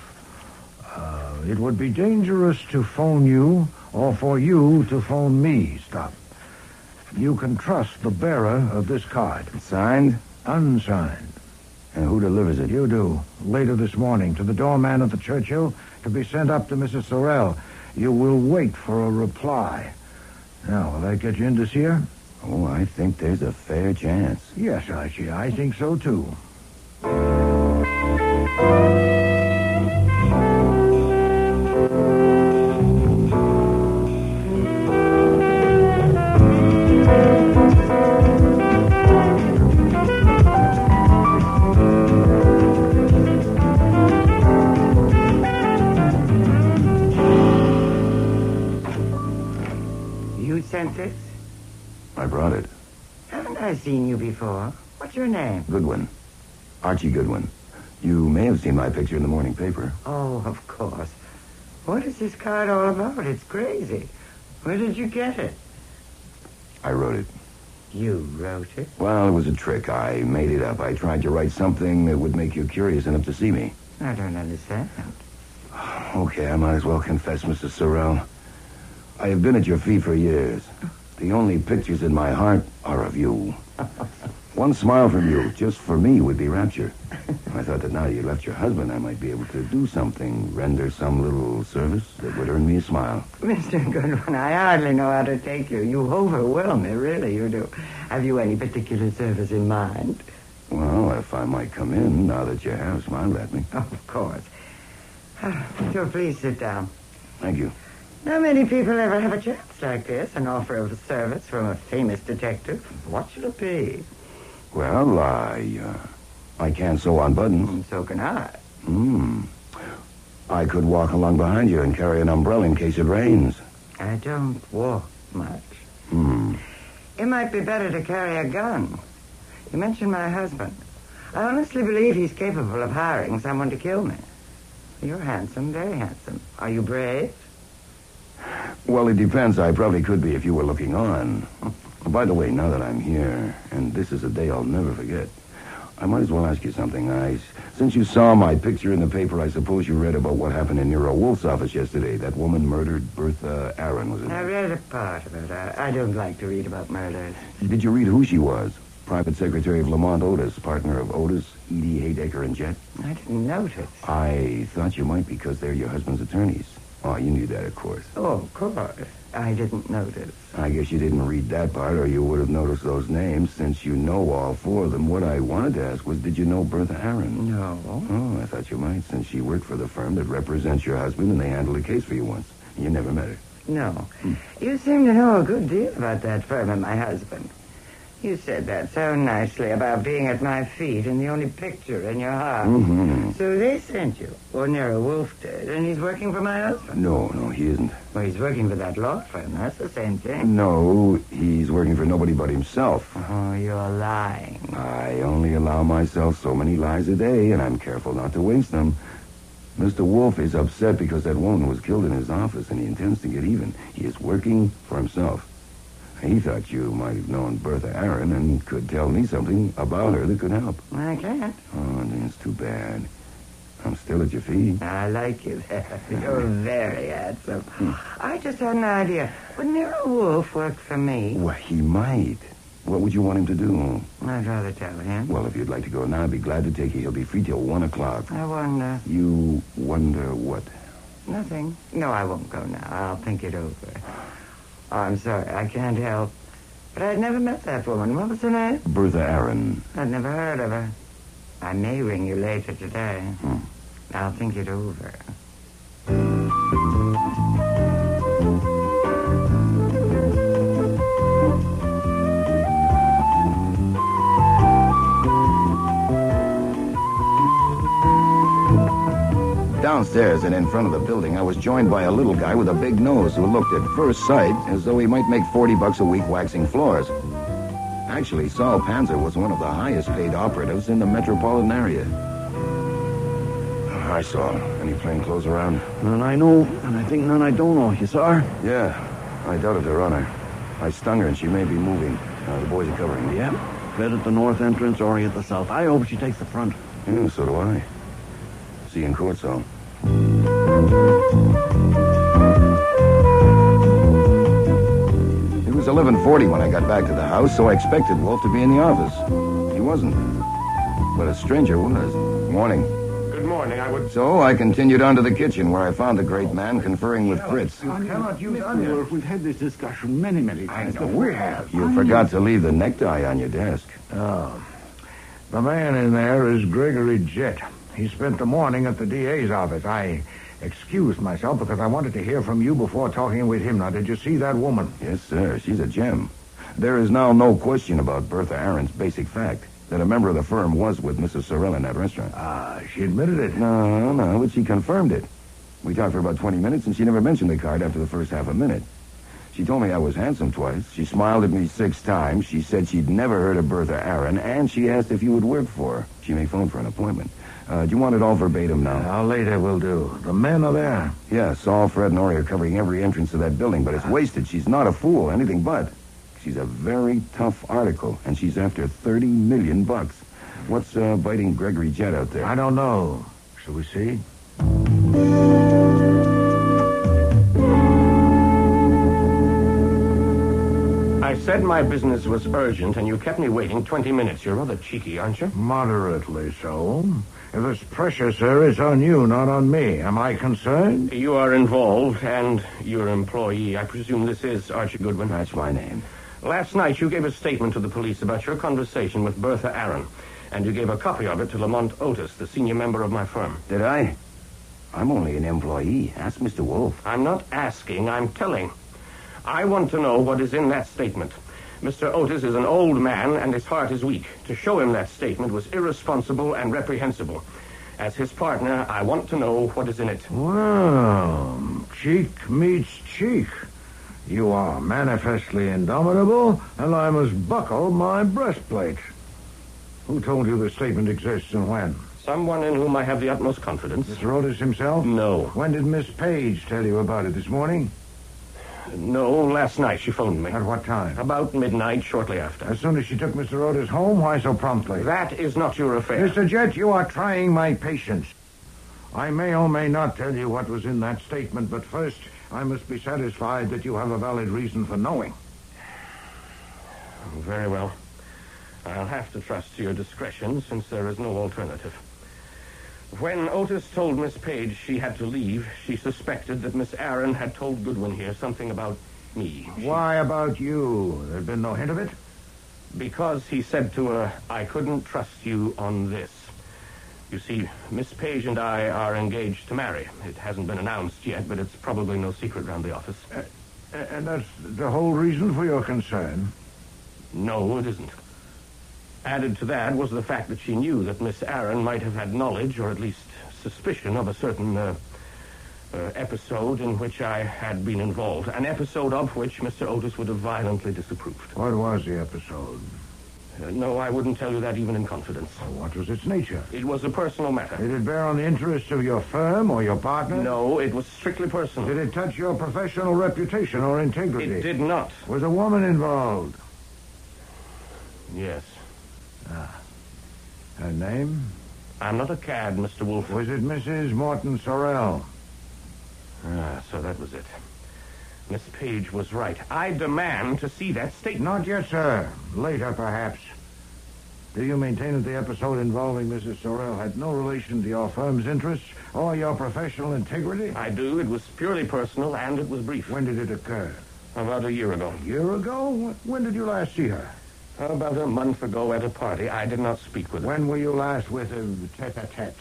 [SPEAKER 14] It would be dangerous to phone you or for you to phone me. Stop. You can trust the bearer of this card.
[SPEAKER 2] Signed?
[SPEAKER 14] Unsigned.
[SPEAKER 2] And who delivers it?
[SPEAKER 14] You do. Later this morning to the doorman at the Churchill to be sent up to Mrs. Sorrell. You will wait for a reply. Now, will that get you in to see her?
[SPEAKER 2] Oh, I think there's a fair chance.
[SPEAKER 14] Yes, Archie, I think so, too.
[SPEAKER 7] You sent this?
[SPEAKER 2] I brought it.
[SPEAKER 7] Haven't I seen you before? What's your name?
[SPEAKER 2] Goodwin. Archie Goodwin. You may have seen my picture in the morning paper.
[SPEAKER 7] Oh, of course. What is this card all about? It's crazy. Where did you get it?
[SPEAKER 2] I wrote it.
[SPEAKER 7] You wrote it?
[SPEAKER 2] Well, it was a trick. I made it up. I tried to write something that would make you curious enough to see me.
[SPEAKER 7] I don't understand.
[SPEAKER 2] Okay, I might as well confess, Mrs. Sorrell. I have been at your feet for years. The only pictures in my heart are of you. One smile from you, just for me, would be rapture. I thought that now you left your husband, I might be able to do something, render some little service that would earn me a smile.
[SPEAKER 7] Mr. Goodwin, I hardly know how to take you. You overwhelm me, really, you do. Have you any particular service in mind?
[SPEAKER 2] Well, if I might come in, now that you have smiled at me.
[SPEAKER 7] Of course. So please sit down.
[SPEAKER 2] Thank you.
[SPEAKER 7] Not many people ever have a chance like this, an offer of service from a famous detective. What should it be?
[SPEAKER 2] Well, I can sew on buttons.
[SPEAKER 7] So can I.
[SPEAKER 2] I could walk along behind you and carry an umbrella in case it rains.
[SPEAKER 7] I don't walk much. It might be better to carry a gun. You mentioned my husband. I honestly believe he's capable of hiring someone to kill me. You're handsome, very handsome. Are you brave?
[SPEAKER 2] Well, it depends. I probably could be if you were looking on. By the way, now that I'm here, and this is a day I'll never forget, I might as well ask you something. Since you saw my picture in the paper, I suppose you read about what happened in Nero Wolfe's office yesterday. That woman murdered Bertha Aaron, was it?
[SPEAKER 7] I read a part of it. I don't like to read about murders.
[SPEAKER 2] Did you read who she was? Private Secretary of Lamont Otis, partner of Otis, Edie, Haydecker, and Jet?
[SPEAKER 7] I didn't notice.
[SPEAKER 2] I thought you might because they're your husband's attorneys. Oh, you knew that, of course.
[SPEAKER 7] Oh, of course. I didn't notice.
[SPEAKER 2] I guess you didn't read that part, or you would have noticed those names, since you know all four of them. What I wanted to ask was, did you know Bertha Aaron?
[SPEAKER 7] No.
[SPEAKER 2] Oh, I thought you might, since she worked for the firm that represents your husband, and they handled a case for you once. You never met her.
[SPEAKER 7] No. You seem to know a good deal about that firm and my husband. You said that so nicely about being at my feet and the only picture in your heart.
[SPEAKER 2] Mm-hmm.
[SPEAKER 7] So they sent you, or Nero Wolfe did, and he's working for my husband.
[SPEAKER 2] No, he isn't.
[SPEAKER 7] Well, he's working for that law firm. That's the same thing.
[SPEAKER 2] No, he's working for nobody but himself.
[SPEAKER 7] Oh, you're lying.
[SPEAKER 2] I only allow myself so many lies a day, and I'm careful not to waste them. Mr. Wolfe is upset because that woman was killed in his office, and he intends to get even. He is working for himself. He thought you might have known Bertha Aaron and could tell me something about her that could help.
[SPEAKER 7] I can't.
[SPEAKER 2] Oh, that's too bad. I'm still at your feet.
[SPEAKER 7] I like you there. You're very handsome. I just had an idea. Would Nero Wolfe work for me?
[SPEAKER 2] Well, he might. What would you want him to do?
[SPEAKER 7] I'd rather tell him.
[SPEAKER 2] Well, if you'd like to go now, I'd be glad to take you. He'll be free till 1 o'clock.
[SPEAKER 7] I wonder.
[SPEAKER 2] You wonder what?
[SPEAKER 7] Nothing. No, I won't go now. I'll think it over. Oh, I'm sorry. I can't help. But I'd never met that woman. What was her name?
[SPEAKER 2] Bertha Aaron.
[SPEAKER 7] I'd never heard of her. I may ring you later today. I'll think it over.
[SPEAKER 2] Downstairs and in front of the building, I was joined by a little guy with a big nose who looked at first sight as though he might make $40 a week waxing floors. Actually, Saul Panzer was one of the highest paid operatives in the metropolitan area. Hi, Saul. Any plainclothes around?
[SPEAKER 9] None I know, and I think none I don't know. You saw her?
[SPEAKER 2] Yeah, I doubted her on her. I stung her and she may be moving. The boys are covering me.
[SPEAKER 9] Yep. Bed at the north entrance or at the south. I hope she takes the front.
[SPEAKER 2] Yeah, so do I. See you in court, Saul. It was 11:40 when I got back to the house, so I expected Wolfe to be in the office. He wasn't. But a stranger was. Morning.
[SPEAKER 11] Good morning.
[SPEAKER 2] So I continued on to the kitchen, where I found the great man conferring with Fritz.
[SPEAKER 14] You cannot use underwear.
[SPEAKER 12] We've had this discussion many times.
[SPEAKER 14] I know we have.
[SPEAKER 2] You forgot to leave the necktie on your desk.
[SPEAKER 14] Oh. The man in there is Gregory Jett. He spent the morning at the DA's office. I excused myself because I wanted to hear from you before talking with him. Now, did you see that woman?
[SPEAKER 2] Yes, sir. She's a gem. There is now no question about Bertha Aaron's basic fact, that a member of the firm was with Mrs. Sorrell in that restaurant.
[SPEAKER 14] She admitted it.
[SPEAKER 2] No, but she confirmed it. We talked for about 20 minutes, and she never mentioned the card after the first half a minute. She told me I was handsome twice. She smiled at me 6 times. She said she'd never heard of Bertha Aaron, and she asked if you would work for her. She may phone for an appointment. Do you want it all verbatim now?
[SPEAKER 14] Later will do. The men are there.
[SPEAKER 2] Yeah, Saul, Fred, and Ori are covering every entrance to that building, but it's wasted. She's not a fool, anything but. She's a very tough article, and she's after $30 million. What's biting Gregory Jett out there?
[SPEAKER 14] I don't know. Shall we see?
[SPEAKER 11] I said my business was urgent, and you kept me waiting 20 minutes. You're rather cheeky, aren't you?
[SPEAKER 14] Moderately so. If it's pressure, sir, it's on you, not on me. Am I concerned?
[SPEAKER 11] You are involved, and your employee. I presume this is Archie Goodwin.
[SPEAKER 2] That's my name.
[SPEAKER 11] Last night, you gave a statement to the police about your conversation with Bertha Aaron, and you gave a copy of it to Lamont Otis, the senior member of my firm.
[SPEAKER 2] Did I? I'm only an employee. Ask Mr. Wolfe.
[SPEAKER 11] I'm not asking, I'm telling. I want to know what is in that statement. Mr. Otis is an old man, and his heart is weak. To show him that statement was irresponsible and reprehensible. As his partner, I want to know what is in it.
[SPEAKER 14] Well, cheek meets cheek. You are manifestly indomitable, and I must buckle my breastplate. Who told you the statement exists and when?
[SPEAKER 11] Someone in whom I have the utmost confidence.
[SPEAKER 14] Mr. Otis himself?
[SPEAKER 11] No.
[SPEAKER 14] When did Miss Page tell you about it, this morning?
[SPEAKER 11] No, last night she phoned me.
[SPEAKER 14] At what time?
[SPEAKER 11] About midnight, shortly after.
[SPEAKER 14] As soon as she took Mr. Otis home? Why so promptly?
[SPEAKER 11] That is not your affair.
[SPEAKER 14] Mr. Jett, you are trying my patience. I may or may not tell you what was in that statement, but first I must be satisfied that you have a valid reason for knowing.
[SPEAKER 11] Very well. I'll have to trust to your discretion, since there is no alternative. When Otis told Miss Page she had to leave, she suspected that Miss Aaron had told Goodwin here something about me.
[SPEAKER 14] Why about you? There'd been no hint of it?
[SPEAKER 11] Because he said to her, I couldn't trust you on this. You see, Miss Page and I are engaged to marry. It hasn't been announced yet, but it's probably no secret around the office.
[SPEAKER 14] And that's the whole reason for your concern?
[SPEAKER 11] No, it isn't. Added to that was the fact that she knew that Miss Aaron might have had knowledge, or at least suspicion, of a certain episode in which I had been involved. An episode of which Mr. Otis would have violently disapproved.
[SPEAKER 10] What was the episode?
[SPEAKER 11] No, I wouldn't tell you that even in confidence.
[SPEAKER 10] What was its nature?
[SPEAKER 11] It was a personal matter.
[SPEAKER 10] Did it bear on the interests of your firm or your partner?
[SPEAKER 11] No, it was strictly personal.
[SPEAKER 10] Did it touch your professional reputation or integrity?
[SPEAKER 11] It did not.
[SPEAKER 10] Was a woman involved?
[SPEAKER 11] Yes.
[SPEAKER 10] Her name?
[SPEAKER 11] I'm not a cad, Mr. Wolfe.
[SPEAKER 10] Was it Mrs. Morton Sorrell?
[SPEAKER 11] So that was it. Miss Page was right. I demand to see that statement.
[SPEAKER 10] Not yet, sir. Later, perhaps. Do you maintain that the episode involving Mrs. Sorrell had no relation to your firm's interests or your professional integrity?
[SPEAKER 11] I do. It was purely personal, and it was brief.
[SPEAKER 10] When did it occur?
[SPEAKER 11] About a year ago.
[SPEAKER 10] A year ago? When did you last see her?
[SPEAKER 11] About a month ago at a party. I did not speak with her.
[SPEAKER 10] When were you last with her tete-a-tete?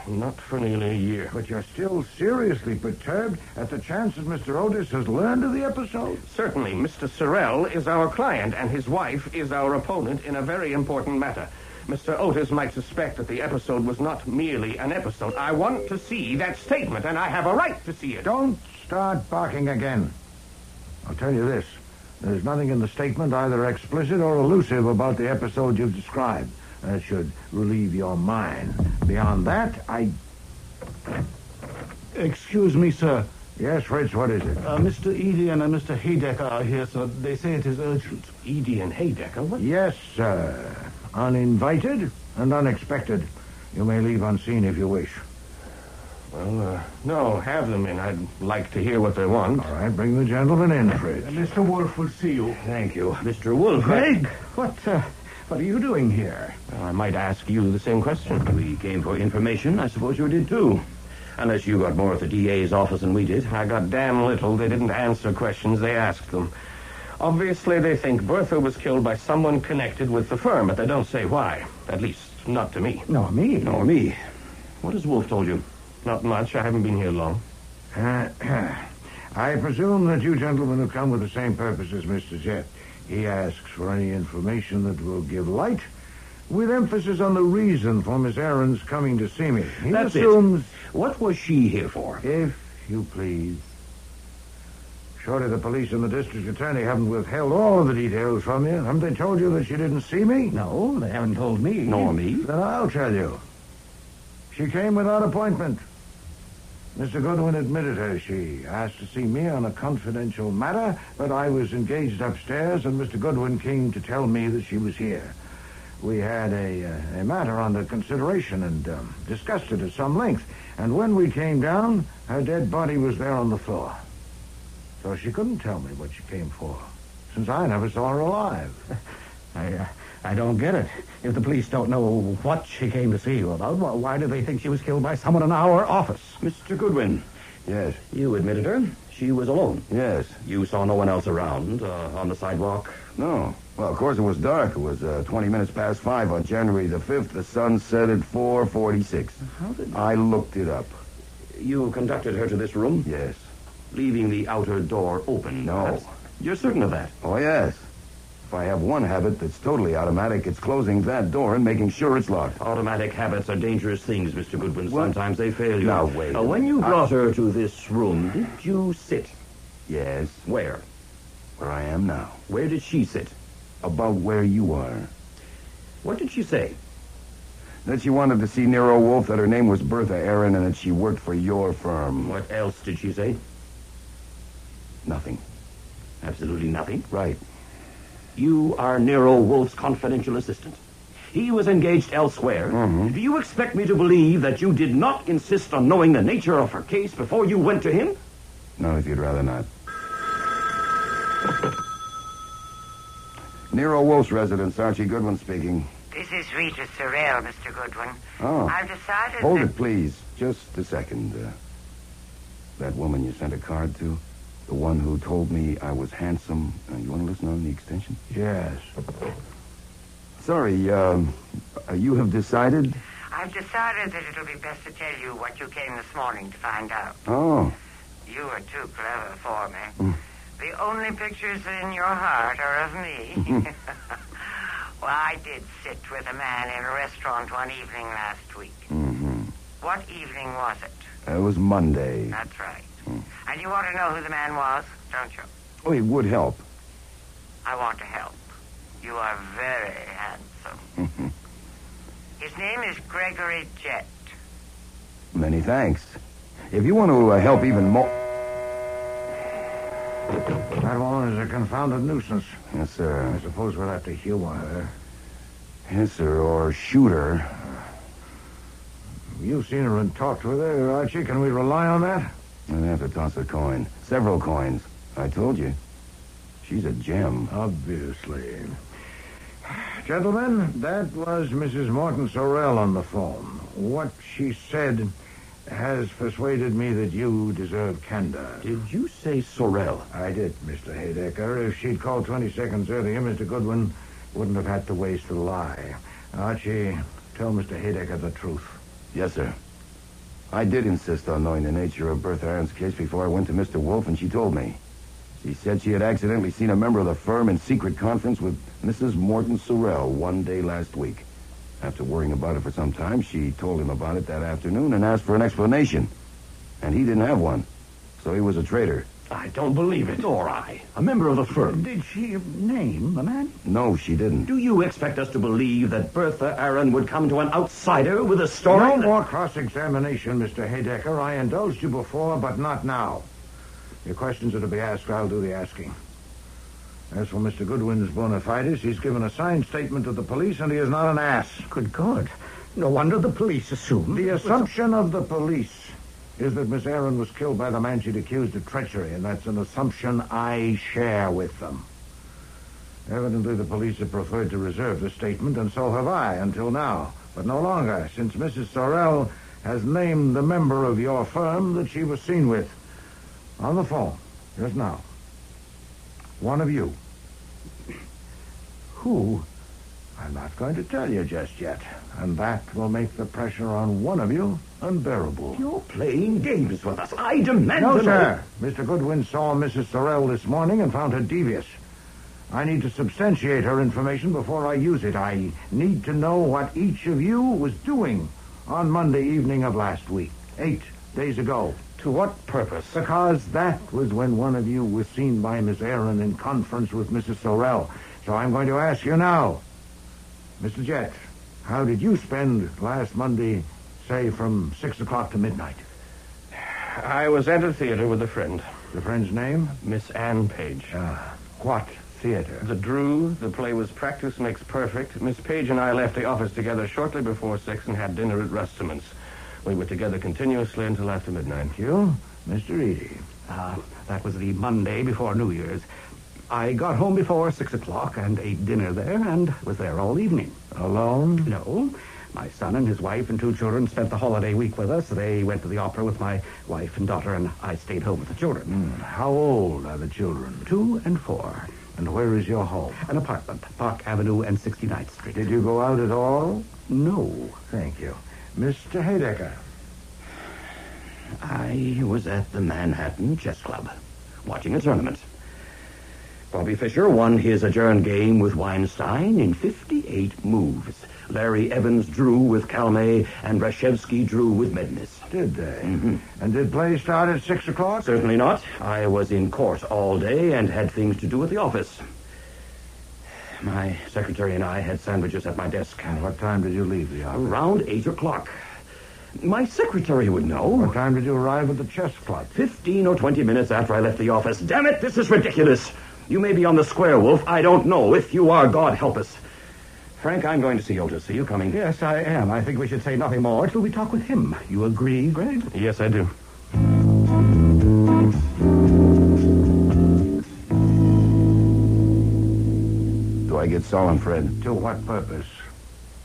[SPEAKER 11] Not for nearly a year.
[SPEAKER 10] But you're still seriously perturbed at the chance that Mr. Otis has learned of the episode?
[SPEAKER 11] Certainly. Mr. Sorrell is our client, and his wife is our opponent in a very important matter. Mr. Otis might suspect that the episode was not merely an episode. I want to see that statement, and I have a right to see it.
[SPEAKER 10] Don't start barking again. I'll tell you this. There's nothing in the statement either explicit or elusive about the episode you've described. That should relieve your mind. Beyond that,
[SPEAKER 12] Excuse me, sir.
[SPEAKER 10] Yes, Fritz, what is it?
[SPEAKER 12] Mr. Eeny and Mr. Haydecker are here, sir. They say it is urgent.
[SPEAKER 11] Eeny and Haydecker? What?
[SPEAKER 10] Yes, sir. Uninvited and unexpected. You may leave unseen if you wish.
[SPEAKER 11] Well, no, have them in. I'd like to hear what they want.
[SPEAKER 10] All right, bring the gentleman in, Fritz.
[SPEAKER 12] Mr. Wolfe will see you.
[SPEAKER 11] Thank you. Mr. Wolfe.
[SPEAKER 12] Craig, what are you doing here?
[SPEAKER 11] Well, I might ask you the same question.
[SPEAKER 15] We came for information. I suppose you did, too. Unless you got more at the DA's office than we did.
[SPEAKER 11] I got damn little. They didn't answer questions. They asked them. Obviously, they think Bertha was killed by someone connected with the firm, but they don't say why. At least, not to me.
[SPEAKER 12] Nor me.
[SPEAKER 15] Nor me. What has Wolfe told you?
[SPEAKER 11] Not much. I haven't been here long.
[SPEAKER 10] I presume that you gentlemen have come with the same purpose as Mr. Jet. He asks for any information that will give light, with emphasis on the reason for Miss Aaron's coming to see me. He
[SPEAKER 15] That's
[SPEAKER 10] assumes...
[SPEAKER 15] it. What was she here for?
[SPEAKER 10] If you please. Surely the police and the district attorney haven't withheld all of the details from you. Haven't they told you that she didn't see me?
[SPEAKER 12] No, they haven't told me.
[SPEAKER 15] Nor me.
[SPEAKER 10] Then I'll tell you. She came without appointment. Mr. Goodwin admitted her. She asked to see me on a confidential matter, but I was engaged upstairs, and Mr. Goodwin came to tell me that she was here. We had a matter under consideration and discussed it at some length. And when we came down, her dead body was there on the floor. So she couldn't tell me what she came for, since I never saw her alive.
[SPEAKER 12] I don't get it. If the police don't know what she came to see you about, why do they think she was killed by someone in our office?
[SPEAKER 15] Mr. Goodwin.
[SPEAKER 2] Yes.
[SPEAKER 15] You admitted her. She was alone.
[SPEAKER 2] Yes.
[SPEAKER 15] You saw no one else around on the sidewalk?
[SPEAKER 2] No. Well, of course, it was dark. It was 20 minutes past 5 on January the 5th. The sun set at 4:46.
[SPEAKER 15] How did...
[SPEAKER 2] I looked it up.
[SPEAKER 15] You conducted her to this room?
[SPEAKER 2] Yes.
[SPEAKER 15] Leaving the outer door open?
[SPEAKER 2] No.
[SPEAKER 15] You're certain of that?
[SPEAKER 2] Oh, yes. If I have one habit that's totally automatic, it's closing that door and making sure it's locked.
[SPEAKER 15] Automatic habits are dangerous things, Mr. Goodwin.
[SPEAKER 2] What?
[SPEAKER 15] Sometimes they fail you.
[SPEAKER 2] Now, wait.
[SPEAKER 15] When you brought her to this room, did you sit?
[SPEAKER 2] Yes.
[SPEAKER 15] Where?
[SPEAKER 2] Where I am now.
[SPEAKER 15] Where did she sit?
[SPEAKER 2] About where you are.
[SPEAKER 15] What did she say?
[SPEAKER 2] That she wanted to see Nero Wolfe, that her name was Bertha Aaron, and that she worked for your firm.
[SPEAKER 15] What else did she say?
[SPEAKER 2] Nothing.
[SPEAKER 15] Absolutely nothing?
[SPEAKER 2] Right.
[SPEAKER 15] You are Nero Wolfe's confidential assistant. He was engaged elsewhere.
[SPEAKER 2] Mm-hmm.
[SPEAKER 15] Do you expect me to believe that you did not insist on knowing the nature of her case before you went to him?
[SPEAKER 2] No, if you'd rather not. Nero Wolfe's residence, Archie Goodwin speaking.
[SPEAKER 7] This is Rita Sorrell, Mr. Goodwin.
[SPEAKER 2] Oh.
[SPEAKER 7] I've decided
[SPEAKER 2] Hold
[SPEAKER 7] that...
[SPEAKER 2] it, please. Just a second. That woman you sent a card to? The one who told me I was handsome. You want to listen on the extension?
[SPEAKER 10] Yes.
[SPEAKER 2] Sorry, you have decided?
[SPEAKER 7] I've decided that it'll be best to tell you what you came this morning to find out.
[SPEAKER 2] Oh.
[SPEAKER 7] You are too clever for me. The only pictures in your heart are of me. Well, I did sit with a man in a restaurant one evening last week.
[SPEAKER 2] Mm-hmm.
[SPEAKER 7] What evening was it?
[SPEAKER 2] It was Monday.
[SPEAKER 7] That's right. And you want to know who the man was, don't you?
[SPEAKER 2] Oh, it would help.
[SPEAKER 7] I want to help. You are very handsome. His name is Gregory Jett.
[SPEAKER 2] Many thanks. If you want to help even more...
[SPEAKER 14] That woman is a confounded nuisance.
[SPEAKER 2] Yes, sir.
[SPEAKER 14] I suppose we'll have to humor her.
[SPEAKER 2] Yes, sir, or shoot her.
[SPEAKER 14] You've seen her and talked with her, Archie. Can we rely on that?
[SPEAKER 2] I'd have to toss a coin. Several coins. I told you. She's a gem.
[SPEAKER 14] Obviously. Gentlemen, that was Mrs. Morton Sorrell on the phone. What she said has persuaded me that you deserve candor.
[SPEAKER 15] Did you say Sorrell?
[SPEAKER 14] I did, Mr. Haydecker. If she'd called 20 seconds earlier, Mr. Goodwin wouldn't have had to waste a lie. Archie, tell Mr. Haydecker the truth.
[SPEAKER 2] Yes, sir. I did insist on knowing the nature of Bertha Aaron's case before I went to Mr. Wolfe, and she told me. She said she had accidentally seen a member of the firm in secret conference with Mrs. Morton Sorrell one day last week. After worrying about it for some time, she told him about it that afternoon and asked for an explanation. And he didn't have one, so he was a traitor.
[SPEAKER 15] I don't believe it. Nor I. A member of the firm.
[SPEAKER 12] Did she name the man?
[SPEAKER 2] No, she didn't.
[SPEAKER 15] Do you expect us to believe that Bertha Aaron would come to an outsider with a story?
[SPEAKER 14] No more cross-examination, Mr. Haydecker. I indulged you before, but not now. Your questions are to be asked, I'll do the asking. As for Mr. Goodwin's bona fides, he's given a signed statement to the police, and he is not an ass.
[SPEAKER 12] Good God. No wonder the police assumed...
[SPEAKER 14] The assumption of the police is that Miss Aaron was killed by the man she'd accused of treachery, and that's an assumption I share with them. Evidently, the police have preferred to reserve the statement, and so have I, until now. But no longer, since Mrs. Sorrell has named the member of your firm that she was seen with. On the phone, just now. One of you.
[SPEAKER 12] Who?
[SPEAKER 14] I'm not going to tell you just yet. And that will make the pressure on one of you unbearable.
[SPEAKER 15] You're playing games with us. I demand
[SPEAKER 14] No,
[SPEAKER 15] to
[SPEAKER 14] sir. Mr. Goodwin saw Mrs. Sorrell this morning and found her devious. I need to substantiate her information before I use it. I need to know what each of you was doing on Monday evening of last week, 8 days ago.
[SPEAKER 11] To what purpose?
[SPEAKER 14] Because that was when one of you was seen by Miss Aaron in conference with Mrs. Sorrell. So I'm going to ask you now. Mr. Jett, how did you spend last Monday, say, from 6 o'clock to midnight?
[SPEAKER 11] I was at a theater with a friend.
[SPEAKER 14] The friend's name?
[SPEAKER 11] Miss Ann Page.
[SPEAKER 14] What theater?
[SPEAKER 11] The Drew. The play was Practice Makes Perfect. Miss Page and I left the office together shortly before 6 and had dinner at Rusterman's. We were together continuously until after midnight.
[SPEAKER 14] Thank you. Mr. Eady.
[SPEAKER 12] That was the Monday before New Year's. I got home before 6 o'clock and ate dinner there and was there all evening.
[SPEAKER 14] Alone?
[SPEAKER 12] No. My son and his wife and 2 children spent the holiday week with us. They went to the opera with my wife and daughter, and I stayed home with the children.
[SPEAKER 14] How old are the children?
[SPEAKER 12] 2 and 4.
[SPEAKER 14] And where is your home?
[SPEAKER 12] An apartment, Park Avenue and 69th Street.
[SPEAKER 14] Did you go out at all?
[SPEAKER 12] No.
[SPEAKER 14] Thank you. Mr. Haydecker.
[SPEAKER 15] I was at the Manhattan Chess Club, watching a tournament. Bobby Fischer won his adjourned game with Weinstein in 58 moves. Larry Evans drew with Calme, and Rashevsky drew with Mednis.
[SPEAKER 14] Did they?
[SPEAKER 15] Mm-hmm.
[SPEAKER 14] And did play start at 6 o'clock?
[SPEAKER 15] Certainly not. I was in court all day and had things to do at the office. My secretary and I had sandwiches at my desk.
[SPEAKER 14] And what time did you leave the office?
[SPEAKER 15] Around 8 o'clock. My secretary would know.
[SPEAKER 14] What time did you arrive at the chess club?
[SPEAKER 15] 15 or 20 minutes after I left the office. Damn it, this is ridiculous. You may be on the square, Wolf. I don't know. If you are, God help us. Frank, I'm going to see Otis. Are you coming?
[SPEAKER 12] Yes, I am. I think we should say nothing more till we talk with him. You agree, Greg?
[SPEAKER 11] Yes, I do.
[SPEAKER 2] Do I get solemn, Fred?
[SPEAKER 14] To what purpose?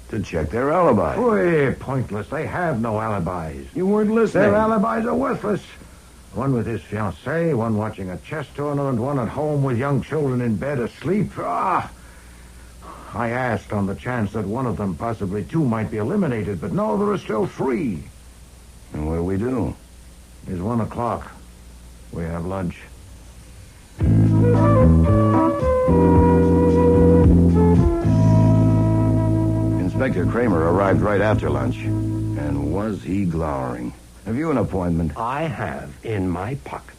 [SPEAKER 2] To check their alibi.
[SPEAKER 14] Boy, pointless. They have no alibis.
[SPEAKER 2] You weren't listening.
[SPEAKER 14] Their alibis are worthless. One with his fiancée, one watching a chess tournament, one at home with young children in bed asleep. I asked on the chance that one of them, possibly 2, might be eliminated, but no, there are still 3.
[SPEAKER 2] And what do we do?
[SPEAKER 14] It's 1 o'clock. We have lunch.
[SPEAKER 2] Inspector Kramer arrived right after lunch. And was he glowering? Have you an appointment?
[SPEAKER 15] I have in my pocket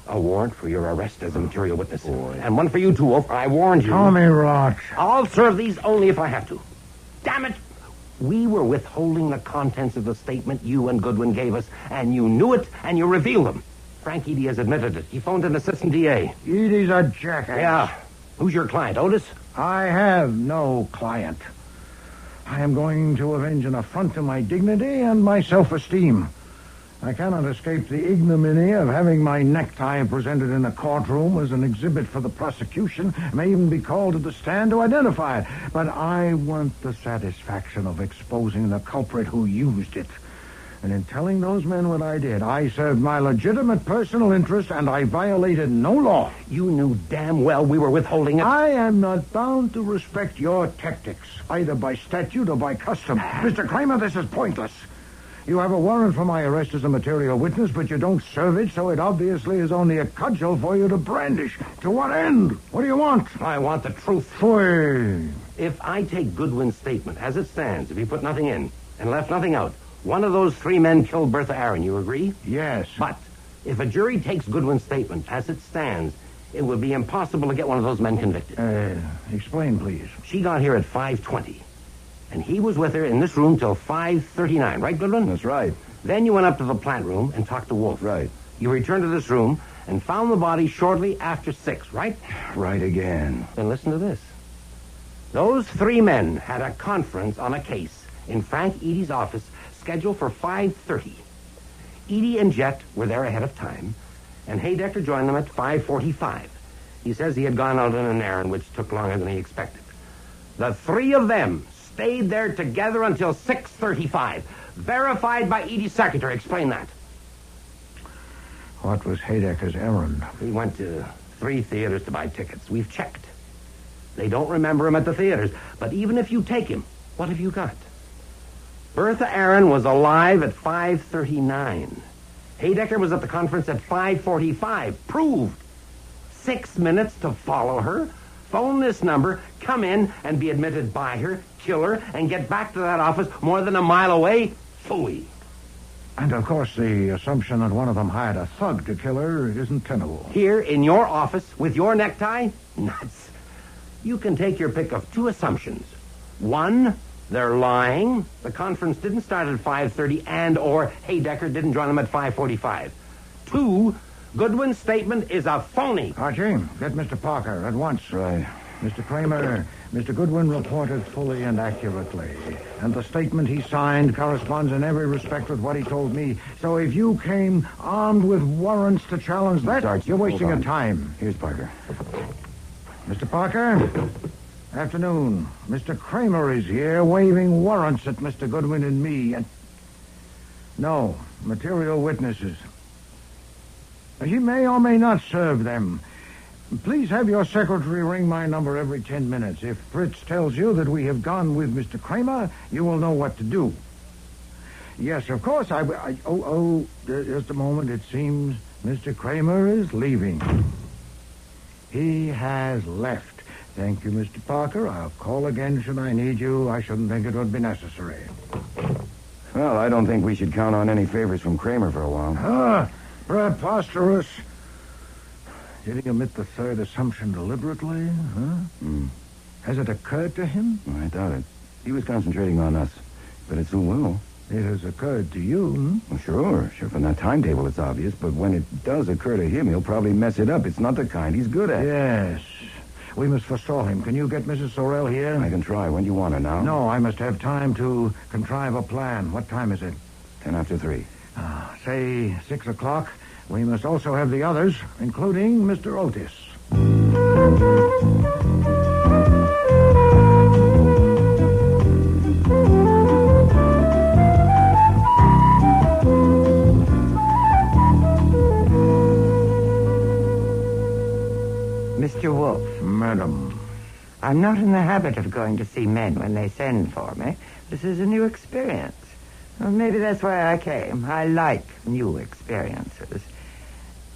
[SPEAKER 15] a warrant for your arrest as a material witness. And one for you, too, Wolf. I warned you.
[SPEAKER 14] Tommy Rot.
[SPEAKER 15] I'll serve these only if I have to. Damn it! We were withholding the contents of the statement you and Goodwin gave us, and you knew it, and you revealed them. Frank Eady has admitted it. He phoned an assistant DA.
[SPEAKER 14] Eady's a jackass.
[SPEAKER 15] Yeah. Who's your client, Otis?
[SPEAKER 14] I have no client. I am going to avenge an affront to my dignity and my self-esteem. I cannot escape the ignominy of having my necktie presented in a courtroom as an exhibit for the prosecution. I may even be called to the stand to identify it. But I want the satisfaction of exposing the culprit who used it. And in telling those men what I did, I served my legitimate personal interest, and I violated no law.
[SPEAKER 15] You knew damn well we were withholding it.
[SPEAKER 14] I am not bound to respect your tactics, either by statute or by custom. Mr. Kramer, this is pointless. You have a warrant for my arrest as a material witness, but you don't serve it, so it obviously is only a cudgel for you to brandish. To what end? What do you want?
[SPEAKER 15] I want the truth.
[SPEAKER 14] Fui.
[SPEAKER 15] If I take Goodwin's statement as it stands, if he put nothing in and left nothing out, one of those 3 men killed Bertha Aaron, you agree?
[SPEAKER 14] Yes.
[SPEAKER 15] But if a jury takes Goodwin's statement as it stands, it would be impossible to get one of those men convicted.
[SPEAKER 14] Explain, please.
[SPEAKER 15] She got here at 5:20, and he was with her in this room till 5:39, right, Goodwin?
[SPEAKER 2] That's right.
[SPEAKER 15] Then you went up to the plant room and talked to Wolfe.
[SPEAKER 2] Right.
[SPEAKER 15] You returned to this room and found the body shortly after 6, right?
[SPEAKER 2] Right again.
[SPEAKER 15] Then listen to this. Those 3 men had a conference on a case in Frank Eady's office scheduled for 5:30. Eady and Jet were there ahead of time, and Haydecker joined them at 5:45. He says he had gone out on an errand which took longer than he expected. The 3 of them stayed there together until 6:35. Verified by Eady's secretary. Explain that.
[SPEAKER 14] What was Haydecker's errand?
[SPEAKER 15] He went to 3 theaters to buy tickets. We've checked. They don't remember him at the theaters. But even if you take him, what have you got? Bertha Aaron was alive at 5:39. Haydecker was at the conference at 5:45. Proved. 6 minutes to follow her, phone this number, come in and be admitted by her, kill her, and get back to that office more than a mile away? Phooey.
[SPEAKER 14] And, of course, the assumption that one of them hired a thug to kill her isn't tenable.
[SPEAKER 15] Here in your office with your necktie? Nuts. You can take your pick of 2 assumptions. 1, they're lying. The conference didn't start at 5:30 and or Haydecker didn't join them at 5:45. 2, Goodwin's statement is a phony.
[SPEAKER 14] Archie, get Mr. Parker at once.
[SPEAKER 2] Right.
[SPEAKER 14] Mr. Kramer, Mr. Goodwin reported fully and accurately. And the statement he signed corresponds in every respect with what he told me. So if you came armed with warrants to challenge that,
[SPEAKER 2] Archie,
[SPEAKER 14] you're wasting your
[SPEAKER 2] hold on.
[SPEAKER 14] time.
[SPEAKER 2] Here's Parker.
[SPEAKER 14] Mr. Parker? Afternoon. Mr. Kramer is here waving warrants at Mr. Goodwin and me. And no, material witnesses. He may or may not serve them. Please have your secretary ring my number every 10 minutes. If Fritz tells you that we have gone with Mr. Kramer, you will know what to do. Yes, of course, just a moment. It seems Mr. Kramer is leaving. He has left. Thank you, Mr. Parker. I'll call again should I need you. I shouldn't think it would be necessary.
[SPEAKER 2] Well, I don't think we should count on any favors from Kramer for a while.
[SPEAKER 14] Preposterous. Did he omit the 3rd assumption deliberately? Has it occurred to him?
[SPEAKER 2] I doubt it. He was concentrating on us, but it soon will.
[SPEAKER 14] It has occurred to you,
[SPEAKER 2] Well, sure. From that timetable it's obvious, but when it does occur to him, he'll probably mess it up. It's not the kind he's good at.
[SPEAKER 14] Yes. We must forestall him. Can you get Mrs. Sorrell here?
[SPEAKER 2] I can try. When do you want her now?
[SPEAKER 14] No, I must have time to contrive a plan. What time is it?
[SPEAKER 2] 10 after 3.
[SPEAKER 14] Say 6 o'clock. We must also have the others, including Mr. Otis.
[SPEAKER 7] Mr. Wolfe.
[SPEAKER 14] Madam.
[SPEAKER 7] I'm not in the habit of going to see men when they send for me. This is a new experience. Well, maybe that's why I came. I like new experiences.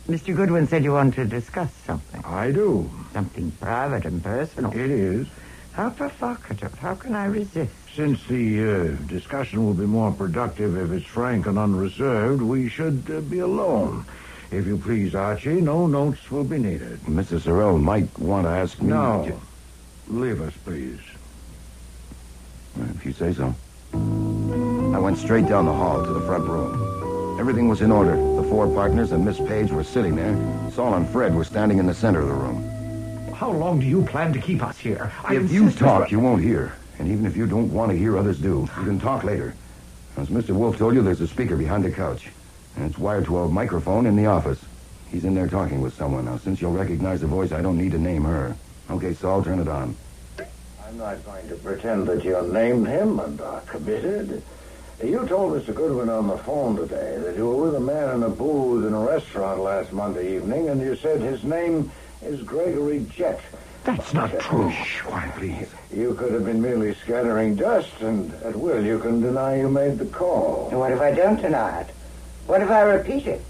[SPEAKER 7] Mr. Goodwin said you wanted to discuss something.
[SPEAKER 14] I do.
[SPEAKER 7] Something private and personal.
[SPEAKER 14] It is.
[SPEAKER 7] How provocative. How can I resist?
[SPEAKER 14] Since the discussion will be more productive if it's frank and unreserved, we should be alone. If you please, Archie, no notes will be needed.
[SPEAKER 2] Mrs. Sorrell might want to ask me...
[SPEAKER 14] No. Leave us, please.
[SPEAKER 2] If you say so. I went straight down the hall to the front room. Everything was in order. The 4 partners and Miss Page were sitting there. Saul and Fred were standing in the center of the room.
[SPEAKER 12] How long do you plan to keep us here?
[SPEAKER 2] If you talk, you won't hear. And even if you don't want to hear, others do. You can talk later. As Mr. Wolfe told you, there's a speaker behind the couch. And it's wired to a microphone in the office. He's in there talking with someone. Now, since you'll recognize the voice, I don't need to name her. Okay, Saul, turn it on.
[SPEAKER 10] I'm not going to pretend that you named him and are committed. You told Mr. Goodwin on the phone today that you were with a man in a booth in a restaurant last Monday evening, and you said his name is Gregory Jett.
[SPEAKER 12] That's not true.
[SPEAKER 14] Shh, quiet, please.
[SPEAKER 10] You could have been merely scattering dust, and at will you can deny you made the call.
[SPEAKER 7] And what if I don't deny it? What if I repeat it?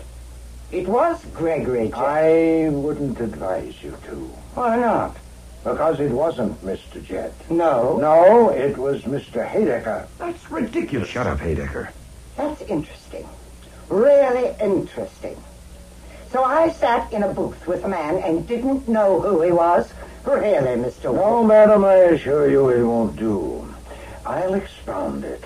[SPEAKER 7] It was Gregory Jett.
[SPEAKER 10] I wouldn't advise you to.
[SPEAKER 7] Why not?
[SPEAKER 10] Because it wasn't Mr. Jett.
[SPEAKER 7] No.
[SPEAKER 10] No, it was Mr. Haydecker.
[SPEAKER 12] That's ridiculous.
[SPEAKER 2] Shut up, Haydecker.
[SPEAKER 7] That's interesting. Really interesting. So I sat in a booth with a man and didn't know who he was? Really, Mr. Wolfe?
[SPEAKER 10] No, madam, I assure you it won't do. I'll expound it.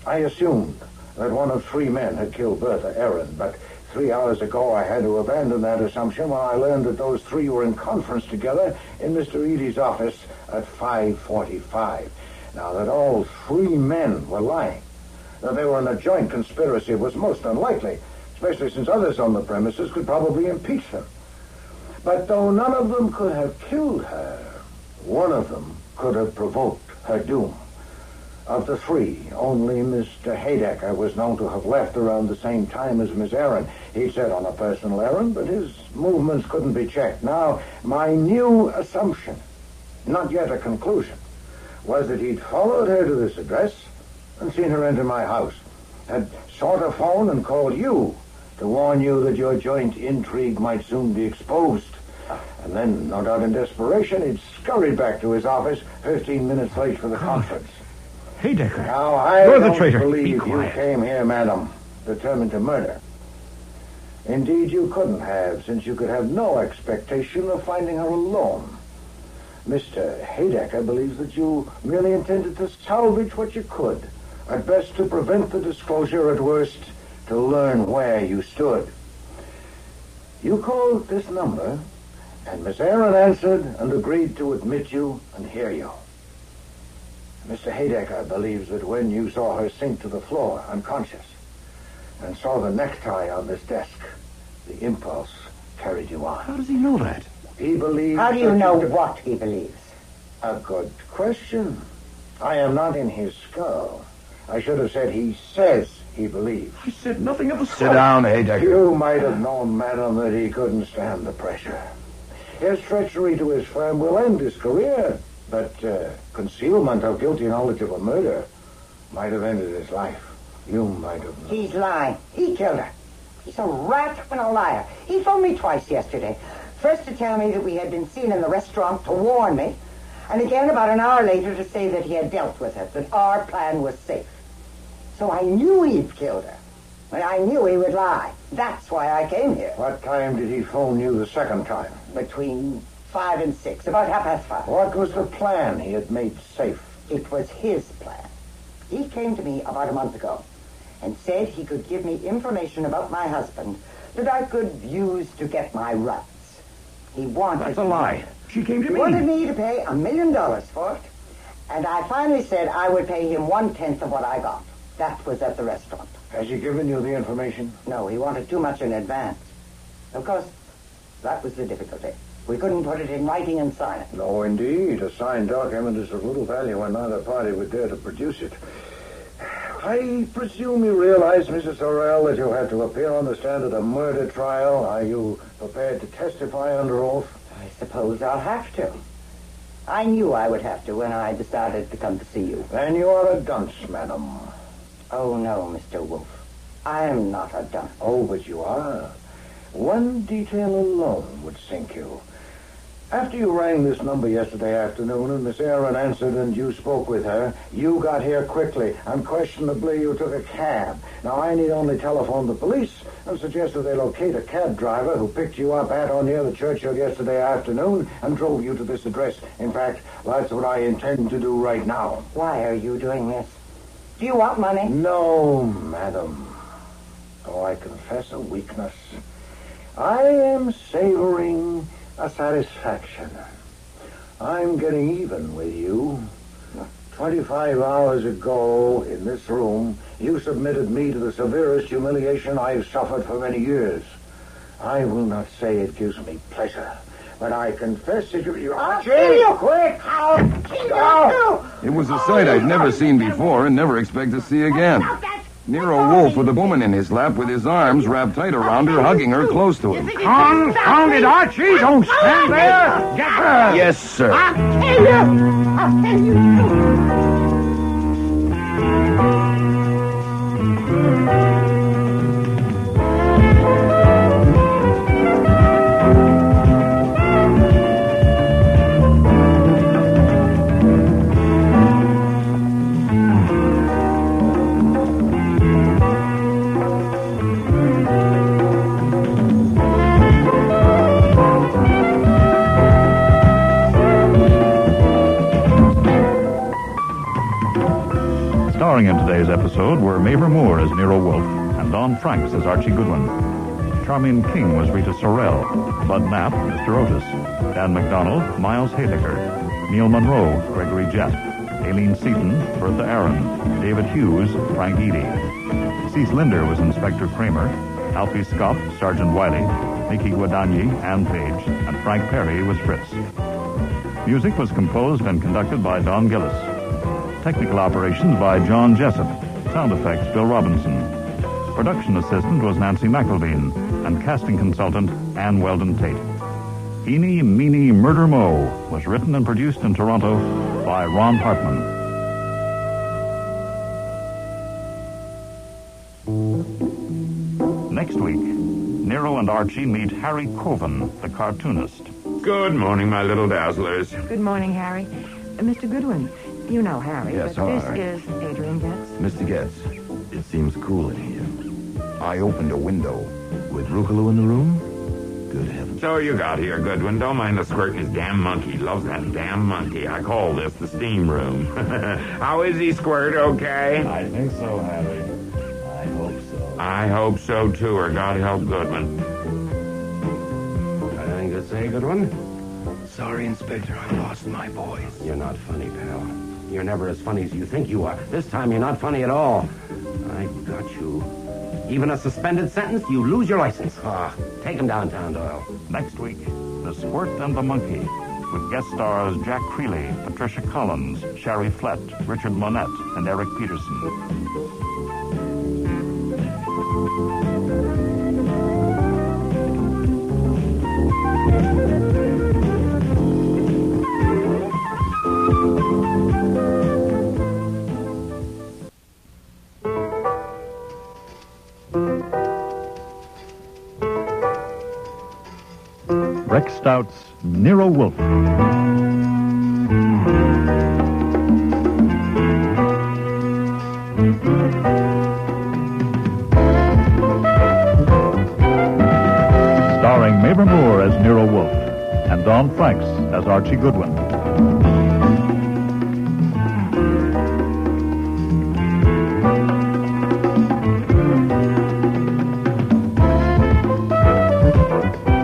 [SPEAKER 10] I assumed that one of 3 men had killed Bertha Aaron, but 3 hours ago I had to abandon that assumption when I learned that those 3 were in conference together in Mr. Eady's office at 5:45. Now, that all 3 men were lying, that they were in a joint conspiracy was most unlikely, especially since others on the premises could probably impeach them. But though none of them could have killed her, one of them could have provoked her doom. Of the 3, only Mr. Haydecker was known to have left around the same time as Miss Aaron. He said on a personal errand, but his movements couldn't be checked. Now, my new assumption, not yet a conclusion, was that he'd followed her to this address and seen her enter my house, had sought a phone and called you to warn you that your joint intrigue might soon be exposed. And then, no doubt in desperation, he'd scurried back to his office 15 minutes late for the conference.
[SPEAKER 12] Haydecker,
[SPEAKER 10] now, I
[SPEAKER 12] you're the
[SPEAKER 10] don't
[SPEAKER 12] traitor.
[SPEAKER 10] believe
[SPEAKER 12] Be
[SPEAKER 10] you
[SPEAKER 12] quiet.
[SPEAKER 10] came here, madam, determined to murder. Indeed, you couldn't have, since you could have no expectation of finding her alone. Mr. Haydecker believes that you merely intended to salvage what you could, at best to prevent the disclosure, at worst to learn where you stood. You called this number, and Miss Aaron answered and agreed to admit you and hear you. Mr. Haydecker believes that when you saw her sink to the floor, unconscious, and saw the necktie on this desk, the impulse carried you on.
[SPEAKER 12] How does he know that?
[SPEAKER 10] He believes...
[SPEAKER 7] How do you know what he believes?
[SPEAKER 10] A good question. I am not in his skull. I should have said he says he believes.
[SPEAKER 12] I said nothing of the sort.
[SPEAKER 2] Sit down, Haydecker.
[SPEAKER 10] You might have known, madam, that he couldn't stand the pressure. His treachery to his firm will end his career, but concealment of guilty knowledge of a murder might have ended his life. You might have known.
[SPEAKER 7] He's lying. He killed her. He's a rat and a liar. He phoned me twice yesterday. First to tell me that we had been seen in the restaurant to warn me, and again about an hour later to say that he had dealt with her, that our plan was safe. So I knew he'd killed her, and I knew he would lie. That's why I came here.
[SPEAKER 10] What time did he phone you the second time?
[SPEAKER 7] Between 5 and 6, about 5:30.
[SPEAKER 10] What was the plan he had made safe?
[SPEAKER 7] It was his plan. He came to me about a month ago and said he could give me information about my husband that I could use to get my rights. He wanted...
[SPEAKER 12] That's a lie. She came to me.
[SPEAKER 7] He wanted me to pay $1 million for it, and I finally said I would pay him 1/10 of what I got. That was at the restaurant.
[SPEAKER 10] Has he given you the information?
[SPEAKER 7] No, he wanted too much in advance. Of course, that was the difficulty. We couldn't put it in writing and sign it.
[SPEAKER 10] No, indeed. A signed document is of little value when neither party would dare to produce it. I presume you realize, Mrs. Sorrell, that you have to appear on the stand at a murder trial. Are you prepared to testify under oath?
[SPEAKER 7] I suppose I'll have to. I knew I would have to when I decided to come to see you.
[SPEAKER 10] Then you are a dunce, madam.
[SPEAKER 7] Oh, no, Mr. Wolfe. I am not a dunce.
[SPEAKER 10] Oh, but you are.
[SPEAKER 14] One detail alone would sink you. After you rang this number yesterday afternoon and Miss Aaron answered and you spoke with her, you got here quickly. Unquestionably, you took a cab. Now, I need only telephone the police and suggest that they locate a cab driver who picked you up at or near the churchyard yesterday afternoon and drove you to this address. In fact, that's what I intend to do right now.
[SPEAKER 7] Why are you doing this? Do you want money?
[SPEAKER 14] No, madam. Oh, I confess a weakness. I am savoring a satisfaction. I'm getting even with you. 25 hours ago, in this room, you submitted me to the severest humiliation I've suffered for many years. I will not say it gives me pleasure, but I confess it. Archie!
[SPEAKER 7] Quick!
[SPEAKER 2] It was a sight I'd never seen before and never expect to see again. Nero Wolfe with a woman in his lap with his arms wrapped tight around her, hugging her close to him.
[SPEAKER 12] Confound it, Archie! Don't stand there! Get her!
[SPEAKER 2] Yes, sir.
[SPEAKER 7] I'll kill you! I'll kill you!
[SPEAKER 1] Starring in today's episode were Mavor Moore as Nero Wolfe and Don Franks as Archie Goodwin. Charmian King was Rita Sorrell, Bud Knapp, Mr. Otis, Dan McDonald, Miles Haydecker, Neil Monroe, Gregory Jett, Aileen Seaton, Bertha Aaron, David Hughes, Frank Eady. Cease Linder was Inspector Kramer, Alfie Scott, Sergeant Wiley, Mickey Guadagni, Ann Page, and Frank Perry was Fritz. Music was composed and conducted by Don Gillis. Technical operations by John Jessup. Sound effects, Bill Robinson. Production assistant was Nancy McElveen, and casting consultant, Ann Weldon Tate. Eeny, Meeny, Murder Mo was written and produced in Toronto by Ron Hartman. Next week, Nero and Archie meet Harry Coven, the cartoonist.
[SPEAKER 8] Good morning, my little dazzlers.
[SPEAKER 19] Good morning, Harry. Mr. Goodwin, you know Harry,
[SPEAKER 2] Yes,
[SPEAKER 19] but
[SPEAKER 2] hi.
[SPEAKER 19] this is Adrian Getz.
[SPEAKER 2] Mr. Getz, it seems cool in here. I opened a window. With Rucolo in the room? Good heavens.
[SPEAKER 8] So you got here, Goodwin. Don't mind the Squirt and his damn monkey. Loves that damn monkey. I call this the steam room. How is he, Squirt? Okay?
[SPEAKER 22] I think so, Harry. I hope so.
[SPEAKER 8] I hope so, too, or God help Goodwin.
[SPEAKER 16] Anything to say, Goodwin?
[SPEAKER 24] Sorry, Inspector, I lost my voice.
[SPEAKER 16] You're not funny, pal. You're never as funny as you think you are. This time you're not funny at all. I got you. Even a suspended sentence, you lose your license. Take him downtown, Doyle.
[SPEAKER 1] Next week, The Squirt and the Monkey, with guest stars Jack Creeley, Patricia Collins, Sherry Flett, Richard Monette, and Eric Peterson. Rex Stout's Nero Wolfe. Starring Mavor Moore as Nero Wolfe and Don Franks as Archie Goodwin.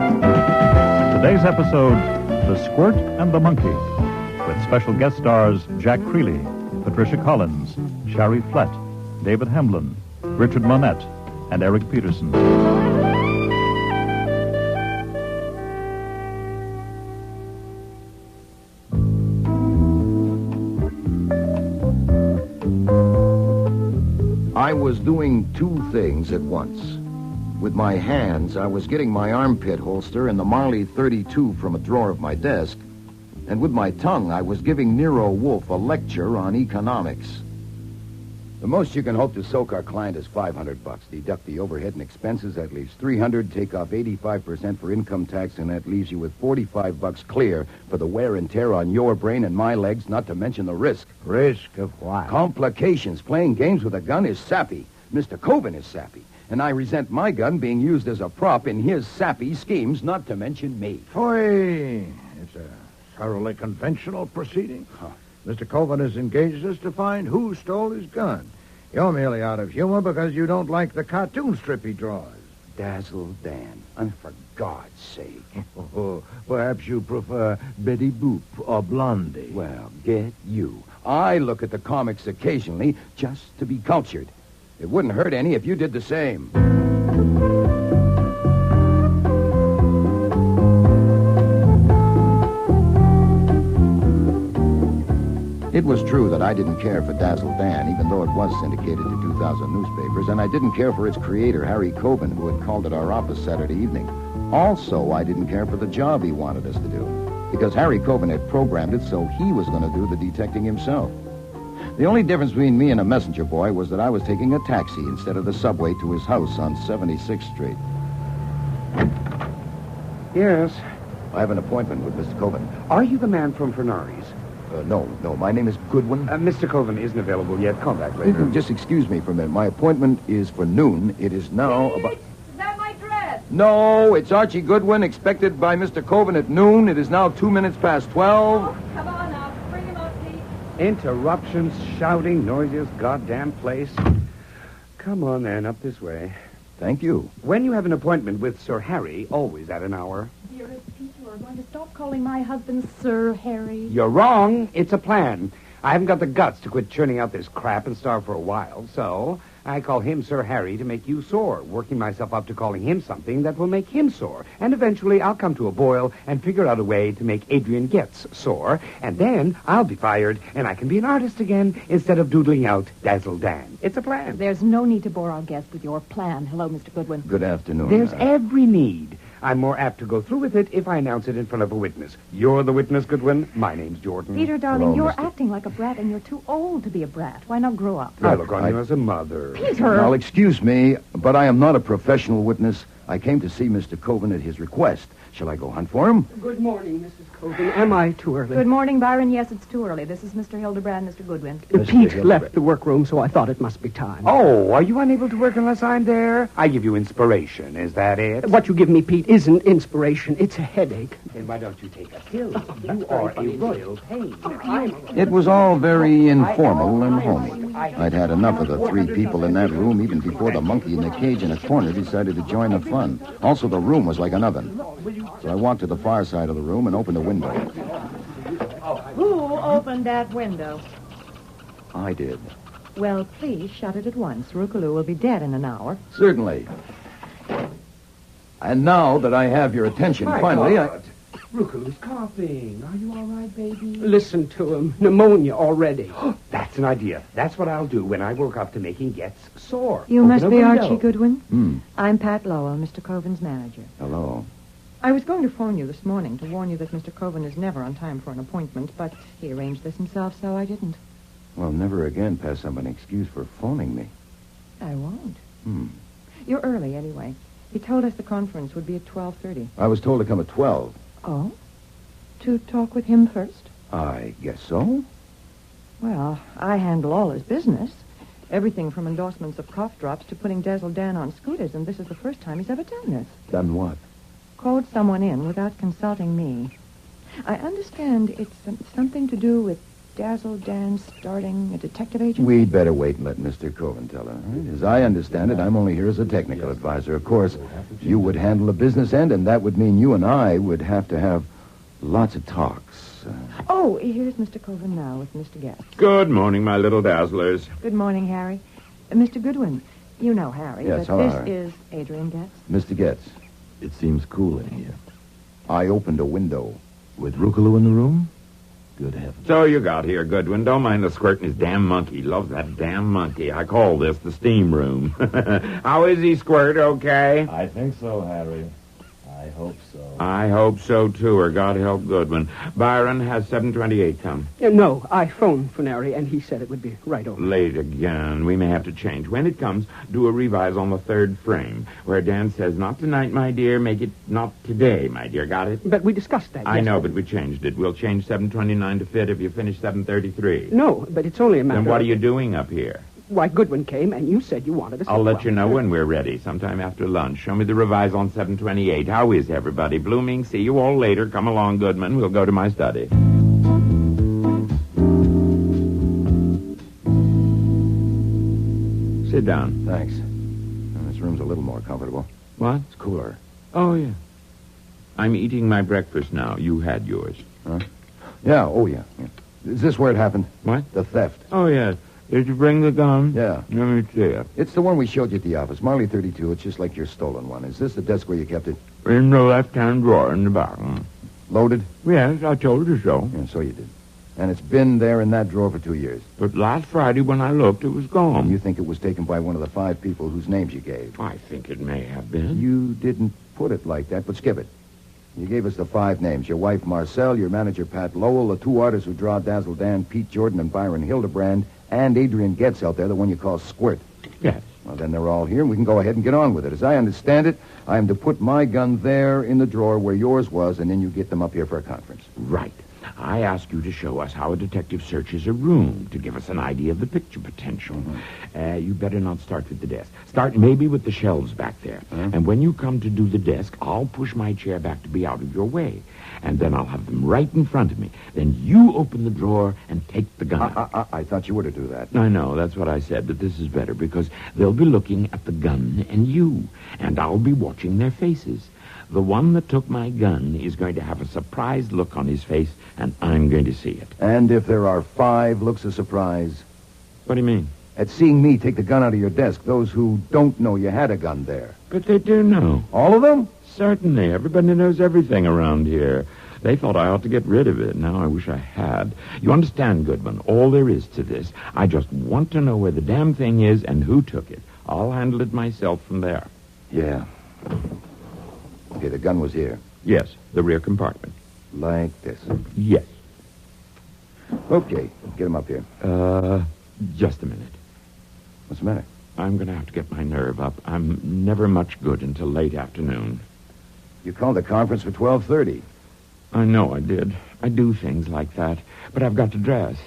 [SPEAKER 1] Today's episode, The Squirt and the Monkey, with special guest stars Jack Creeley, Patricia Collins, Sherry Flett, David Hemlin, Richard Monette, and Eric Peterson.
[SPEAKER 2] I was doing two things at once. With my hands, I was getting my armpit holster and the Marley 32 from a drawer of my desk, and with my tongue, I was giving Nero Wolfe a lecture on economics.
[SPEAKER 5] The most you can hope to soak our client is $500. Deduct the overhead and expenses, that leaves $300. Take off 85% for income tax, and that leaves you with $45 clear for the wear and tear on your brain and my legs, not to mention the risk.
[SPEAKER 14] Risk of what?
[SPEAKER 5] Complications. Playing games with a gun is sappy. Mr. Coven is sappy. And I resent my gun being used as a prop in his sappy schemes, not to mention me.
[SPEAKER 14] Foy! It's a thoroughly conventional proceeding. Mr. Coven has engaged us to find who stole his gun. You're merely out of humor because you don't like the cartoon strip he draws.
[SPEAKER 5] Dazzle Dan. And for God's sake.
[SPEAKER 14] Perhaps you prefer Betty Boop or Blondie.
[SPEAKER 5] Well, get you. I look at the comics occasionally just to be cultured. It wouldn't hurt any if you did the same. It was true that I didn't care for Dazzle Dan, even though it was syndicated to 2,000 newspapers, and I didn't care for its creator, Harry Coben, who had called at our office Saturday evening. Also, I didn't care for the job he wanted us to do, because Harry Coben had programmed it so he was going to do the detecting himself. The only difference between me and a messenger boy was that I was taking a taxi instead of the subway to his house on 76th Street.
[SPEAKER 16] Yes?
[SPEAKER 5] I have an appointment with Mr. Coben.
[SPEAKER 16] Are you the man from Fernari's?
[SPEAKER 5] No. My name is Goodwin.
[SPEAKER 16] Mr. Coven isn't available yet. Call back later.
[SPEAKER 5] Just excuse me for a minute. My appointment is for noon. It is now about...
[SPEAKER 21] Is that my dress?
[SPEAKER 5] No, it's Archie Goodwin, expected by Mr. Coven at noon. It is now 2 minutes past 12.
[SPEAKER 21] Oh, come on now. Bring him up, Pete.
[SPEAKER 16] Interruptions, shouting, noisiest goddamn place. Come on, then, up this way.
[SPEAKER 5] Thank you.
[SPEAKER 16] When you have an appointment with Sir Harry, always at an hour.
[SPEAKER 21] Dearest Pete, you are going to stop calling my husband Sir Harry.
[SPEAKER 16] You're wrong. It's a plan. I haven't got the guts to quit churning out this crap and starve for a while, so I call him Sir Harry to make you sore, working myself up to calling him something that will make him sore. And eventually I'll come to a boil and figure out a way to make Adrian Getz sore, and then I'll be fired, and I can be an artist again instead of doodling out Dazzle Dan. It's a plan.
[SPEAKER 21] There's no need to bore our guest with your plan. Hello, Mr. Goodwin.
[SPEAKER 5] Good afternoon.
[SPEAKER 16] There's every need. I'm more apt to go through with it if I announce it in front of a witness. You're the witness, Goodwin. My name's Jordan.
[SPEAKER 21] Peter, darling,
[SPEAKER 5] Hello,
[SPEAKER 21] you're
[SPEAKER 5] Mr.
[SPEAKER 21] acting like a brat, and you're too old to be a brat. Why not grow up?
[SPEAKER 16] I look on you as a mother.
[SPEAKER 21] Peter!
[SPEAKER 5] Now, excuse me, but I am not a professional witness. I came to see Mr. Coven at his request. Shall I go hunt for him?
[SPEAKER 11] Good morning, Mrs. Coven. Am I too early?
[SPEAKER 21] Good morning, Byron. Yes, it's too early. This is Mr. Hildebrand, Mr. Goodwin.
[SPEAKER 11] Pete left the workroom, so I thought it must be time.
[SPEAKER 16] Oh, are you unable to work unless I'm there? I give you inspiration. Is that it?
[SPEAKER 11] What you give me, Pete, isn't inspiration. It's a headache.
[SPEAKER 16] Then why don't you take a pill? You are a royal pain.
[SPEAKER 5] It was all very informal and homely. I'd had enough of the three people in that room even before the monkey in the cage in a corner decided to join the fun. Also, the room was like an oven. So I walked to the far side of the room and opened a window.
[SPEAKER 21] Who opened that window?
[SPEAKER 5] I did.
[SPEAKER 21] Well, please shut it at once. Rukaloo will be dead in an hour.
[SPEAKER 5] Certainly. And now that I have your attention, finally,
[SPEAKER 16] Rukaloo's coughing. Are you all right, baby?
[SPEAKER 11] Listen to him. Pneumonia already.
[SPEAKER 16] That's an idea. That's what I'll do when I work up to making Getz sore.
[SPEAKER 21] You
[SPEAKER 16] Open
[SPEAKER 21] must
[SPEAKER 16] a
[SPEAKER 21] be
[SPEAKER 16] window.
[SPEAKER 21] Archie Goodwin. I'm Pat Lowell, Mr. Coven's manager.
[SPEAKER 5] Hello.
[SPEAKER 21] I was going to phone you this morning to warn you that Mr. Coven is never on time for an appointment, but he arranged this himself, so I didn't.
[SPEAKER 5] Well, never again pass up an excuse for phoning me.
[SPEAKER 21] I won't. You're early, anyway. He told us the conference would be at 12:30.
[SPEAKER 5] I was told to come at 12.
[SPEAKER 21] Oh? To talk with him first?
[SPEAKER 5] I guess so.
[SPEAKER 21] Well, I handle all his business. Everything from endorsements of cough drops to putting Dazzle Dan on scooters, and this is the first time he's ever done this.
[SPEAKER 5] Done what?
[SPEAKER 21] Called someone in without consulting me. I understand it's something to do with Dazzle Dan starting a detective agency.
[SPEAKER 5] We'd better wait and let Mr. Coven tell her. Right? As I understand it, I'm only here as a technical advisor. Of course, you would handle the business end, and that would mean you and I would have to have lots of talks.
[SPEAKER 21] Oh, here's Mr. Coven now with Mr. Getz.
[SPEAKER 8] Good morning, my little dazzlers.
[SPEAKER 21] Good morning, Harry. Mr. Goodwin, you know Harry,
[SPEAKER 5] Yes,
[SPEAKER 21] but
[SPEAKER 5] hello,
[SPEAKER 21] this
[SPEAKER 5] Harry.
[SPEAKER 21] is Adrian Getz.
[SPEAKER 5] Mr. Getz.
[SPEAKER 20] It seems cool in here.
[SPEAKER 5] I opened a window.
[SPEAKER 20] With Rukaloo in the room? Good heavens.
[SPEAKER 8] So you got here, Goodwin. Don't mind the Squirt and his damn monkey. Loves that damn monkey. I call this the steam room. How is he, Squirt? Okay?
[SPEAKER 22] I think so, Harry. I I hope so.
[SPEAKER 8] I hope so, too, or God help Goodwin. Byron has 7:28 come.
[SPEAKER 11] No, I phoned Funari, and he said it would be right over.
[SPEAKER 8] Late again. We may have to change. When it comes, do a revise on the third frame, where Dan says, not tonight, my dear, make it not today, my dear. Got it?
[SPEAKER 11] But we discussed that.
[SPEAKER 8] I know, but we changed it. We'll change 7:29 to fit if you finish 7:33.
[SPEAKER 11] No, but it's only a matter
[SPEAKER 8] Then what
[SPEAKER 11] of...
[SPEAKER 8] are you doing up here?
[SPEAKER 11] Why, Goodwin came, and you said you wanted to...
[SPEAKER 8] I'll let you know when we're ready, sometime after lunch. Show me the revise on 7:28. How is everybody? Blooming, see you all later. Come along, Goodman. We'll go to my study. Sit down.
[SPEAKER 5] Thanks. This room's a little more comfortable.
[SPEAKER 8] What?
[SPEAKER 5] It's cooler.
[SPEAKER 8] Oh, yeah. I'm eating my breakfast now. You had yours.
[SPEAKER 5] Huh? Yeah, oh, yeah. Is this where it happened?
[SPEAKER 8] What?
[SPEAKER 5] The theft.
[SPEAKER 8] Oh, yeah. Did you bring the gun?
[SPEAKER 5] Yeah.
[SPEAKER 8] Let me see it.
[SPEAKER 5] It's the one we showed you at the office. Marley 32. It's just like your stolen one. Is this the desk where you kept it?
[SPEAKER 8] In the left-hand drawer in the back.
[SPEAKER 5] Loaded?
[SPEAKER 8] Yes, I told you so.
[SPEAKER 5] Yeah, so you did. And it's been there in that drawer for 2 years.
[SPEAKER 8] But last Friday when I looked, it was gone.
[SPEAKER 5] And you think it was taken by one of the 5 people whose names you gave?
[SPEAKER 8] I think it may have been.
[SPEAKER 5] You didn't put it like that, but skip it. You gave us the 5 names. Your wife, Marcel, your manager, Pat Lowell, the 2 artists who draw Dazzle Dan, Pete Jordan, and Byron Hildebrand, and Adrian Getz out there, the one you call Squirt.
[SPEAKER 8] Yes.
[SPEAKER 5] Well, then they're all here, and we can go ahead and get on with it. As I understand it, I am to put my gun there in the drawer where yours was, and then you get them up here for a conference.
[SPEAKER 8] Right. I ask you to show us how a detective searches a room to give us an idea of the picture potential.
[SPEAKER 5] Mm-hmm.
[SPEAKER 8] You better not start with the desk. Start maybe with the shelves back there. And when you come to do the desk, I'll push my chair back to be out of your way. And then I'll have them right in front of me. Then you open the drawer and take the gun out.
[SPEAKER 5] I thought you were to do that.
[SPEAKER 8] I know, that's what I said, but this is better because they'll be looking at the gun and you, and I'll be watching their faces. The one that took my gun is going to have a surprised look on his face, and I'm going to see it.
[SPEAKER 5] And if there are 5 looks of surprise...
[SPEAKER 8] What do you mean?
[SPEAKER 5] At seeing me take the gun out of your desk, those who don't know you had a gun there.
[SPEAKER 8] But they do know.
[SPEAKER 5] All of them?
[SPEAKER 8] Certainly. Everybody knows everything around here. They thought I ought to get rid of it. Now I wish I had. You understand, Goodman, all there is to this. I just want to know where the damn thing is and who took it. I'll handle it myself from there.
[SPEAKER 5] Yeah. Okay, the gun was here.
[SPEAKER 8] Yes, the rear compartment.
[SPEAKER 5] Like this?
[SPEAKER 8] Yes.
[SPEAKER 5] Okay, get him up here.
[SPEAKER 8] Just a minute.
[SPEAKER 5] What's the matter?
[SPEAKER 8] I'm going to have to get my nerve up. I'm never much good until late afternoon.
[SPEAKER 5] You called the conference for 12:30.
[SPEAKER 8] I know I did. I do things like that. But I've got to dress.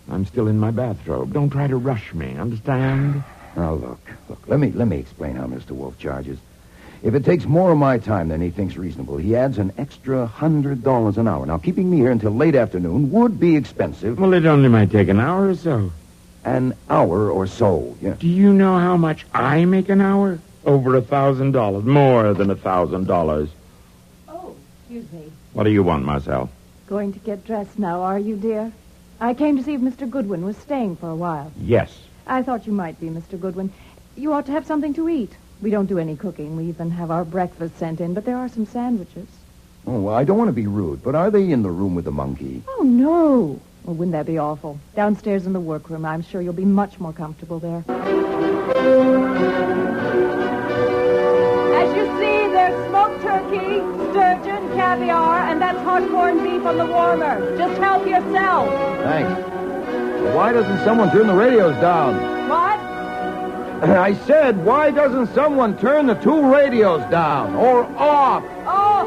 [SPEAKER 8] I'm still in my bathrobe. Don't try to rush me, understand?
[SPEAKER 5] Now, look. Let me explain how Mr. Wolfe charges. If it takes more of my time than he thinks reasonable, he adds an extra $100 an hour. Now, keeping me here until late afternoon would be expensive.
[SPEAKER 8] Well, it only might take an hour or so.
[SPEAKER 5] An hour or so, yeah.
[SPEAKER 8] Do you know how much I make an hour? Over $1,000. More than $1,000.
[SPEAKER 21] Oh, excuse me.
[SPEAKER 8] What do you want, Marcel?
[SPEAKER 21] Going to get dressed now, are you, dear? I came to see if Mr. Goodwin was staying for a while.
[SPEAKER 8] Yes.
[SPEAKER 21] I thought you might be, Mr. Goodwin. You ought to have something to eat. We don't do any cooking. We even have our breakfast sent in, but there are some sandwiches.
[SPEAKER 5] Oh, well, I don't want to be rude, but are they in the room with the monkey?
[SPEAKER 21] Oh, no. Well, wouldn't that be awful? Downstairs in the workroom. I'm sure you'll be much more comfortable there. As you see, there's smoked turkey, sturgeon, caviar, and that's hot corned beef on the warmer. Just help yourself.
[SPEAKER 5] Thanks. Well, why doesn't someone turn the radios down?
[SPEAKER 21] What?
[SPEAKER 5] I said, why doesn't someone turn the 2 radios down or off?
[SPEAKER 21] Oh,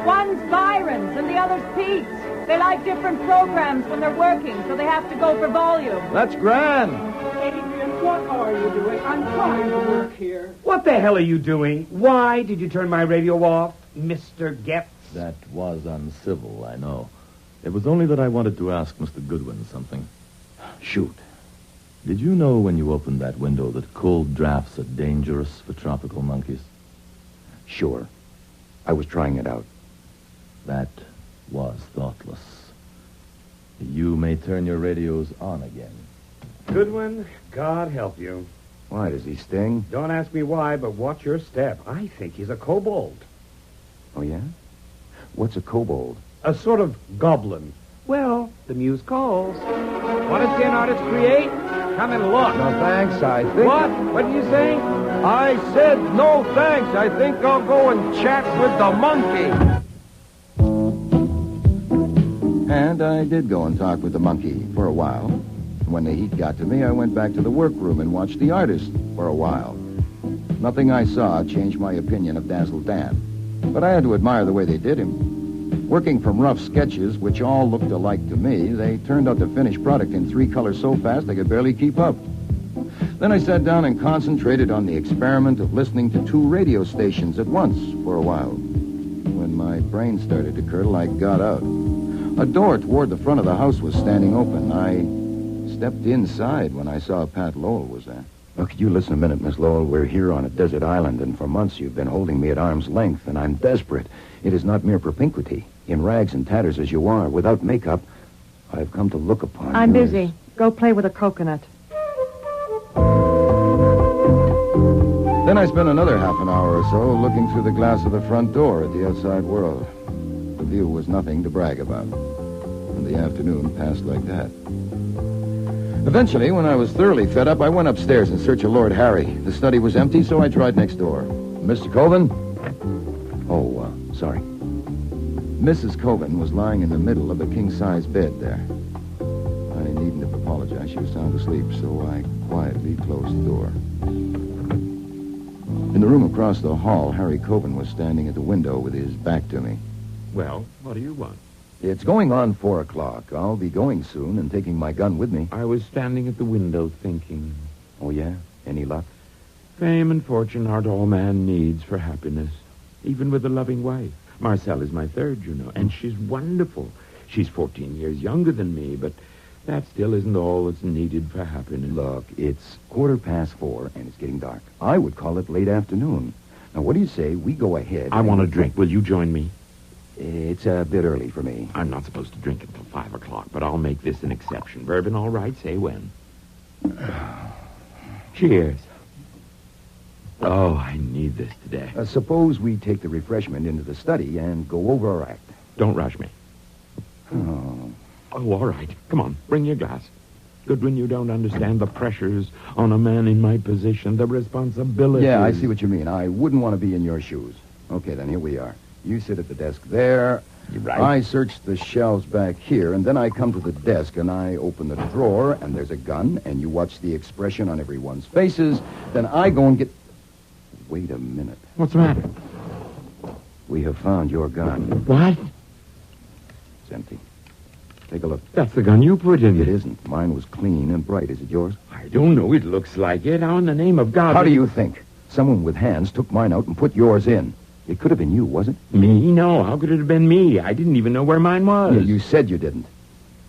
[SPEAKER 21] one's Byron's and the other's Pete's. They like different programs when they're working, so they have to go for volume.
[SPEAKER 5] That's grand.
[SPEAKER 11] Adrian, what are you doing? I'm trying to work here.
[SPEAKER 3] What the hell are you doing? Why did you turn my radio off, Mr. Getz?
[SPEAKER 22] That was uncivil, I know. It was only that I wanted to ask Mr. Goodwin something.
[SPEAKER 5] Shoot.
[SPEAKER 22] Did you know when you opened that window that cold drafts are dangerous for tropical monkeys?
[SPEAKER 5] Sure. I was trying it out.
[SPEAKER 22] That was thoughtless. You may turn your radios on again.
[SPEAKER 3] Goodwin, God help you.
[SPEAKER 5] Why, does he sting?
[SPEAKER 3] Don't ask me why, but watch your step. I think he's a kobold.
[SPEAKER 5] Oh, yeah? What's a kobold?
[SPEAKER 3] A sort of goblin. Well, the muse calls. Want to see an artist create? Come and look.
[SPEAKER 5] No, thanks, I think...
[SPEAKER 3] What? What did you say?
[SPEAKER 11] I said no thanks. I think I'll go and chat with the monkey.
[SPEAKER 2] And I did go and talk with the monkey for a while. When the heat got to me, I went back to the workroom and watched the artist for a while. Nothing I saw changed my opinion of Dazzle Dan, but I had to admire the way they did him. Working from rough sketches, which all looked alike to me, they turned out the finished product in 3 colors so fast I could barely keep up. Then I sat down and concentrated on the experiment of listening to 2 radio stations at once for a while. When my brain started to curdle, I got out. A door toward the front of the house was standing open. I stepped inside when I saw Pat Lowell was there.
[SPEAKER 5] Look, you listen a minute, Miss Lowell. We're here on a desert island, and for months you've been holding me at arm's length, and I'm desperate. It is not mere propinquity. In rags and tatters as you are, without makeup, I've come to look upon
[SPEAKER 19] I'm
[SPEAKER 5] you
[SPEAKER 19] busy. Go play with a coconut.
[SPEAKER 2] Then I spent another half an hour or so looking through the glass of the front door at the outside world. The view was nothing to brag about. And the afternoon passed like that. Eventually, when I was thoroughly fed up, I went upstairs in search of Lord Harry. The study was empty, so I tried next door. Mr. Coven?
[SPEAKER 5] Oh, sorry.
[SPEAKER 2] Mrs. Coven was lying in the middle of a king-size bed there. I needn't have apologized. She was sound asleep, so I quietly closed the door. In the room across the hall, Harry Coven was standing at the window with his back to me.
[SPEAKER 8] Well, what do you want?
[SPEAKER 2] It's going on 4 o'clock. I'll be going soon and taking my gun with me.
[SPEAKER 8] I was standing at the window thinking.
[SPEAKER 2] Oh, yeah? Any luck?
[SPEAKER 8] Fame and fortune aren't all man needs for happiness, even with a loving wife. Marcelle is my 3rd, you know, and she's wonderful. She's 14 years younger than me, but that still isn't all that's needed for happiness.
[SPEAKER 5] Look, it's 4:15, and it's getting dark. I would call it late afternoon. Now, what do you say we go ahead?
[SPEAKER 8] I want a drink. Will you join me?
[SPEAKER 5] It's a bit early for me.
[SPEAKER 8] I'm not supposed to drink until 5 o'clock, but I'll make this an exception. Bourbon, all right? Say when. Cheers. Oh, I need this today.
[SPEAKER 5] Suppose we take the refreshment into the study and go over our act.
[SPEAKER 8] Don't rush me.
[SPEAKER 5] Oh,
[SPEAKER 8] all right. Come on, bring your glass. Goodwin, you don't understand the pressures on a man in my position, the responsibilities.
[SPEAKER 2] Yeah, I see what you mean. I wouldn't want to be in your shoes. Okay, then, here we are. You sit at the desk there.
[SPEAKER 8] You're right.
[SPEAKER 2] I search the shelves back here, and then I come to the desk, and I open the drawer, and there's a gun, and you watch the expression on everyone's faces. Then I go and get... Wait a minute.
[SPEAKER 8] What's the matter?
[SPEAKER 2] We have found your gun.
[SPEAKER 8] What?
[SPEAKER 2] It's empty. Take a look.
[SPEAKER 8] That's the gun you put in.
[SPEAKER 2] It isn't. Mine was clean and bright. Is it yours?
[SPEAKER 8] I don't know. It looks like it. How in the name of God...
[SPEAKER 2] How do you think? Someone with hands took mine out and put yours in. It could have been you, was it?
[SPEAKER 8] Me? No. How could it have been me? I didn't even know where mine was.
[SPEAKER 2] Yeah, you said you didn't.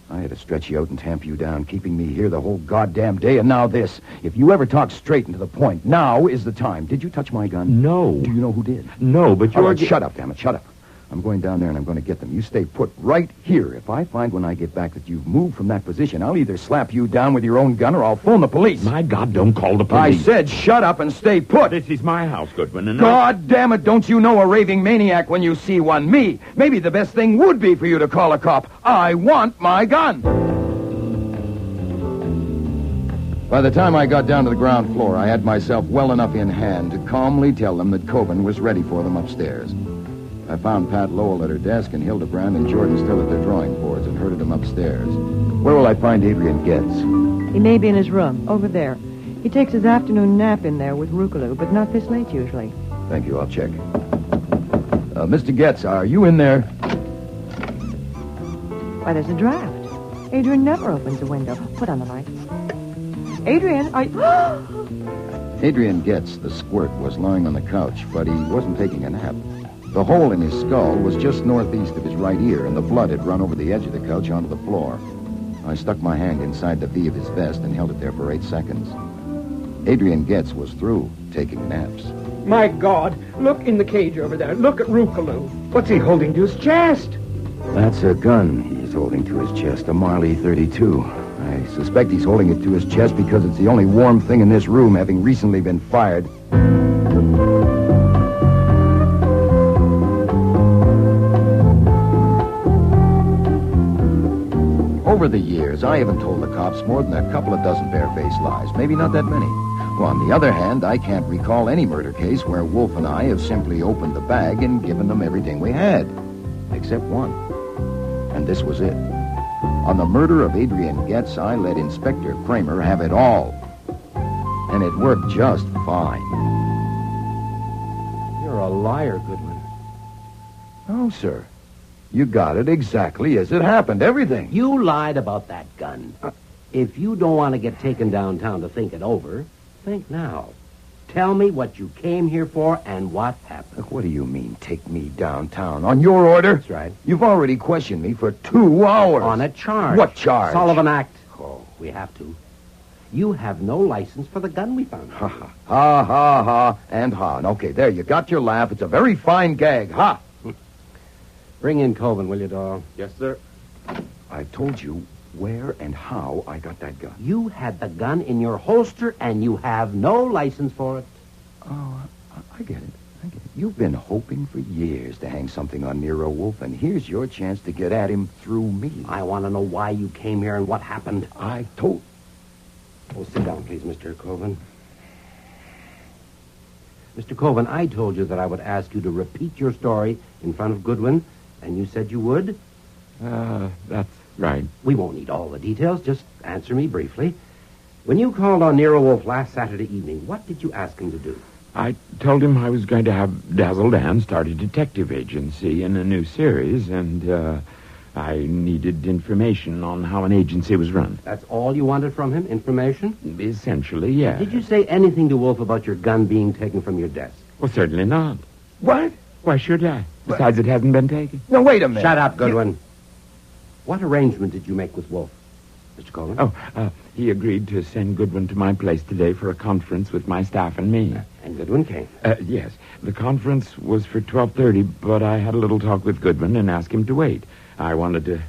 [SPEAKER 2] I had to stretch you out and tamp you down, keeping me here the whole goddamn day, and now this. If you ever talk straight and to the point, now is the time. Did you touch my gun?
[SPEAKER 8] No.
[SPEAKER 2] Do you know who did?
[SPEAKER 8] No, but you're...
[SPEAKER 2] All right, shut up, damn it, shut up. I'm going down there and I'm going to get them. You stay put right here. If I find when I get back that you've moved from that position, I'll either slap you down with your own gun or I'll phone the police.
[SPEAKER 8] My God, don't call the police.
[SPEAKER 2] I said shut up and stay put.
[SPEAKER 8] This is my house, Goodwin, and
[SPEAKER 2] God damn it, don't you know a raving maniac when you see one? Me. Maybe the best thing would be for you to call a cop. I want my gun. By the time I got down to the ground floor, I had myself well enough in hand to calmly tell them that Coven was ready for them upstairs. I found Pat Lowell at her desk and Hildebrand and Jordan still at their drawing boards and herded them upstairs. Where will I find Adrian Getz?
[SPEAKER 19] He may be in his room, over there. He takes his afternoon nap in there with Rucolo, but not this late usually.
[SPEAKER 2] Thank you, I'll check. Mr. Getz, are you in there?
[SPEAKER 19] Why, there's a draft. Adrian never opens a window. Put on the light. Adrian,
[SPEAKER 2] Adrian Getz, the Squirt, was lying on the couch, but he wasn't taking a nap. The hole in his skull was just northeast of his right ear, and the blood had run over the edge of the couch onto the floor. I stuck my hand inside the V of his vest and held it there for 8 seconds. Adrian Getz was through taking naps.
[SPEAKER 3] My God, look in the cage over there. Look at Rucolo. What's he holding to his chest?
[SPEAKER 5] That's a gun he's holding to his chest, a Marley 32.
[SPEAKER 2] I suspect he's holding it to his chest because it's the only warm thing in this room, having recently been fired. Over the years, I haven't told the cops more than a couple of dozen barefaced lies. Maybe not that many. Well, on the other hand, I can't recall any murder case where Wolfe and I have simply opened the bag and given them everything we had. Except one. And this was it. On the murder of Adrian Getz, I let Inspector Kramer have it all. And it worked just fine.
[SPEAKER 16] You're a liar, Goodwin.
[SPEAKER 5] No, sir. You got it exactly as it happened, everything.
[SPEAKER 16] You lied about that gun. If you don't want to get taken downtown to think it over, think now. Tell me what you came here for and what happened.
[SPEAKER 5] Look, what do you mean, take me downtown? On your order?
[SPEAKER 16] That's right.
[SPEAKER 5] You've already questioned me for 2 hours.
[SPEAKER 16] On a charge.
[SPEAKER 5] What charge?
[SPEAKER 16] Sullivan Act. Oh, we have to. You have no license for the gun we found.
[SPEAKER 5] Ha, ha, ha, ha, ha, and ha. Okay, there, you got your laugh. It's a very fine gag. Ha!
[SPEAKER 16] Bring in Colvin, will you, doll?
[SPEAKER 8] Yes, sir.
[SPEAKER 5] I told you where and how I got that gun.
[SPEAKER 16] You had the gun in your holster, and you have no license for it.
[SPEAKER 5] Oh, I get it. I get it. You've been hoping for years to hang something on Nero Wolfe, and here's your chance to get at him through me.
[SPEAKER 16] I want to know why you came here and what happened.
[SPEAKER 5] I told...
[SPEAKER 16] Oh, sit down, please, Mr. Colvin. Mr. Colvin, I told you that I would ask you to repeat your story in front of Goodwin, and you said you would?
[SPEAKER 8] That's right.
[SPEAKER 16] We won't need all the details. Just answer me briefly. When you called on Nero Wolfe last Saturday evening, what did you ask him to do?
[SPEAKER 8] I told him I was going to have Dazzle Dan start a detective agency in a new series, and I needed information on how an agency was run.
[SPEAKER 16] That's all you wanted from him? Information?
[SPEAKER 8] Essentially, yeah.
[SPEAKER 16] Did you say anything to Wolfe about your gun being taken from your desk?
[SPEAKER 8] Well, certainly not.
[SPEAKER 5] What?
[SPEAKER 8] Why should I? Besides, it hasn't been taken.
[SPEAKER 5] No, wait a minute.
[SPEAKER 16] Shut up, Goodwin. What arrangement did you make with Wolfe, Mr. Colvin?
[SPEAKER 8] Oh, he agreed to send Goodwin to my place today for a conference with my staff and me.
[SPEAKER 16] And Goodwin came?
[SPEAKER 8] Yes. The conference was for 12:30, but I had a little talk with Goodwin and asked him to wait. I wanted to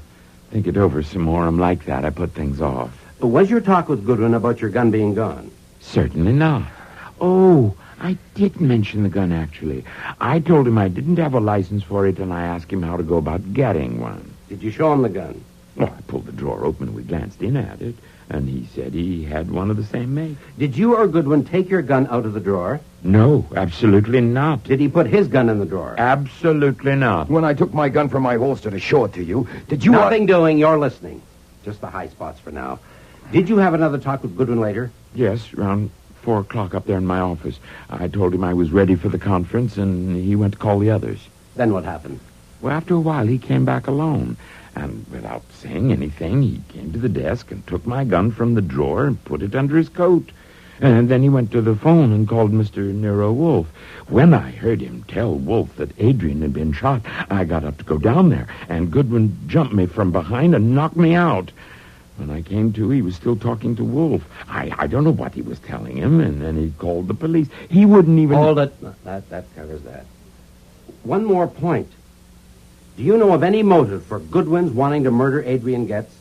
[SPEAKER 8] think it over some more. I'm like that. I put things off.
[SPEAKER 16] Was your talk with Goodwin about your gun being gone?
[SPEAKER 8] Certainly not. Oh, I did mention the gun, actually. I told him I didn't have a license for it, and I asked him how to go about getting one.
[SPEAKER 16] Did you show him the gun?
[SPEAKER 8] Well, I pulled the drawer open and we glanced in at it, and he said he had one of the same make.
[SPEAKER 16] Did you or Goodwin take your gun out of the drawer?
[SPEAKER 8] No, absolutely not.
[SPEAKER 16] Did he put his gun in the drawer?
[SPEAKER 8] Absolutely not.
[SPEAKER 5] When I took my gun from my holster to show it to you, did you...
[SPEAKER 16] Nothing doing, you're listening. Just the high spots for now. Did you have another talk with Goodwin later?
[SPEAKER 8] Yes, around 4 o'clock up there in my office. I told him I was ready for the conference, and he went to call the others.
[SPEAKER 16] Then what happened?
[SPEAKER 8] Well, after a while, he came back alone. And without saying anything, he came to the desk and took my gun from the drawer and put it under his coat. And then he went to the phone and called Mr. Nero Wolfe. When I heard him tell Wolfe that Adrian had been shot, I got up to go down there, and Goodwin jumped me from behind and knocked me out. When I came to, he was still talking to Wolfe. I don't know what he was telling him, and then he called the police. He wouldn't even...
[SPEAKER 16] Hold it. That covers that. One more point. Do you know of any motive for Goodwin's wanting to murder Adrian Getz?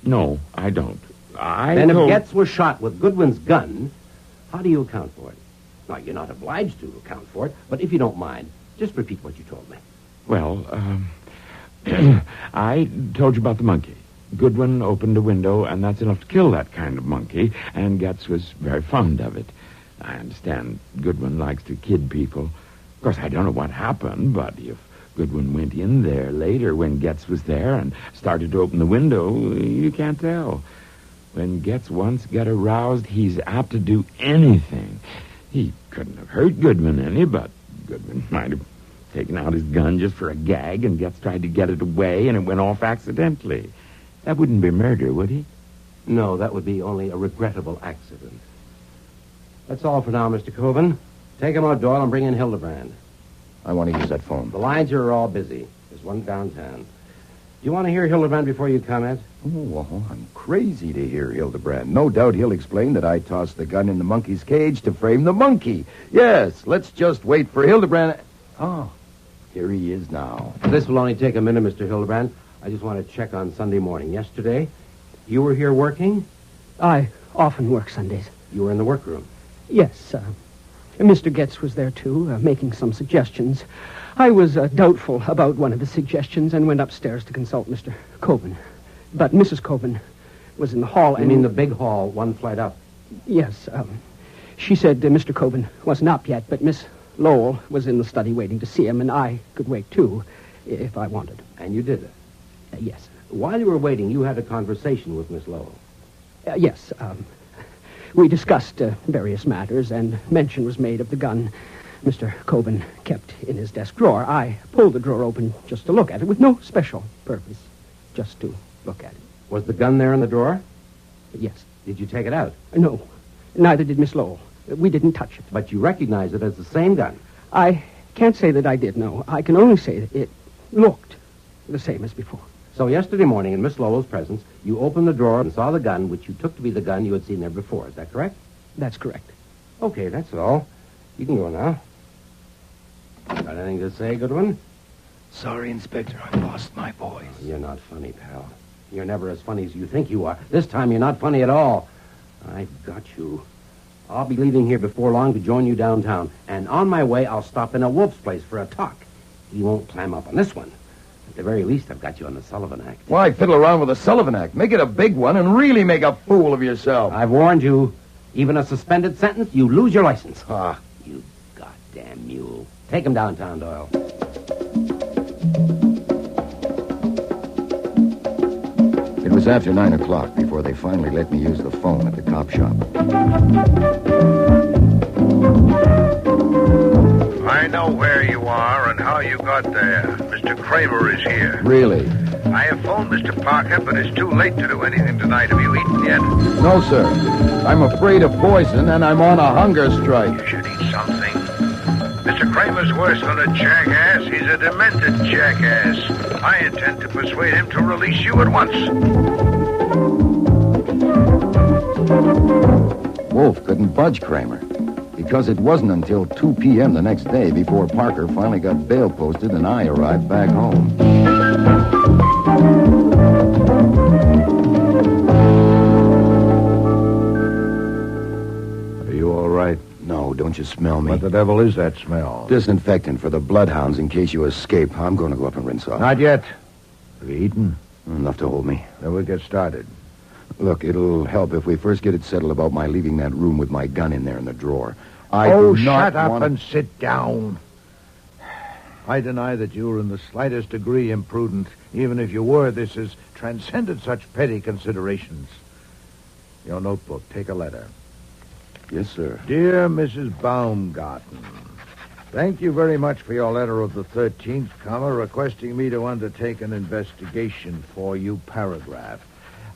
[SPEAKER 8] No, I don't.
[SPEAKER 16] Then if Getz was shot with Goodwin's gun, how do you account for it? Now, you're not obliged to account for it, but if you don't mind, just repeat what you told me.
[SPEAKER 8] Well, I told you about the monkey. Goodwin opened a window, and that's enough to kill that kind of monkey, and Getz was very fond of it. I understand Goodwin likes to kid people. Of course, I don't know what happened, but if Goodwin went in there later when Getz was there and started to open the window, you can't tell. When Getz once got aroused, he's apt to do anything. He couldn't have hurt Goodwin any, but Goodwin might have taken out his gun just for a gag, and Getz tried to get it away, and it went off accidentally. That wouldn't be murder, would he?
[SPEAKER 16] No, that would be only a regrettable accident. That's all for now, Mr. Colvin. Take him out, Doyle, and bring in Hildebrand.
[SPEAKER 5] I want to use that phone.
[SPEAKER 16] The lines here are all busy. There's one downtown. Do you want to hear Hildebrand before you comment?
[SPEAKER 5] Oh, well, I'm crazy to hear Hildebrand. No doubt he'll explain that I tossed the gun in the monkey's cage to frame the monkey. Yes, let's just wait for Hildebrand. Oh, here he is now.
[SPEAKER 16] This will only take a minute, Mr. Hildebrand. I just want to check on Sunday morning. Yesterday, you were here working?
[SPEAKER 11] I often work Sundays.
[SPEAKER 16] You were in the workroom?
[SPEAKER 11] Yes, Mr. Getz was there, too, making some suggestions. I was doubtful about one of his suggestions and went upstairs to consult Mr. Colvin. But Mrs. Colvin was in the hall and...
[SPEAKER 16] You mean the big hall, one flight up?
[SPEAKER 11] Yes.
[SPEAKER 4] She said Mr. Coben wasn't up yet, but Miss Lowell was in the study waiting to see him, and I could wait, too, if I wanted.
[SPEAKER 16] And you did it?
[SPEAKER 4] Yes.
[SPEAKER 16] While you were waiting, you had a conversation with Miss Lowell.
[SPEAKER 4] Yes. We discussed various matters, and mention was made of the gun Mr. Coben kept in his desk drawer. I pulled the drawer open just to look at it, with no special purpose, just to look at it.
[SPEAKER 16] Was the gun there in the drawer?
[SPEAKER 4] Yes.
[SPEAKER 16] Did you take it out?
[SPEAKER 4] No. Neither did Miss Lowell. We didn't touch it.
[SPEAKER 16] But you recognize it as the same gun?
[SPEAKER 4] I can't say that I did, no. I can only say that it looked the same as before.
[SPEAKER 16] So yesterday morning, in Miss Lowell's presence, you opened the drawer and saw the gun, which you took to be the gun you had seen there before. Is that correct?
[SPEAKER 4] That's correct.
[SPEAKER 16] Okay, that's all. You can go now. Got anything to say, Goodwin?
[SPEAKER 24] Sorry, Inspector, I lost my boys.
[SPEAKER 16] You're not funny, pal. You're never as funny as you think you are. This time you're not funny at all. I've got you. I'll be leaving here before long to join you downtown. And on my way, I'll stop in at Wolfe's place for a talk. He won't climb up on this one. At the very least, I've got you on the Sullivan Act.
[SPEAKER 2] Why fiddle around with the Sullivan Act? Make it a big one and really make a fool of yourself.
[SPEAKER 16] I've warned you. Even a suspended sentence, you lose your license.
[SPEAKER 2] Ah.
[SPEAKER 16] You goddamn mule. Take him downtown, Doyle.
[SPEAKER 2] It was after 9 o'clock before they finally let me use the phone at the cop shop.
[SPEAKER 6] I know where you are and how you got there. Mr. Kramer is here.
[SPEAKER 2] Really?
[SPEAKER 6] I have phoned Mr. Parker, but it's too late to do anything tonight. Have you eaten yet?
[SPEAKER 2] No, sir. I'm afraid of poison, and I'm on a hunger strike.
[SPEAKER 6] You should eat something. Mr. Kramer's worse than a jackass. He's a demented jackass. I intend to persuade him to release you at once.
[SPEAKER 2] Wolfe couldn't budge Kramer, because it wasn't until 2 p.m. the next day before Parker finally got bail posted and I arrived back home.
[SPEAKER 14] Are you all right?
[SPEAKER 2] No, don't you smell me?
[SPEAKER 14] What the devil is that smell?
[SPEAKER 2] Disinfectant for the bloodhounds in case you escape. I'm going to go up and rinse off.
[SPEAKER 14] Not yet. Have you eaten?
[SPEAKER 2] Enough to hold me.
[SPEAKER 14] Then we'll get started.
[SPEAKER 2] Look, it'll help if we first get it settled about my leaving that room with my gun in there in the drawer.
[SPEAKER 14] Shut up and sit down. I deny that you were in the slightest degree imprudent. Even if you were, this has transcended such petty considerations. Your notebook, take a letter.
[SPEAKER 2] Yes, sir.
[SPEAKER 14] Dear Mrs. Baumgarten, thank you very much for your letter of the 13th, requesting me to undertake an investigation for you, paragraph.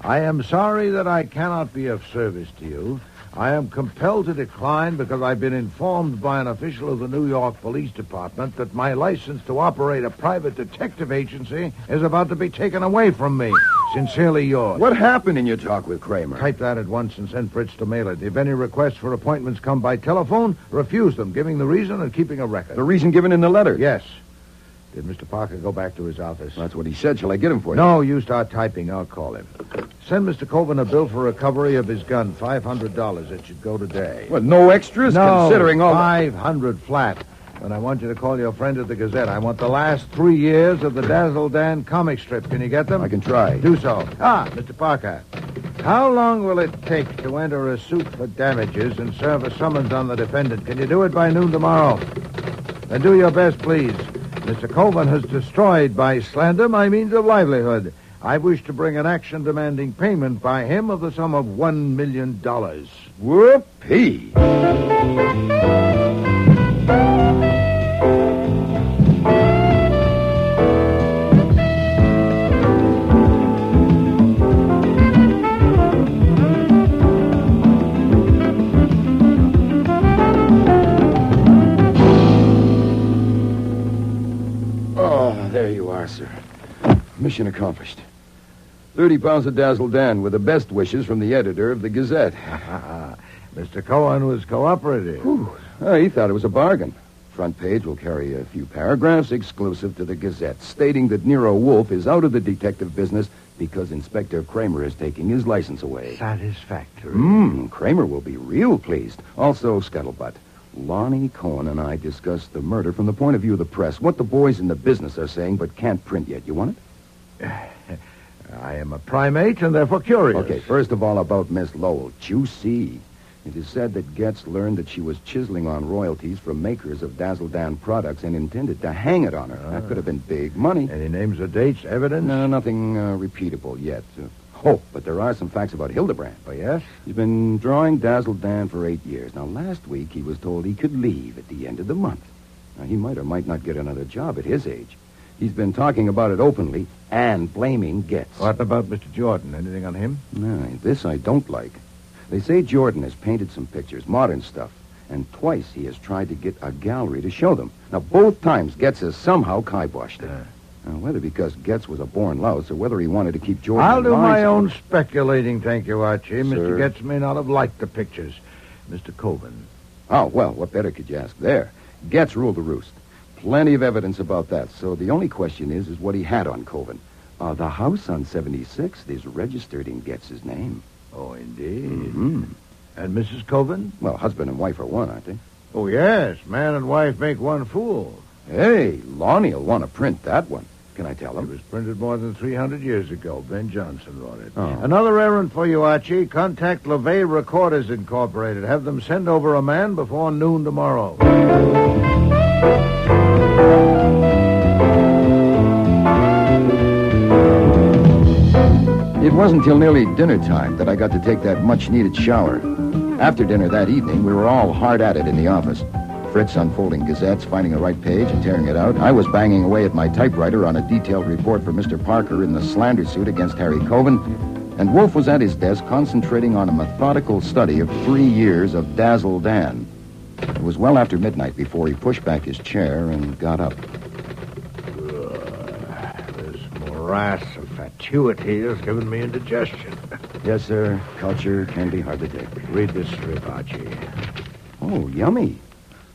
[SPEAKER 14] I am sorry that I cannot be of service to you. I am compelled to decline because I've been informed by an official of the New York Police Department that my license to operate a private detective agency is about to be taken away from me. Sincerely yours.
[SPEAKER 2] What happened in your talk with Kramer?
[SPEAKER 14] Type that at once and send Fritz to mail it. If any requests for appointments come by telephone, refuse them, giving the reason and keeping a record.
[SPEAKER 2] The reason given in the letter?
[SPEAKER 14] Yes. Did Mr. Parker go back to his office?
[SPEAKER 2] That's what he said. Shall I get him for you?
[SPEAKER 14] No, you start typing. I'll call him. Send Mr. Coben a bill for recovery of his gun, $500. It should go today.
[SPEAKER 2] What, no extras?
[SPEAKER 14] No,
[SPEAKER 2] considering all...
[SPEAKER 14] $500 flat. And I want you to call your friend at the Gazette. I want the last 3 years of the Dazzle Dan comic strip. Can you get them?
[SPEAKER 2] I can try.
[SPEAKER 14] Do so. Mr. Parker. How long will it take to enter a suit for damages and serve a summons on the defendant? Can you do it by noon tomorrow? Then do your best, please. Mr. Coben has destroyed by slander my means of livelihood. I wish to bring an action demanding payment by him of the sum of $1 million.
[SPEAKER 2] Whoopee! Sir. Mission accomplished. 30 pounds of Dazzle Dan with the best wishes from the editor of the Gazette.
[SPEAKER 14] Mr. Cohen was cooperative.
[SPEAKER 2] He thought it was a bargain. Front page will carry a few paragraphs exclusive to the Gazette stating that Nero Wolfe is out of the detective business because Inspector Kramer is taking his license away.
[SPEAKER 14] Satisfactory.
[SPEAKER 2] Kramer will be real pleased. Also, scuttlebutt. Lonnie Cohen and I discussed the murder from the point of view of the press. What the boys in the business are saying, but can't print yet. You want it?
[SPEAKER 14] I am a primate and therefore curious.
[SPEAKER 2] Okay, first of all about Miss Lowell. Juicy. It is said that Getz learned that she was chiseling on royalties from makers of Dazzle Dan products and intended to hang it on her. That could have been big money.
[SPEAKER 14] Any names or dates, evidence?
[SPEAKER 2] No, nothing repeatable yet. But there are some facts about Hildebrand.
[SPEAKER 14] Oh, yes?
[SPEAKER 2] He's been drawing Dazzle Dan for 8 years. Now, last week he was told he could leave at the end of the month. Now, he might or might not get another job at his age. He's been talking about it openly and blaming Getz.
[SPEAKER 14] What about Mr. Jordan? Anything on him?
[SPEAKER 2] No, this I don't like. They say Jordan has painted some pictures, modern stuff, and twice he has tried to get a gallery to show them. Now, both times Getz has somehow kiboshed it. Now, whether because Getz was a born louse or whether he wanted to keep Jordan
[SPEAKER 14] I'll do my
[SPEAKER 2] alive-
[SPEAKER 14] own speculating, thank you, Archie.
[SPEAKER 2] Sir?
[SPEAKER 14] Mr. Getz may not have liked the pictures. Mr. Coben.
[SPEAKER 2] Oh, well, what better could you ask there? Getz ruled the roost. Plenty of evidence about that. So the only question is what he had on Coven. The house on 76th is registered in Getz's name.
[SPEAKER 14] Oh, indeed.
[SPEAKER 2] Mm-hmm.
[SPEAKER 14] And Mrs. Coven?
[SPEAKER 2] Well, husband and wife are one, aren't they?
[SPEAKER 14] Oh, yes. Man and wife make one fool.
[SPEAKER 2] Hey, Lonnie will want to print that one. Can I tell him?
[SPEAKER 14] It was printed more than 300 years ago. Ben Jonson wrote it.
[SPEAKER 2] Oh.
[SPEAKER 14] Another errand for you, Archie. Contact LeVay Recorders Incorporated. Have them send over a man before noon tomorrow.
[SPEAKER 2] It wasn't till nearly dinner time that I got to take that much-needed shower. After dinner that evening, we were all hard at it in the office. Fritz unfolding gazettes, finding the right page, and tearing it out. I was banging away at my typewriter on a detailed report for Mr. Parker in the slander suit against Harry Coven. And Wolfe was at his desk concentrating on a methodical study of 3 years of Dazzle Dan. It was well after midnight before he pushed back his chair and got up.
[SPEAKER 14] This morass of fatuity has given me indigestion.
[SPEAKER 2] Yes, sir. Culture can be hard to take.
[SPEAKER 14] Read this strip, Archie.
[SPEAKER 2] Oh, yummy.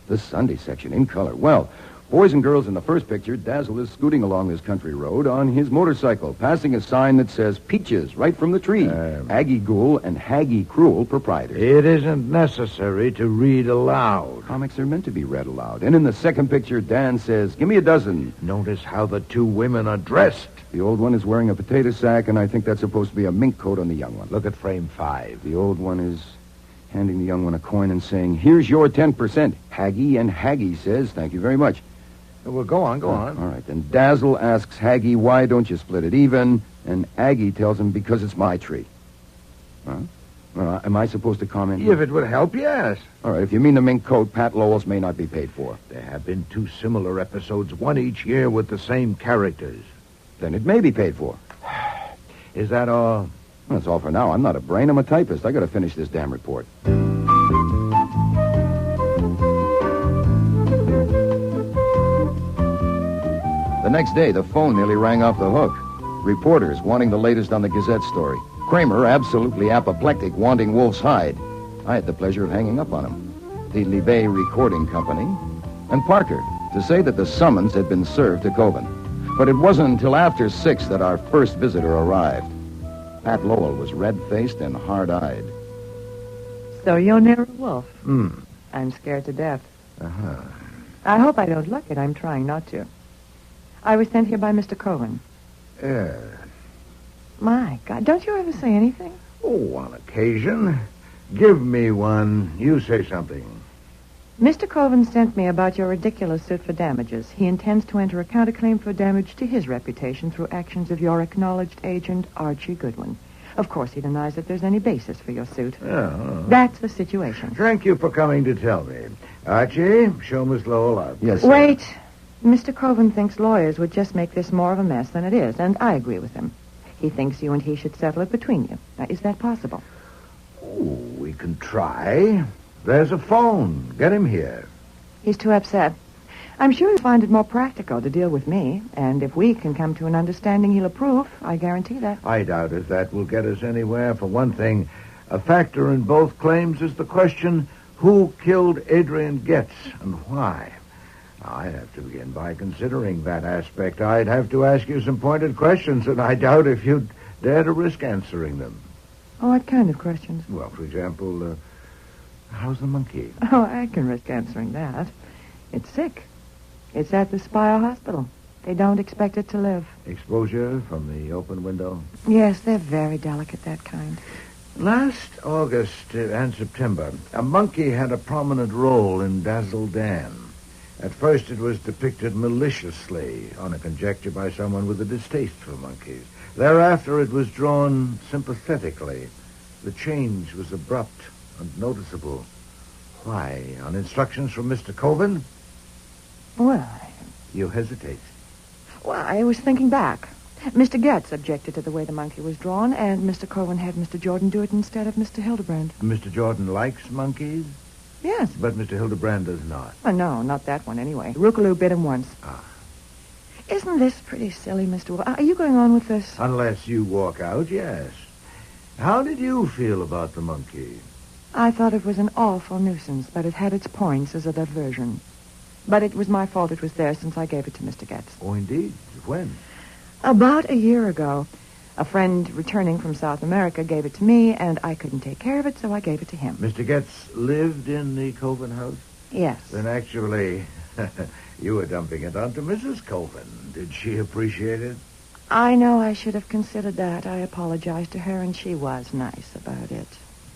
[SPEAKER 2] The Sunday section in color. Well, boys and girls in the first picture, Dazzle is scooting along this country road on his motorcycle, passing a sign that says Peaches right from the tree. Aggie Ghoul and Haggie Cruel proprietors.
[SPEAKER 14] It isn't necessary to read aloud.
[SPEAKER 2] Comics are meant to be read aloud. And in the second picture, Dan says, give me a dozen.
[SPEAKER 14] Notice how the two women are dressed.
[SPEAKER 2] The old one is wearing a potato sack, and I think that's supposed to be a mink coat on the young one.
[SPEAKER 14] Look at frame 5.
[SPEAKER 2] The old one is handing the young one a coin and saying, here's your 10%. Haggie, and Haggie says, thank you very much.
[SPEAKER 14] Well, go on.
[SPEAKER 2] All right, then Dazzle asks Haggie, why don't you split it even? And Aggie tells him, because it's my tree. Huh? Well, am I supposed to comment?
[SPEAKER 14] If it would help, yes.
[SPEAKER 2] All right, if you mean the mink coat, Pat Lowell's may not be paid for.
[SPEAKER 14] There have been 2 similar episodes, one each year with the same characters.
[SPEAKER 2] Then it may be paid for.
[SPEAKER 14] Is that all?
[SPEAKER 2] Well, that's all for now. I'm not a brain, I'm a typist. I gotta finish this damn report. The next day, the phone nearly rang off the hook. Reporters wanting the latest on the Gazette story. Kramer, absolutely apoplectic, wanting Wolfe's hide. I had the pleasure of hanging up on him. The Livet Recording Company. And Parker, to say that the summons had been served to Coven. But it wasn't until after 6 that our first visitor arrived. Pat Lowell was red-faced and hard-eyed.
[SPEAKER 19] So you're Nero Wolfe? I'm scared to death.
[SPEAKER 14] Uh-huh.
[SPEAKER 19] I hope I don't look it. I'm trying not to. I was sent here by Mr. Coven.
[SPEAKER 14] Yeah.
[SPEAKER 19] My God, don't you ever say anything?
[SPEAKER 14] Oh, on occasion. Give me one. You say something.
[SPEAKER 19] Mr. Coven sent me about your ridiculous suit for damages. He intends to enter a counterclaim for damage to his reputation through actions of your acknowledged agent, Archie Goodwin. Of course, he denies that there's any basis for your suit.
[SPEAKER 14] Yeah.
[SPEAKER 19] That's the situation.
[SPEAKER 14] Thank you for coming to tell me. Archie, show Miss Lowell up.
[SPEAKER 2] Yes, sir.
[SPEAKER 19] Wait. Mr. Coven thinks lawyers would just make this more of a mess than it is, and I agree with him. He thinks you and he should settle it between you. Now, is that possible?
[SPEAKER 14] Oh, we can try. There's a phone. Get him here.
[SPEAKER 19] He's too upset. I'm sure he'll find it more practical to deal with me, and if we can come to an understanding, he'll approve. I guarantee that.
[SPEAKER 14] I doubt if that will get us anywhere. For one thing, a factor in both claims is the question, who killed Adrian Getz and why? I'd have to begin by considering that aspect. I'd have to ask you some pointed questions, and I doubt if you'd dare to risk answering them.
[SPEAKER 19] Oh, what kind of questions?
[SPEAKER 14] Well, for example, how's the monkey?
[SPEAKER 19] Oh, I can risk answering that. It's sick. It's at the Spire Hospital. They don't expect it to live.
[SPEAKER 14] Exposure from the open window?
[SPEAKER 19] Yes, they're very delicate, that kind.
[SPEAKER 14] Last August and September, a monkey had a prominent role in Dazzle Dan. At first it was depicted maliciously, on a conjecture by someone with a distaste for monkeys. Thereafter it was drawn sympathetically. The change was abrupt and noticeable. Why? On instructions from Mr. Coven?
[SPEAKER 19] Well,
[SPEAKER 14] You hesitate.
[SPEAKER 19] I was thinking back. Mr. Getz objected to the way the monkey was drawn, and Mr. Coven had Mr. Jordan do it instead of Mr. Hildebrand.
[SPEAKER 14] Mr. Jordan likes monkeys?
[SPEAKER 19] Yes.
[SPEAKER 14] But Mr. Hildebrand does not.
[SPEAKER 19] No, not that one anyway. Rookaloo bit him once. Isn't this pretty silly, Mr. Wolfe? Are you going on with this?
[SPEAKER 14] Unless you walk out, yes. How did you feel about the monkey?
[SPEAKER 19] I thought it was an awful nuisance, but it had its points as a diversion. But it was my fault it was there since I gave it to Mr. Getz.
[SPEAKER 14] Oh, indeed. When?
[SPEAKER 19] About a year ago. A friend returning from South America gave it to me, and I couldn't take care of it, so I gave it to him.
[SPEAKER 14] Mr. Getz lived in the Coven house?
[SPEAKER 19] Yes.
[SPEAKER 14] Then actually, you were dumping it onto Mrs. Coven. Did she appreciate it?
[SPEAKER 19] I know I should have considered that. I apologized to her, and she was nice about it.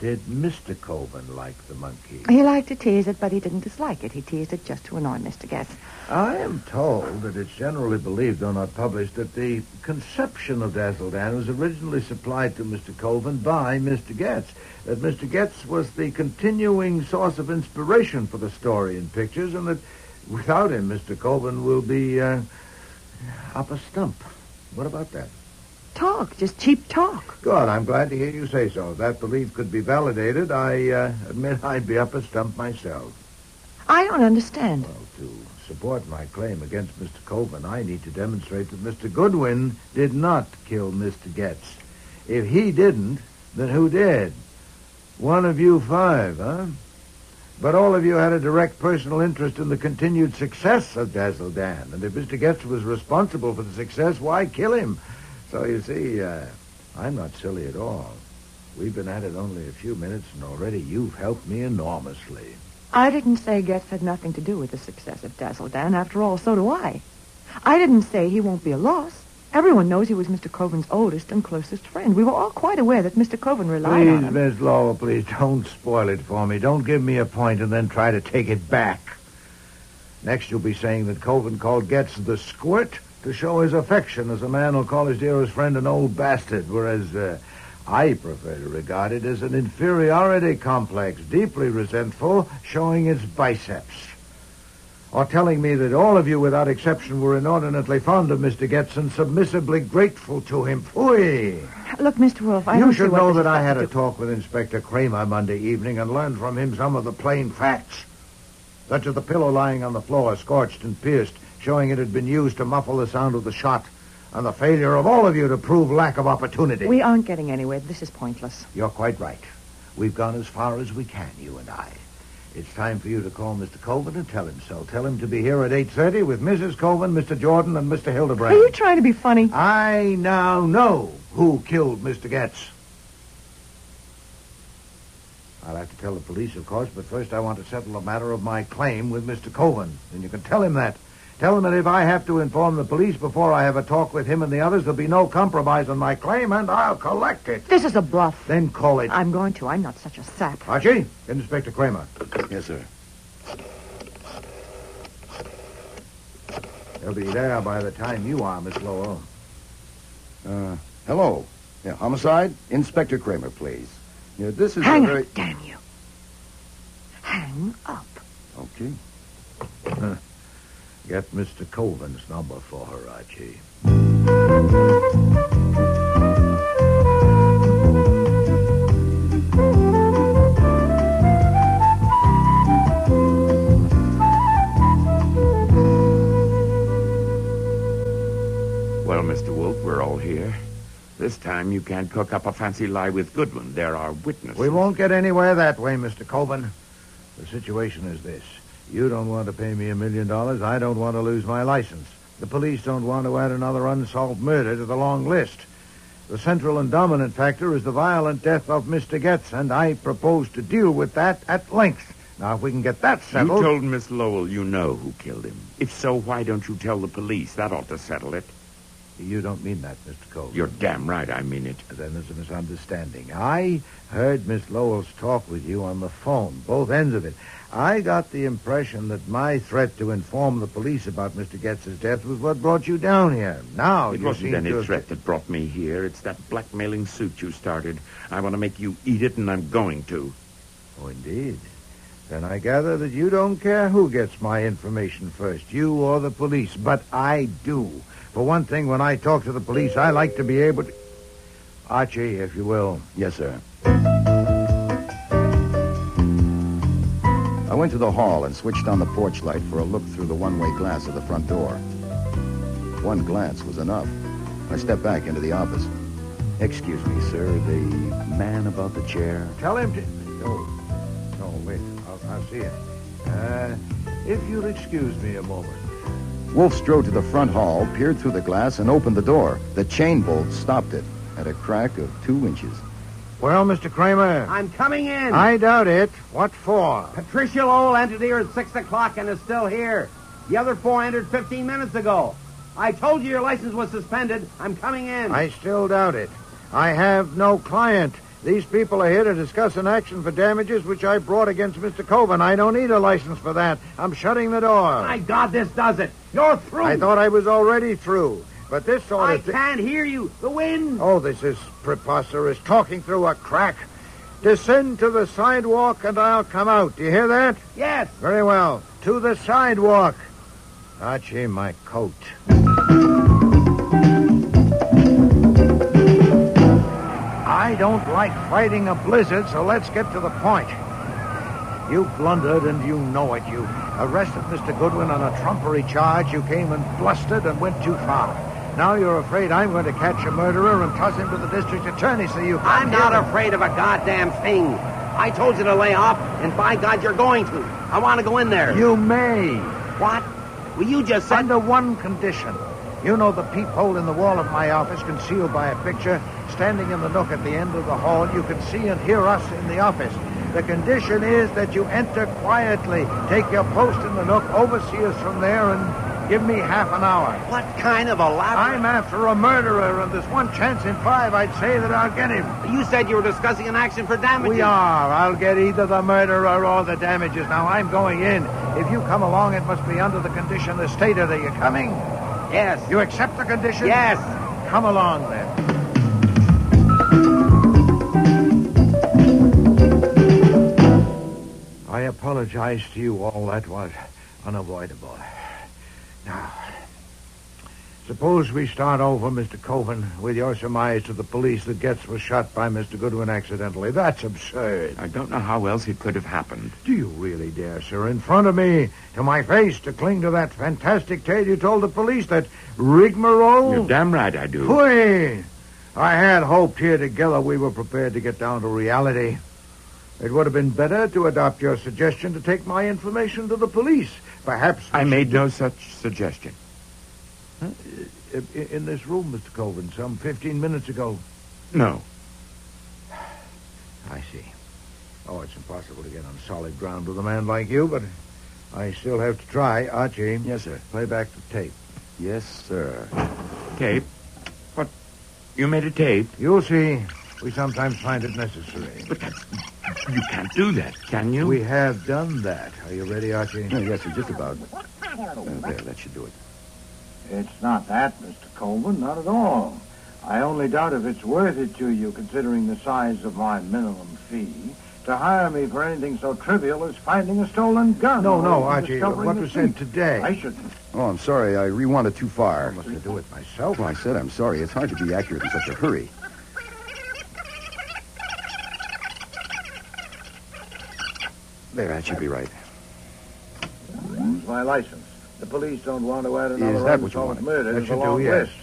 [SPEAKER 14] Did Mr. Coven like the monkey?
[SPEAKER 19] He liked to tease it, but he didn't dislike it. He teased it just to annoy Mr. Getz.
[SPEAKER 14] I am told that it's generally believed, though not published, that the conception of Dazzle Dan was originally supplied to Mr. Coven by Mr. Getz. That Mr. Getz was the continuing source of inspiration for the story and pictures, and that without him, Mr. Coven will be up a stump. What about that?
[SPEAKER 19] Talk, just cheap talk.
[SPEAKER 14] Good, I'm glad to hear you say so. If that belief could be validated, I admit I'd be up a stump myself.
[SPEAKER 19] I don't understand.
[SPEAKER 14] Well, to support my claim against Mr. Coven, I need to demonstrate that Mr. Goodwin did not kill Mr. Getz. If he didn't, then who did? One of you 5, huh? But all of you had a direct personal interest in the continued success of Dazzle Dan. And if Mr. Getz was responsible for the success, why kill him? So you see, I'm not silly at all. We've been at it only a few minutes, and already you've helped me enormously.
[SPEAKER 19] I didn't say Getz had nothing to do with the success of Dazzle Dan. After all, so do I. I didn't say he won't be a loss. Everyone knows he was Mr. Coven's oldest and closest friend. We were all quite aware that Mr. Coven relied on him.
[SPEAKER 14] Please, Miss Lowell, please, don't spoil it for me. Don't give me a point and then try to take it back. Next, you'll be saying that Coven called Getz the Squirt to show his affection, as a man will call his dearest friend an old bastard, whereas I prefer to regard it as an inferiority complex, deeply resentful, showing its biceps. Or telling me that all of you, without exception, were inordinately fond of Mr. Getz and submissively grateful to him. Phooey!
[SPEAKER 19] Look, Mr. Wolfe, I don't
[SPEAKER 14] You
[SPEAKER 19] see
[SPEAKER 14] should
[SPEAKER 19] what
[SPEAKER 14] know
[SPEAKER 19] this
[SPEAKER 14] that I
[SPEAKER 19] has
[SPEAKER 14] had
[SPEAKER 19] to
[SPEAKER 14] a
[SPEAKER 19] do-
[SPEAKER 14] talk with Inspector Kramer Monday evening and learned from him some of the plain facts. Such as the pillow lying on the floor, scorched and pierced, showing it had been used to muffle the sound of the shot, and the failure of all of you to prove lack of opportunity.
[SPEAKER 19] We aren't getting anywhere. This is pointless.
[SPEAKER 14] You're quite right. We've gone as far as we can, you and I. It's time for you to call Mr. Coven and tell him so. Tell him to be here at 8:30 with Mrs. Coven, Mr. Jordan, and Mr. Hildebrand.
[SPEAKER 19] Are you trying to be funny?
[SPEAKER 14] I now know who killed Mr. Getz. I'll have to tell the police, of course, but first I want to settle the matter of my claim with Mr. Coven. And you can tell him that. Tell him that if I have to inform the police before I have a talk with him and the others, there'll be no compromise on my claim, and I'll collect it.
[SPEAKER 19] This is a bluff.
[SPEAKER 14] Then call it.
[SPEAKER 19] I'm going to. I'm not such a sap.
[SPEAKER 14] Archie, get Inspector Kramer.
[SPEAKER 22] Yes, sir.
[SPEAKER 14] They'll be there by the time you are, Miss Lowell.
[SPEAKER 2] Hello. Yeah, homicide? Inspector Kramer, please. Yeah, this is
[SPEAKER 19] Hang
[SPEAKER 2] a very...
[SPEAKER 19] up, damn you. Hang up.
[SPEAKER 2] Okay.
[SPEAKER 14] Get Mr. Coven's number for her, Archie.
[SPEAKER 8] Well, Mr. Wolfe, we're all here. This time you can't cook up a fancy lie with Goodwin. There are witnesses.
[SPEAKER 14] We won't get anywhere that way, Mr. Coven. The situation is this. You don't want to pay me $1 million. I don't want to lose my license. The police don't want to add another unsolved murder to the long list. The central and dominant factor is the violent death of Mr. Getz, and I propose to deal with that at length. Now, if we can get that settled...
[SPEAKER 8] You told Miss Lowell you know who killed him. If so, why don't you tell the police? That ought to settle it.
[SPEAKER 14] You don't mean that, Mr. Colvin.
[SPEAKER 8] You're damn right I mean it.
[SPEAKER 14] Then there's a misunderstanding. I heard Miss Lowell's talk with you on the phone, both ends of it. I got the impression that my threat to inform the police about Mr. Getz's death was what brought you down here. Now,
[SPEAKER 8] It
[SPEAKER 14] you
[SPEAKER 8] wasn't
[SPEAKER 14] seem
[SPEAKER 8] any
[SPEAKER 14] to...
[SPEAKER 8] threat that brought me here. It's that blackmailing suit you started. I want to make you eat it, and I'm going to.
[SPEAKER 14] Oh, indeed. Then I gather that you don't care who gets my information first, you or the police. But I do. For one thing, when I talk to the police, I like to be able to... Archie, if you will.
[SPEAKER 2] Yes, sir. I went to the hall and switched on the porch light for a look through the one-way glass of the front door. One glance was enough. I stepped back into the office. Excuse me, sir, the man about the chair.
[SPEAKER 14] Tell him to... No, wait. I'll see it. If you'll excuse me a moment.
[SPEAKER 2] Wolfe strode to the front hall, peered through the glass, and opened the door. The chain bolt stopped it at a crack of 2 inches.
[SPEAKER 14] Well, Mr. Kramer.
[SPEAKER 13] I'm coming in.
[SPEAKER 14] I doubt it. What for?
[SPEAKER 13] Patricia Lowell entered here at 6 o'clock and is still here. The other 4 entered 15 minutes ago. I told you your license was suspended. I'm coming in.
[SPEAKER 14] I still doubt it. I have no client. These people are here to discuss an action for damages which I brought against Mr. Coven. I don't need a license for that. I'm shutting the door.
[SPEAKER 13] My God, this does it. You're through.
[SPEAKER 14] I thought I was already through. But this sort of
[SPEAKER 13] I can't hear you. The wind.
[SPEAKER 14] Oh, this is preposterous. Talking through a crack. Descend to the sidewalk and I'll come out. Do you hear that?
[SPEAKER 13] Yes.
[SPEAKER 14] Very well. To the sidewalk. Archie, my coat. I don't like fighting a blizzard, so let's get to the point. You blundered and you know it. You arrested Mr. Goodwin on a trumpery charge. You came and blustered and went too far. Now you're afraid I'm going to catch a murderer and toss him to the district attorney so you...
[SPEAKER 13] I'm not afraid of a goddamn thing. I told you to lay off, and by God, you're going to. I want to go in there.
[SPEAKER 14] You may.
[SPEAKER 13] What? Well, you just said...
[SPEAKER 14] Under one condition. You know the peephole in the wall of my office concealed by a picture. Standing in the nook at the end of the hall, you can see and hear us in the office. The condition is that you enter quietly, take your post in the nook, oversee us from there, and give me half an hour.
[SPEAKER 13] What kind of elaborate...
[SPEAKER 14] I'm after a murderer, and there's one chance in 5 I'd say that I'll get him.
[SPEAKER 13] You said you were discussing an action for damages.
[SPEAKER 14] We are. I'll get either the murderer or the damages. Now, I'm going in. If you come along, it must be under the condition the stated. Are you coming?
[SPEAKER 13] Yes.
[SPEAKER 14] You accept the condition?
[SPEAKER 13] Yes.
[SPEAKER 14] Come along, then. I apologize to you all. That was unavoidable. Now, suppose we start over, Mr. Coven, with your surmise to the police that Getz was shot by Mr. Goodwin accidentally. That's absurd.
[SPEAKER 8] I don't know how else it could have happened.
[SPEAKER 14] Do you really dare, sir, in front of me, to my face, to cling to that fantastic tale you told the police, that rigmarole?
[SPEAKER 8] You're damn right I do.
[SPEAKER 14] Pooey! I had hoped here together we were prepared to get down to reality. It would have been better to adopt your suggestion to take my information to the police. Perhaps...
[SPEAKER 8] I made no such suggestion.
[SPEAKER 14] Huh? In this room, Mr. Coven, some 15 minutes ago.
[SPEAKER 8] No.
[SPEAKER 14] I see. Oh, it's impossible to get on solid ground with a man like you, but I still have to try. Archie.
[SPEAKER 2] Yes, sir.
[SPEAKER 14] Play back the tape.
[SPEAKER 2] Yes, sir.
[SPEAKER 8] Tape? What? You made a tape?
[SPEAKER 14] You'll see. We sometimes find it necessary.
[SPEAKER 8] But that's... You can't do that, can you?
[SPEAKER 14] We have done that. Are you ready, Archie?
[SPEAKER 2] Yes, sir, just about. There, that should do it.
[SPEAKER 14] It's not that, Mr. Coleman, not at all. I only doubt if it's worth it to you, considering the size of my minimum fee, to hire me for anything so trivial as finding a stolen gun. No, Archie, what was said today? I shouldn't.
[SPEAKER 2] Oh, I'm sorry. I rewound it too far.
[SPEAKER 14] Must I do it myself?
[SPEAKER 2] Well, I said I'm sorry. It's hard to be accurate in such a hurry. There, that should be right.
[SPEAKER 14] It's my license. The police don't want to add another
[SPEAKER 2] Is that what you
[SPEAKER 14] unsolved
[SPEAKER 2] wanted?
[SPEAKER 14] murder
[SPEAKER 2] That
[SPEAKER 14] to the
[SPEAKER 2] should
[SPEAKER 14] long
[SPEAKER 2] do, yes.
[SPEAKER 14] list.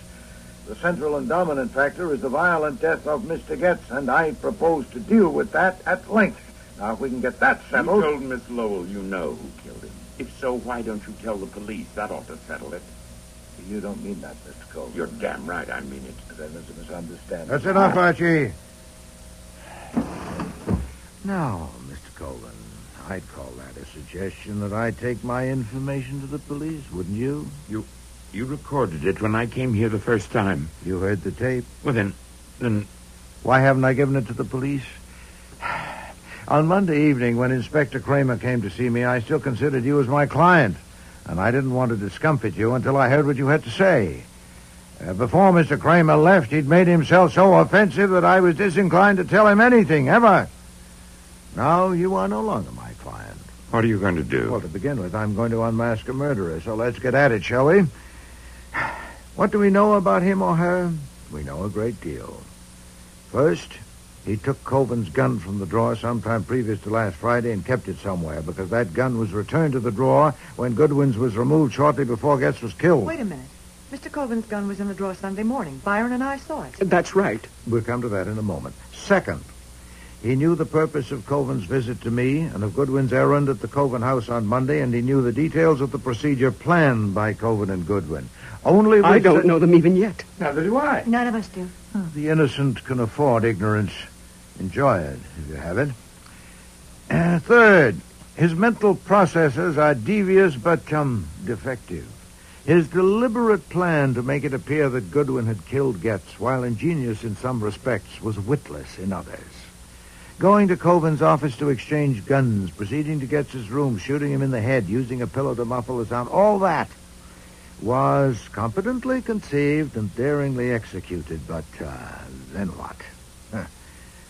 [SPEAKER 14] The central and dominant factor is the violent death of Mr. Getz, and I propose to deal with that at length. Now, if we can get that settled...
[SPEAKER 8] You told Miss Lowell you know who killed him. If so, why don't you tell the police? That ought to settle it.
[SPEAKER 14] You don't mean that, Mr. Cole.
[SPEAKER 8] You're damn right I mean it.
[SPEAKER 14] Then there's a misunderstanding.
[SPEAKER 10] That's enough, Archie.
[SPEAKER 14] Now, Mr. Colvin, I'd call that a suggestion that I take my information to the police, wouldn't you?
[SPEAKER 8] You You recorded it when I came here the first time.
[SPEAKER 14] You heard the tape?
[SPEAKER 8] Well, then...
[SPEAKER 14] Why haven't I given it to the police? On Monday evening, when Inspector Kramer came to see me, I still considered you as my client, and I didn't want to discomfort you until I heard what you had to say. Before Mr. Kramer left, he'd made himself so offensive that I was disinclined to tell him anything, ever. Now, you are no longer my client.
[SPEAKER 8] What are you going to do?
[SPEAKER 14] Well, to begin with, I'm going to unmask a murderer, so let's get at it, shall we? What do we know about him or her? We know a great deal. First, he took Coven's gun from the drawer sometime previous to last Friday and kept it somewhere, because that gun was returned to the drawer when Goodwin's was removed shortly before Getz was killed.
[SPEAKER 19] Wait a minute. Mr. Coven's gun was in the drawer Sunday morning. Byron and I saw it.
[SPEAKER 4] That's right.
[SPEAKER 14] We'll come to that in a moment. Second, he knew the purpose of Coven's visit to me and of Goodwin's errand at the Coven house on Monday, and he knew the details of the procedure planned by Coven and Goodwin. Only
[SPEAKER 4] I don't know them even yet.
[SPEAKER 14] Neither do I.
[SPEAKER 19] None of us do.
[SPEAKER 14] The innocent can afford ignorance. Enjoy it, if you have it. Third, his mental processes are devious but, defective. His deliberate plan to make it appear that Goodwin had killed Getz, while ingenious in some respects, was witless in others. Going to Coven's office to exchange guns, proceeding to Getz's room, shooting him in the head, using a pillow to muffle the sound, all that was competently conceived and daringly executed, but then what?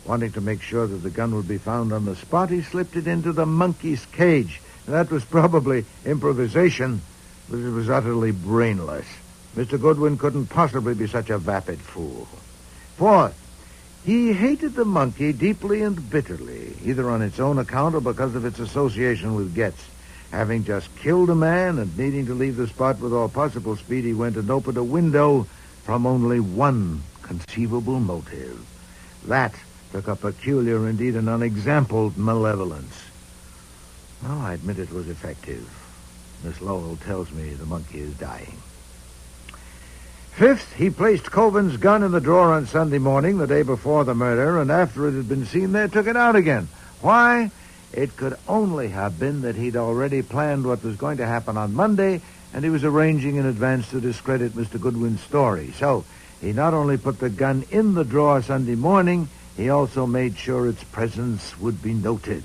[SPEAKER 14] Wanting to make sure that the gun would be found on the spot, he slipped it into the monkey's cage. That was probably improvisation, but it was utterly brainless. Mr. Goodwin couldn't possibly be such a vapid fool. Fourth, he hated the monkey deeply and bitterly, either on its own account or because of its association with Getz. Having just killed a man and needing to leave the spot with all possible speed, he went and opened a window from only one conceivable motive. That took a peculiar, indeed an unexampled malevolence. Well, I admit it was effective. Miss Lowell tells me the monkey is dying. Fifth, he placed Coven's gun in the drawer on Sunday morning, the day before the murder, and after it had been seen there, took it out again. Why? It could only have been that he'd already planned what was going to happen on Monday, and he was arranging in advance to discredit Mr. Goodwin's story. So he not only put the gun in the drawer Sunday morning, he also made sure its presence would be noted.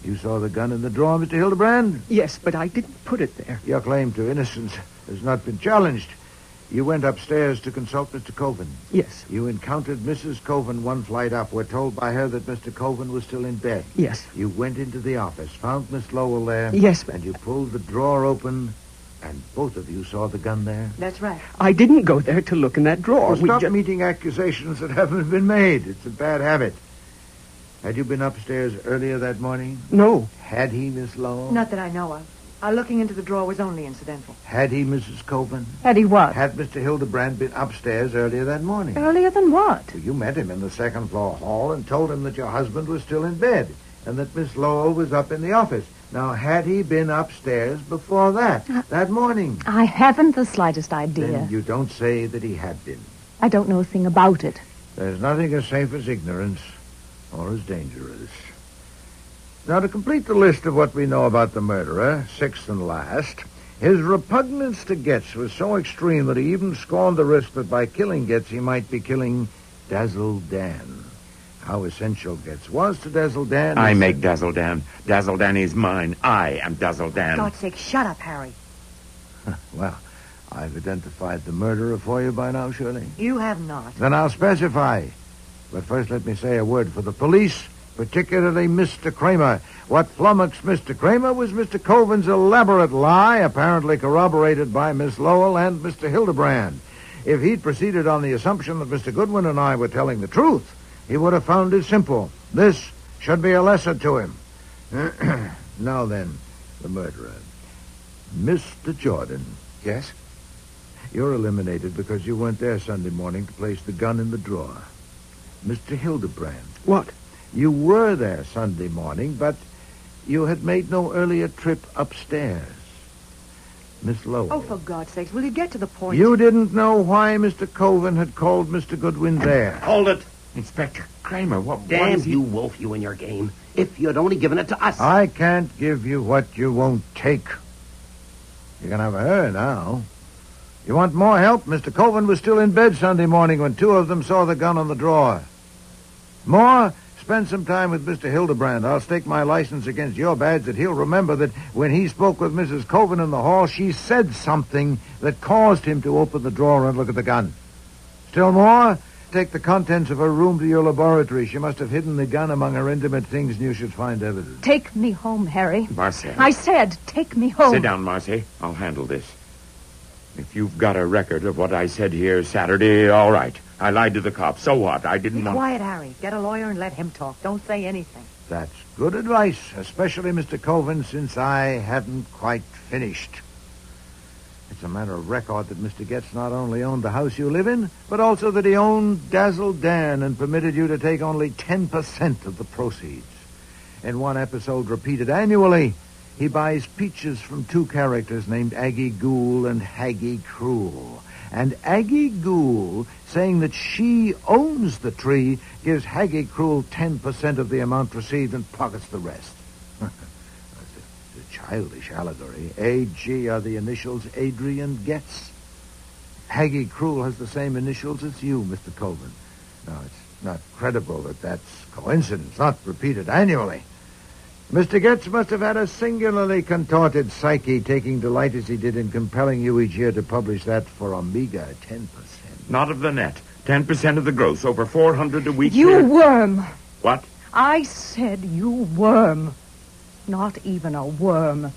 [SPEAKER 14] You saw the gun in the drawer, Mr. Hildebrand?
[SPEAKER 4] Yes, but I didn't put it there.
[SPEAKER 14] Your claim to innocence has not been challenged. You went upstairs to consult Mr. Coven.
[SPEAKER 4] Yes.
[SPEAKER 14] You encountered Mrs. Coven one flight up. We're told by her that Mr. Coven was still in bed.
[SPEAKER 4] Yes.
[SPEAKER 14] You went into the office, found Miss Lowell there.
[SPEAKER 4] Yes,
[SPEAKER 14] and you pulled the drawer open, and both of you saw the gun there.
[SPEAKER 19] That's right.
[SPEAKER 4] I didn't go there to look in that drawer.
[SPEAKER 14] Well, stop meeting accusations that haven't been made. It's a bad habit. Had you been upstairs earlier that morning?
[SPEAKER 4] No.
[SPEAKER 14] Had he, Miss Lowell?
[SPEAKER 19] Not that I know of. Our looking into the drawer was only incidental.
[SPEAKER 14] Had he, Mrs. Coven?
[SPEAKER 21] Had he what?
[SPEAKER 14] Had Mr. Hildebrand been upstairs earlier that morning?
[SPEAKER 21] Earlier than what?
[SPEAKER 14] Well, you met him in the second-floor hall and told him that your husband was still in bed and that Miss Lowell was up in the office. Now, had he been upstairs before that morning?
[SPEAKER 21] I haven't the slightest idea.
[SPEAKER 14] Then you don't say that he had been.
[SPEAKER 21] I don't know a thing about it.
[SPEAKER 14] There's nothing as safe as ignorance or as dangerous. Now, to complete the list of what we know about the murderer, sixth and last, his repugnance to Getz was so extreme that he even scorned the risk that by killing Getz he might be killing Dazzle Dan. How essential Getz was to Dazzle Dan...
[SPEAKER 8] I make Dazzle Dan. Dazzle Dan is mine. I am Dazzle Dan.
[SPEAKER 19] For God's sake, shut up, Harry.
[SPEAKER 14] Well, I've identified the murderer for you by now, surely?
[SPEAKER 19] You have not.
[SPEAKER 14] Then I'll specify. But first let me say a word for the police, particularly Mr. Kramer. What flummoxed Mr. Kramer was Mr. Coven's elaborate lie, apparently corroborated by Miss Lowell and Mr. Hildebrand. If he'd proceeded on the assumption that Mr. Goodwin and I were telling the truth, he would have found it simple. This should be a lesson to him. Now then, the murderer. Mr. Jordan. Yes? You're eliminated because you weren't there Sunday morning to place the gun in the drawer. Mr. Hildebrand.
[SPEAKER 4] What?
[SPEAKER 14] You were there Sunday morning, but you had made no earlier trip upstairs. Miss Lowell.
[SPEAKER 19] Oh, for God's sakes, will you get to the point?
[SPEAKER 14] You didn't know why Mr. Coven had called Mr. Goodwin there.
[SPEAKER 12] Hold it.
[SPEAKER 8] Inspector Kramer, what
[SPEAKER 12] Damn
[SPEAKER 8] was
[SPEAKER 12] you, Wolf, you and your game. If you'd only given it to us.
[SPEAKER 14] I can't give you what you won't take. You can have her now. You want more help? Mr. Coven was still in bed Sunday morning when two of them saw the gun on the drawer. More? Spend some time with Mr. Hildebrand. I'll stake my license against your badge that he'll remember that when he spoke with Mrs. Coven in the hall, she said something that caused him to open the drawer and look at the gun. Still more? Take the contents of her room to your laboratory. She must have hidden the gun among her intimate things, and you should find evidence.
[SPEAKER 21] Take me home, Harry.
[SPEAKER 8] Marcy.
[SPEAKER 21] I said, take me home.
[SPEAKER 8] Sit down, Marcy. I'll handle this. If you've got a record of what I said here Saturday, all right. I lied to the cops. So what? I didn't want...
[SPEAKER 19] Quiet, Harry. Get a lawyer and let him talk. Don't say anything.
[SPEAKER 14] That's good advice, especially, Mr. Coven, since I hadn't quite finished. It's a matter of record that Mr. Getz not only owned the house you live in, but also that he owned Dazzle Dan and permitted you to take only 10% of the proceeds. In one episode repeated annually, he buys peaches from two characters named Aggie Ghoul and Haggie Cruel. And Aggie Ghoul, saying that she owns the tree, gives Haggie Cruel 10% of the amount received and pockets the rest. It's a childish allegory. A.G. are the initials Adrian Getz. Haggie Cruel has the same initials as you, Mr. Coven. Now, it's not credible that that's coincidence, not repeated annually. Mr. Getz must have had a singularly contorted psyche, taking delight as he did in compelling you each year to publish that for a meager 10%.
[SPEAKER 8] Not of the net. 10% of the gross. Over 400 a week.
[SPEAKER 21] You worm.
[SPEAKER 8] What?
[SPEAKER 21] I said you worm. Not even a worm.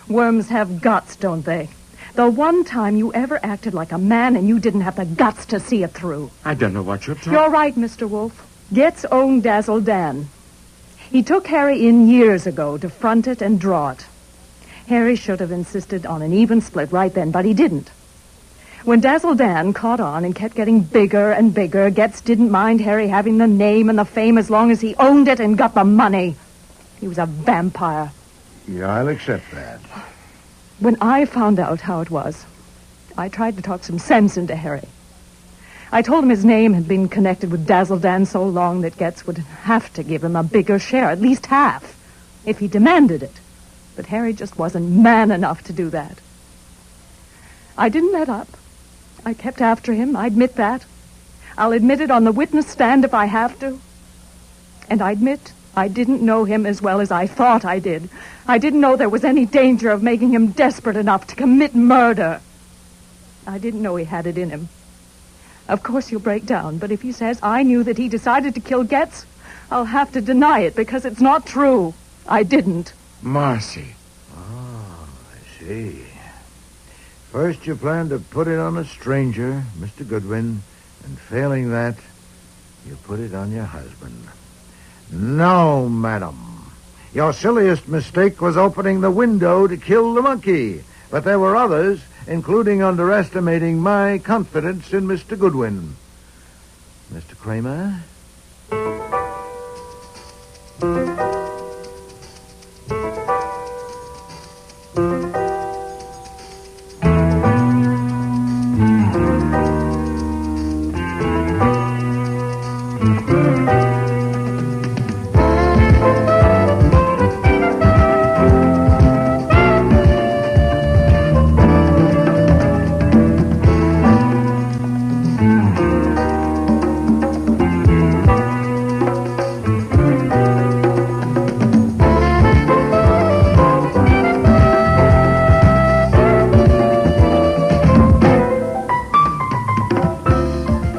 [SPEAKER 21] Worms have guts, don't they? The one time you ever acted like a man and you didn't have the guts to see it through.
[SPEAKER 8] I don't know what you're talking...
[SPEAKER 21] You're right, Mr. Wolfe. Getz owned Dazzle Dan. He took Harry in years ago to front it and draw it. Harry should have insisted on an even split right then, but he didn't. When Dazzle Dan caught on and kept getting bigger and bigger, Getz didn't mind Harry having the name and the fame as long as he owned it and got the money. He was a vampire.
[SPEAKER 14] Yeah, I'll accept that.
[SPEAKER 21] When I found out how it was, I tried to talk some sense into Harry. I told him his name had been connected with Dazzle Dan so long that Getz would have to give him a bigger share, at least half, if he demanded it. But Harry just wasn't man enough to do that. I didn't let up. I kept after him, I admit that. I'll admit it on the witness stand if I have to. And I admit I didn't know him as well as I thought I did. I didn't know there was any danger of making him desperate enough to commit murder. I didn't know he had it in him. Of course he'll break down, but if he says I knew that he decided to kill Getz, I'll have to deny it because it's not true. I didn't.
[SPEAKER 8] Marcy.
[SPEAKER 14] Oh, I see. First you plan to put it on a stranger, Mr. Goodwin, and failing that, you put it on your husband. No, madam. Your silliest mistake was opening the window to kill the monkey, but there were others, including underestimating my confidence in Mr. Goodwin. Mr. Kramer?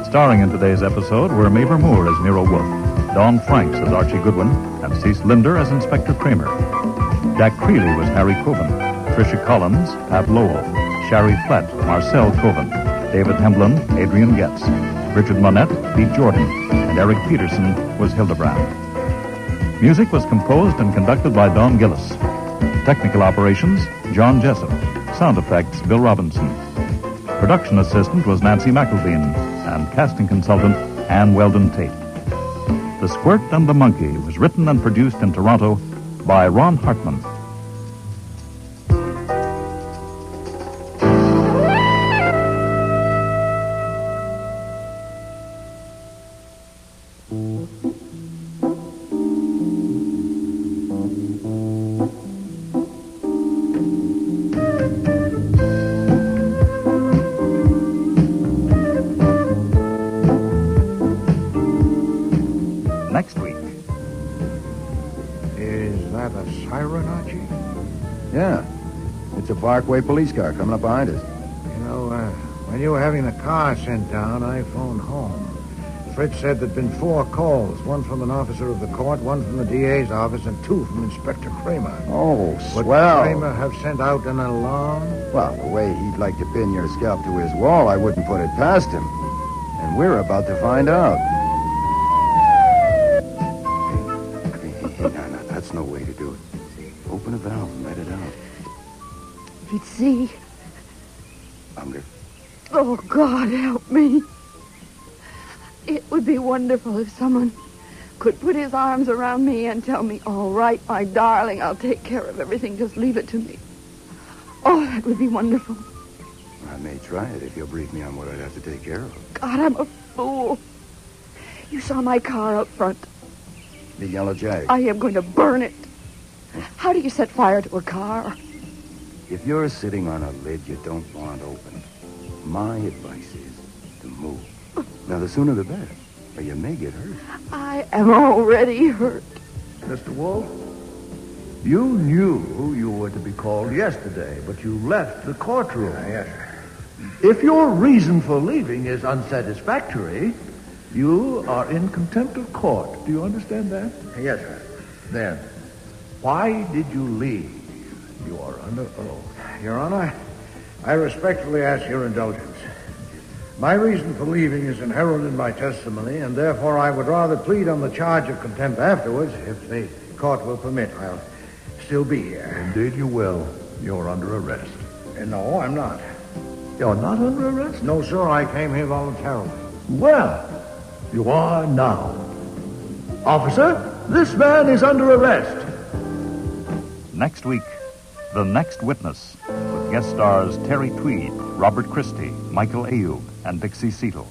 [SPEAKER 1] Starring in today's episode were Mavor Moore as Nero Wolfe, Dawn Franks as Archie Goodwin, and Cece Linder as Inspector Kramer. Jack Creeley was Harry Coven, Tricia Collins, Pat Lowell, Shari Flett, Marcel Coven, David Hemblin, Adrian Getz, Richard Monette, Pete Jordan, and Eric Peterson was Hildebrand. Music was composed and conducted by Don Gillis. Technical operations, John Jessup. Sound effects, Bill Robinson. Production assistant was Nancy McElveen, and casting consultant, Ann Weldon Tate. The Squirt and the Monkey was written and produced in Toronto by Ron Hartman.
[SPEAKER 2] Parkway police car coming up behind us.
[SPEAKER 14] You know, when you were having the car sent down, I phoned home. Fritz said there'd been 4 calls, one from an officer of the court, one from the DA's office, and 2 from Inspector Kramer.
[SPEAKER 2] Oh,
[SPEAKER 14] Would
[SPEAKER 2] swell.
[SPEAKER 14] Kramer have sent out an alarm?
[SPEAKER 2] Well, the way he'd like to pin your scalp to his wall, I wouldn't put it past him. And we're about to find out. Hey, no, that's no way to do it. Open a valve and let it out.
[SPEAKER 21] If you'd see.
[SPEAKER 2] Unger.
[SPEAKER 21] Oh, God, help me. It would be wonderful if someone could put his arms around me and tell me, all right, my darling, I'll take care of everything. Just leave it to me. Oh, that would be wonderful.
[SPEAKER 2] I may try it if you'll brief me on what I'd have to take care of.
[SPEAKER 21] God, I'm a fool. You saw my car out front.
[SPEAKER 2] The Yellow Jag.
[SPEAKER 21] I am going to burn it. How do you set fire to a car?
[SPEAKER 2] If you're sitting on a lid you don't want open, my advice is to move. Now, the sooner the better, or you may get hurt.
[SPEAKER 21] I am already hurt.
[SPEAKER 9] Mr. Wolfe, you knew you were to be called yesterday, but you left the courtroom.
[SPEAKER 14] Yes, sir.
[SPEAKER 9] If your reason for leaving is unsatisfactory, you are in contempt of court. Do you understand that?
[SPEAKER 14] Yes, sir.
[SPEAKER 9] Then, why did you leave? You are under oath.
[SPEAKER 14] Your Honor, I respectfully ask your indulgence. My reason for leaving is inherent in my testimony, and therefore I would rather plead on the charge of contempt afterwards, if the court will permit. I'll still be here.
[SPEAKER 9] Indeed you will. You're under arrest.
[SPEAKER 14] No, I'm not.
[SPEAKER 9] You're not under arrest?
[SPEAKER 14] No, sir, I came here voluntarily.
[SPEAKER 9] Well, you are now. Officer, this man is under arrest.
[SPEAKER 1] Next week, The Next Witness, with guest stars Terry Tweed, Robert Christie, Michael Ayub, and Dixie Seatle.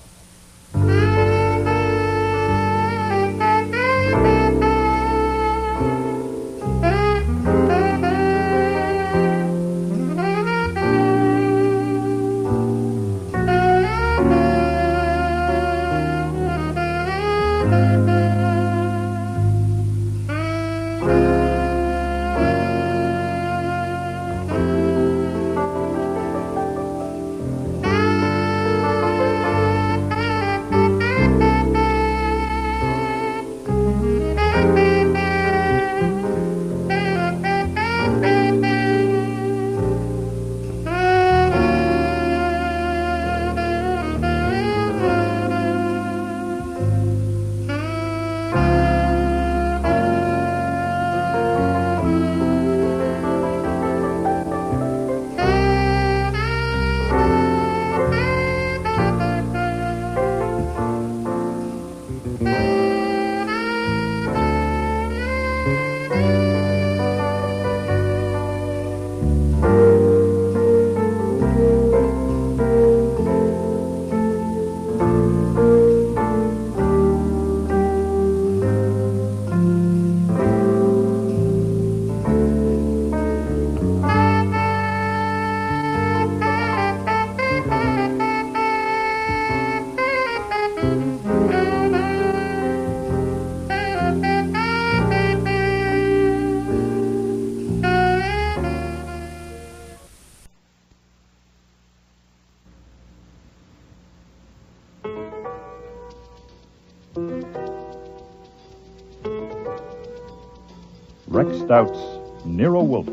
[SPEAKER 1] Rex Stout's Nero Wolfe.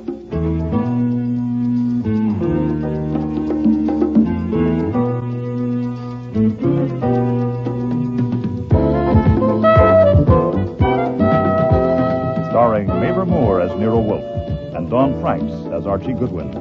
[SPEAKER 1] Starring Mavor Moore as Nero Wolfe and Don Franks as Archie Goodwin.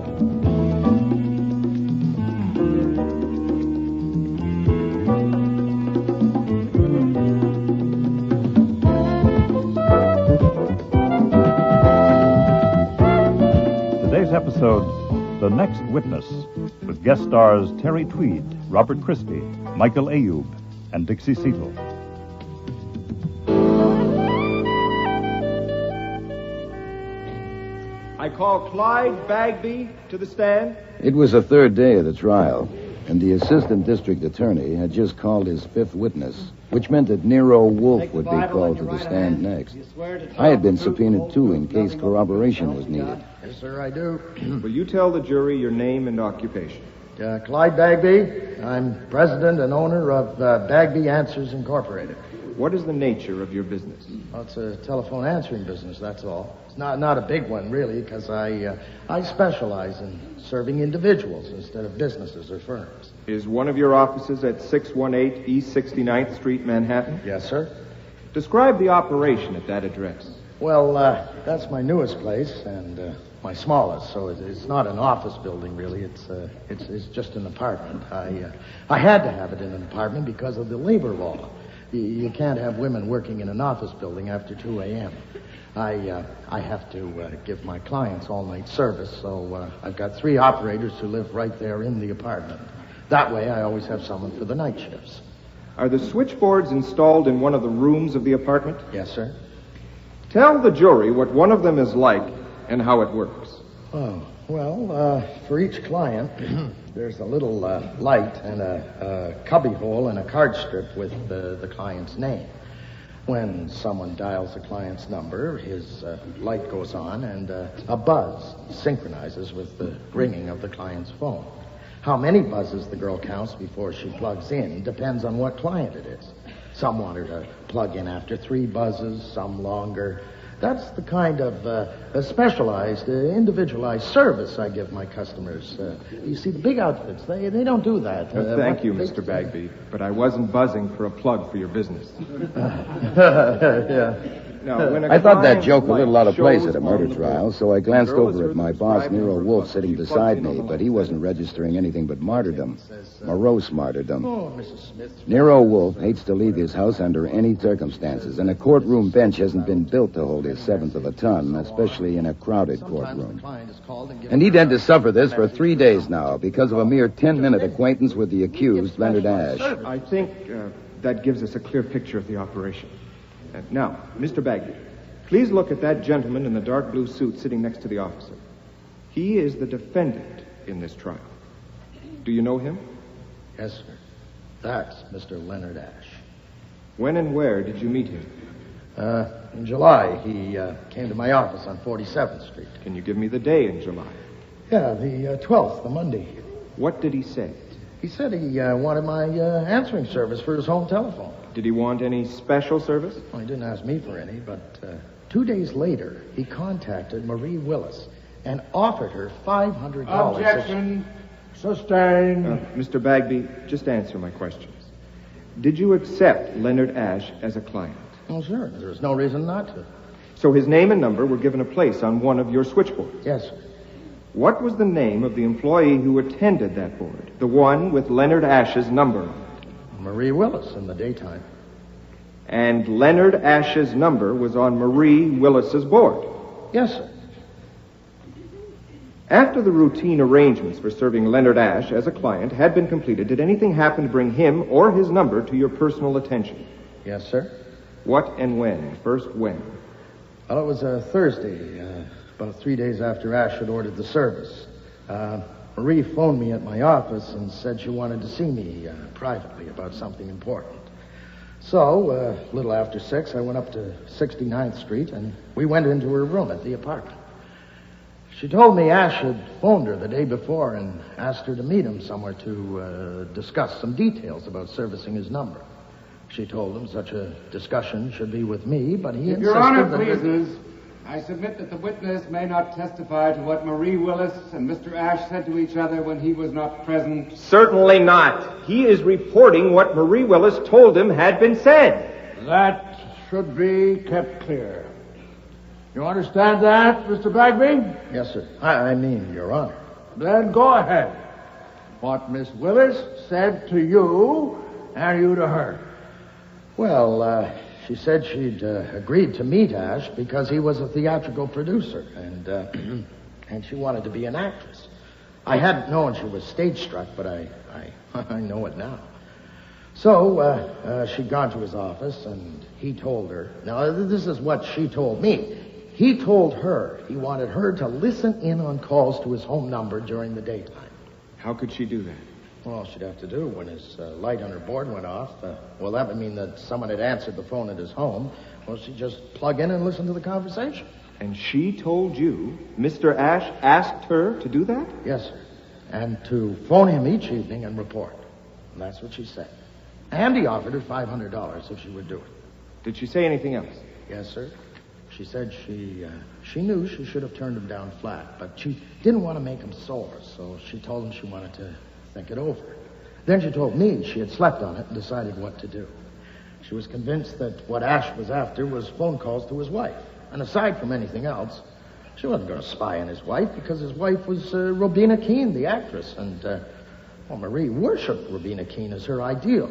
[SPEAKER 1] Episode, The Next Witness, with guest stars Terry Tweed, Robert Christie, Michael Ayub, and Dixie Seatle.
[SPEAKER 17] I call Clyde Bagby to the stand.
[SPEAKER 2] It was the third day of the trial. and the assistant district attorney had just called his fifth witness, which meant that Nero Wolfe would be called to the stand next. I had been subpoenaed, too, in case corroboration was needed.
[SPEAKER 15] Yes, sir, I do.
[SPEAKER 17] Will you tell the jury your name and occupation?
[SPEAKER 15] Clyde Bagby. I'm president and owner of Bagby Answers Incorporated.
[SPEAKER 17] What is the nature of your business?
[SPEAKER 15] Well, it's a telephone answering business, that's all. It's not a big one, really, because I specialize in serving individuals instead of businesses or firms.
[SPEAKER 17] Is one of your offices at 618 East 69th Street, Manhattan?
[SPEAKER 15] Yes, sir.
[SPEAKER 17] Describe the operation at that address.
[SPEAKER 15] Well, that's my newest place and my smallest, so it's not an office building, really. It's just an apartment. I had to have it in an apartment because of the labor law. You can't have women working in an office building after 2 a.m. I have to give my clients all-night service, so I've got 3 operators who live right there in the apartment. That way, I always have someone for the night shifts.
[SPEAKER 17] Are the switchboards installed in one of the rooms of the apartment?
[SPEAKER 15] Yes, sir.
[SPEAKER 17] Tell the jury what one of them is like and how it works.
[SPEAKER 15] Oh, well, for each client, there's a little light and a cubbyhole and a card strip with the client's name. When someone dials the client's number, his light goes on and a buzz synchronizes with the ringing of the client's phone. How many buzzes the girl counts before she plugs in depends on what client it is. Some want her to plug in after 3 buzzes, some longer. That's the kind of specialized, individualized service I give my customers. You see, the big outfits, they don't do that.
[SPEAKER 17] Thank you, Mr. Bagby, but I wasn't buzzing for a plug for your business.
[SPEAKER 15] Yeah.
[SPEAKER 17] Now,
[SPEAKER 2] I thought that joke a little out of place at a murder trial, so I glanced over at my boss, Nero Wolfe, sitting beside me, but he wasn't registering anything but martyrdom. Morose martyrdom.
[SPEAKER 15] Oh, Mrs. Smith.
[SPEAKER 2] Nero Wolfe hates to leave his house under any circumstances, and a courtroom bench hasn't been built to hold his 1/7 of a ton, especially in a crowded courtroom. And he'd had to suffer this for 3 days now because of a mere 10-minute acquaintance with the accused, Leonard Ash.
[SPEAKER 17] I think that gives us a clear picture of the operation. Now, Mr. Bagby, please look at that gentleman in the dark blue suit sitting next to the officer. He is the defendant in this trial. Do you know him?
[SPEAKER 15] Yes, sir. That's Mr. Leonard Ash.
[SPEAKER 17] When and where did you meet him?
[SPEAKER 15] In July, he came to my office on 47th Street.
[SPEAKER 17] Can you give me the day in July?
[SPEAKER 15] Yeah, the 12th, the Monday.
[SPEAKER 17] What did he say?
[SPEAKER 15] He said he wanted my answering service for his home telephone.
[SPEAKER 17] Did he want any special service?
[SPEAKER 15] Well, he didn't ask me for any, but 2 days later, he contacted Marie Willis and offered her $500.
[SPEAKER 14] Objection. Sustained.
[SPEAKER 17] Mr. Bagby, just answer my questions. Did you accept Leonard Ash as a client?
[SPEAKER 15] Oh, sure. There's no reason not to.
[SPEAKER 17] So his name and number were given a place on one of your switchboards?
[SPEAKER 15] Yes, sir.
[SPEAKER 17] What was the name of the employee who attended that board? The one with Leonard Ash's number on it?
[SPEAKER 15] Marie Willis in the daytime.
[SPEAKER 17] And Leonard Ash's number was on Marie Willis's board?
[SPEAKER 15] Yes, sir.
[SPEAKER 17] After the routine arrangements for serving Leonard Ash as a client had been completed, did anything happen to bring him or his number to your personal attention?
[SPEAKER 15] Yes, sir.
[SPEAKER 17] What and when? First, when?
[SPEAKER 15] Well, it was a Thursday, about 3 days after Ash had ordered the service. Marie phoned me at my office and said she wanted to see me privately about something important. So, a little after 6, I went up to 69th Street, and we went into her room at the apartment. She told me Ash had phoned her the day before and asked her to meet him somewhere to discuss some details about servicing his number. She told him such a discussion should be with me, but he insisted
[SPEAKER 18] Your Honor
[SPEAKER 15] that...
[SPEAKER 18] pleases, I submit that the witness may not testify to what Marie Willis and Mr. Ash said to each other when he was not present.
[SPEAKER 17] Certainly not. He is reporting what Marie Willis told him had been said.
[SPEAKER 14] That should be kept clear. You understand that, Mr. Bagby?
[SPEAKER 15] Yes, sir. I mean, Your Honor.
[SPEAKER 14] Then go ahead. What Miss Willis said to you and you to her.
[SPEAKER 15] Well, she said she'd agreed to meet Ash because he was a theatrical producer, and she wanted to be an actress. I hadn't known she was stage struck, but I know it now. So she'd gone to his office, and he told her. Now, this is what she told me. He told her he wanted her to listen in on calls to his home number during the daytime.
[SPEAKER 17] How could she do that?
[SPEAKER 15] Well, all she'd have to do when his light on her board went off, well, that would mean that someone had answered the phone at his home. Well, she'd just plug in and listen to the conversation.
[SPEAKER 17] And she told you Mr. Ash asked her to do that?
[SPEAKER 15] Yes, sir. And to phone him each evening and report. And that's what she said. And he offered her $500 if she would do it.
[SPEAKER 17] Did she say anything else?
[SPEAKER 15] Yes, sir. She said she knew she should have turned him down flat, but she didn't want to make him sore, so she told him she wanted to think it over. Then she told me she had slept on it and decided what to do. She was convinced that what Ash was after was phone calls to his wife. And aside from anything else, she wasn't going to spy on his wife because his wife was Robina Keene, the actress. And, Marie worshipped Robina Keene as her ideal.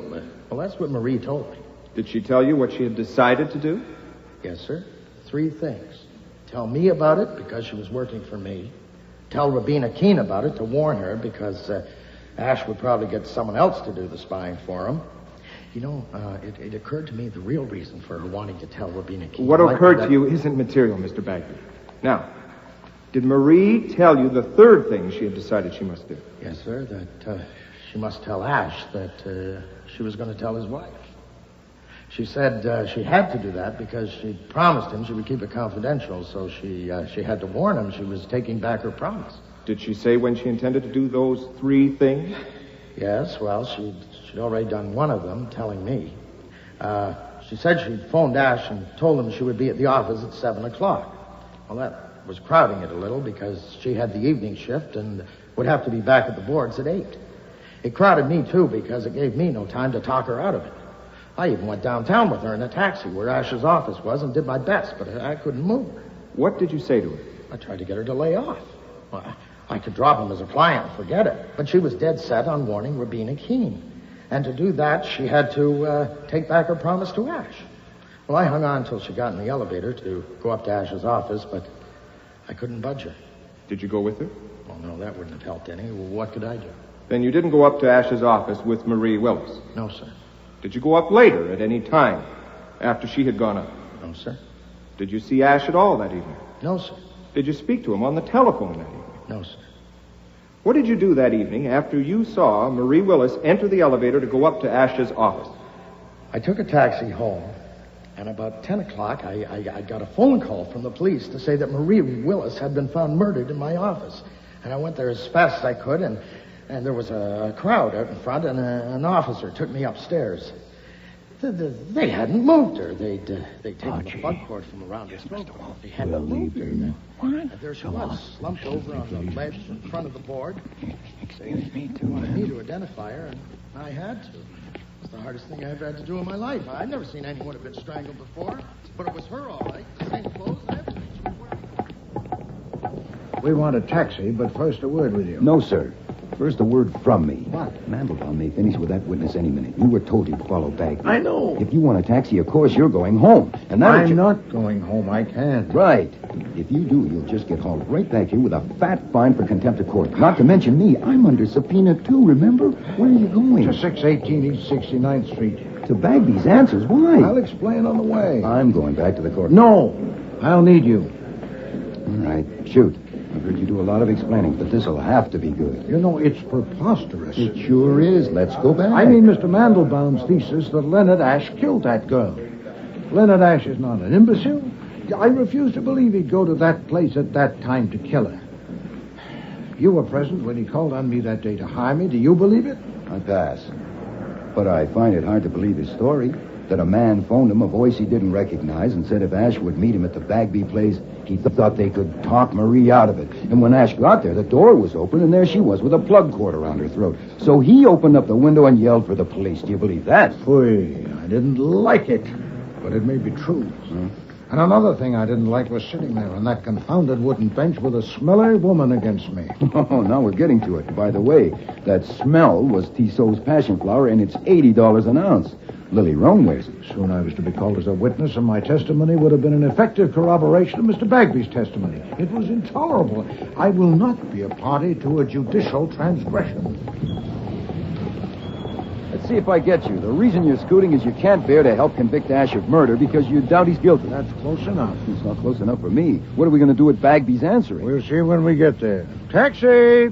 [SPEAKER 15] Well, that's what Marie told me.
[SPEAKER 17] Did she tell you what she had decided to do?
[SPEAKER 15] Yes, sir. 3 things. Tell me about it because she was working for me. Tell Robina Keene about it to warn her because Ash would probably get someone else to do the spying for him. You know, it occurred to me the real reason for her wanting to tell Robina Keene.
[SPEAKER 17] What occurred to you isn't material, Mr. Bagby. Now, did Marie tell you the 3rd thing she had decided she must do?
[SPEAKER 15] Yes, sir, that she must tell Ash that she was going to tell his wife. She said she had to do that because she promised him she would keep it confidential, so she had to warn him she was taking back her promise.
[SPEAKER 17] Did she say when she intended to do those 3 things?
[SPEAKER 15] Yes, well, she'd already done one of them, telling me. She said she'd phoned Ash and told him she would be at the office at 7 o'clock. Well, that was crowding it a little because she had the evening shift and would have to be back at the boards at 8. It crowded me, too, because it gave me no time to talk her out of it. I even went downtown with her in a taxi where Ash's office was and did my best, but I couldn't move her.
[SPEAKER 17] What did you say to her?
[SPEAKER 15] I tried to get her to lay off. Well, I could drop him as a client and forget it, but she was dead set on warning Robina Keene. And to do that, she had to take back her promise to Ash. Well, I hung on until she got in the elevator to go up to Ash's office, but I couldn't budge her.
[SPEAKER 17] Did you go with her?
[SPEAKER 15] Oh, no, that wouldn't have helped any. Well, what could I do?
[SPEAKER 17] Then you didn't go up to Ash's office with Marie Willis?
[SPEAKER 15] No, sir.
[SPEAKER 17] Did you go up later at any time after she had gone up?
[SPEAKER 15] No, sir.
[SPEAKER 17] Did you see Ash at all that evening?
[SPEAKER 15] No, sir.
[SPEAKER 17] Did you speak to him on the telephone that evening?
[SPEAKER 15] No, sir.
[SPEAKER 17] What did you do that evening after you saw Marie Willis enter the elevator to go up to Ash's office?
[SPEAKER 15] I took a taxi home, and about 10 o'clock, I got a phone call from the police to say that Marie Willis had been found murdered in my office. And I went there as fast as I could, and there was a crowd out in front, and an officer took me upstairs. They hadn't moved her. They'd taken the plug cord from around her throat. They hadn't moved her. And there she was, slumped over on the ledge in front of the board. Excuse me, too. They wanted me to identify her, and I had to. It was the hardest thing I ever had to do in my life. I'd never seen anyone have been strangled before, but it was her, all right. The same clothes and everything.
[SPEAKER 14] We want a taxi, but first a word with you.
[SPEAKER 2] No, sir. First, a word from me.
[SPEAKER 14] What?
[SPEAKER 2] Mandelbaum may finish with that witness any minute. You were told you'd follow Bagby.
[SPEAKER 14] I know.
[SPEAKER 2] If you want a taxi, of course, you're going home. And
[SPEAKER 14] I'm not going home. I can't.
[SPEAKER 2] Right. If you do, you'll just get hauled right back here with a fat fine for contempt of court. Not to mention me. I'm under subpoena, too, remember? Where are you going?
[SPEAKER 14] To 618 East 69th Street.
[SPEAKER 2] To Bagby's answers? Why?
[SPEAKER 14] I'll explain on the way.
[SPEAKER 2] I'm going back to the court.
[SPEAKER 14] No. I'll need you.
[SPEAKER 2] All right. Shoot. I've heard you do a lot of explaining, but this'll have to be good.
[SPEAKER 14] You know, it's preposterous.
[SPEAKER 2] It sure is. Let's go back.
[SPEAKER 14] I mean Mr. Mandelbaum's thesis that Leonard Ash killed that girl. Leonard Ash is not an imbecile. I refuse to believe he'd go to that place at that time to kill her. You were present when he called on me that day to hire me. Do you believe it?
[SPEAKER 2] I pass. But I find it hard to believe his story. That a man phoned him a voice he didn't recognize and said if Ash would meet him at the Bagby place, he thought they could talk Marie out of it. And when Ash got there, the door was open, and there she was with a plug cord around her throat. So he opened up the window and yelled for the police. Do you believe that?
[SPEAKER 14] Boy, I didn't like it, but it may be true. And another thing I didn't like was sitting there on that confounded wooden bench with a smelly woman against me.
[SPEAKER 2] Oh, now we're getting to it. By the way, that smell was Tissot's passion flower, and it's $80 an ounce. Lily Roan wears it.
[SPEAKER 14] Soon I was to be called as a witness, and my testimony would have been an effective corroboration of Mr. Bagby's testimony. It was intolerable. I will not be a party to a judicial transgression.
[SPEAKER 2] Let's see if I get you. The reason you're scooting is you can't bear to help convict Ash of murder because you doubt he's guilty.
[SPEAKER 14] That's close enough.
[SPEAKER 2] It's not close enough for me. What are we going to do with Bagby's answering?
[SPEAKER 14] We'll see when we get there. Taxi!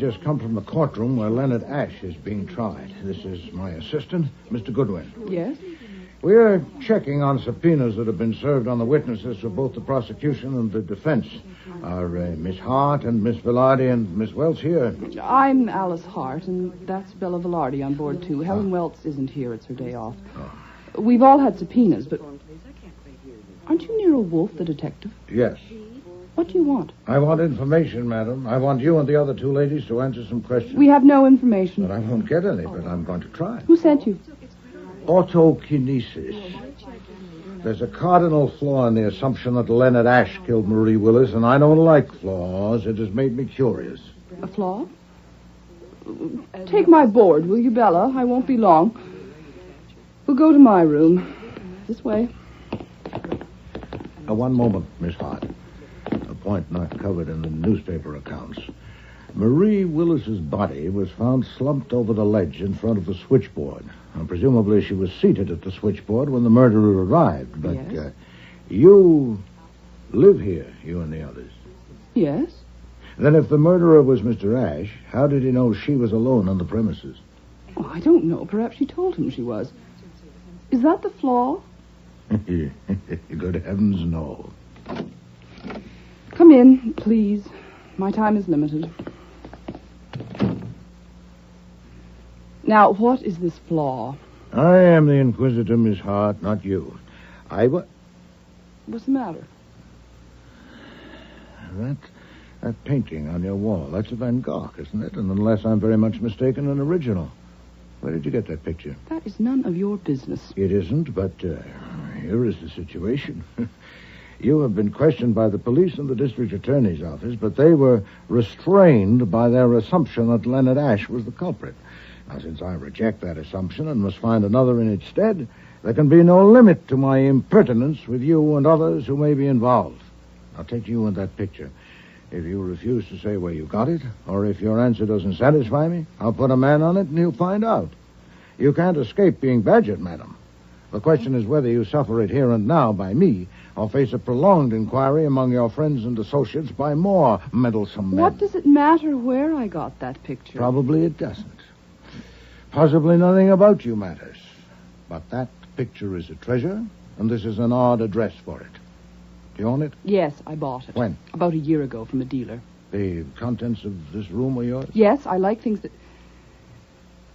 [SPEAKER 10] just come from the courtroom where Leonard Ash is being tried. This is my assistant, Mr. Goodwin.
[SPEAKER 21] Yes?
[SPEAKER 10] We're checking on subpoenas that have been served on the witnesses for both the prosecution and the defense. Are Miss Hart and Miss Velarde and Miss Welch here?
[SPEAKER 21] I'm Alice Hart, and that's Bella Velarde on board, too. Helen Welch isn't here. It's her day off. We've all had subpoenas, but... Aren't you Nero Wolfe, the detective?
[SPEAKER 10] Yes.
[SPEAKER 21] What do you want?
[SPEAKER 10] I want information, madam. I want you and the other two ladies to answer some questions.
[SPEAKER 21] We have no information.
[SPEAKER 10] But I won't get any, but I'm going to try.
[SPEAKER 21] Who sent you?
[SPEAKER 10] Autokinesis. There's a cardinal flaw in the assumption that Leonard Ash killed Marie Willis, and I don't like flaws. It has made me curious.
[SPEAKER 21] A flaw? Take my board, will you, Bella? I won't be long. We'll go to my room. This way.
[SPEAKER 10] One moment, Miss Hart. A point not covered in the newspaper accounts. Marie Willis's body was found slumped over the ledge in front of the switchboard. And presumably she was seated at the switchboard when the murderer arrived. But
[SPEAKER 21] yes.
[SPEAKER 10] You live here, you and the others.
[SPEAKER 21] Yes.
[SPEAKER 10] Then if the murderer was Mr. Ash, how did he know she was alone on the premises?
[SPEAKER 21] Oh, I don't know. Perhaps she told him she was. Is that the flaw?
[SPEAKER 10] Good heavens, no.
[SPEAKER 21] Come in, please. My time is limited. Now, what is this flaw?
[SPEAKER 10] I am the inquisitor, Miss Hart, not you.
[SPEAKER 21] What's the matter?
[SPEAKER 10] That painting on your wall, that's a Van Gogh, isn't it? And unless I'm very much mistaken, an original. Where did you get that picture?
[SPEAKER 21] That is none of your business.
[SPEAKER 10] It isn't, but here is the situation. You have been questioned by the police and the district attorney's office, but they were restrained by their assumption that Leonard Ash was the culprit. Now, since I reject that assumption and must find another in its stead, there can be no limit to my impertinence with you and others who may be involved. I'll take you and that picture. If you refuse to say where you got it, or if your answer doesn't satisfy me, I'll put a man on it and he'll find out. You can't escape being badgered, madam. The question is whether you suffer it here and now by me, or face a prolonged inquiry among your friends and associates by more meddlesome men.
[SPEAKER 21] What does it matter where I got that picture?
[SPEAKER 10] Probably it doesn't. Possibly nothing about you matters. But that picture is a treasure, and this is an odd address for it. Do you own it?
[SPEAKER 21] Yes, I bought it.
[SPEAKER 10] When?
[SPEAKER 21] About a year ago from a dealer.
[SPEAKER 10] The contents of this room are yours?
[SPEAKER 21] Yes, I like things that...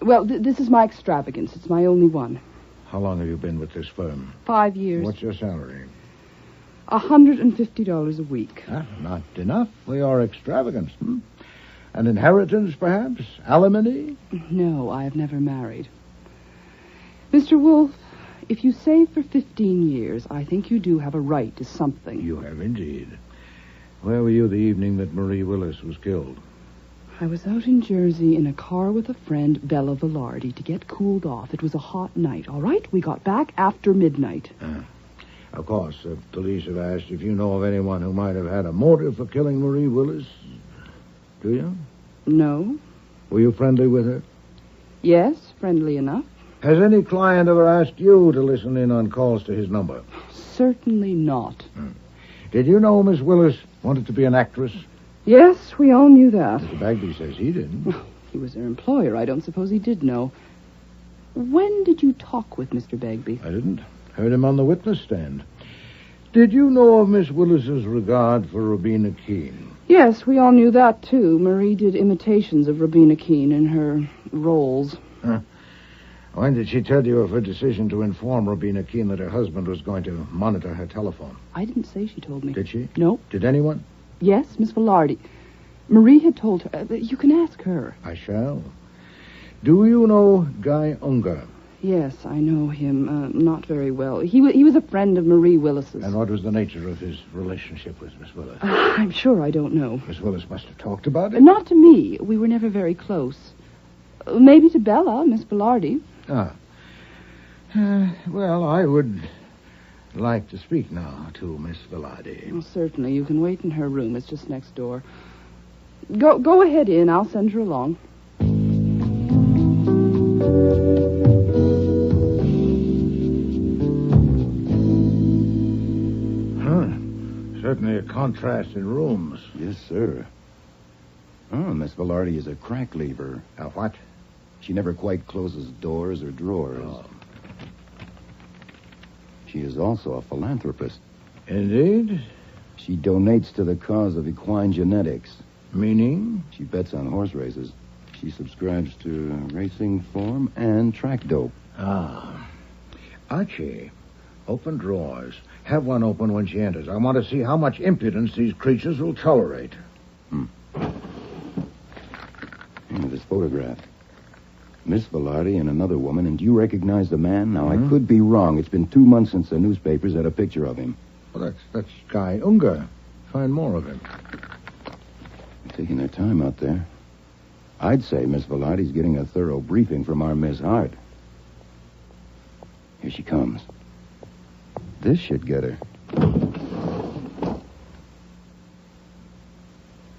[SPEAKER 21] Well, this is my extravagance. It's my only one.
[SPEAKER 10] How long have you been with this firm?
[SPEAKER 21] 5 years.
[SPEAKER 10] What's your salary?
[SPEAKER 21] $150 a week.
[SPEAKER 10] Not enough for your extravagance, An inheritance, perhaps? Alimony?
[SPEAKER 21] No, I have never married. Mr. Wolfe, if you save for 15 years, I think you do have a right to something.
[SPEAKER 10] You have indeed. Where were you the evening that Marie Willis was killed?
[SPEAKER 21] I was out in Jersey in a car with a friend, Bella Velarde, to get cooled off. It was a hot night, all right? We got back after midnight.
[SPEAKER 10] Of course, the police have asked if you know of anyone who might have had a motive for killing Marie Willis. Do you?
[SPEAKER 21] No.
[SPEAKER 10] Were you friendly with her?
[SPEAKER 21] Yes, friendly enough.
[SPEAKER 10] Has any client ever asked you to listen in on calls to his number?
[SPEAKER 21] Certainly not.
[SPEAKER 10] Did you know Miss Willis wanted to be an actress?
[SPEAKER 21] Yes, we all knew that.
[SPEAKER 10] Mr. Bagby says he didn't.
[SPEAKER 21] Well, he was their employer. I don't suppose he did know. When did you talk with Mr. Bagby?
[SPEAKER 10] I didn't. Heard him on the witness stand. Did you know of Miss Willis's regard for Robina Keene?
[SPEAKER 21] Yes, we all knew that, too. Marie did imitations of Robina Keene in her roles.
[SPEAKER 10] When did she tell you of her decision to inform Robina Keene that her husband was going to monitor her telephone?
[SPEAKER 21] I didn't say she told me.
[SPEAKER 10] Did she?
[SPEAKER 21] No.
[SPEAKER 10] Did anyone?
[SPEAKER 21] Yes, Miss Velarde. Marie had told her. You can ask her.
[SPEAKER 10] I shall. Do you know Guy Unger?
[SPEAKER 21] Yes, I know him. Not very well. He was a friend of Marie Willis's.
[SPEAKER 10] And what was the nature of his relationship with Miss Willis?
[SPEAKER 21] I'm sure I don't know.
[SPEAKER 10] Miss Willis must have talked about it.
[SPEAKER 21] Not to me. We were never very close. Maybe to Bella, Miss Velarde.
[SPEAKER 10] Well, I would like to speak now to Miss Velarde.
[SPEAKER 21] Well, certainly. You can wait in her room. It's just next door. Go ahead in. I'll send her along.
[SPEAKER 10] Certainly a contrast in rooms.
[SPEAKER 5] Yes, sir. Oh, Miss Velarde is a crack lever.
[SPEAKER 10] A what?
[SPEAKER 5] She never quite closes doors or drawers.
[SPEAKER 10] Oh.
[SPEAKER 5] She is also a philanthropist.
[SPEAKER 10] Indeed?
[SPEAKER 5] She donates to the cause of equine genetics.
[SPEAKER 10] Meaning?
[SPEAKER 5] She bets on horse races. She subscribes to racing form and track dope.
[SPEAKER 10] Ah. Archie, open drawers. Have one open when she enters. I want to see how much impudence these creatures will tolerate.
[SPEAKER 5] This photograph. Miss Velarde and another woman, and do you recognize the man? Now, I could be wrong. It's been 2 months since the newspapers had a picture of him.
[SPEAKER 10] Well, that's Guy Unger. Find more of him.
[SPEAKER 5] They're taking their time out there. I'd say Miss Velarde's getting a thorough briefing from our Miss Hart. Here she comes. This should get her.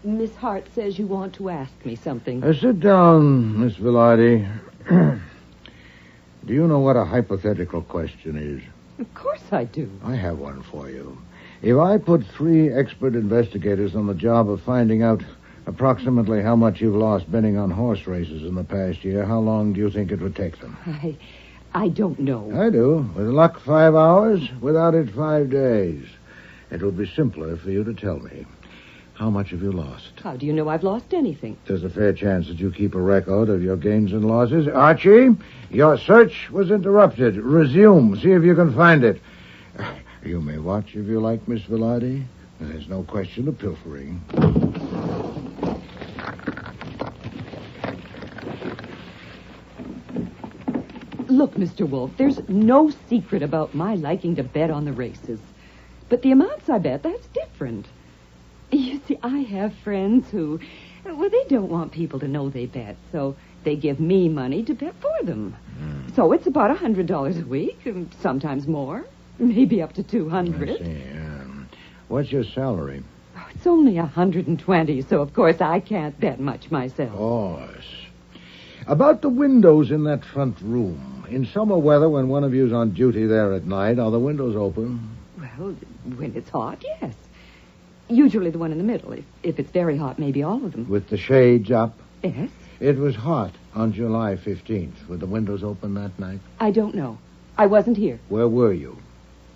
[SPEAKER 3] Miss Hart says you want to ask me something.
[SPEAKER 10] Sit down, Miss Velarde. Do you know what a hypothetical question is?
[SPEAKER 3] Of course I do.
[SPEAKER 10] I have one for you. If I put 3 expert investigators on the job of finding out approximately how much you've lost betting on horse races in the past year, how long do you think it would take them?
[SPEAKER 3] I don't know.
[SPEAKER 10] I do. With luck, 5 hours. Without it, 5 days. It would be simpler for you to tell me. How much have you lost?
[SPEAKER 3] How do you know I've lost anything?
[SPEAKER 10] There's a fair chance that you keep a record of your gains and losses. Archie, your search was interrupted. Resume. See if you can find it. You may watch if you like, Miss Velarde. There's no question of pilfering.
[SPEAKER 3] Look, Mr. Wolfe, there's no secret about my liking to bet on the races. But the amounts I bet, that's different. You see, I have friends who, well, they don't want people to know they bet, so they give me money to bet for them. So it's about $100 a week, and sometimes more, maybe up to $200.
[SPEAKER 10] I see. What's your salary?
[SPEAKER 3] Oh, it's only $120, so of course I can't bet much myself.
[SPEAKER 10] Of course. About the windows in that front room. In summer weather, when one of you's on duty there at night, are the windows open?
[SPEAKER 3] Well, when it's hot, yes. Usually the one in the middle. If it's very hot, maybe all of them.
[SPEAKER 10] With the shades up?
[SPEAKER 3] Yes.
[SPEAKER 10] It was hot on July 15th. Were the windows open that night?
[SPEAKER 3] I don't know. I wasn't here.
[SPEAKER 10] Where were you?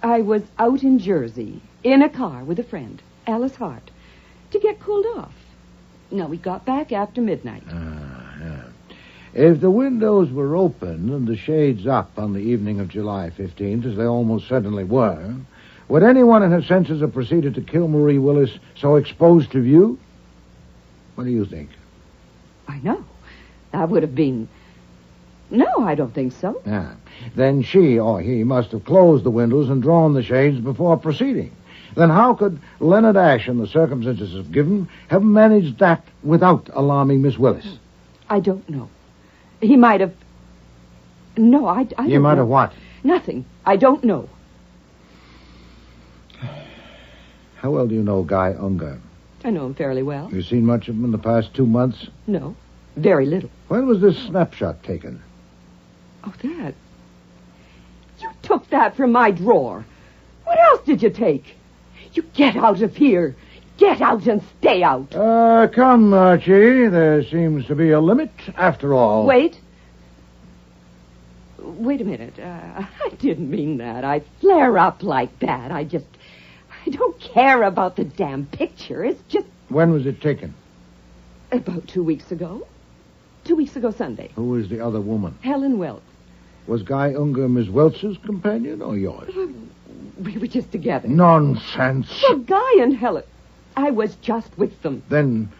[SPEAKER 3] I was out in Jersey, in a car with a friend, Alice Hart, to get cooled off. No, we got back after midnight.
[SPEAKER 10] Yeah. If the windows were open and the shades up on the evening of July 15th, as they almost certainly were, would anyone in her senses have proceeded to kill Marie Willis so exposed to view? What do you think?
[SPEAKER 3] I know. That would have been... No, I don't think so.
[SPEAKER 10] Yeah. Then she or he must have closed the windows and drawn the shades before proceeding. Then how could Leonard Ashe, in the circumstances given, have managed that without alarming Miss Willis?
[SPEAKER 3] I don't know. He might have... No, I don't know.
[SPEAKER 10] He might have what?
[SPEAKER 3] Nothing. I don't know.
[SPEAKER 10] How well do you know Guy Unger?
[SPEAKER 3] I know him fairly well.
[SPEAKER 10] You seen much of him in the past 2 months?
[SPEAKER 3] No, very little.
[SPEAKER 10] When was this snapshot taken?
[SPEAKER 3] Oh, that. You took that from my drawer. What else did you take? You get out of here. Get out and stay out.
[SPEAKER 10] Come, Archie. There seems to be a limit, after all.
[SPEAKER 3] Wait. Wait a minute. I didn't mean that. I flare up like that. I don't care about the damn picture. It's just...
[SPEAKER 10] When was it taken?
[SPEAKER 3] About 2 weeks ago. 2 weeks ago Sunday.
[SPEAKER 10] Who was the other woman?
[SPEAKER 3] Helen Welch.
[SPEAKER 10] Was Guy Unger Miss Welch's companion or yours?
[SPEAKER 3] We were just together.
[SPEAKER 10] Nonsense.
[SPEAKER 3] Well, Guy and Helen... I was just with them.
[SPEAKER 10] Then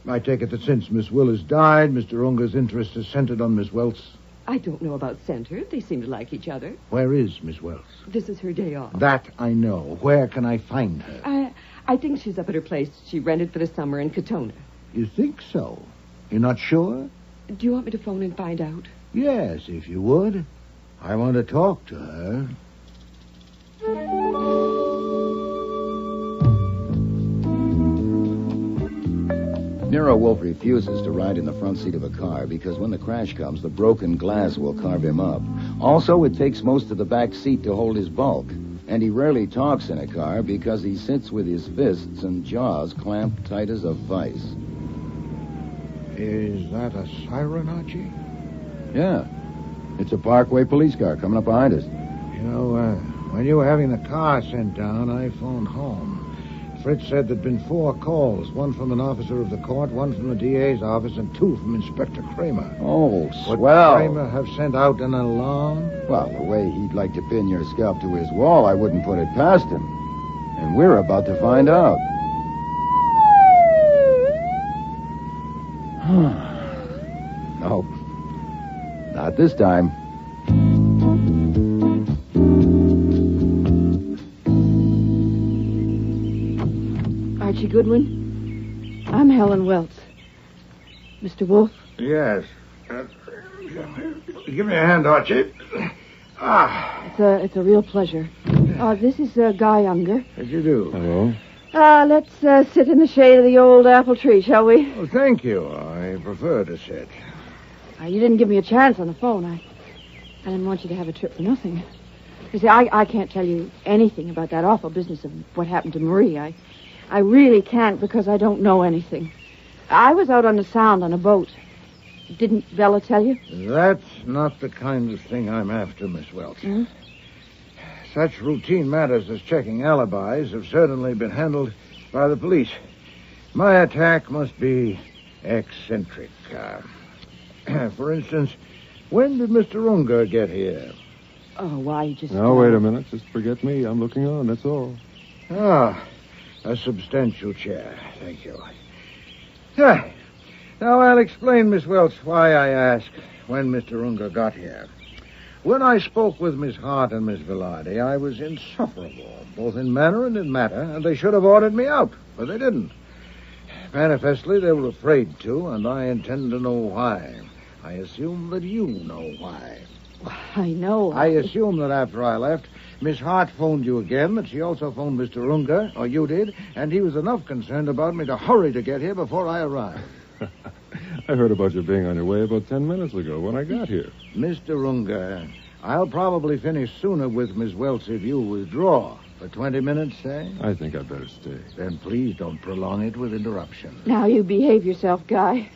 [SPEAKER 10] I take it that since Miss Willis died, Mr. Unger's interest is centered on Miss Welch.
[SPEAKER 3] I don't know about centered. They seem to like each other.
[SPEAKER 10] Where is Miss Welch?
[SPEAKER 3] This is her day off.
[SPEAKER 10] That I know. Where can I find her?
[SPEAKER 3] I think she's up at her place she rented for the summer in Katona.
[SPEAKER 10] You think so? You're not sure?
[SPEAKER 3] Do you want me to phone and find out?
[SPEAKER 10] Yes, if you would. I want to talk to her.
[SPEAKER 2] Nero Wolfe refuses to ride in the front seat of a car because when the crash comes, the broken glass will carve him up. Also, it takes most of the back seat to hold his bulk. And he rarely talks in a car because he sits with his fists and jaws clamped tight as a vice.
[SPEAKER 10] Is that a siren, Archie?
[SPEAKER 2] Yeah. It's a Parkway police car coming up behind us.
[SPEAKER 10] You know, when you were having the car sent down, I phoned home. Fritz said there'd been 4 calls, one from an officer of the court, one from the DA's office, and 2 from Inspector Kramer.
[SPEAKER 2] Oh, swell.
[SPEAKER 10] Would Kramer have sent out an alarm?
[SPEAKER 2] Well, the way he'd like to pin your scalp to his wall, I wouldn't put it past him. And we're about to find out. Nope. Not this time.
[SPEAKER 21] Archie Goodwin, I'm Helen Welts. Mr. Wolfe?
[SPEAKER 10] Yes. Give me a hand, Archie.
[SPEAKER 21] It's a real pleasure. This is Guy Unger.
[SPEAKER 10] How'd you do?
[SPEAKER 5] Hello.
[SPEAKER 21] Let's sit in the shade of the old apple tree, shall we?
[SPEAKER 10] Oh, thank you. I prefer to sit.
[SPEAKER 21] You didn't give me a chance on the phone. I didn't want you to have a trip for nothing. You see, I can't tell you anything about that awful business of what happened to Marie. I really can't because I don't know anything. I was out on the Sound on a boat. Didn't Bella tell you?
[SPEAKER 10] That's not the kind of thing I'm after, Miss Welch.
[SPEAKER 21] Hmm?
[SPEAKER 10] Such routine matters as checking alibis have certainly been handled by the police. My attack must be eccentric. For instance, when did Mr. Unger get here?
[SPEAKER 21] Oh, why, just...
[SPEAKER 5] Now, wait a minute. Just forget me. I'm looking on, that's all.
[SPEAKER 10] A substantial chair. Thank you. Now, I'll explain, Miss Welch, why I asked when Mr. Unger got here. When I spoke with Miss Hart and Miss Velarde, I was insufferable, both in manner and in matter, and they should have ordered me out, but they didn't. Manifestly, they were afraid to, and I intend to know why. I assume that you know why.
[SPEAKER 21] I know.
[SPEAKER 10] I assume that after I left, Miss Hart phoned you again, that she also phoned Mr. Unger, or you did, and he was enough concerned about me to hurry to get here before I arrived.
[SPEAKER 5] I heard about you being on your way about 10 minutes ago when I got here.
[SPEAKER 10] Mr. Unger, I'll probably finish sooner with Miss Welch if you withdraw. For 20 minutes, say?
[SPEAKER 5] I think I'd better stay.
[SPEAKER 10] Then please don't prolong it with interruption.
[SPEAKER 21] Now, you behave yourself, Guy.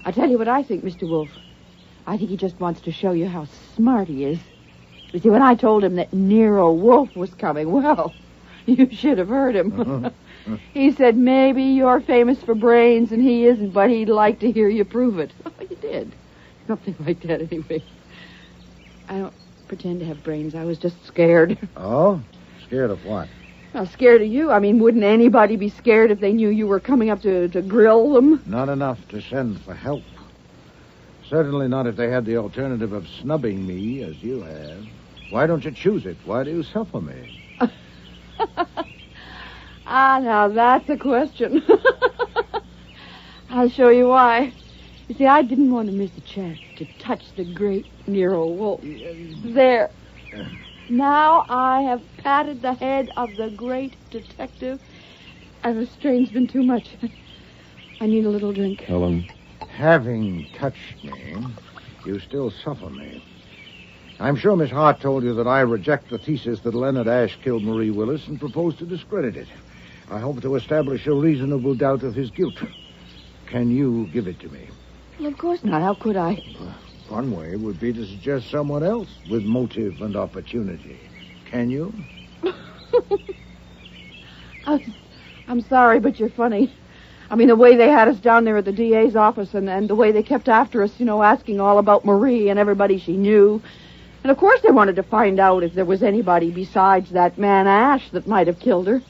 [SPEAKER 21] I'll tell you what I think, Mr. Wolfe. I think he just wants to show you how smart he is. You see, when I told him that Nero Wolfe was coming, well, you should have heard him. He said maybe you're famous for brains and he isn't, but he'd like to hear you prove it. Oh, you did. Something like that, anyway. I don't pretend to have brains. I was just scared.
[SPEAKER 10] Oh? Scared of what?
[SPEAKER 21] Well, scared of you. I mean, wouldn't anybody be scared if they knew you were coming up to grill them?
[SPEAKER 10] Not enough to send for help. Certainly not if they had the alternative of snubbing me, as you have. Why don't you choose it? Why do you suffer me?
[SPEAKER 21] Now that's a question. I'll show you why. You see, I didn't want to miss a chance to touch the great Nero Wolfe. There. Now I have patted the head of the great detective, and the strain's been too much. I need a little drink.
[SPEAKER 5] Helen.
[SPEAKER 10] Having touched me, you still suffer me. I'm sure Miss Hart told you that I reject the thesis that Leonard Ashe killed Marie Willis and propose to discredit it. I hope to establish a reasonable doubt of his guilt. Can you give it to me?
[SPEAKER 21] Well, of course not. How could I?
[SPEAKER 10] One way would be to suggest someone else with motive and opportunity. Can you?
[SPEAKER 21] I'm sorry, but you're funny. I mean, the way they had us down there at the DA's office and the way they kept after us, asking all about Marie and everybody she knew. And, of course, they wanted to find out if there was anybody besides that man Ashe that might have killed her.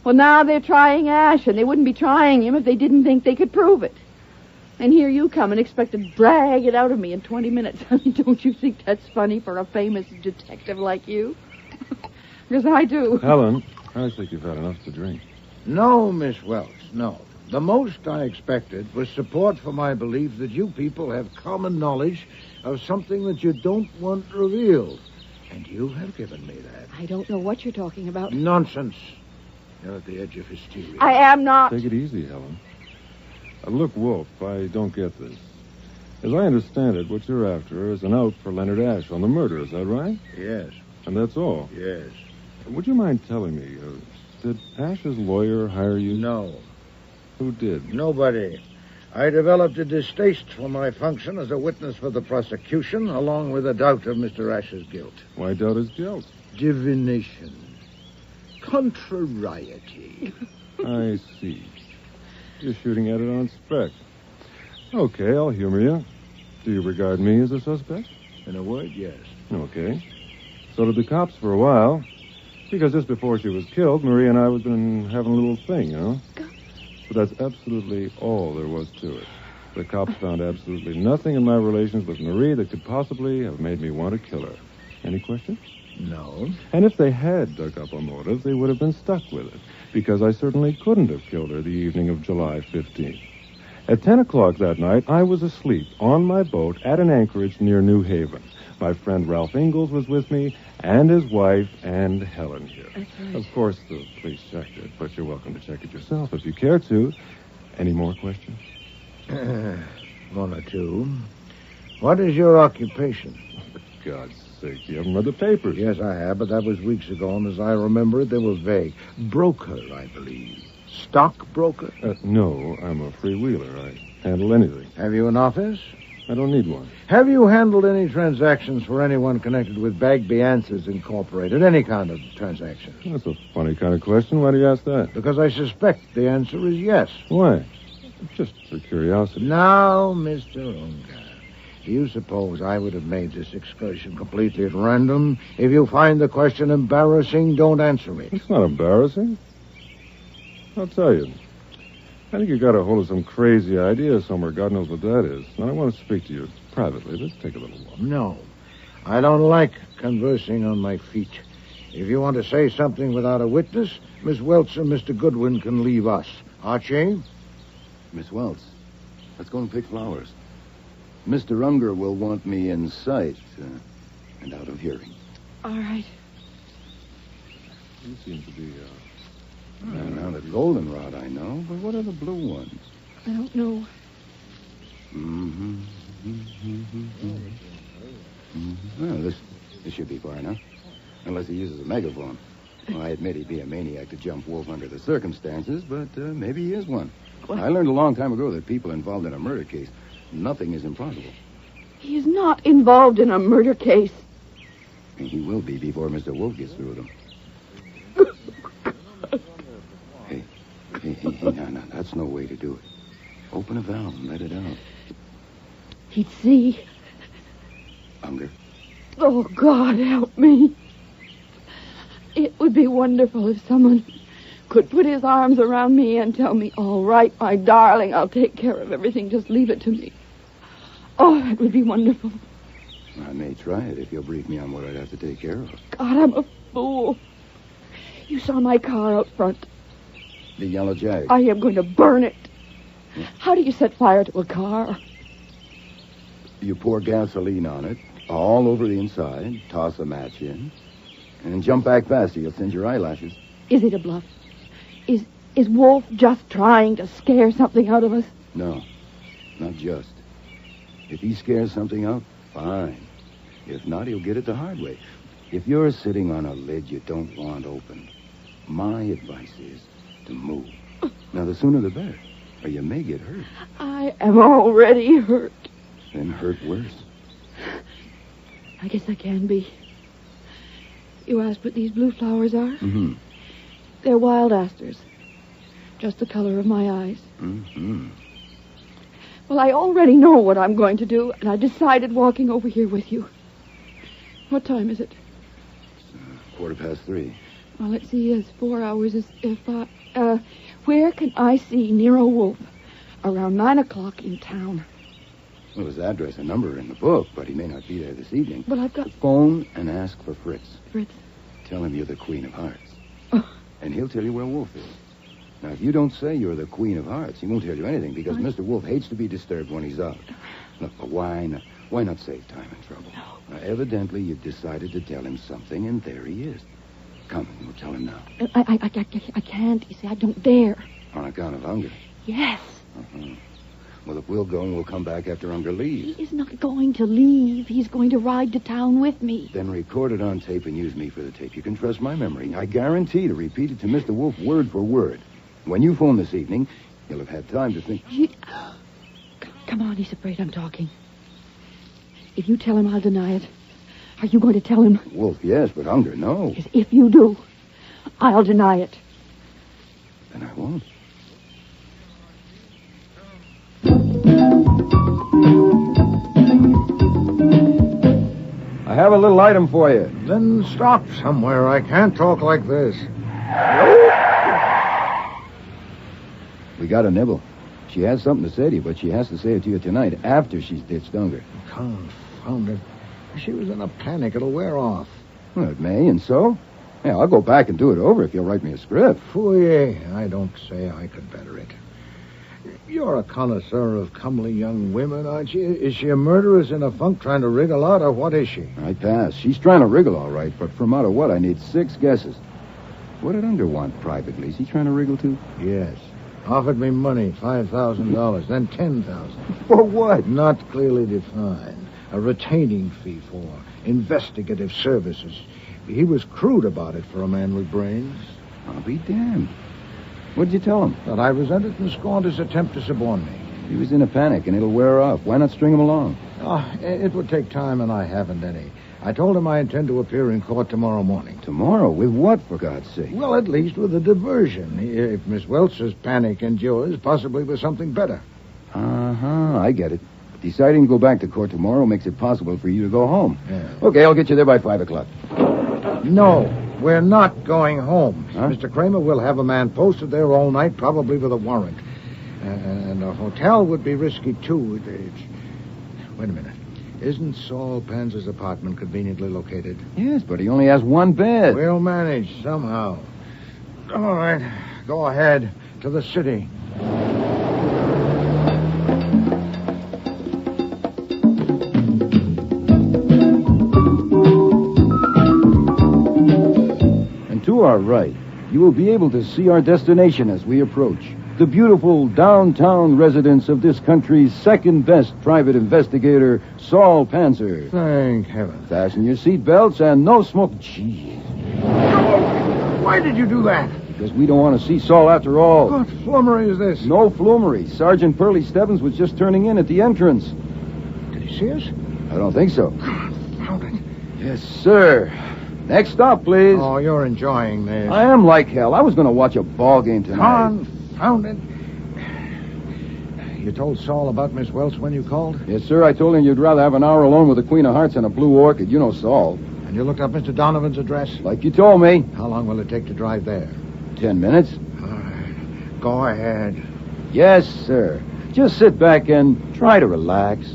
[SPEAKER 21] Well, now they're trying Ashe, and they wouldn't be trying him if they didn't think they could prove it. And here you come and expect to drag it out of me in 20 minutes. I mean, don't you think that's funny for a famous detective like you? Because I do.
[SPEAKER 5] Helen, I think you've had enough to drink.
[SPEAKER 10] No, Miss Welch, no. The most I expected was support for my belief that you people have common knowledge of something that you don't want revealed. And you have given me that.
[SPEAKER 21] I don't know what you're talking about.
[SPEAKER 10] Nonsense. You're at the edge of hysteria.
[SPEAKER 21] I am not.
[SPEAKER 5] Take it easy, Helen. Look, Wolfe, I don't get this. As I understand it, what you're after is an out for Leonard Ashe on the murder, is that right?
[SPEAKER 10] Yes.
[SPEAKER 5] And that's all?
[SPEAKER 10] Yes.
[SPEAKER 5] Would you mind telling me, did Ashe's lawyer hire you?
[SPEAKER 10] No.
[SPEAKER 5] Who did?
[SPEAKER 10] Nobody. I developed a distaste for my function as a witness for the prosecution, along with a doubt of Mr. Ash's guilt.
[SPEAKER 7] Why doubt his guilt?
[SPEAKER 10] Divination. Contrariety.
[SPEAKER 7] I see. You're shooting at it on spec. Okay, I'll humor you. Do you regard me as a suspect?
[SPEAKER 10] In a word, yes.
[SPEAKER 7] Okay. So did the cops for a while. Because just before she was killed, Marie and I had been having a little thing, you know? But that's absolutely all there was to it. The cops found absolutely nothing in my relations with Marie that could possibly have made me want to kill her. Any questions?
[SPEAKER 10] No.
[SPEAKER 7] And if they had dug up a motive, they would have been stuck with it, because I certainly couldn't have killed her the evening of July 15th. At 10 o'clock that night, I was asleep on my boat at an anchorage near New Haven. My friend Ralph Ingalls was with me, and his wife, and Helen here.
[SPEAKER 21] That's right.
[SPEAKER 7] Of course, the police checked it, but you're welcome to check it yourself if you care to. Any more questions?
[SPEAKER 10] One or two. What is your occupation?
[SPEAKER 7] For God's sake, you haven't read the papers.
[SPEAKER 10] Yes, I have, but that was weeks ago, and as I remember it, they were vague. Broker, I believe. Stockbroker?
[SPEAKER 7] No, I'm a freewheeler. I handle anything.
[SPEAKER 10] Have you an office?
[SPEAKER 7] I don't need one.
[SPEAKER 10] Have you handled any transactions for anyone connected with Bagby Answers Incorporated? Any kind of transaction?
[SPEAKER 7] That's a funny kind of question. Why do you ask that?
[SPEAKER 10] Because I suspect the answer is yes.
[SPEAKER 7] Why? Just for curiosity.
[SPEAKER 10] Now, Mr. Ungar, do you suppose I would have made this excursion completely at random? If you find the question embarrassing, don't answer it.
[SPEAKER 7] It's not embarrassing. I'll tell you. I think you got a hold of some crazy idea somewhere. God knows what that is. And I want to speak to you privately. Let's take a little walk.
[SPEAKER 10] No. I don't like conversing on my feet. If you want to say something without a witness, Miss Welch and Mr. Goodwin can leave us. Archie?
[SPEAKER 2] Miss Welch, let's go and pick flowers. Mr. Unger will want me in sight and out of hearing.
[SPEAKER 21] All right.
[SPEAKER 7] You seem to be,
[SPEAKER 2] Now, the goldenrod I know, but what are the blue ones?
[SPEAKER 21] I don't know.
[SPEAKER 2] Well, this should be far enough. Unless he uses a megaphone. Well, I admit he'd be a maniac to jump Wolf under the circumstances, but maybe he is one.
[SPEAKER 21] What?
[SPEAKER 2] I learned a long time ago that people involved in a murder case, nothing is impossible.
[SPEAKER 21] He is not involved in a murder case.
[SPEAKER 2] And he will be before Mr. Wolf gets through with him. Hey, no, that's no way to do it. Open a valve and let it out.
[SPEAKER 21] He'd see.
[SPEAKER 2] Unger.
[SPEAKER 21] Oh, God, help me. It would be wonderful if someone could put his arms around me and tell me, all right, my darling, I'll take care of everything. Just leave it to me. Oh, that would be wonderful.
[SPEAKER 2] I may try it if you'll brief me on what I'd have to take care of.
[SPEAKER 21] God, I'm a fool. You saw my car out front.
[SPEAKER 2] The yellow Jag.
[SPEAKER 21] I am going to burn it. How do you set fire to a car?
[SPEAKER 2] You pour gasoline on it, all over the inside, toss a match in, and jump back faster. You'll singe your eyelashes.
[SPEAKER 21] Is it a bluff? Is Wolf just trying to scare something out of us?
[SPEAKER 2] No, not just. If he scares something out, fine. If not, he'll get it the hard way. If you're sitting on a lid you don't want open, my advice is to move. Now, the sooner the better, or you may get hurt.
[SPEAKER 21] I am already hurt.
[SPEAKER 2] Then hurt worse.
[SPEAKER 21] I guess I can be. You asked what these blue flowers are?
[SPEAKER 2] Mm-hmm.
[SPEAKER 21] They're wild asters. Just the color of my eyes.
[SPEAKER 2] Mm-hmm.
[SPEAKER 21] Well, I already know what I'm going to do, and I decided walking over here with you. What time is it?
[SPEAKER 2] It's 3:15.
[SPEAKER 21] Well, let's see, it's 4 hours. Where can I see Nero Wolfe? Around 9 o'clock in town.
[SPEAKER 2] Well, his address and number are in the book, but he may not be there this evening.
[SPEAKER 21] Well, I've got...
[SPEAKER 2] Phone and ask for Fritz.
[SPEAKER 21] Fritz?
[SPEAKER 2] Tell him you're the Queen of Hearts.
[SPEAKER 21] Oh.
[SPEAKER 2] And he'll tell you where Wolf is. Now, if you don't say you're the Queen of Hearts, he won't tell you anything, because Mr. Wolf hates to be disturbed when he's out. Look, but why not save time and trouble?
[SPEAKER 21] No.
[SPEAKER 2] Now, evidently, you've decided to tell him something, and there he is. Come, we'll tell him now.
[SPEAKER 21] I can't. You see, I don't dare.
[SPEAKER 2] On account of Unger?
[SPEAKER 21] Yes.
[SPEAKER 2] Uh-huh. Well, if we'll go and we'll come back after Unger leaves.
[SPEAKER 21] He is not going to leave. He's going to ride to town with me.
[SPEAKER 2] Then record it on tape and use me for the tape. You can trust my memory. I guarantee to repeat it to Mr. Wolf word for word. When you phone this evening, you'll have had time to think.
[SPEAKER 21] Come on, he's afraid I'm talking. If you tell him, I'll deny it. Are you going to tell him?
[SPEAKER 2] Wolf, yes, but Unger, no.
[SPEAKER 21] Yes, if you do, I'll deny it.
[SPEAKER 2] Then I won't.
[SPEAKER 5] I have a little item for you.
[SPEAKER 14] Then stop somewhere. I can't talk like this.
[SPEAKER 2] We got a nibble. She has something to say to you, but she has to say it to you tonight after she's ditched Unger.
[SPEAKER 14] Confound it. She was in a panic. It'll wear off.
[SPEAKER 2] Well, it may, and so? Yeah, I'll go back and do it over if you'll write me a script.
[SPEAKER 14] Phooey. I don't say I could better it. You're a connoisseur of comely young women, aren't you? Is she a murderess in a funk trying to wriggle out, or what is she?
[SPEAKER 2] I pass. She's trying to wriggle, all right, but from out of what, I need 6 guesses. What did Unger want privately? Is he trying to wriggle, too?
[SPEAKER 14] Yes. Offered me money, $5,000, then $10,000.
[SPEAKER 2] For what?
[SPEAKER 14] Not clearly defined. A retaining fee for investigative services. He was crude about it for a man with brains.
[SPEAKER 2] I'll be damned. What'd you tell him?
[SPEAKER 14] That I resented and scorned his attempt to suborn me.
[SPEAKER 2] He was in a panic, and it'll wear off. Why not string him along?
[SPEAKER 14] It would take time, and I haven't any. I told him I intend to appear in court tomorrow morning.
[SPEAKER 2] Tomorrow? With what, for God's sake?
[SPEAKER 14] Well, at least with a diversion. If Miss Welch's panic endures, possibly with something better.
[SPEAKER 2] Uh-huh, I get it. Deciding to go back to court tomorrow makes it possible for you to go home.
[SPEAKER 14] Yeah.
[SPEAKER 2] Okay, I'll get you there by 5 o'clock.
[SPEAKER 14] No, we're not going home.
[SPEAKER 2] Huh?
[SPEAKER 14] Mr. Kramer will have a man posted there all night, probably with a warrant. And a hotel would be risky, too. Wait a minute. Isn't Saul Panzer's apartment conveniently located?
[SPEAKER 2] Yes, but he only has 1 bed.
[SPEAKER 14] We'll manage somehow. All right, go ahead to the city.
[SPEAKER 2] And to our right, you will be able to see our destination as we approach. The beautiful downtown residence of this country's second-best private investigator, Saul Panzer.
[SPEAKER 14] Thank heaven.
[SPEAKER 2] Fasten your seatbelts and no smoke. Gee.
[SPEAKER 14] Why did you do that?
[SPEAKER 2] Because we don't want to see Saul after all.
[SPEAKER 14] What flummery is this?
[SPEAKER 2] No flummery. Sergeant Pearlie Stebbins was just turning in at the entrance.
[SPEAKER 14] Did he see us?
[SPEAKER 2] I don't think so.
[SPEAKER 14] Confound it.
[SPEAKER 2] Yes, sir. Next stop, please.
[SPEAKER 14] Oh, you're enjoying this.
[SPEAKER 2] I am like hell. I was going to watch a ball game tonight.
[SPEAKER 14] Confound it. You told Saul about Miss Welch when you called?
[SPEAKER 2] Yes, sir. I told him you'd rather have an hour alone with the Queen of Hearts and a blue orchid. You know Saul.
[SPEAKER 14] And you looked up Mr. Donovan's address?
[SPEAKER 2] Like you told me.
[SPEAKER 14] How long will it take to drive there?
[SPEAKER 2] 10 minutes.
[SPEAKER 14] All right. Go ahead.
[SPEAKER 2] Yes, sir. Just sit back and try to relax.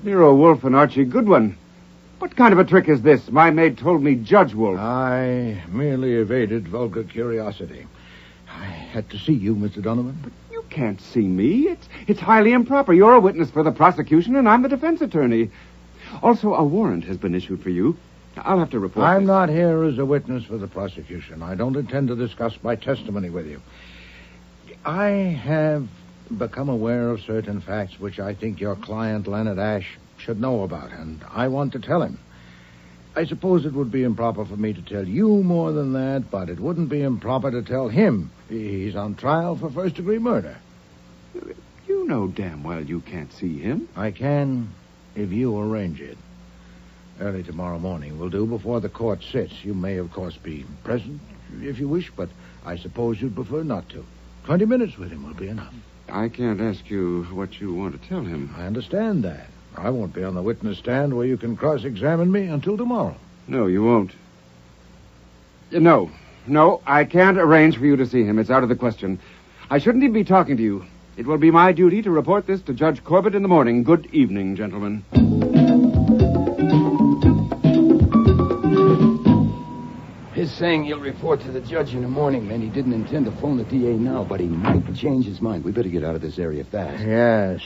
[SPEAKER 18] Nero Wolfe and Archie Goodwin. What kind of a trick is this? My maid told me Judge Wolfe.
[SPEAKER 14] I merely evaded vulgar curiosity. I had to see you, Mr. Donovan.
[SPEAKER 18] But you can't see me. It's highly improper. You're a witness for the prosecution, and I'm the defense attorney. Also, a warrant has been issued for you. I'll have to report
[SPEAKER 14] I'm
[SPEAKER 18] this.
[SPEAKER 14] not here as a witness for the prosecution. I don't intend to discuss my testimony with you. I have become aware of certain facts which I think your client, Leonard Ashe, should know about, and I want to tell him. I suppose it would be improper for me to tell you more than that, but it wouldn't be improper to tell him. He's on trial for first-degree murder.
[SPEAKER 18] You know damn well you can't see him.
[SPEAKER 14] I can if you arrange it. Early tomorrow morning will do, before the court sits. You may, of course, be present if you wish, but I suppose you'd prefer not to. 20 minutes with him will be enough.
[SPEAKER 18] I can't ask you what you want to tell him.
[SPEAKER 14] I understand that. I won't be on the witness stand where you can cross-examine me until tomorrow.
[SPEAKER 18] No, you won't. No, I can't arrange for you to see him. It's out of the question. I shouldn't even be talking to you. It will be my duty to report this to Judge Corbett in the morning. Good evening, gentlemen.
[SPEAKER 2] His saying he'll report to the judge in the morning meant he didn't intend to phone the DA now, but he might change his mind. We better get out of this area fast.
[SPEAKER 14] Yes.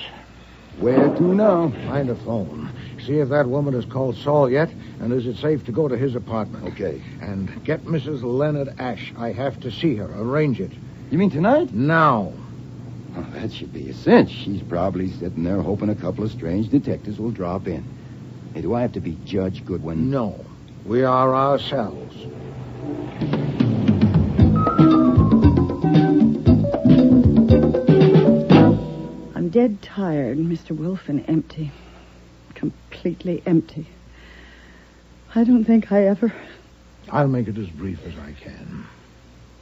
[SPEAKER 2] Where to now?
[SPEAKER 14] Find a phone. See if that woman has called Saul yet, and is it safe to go to his apartment.
[SPEAKER 2] Okay.
[SPEAKER 14] And get Mrs. Leonard Ashe. I have to see her. Arrange it.
[SPEAKER 2] You mean tonight?
[SPEAKER 14] Now.
[SPEAKER 2] Oh, that should be a cinch. She's probably sitting there hoping a couple of strange detectives will drop in. Hey, do I have to be Judge Goodwin?
[SPEAKER 14] No. We are ourselves.
[SPEAKER 21] I'm dead tired, Mr. Wolfe, and empty. Completely empty. I don't think I ever...
[SPEAKER 14] I'll make it as brief as I can.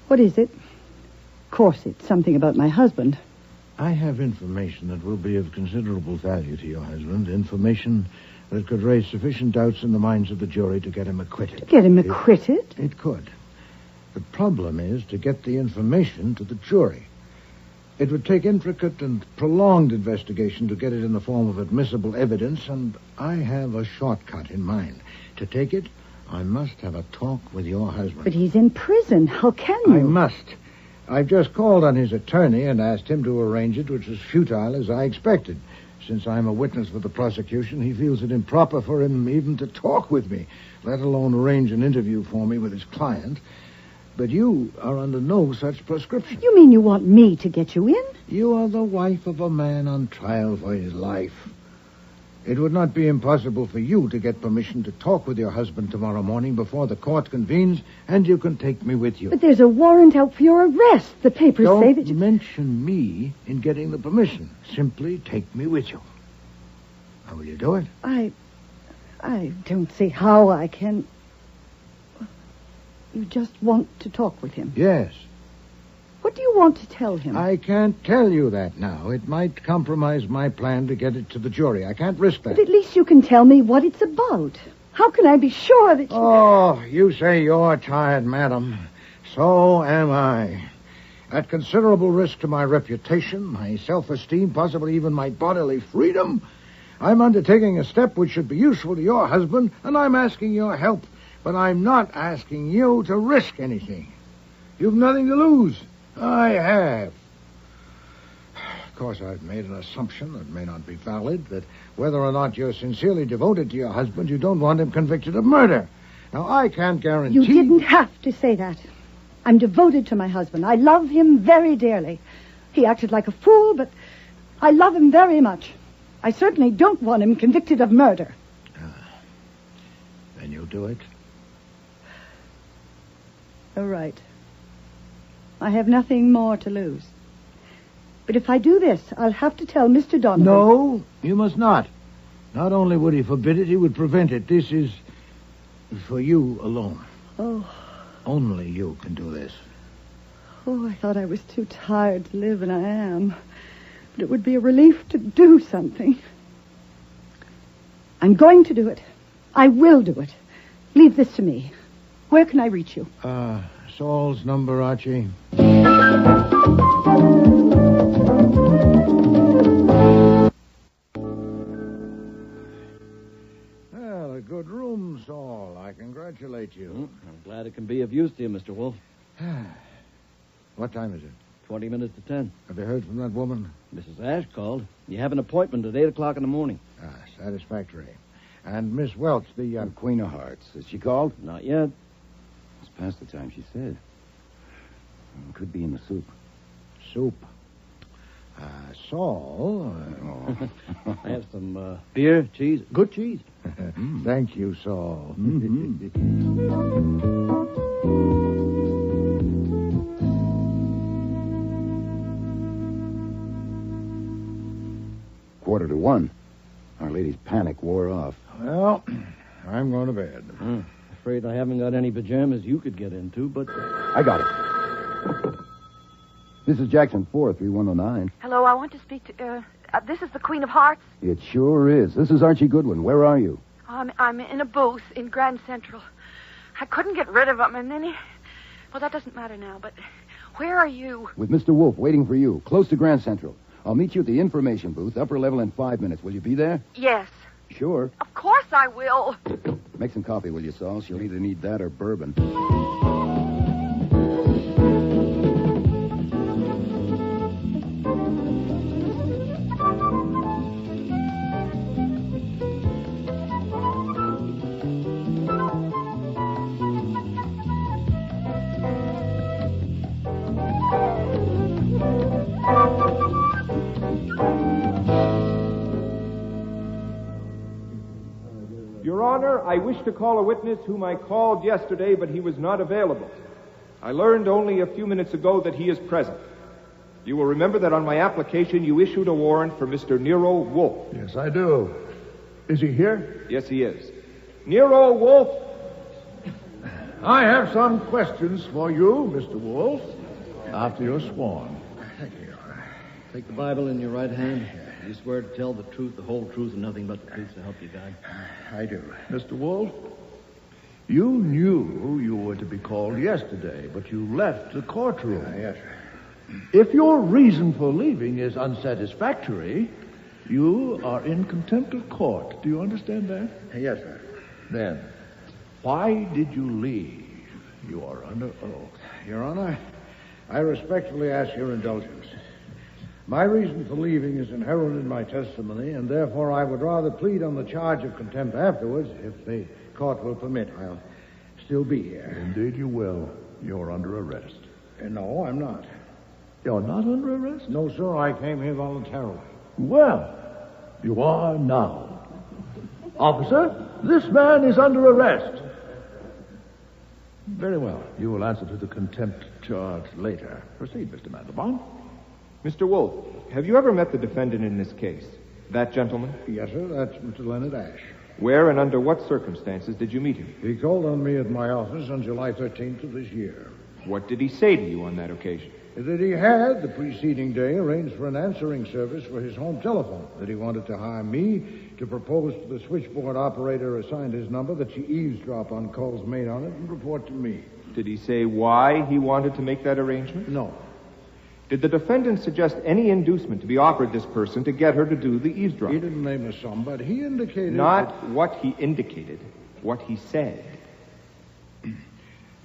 [SPEAKER 21] What is it? Of course, it's something about my husband.
[SPEAKER 14] I have information that will be of considerable value to your husband. Information that could raise sufficient doubts in the minds of the jury to get him acquitted.
[SPEAKER 21] To get him acquitted?
[SPEAKER 14] It could. The problem is to get the information to the jury. It would take intricate and prolonged investigation to get it in the form of admissible evidence, and I have a shortcut in mind. To take it, I must have a talk with your husband.
[SPEAKER 21] But he's in prison. How can you?
[SPEAKER 14] I must. I've just called on his attorney and asked him to arrange it, which was futile as I expected. Since I'm a witness for the prosecution, he feels it improper for him even to talk with me, let alone arrange an interview for me with his client. But you are under no such prescription.
[SPEAKER 21] You mean you want me to get you in?
[SPEAKER 14] You are the wife of a man on trial for his life. It would not be impossible for you to get permission to talk with your husband tomorrow morning before the court convenes, and you can take me with you.
[SPEAKER 21] But there's a warrant out for your arrest. The papers say that you...
[SPEAKER 14] Don't mention me in getting the permission. Simply take me with you. How will you do it?
[SPEAKER 21] I don't see how I can... You just want to talk with him?
[SPEAKER 14] Yes.
[SPEAKER 21] What do you want to tell him?
[SPEAKER 14] I can't tell you that now. It might compromise my plan to get it to the jury. I can't risk that.
[SPEAKER 21] But at least you can tell me what it's about. How can I be sure that you...
[SPEAKER 14] Oh, you say you're tired, madam. So am I. At considerable risk to my reputation, my self-esteem, possibly even my bodily freedom, I'm undertaking a step which should be useful to your husband, and I'm asking your help. But I'm not asking you to risk anything. You've nothing to lose. I have. Of course, I've made an assumption that may not be valid, that whether or not you're sincerely devoted to your husband, you don't want him convicted of murder. Now, I can't guarantee...
[SPEAKER 21] You didn't have to say that. I'm devoted to my husband. I love him very dearly. He acted like a fool, but I love him very much. I certainly don't want him convicted of murder.
[SPEAKER 14] Then you'll do it?
[SPEAKER 21] All right. I have nothing more to lose. But if I do this, I'll have to tell Mr. Donovan...
[SPEAKER 14] No, you must not. Not only would he forbid it, he would prevent it. This is for you alone.
[SPEAKER 21] Oh.
[SPEAKER 14] Only you can do this.
[SPEAKER 21] Oh, I thought I was too tired to live, and I am. But it would be a relief to do something. I'm going to do it. I will do it. Leave this to me. Where can I reach you?
[SPEAKER 14] Saul's number, Archie. Well, a good room, Saul. I congratulate you.
[SPEAKER 11] I'm glad it can be of use to you, Mr. Wolfe.
[SPEAKER 14] What time is it?
[SPEAKER 11] 20 minutes to 10.
[SPEAKER 14] Have you heard from that woman?
[SPEAKER 11] Mrs. Ash called. You have an appointment at 8 o'clock in the morning.
[SPEAKER 14] Satisfactory. And Miss Welch, the...
[SPEAKER 2] Queen of Hearts. Has she called?
[SPEAKER 11] Not yet.
[SPEAKER 2] It's past the time she said. Could be in the soup.
[SPEAKER 14] Soup? Saul...
[SPEAKER 11] I have some beer, cheese. Good cheese.
[SPEAKER 14] Thank you, Saul.
[SPEAKER 2] Quarter to 1. Our lady's panic wore off.
[SPEAKER 14] Well, I'm going to bed.
[SPEAKER 11] Afraid I haven't got any pajamas you could get into, but...
[SPEAKER 2] I got it. This is Jackson 4, 3109.
[SPEAKER 20] Hello, I want to speak to... this is the Queen of Hearts.
[SPEAKER 2] It sure is. This is Archie Goodwin. Where are you?
[SPEAKER 20] I'm in a booth in Grand Central. I couldn't get rid of him, and then he... Well, that doesn't matter now, but where are you?
[SPEAKER 2] With Mr. Wolfe, waiting for you, close to Grand Central. I'll meet you at the information booth, upper level, in 5 minutes. Will you be there?
[SPEAKER 20] Yes.
[SPEAKER 2] Sure.
[SPEAKER 20] Of course I will.
[SPEAKER 2] Make some coffee, will you, Saul? She'll either need that or bourbon.
[SPEAKER 17] Your Honor, I wish to call a witness whom I called yesterday, but he was not available. I learned only a few minutes ago that he is present. You will remember that on my application you issued a warrant for Mr. Nero Wolfe.
[SPEAKER 14] Yes, I do. Is he here?
[SPEAKER 17] Yes, he is. Nero Wolfe.
[SPEAKER 14] I have some questions for you, Mr. Wolfe, after you're sworn.
[SPEAKER 11] Thank you, Your Honor. Take the Bible in your right hand. You swear to tell the truth, the whole truth, and nothing but the truth to help you God?
[SPEAKER 14] I do. Mr. Wolfe, you knew you were to be called yesterday, but you left the courtroom.
[SPEAKER 15] Yes, sir.
[SPEAKER 14] If your reason for leaving is unsatisfactory, you are in contempt of court. Do you understand that?
[SPEAKER 15] Yes, sir.
[SPEAKER 14] Then, why did you leave? You are under oath.
[SPEAKER 15] Your Honor, I respectfully ask your indulgence. My reason for leaving is inherent in my testimony, and therefore I would rather plead on the charge of contempt afterwards, if the court will permit. I'll still be here.
[SPEAKER 14] Indeed you will. You're under arrest.
[SPEAKER 15] No, I'm not.
[SPEAKER 14] You're not under arrest?
[SPEAKER 15] No, sir, I came here voluntarily.
[SPEAKER 14] Well, you are now. Officer, this man is under arrest. Very well. You will answer to the contempt charge later. Proceed, Mr. Mandelbaum.
[SPEAKER 17] Mr. Wolfe, have you ever met the defendant in this case? That gentleman?
[SPEAKER 15] Yes, sir, that's Mr. Leonard Ash.
[SPEAKER 17] Where and under what circumstances did you meet him?
[SPEAKER 15] He called on me at my office on July 13th of this year.
[SPEAKER 17] What did he say to you on that occasion?
[SPEAKER 15] That he had, the preceding day, arranged for an answering service for his home telephone, that he wanted to hire me to propose to the switchboard operator assigned his number that she eavesdrop on calls made on it and report to me.
[SPEAKER 17] Did he say why he wanted to make that arrangement?
[SPEAKER 15] No.
[SPEAKER 17] Did the defendant suggest any inducement to be offered this person to get her to do the eavesdropping?
[SPEAKER 15] He didn't name a sum, but he indicated...
[SPEAKER 17] Not what he indicated, what he said.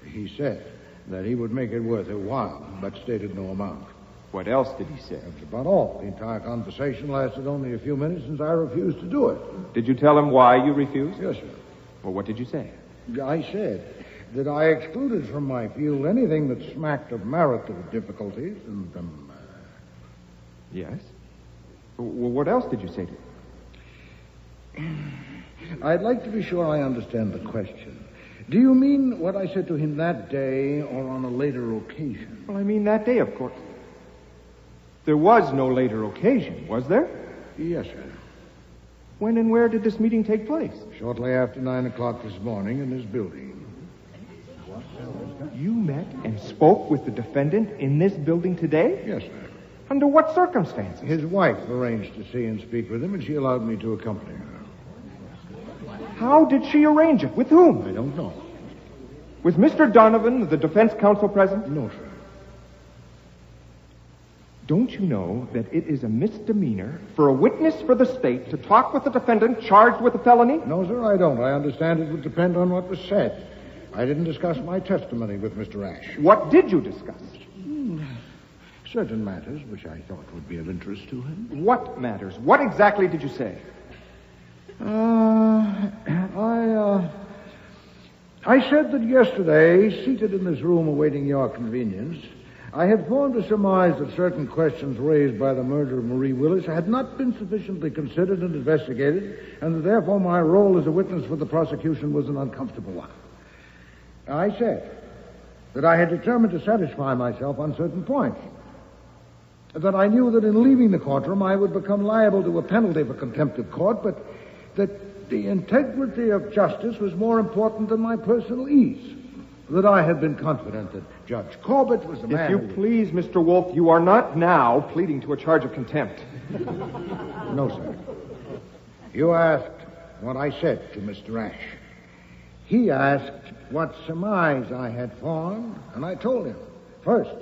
[SPEAKER 15] He said that he would make it worth a while, but stated no amount.
[SPEAKER 17] What else did he say?
[SPEAKER 15] That's about all. The entire conversation lasted only a few minutes, since I refused to do it.
[SPEAKER 17] Did you tell him why you refused?
[SPEAKER 15] Yes, sir.
[SPEAKER 17] Well, what did you say?
[SPEAKER 15] I said that I excluded from my field anything that smacked of marital difficulties and,
[SPEAKER 17] Yes? Well, what else did you say to him?
[SPEAKER 15] I'd like to be sure I understand the question. Do you mean what I said to him that day or on a later occasion?
[SPEAKER 17] Well, I mean that day, of course. There was no later occasion, was there?
[SPEAKER 15] Yes, sir.
[SPEAKER 17] When and where did this meeting take place?
[SPEAKER 15] Shortly after 9 o'clock this morning in this building.
[SPEAKER 17] You met and spoke with the defendant in this building today?
[SPEAKER 15] Yes, sir.
[SPEAKER 17] Under what circumstances?
[SPEAKER 15] His wife arranged to see and speak with him, and she allowed me to accompany her.
[SPEAKER 17] How did she arrange it? With whom?
[SPEAKER 15] I don't know.
[SPEAKER 17] With Mr. Donovan, the defense counsel, present?
[SPEAKER 15] No, sir.
[SPEAKER 17] Don't you know that it is a misdemeanor for a witness for the state to talk with the defendant charged with a felony?
[SPEAKER 15] No, sir, I don't. I understand it would depend on what was said. I didn't discuss my testimony with Mr. Ash.
[SPEAKER 17] What did you discuss?
[SPEAKER 15] Certain matters which I thought would be of interest to him.
[SPEAKER 17] What matters? What exactly did you say?
[SPEAKER 15] I said that yesterday, seated in this room awaiting your convenience, I had formed a surmise that certain questions raised by the murder of Marie Willis had not been sufficiently considered and investigated, and that therefore my role as a witness for the prosecution was an uncomfortable one. I said that I had determined to satisfy myself on certain points, that I knew that in leaving the courtroom I would become liable to a penalty for contempt of court, but that the integrity of justice was more important than my personal ease. That I had been confident that Judge Corbett was the man...
[SPEAKER 17] If you please, Mr. Wolfe, you are not now pleading to a charge of contempt.
[SPEAKER 15] No, sir. You asked what I said to Mr. Ash. He asked what surmise I had formed, and I told him, first,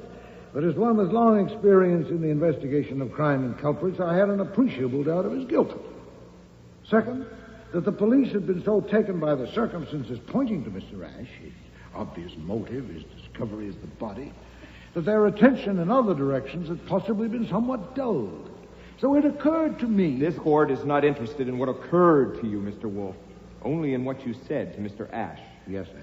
[SPEAKER 15] that as one with long experience in the investigation of crime and culprits, I had an appreciable doubt of his guilt. Second, that the police had been so taken by the circumstances pointing to Mr. Ash, his obvious motive, his discovery of the body, that their attention in other directions had possibly been somewhat dulled. So it occurred to me...
[SPEAKER 17] This court is not interested in what occurred to you, Mr. Wolfe, only in what you said to Mr. Ash.
[SPEAKER 15] Yes, sir.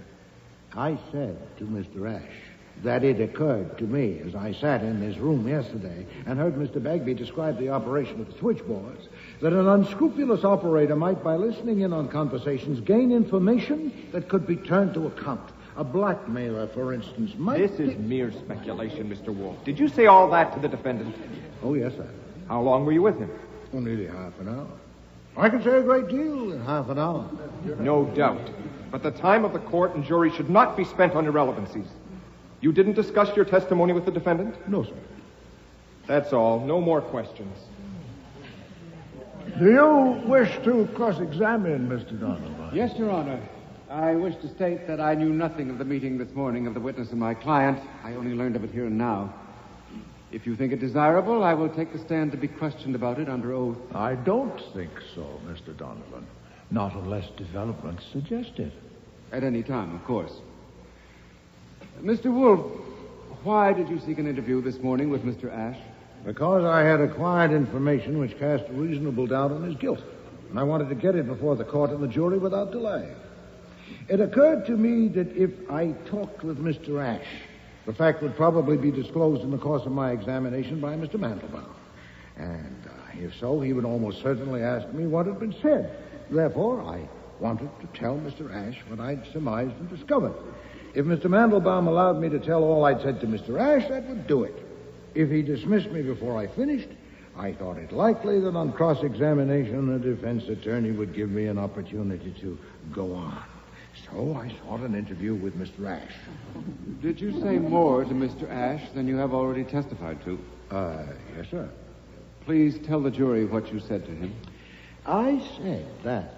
[SPEAKER 15] I said to Mr. Ash
[SPEAKER 14] that it occurred to me as I sat in this room yesterday and heard Mr. Bagby describe the operation of the switchboards that an unscrupulous operator might, by listening in on conversations, gain information that could be turned to account. A blackmailer, for instance, might...
[SPEAKER 17] This is mere speculation, Mr. Wolfe. Did you say all that to the defendant?
[SPEAKER 14] Oh, yes, sir.
[SPEAKER 17] How long were you with him?
[SPEAKER 14] Oh, nearly half an hour. I can say a great deal in half an hour.
[SPEAKER 17] No doubt. But the time of the court and jury should not be spent on irrelevancies. You didn't discuss your testimony with the defendant?
[SPEAKER 14] No, sir.
[SPEAKER 17] That's all. No more questions.
[SPEAKER 14] Do you wish to cross-examine Mr. Donovan?
[SPEAKER 18] Yes, Your Honor. I wish to state that I knew nothing of the meeting this morning of the witness and my client. I only learned of it here and now. If you think it desirable, I will take the stand to be questioned about it under oath.
[SPEAKER 14] I don't think so, Mr. Donovan. Not unless developments suggest it.
[SPEAKER 18] At any time, of course. Mr. Wolfe, why did you seek an interview this morning with Mr. Ash?
[SPEAKER 14] Because I had acquired information which cast a reasonable doubt on his guilt. And I wanted to get it before the court and the jury without delay. It occurred to me that if I talked with Mr. Ash, the fact would probably be disclosed in the course of my examination by Mr. Mandelbaum. And if so, he would almost certainly ask me what had been said. Therefore, I wanted to tell Mr. Ash what I'd surmised and discovered. If Mr. Mandelbaum allowed me to tell all I'd said to Mr. Ash, that would do it. If he dismissed me before I finished, I thought it likely that on cross-examination, the defense attorney would give me an opportunity to go on. So I sought an interview with Mr. Ash.
[SPEAKER 18] Did you say more to Mr. Ash than you have already testified to?
[SPEAKER 14] Yes, sir.
[SPEAKER 18] Please tell the jury what you said to him.
[SPEAKER 14] I said that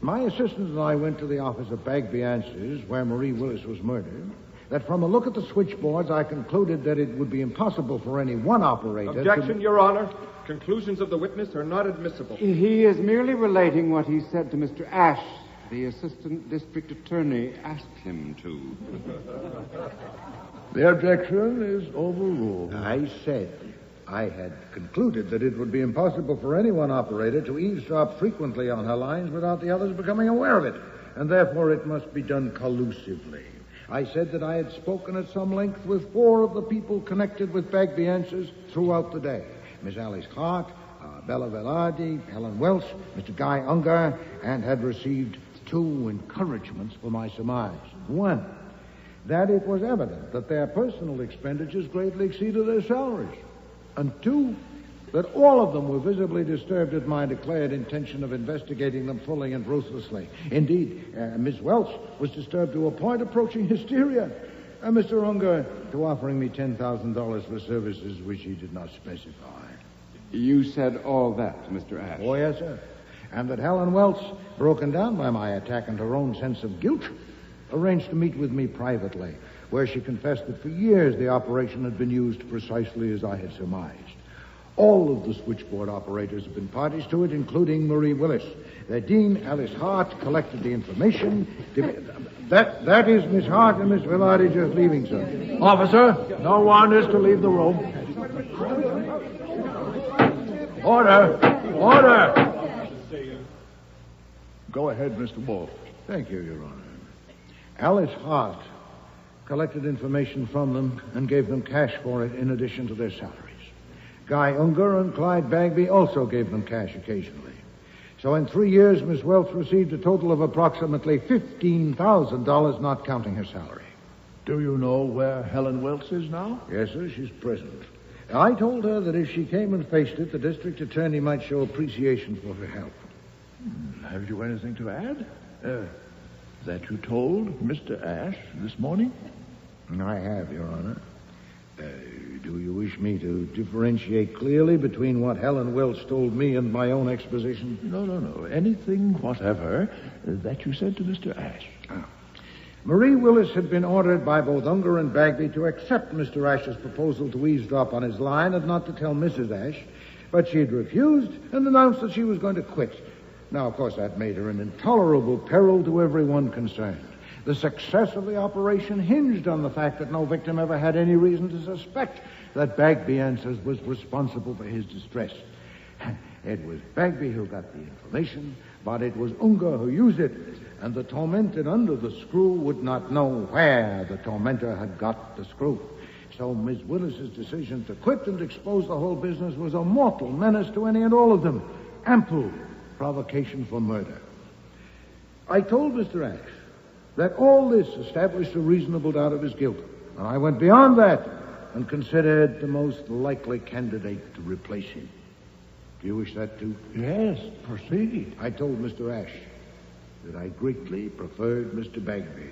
[SPEAKER 14] my assistant and I went to the office of Bagby Answers, where Marie Willis was murdered, that from a look at the switchboards, I concluded that it would be impossible for any one operator
[SPEAKER 17] Objection, Your Honor. Conclusions of the witness are not admissible.
[SPEAKER 18] He is merely relating what he said to Mr. Ash. The assistant district attorney asked him to.
[SPEAKER 14] The objection is overruled. I said I had concluded that it would be impossible for any one operator to eavesdrop frequently on her lines without the others becoming aware of it, and therefore it must be done collusively. I said that I had spoken at some length with 4 of the people connected with Bagby Answers throughout the day. Miss Alice Hart, Bella Velarde, Helen Welsh, Mr. Guy Unger, and had received 2 encouragements for my surmise. 1, that it was evident that their personal expenditures greatly exceeded their salaries. And 2, that all of them were visibly disturbed at my declared intention of investigating them fully and ruthlessly. Indeed, Miss Welch was disturbed to a point approaching hysteria, and Mr. Unger to offering me $10,000 for services which he did not specify.
[SPEAKER 18] You said all that to Mr. Ash?
[SPEAKER 14] Oh, yes, sir. And that Helen Welch, broken down by my attack and her own sense of guilt, arranged to meet with me privately, where she confessed that for years the operation had been used precisely as I had surmised. All of the switchboard operators have been parties to it, including Marie Willis. Their dean, Alice Hart, collected the information. That is Miss Hart and Miss Velarde just leaving, sir. Officer, no one is to leave the room. Order! Order! Go ahead, Mr. Wolfe. Thank you, Your Honor. Alice Hart collected information from them and gave them cash for it in addition to their salaries. Guy Unger and Clyde Bagby also gave them cash occasionally. So in 3 years, Miss Welch received a total of approximately $15,000, not counting her salary.
[SPEAKER 9] Do you know where Helen Welch is now?
[SPEAKER 14] Yes, sir, she's present. I told her that if she came and faced it, the district attorney might show appreciation for her help.
[SPEAKER 9] Have you anything to add? That you told Mr. Ash this morning?
[SPEAKER 14] I have, Your Honor. Do you wish me to differentiate clearly between what Helen Welch told me and my own exposition?
[SPEAKER 9] No. Anything whatever that you said to Mr. Ash.
[SPEAKER 14] Marie Willis had been ordered by both Unger and Bagby to accept Mr. Ash's proposal to eavesdrop on his line and not to tell Mrs. Ash, but she had refused and announced that she was going to quit. Now, of course, that made her an intolerable peril to everyone concerned. The success of the operation hinged on the fact that no victim ever had any reason to suspect that Bagby Answers was responsible for his distress. It was Bagby who got the information, but it was Unger who used it. and the tormented under the screw would not know where the tormentor had got the screw. So Miss Willis's decision to quit and expose the whole business was a mortal menace to any and all of them. Ample provocation for murder. I told Mr. Ash that all this established a reasonable doubt of his guilt, and I went beyond that and considered the most likely candidate to replace him. Do you wish that too?
[SPEAKER 9] Yes, proceed.
[SPEAKER 14] I told Mr. Ash that I greatly preferred Mr. Bagby.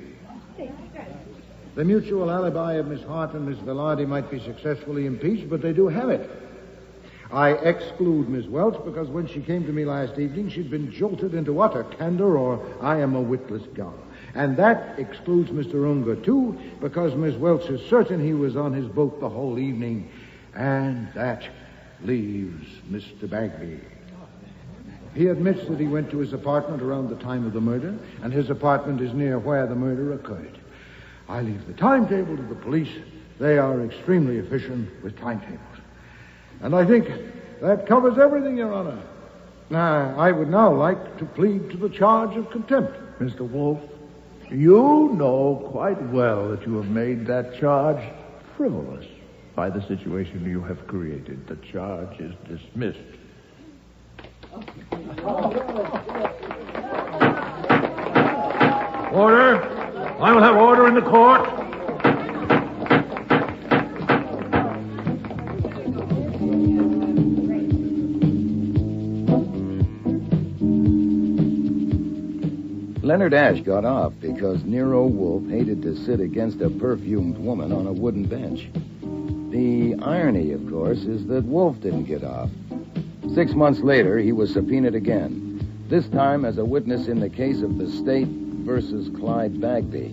[SPEAKER 14] The mutual alibi of Miss Hart and Miss Velarde might be successfully impeached, but they do have it. I exclude Miss Welch because when she came to me last evening, she'd been jolted into utter candor, or I am a witless gun. And that excludes Mr. Unger, too, because Miss Welch is certain he was on his boat the whole evening. And that leaves Mr. Bagby. He admits that he went to his apartment around the time of the murder, and his apartment is near where the murder occurred. I leave the timetable to the police. They are extremely efficient with timetables. And I think that covers everything, Your Honor. I would now like to plead to the charge of contempt.
[SPEAKER 9] Mr. Wolfe, you know quite well that you have made that charge frivolous by the situation you have created. The charge is dismissed.
[SPEAKER 6] Order! I will have order in the court.
[SPEAKER 2] Leonard Ash got off because Nero Wolfe hated to sit against a perfumed woman on a wooden bench. The irony, of course, is that Wolfe didn't get off. 6 months later, he was subpoenaed again, this time as a witness in the case of the State versus Clyde Bagby.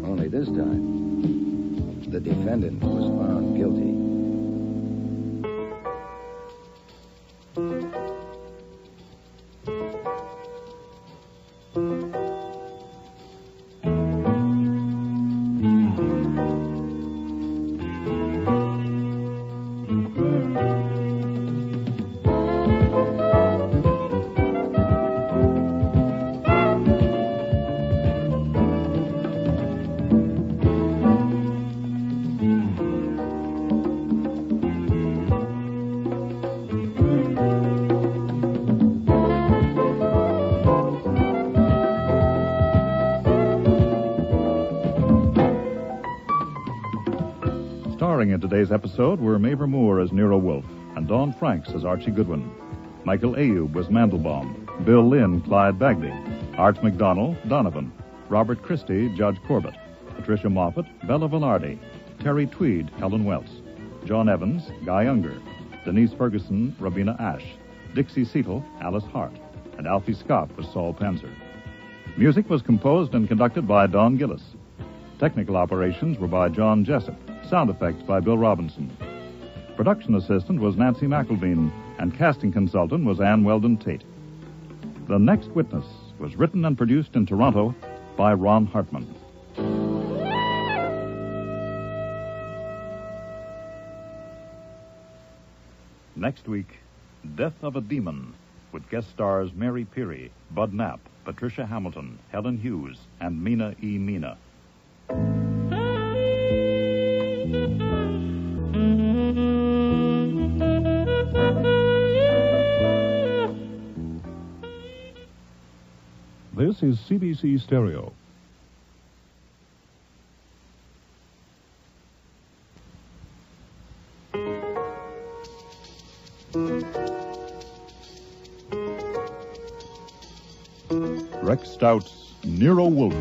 [SPEAKER 2] Only this time, the defendant was found guilty.
[SPEAKER 1] Starring in today's episode were Mavor Moore as Nero Wolfe and Dawn Franks as Archie Goodwin. Michael Ayub was Mandelbaum, Bill Lynn, Clyde Bagby, Art McDonald, Donovan, Robert Christie, Judge Corbett, Patricia Moffat, Bella Velarde, Terry Tweed, Helen Welts, John Evans, Guy Unger, Denise Ferguson, Robina Ash, Dixie Seatle, Alice Hart, and Alfie Scott was Saul Panzer. Music was composed and conducted by Don Gillis. Technical operations were by John Jessup. Sound effects by Bill Robinson. Production assistant was Nancy McElveen, and casting consultant was Ann Weldon Tate. The Next Witness was written and produced in Toronto by Ron Hartman. Next week, Death of a Demon, with guest stars Mary Peary, Bud Knapp, Patricia Hamilton, Helen Hughes, and Mina E. Mina.
[SPEAKER 16] This is CBC Stereo.
[SPEAKER 1] Rex Stout's Nero Wolfe.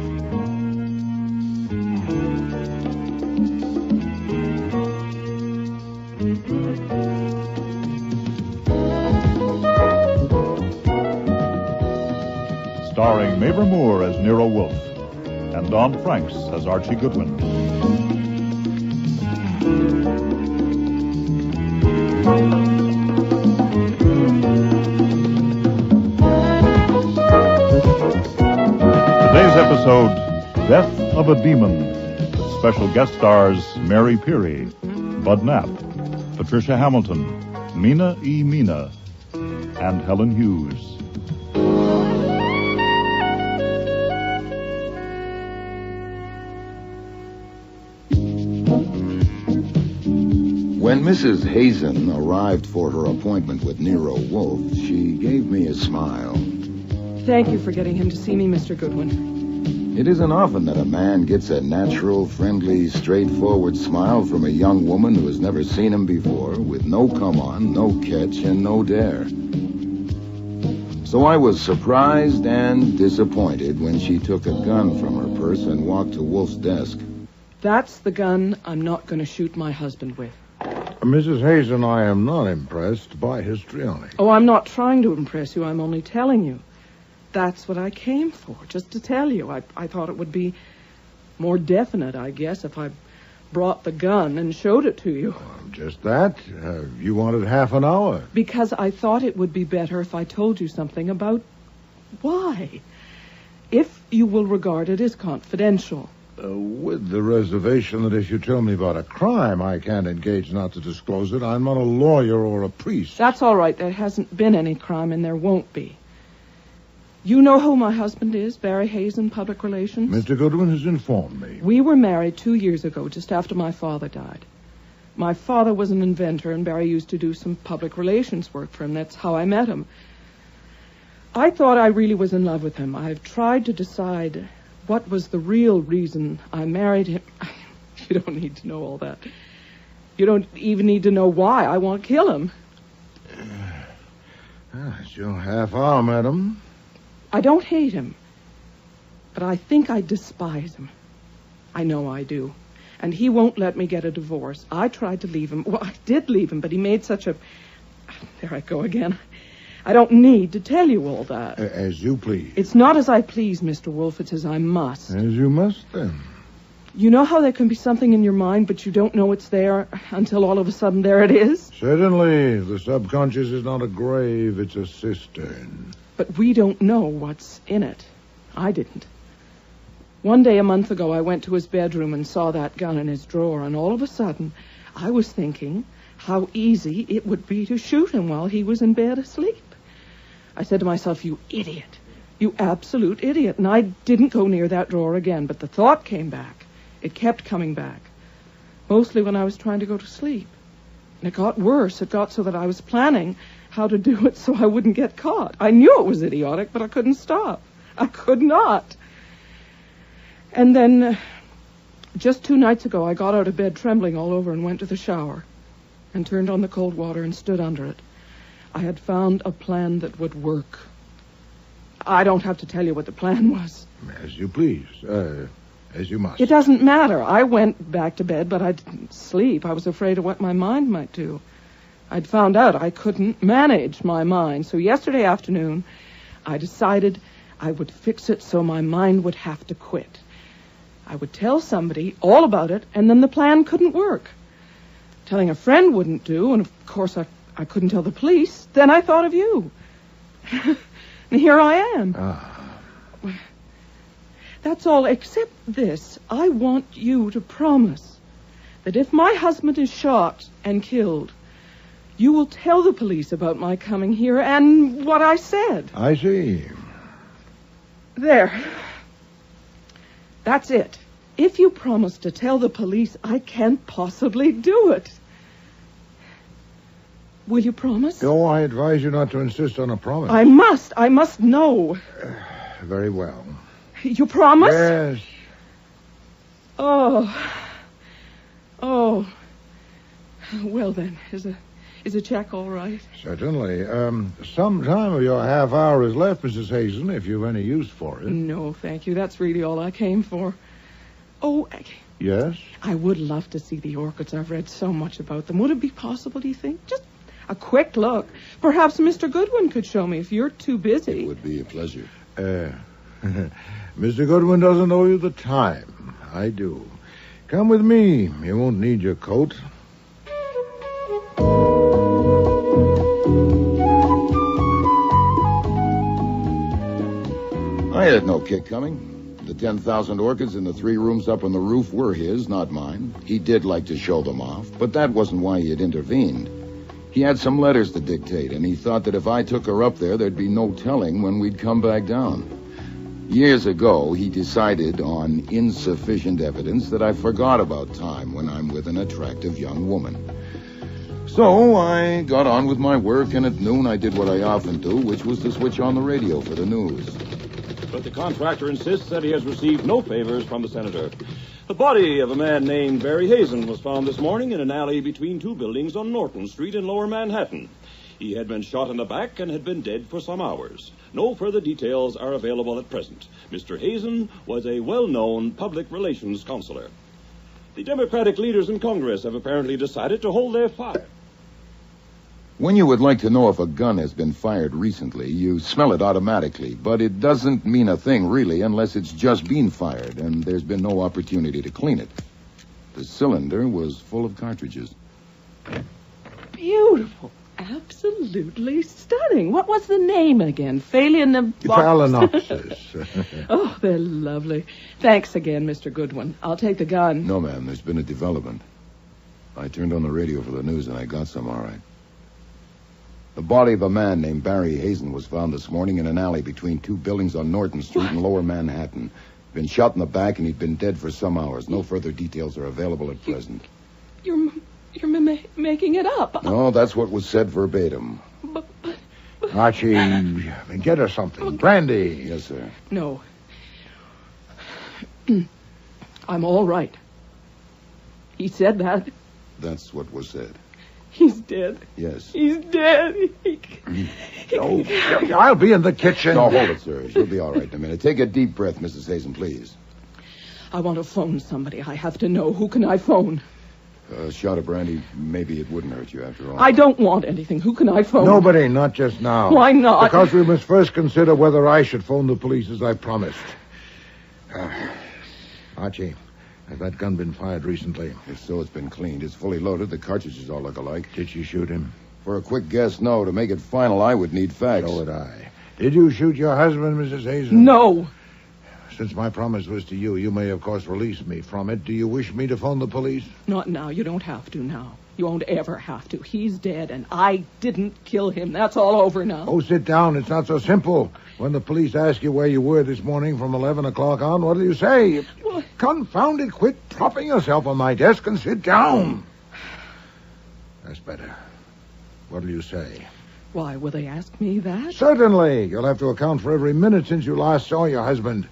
[SPEAKER 1] Starring Mavor Moore as Nero Wolfe and Dawn Franks as Archie Goodwin. Today's episode, Death of a Demon, with special guest stars Mary Peary, Bud Knapp, Patricia Hamilton, Mina E. Mina, and Helen Hughes.
[SPEAKER 2] When Mrs. Hazen arrived for her appointment with Nero Wolfe, she gave me a smile.
[SPEAKER 13] Thank you for getting him to see me, Mr. Goodwin.
[SPEAKER 2] It isn't often that a man gets a natural, friendly, straightforward smile from a young woman who has never seen him before, with no come-on, no catch, and no dare. So I was surprised and disappointed when she took a gun from her purse and walked to Wolfe's desk.
[SPEAKER 13] That's the gun I'm not going to shoot my husband with.
[SPEAKER 9] Mrs. Hazen, I am not impressed by histrionic.
[SPEAKER 13] Oh, I'm not trying to impress you. I'm only telling you. That's what I came for, just to tell you. I thought it would be more definite, I guess, if I brought the gun and showed it to you.
[SPEAKER 9] Just that? You wanted half an hour.
[SPEAKER 13] Because I thought it would be better if I told you something about why. If you will regard it as confidential.
[SPEAKER 9] With the reservation that if you tell me about a crime, I can't engage not to disclose it. I'm not a lawyer or a priest.
[SPEAKER 13] That's all right. There hasn't been any crime, and there won't be. You know who my husband is, Barry Hazen, Public Relations?
[SPEAKER 9] Mr. Goodwin has informed me.
[SPEAKER 13] We were married 2 years ago, just after my father died. My father was an inventor, and Barry used to do some public relations work for him. That's how I met him. I thought I really was in love with him. I've tried to decide what was the real reason I married him. You don't need to know all that. You don't even need to know why I want to kill him.
[SPEAKER 9] It's your half hour, madam.
[SPEAKER 13] I don't hate him, but I think I despise him. I know I do. And he won't let me get a divorce. I tried to leave him. Well, I did leave him, but he made such a... There I go again. I don't need to tell you all that.
[SPEAKER 9] As you please.
[SPEAKER 13] It's not as I please, Mr. Wolfe. It's as I must.
[SPEAKER 9] As you must, then.
[SPEAKER 13] You know how there can be something in your mind, but you don't know it's there until all of a sudden there it is?
[SPEAKER 9] Certainly. The subconscious is not a grave, it's a cistern.
[SPEAKER 13] But we don't know what's in it. I didn't. One day a month ago, I went to his bedroom and saw that gun in his drawer, and all of a sudden, I was thinking how easy it would be to shoot him while he was in bed asleep. I said to myself, you idiot. You absolute idiot. And I didn't go near that drawer again, but the thought came back. It kept coming back. Mostly when I was trying to go to sleep. And it got worse. It got so that I was planning how to do it so I wouldn't get caught. I knew it was idiotic, but I couldn't stop. I could not. And then, just 2 nights ago, I got out of bed trembling all over and went to the shower and turned on the cold water and stood under it. I had found a plan that would work. I don't have to tell you what the plan was.
[SPEAKER 9] As you please. As you must.
[SPEAKER 13] It doesn't matter. I went back to bed, but I didn't sleep. I was afraid of what my mind might do. I'd found out I couldn't manage my mind. So yesterday afternoon, I decided I would fix it so my mind would have to quit. I would tell somebody all about it, and then the plan couldn't work. Telling a friend wouldn't do, and of course I couldn't tell the police. Then I thought of you. And here I am. That's all except this. I want you to promise that if my husband is shot and killed, you will tell the police about my coming here and what I said.
[SPEAKER 9] I see.
[SPEAKER 13] There. That's it. If you promise to tell the police, I can't possibly do it. Will you promise?
[SPEAKER 9] No, I advise you not to insist on a promise.
[SPEAKER 13] I must know.
[SPEAKER 9] Very well.
[SPEAKER 13] You promise?
[SPEAKER 9] Yes.
[SPEAKER 13] Oh. Well then, is a check all right?
[SPEAKER 9] Certainly. Some time of your half hour is left, Mrs. Hazen, if you've any use for it.
[SPEAKER 13] No, thank you. That's really all I came for. Oh,
[SPEAKER 9] yes?
[SPEAKER 13] I would love to see the Orchids. I've read so much about them. Would it be possible, do you think? Just a quick look. Perhaps Mr. Goodwin could show me if you're too busy.
[SPEAKER 2] It would be a pleasure.
[SPEAKER 9] Mr. Goodwin doesn't owe you the time. I do. Come with me. You won't need your coat.
[SPEAKER 2] I had no kick coming. The 10,000 orchids in the 3 rooms up on the roof were his, not mine. He did like to show them off, but that wasn't why he had intervened. He had some letters to dictate, and he thought that if I took her up there'd be no telling when we'd come back down. Years ago, he decided on insufficient evidence that I forgot about time when I'm with an attractive young woman. So I got on with my work, and at noon I did what I often do, which was to switch on the radio for the news.
[SPEAKER 4] But the contractor insists that he has received no favors from the senator. The body of a man named Barry Hazen was found this morning in an alley between two buildings on Norton Street in Lower Manhattan. He had been shot in the back and had been dead for some hours. No further details are available at present. Mr. Hazen was a well-known public relations counselor. The Democratic leaders in Congress have apparently decided to hold their fire.
[SPEAKER 2] When you would like to know if a gun has been fired recently, you smell it automatically, but it doesn't mean a thing, really, unless it's just been fired, and there's been no opportunity to clean it. The cylinder was full of cartridges.
[SPEAKER 13] Beautiful. Absolutely stunning. What was the name again?
[SPEAKER 14] Phalaenopsis.
[SPEAKER 13] Oh, they're lovely. Thanks again, Mr. Goodwin. I'll take the gun.
[SPEAKER 2] No, ma'am, there's been a development. I turned on the radio for the news, and I got some, all right. The body of a man named Barry Hazen was found this morning in an alley between two buildings on Norton Street in Lower Manhattan. Been shot in the back, and he'd been dead for some hours. No further details are available at present.
[SPEAKER 13] You're making it up.
[SPEAKER 2] No, that's what was said verbatim.
[SPEAKER 14] Archie, get her something. Brandy.
[SPEAKER 2] Yes, sir.
[SPEAKER 13] No. I'm all right. He said that.
[SPEAKER 2] That's what was said.
[SPEAKER 13] He's dead.
[SPEAKER 2] Yes.
[SPEAKER 13] He's dead.
[SPEAKER 14] Oh, I'll be in the kitchen.
[SPEAKER 2] No, hold it, sir. She'll be all right in a minute. Take a deep breath, Mrs. Hazen, please.
[SPEAKER 13] I want to phone somebody. I have to know. Who can I phone?
[SPEAKER 2] A shot of brandy, maybe it wouldn't hurt you after all.
[SPEAKER 13] I don't want anything. Who can I phone?
[SPEAKER 14] Nobody, not just now.
[SPEAKER 13] Why not?
[SPEAKER 14] Because we must first consider whether I should phone the police as I promised. Archie, has that gun been fired recently?
[SPEAKER 2] If so, it's been cleaned. It's fully loaded. The cartridges all look alike.
[SPEAKER 14] Did she shoot him?
[SPEAKER 2] For a quick guess, no. To make it final, I would need facts.
[SPEAKER 14] So would I. Did you shoot your husband, Mrs. Hazen?
[SPEAKER 13] No.
[SPEAKER 14] Since my promise was to you, you may, of course, release me from it. Do you wish me to phone the police?
[SPEAKER 13] Not now. You don't have to now. You won't ever have to. He's dead, and I didn't kill him. That's all over now.
[SPEAKER 14] Oh, sit down. It's not so simple. When the police ask you where you were this morning from 11 o'clock on, what do you say?
[SPEAKER 13] What?
[SPEAKER 14] Confound it. Quit propping yourself on my desk and sit down. That's better. What'll you say?
[SPEAKER 13] Why, will they ask me that?
[SPEAKER 14] Certainly. You'll have to account for every minute since you last saw your husband.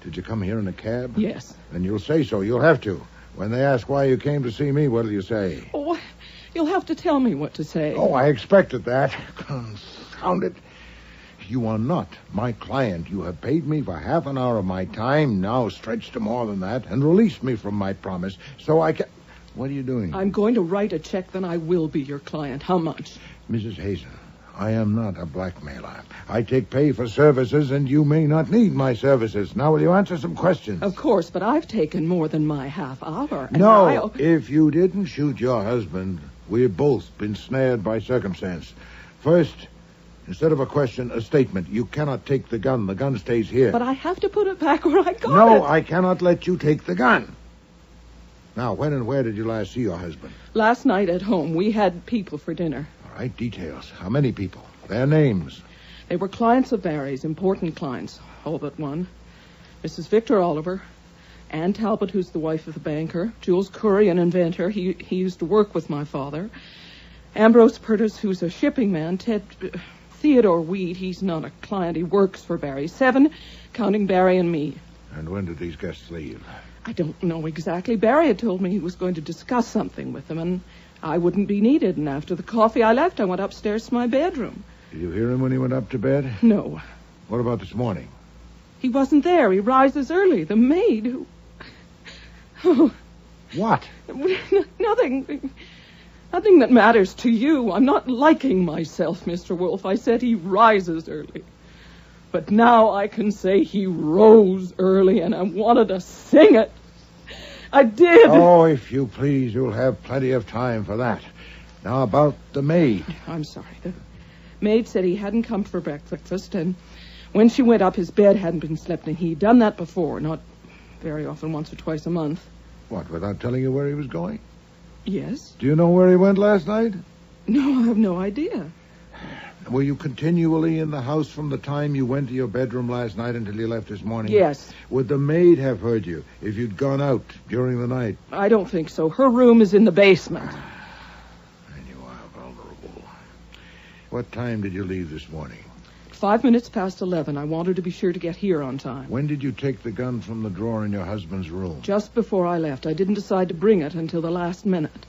[SPEAKER 14] Did you come here in a cab?
[SPEAKER 13] Yes.
[SPEAKER 14] Then you'll say so. You'll have to. When they ask why you came to see me, what'll you say?
[SPEAKER 13] Oh, you'll have to tell me what to say.
[SPEAKER 14] Oh, I expected that. Confound it. You are not my client. You have paid me for half an hour of my time, now stretched to more than that, and released me from my promise, so I can... What are you doing?
[SPEAKER 13] I'm going to write a check, then I will be your client. How much?
[SPEAKER 14] Mrs. Hazen, I am not a blackmailer. I take pay for services, and you may not need my services. Now, will you answer some questions?
[SPEAKER 13] Of course, but I've taken more than my half hour.
[SPEAKER 14] No, if you didn't shoot your husband, we've both been snared by circumstance. First, instead of a question, a statement. You cannot take the gun. The gun stays here.
[SPEAKER 13] But I have to put it back where I got it.
[SPEAKER 14] No, I cannot let you take the gun. Now, when and where did you last see your husband?
[SPEAKER 13] Last night at home. We had people for dinner.
[SPEAKER 14] All right, details. How many people? Their names.
[SPEAKER 13] They were clients of Barry's, important clients, all but one. Mrs. Victor Oliver, Ann Talbot, who's the wife of the banker, Jules Curry, an inventor. He used to work with my father. Ambrose Purtis, who's a shipping man. Theodore Weed, he's not a client. He works for Barry. 7, counting Barry and me.
[SPEAKER 14] And when did these guests leave?
[SPEAKER 13] I don't know exactly. Barry had told me he was going to discuss something with them, and I wouldn't be needed. And after the coffee I left, I went upstairs to my bedroom.
[SPEAKER 14] Did you hear him when he went up to bed?
[SPEAKER 13] No.
[SPEAKER 14] What about this morning?
[SPEAKER 13] He wasn't there. He rises early. The maid who... Oh.
[SPEAKER 14] What?
[SPEAKER 13] Nothing. Nothing that matters to you. I'm not liking myself, Mr. Wolfe. I said he rises early. But now I can say he rose early, and I wanted to sing it. I did.
[SPEAKER 14] Oh, if you please, you'll have plenty of time for that. Now, about the maid.
[SPEAKER 13] I'm sorry. The maid said he hadn't come for breakfast, and when she went up, his bed hadn't been slept in. He'd done that before, not very often, once or twice a month.
[SPEAKER 14] What, without telling you where he was going?
[SPEAKER 13] Yes.
[SPEAKER 14] Do you know where he went last night?
[SPEAKER 13] No, I have no idea.
[SPEAKER 14] Were you continually in the house from the time you went to your bedroom last night until you left this morning?
[SPEAKER 13] Yes.
[SPEAKER 14] Would the maid have heard you if you'd gone out during the night?
[SPEAKER 13] I don't think so. Her room is in the basement.
[SPEAKER 9] What time did you leave this morning?
[SPEAKER 13] 5 minutes past 11. I wanted to be sure to get here on time.
[SPEAKER 9] When did you take the gun from the drawer in your husband's room?
[SPEAKER 13] Just before I left. I didn't decide to bring it until the last minute.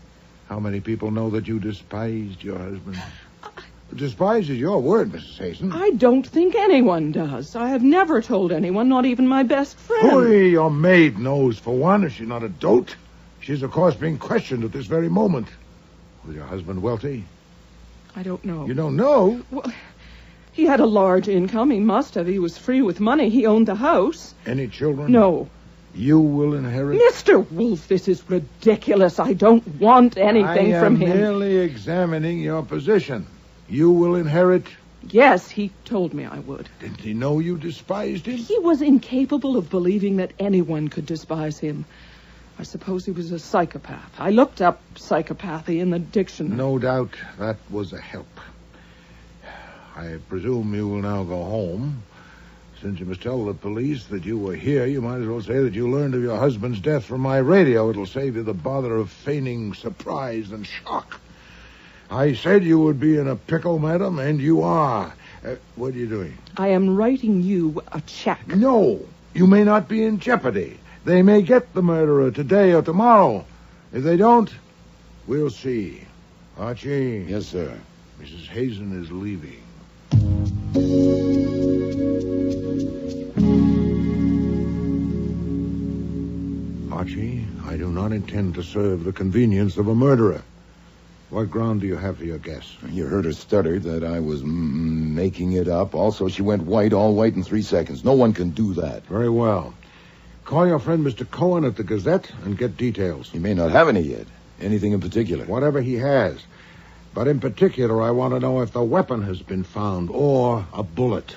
[SPEAKER 9] How many people know that you despised your husband? Despise is your word, Mrs. Hazen.
[SPEAKER 13] I don't think anyone does. I have never told anyone, not even my best friend.
[SPEAKER 9] Boy, your maid knows, for one. Is she not a dolt? She's, of course, being questioned at this very moment. Was your husband wealthy?
[SPEAKER 13] I don't know.
[SPEAKER 9] You don't know?
[SPEAKER 13] Well, he had a large income. He must have. He was free with money. He owned the house.
[SPEAKER 9] Any children?
[SPEAKER 13] No.
[SPEAKER 9] You will inherit?
[SPEAKER 13] Mr. Wolfe, this is ridiculous. I don't want anything from him.
[SPEAKER 9] I am merely examining your position. You will inherit?
[SPEAKER 13] Yes, he told me I would.
[SPEAKER 9] Didn't he know you despised him?
[SPEAKER 13] He was incapable of believing that anyone could despise him. I suppose he was a psychopath. I looked up psychopathy in the dictionary.
[SPEAKER 9] No doubt that was a help. I presume you will now go home. Since you must tell the police that you were here, you might as well say that you learned of your husband's death from my radio. It'll save you the bother of feigning surprise and shock. I said you would be in a pickle, madam, and you are. What are you doing?
[SPEAKER 13] I am writing you a check.
[SPEAKER 9] No, you may not be in jeopardy. They may get the murderer today or tomorrow. If they don't, we'll see. Archie.
[SPEAKER 2] Yes, sir.
[SPEAKER 9] Mrs. Hazen is leaving. Archie, I do not intend to serve the convenience of a murderer. What ground do you have for your guess?
[SPEAKER 2] You heard her stutter that I was making it up. Also, she went white, all white in 3 seconds. No one can do that.
[SPEAKER 9] Very well. Call your friend Mr. Cohen at the Gazette and get details.
[SPEAKER 2] He may not have any yet. Anything in particular?
[SPEAKER 9] Whatever he has. But in particular, I want to know if the weapon has been found or a bullet.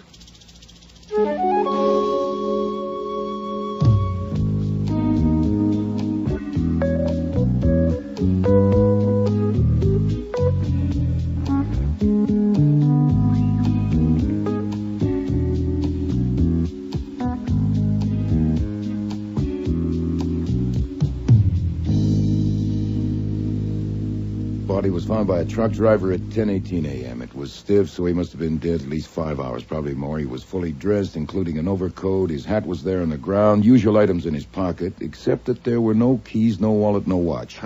[SPEAKER 2] Body was found by a truck driver at 10:18 a.m. It was stiff, so he must have been dead at least 5 hours, probably more. He was fully dressed, including an overcoat. His hat was there on the ground. Usual items in his pocket, except that there were no keys, no wallet, no watch.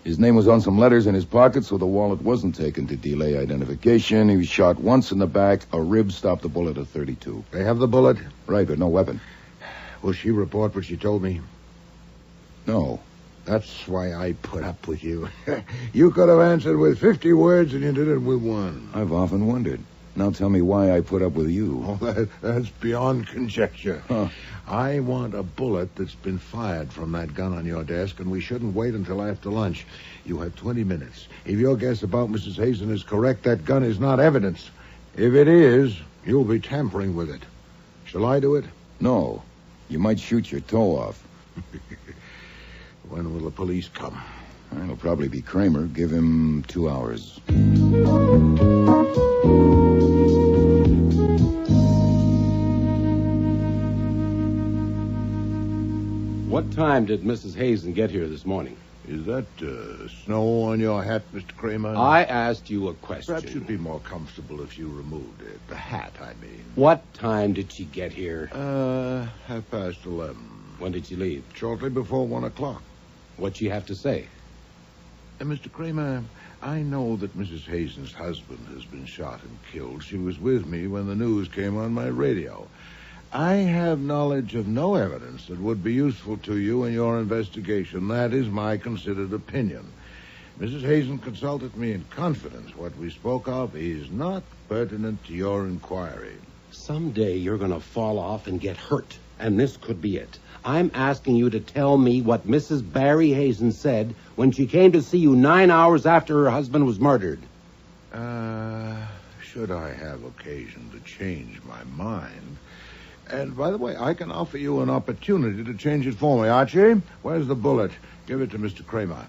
[SPEAKER 2] His name was on some letters in his pocket, so the wallet wasn't taken to delay identification. He was shot once in the back. A rib stopped the bullet at 32.
[SPEAKER 9] They have the bullet?
[SPEAKER 2] Right, but no weapon.
[SPEAKER 9] Will she report what she told me?
[SPEAKER 2] No.
[SPEAKER 9] That's why I put up with you. You could have answered with 50 words, and you did it with 1.
[SPEAKER 2] I've often wondered. Now tell me why I put up with you.
[SPEAKER 9] Oh, that's beyond conjecture.
[SPEAKER 2] Huh.
[SPEAKER 9] I want a bullet that's been fired from that gun on your desk, and we shouldn't wait until after lunch. You have 20 minutes. If your guess about Mrs. Hazen is correct, that gun is not evidence. If it is, you'll be tampering with it. Shall I do it?
[SPEAKER 2] No. You might shoot your toe off.
[SPEAKER 9] When will the police come?
[SPEAKER 2] It'll probably be Kramer. Give him 2 hours.
[SPEAKER 12] What time did Mrs. Hazen get here this morning?
[SPEAKER 9] Is that snow on your hat, Mr. Kramer?
[SPEAKER 12] I asked you a question.
[SPEAKER 9] Perhaps you'd be more comfortable if you removed it. The hat, I mean.
[SPEAKER 12] What time did she get here?
[SPEAKER 9] 11:30.
[SPEAKER 12] When did she leave?
[SPEAKER 9] Shortly before 1 o'clock.
[SPEAKER 12] What'd she have to say?
[SPEAKER 9] Mr. Kramer, I know that Mrs. Hazen's husband has been shot and killed. She was with me when the news came on my radio. I have knowledge of no evidence that would be useful to you in your investigation. That is my considered opinion. Mrs. Hazen consulted me in confidence. What we spoke of is not pertinent to your inquiry.
[SPEAKER 12] Someday you're going to fall off and get hurt, and this could be it. I'm asking you to tell me what Mrs. Barry Hazen said when she came to see you 9 hours after her husband was murdered.
[SPEAKER 9] Should I have occasion to change my mind. And, by the way, I can offer you an opportunity to change it for me. Archie, where's the bullet? Give it to Mr. Kramer.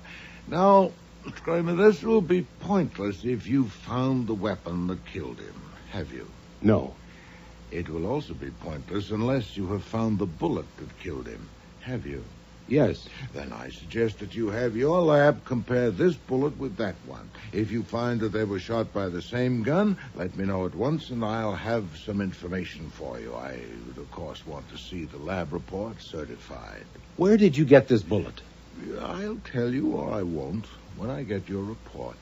[SPEAKER 9] Now, Mr. Kramer, this will be pointless if you found the weapon that killed him. Have you?
[SPEAKER 12] No.
[SPEAKER 9] It will also be pointless unless you have found the bullet that killed him. Have you?
[SPEAKER 12] Yes.
[SPEAKER 9] Then I suggest that you have your lab compare this bullet with that one. If you find that they were shot by the same gun, let me know at once, and I'll have some information for you. I would, of course, want to see the lab report certified.
[SPEAKER 12] Where did you get this bullet?
[SPEAKER 9] I'll tell you, or I won't, when I get your report.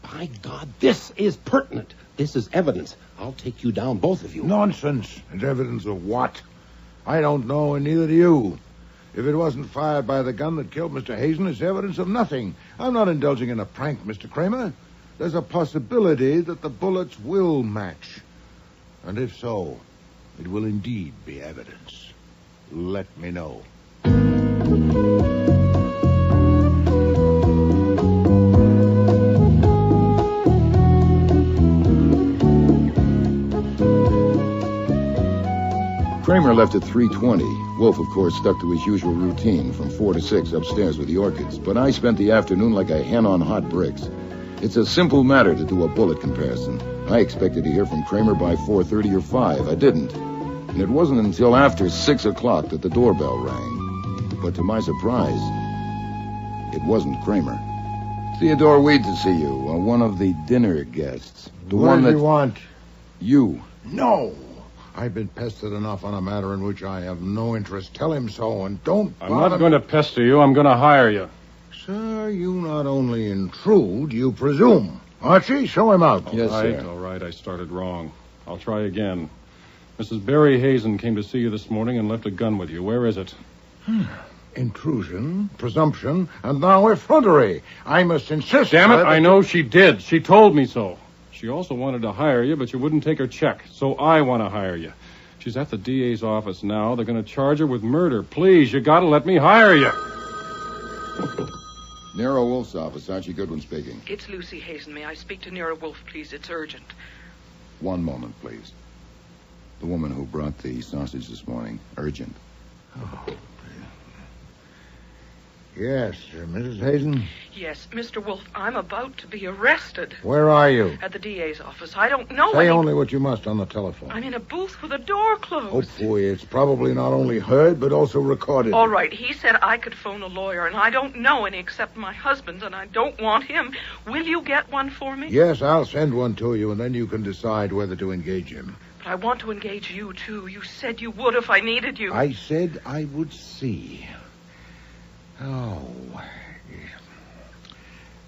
[SPEAKER 12] By God, this is pertinent. This is evidence. I'll take you down, both of you.
[SPEAKER 9] Nonsense. And evidence of what? I don't know, and neither do you. If it wasn't fired by the gun that killed Mr. Hazen, it's evidence of nothing. I'm not indulging in a prank, Mr. Kramer. There's a possibility that the bullets will match. And if so, it will indeed be evidence. Let me know.
[SPEAKER 2] Kramer left at 3:20. Wolfe, of course, stuck to his usual routine from 4 to 6 upstairs with the Orchids. But I spent the afternoon like a hen on hot bricks. It's a simple matter to do a bullet comparison. I expected to hear from Kramer by 4:30 or 5. I didn't. And it wasn't until after 6 o'clock that the doorbell rang. But to my surprise, it wasn't Kramer. Theodore Weed to see you, one of the dinner guests. The
[SPEAKER 9] what
[SPEAKER 2] one
[SPEAKER 9] do
[SPEAKER 2] that...
[SPEAKER 9] you want?
[SPEAKER 2] You.
[SPEAKER 9] No. I've been pestered enough on a matter in which I have no interest. Tell him so, and don't
[SPEAKER 6] I'm not going to pester you. I'm going to hire you.
[SPEAKER 9] Sir, you not only intrude, you presume. Archie, show him out.
[SPEAKER 2] Yes,
[SPEAKER 6] sir. All right, I started wrong. I'll try again. Mrs. Barry Hazen came to see you this morning and left a gun with you. Where is it?
[SPEAKER 9] Intrusion, presumption, and now effrontery. I must insist...
[SPEAKER 6] Damn it, I know she did. She told me so. She also wanted to hire you, but you wouldn't take her check, so I want to hire you. She's at the DA's office now. They're going to charge her with murder. Please, you got to let me hire you.
[SPEAKER 2] Nero Wolfe's office, Archie Goodwin speaking.
[SPEAKER 13] It's Lucy Hazen. May I speak to Nero Wolfe, please? It's urgent.
[SPEAKER 2] One moment, please. The woman who brought the sausage this morning. Urgent.
[SPEAKER 9] Oh. Yes, Mrs. Hazen?
[SPEAKER 13] Yes, Mr. Wolfe, I'm about to be arrested.
[SPEAKER 9] Where are you?
[SPEAKER 13] At the DA's office. I don't know
[SPEAKER 9] Say only what you must on the telephone.
[SPEAKER 13] I'm in a booth with a door closed.
[SPEAKER 9] Oh, boy, it's probably not only heard, but also recorded.
[SPEAKER 13] All right, he said I could phone a lawyer, and I don't know any except my husband's, and I don't want him. Will you get one for me?
[SPEAKER 9] Yes, I'll send one to you, and then you can decide whether to engage him.
[SPEAKER 13] But I want to engage you, too. You said you would if I needed you.
[SPEAKER 9] I said I would see. Oh.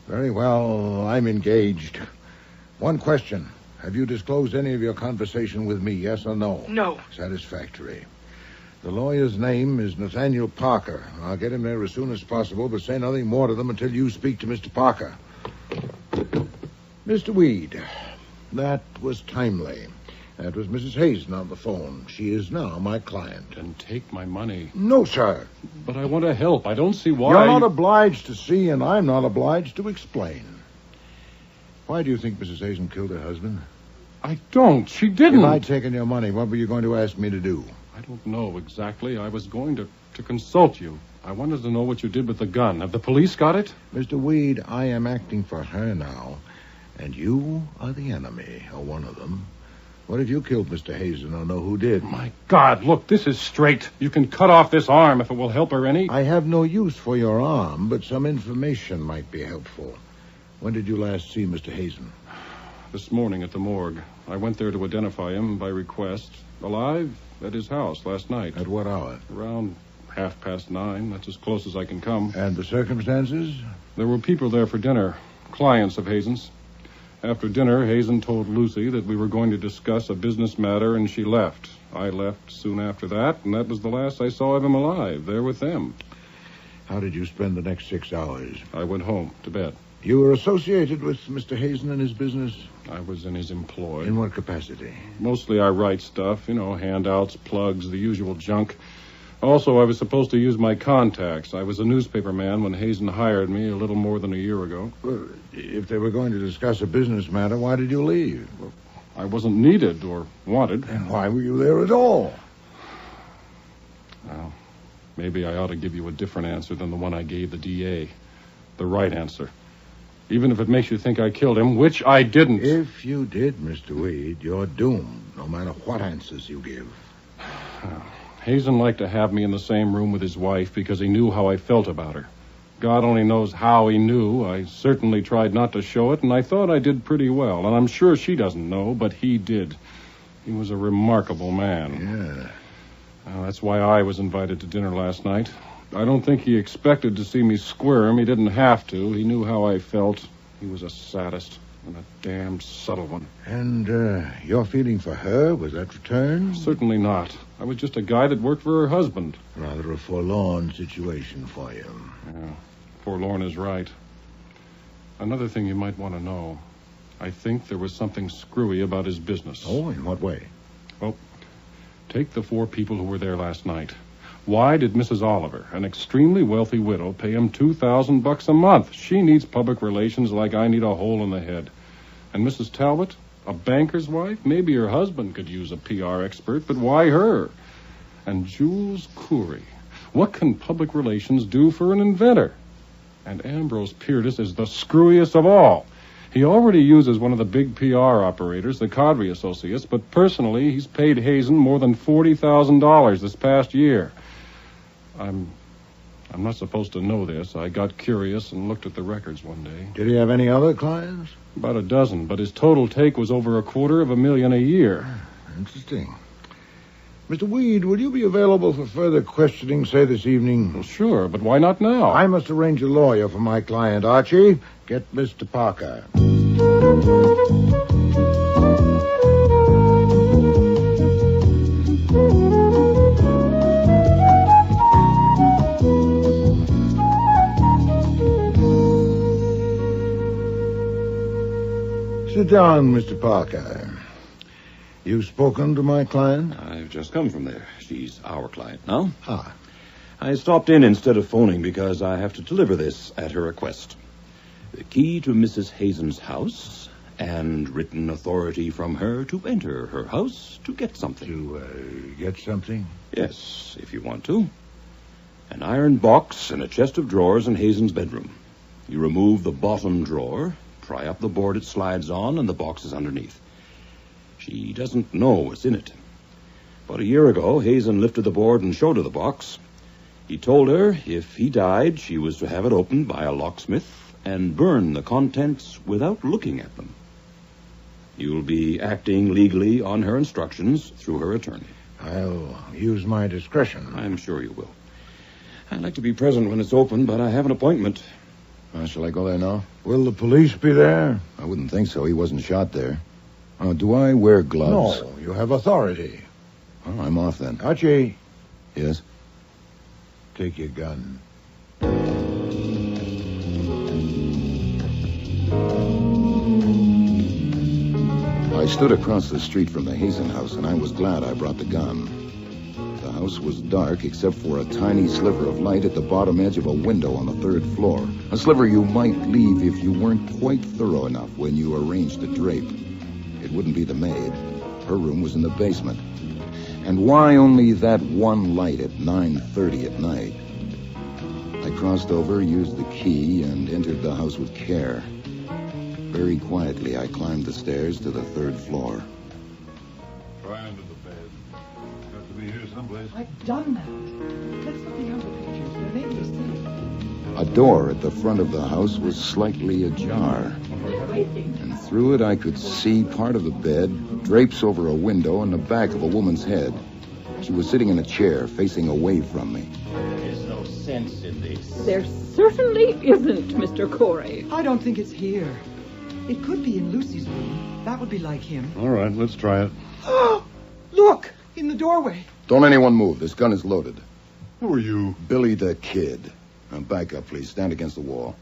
[SPEAKER 9] Very well, I'm engaged. One question. Have you disclosed any of your conversation with me, yes or no?
[SPEAKER 13] No.
[SPEAKER 9] Satisfactory. The lawyer's name is Nathaniel Parker. I'll get him there as soon as possible, but say nothing more to them until you speak to Mr. Parker. Mr. Weed, that was timely. That was Mrs. Hazen on the phone. She is now my client.
[SPEAKER 6] And take my money.
[SPEAKER 9] No, sir.
[SPEAKER 6] But I want to help. I don't see why.
[SPEAKER 9] You're not obliged to see, and I'm not obliged to explain. Why do you think Mrs. Hazen killed her husband?
[SPEAKER 6] I don't. She didn't.
[SPEAKER 9] If I'd taken your money, what were you going to ask me to do?
[SPEAKER 6] I don't know exactly. I was going to consult you. I wanted to know what you did with the gun. Have the police got it?
[SPEAKER 9] Mr. Weed, I am acting for her now, and you are the enemy, or one of them. What if you killed Mr. Hazen or know who did?
[SPEAKER 6] My God, look, this is straight. You can cut off this arm if it will help her any.
[SPEAKER 9] I have no use for your arm, but some information might be helpful. When did you last see Mr. Hazen?
[SPEAKER 6] This morning at the morgue. I went there to identify him by request. Alive at his house last night.
[SPEAKER 9] At what hour?
[SPEAKER 6] Around 9:30. That's as close as I can come.
[SPEAKER 9] And the circumstances?
[SPEAKER 6] There were people there for dinner. Clients of Hazen's. After dinner, Hazen told Lucy that we were going to discuss a business matter, and she left. I left soon after that, and that was the last I saw of him alive, there with them.
[SPEAKER 9] How did you spend the next 6 hours?
[SPEAKER 6] I went home, to bed.
[SPEAKER 9] You were associated with Mr. Hazen and his business?
[SPEAKER 6] I was in his employ.
[SPEAKER 9] In what capacity?
[SPEAKER 6] Mostly I write stuff, handouts, plugs, the usual junk. Also, I was supposed to use my contacts. I was a newspaper man when Hazen hired me a little more than a year ago.
[SPEAKER 9] Well, if they were going to discuss a business matter, why did you leave?
[SPEAKER 6] Well, I wasn't needed or wanted.
[SPEAKER 9] And why were you there at all?
[SPEAKER 6] Well, maybe I ought to give you a different answer than the one I gave the DA. The right answer. Even if it makes you think I killed him, which I didn't.
[SPEAKER 9] If you did, Mr. Weed, you're doomed, no matter what answers you give.
[SPEAKER 6] Hazen liked to have me in the same room with his wife because he knew how I felt about her. God only knows how he knew. I certainly tried not to show it, and I thought I did pretty well. And I'm sure she doesn't know, but he did. He was a remarkable man.
[SPEAKER 9] Yeah.
[SPEAKER 6] That's why I was invited to dinner last night. I don't think he expected to see me squirm. He didn't have to. He knew how I felt. He was a sadist, and a damned subtle one.
[SPEAKER 9] And your feeling for her, was that returned?
[SPEAKER 6] Certainly not. I was just a guy that worked for her husband.
[SPEAKER 9] Rather a forlorn situation for you.
[SPEAKER 6] Yeah, forlorn is right. Another thing you might want to know. I think there was something screwy about his business.
[SPEAKER 9] Oh, in what way?
[SPEAKER 6] Well, take the 4 people who were there last night. Why did Mrs. Oliver, an extremely wealthy widow, pay him $2,000 a month? She needs public relations like I need a hole in the head. And Mrs. Talbot, a banker's wife? Maybe her husband could use a PR expert, but why her? And Jules Coury. What can public relations do for an inventor? And Ambrose Piertis is the screwiest of all. He already uses one of the big PR operators, the Cadre Associates, but personally, he's paid Hazen more than $40,000 this past year. I'm not supposed to know this. I got curious and looked at the records one day.
[SPEAKER 9] Did he have any other clients?
[SPEAKER 6] About a dozen, but his total take was over $250,000 a year.
[SPEAKER 9] Interesting. Mr. Weed, will you be available for further questioning, say, this evening?
[SPEAKER 6] Well, sure, but why not now?
[SPEAKER 9] I must arrange a lawyer for my client, Archie. Get Mr. Parker. Sit down, Mr. Parker. You've spoken to my client?
[SPEAKER 4] I've just come from there. She's our client now.
[SPEAKER 9] Ah.
[SPEAKER 4] I stopped in instead of phoning because I have to deliver this at her request. The key to Mrs. Hazen's house and written authority from her to enter her house to get something.
[SPEAKER 9] To get something?
[SPEAKER 4] Yes, if you want to. An iron box and a chest of drawers in Hazen's bedroom. You remove the bottom drawer, pry up the board it slides on, and the box is underneath. She doesn't know what's in it. About a year ago, Hazen lifted the board and showed her the box. He told her if he died, she was to have it opened by a locksmith and burn the contents without looking at them. You'll be acting legally on her instructions through her attorney.
[SPEAKER 9] I'll use my discretion.
[SPEAKER 4] I'm sure you will. I'd like to be present when it's open, but I have an appointment.
[SPEAKER 2] Shall I go there now?
[SPEAKER 9] Will the police be there?
[SPEAKER 2] I wouldn't think so. He wasn't shot there. Do I wear gloves?
[SPEAKER 9] No, you have authority.
[SPEAKER 2] Oh, I'm off then.
[SPEAKER 9] Archie.
[SPEAKER 2] Yes?
[SPEAKER 9] Take your gun.
[SPEAKER 2] I stood across the street from the Hazen house, and I was glad I brought the gun. The house was dark except for a tiny sliver of light at the bottom edge of a window on the 3rd floor. A sliver you might leave if you weren't quite thorough enough when you arranged the drape. It wouldn't be the maid. Her room was in the basement. And why only that one light at 9:30 at night? I crossed over, used the key, and entered the house with care. Very quietly, I climbed the stairs to the 3rd floor.
[SPEAKER 7] Try under the bed. Got to be here someplace.
[SPEAKER 13] I've done that. Let's look beyond the pictures. There may be a safe.
[SPEAKER 2] A door at the front of the house was slightly ajar. And through it I could see part of the bed, drapes over a window, and the back of a woman's head. She was sitting in a chair, facing away from me.
[SPEAKER 19] There's no sense in this.
[SPEAKER 21] There certainly isn't, Mr. Corey.
[SPEAKER 22] I don't think it's here. It could be in Lucy's room. That would be like him.
[SPEAKER 7] All right, let's try it.
[SPEAKER 22] Look! In the doorway.
[SPEAKER 2] Don't anyone move. This gun is loaded.
[SPEAKER 7] Who are you?
[SPEAKER 2] Billy the Kid. Now back up, please. Stand against the wall.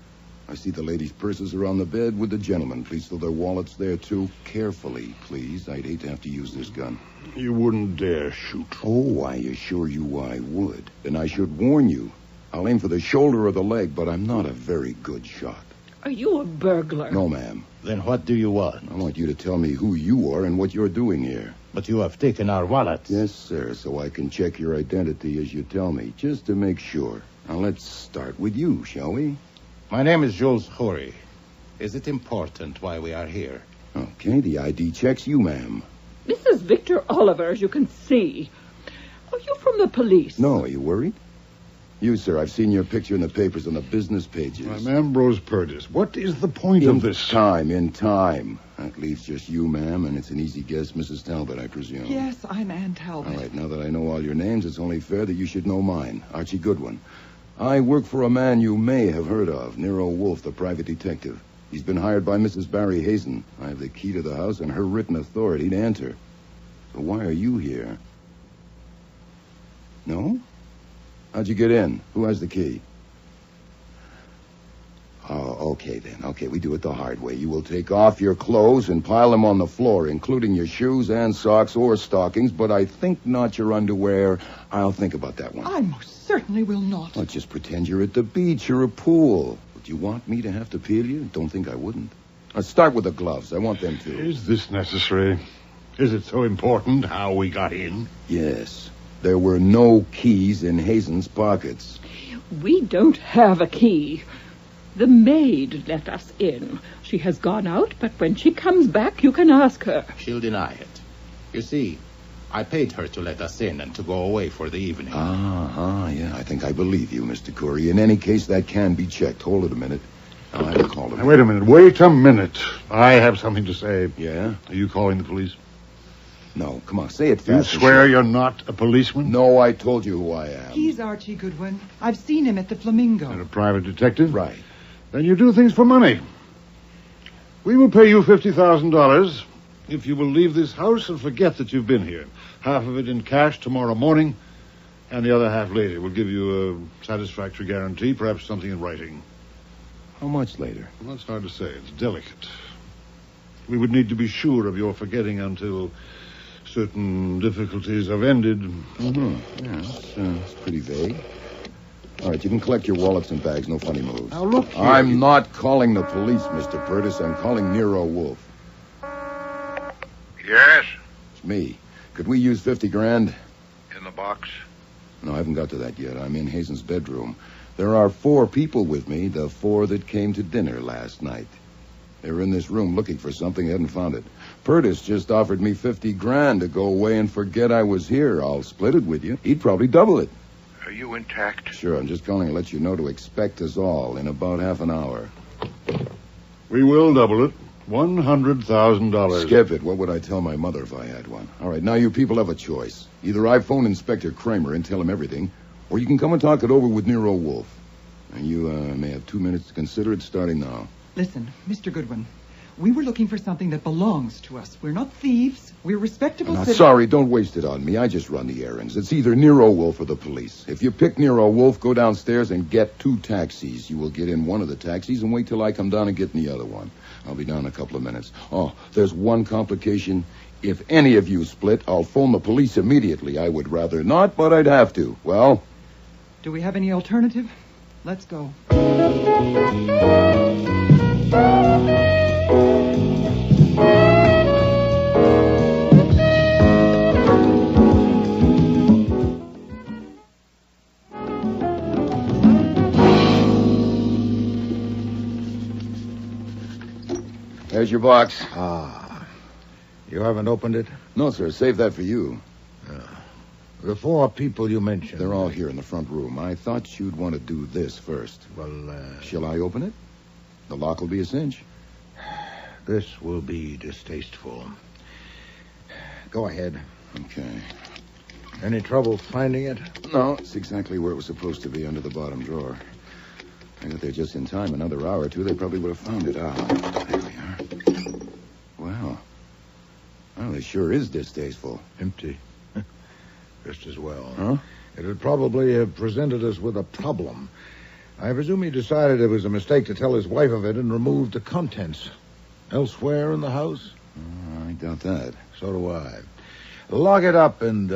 [SPEAKER 2] I see the ladies' purses are on the bed with the gentlemen. Please throw their wallets there, too. Carefully, please. I'd hate to have to use this gun.
[SPEAKER 7] You wouldn't dare shoot.
[SPEAKER 2] Oh, I assure you I would. Then I should warn you. I'll aim for the shoulder or the leg, but I'm not a very good shot.
[SPEAKER 21] Are you a burglar?
[SPEAKER 2] No, ma'am.
[SPEAKER 19] Then what do you want?
[SPEAKER 2] I want you to tell me who you are and what you're doing here.
[SPEAKER 19] But you have taken our wallets.
[SPEAKER 2] Yes, sir, so I can check your identity as you tell me, just to make sure. Now, let's start with you, shall we?
[SPEAKER 19] My name is Jules Coury. Is it important why we are here?
[SPEAKER 2] Okay, the ID checks you, ma'am.
[SPEAKER 21] This is Victor Oliver, as you can see.
[SPEAKER 13] Oh, you from the police?
[SPEAKER 2] No, are you worried? You, sir, I've seen your picture in the papers on the business pages.
[SPEAKER 9] I'm Ambrose Purtis. What is the point of this?
[SPEAKER 2] In time. That leaves just you, ma'am, and it's an easy guess, Mrs. Talbot, I presume.
[SPEAKER 3] Yes, I'm Ann Talbot.
[SPEAKER 2] All right, now that I know all your names, it's only fair that you should know mine, Archie Goodwin. I work for a man you may have heard of, Nero Wolfe, the private detective. He's been hired by Mrs. Barry Hazen. I have the key to the house and her written authority to enter. So why are you here? No? How'd you get in? Who has the key? Oh, okay then. Okay, we do it the hard way. You will take off your clothes and pile them on the floor, including your shoes and socks or stockings, but I think not your underwear. I'll think about that one.
[SPEAKER 3] I most certainly will not.
[SPEAKER 2] Let's just pretend you're at the beach or a pool. Would you want me to have to peel you? Don't think I wouldn't. Let's start with the gloves. I want them too.
[SPEAKER 9] Is this necessary? Is it so important how we got in?
[SPEAKER 2] Yes. There were no keys in Hazen's pockets.
[SPEAKER 13] We don't have a key. The maid let us in. She has gone out, but when she comes back, you can ask her.
[SPEAKER 19] She'll deny it. You see, I paid her to let us in and to go away for the evening.
[SPEAKER 2] Yeah, I think I believe you, Mr. Curry. In any case, that can be checked. Hold it a minute. I'll have to call them.
[SPEAKER 9] Now, wait a minute. I have something to say.
[SPEAKER 2] Yeah?
[SPEAKER 9] Are you calling the police?
[SPEAKER 2] No, come on, say it fast.
[SPEAKER 9] You swear you're not a policeman?
[SPEAKER 2] No, I told you who I am.
[SPEAKER 3] He's Archie Goodwin. I've seen him at the Flamingo.
[SPEAKER 9] And a private detective?
[SPEAKER 2] Right.
[SPEAKER 9] Then you do things for money. We will pay you $50,000 if you will leave this house and forget that you've been here. Half of it in cash tomorrow morning, and the other half later. We'll give you a satisfactory guarantee, perhaps something in writing.
[SPEAKER 2] How much later?
[SPEAKER 9] Well, that's hard to say. It's delicate. We would need to be sure of your forgetting until certain difficulties have ended.
[SPEAKER 2] Mm-hmm. Yeah, it's pretty vague. All right, you can collect your wallets and bags. No funny moves.
[SPEAKER 9] Now, look here.
[SPEAKER 2] I'm not calling the police, Mr. Purtis. I'm calling Nero Wolfe.
[SPEAKER 10] Yes?
[SPEAKER 2] It's me. Could we use $50,000?
[SPEAKER 10] In the box?
[SPEAKER 2] No, I haven't got to that yet. I'm in Hazen's bedroom. There are 4 people with me, the 4 that came to dinner last night. They were in this room looking for something, hadn't found it. Purtis just offered me $50,000 to go away and forget I was here. I'll split it with you. He'd probably double it.
[SPEAKER 10] Are you intact?
[SPEAKER 2] Sure, I'm just calling to let you know to expect us all in about half an hour.
[SPEAKER 9] We will double it. $100,000.
[SPEAKER 2] Skip it. What would I tell my mother if I had one? All right, now you people have a choice. Either I phone Inspector Kramer and tell him everything, or you can come and talk it over with Nero Wolfe. And you may have 2 minutes to consider it starting now.
[SPEAKER 3] Listen, Mr. Goodwin, we were looking for something that belongs to us. We're not thieves. We're respectable citizens.
[SPEAKER 2] Sorry, don't waste it on me. I just run the errands. It's either Nero Wolfe or the police. If you pick Nero Wolfe, go downstairs and get 2 taxis. You will get in one of the taxis and wait till I come down and get in the other one. I'll be down in a couple of minutes. Oh, there's one complication. If any of you split, I'll phone the police immediately. I would rather not, but I'd have to. Well?
[SPEAKER 3] Do we have any alternative? Let's go.
[SPEAKER 2] There's your box.
[SPEAKER 10] You haven't opened it?
[SPEAKER 2] No, sir. Save that for you.
[SPEAKER 10] The 4 people you mentioned.
[SPEAKER 2] They're all here in the front room. I thought you'd want to do this first.
[SPEAKER 10] Well,
[SPEAKER 2] Shall I open it? The lock will be a cinch.
[SPEAKER 10] This will be distasteful. Go ahead.
[SPEAKER 2] Okay.
[SPEAKER 10] Any trouble finding it?
[SPEAKER 2] No, it's exactly where it was supposed to be, under the bottom drawer. I got there just in time. Another hour or 2, they probably would have found it. There we are. Well, this sure is distasteful.
[SPEAKER 10] Empty. Just as well.
[SPEAKER 2] Huh?
[SPEAKER 10] It would probably have presented us with a problem. I presume he decided it was a mistake to tell his wife of it and removed the contents. Elsewhere in the house?
[SPEAKER 2] I doubt that.
[SPEAKER 10] So do I. Lock it up and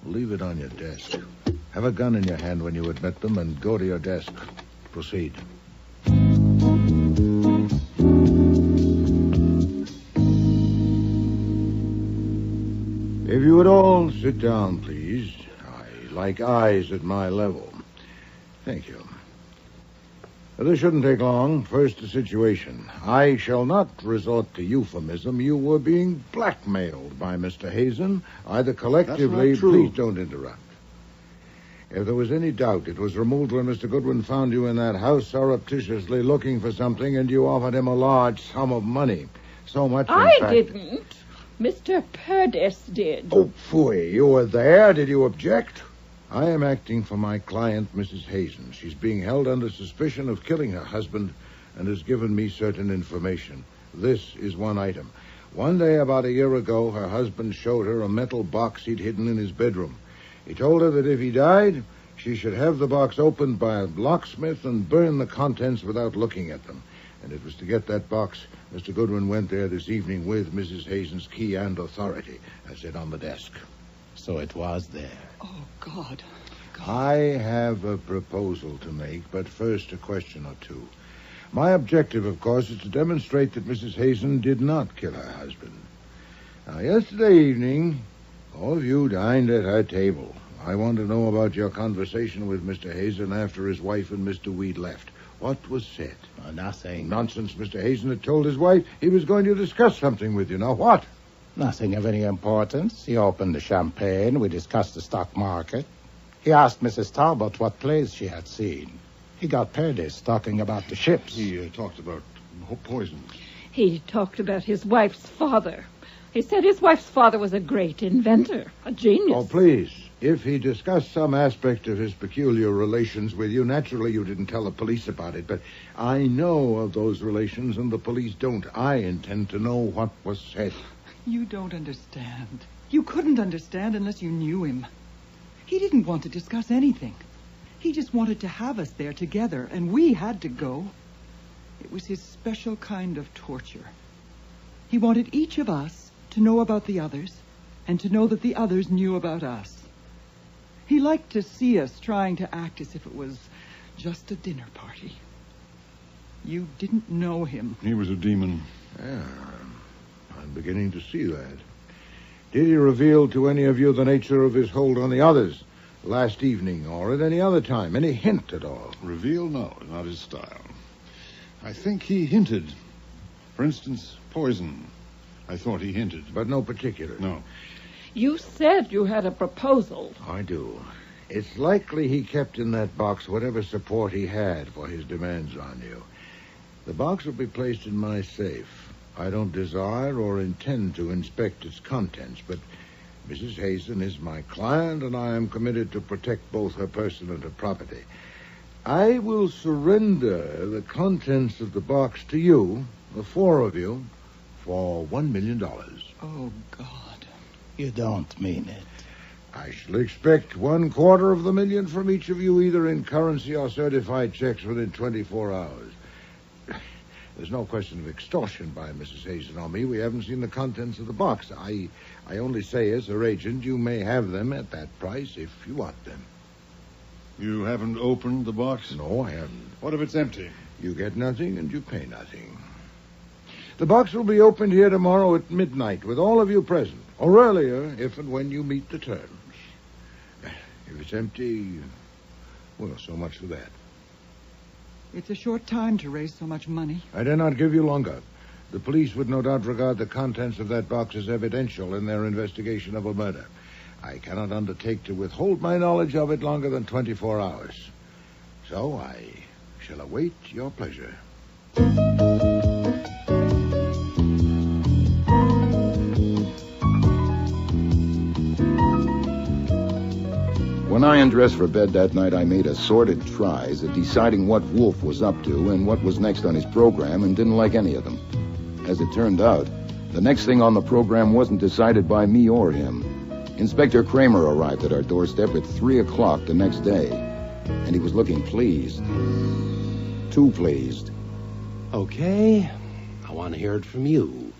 [SPEAKER 10] leave it on your desk. Have a gun in your hand when you admit them and go to your desk. Proceed. If you would all sit down, please. I like eyes at my level. Thank you. This shouldn't take long. First, the situation. I shall not resort to euphemism. You were being blackmailed by Mr. Hazen, either collectively...
[SPEAKER 9] That's not true.
[SPEAKER 10] Please don't interrupt. If there was any doubt, it was removed when Mr. Goodwin found you in that house surreptitiously looking for something, and you offered him a large sum of money. So much, in fact...
[SPEAKER 21] didn't. Mr. Purdes did.
[SPEAKER 10] Oh, phooey. You were there. Did you object? I am acting for my client, Mrs. Hazen. She's being held under suspicion of killing her husband and has given me certain information. This is one item. One day about a year ago, her husband showed her a metal box he'd hidden in his bedroom. He told her that if he died, she should have the box opened by a locksmith and burn the contents without looking at them. And it was to get that box Mr. Goodwin went there this evening with Mrs. Hazen's key and authority, as it on the desk.
[SPEAKER 19] So it was there.
[SPEAKER 3] Oh, God.
[SPEAKER 10] I have a proposal to make, but first a question or two. My objective, of course, is to demonstrate that Mrs. Hazen did not kill her husband. Now, yesterday evening, all of you dined at her table. I want to know about your conversation with Mr. Hazen after his wife and Mr. Weed left. What was said?
[SPEAKER 19] Nothing.
[SPEAKER 10] Nonsense. Mr. Hazen had told his wife he was going to discuss something with you. Now, what?
[SPEAKER 19] Nothing of any importance. He opened the champagne. We discussed the stock market. He asked Mrs. Talbot what plays she had seen. He got Purdes talking about the ships.
[SPEAKER 9] He talked about poisons.
[SPEAKER 21] He talked about his wife's father. He said his wife's father was a great inventor, a genius.
[SPEAKER 10] Oh, please. If he discussed some aspect of his peculiar relations with you, naturally you didn't tell the police about it, but I know of those relations and the police don't. I intend to know what was said.
[SPEAKER 3] You don't understand. You couldn't understand unless you knew him. He didn't want to discuss anything. He just wanted to have us there together, and we had to go. It was his special kind of torture. He wanted each of us to know about the others, and to know that the others knew about us. He liked to see us trying to act as if it was just a dinner party. You didn't know him.
[SPEAKER 9] He was a demon.
[SPEAKER 10] Yeah, I'm beginning to see that. Did he reveal to any of you the nature of his hold on the others last evening or at any other time? Any hint at all?
[SPEAKER 9] Reveal? No, not his style. I think he hinted. For instance, poison. I thought he hinted.
[SPEAKER 10] But no particular?
[SPEAKER 9] No.
[SPEAKER 21] You said you had a proposal.
[SPEAKER 10] I do. It's likely he kept in that box whatever support he had for his demands on you. The box will be placed in my safe. I don't desire or intend to inspect its contents, but Mrs. Hazen is my client, and I am committed to protect both her person and her property. I will surrender the contents of the box to you, the four of you, for $1 million.
[SPEAKER 3] Oh, God.
[SPEAKER 19] You don't mean it.
[SPEAKER 10] I shall expect $250,000 from each of you, either in currency or certified checks within 24 hours. There's no question of extortion by Mrs. Hazen or me. We haven't seen the contents of the box. I only say, as her agent, you may have them at that price if you want them.
[SPEAKER 9] You haven't opened the box?
[SPEAKER 10] No, I haven't.
[SPEAKER 9] What if it's empty?
[SPEAKER 10] You get nothing and you pay nothing. The box will be opened here tomorrow at midnight with all of you present, or earlier if and when you meet the terms. If it's empty, well, so much for that.
[SPEAKER 3] It's a short time to raise so much money.
[SPEAKER 10] I dare not give you longer. The police would no doubt regard the contents of that box as evidential in their investigation of a murder. I cannot undertake to withhold my knowledge of it longer than 24 hours. So I shall await your pleasure.
[SPEAKER 2] When I undressed for bed that night, I made assorted tries at deciding what Wolfe was up to and what was next on his program, and didn't like any of them. As it turned out, the next thing on the program wasn't decided by me or him. Inspector Kramer arrived at our doorstep at 3 o'clock the next day, and he was looking pleased. Too pleased.
[SPEAKER 12] Okay, I want to hear it from you.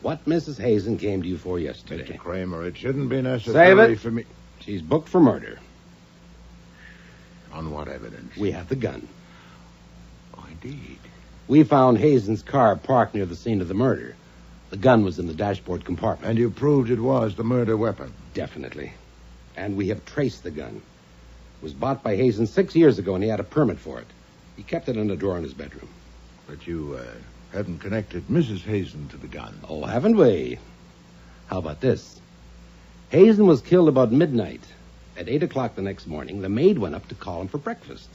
[SPEAKER 12] What Mrs. Hazen came to you for yesterday?
[SPEAKER 10] Mr. Kramer, it shouldn't be necessary for me...
[SPEAKER 12] She's booked for murder.
[SPEAKER 10] On what evidence?
[SPEAKER 12] We have the gun.
[SPEAKER 10] Oh, indeed.
[SPEAKER 12] We found Hazen's car parked near the scene of the murder. The gun was in the dashboard compartment.
[SPEAKER 10] And you proved it was the murder weapon?
[SPEAKER 12] Definitely. And we have traced the gun. It was bought by Hazen 6 years ago, and he had a permit for it. He kept it in a drawer in his bedroom.
[SPEAKER 9] But you haven't connected Mrs. Hazen to the gun.
[SPEAKER 12] Oh, haven't we? How about this? Hazen was killed about midnight. At 8 o'clock the next morning, the maid went up to call him for breakfast.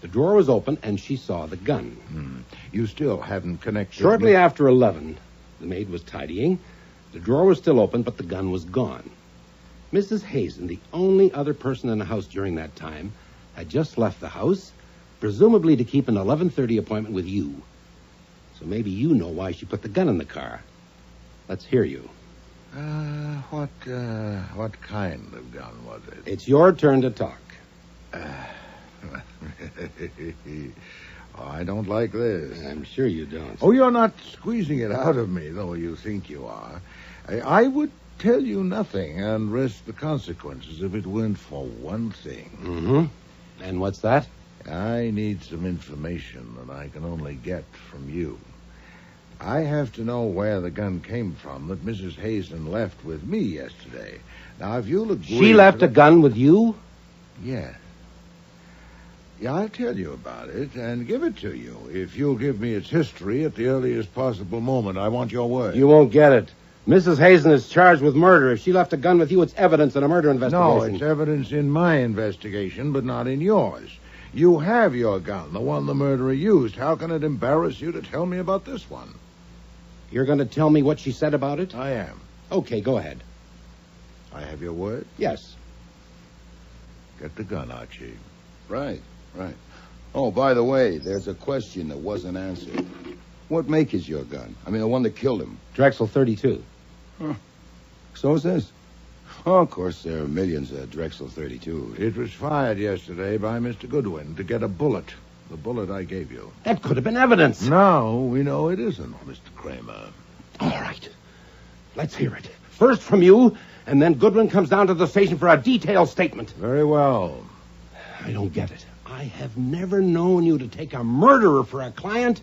[SPEAKER 12] The drawer was open, and she saw the gun.
[SPEAKER 9] You still haven't connected...
[SPEAKER 12] Shortly after 11, the maid was tidying. The drawer was still open, but the gun was gone. Mrs. Hazen, the only other person in the house during that time, had just left the house, presumably to keep an 11:30 appointment with you. So maybe you know why she put the gun in the car. Let's hear you.
[SPEAKER 9] What kind of gun was it?
[SPEAKER 12] It's your turn to talk.
[SPEAKER 9] I don't like this.
[SPEAKER 12] I'm sure you don't.
[SPEAKER 9] Oh, you're not squeezing it out of me, though you think you are. I would tell you nothing and risk the consequences if it weren't for one thing.
[SPEAKER 12] Mm-hmm. And what's that?
[SPEAKER 9] I need some information that I can only get from you. I have to know where the gun came from that Mrs. Hazen left with me yesterday. Now, if you'll agree...
[SPEAKER 12] She left a gun with you?
[SPEAKER 9] Yes. Yeah, I'll tell you about it and give it to you. If you'll give me its history at the earliest possible moment, I want your word.
[SPEAKER 12] You won't get it. Mrs. Hazen is charged with murder. If she left a gun with you, it's evidence in a murder investigation.
[SPEAKER 9] No, it's evidence in my investigation, but not in yours. You have your gun, the one the murderer used. How can it embarrass you to tell me about this one?
[SPEAKER 12] You're going to tell me what she said about it?
[SPEAKER 9] I am.
[SPEAKER 12] Okay, go ahead.
[SPEAKER 9] I have your word?
[SPEAKER 12] Yes.
[SPEAKER 9] Get the gun, Archie.
[SPEAKER 2] Right. Oh, by the way, there's a question that wasn't answered. What make is your gun? I mean, the one that killed him.
[SPEAKER 12] Drexel 32.
[SPEAKER 2] Huh. So is this. Oh, of course, there are millions of Drexel 32.
[SPEAKER 9] It was fired yesterday by Mr. Goodwin to get a bullet. The bullet I gave you.
[SPEAKER 12] That could have been evidence.
[SPEAKER 9] No, we know it isn't, Mr. Kramer.
[SPEAKER 12] All right. Let's hear it. First from you, and then Goodwin comes down to the station for a detailed statement.
[SPEAKER 9] Very well.
[SPEAKER 12] I don't get it. I have never known you to take a murderer for a client.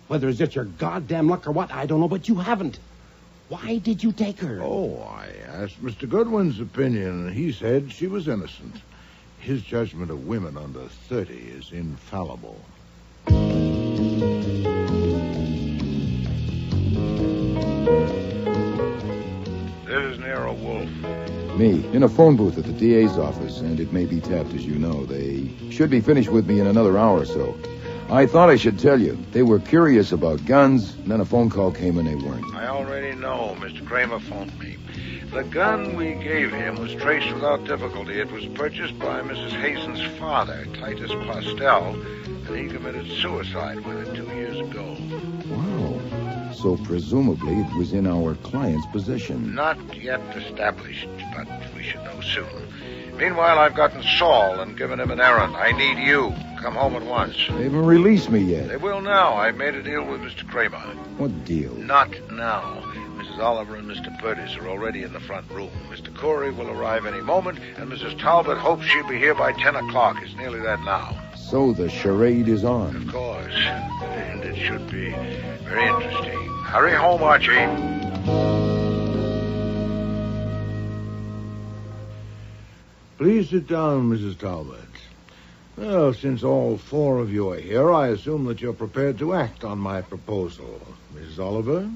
[SPEAKER 12] Whether it's just your goddamn luck or what, I don't know, but you haven't. Why did you take her?
[SPEAKER 9] Oh, I asked Mr. Goodwin's opinion, and he said she was innocent. His judgment of women under 30 is infallible. This is Nero Wolfe.
[SPEAKER 2] Me, in a phone booth at the DA's office, and it may be tapped, as you know. They should be finished with me in another hour or so. I thought I should tell you. They were curious about guns, and then a phone call came and they weren't.
[SPEAKER 10] I already know. Mr. Kramer phoned me. The gun we gave him was traced without difficulty. It was purchased by Mrs. Hazen's father, Titus Postel, and he committed suicide with it 2 years ago.
[SPEAKER 2] Wow. So presumably it was in our client's possession.
[SPEAKER 10] Not yet established, but we should know soon. Meanwhile, I've gotten Saul and given him an errand. I need you. Come home at once.
[SPEAKER 2] They haven't released me yet.
[SPEAKER 10] They will now. I've made a deal with Mr. Kramer.
[SPEAKER 2] What deal?
[SPEAKER 10] Not now. Mrs. Oliver and Mr. Purtis are already in the front room. Mr. Corey will arrive any moment, and Mrs. Talbot hopes she'll be here by 10 o'clock. It's nearly that now.
[SPEAKER 2] So the charade is on.
[SPEAKER 10] Of course. And it should be very interesting. Hurry home, Archie.
[SPEAKER 9] Please sit down, Mrs. Talbot. Well, since all four of you are here, I assume that you're prepared to act on my proposal. Mrs. Oliver?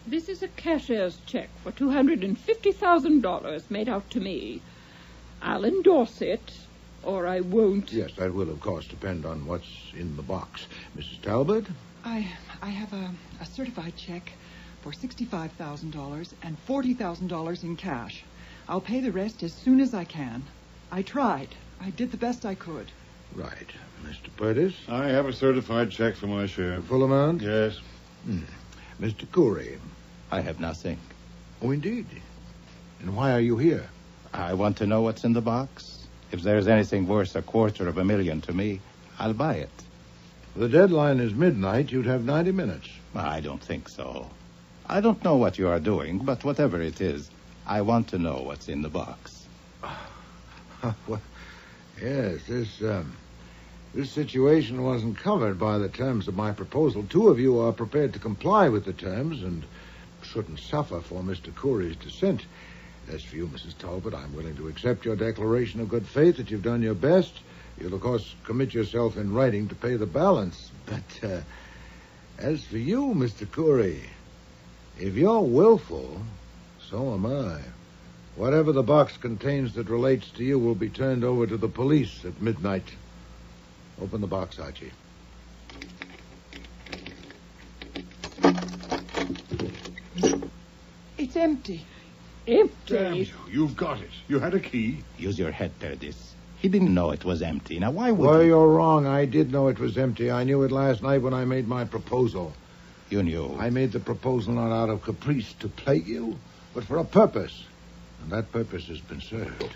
[SPEAKER 5] This is a cashier's check for $250,000 made out to me. I'll endorse it, or I won't.
[SPEAKER 9] Yes, that will, of course, depend on what's in the box. Mrs. Talbot?
[SPEAKER 3] I have a certified check for $65,000 and $40,000 in cash. I'll pay the rest as soon as I can. I tried. I did the best I could.
[SPEAKER 9] Right. Mr. Purtis?
[SPEAKER 7] I have a certified check for my share.
[SPEAKER 9] Full amount?
[SPEAKER 7] Yes.
[SPEAKER 9] Mr. Corey?
[SPEAKER 19] I have nothing.
[SPEAKER 9] Oh, indeed. And why are you here?
[SPEAKER 19] I want to know what's in the box. If there's anything worth $250,000 to me, I'll buy it.
[SPEAKER 9] The deadline is midnight. You'd have 90 minutes.
[SPEAKER 19] I don't think so. I don't know what you are doing, but whatever it is, I want to know what's in the box.
[SPEAKER 9] Well, yes, this situation wasn't covered by the terms of my proposal. Two of you are prepared to comply with the terms and shouldn't suffer for Mr. Corey's dissent. As for you, Mrs. Talbot, I'm willing to accept your declaration of good faith that you've done your best. You'll, of course, commit yourself in writing to pay the balance. But as for you, Mr. Curry, if you're willful, so am I. Whatever the box contains that relates to you will be turned over to the police at midnight. Open the box, Archie.
[SPEAKER 3] It's empty.
[SPEAKER 5] Empty?
[SPEAKER 8] Damn you. You've got it. You had a key.
[SPEAKER 19] Use your head, Perdis. He didn't know it was empty. Now, why would
[SPEAKER 9] Well,
[SPEAKER 19] he?
[SPEAKER 9] you're wrong. I did know it was empty. I knew it last night when I made my proposal.
[SPEAKER 19] You knew?
[SPEAKER 9] I made the proposal not out of caprice to plague you, but for a purpose. And that purpose has been served.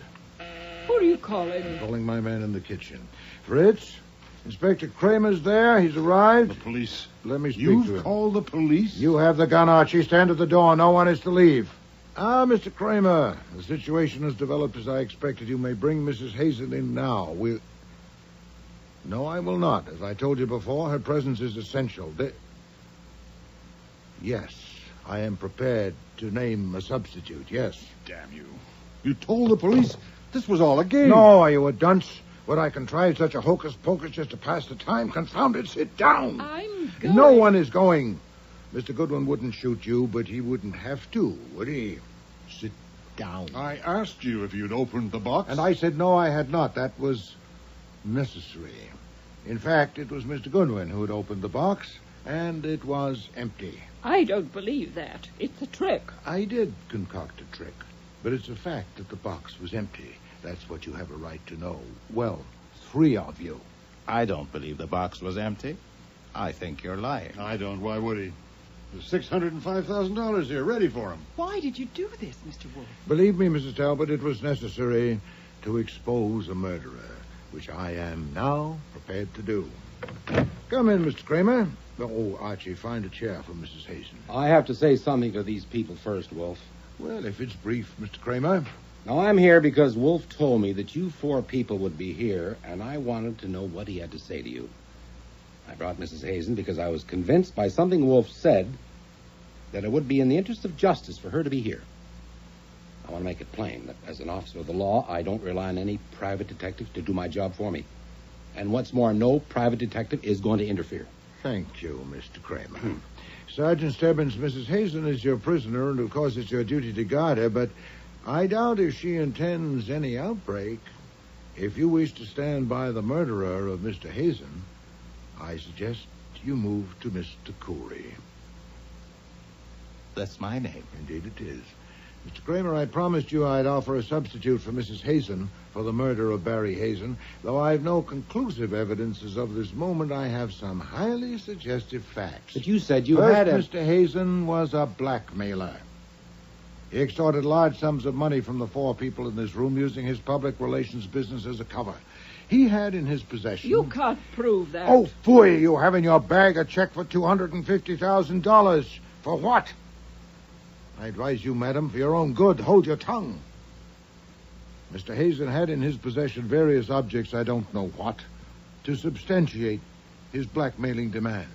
[SPEAKER 5] Who are you calling?
[SPEAKER 9] Calling my man in the kitchen. Fritz, Inspector Kramer's there. He's arrived.
[SPEAKER 8] The police.
[SPEAKER 9] Let me speak to him.
[SPEAKER 8] You've called the police?
[SPEAKER 9] You have the gun, Archie. Stand at the door. No one is to leave. Mr. Kramer, the situation has developed as I expected. You may bring Mrs. Hazen in now. No, I will not. As I told you before, her presence is essential. Yes, I am prepared to name a substitute, yes.
[SPEAKER 8] Damn you. You told the police this was all a game.
[SPEAKER 9] No, are you a dunce? Would I contrive such a hocus-pocus just to pass the time? Confound it, sit down.
[SPEAKER 5] I'm going.
[SPEAKER 9] No one is going. Mr. Goodwin wouldn't shoot you, but he wouldn't have to, would he? Sit down.
[SPEAKER 8] I asked you if you'd opened the box.
[SPEAKER 9] And I said no, I had not. That was necessary. In fact, it was Mr. Goodwin who had opened the box, and it was empty.
[SPEAKER 5] I don't believe that. It's a trick.
[SPEAKER 9] I did concoct a trick, but it's a fact that the box was empty. That's what you have a right to know. Well, 3 of you.
[SPEAKER 19] I don't believe the box was empty. I think you're lying.
[SPEAKER 8] I don't. Why would he? There's $605,000 here, ready for him.
[SPEAKER 3] Why did you do this, Mr. Wolfe?
[SPEAKER 9] Believe me, Mrs. Talbot, it was necessary to expose a murderer, which I am now prepared to do. Come in, Mr. Kramer. Oh, Archie, find a chair for Mrs. Hazen.
[SPEAKER 12] I have to say something to these people first, Wolfe.
[SPEAKER 9] Well, if it's brief, Mr. Kramer.
[SPEAKER 12] Now, I'm here because Wolfe told me that you 4 people would be here, and I wanted to know what he had to say to you. I brought Mrs. Hazen because I was convinced by something Wolfe said that it would be in the interest of justice for her to be here. I want to make it plain that as an officer of the law, I don't rely on any private detective to do my job for me. And what's more, no private detective is going to interfere.
[SPEAKER 9] Thank you, Mr. Kramer. Sergeant Stebbins, Mrs. Hazen is your prisoner, and of course it's your duty to guard her, but I doubt if she intends any outbreak. If you wish to stand by the murderer of Mr. Hazen, I suggest you move to Mr. Curry.
[SPEAKER 19] That's my name.
[SPEAKER 9] Indeed it is. Mr. Kramer, I promised you I'd offer a substitute for Mrs. Hazen for the murder of Barry Hazen. Though I've no conclusive evidences of this moment, I have some highly suggestive facts.
[SPEAKER 12] But you said you
[SPEAKER 9] First,
[SPEAKER 12] had a...
[SPEAKER 9] Mr. Hazen was a blackmailer. He extorted large sums of money from the 4 people in this room using his public relations business as a cover. He had in his possession...
[SPEAKER 5] You can't prove that.
[SPEAKER 9] Oh, phooey, you have in your bag a check for $250,000. For what? I advise you, madam, for your own good, hold your tongue. Mr. Hazen had in his possession various objects, I don't know what, to substantiate his blackmailing demands.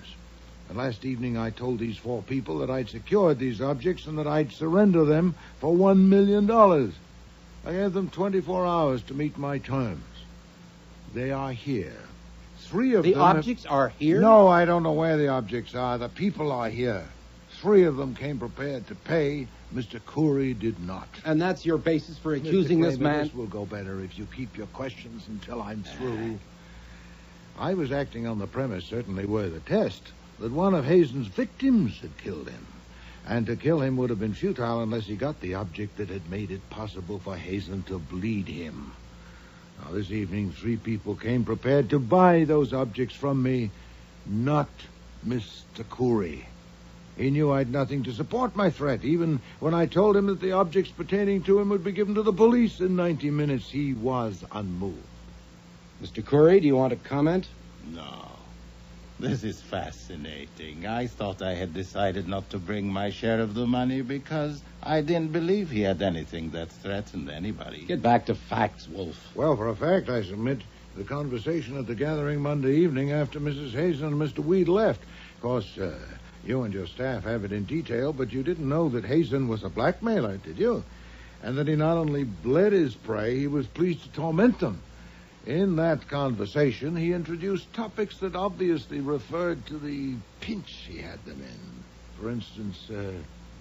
[SPEAKER 9] And last evening I told these 4 people that I'd secured these objects and that I'd surrender them for $1 million. I gave them 24 hours to meet my terms. They are here. 3 of them...
[SPEAKER 12] The objects are here?
[SPEAKER 9] No, I don't know where the objects are. The people are here. 3 of them came prepared to pay. Mr. Curry did not.
[SPEAKER 12] And that's your basis for accusing this man?
[SPEAKER 9] This will go better if you keep your questions until I'm through. I was acting on the premise, certainly worth a test, that one of Hazen's victims had killed him. And to kill him would have been futile unless he got the object that had made it possible for Hazen to bleed him. Now, this evening, 3 people came prepared to buy those objects from me, not Mr. Curry. He knew I'd nothing to support my threat. Even when I told him that the objects pertaining to him would be given to the police in 90 minutes, he was unmoved.
[SPEAKER 12] Mr. Curry, do you want to comment?
[SPEAKER 19] No. This is fascinating. I thought I had decided not to bring my share of the money because I didn't believe he had anything that threatened anybody.
[SPEAKER 12] Get back to facts, Wolfe.
[SPEAKER 9] Well, for a fact, I submit the conversation at the gathering Monday evening after Mrs. Hazen and Mr. Weed left. Of course, you and your staff have it in detail, but you didn't know that Hazen was a blackmailer, did you? And that he not only bled his prey, he was pleased to torment them. In that conversation, he introduced topics that obviously referred to the pinch he had them in. For instance,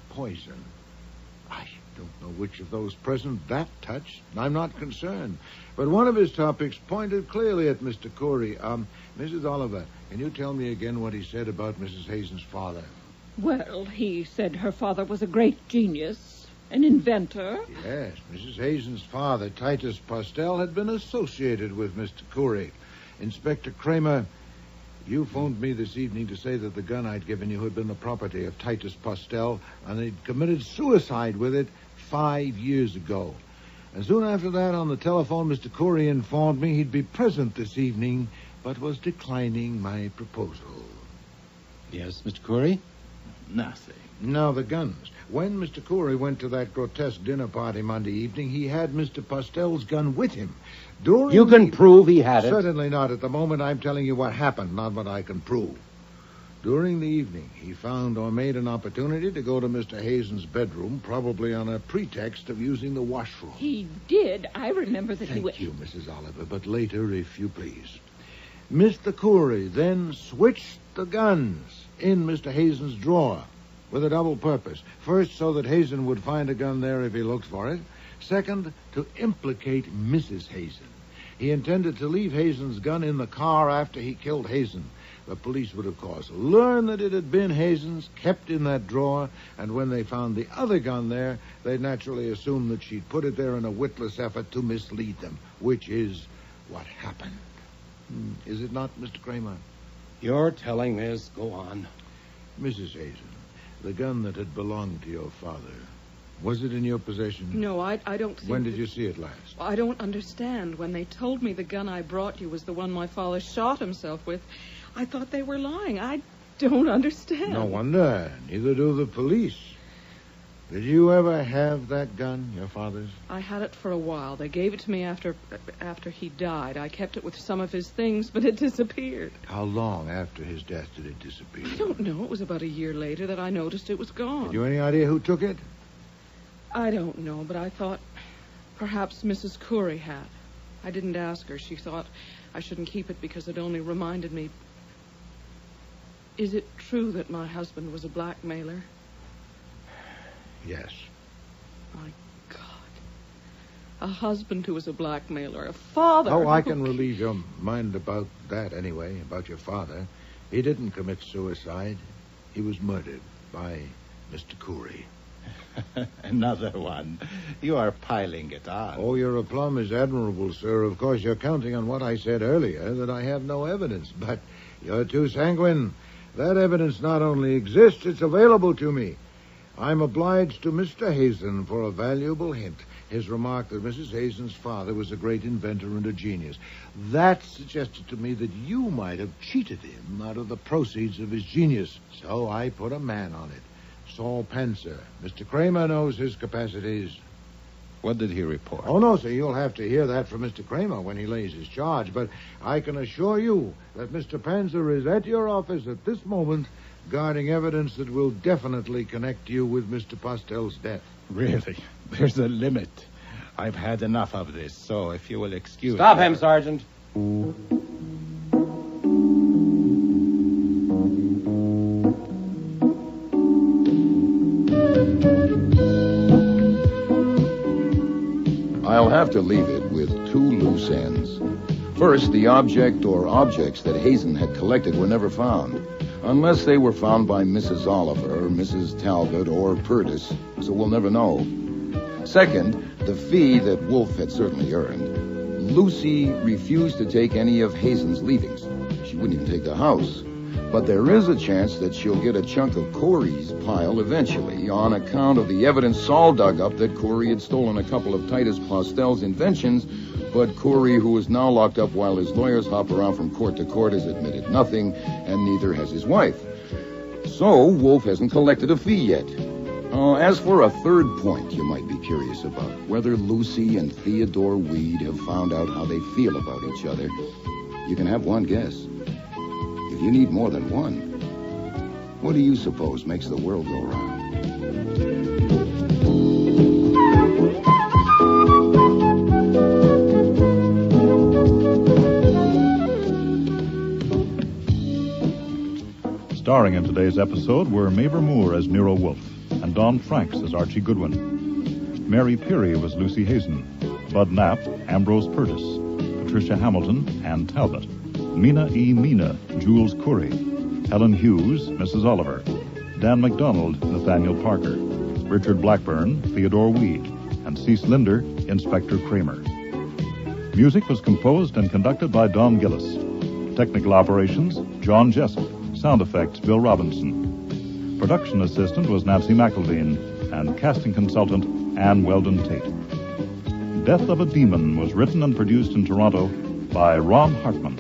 [SPEAKER 9] poison. I don't know which of those present that touched. I'm not concerned. But one of his topics pointed clearly at Mr. Corey. Mrs. Oliver, can you tell me again what he said about Mrs. Hazen's father?
[SPEAKER 5] Well, he said her father was a great genius, an inventor.
[SPEAKER 9] Yes, Mrs. Hazen's father, Titus Postel, had been associated with Mr. Corey. Inspector Kramer, you phoned me this evening to say that the gun I'd given you had been the property of Titus Postel, and he'd committed suicide with it 5 years ago. And soon after that, on the telephone, Mr. Corey informed me he'd be present this evening, but was declining my proposal.
[SPEAKER 19] Yes, Mr. Corey? Nothing.
[SPEAKER 9] Now, the guns. When Mr. Corey went to that grotesque dinner party Monday evening, he had Mr. Postel's gun with him.
[SPEAKER 12] You can prove he had it.
[SPEAKER 9] Certainly not. At the moment, I'm telling you what happened, not what I can prove. During the evening, he found or made an opportunity to go to Mr. Hazen's bedroom, probably on a pretext of using the washroom.
[SPEAKER 5] He did. I remember that he went...
[SPEAKER 9] Thank you, Mrs. Oliver, but later, if you please. Mr. Corey then switched the guns in Mr. Hazen's drawer with a double purpose. First, so that Hazen would find a gun there if he looked for it. Second, to implicate Mrs. Hazen. He intended to leave Hazen's gun in the car after he killed Hazen. The police would, of course, learn that it had been Hazen's, kept in that drawer, and when they found the other gun there, they'd naturally assume that she'd put it there in a witless effort to mislead them, which is what happened. Is it not, Mr. Kramer?
[SPEAKER 12] You're telling this. Go on.
[SPEAKER 9] Mrs. Hazen, the gun that had belonged to your father, was it in your possession?
[SPEAKER 13] No, I don't think...
[SPEAKER 9] When did you see it last?
[SPEAKER 13] I don't understand. When they told me the gun I brought you was the one my father shot himself with, I thought they were lying. I don't understand.
[SPEAKER 9] No wonder. Neither do the police. Did you ever have that gun, your father's?
[SPEAKER 13] I had it for a while. They gave it to me after he died. I kept it with some of his things, but it disappeared.
[SPEAKER 9] How long after his death did it disappear?
[SPEAKER 13] I don't know. It was about a year later that I noticed it was gone.
[SPEAKER 9] Had you any idea who took it?
[SPEAKER 13] I don't know, but I thought perhaps Mrs. Corey had. I didn't ask her. She thought I shouldn't keep it because it only reminded me. Is it true that my husband was a blackmailer?
[SPEAKER 9] Yes.
[SPEAKER 13] My God. A husband who was a blackmailer. A father.
[SPEAKER 9] Oh, I can relieve your mind about that anyway, about your father. He didn't commit suicide. He was murdered by Mr. Corey.
[SPEAKER 19] Another one. You are piling it on.
[SPEAKER 9] Oh, your aplomb is admirable, sir. Of course, you're counting on what I said earlier, that I have no evidence. But you're too sanguine. That evidence not only exists, it's available to me. I'm obliged to Mr. Hazen for a valuable hint. His remark that Mrs. Hazen's father was a great inventor and a genius. That suggested to me that you might have cheated him out of the proceeds of his genius. So I put a man on it. Saul Pencer. Mr. Kramer knows his capacities.
[SPEAKER 19] What did he report?
[SPEAKER 9] Oh, no, sir. You'll have to hear that from Mr. Kramer when he lays his charge. But I can assure you that Mr. Pencer is at your office at this moment, guarding evidence that will definitely connect you with Mr. Postel's death.
[SPEAKER 19] Really? There's a limit. I've had enough of this, so if you will excuse me...
[SPEAKER 12] Stop him, Sergeant.
[SPEAKER 2] I'll have to leave it with two loose ends. First, the object or objects that Hazen had collected were never found, unless they were found by Mrs. Oliver, Mrs. Talbot, or Purtis, so we'll never know. Second, the fee that Wolfe had certainly earned. Lucy refused to take any of Hazen's leavings. She wouldn't even take the house. But there is a chance that she'll get a chunk of Corey's pile eventually on account of the evidence Saul dug up that Corey had stolen a couple of Titus Postel's inventions, but Corey, who is now locked up while his lawyers hop around from court to court, has admitted nothing, and neither has his wife. So Wolfe hasn't collected a fee yet. As for a third point you might be curious about, whether Lucy and Theodore Weed have found out how they feel about each other, you can have one guess. If you need more than one, what do you suppose makes the world go round?
[SPEAKER 1] Starring in today's episode were Mavor Moore as Nero Wolfe and Don Franks as Archie Goodwin. Mary Peary was Lucy Hazen. Bud Knapp, Ambrose Purtis. Patricia Hamilton, Ann Talbot. Mina E. Mina, Jules Curry. Helen Hughes, Mrs. Oliver. Dan McDonald, Nathaniel Parker. Richard Blackburn, Theodore Weed. And Cease Linder, Inspector Kramer. Music was composed and conducted by Don Gillis. Technical operations, John Jessup. Sound effects, Bill Robinson. Production assistant was Nancy McElveen, and casting consultant, Ann Weldon Tate. Death of a Demon was written and produced in Toronto by Ron Hartman.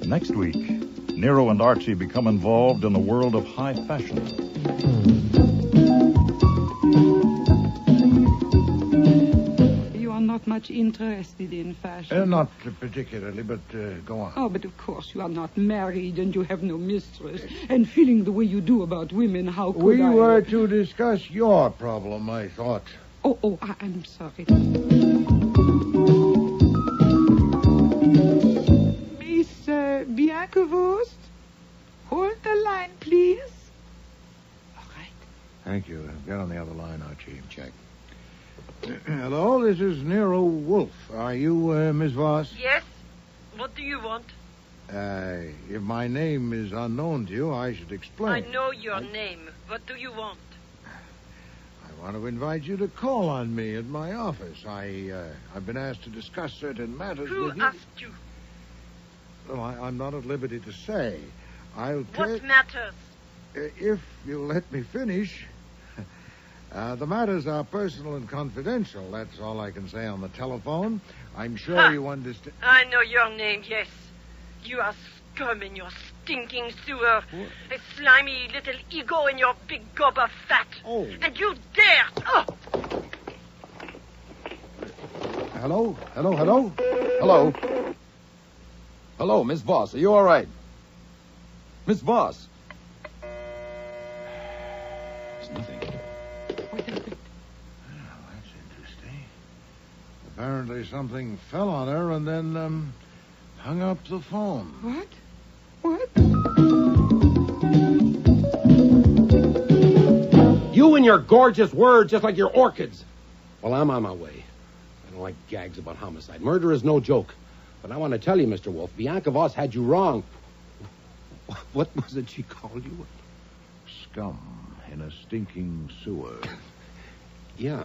[SPEAKER 1] Next week, Nero and Archie become involved in the world of high fashion.
[SPEAKER 11] You are not much interested in fashion.
[SPEAKER 10] Not particularly, but go on.
[SPEAKER 11] Oh, but of course you are not married and you have no mistress. And feeling the way you do about women, how could
[SPEAKER 10] We
[SPEAKER 11] I...
[SPEAKER 10] were to discuss your problem, I thought.
[SPEAKER 11] I'm sorry. Bianca-Wurst, hold the line, please. All right.
[SPEAKER 10] Thank you. Get on the other line, Archie. Check. Hello, this is Nero Wolfe. Are you Miss Voss?
[SPEAKER 20] Yes. What do you want?
[SPEAKER 10] If my name is unknown to you, I should explain.
[SPEAKER 20] I know your name. What do you want?
[SPEAKER 10] I want to invite you to call on me at my office. I've been asked to discuss certain matters with you.
[SPEAKER 20] Who asked you?
[SPEAKER 10] Well, I'm not at liberty to say. I'll tell...
[SPEAKER 20] What matters?
[SPEAKER 10] If you'll let me finish. The matters are personal and confidential. That's all I can say on the telephone. I'm sure you understand...
[SPEAKER 20] I know your name, yes. You are scum in your stinking sewer. A slimy little ego in your big gob of fat.
[SPEAKER 10] Oh.
[SPEAKER 20] And you dare... Oh!
[SPEAKER 2] Hello? Hello? Hello, Miss Voss. Are you all right? Miss Voss. There's nothing.
[SPEAKER 10] Well, that's interesting. Apparently something fell on her and then, hung up the phone.
[SPEAKER 11] What?
[SPEAKER 12] You and your gorgeous words, just like your orchids. Well, I'm on my way. I don't like gags about homicide. Murder is no joke. But I want to tell you, Mr. Wolfe, Bianca Voss had you wrong. What was it she called you?
[SPEAKER 10] Scum in a stinking sewer.
[SPEAKER 12] Yeah.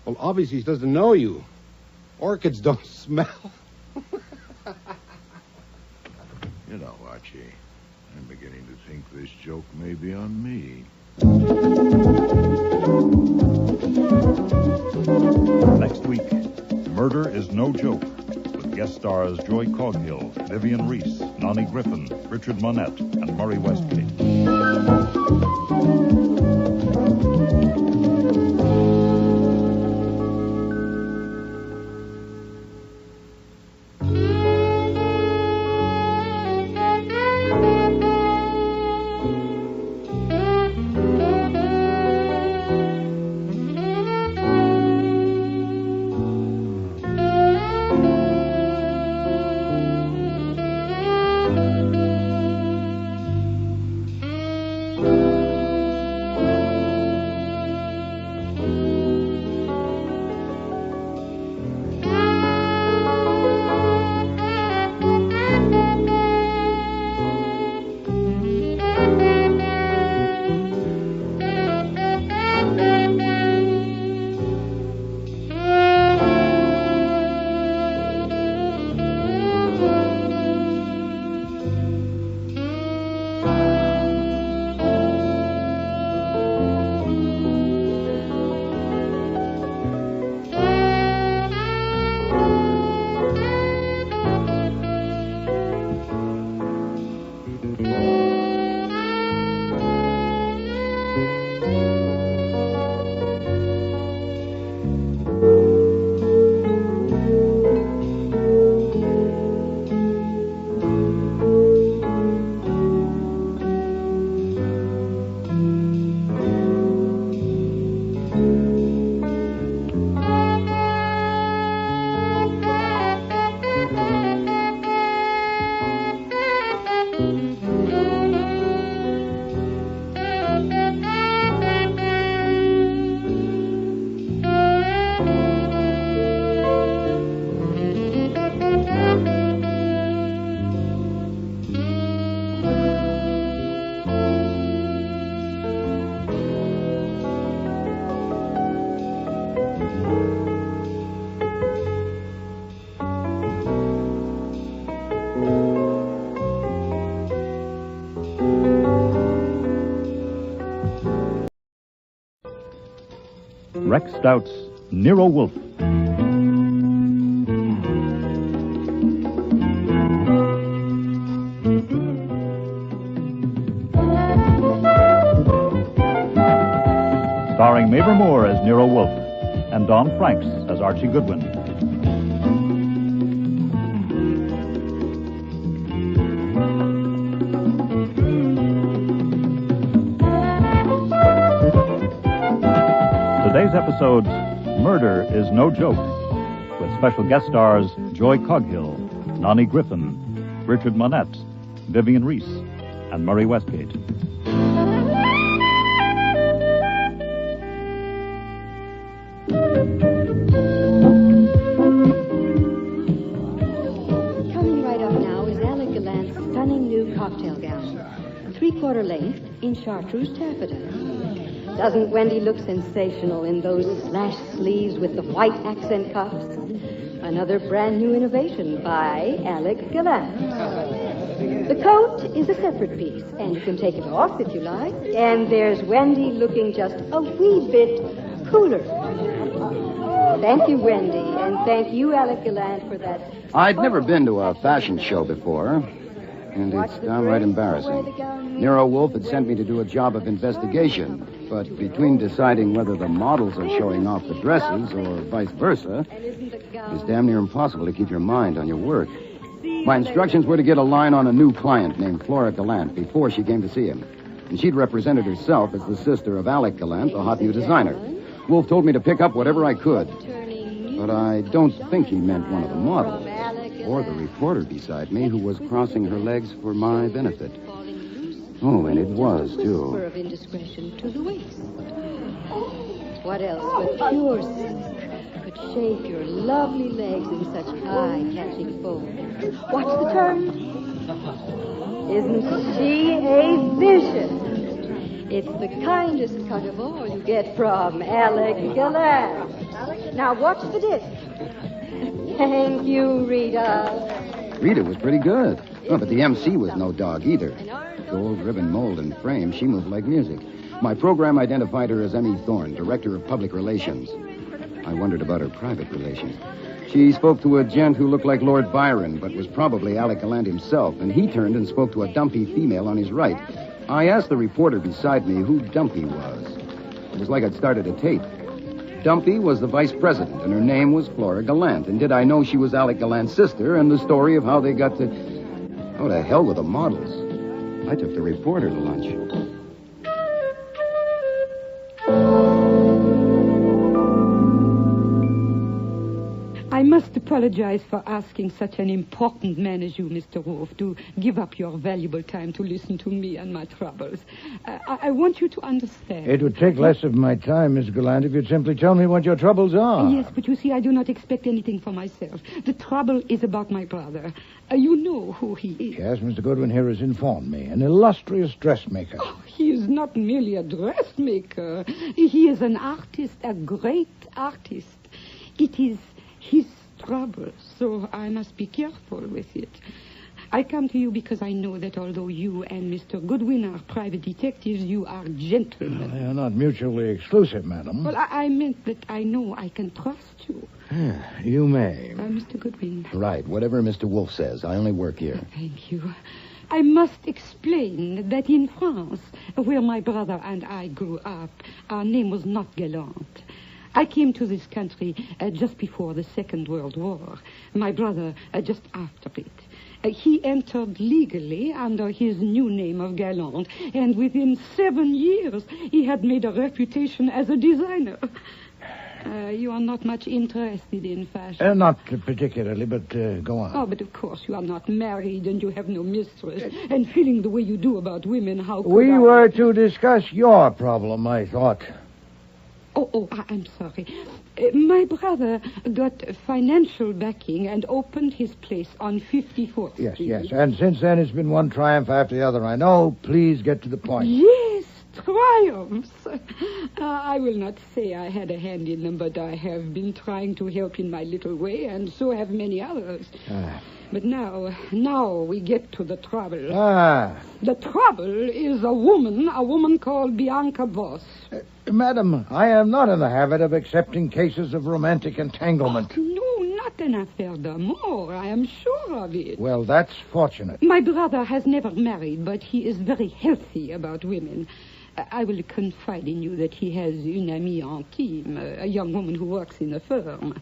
[SPEAKER 12] Well, obviously she doesn't know you. Orchids don't smell.
[SPEAKER 10] You know, Archie, I'm beginning to think this joke may be on me.
[SPEAKER 1] Next week, Murder is No Joke. Guest stars Joy Coghill, Vivian Reese, Nani Griffin, Richard Monette, and Murray Westgate. Rex Stout's Nero Wolfe. Starring Mabel Moore as Nero Wolfe and Don Franks as Archie Goodwin. Today's episode's Murder is No Joke, with special guest stars Joy Coghill, Nani Griffin, Richard Monette, Vivian Reese, and Murray Westgate.
[SPEAKER 15] Coming right up now is Alec Gallant's stunning new cocktail gown, 3/4 length in chartreuse taffeta. Doesn't Wendy look sensational in those slash sleeves with the white accent cuffs? Another brand new innovation by Alec Gallant. The coat is a separate piece, and you can take it off if you like. And there's Wendy looking just a wee bit cooler. Thank you, Wendy, and thank you, Alec Gallant, for that.
[SPEAKER 2] I'd never been to a fashion show before, and it's downright embarrassing. Nero Wolfe had sent me to do a job of investigation, but between deciding whether the models are showing off the dresses or vice versa, it's damn near impossible to keep your mind on your work. My instructions were to get a line on a new client named Flora Gallant before she came to see him. And she'd represented herself as the sister of Alec Gallant, the hot new designer. Wolfe told me to pick up whatever I could. But I don't think he meant one of the models, or the reporter beside me who was crossing her legs for my benefit. Oh, and it was, too.
[SPEAKER 15] Of indiscretion to the waist. What else but pure silk could shape your lovely legs in such eye-catching folds? Watch the turn. Isn't she a vision? It's the kindest cut of all you get from Alec Gallant. Now watch the dip. Thank you, Rita.
[SPEAKER 2] Rita was pretty good. Oh, but the MC was no dog either. Gold ribbon mold and frame, she moved like music. My program identified her as Emmy Thorne, Director of Public Relations. I wondered about her private relations. She spoke to a gent who looked like Lord Byron, but was probably Alec Gallant himself, and he turned and spoke to a dumpy female on his right. I asked the reporter beside me who Dumpy was. It was like I'd started a tape. Dumpy was the vice president, and her name was Flora Gallant. And did I know she was Alec Gallant's sister, and the story of how they got to... Oh, to hell with the models. I took the reporter to lunch.
[SPEAKER 11] I must apologize for asking such an important man as you, Mr. Wolfe, to give up your valuable time to listen to me and my troubles. I want you to understand.
[SPEAKER 14] It would take less of my time, Miss Gallant, if you'd simply tell me what your troubles are.
[SPEAKER 11] Yes, but you see, I do not expect anything for myself. The trouble is about my brother. You know who he is.
[SPEAKER 14] Yes, Mr. Goodwin here has informed me. An illustrious dressmaker.
[SPEAKER 11] Oh, he is not merely a dressmaker. He is an artist, a great artist. It is his trouble, so I must be careful with it. I come to you because I know that although you and Mr. Goodwin are private detectives, you are gentlemen.
[SPEAKER 14] They are not mutually exclusive, madam.
[SPEAKER 11] Well, I meant that I know I can trust you.
[SPEAKER 14] You may.
[SPEAKER 11] Mr. Goodwin.
[SPEAKER 2] Right, whatever Mr. Wolfe says. I only work here.
[SPEAKER 11] Thank you. I must explain that in France, where my brother and I grew up, our name was not Gallant. I came to this country just before the Second World War. My brother just after it. He entered legally under his new name of Gallant, and within 7 years he had made a reputation as a designer. You are not much interested in fashion.
[SPEAKER 14] Not particularly, but go on.
[SPEAKER 11] Oh, but of course you are not married and you have no mistress. And feeling the way you do about women, how could
[SPEAKER 14] We were to discuss your problem, I thought.
[SPEAKER 11] I'm sorry. My brother got financial backing and opened his place on 54th Street.
[SPEAKER 14] Yes. And since then, it's been one triumph after the other. I know. Please get to the point.
[SPEAKER 11] Yes, triumphs. I will not say I had a hand in them, but I have been trying to help in my little way, and so have many others. But now we get to the trouble. The trouble is a woman called Bianca Voss.
[SPEAKER 14] Madam, I am not in the habit of accepting cases of romantic entanglement.
[SPEAKER 11] Oh, no, not an affaire d'amour. I am sure of it.
[SPEAKER 14] Well, that's fortunate.
[SPEAKER 11] My brother has never married, but he is very healthy about women. I will confide in you that he has une amie intime, a young woman who works in a firm.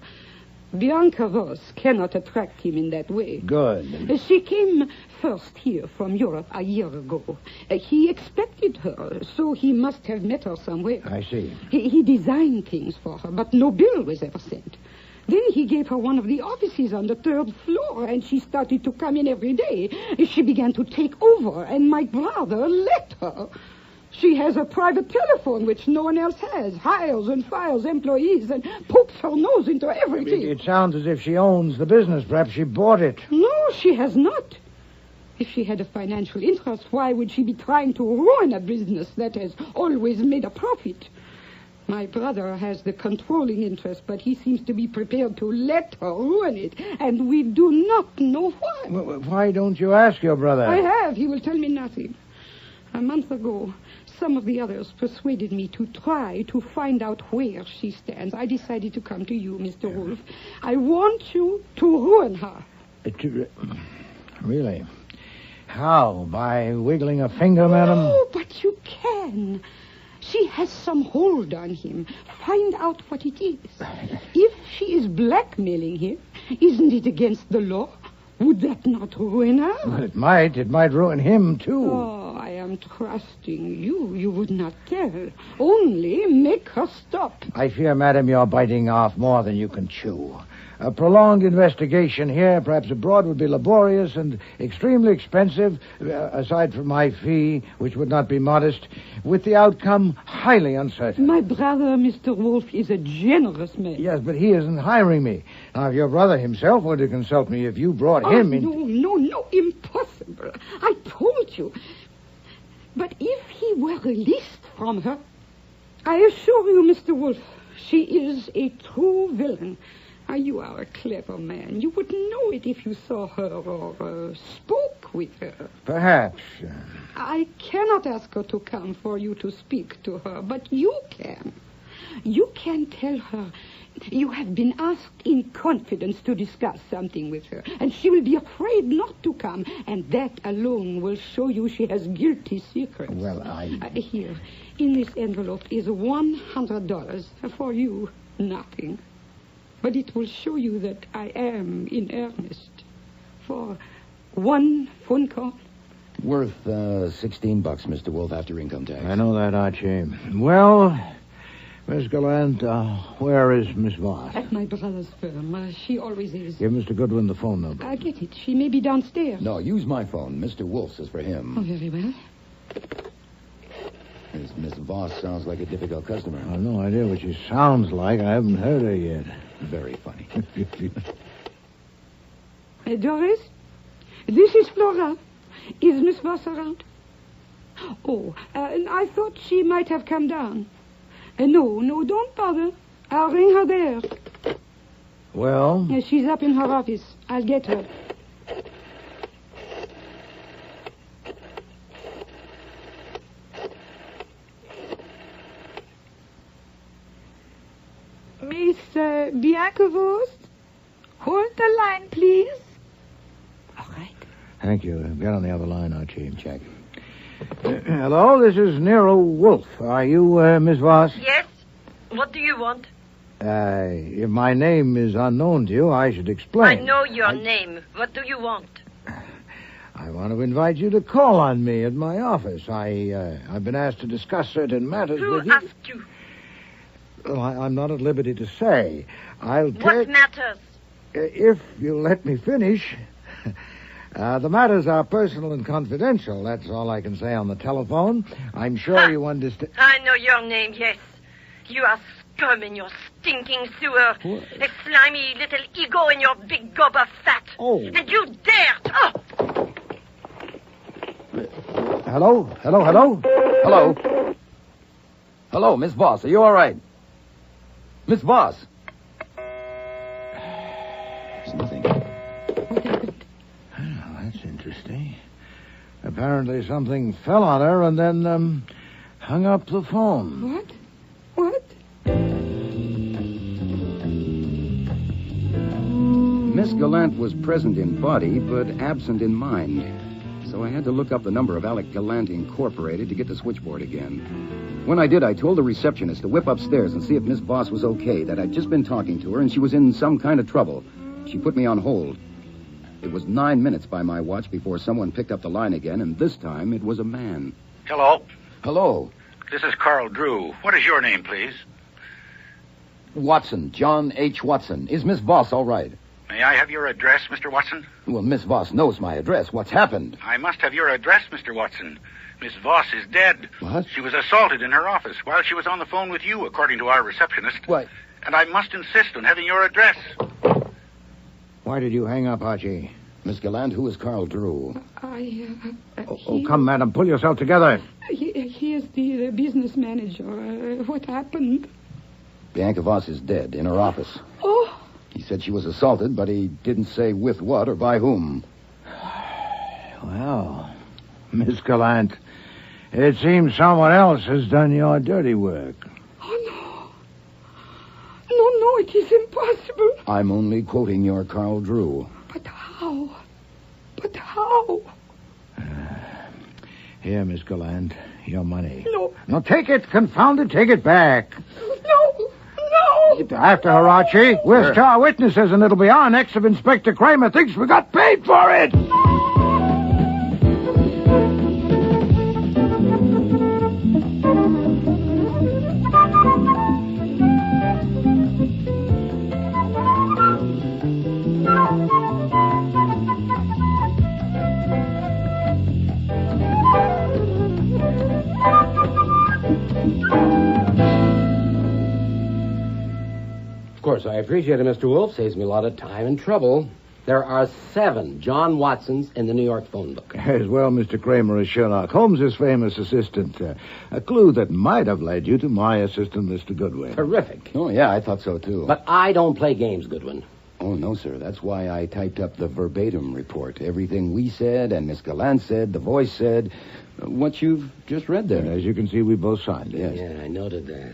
[SPEAKER 11] Bianca Voss cannot attract him in that way.
[SPEAKER 14] Good.
[SPEAKER 11] She came first here from Europe a year ago. He expected her, so he must have met her somewhere.
[SPEAKER 14] I see.
[SPEAKER 11] He designed things for her, but no bill was ever sent. Then he gave her one of the offices on the 3rd floor, and she started to come in every day. She began to take over, and my brother let her. She has a private telephone, which no one else has, hires and fires employees, and pokes her nose into everything.
[SPEAKER 14] It sounds as if she owns the business. Perhaps she bought it.
[SPEAKER 11] No, she has not. If she had a financial interest, why would she be trying to ruin a business that has always made a profit? My brother has the controlling interest, but he seems to be prepared to let her ruin it, and we do not know why.
[SPEAKER 14] Why don't you ask your brother?
[SPEAKER 11] I have. He will tell me nothing. A month ago, some of the others persuaded me to try to find out where she stands. I decided to come to you, Mr. Wolfe. I want you to ruin her.
[SPEAKER 14] Really? How? By wiggling a finger, madam?
[SPEAKER 11] Oh, but you can. She has some hold on him. Find out what it is. If she is blackmailing him, isn't it against the law? Would that not ruin her?
[SPEAKER 14] Well, it might. It might ruin him, too.
[SPEAKER 11] Oh, I am trusting you. You would not tell. Only make her stop.
[SPEAKER 14] I fear, madam, you're biting off more than you can chew. A prolonged investigation here, perhaps abroad, would be laborious and extremely expensive, aside from my fee, which would not be modest, with the outcome highly uncertain.
[SPEAKER 11] My brother, Mr. Wolfe, is a generous man.
[SPEAKER 14] Yes, but he isn't hiring me. Now, if your brother himself were to consult me, if you brought him in...
[SPEAKER 11] No, impossible. I told you. But if he were released from her, I assure you, Mr. Wolfe, she is a true villain. You are a clever man. You would know it if you saw her or spoke with her.
[SPEAKER 14] Perhaps.
[SPEAKER 11] I cannot ask her to come for you to speak to her, but you can. You can tell her you have been asked in confidence to discuss something with her, and she will be afraid not to come, and that alone will show you she has guilty secrets.
[SPEAKER 14] Well,
[SPEAKER 11] Here, in this envelope is $100 for you. Nothing. But it will show you that I am in earnest. For one phone call.
[SPEAKER 2] Worth $16, Mr. Wolfe, after income tax.
[SPEAKER 14] I know that, Archie. Well, Miss Gallant, where is Miss Voss?
[SPEAKER 11] At my brother's firm. She always is.
[SPEAKER 14] Give Mr. Goodwin the phone number.
[SPEAKER 11] I get it. She may be downstairs.
[SPEAKER 2] No, use my phone. Mr. Wolfe's is for him.
[SPEAKER 11] Oh, very well.
[SPEAKER 2] This Miss Voss sounds like a difficult customer.
[SPEAKER 14] I have no idea what she sounds like. I haven't heard her yet.
[SPEAKER 2] Very funny.
[SPEAKER 11] Doris, this is Flora. Is Miss Voss around? Oh, I thought she might have come down. No, don't bother. I'll ring her there.
[SPEAKER 14] Well?
[SPEAKER 11] She's up in her office. I'll get her.
[SPEAKER 21] Miss Bianca Voss, hold the line, please.
[SPEAKER 11] All right.
[SPEAKER 14] Thank you. Get on the other line, Archie.
[SPEAKER 2] Check.
[SPEAKER 14] Hello, this is Nero Wolfe. Are you Miss Voss?
[SPEAKER 20] Yes. What do you want?
[SPEAKER 14] If my name is unknown to you, I should explain.
[SPEAKER 20] I know your name. What do you want?
[SPEAKER 14] I want to invite you to call on me at my office. I've been asked to discuss certain matters with you.
[SPEAKER 20] Who asked you?
[SPEAKER 14] Well, I'm not at liberty to say.
[SPEAKER 20] What matters?
[SPEAKER 14] If you'll let me finish. The matters are personal and confidential. That's all I can say on the telephone. I'm sure you understand.
[SPEAKER 20] I know your name, yes. You are scum in your stinking sewer.
[SPEAKER 14] What?
[SPEAKER 20] A slimy little ego in your big gob of fat.
[SPEAKER 14] Oh.
[SPEAKER 20] And you dared. Oh!
[SPEAKER 2] Hello? Hello, Miss Voss. Are you all right? Miss Voss. There's nothing.
[SPEAKER 14] That's interesting. Apparently something fell on her and then hung up the phone.
[SPEAKER 11] What?
[SPEAKER 2] Miss Gallant was present in body, but absent in mind. So I had to look up the number of Alec Gallant Incorporated to get the switchboard again. When I did, I told the receptionist to whip upstairs and see if Miss Voss was okay, that I'd just been talking to her and she was in some kind of trouble. She put me on hold. It was 9 minutes by my watch before someone picked up the line again, and this time it was a man.
[SPEAKER 17] Hello?
[SPEAKER 2] Hello.
[SPEAKER 17] This is Carl Drew. What is your name, please?
[SPEAKER 2] Watson, John H. Watson. Is Miss Voss all right?
[SPEAKER 17] May I have your address, Mr. Watson?
[SPEAKER 2] Well, Miss Voss knows my address. What's happened?
[SPEAKER 17] I must have your address, Mr. Watson. Miss Voss is dead.
[SPEAKER 2] What?
[SPEAKER 17] She was assaulted in her office while she was on the phone with you, according to our receptionist.
[SPEAKER 2] What?
[SPEAKER 17] And I must insist on having your address.
[SPEAKER 10] Why did you hang up, Archie?
[SPEAKER 2] Miss Gallant, who is Carl Drew?
[SPEAKER 10] Come, madam, pull yourself together.
[SPEAKER 11] He is the business manager. What happened?
[SPEAKER 2] Bianca Voss is dead in her office.
[SPEAKER 11] Oh.
[SPEAKER 2] He said she was assaulted, but he didn't say with what or by whom.
[SPEAKER 10] Well, Miss Gallant, it seems someone else has done your dirty work.
[SPEAKER 11] Oh, no, it is impossible.
[SPEAKER 2] I'm only quoting your Carl Drew.
[SPEAKER 11] But how?
[SPEAKER 10] Here, Miss Gallant, your money.
[SPEAKER 11] No.
[SPEAKER 10] No, take it, confound it, take it back.
[SPEAKER 11] No.
[SPEAKER 10] After her, Archie. We're
[SPEAKER 2] Sure.
[SPEAKER 10] star witnesses, and it'll be our next if Inspector Kramer thinks we got paid for it.
[SPEAKER 12] Of course, I appreciate it, Mr. Wolfe. Saves me a lot of time and trouble. There are 7 John Watsons in the New York phone book.
[SPEAKER 10] As well, Mr. Kramer, as Sherlock Holmes' famous assistant. A clue that might have led you to my assistant, Mr. Goodwin.
[SPEAKER 12] Terrific.
[SPEAKER 2] Oh, yeah, I thought so, too.
[SPEAKER 12] But I don't play games, Goodwin.
[SPEAKER 2] Oh, no, sir. That's why I typed up the verbatim report. Everything we said and Miss Gallant said, the voice said, what you've just read there.
[SPEAKER 10] And as you can see, we both signed it.
[SPEAKER 2] Yes.
[SPEAKER 12] Yeah, I noted that.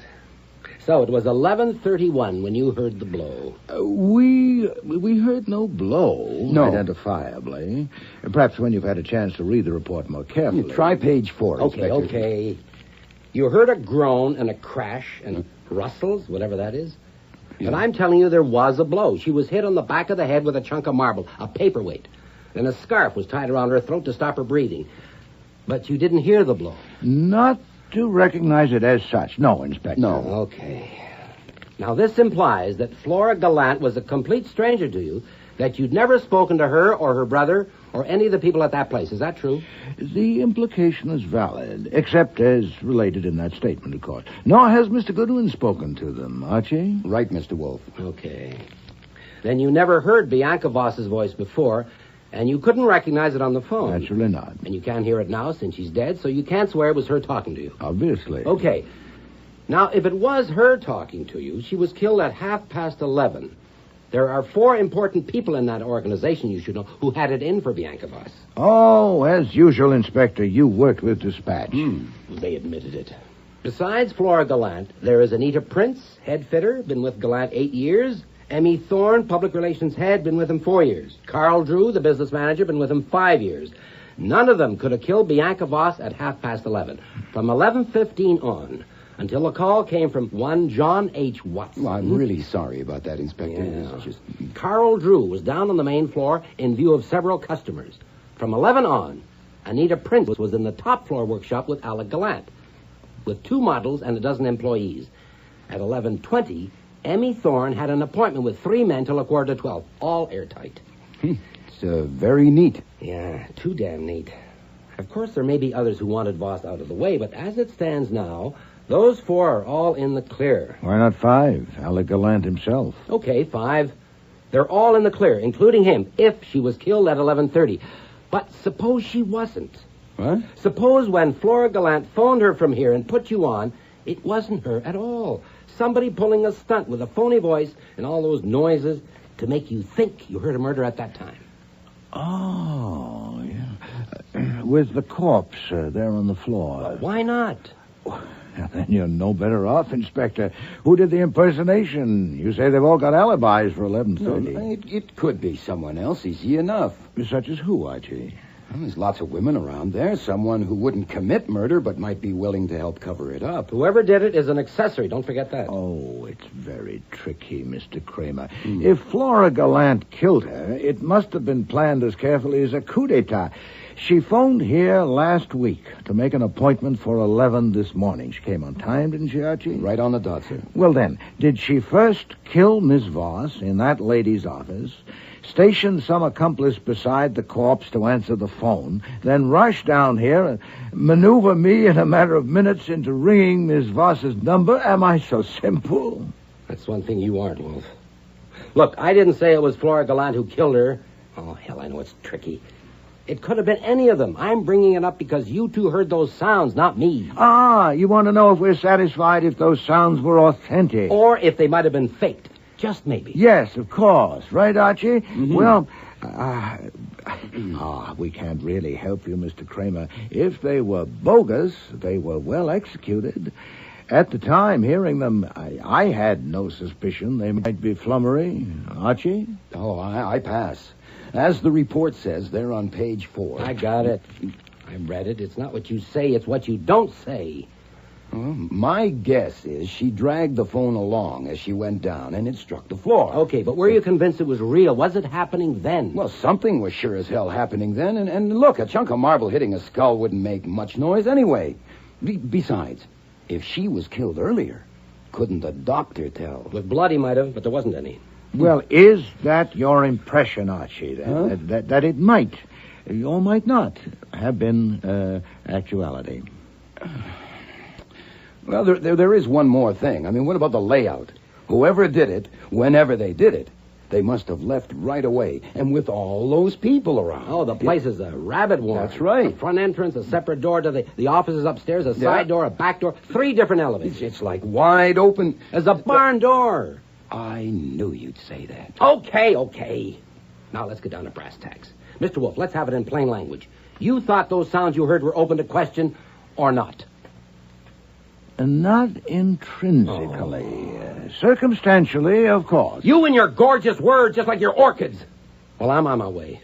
[SPEAKER 12] So it was 11:31 when you heard the blow.
[SPEAKER 10] We heard no blow.
[SPEAKER 2] No.
[SPEAKER 10] Identifiably. Perhaps when you've had a chance to read the report more carefully.
[SPEAKER 2] Try page 4,
[SPEAKER 12] Okay,
[SPEAKER 2] Inspector.
[SPEAKER 12] okay. You heard a groan and a crash and rustles, whatever that is.
[SPEAKER 2] Yeah.
[SPEAKER 12] But I'm telling you there was a blow. She was hit on the back of the head with a chunk of marble, a paperweight. Then a scarf was tied around her throat to stop her breathing. But you didn't hear the blow.
[SPEAKER 10] Not to recognize it as such. No, Inspector.
[SPEAKER 2] No.
[SPEAKER 12] Okay. Now, this implies that Flora Gallant was a complete stranger to you, that you'd never spoken to her or her brother or any of the people at that place. Is that true?
[SPEAKER 10] The implication is valid, except as related in that statement, of course. Nor has Mr. Goodwin spoken to them, Archie.
[SPEAKER 2] Right, Mr. Wolfe.
[SPEAKER 12] Okay. Then you never heard Bianca Voss's voice before, and you couldn't recognize it on the phone.
[SPEAKER 10] Naturally not.
[SPEAKER 12] And you can't hear it now since she's dead, so you can't swear it was her talking to you.
[SPEAKER 10] Obviously.
[SPEAKER 12] Okay. Now, if it was her talking to you, she was killed at 11:30. There are 4 important people in that organization, you should know, who had it in for Bianca Voss.
[SPEAKER 10] Oh, as usual, Inspector, you worked with dispatch.
[SPEAKER 12] They admitted it. Besides Flora Gallant, there is Anita Prince, head fitter, been with Gallant 8 years. Emmy Thorne, public relations head, been with him 4 years. Carl Drew, the business manager, been with him 5 years. None of them could have killed Bianca Voss at 11:30. From 11:15 on, until a call came from one John H. Watson.
[SPEAKER 2] Well, I'm really sorry about that, Inspector.
[SPEAKER 12] Yeah.
[SPEAKER 2] It's just...
[SPEAKER 12] Carl Drew was down on the main floor in view of several customers. From 11 on, Anita Prince was in the top floor workshop with Alec Gallant, with 2 models and a dozen employees. At 11:20, Emmy Thorne had an appointment with 3 men till 11:45, all airtight.
[SPEAKER 2] It's very neat.
[SPEAKER 12] Yeah, too damn neat. Of course, there may be others who wanted Voss out of the way, but as it stands now, those 4 are all in the clear.
[SPEAKER 10] Why not 5? Alec Gallant himself.
[SPEAKER 12] Okay, 5. They're all in the clear, including him, if she was killed at 11:30. But suppose she wasn't.
[SPEAKER 2] What?
[SPEAKER 12] Suppose when Flora Gallant phoned her from here and put you on, it wasn't her at all. Somebody pulling a stunt with a phony voice and all those noises to make you think you heard a murder at that time.
[SPEAKER 10] Oh, yeah. With the corpse there on the floor.
[SPEAKER 12] Why not?
[SPEAKER 14] then you're no better off, Inspector. Who did the impersonation? You say they've all got alibis for 11:30.
[SPEAKER 2] No, it could be someone else, easy enough.
[SPEAKER 14] Such as who, Archie?
[SPEAKER 2] Well, there's lots of women around there. Someone who wouldn't commit murder but might be willing to help cover it up.
[SPEAKER 16] Whoever did it is an accessory. Don't forget that.
[SPEAKER 14] Oh, it's very tricky, Mr. Kramer. If Flora Gallant killed her, it must have been planned as carefully as a coup d'etat. She phoned here last week to make an appointment for 11 this morning. She came on time, didn't she, Archie?
[SPEAKER 2] Right on the dot, sir.
[SPEAKER 14] Well, then, did she first kill Miss Voss in that lady's office, station some accomplice beside the corpse to answer the phone, then rush down here and maneuver me in a matter of minutes into ringing Miss Voss's number? Am I so simple?
[SPEAKER 16] That's one thing you aren't, Wolf. Look, I didn't say it was Flora Gallant who killed her. Oh, hell, I know it's tricky. It could have been any of them. I'm bringing it up because you two heard those sounds, not me.
[SPEAKER 14] Ah, you want to know if we're satisfied if those sounds were authentic?
[SPEAKER 16] Or if they might have been faked. Just maybe.
[SPEAKER 14] Yes, of course. Right, Archie?
[SPEAKER 16] Mm-hmm.
[SPEAKER 14] Well, we can't really help you, Mr. Kramer. If they were bogus, they were well executed. At the time, hearing them, I had no suspicion they might be flummery. Archie?
[SPEAKER 2] Oh, I pass. As the report says, they're on page 4.
[SPEAKER 16] I got it. I read it. It's not what you say, it's what you don't say.
[SPEAKER 2] Well, my guess is she dragged the phone along as she went down, and it struck the floor.
[SPEAKER 16] Okay, but were you convinced it was real? Was it happening then?
[SPEAKER 2] Well, something was sure as hell happening then, and look, a chunk of marble hitting a skull wouldn't make much noise anyway. Besides, if she was killed earlier, couldn't the doctor tell?
[SPEAKER 16] With blood he might have, but there wasn't any.
[SPEAKER 14] Well, is that your impression, Archie, that it might, or might not, have been actuality?
[SPEAKER 2] Well, there is one more thing. I mean, what about the layout? Whoever did it, whenever they did it, they must have left right away, and with all those people around.
[SPEAKER 16] Oh, the place is a rabbit warren.
[SPEAKER 2] That's right.
[SPEAKER 16] A front entrance, a separate door to the offices upstairs, a side door, a back door, 3 different elevators.
[SPEAKER 2] It's like wide open.
[SPEAKER 16] There's a barn door.
[SPEAKER 2] I knew you'd say that.
[SPEAKER 16] Okay. Now let's get down to brass tacks. Mr. Wolfe, let's have it in plain language. You thought those sounds you heard were open to question or not?
[SPEAKER 14] Not intrinsically. Circumstantially, of course.
[SPEAKER 16] You and your gorgeous words, just like your orchids. Well, I'm on my way.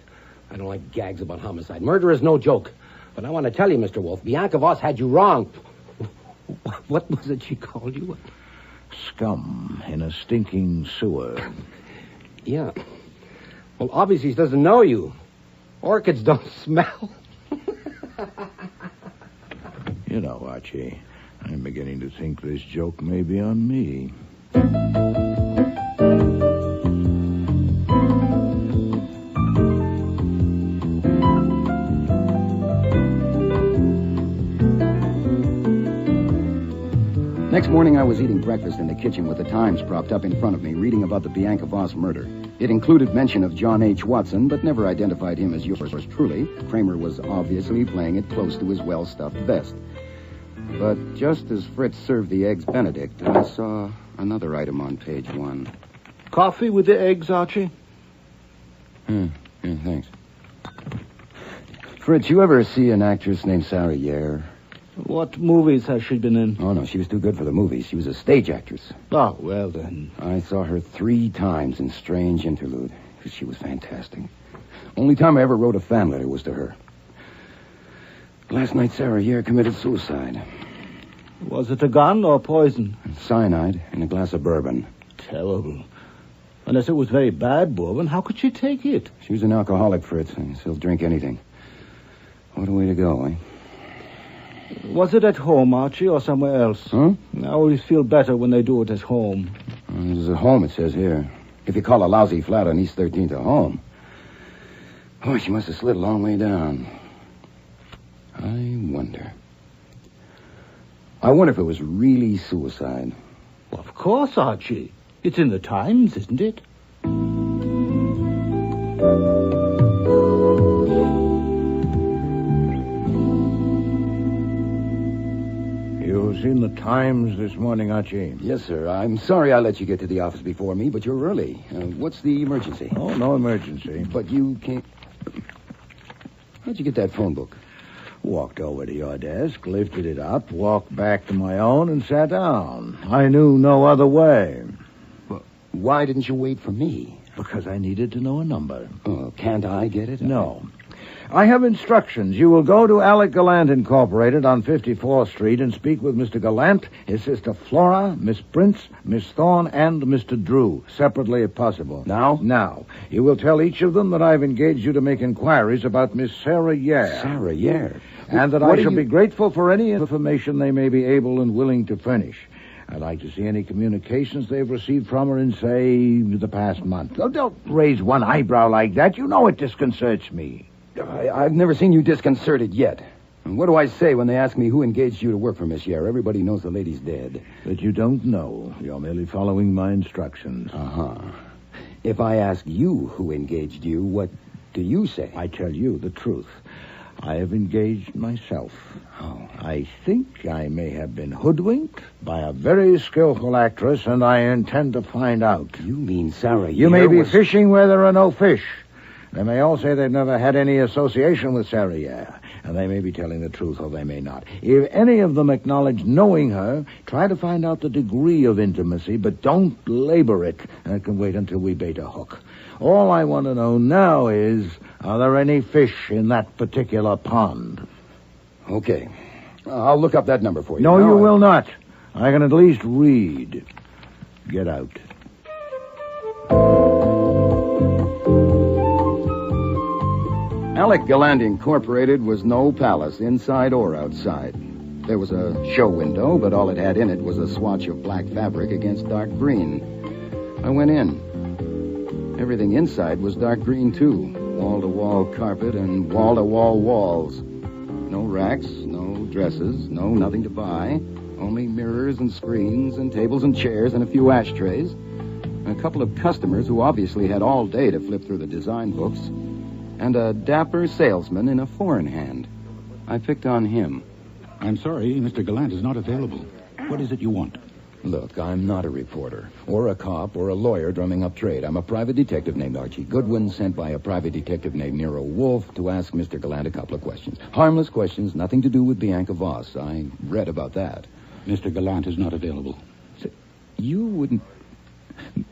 [SPEAKER 16] I don't like gags about homicide. Murder is no joke. But I want to tell you, Mr. Wolfe, Bianca Voss had you wrong. What was it she called you?
[SPEAKER 14] Scum in a stinking sewer.
[SPEAKER 16] Yeah. Well, obviously she doesn't know you. Orchids don't smell.
[SPEAKER 14] You know, Archie, I'm beginning to think this joke may be on me.
[SPEAKER 2] Next morning, I was eating breakfast in the kitchen with the Times propped up in front of me, reading about the Bianca Voss murder. It included mention of John H. Watson, but never identified him as yours truly. Kramer was obviously playing it close to his well-stuffed vest. But just as Fritz served the eggs Benedict, I saw another item on page 1.
[SPEAKER 18] Coffee with the eggs, Archie?
[SPEAKER 2] Yeah, thanks. Fritz, you ever see an actress named Sarah Yair?
[SPEAKER 18] What movies has she been in?
[SPEAKER 2] Oh, no, she was too good for the movies. She was a stage actress.
[SPEAKER 18] Oh, well, then.
[SPEAKER 2] I saw her 3 times in Strange Interlude. She was fantastic. Only time I ever wrote a fan letter was to her. Last night, Sarah Yair committed suicide.
[SPEAKER 18] Was it a gun or poison?
[SPEAKER 2] Cyanide in a glass of bourbon.
[SPEAKER 18] Terrible. Unless it was very bad bourbon, how could she take it?
[SPEAKER 2] She was an alcoholic, Fritz, and she'll drink anything. What a way to go, eh?
[SPEAKER 18] Was it at home, Archie, or somewhere else?
[SPEAKER 2] Huh?
[SPEAKER 18] I always feel better when they do it at home.
[SPEAKER 2] It was at home, it says here. If you call a lousy flat on East 13th a home. Oh, she must have slid a long way down. I wonder if it was really suicide.
[SPEAKER 18] Well, of course, Archie. It's in the Times, isn't it?
[SPEAKER 14] You've seen the Times this morning, Archie?
[SPEAKER 2] Yes, sir. I'm sorry I let you get to the office before me, but you're early. What's the emergency?
[SPEAKER 14] Oh, no emergency.
[SPEAKER 2] But you can't... How'd you get that phone book?
[SPEAKER 14] Walked over to your desk, lifted it up, walked back to my own, and sat down. I knew no other way.
[SPEAKER 4] Well, why didn't you wait for me?
[SPEAKER 14] Because I needed to know a number.
[SPEAKER 4] Oh, can't I get it?
[SPEAKER 14] No. I have instructions. You will go to Alec Gallant Incorporated on 54th Street and speak with Mr. Gallant, his sister Flora, Miss Prince, Miss Thorne, and Mr. Drew, separately if possible.
[SPEAKER 4] Now?
[SPEAKER 14] Now. You will tell each of them that I've engaged you to make inquiries about Miss Sarah Yare.
[SPEAKER 4] Sarah Yare?
[SPEAKER 14] And that I shall be grateful for any information they may be able and willing to furnish. I'd like to see any communications they've received from her in, say, the past month. Oh, don't raise one eyebrow like that. You know it disconcerts me.
[SPEAKER 4] I've never seen you disconcerted yet. And what do I say when they ask me who engaged you to work for Miss Yare? Everybody knows the lady's dead.
[SPEAKER 14] That you don't know. You're merely following my instructions.
[SPEAKER 4] Uh-huh. If I ask you who engaged you, what do you say?
[SPEAKER 14] I tell you the truth. I have engaged myself.
[SPEAKER 4] Oh.
[SPEAKER 14] I think I may have been hoodwinked by a very skillful actress, and I intend to find out.
[SPEAKER 4] You mean Sarah
[SPEAKER 14] You may be fishing where there are no fish. They may all say they've never had any association with Sarah Yare, and they may be telling the truth or they may not. If any of them acknowledge knowing her, try to find out the degree of intimacy, but don't labor it. That can wait until we bait a hook. All I want to know now is, are there any fish in that particular pond?
[SPEAKER 4] Okay. I'll look up that number for you.
[SPEAKER 14] No, you will not. I can at least read. Get out.
[SPEAKER 2] Alec Gallant Incorporated was no palace, inside or outside. There was a show window, but all it had in it was a swatch of black fabric against dark green. I went in. Everything inside was dark green, too. Wall-to-wall carpet and wall-to-wall walls. No racks, no dresses, no nothing to buy. Only mirrors and screens and tables and chairs and a few ashtrays. And a couple of customers who obviously had all day to flip through the design books. And a dapper salesman in a four in hand. I picked on him.
[SPEAKER 6] I'm sorry, Mr. Gallant is not available. What is it you want?
[SPEAKER 2] Look, I'm not a reporter, or a cop, or a lawyer drumming up trade. I'm a private detective named Archie Goodwin, sent by a private detective named Nero Wolfe to ask Mr. Gallant a couple of questions. Harmless questions, nothing to do with Bianca Voss. I read about that.
[SPEAKER 6] Mr. Gallant is not available.
[SPEAKER 2] So, you wouldn't...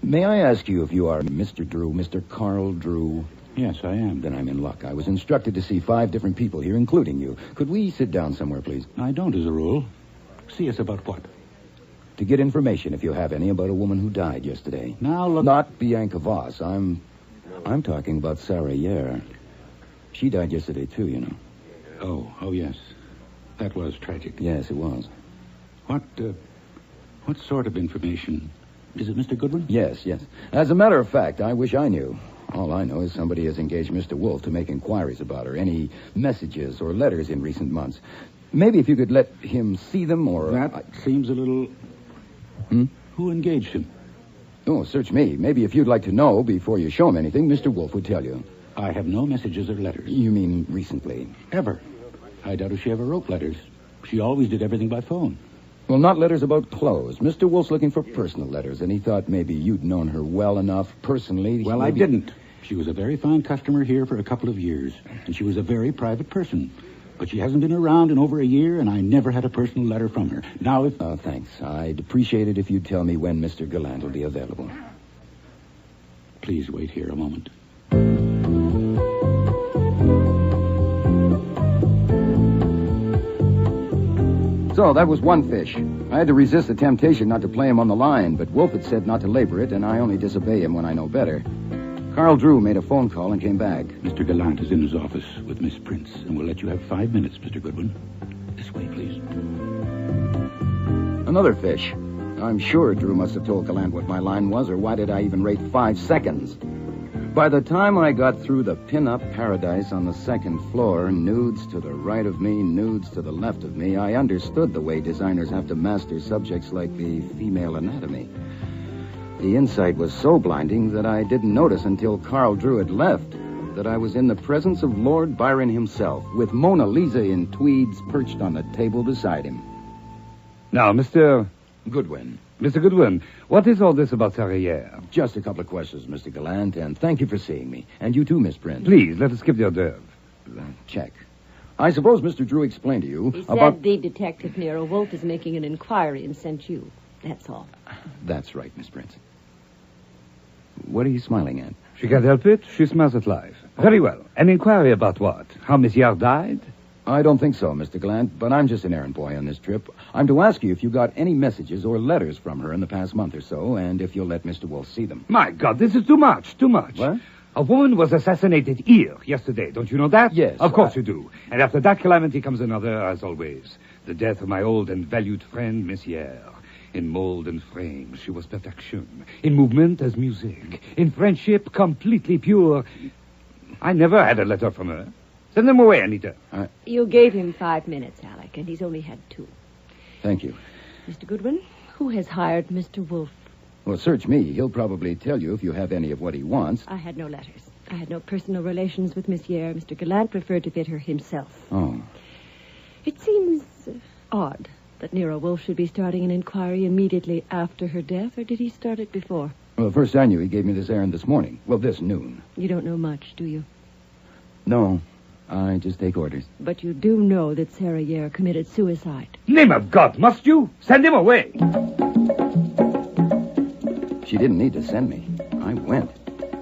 [SPEAKER 2] May I ask you if you are Mr. Drew, Mr. Carl Drew?
[SPEAKER 6] Yes, I am.
[SPEAKER 2] Then I'm in luck. I was instructed to see 5 different people here, including you. Could we sit down somewhere, please?
[SPEAKER 6] I don't, as a rule. See us about what?
[SPEAKER 2] To get information, if you have any, about a woman who died yesterday.
[SPEAKER 6] Now, look...
[SPEAKER 2] Not Bianca Voss. I'm talking about Sarah Yare. She died yesterday, too, you know.
[SPEAKER 6] Oh, yes. That was tragic.
[SPEAKER 2] Yes, it was.
[SPEAKER 6] What sort of information? Is it Mr. Goodwin?
[SPEAKER 2] Yes. As a matter of fact, I wish I knew. All I know is somebody has engaged Mr. Wolfe to make inquiries about her. Any messages or letters in recent months. Maybe if you could let him see them or...
[SPEAKER 6] That seems a little... Who engaged him?
[SPEAKER 2] Oh, search me. Maybe if you'd like to know before you show him anything, Mr. Wolfe would tell you.
[SPEAKER 6] I have no messages or letters.
[SPEAKER 2] You mean recently?
[SPEAKER 6] Ever. I doubt if she ever wrote letters. She always did everything by phone.
[SPEAKER 2] Well, not letters about clothes. Mr. Wolfe's looking for personal letters, and he thought maybe you'd known her well enough personally.
[SPEAKER 6] Well, I didn't. She was a very fine customer here for a couple of years, and she was a very private person. But she hasn't been around in over a year, and I never had a personal letter from her. Now, if...
[SPEAKER 2] Oh, thanks. I'd appreciate it if you'd tell me when Mr. Gallant will be available.
[SPEAKER 6] Please wait here a moment.
[SPEAKER 2] So, that was one fish. I had to resist the temptation not to play him on the line, but Wolfe had said not to labor it, and I only disobey him when I know better. Carl Drew made a phone call and came back.
[SPEAKER 6] Mr. Gallant is in his office with Miss Prince, and we'll let you have 5 minutes, Mr. Goodwin. This way, please.
[SPEAKER 2] Another fish. I'm sure Drew must have told Gallant what my line was, or why did I even rate 5 seconds? By the time I got through the pin-up paradise on the second floor, nudes to the right of me, nudes to the left of me, I understood the way designers have to master subjects like the female anatomy. The insight was so blinding that I didn't notice until Carl Drew had left that I was in the presence of Lord Byron himself, with Mona Lisa in tweeds perched on the table beside him.
[SPEAKER 23] Now, Mr.
[SPEAKER 2] Goodwin.
[SPEAKER 23] Mr. Goodwin, what is all this about Sarah Yare?
[SPEAKER 2] Just a couple of questions, Mr. Gallant, and thank you for seeing me. And you too, Miss Prince.
[SPEAKER 23] Please, let us skip the hors d'oeuvre.
[SPEAKER 2] Check.
[SPEAKER 4] I suppose Mr. Drew explained to you
[SPEAKER 7] He
[SPEAKER 4] about...
[SPEAKER 7] said the detective, Nero Wolfe, is making an inquiry and sent you. That's all.
[SPEAKER 4] That's right, Miss Prince. What are you smiling at?
[SPEAKER 23] She can't help it. She smells at life. Very well. An inquiry about what? How Miss Yard died?
[SPEAKER 4] I don't think so, Mr. Gallant, but I'm just an errand boy on this trip. I'm to ask you if you got any messages or letters from her in the past month or so, and if you'll let Mr. Wolfe see them.
[SPEAKER 23] My God, this is too much, too much.
[SPEAKER 4] What?
[SPEAKER 23] A woman was assassinated here yesterday. Don't you know that?
[SPEAKER 4] Yes.
[SPEAKER 23] Of course you do. And after that calamity comes another, as always. The death of my old and valued friend, Miss Yare. In mold and frame, she was perfection. In movement, as music. In friendship, completely pure. I never had a letter from her. Send them away, Anita.
[SPEAKER 7] You gave him 5 minutes, Alec, and he's only had 2.
[SPEAKER 4] Thank you.
[SPEAKER 7] Mr. Goodwin, who has hired Mr. Wolfe?
[SPEAKER 4] Well, search me. He'll probably tell you if you have any of what he wants.
[SPEAKER 7] I had no letters. I had no personal relations with Miss Yare. Mr. Gallant preferred to fit her himself.
[SPEAKER 4] Oh.
[SPEAKER 7] It seems odd that Nero Wolfe should be starting an inquiry immediately after her death, or did he start it before?
[SPEAKER 4] Well, first I knew he gave me this errand this morning. Well, this noon.
[SPEAKER 7] You don't know much, do you?
[SPEAKER 4] No, I just take orders.
[SPEAKER 7] But you do know that Sarah Yare committed suicide.
[SPEAKER 23] Name of God, must you? Send him away.
[SPEAKER 4] She didn't need to send me. I went.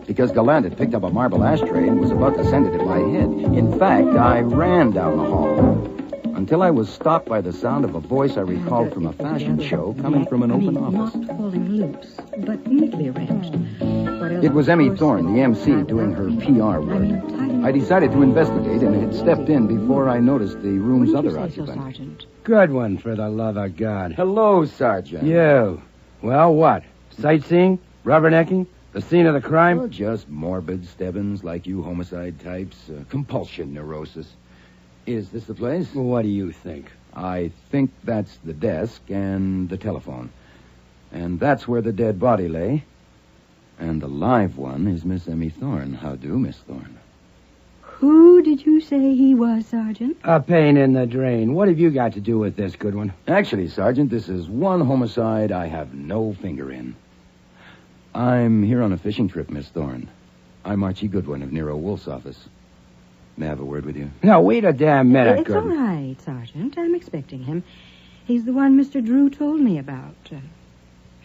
[SPEAKER 4] Because Gallant had picked up a marble ashtray and was about to send it at my head. In fact, I ran down the hall until I was stopped by the sound of a voice I recalled from a fashion show coming from an open office.
[SPEAKER 15] Not falling loose, but neatly arranged.
[SPEAKER 4] It was Emmy Thorne, the MC, doing her PR work. I decided to investigate and had stepped in before I noticed the room's other occupant.
[SPEAKER 8] Good one, for the love of God.
[SPEAKER 4] Hello, Sergeant.
[SPEAKER 8] You. Well, what? Sightseeing? Rubbernecking? The scene of the crime?
[SPEAKER 4] Oh, just morbid Stebbins like you homicide types. Compulsion neurosis. Is this the place?
[SPEAKER 8] What do you think?
[SPEAKER 4] I think that's the desk and the telephone. And that's where the dead body lay. And the live one is Miss Emmy Thorne. How do, Miss Thorne?
[SPEAKER 15] Who did you say he was, Sergeant?
[SPEAKER 8] A pain in the drain. What have you got to do with this, Goodwin?
[SPEAKER 4] Actually, Sergeant, this is one homicide I have no finger in. I'm here on a fishing trip, Miss Thorne. I'm Archie Goodwin of Nero Wolfe's office. May I have a word with you?
[SPEAKER 8] Now, wait a damn minute,
[SPEAKER 15] It's all
[SPEAKER 8] Goodwin.
[SPEAKER 15] right, Sergeant. I'm expecting him. He's the one Mr. Drew told me about.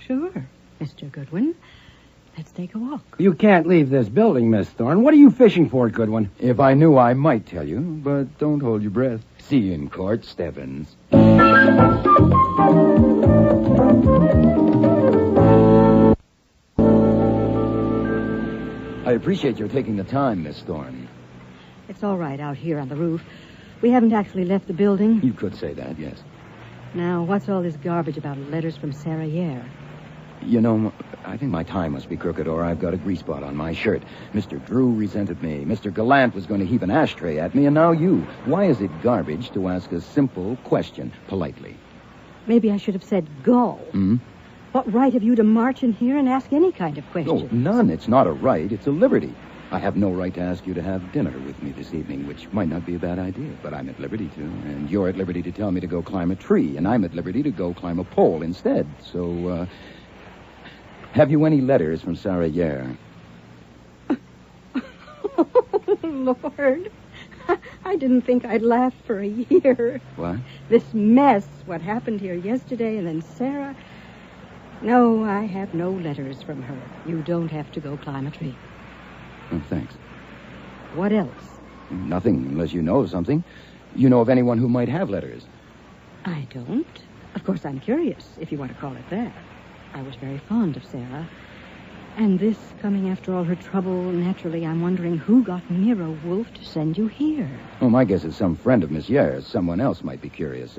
[SPEAKER 15] Sure, Mr. Goodwin. Let's take a walk.
[SPEAKER 8] You can't leave this building, Miss Thorne. What are you fishing for, Goodwin?
[SPEAKER 4] If I knew, I might tell you, but don't hold your breath. See you in court, Stebbins. I appreciate your taking the time, Miss Thorne.
[SPEAKER 15] It's all right out here on the roof. We haven't actually left the building.
[SPEAKER 4] You could say that, yes.
[SPEAKER 15] Now, what's all this garbage about letters from Sarah Yare?
[SPEAKER 4] You know, I think my tie must be crooked, or I've got a grease spot on my shirt. Mr. Drew resented me. Mr. Gallant was going to heave an ashtray at me, and now you. Why is it garbage to ask a simple question politely?
[SPEAKER 15] Maybe I should have said go.
[SPEAKER 4] Hmm?
[SPEAKER 15] What right have you to march in here and ask any kind of question?
[SPEAKER 4] Oh, none. It's not a right. It's a liberty. I have no right to ask you to have dinner with me this evening, which might not be a bad idea, but I'm at liberty to. And you're at liberty to tell me to go climb a tree, and I'm at liberty to go climb a pole instead. So, have you any letters from Sarah Yare?
[SPEAKER 15] Oh, Lord. I didn't think I'd laugh for a year.
[SPEAKER 4] What?
[SPEAKER 15] This mess, what happened here yesterday, and then Sarah. No, I have no letters from her. You don't have to go climb a tree.
[SPEAKER 4] Oh, thanks.
[SPEAKER 15] What else?
[SPEAKER 4] Nothing, unless you know of something. You know of anyone who might have letters?
[SPEAKER 15] I don't. Of course, I'm curious, if you want to call it that. I was very fond of Sarah. And this coming after all her trouble, naturally, I'm wondering who got Nero Wolfe to send you here.
[SPEAKER 4] Oh, my guess is some friend of Miss Yare's. Someone else might be curious.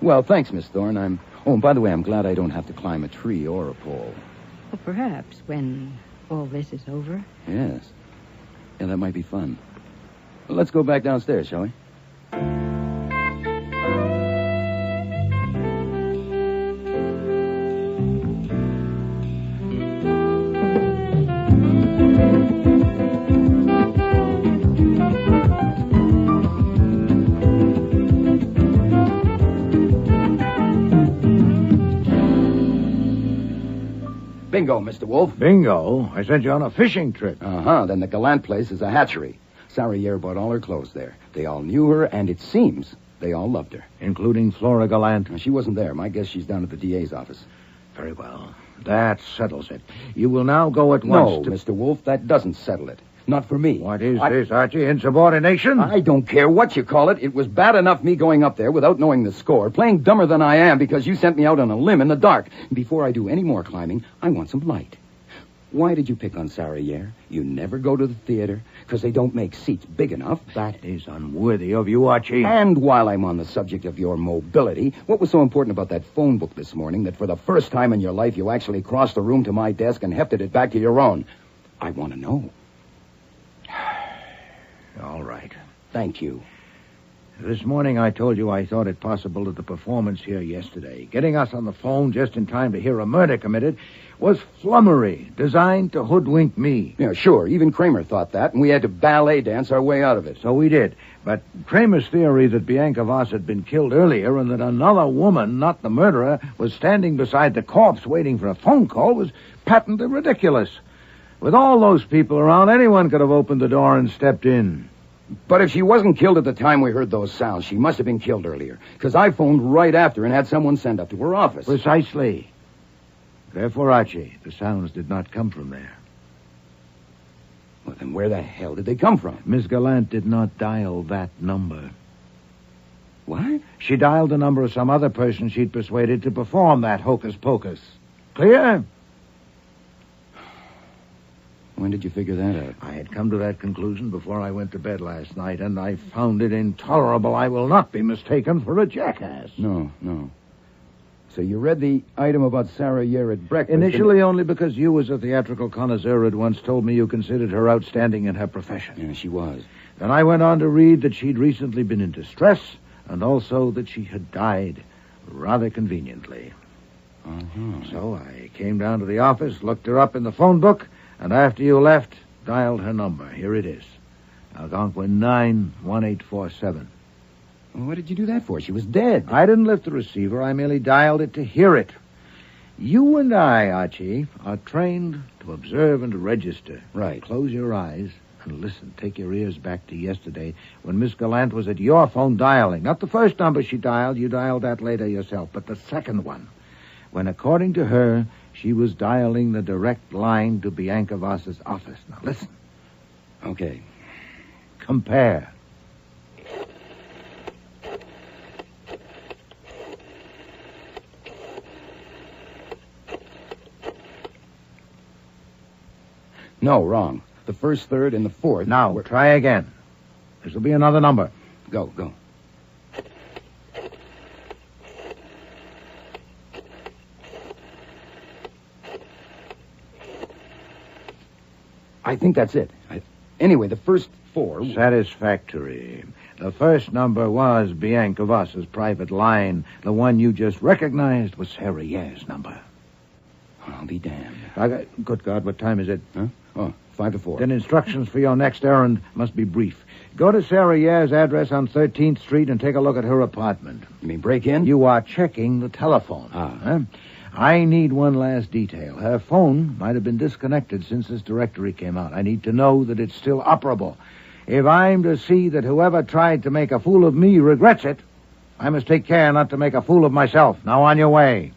[SPEAKER 4] Well, thanks, Miss Thorne. Oh, and by the way, I'm glad I don't have to climb a tree or a pole.
[SPEAKER 15] Well, perhaps when all this is over.
[SPEAKER 4] Yes. Yeah, that might be fun. Well, let's go back downstairs, shall we? Bingo, Mr. Wolfe.
[SPEAKER 14] Bingo? I sent you on a fishing trip.
[SPEAKER 4] Uh-huh. Then the Gallant place is a hatchery. Sarah Yer bought all her clothes there. They all knew her, and it seems they all loved her.
[SPEAKER 14] Including Flora Gallant?
[SPEAKER 4] She wasn't there. My guess she's down at the DA's office.
[SPEAKER 14] Very well. That settles it. You will now go at once
[SPEAKER 4] No, Mr. Wolfe, that doesn't settle it. Not for me.
[SPEAKER 14] What is this, Archie? Insubordination?
[SPEAKER 4] I don't care what you call it. It was bad enough me going up there without knowing the score, playing dumber than I am because you sent me out on a limb in the dark. Before I do any more climbing, I want some light. Why did you pick on Sarah Yer? You never go to the theater because they don't make seats big enough.
[SPEAKER 14] That is unworthy of you, Archie.
[SPEAKER 4] And while I'm on the subject of your mobility, what was so important about that phone book this morning that for the first time in your life you actually crossed the room to my desk and hefted it back to your own? I want to know.
[SPEAKER 14] All right.
[SPEAKER 4] Thank you.
[SPEAKER 14] This morning I told you I thought it possible that the performance here yesterday, getting us on the phone just in time to hear a murder committed, was flummery, designed to hoodwink me.
[SPEAKER 4] Yeah, sure. Even Kramer thought that, and we had to ballet dance our way out of it.
[SPEAKER 14] So we did. But Kramer's theory that Bianca Voss had been killed earlier and that another woman, not the murderer, was standing beside the corpse waiting for a phone call was patently ridiculous. With all those people around, anyone could have opened the door and stepped in.
[SPEAKER 4] But if she wasn't killed at the time we heard those sounds, she must have been killed earlier. Because I phoned right after and had someone sent up to her office.
[SPEAKER 14] Precisely. Therefore, Archie, the sounds did not come from there.
[SPEAKER 4] Well, then where the hell did they come from?
[SPEAKER 14] Miss Gallant did not dial that number.
[SPEAKER 4] What?
[SPEAKER 14] She dialed the number of some other person she'd persuaded to perform that hocus-pocus. Clear?
[SPEAKER 4] When did you figure that out?
[SPEAKER 14] I had come to that conclusion before I went to bed last night, and I found it intolerable. I will not be mistaken for a jackass.
[SPEAKER 4] No. So you read the item about Sarah Yer at breakfast?
[SPEAKER 14] Initially only because you, as a theatrical connoisseur, had once told me you considered her outstanding in her profession.
[SPEAKER 4] Yeah, she was.
[SPEAKER 14] Then I went on to read that she'd recently been in distress, and also that she had died rather conveniently.
[SPEAKER 4] Uh-huh.
[SPEAKER 14] So I came down to the office, looked her up in the phone book, and after you left, dialed her number. Here it is. Algonquin 91847.
[SPEAKER 4] Well, what did you do that for? She was dead.
[SPEAKER 14] I didn't lift the receiver. I merely dialed it to hear it. You and I, Archie, are trained to observe and to register.
[SPEAKER 4] Right.
[SPEAKER 14] Close your eyes and listen. Take your ears back to yesterday when Miss Gallant was at your phone dialing. Not the first number she dialed. You dialed that later yourself. But the second one. When, according to her, she was dialing the direct line to Bianca Voss's office. Now, listen.
[SPEAKER 4] Okay.
[SPEAKER 14] Compare.
[SPEAKER 4] No, wrong. The first, third, and the fourth.
[SPEAKER 14] Now, try again. This will be another number.
[SPEAKER 4] Go. I think that's it. Anyway, the first four...
[SPEAKER 14] Satisfactory. The first number was Bianca Voss's private line. The one you just recognized was Sarah Yer's number.
[SPEAKER 4] I'll be damned.
[SPEAKER 14] Good God, what time is it?
[SPEAKER 4] Huh? Oh, 5 to 4.
[SPEAKER 14] Then instructions for your next errand must be brief. Go to Sarah Yer's address on 13th Street and take a look at her apartment.
[SPEAKER 4] You mean break in?
[SPEAKER 14] You are checking the telephone. Huh? I need one last detail. Her phone might have been disconnected since this directory came out. I need to know that it's still operable. If I'm to see that whoever tried to make a fool of me regrets it, I must take care not to make a fool of myself. Now on your way.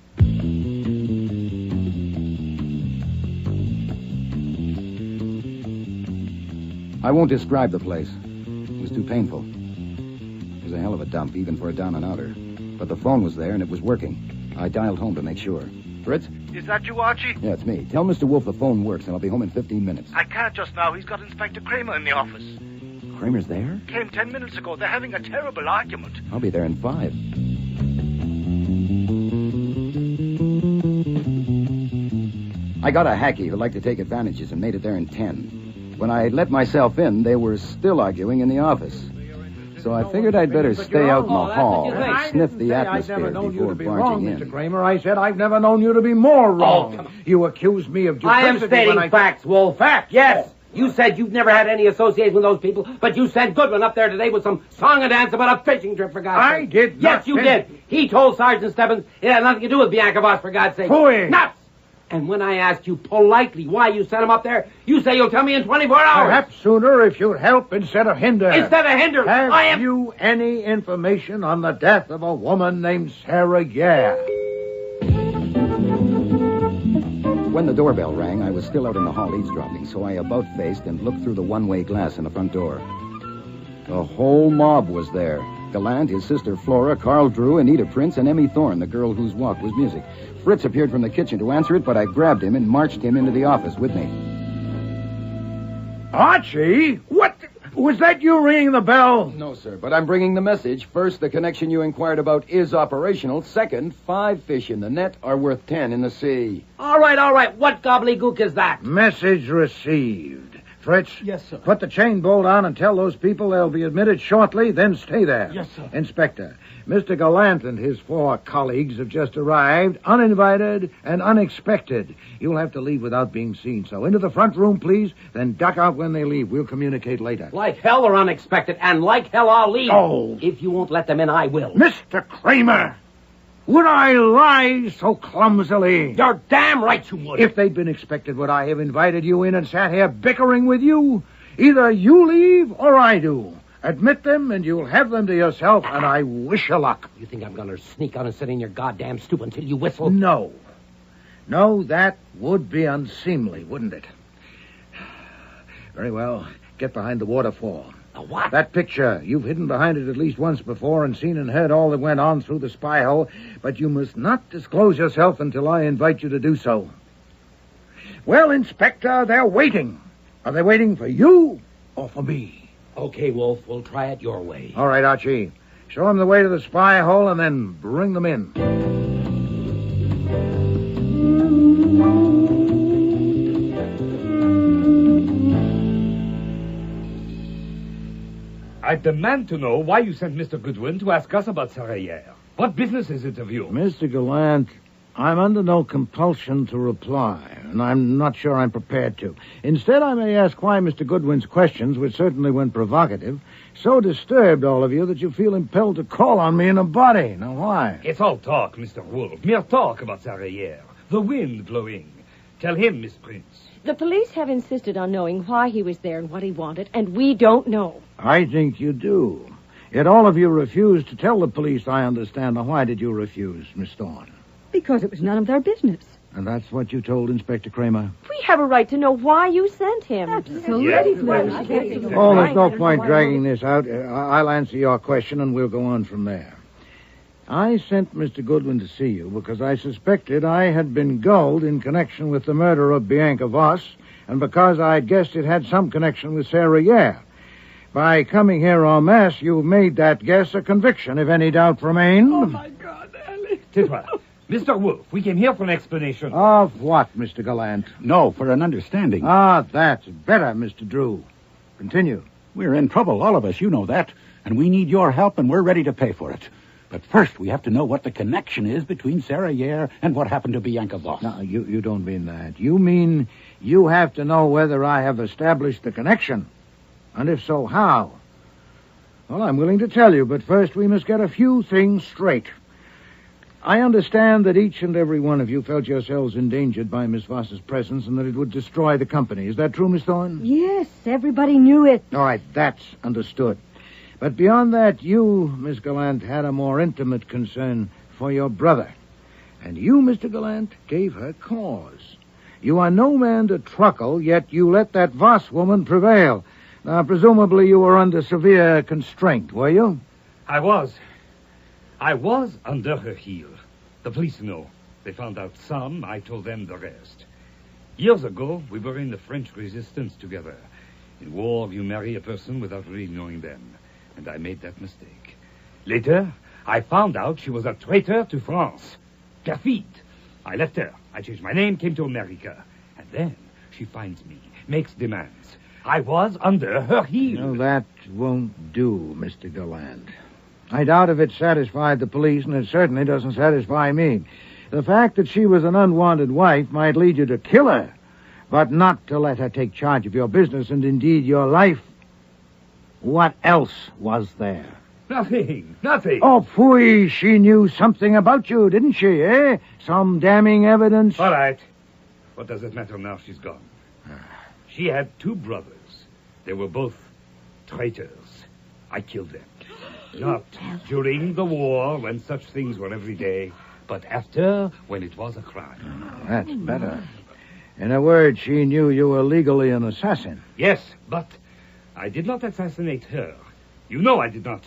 [SPEAKER 4] I won't describe the place. It was too painful. It was a hell of a dump, even for a down and outer. But the phone was there, and it was working. I dialed home to make sure. Fritz?
[SPEAKER 3] Is that you, Archie?
[SPEAKER 4] Yeah, it's me. Tell Mr. Wolfe the phone works, and I'll be home in 15 minutes.
[SPEAKER 3] I can't just now. He's got Inspector Kramer in the office.
[SPEAKER 4] Kramer's there?
[SPEAKER 3] Came 10 minutes ago. They're having a terrible argument.
[SPEAKER 4] I'll be there in 5. I got a hacky who'd like to take advantages and made it there in 10. When I let myself in, they were still arguing in the office. So I figured I'd better stay out in the hall and sniff the atmosphere before barging in.
[SPEAKER 14] Mr. Kramer, I said I've never known you to be more wrong. You accused me of duplicity.
[SPEAKER 16] I am stating facts, Wolf. Facts, yes. You said you've never had any association with those people, but you sent Goodwin up there today with some song and dance about a fishing trip, for God's sake.
[SPEAKER 14] I did not.
[SPEAKER 16] Yes, you did. He told Sergeant Stebbins it had nothing to do with Bianca Voss, for God's sake.
[SPEAKER 14] Phooey.
[SPEAKER 16] Nuts! And when I ask you politely why you sent him up there, you say you'll tell me in 24 hours.
[SPEAKER 14] Perhaps sooner if you'd help instead of hinder.
[SPEAKER 16] Instead of hinder,
[SPEAKER 14] Have you any information on the death of a woman named Sarah Yare?
[SPEAKER 4] When the doorbell rang, I was still out in the hall eavesdropping, so I about-faced and looked through the one-way glass in the front door. The whole mob was there. Gallant, his sister Flora, Carl Drew, Anita Prince, and Emmy Thorne, the girl whose walk was music. Fritz appeared from the kitchen to answer it, but I grabbed him and marched him into the office with me.
[SPEAKER 14] Archie? What? Was that you ringing the bell?
[SPEAKER 4] No, sir, but I'm bringing the message. First, the connection you inquired about is operational. Second, 5 fish in the net are worth 10 in the sea.
[SPEAKER 16] All right. What gobbledygook is that?
[SPEAKER 14] Message received. Fritz?
[SPEAKER 18] Yes, sir.
[SPEAKER 14] Put the chain bolt on and tell those people they'll be admitted shortly, then stay there.
[SPEAKER 18] Yes, sir.
[SPEAKER 14] Inspector, Mr. Gallant and his 4 colleagues have just arrived, uninvited and unexpected. You'll have to leave without being seen, so into the front room, please, then duck out when they leave. We'll communicate later.
[SPEAKER 16] Like hell they're unexpected, and like hell I'll leave.
[SPEAKER 14] Oh.
[SPEAKER 16] If you won't let them in, I will.
[SPEAKER 14] Mr. Kramer! Would I lie so clumsily?
[SPEAKER 16] You're damn right you would.
[SPEAKER 14] If they'd been expected, would I have invited you in and sat here bickering with you? Either you leave or I do. Admit them and you'll have them to yourself, and I wish you luck.
[SPEAKER 16] You think I'm going to sneak out and sit in your goddamn stoop until you whistle?
[SPEAKER 14] No. No, that would be unseemly, wouldn't it? Very well. Get behind the waterfall.
[SPEAKER 16] A what?
[SPEAKER 14] That picture. You've hidden behind it at least once before and seen and heard all that went on through the spy hole, but you must not disclose yourself until I invite you to do so. Well, Inspector, they're waiting. Are they waiting for you or for me?
[SPEAKER 16] Okay, Wolf, we'll try it your way.
[SPEAKER 14] All right, Archie. Show them the way to the spy hole and then bring them in.
[SPEAKER 23] I demand to know why you sent Mr. Goodwin to ask us about Sarah Yare. What business is it of you?
[SPEAKER 14] Mr. Gallant, I'm under no compulsion to reply, and I'm not sure I'm prepared to. Instead, I may ask why Mr. Goodwin's questions, which certainly when provocative, so disturbed all of you that you feel impelled to call on me in a body. Now, why?
[SPEAKER 23] It's all talk, Mr. Wolfe. Mere talk about Sarah Yare. The wind blowing. Tell him, Miss Prince.
[SPEAKER 7] The police have insisted on knowing why he was there and what he wanted, and we don't know.
[SPEAKER 14] I think you do. Yet all of you refused to tell the police, I understand. Now, why did you refuse, Miss Thorne?
[SPEAKER 11] Because it was none of their business.
[SPEAKER 14] And that's what you told Inspector Kramer?
[SPEAKER 7] We have a right to know why you sent him.
[SPEAKER 11] Absolutely.
[SPEAKER 14] Oh, there's no point dragging this out. I'll answer your question, and we'll go on from there. I sent Mr. Goodwin to see you because I suspected I had been gulled in connection with the murder of Bianca Voss, and because I guessed it had some connection with Sarah Yare. By coming here en masse, you've made that guess a conviction, if any doubt remained.
[SPEAKER 23] Oh, my God, Ellie. Tais-toi. Mr. Wolfe, we came here for an explanation.
[SPEAKER 14] Of what, Mr. Gallant?
[SPEAKER 6] No, for an understanding.
[SPEAKER 14] Ah, that's better, Mr. Drew. Continue.
[SPEAKER 6] We're in trouble, all of us, you know that. And we need your help, and we're ready to pay for it. But first, we have to know what the connection is between Sarah Yare and what happened to Bianca Voss.
[SPEAKER 14] No, you don't mean that. You mean you have to know whether I have established the connection. And if so, how? Well, I'm willing to tell you, but first we must get a few things straight. I understand that each and every one of you felt yourselves endangered by Miss Voss's presence and that it would destroy the company. Is that true, Miss Thorne?
[SPEAKER 11] Yes, everybody knew it.
[SPEAKER 14] All right, that's understood. But beyond that, you, Miss Gallant, had a more intimate concern for your brother. And you, Mr. Gallant, gave her cause. You are no man to truckle, yet you let that Voss woman prevail. Now, presumably you were under severe constraint, were you?
[SPEAKER 23] I was under her heel. The police know. They found out some. I told them the rest. Years ago, we were in the French resistance together. In war, you marry a person without really knowing them. And I made that mistake. Later, I found out she was a traitor to France. Perfide. I left her. I changed my name, came to America. And then she finds me, makes demands. I was under her heel.
[SPEAKER 14] No, that won't do, Mr. Gallant. I doubt if it satisfied the police, and it certainly doesn't satisfy me. The fact that she was an unwanted wife might lead you to kill her, but not to let her take charge of your business and indeed your life. What else was there?
[SPEAKER 23] Nothing.
[SPEAKER 14] Oh, phooey, she knew something about you, didn't she, eh? Some damning evidence?
[SPEAKER 23] All right. What does it matter now she's gone? She had 2 brothers. They were both traitors. I killed them. Not during the war, when such things were every day, but after, when it was a crime.
[SPEAKER 14] That's better. In a word, she knew you were legally an assassin.
[SPEAKER 23] Yes, but I did not assassinate her. You know I did not.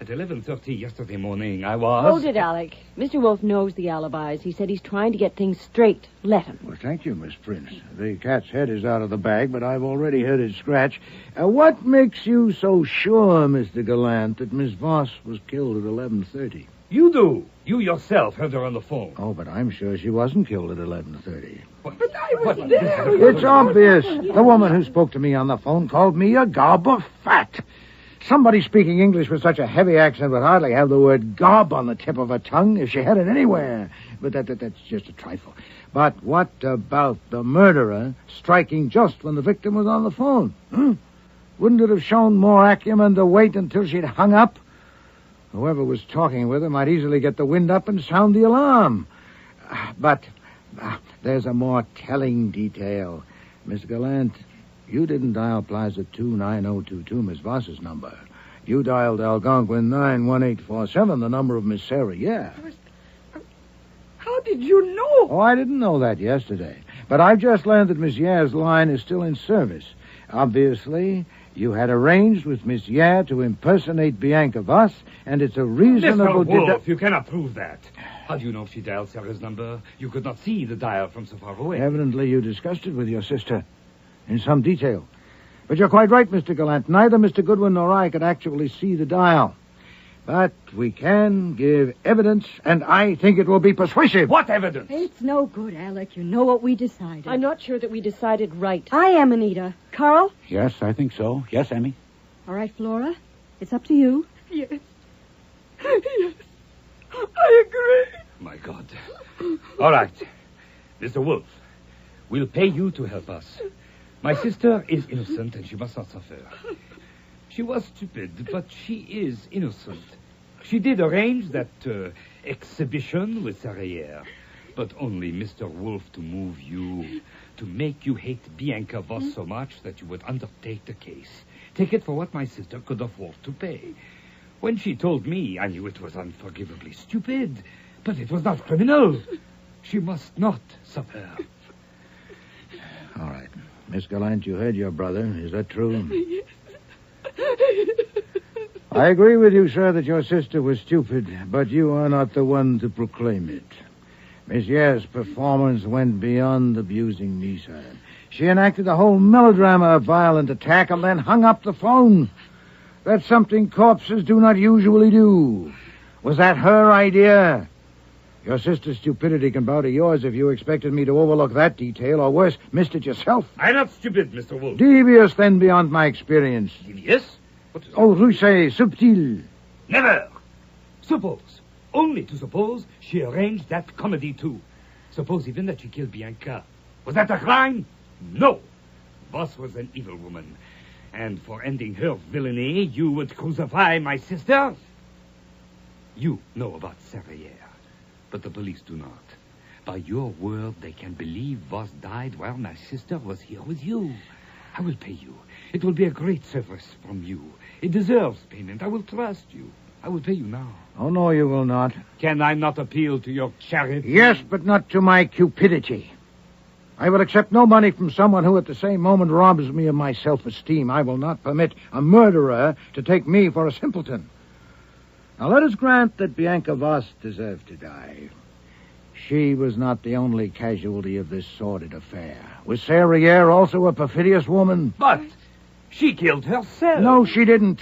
[SPEAKER 23] At 11:30 yesterday morning, I was...
[SPEAKER 7] Hold it, Alec. Mr. Wolfe knows the alibis. He said he's trying to get things straight. Let him.
[SPEAKER 14] Well, thank you, Miss Prince. The cat's head is out of the bag, but I've already heard it scratch. What makes you so sure, Mr. Gallant, that Miss Voss was killed at 11:30?
[SPEAKER 23] You do. You yourself heard her on the phone.
[SPEAKER 14] Oh, but I'm sure she wasn't killed at 11:30.
[SPEAKER 23] But
[SPEAKER 21] I was there.
[SPEAKER 14] It's obvious. The woman who spoke to me on the phone called me a gob of fat. Somebody speaking English with such a heavy accent would hardly have the word gob on the tip of her tongue if she had it anywhere. But that's just a trifle. But what about the murderer striking just when the victim was on the phone? Wouldn't it have shown more acumen to wait until she'd hung up? Whoever was talking with her might easily get the wind up and sound the alarm. But there's a more telling detail. Miss Gallant, you didn't dial Plaza 29022, Miss Voss's number. You dialed Algonquin 91847, the number of Miss Sarah, yeah.
[SPEAKER 21] How did you know?
[SPEAKER 14] Oh, I didn't know that yesterday. But I've just learned that Miss Yair's line is still in service. Obviously, you had arranged with Miss Yair to impersonate Bianca Voss, and it's a reasonable...
[SPEAKER 23] Mr. Wolfe, you cannot prove that. How do you know she dialed Sarah's number? You could not see the dial from so far away.
[SPEAKER 14] Evidently, you discussed it with your sister in some detail. But you're quite right, Mr. Gallant. Neither Mr. Goodwin nor I could actually see the dial. But we can give evidence, and I think it will be persuasive.
[SPEAKER 23] What evidence?
[SPEAKER 15] It's no good, Alec. You know what we decided.
[SPEAKER 7] I'm not sure that we decided right.
[SPEAKER 15] I am, Anita. Carl?
[SPEAKER 6] Yes, I think so. Yes, Emmy.
[SPEAKER 15] All right, Flora. It's up to you.
[SPEAKER 21] Yes. Yes. I agree.
[SPEAKER 23] My God. All right. Mr. Wolfe, we'll pay you to help us. My sister is innocent, and she must not suffer. She was stupid, but she is innocent. She did arrange that exhibition with Sarah, but only Mr. Wolfe to move you, to make you hate Bianca Voss so much that you would undertake the case. Take it for what my sister could afford to pay. When she told me, I knew it was unforgivably stupid, but it was not criminal. She must not suffer.
[SPEAKER 14] All right. Miss Gallant, you heard your brother. Is that true?
[SPEAKER 21] Yes.
[SPEAKER 14] I agree with you, sir, that your sister was stupid, but you are not the one to proclaim it. Miss Yair's performance went beyond abusing me, sir. She enacted a whole melodrama of violent attack and then hung up the phone. That's something corpses do not usually do. Was that her idea? Your sister's stupidity can bow to yours if you expected me to overlook that detail, or worse, missed it yourself.
[SPEAKER 23] I'm not stupid, Mr. Wolfe.
[SPEAKER 14] Devious, then, beyond my experience.
[SPEAKER 23] Devious? What is it?
[SPEAKER 14] Oh, rusé, subtil.
[SPEAKER 23] Never. Suppose, only to suppose, she arranged that comedy too. Suppose even that she killed Bianca. Was that a crime? No. Voss was an evil woman. And for ending her villainy, you would crucify my sister? You know about Sarah, but the police do not. By your word, they can believe Voss died while my sister was here with you. I will pay you. It will be a great service from you. It deserves payment. I will trust you. I will pay you now.
[SPEAKER 14] Oh, no, you will not.
[SPEAKER 23] Can I not appeal to your charity?
[SPEAKER 14] Yes, but not to my cupidity. I will accept no money from someone who at the same moment robs me of my self-esteem. I will not permit a murderer to take me for a simpleton. Now, let us grant that Bianca Voss deserved to die. She was not the only casualty of this sordid affair. Was Sarah Yair also a perfidious woman?
[SPEAKER 23] But she killed herself.
[SPEAKER 14] No, she didn't.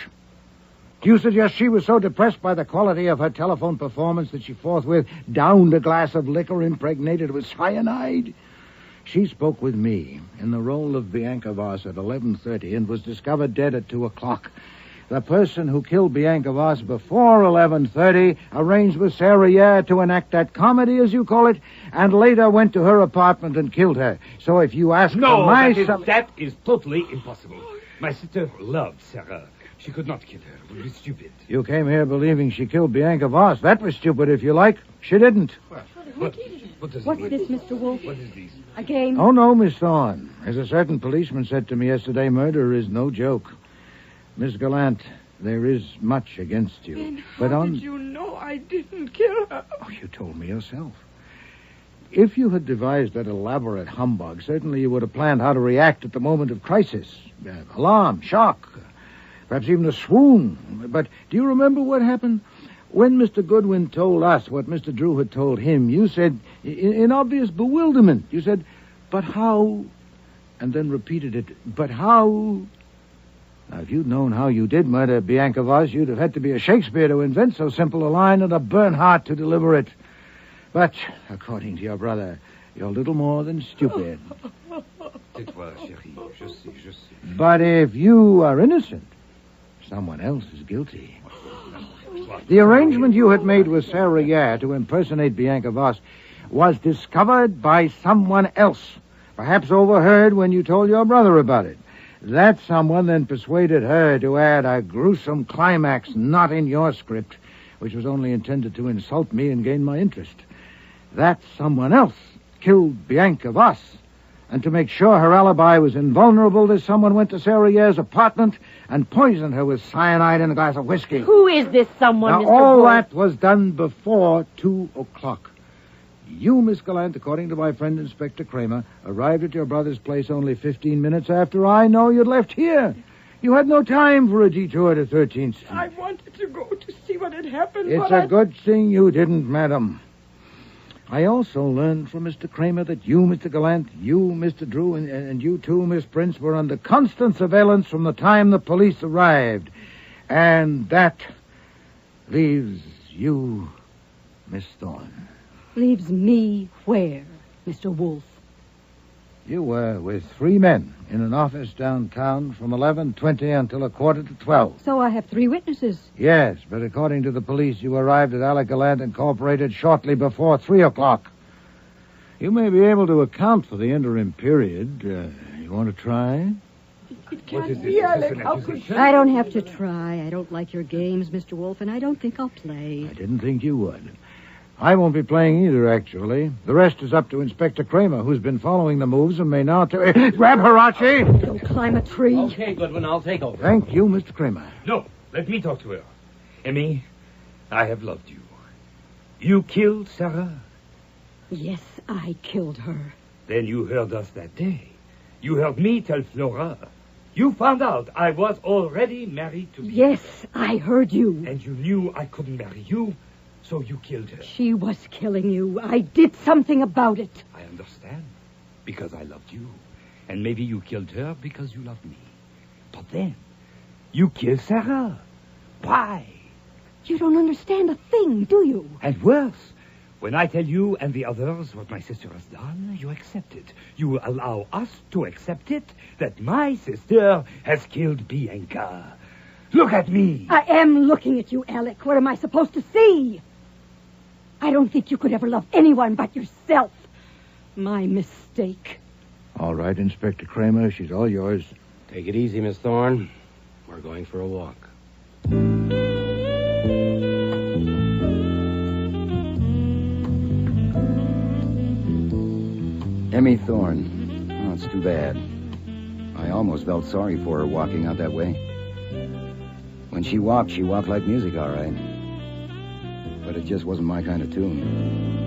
[SPEAKER 14] Do you suggest she was so depressed by the quality of her telephone performance that she forthwith downed a glass of liquor impregnated with cyanide? She spoke with me in the role of Bianca Voss at 11:30 and was discovered dead at 2 o'clock. The person who killed Bianca Voss before 11:30 arranged with Sarah Yair to enact that comedy, as you call it, and later went to her apartment and killed her. So if you ask for my...
[SPEAKER 23] that is totally impossible. My sister loved Sarah. She could not kill her. It would be stupid.
[SPEAKER 14] You came here believing she killed Bianca Voss. That was stupid, if you like. She didn't.
[SPEAKER 23] But
[SPEAKER 11] What's this, Mr. Wolfe?
[SPEAKER 23] What is this?
[SPEAKER 11] A game?
[SPEAKER 14] Oh, no, Miss Thorne. As a certain policeman said to me yesterday, murder is no joke. Miss Gallant, there is much against you.
[SPEAKER 21] Then
[SPEAKER 14] but
[SPEAKER 21] how did you know I didn't kill her?
[SPEAKER 14] Oh, you told me yourself. If you had devised that elaborate humbug, certainly you would have planned how to react at the moment of crisis. Alarm, shock, perhaps even a swoon. But do you remember what happened? When Mr. Goodwin told us what Mr. Drew had told him, you said, in obvious bewilderment, you said, "But how?" And then repeated it, "But how?" Now, if you'd known how you did murder Bianca Voss, you'd have had to be a Shakespeare to invent so simple a line and a Bernhardt to deliver it. But, according to your brother, you're little more than stupid.
[SPEAKER 23] Tais-toi, chérie. Je sais.
[SPEAKER 14] But if you are innocent, someone else is guilty. The arrangement you had made with Sarah Yare to impersonate Bianca Voss was discovered by someone else, perhaps overheard when you told your brother about it. That someone then persuaded her to add a gruesome climax not in your script, which was only intended to insult me and gain my interest. That someone else killed Bianca Voss. And to make sure her alibi was invulnerable, this someone went to Sarah Yare's apartment and poisoned her with cyanide in a glass of whiskey.
[SPEAKER 7] Who is this someone,
[SPEAKER 14] Now,
[SPEAKER 7] Mr.
[SPEAKER 14] all
[SPEAKER 7] Wolfe?
[SPEAKER 14] that was done before 2 o'clock. You, Miss Gallant, according to my friend Inspector Kramer, arrived at your brother's place only 15 minutes after I know you'd left here. You had no time for a detour to 13th Street.
[SPEAKER 21] I wanted to go to see what had happened,
[SPEAKER 14] It's
[SPEAKER 21] but
[SPEAKER 14] a good thing you didn't, madam. I also learned from Mr. Kramer that you, Mr. Gallant, you, Mr. Drew, and you too, Miss Prince, were under constant surveillance from the time the police arrived. And that leaves you, Miss Thorne.
[SPEAKER 11] Leaves me where, Mr. Wolfe?
[SPEAKER 14] You were with 3 men in an office downtown from 11:20 until 11:45.
[SPEAKER 11] So I have 3 witnesses.
[SPEAKER 14] Yes, but according to the police, you arrived at Alec Gallant Incorporated shortly before 3 o'clock. You may be able to account for the interim period. You want to try?
[SPEAKER 21] It can't be, Alec. How could you?
[SPEAKER 15] I don't have to try. I don't like your games, Mr. Wolfe, and I don't think I'll play.
[SPEAKER 14] I didn't think you would. I won't be playing either, actually. The rest is up to Inspector Kramer, who's been following the moves and may now... Grab her, Archie!
[SPEAKER 15] Don't climb a tree.
[SPEAKER 16] Okay, Goodwin, I'll take over.
[SPEAKER 14] Thank you, Mr. Kramer.
[SPEAKER 23] No, let me talk to her. Emmy, I have loved you. You killed Sarah?
[SPEAKER 11] Yes, I killed her.
[SPEAKER 23] Then you heard us that day. You heard me tell Flora. You found out I was already married to me.
[SPEAKER 11] Yes, I heard you.
[SPEAKER 23] And you knew I couldn't marry you, so you killed her.
[SPEAKER 11] She was killing you. I did something about it.
[SPEAKER 23] I understand. Because I loved you. And maybe you killed her because you loved me. But then, you killed Sarah. Why?
[SPEAKER 11] You don't understand a thing, do you?
[SPEAKER 23] And worse, when I tell you and the others what my sister has done, you accept it. You allow us to accept it that my sister has killed Bianca. Look at me.
[SPEAKER 11] I am looking at you, Alec. What am I supposed to see? I don't think you could ever love anyone but yourself. My mistake.
[SPEAKER 14] All right, Inspector Kramer, she's all yours.
[SPEAKER 16] Take it easy, Miss Thorne. We're going for a walk.
[SPEAKER 4] Emmy Thorne. Oh, it's too bad. I almost felt sorry for her walking out that way. When she walked like music, all right. But it just wasn't my kind of tune.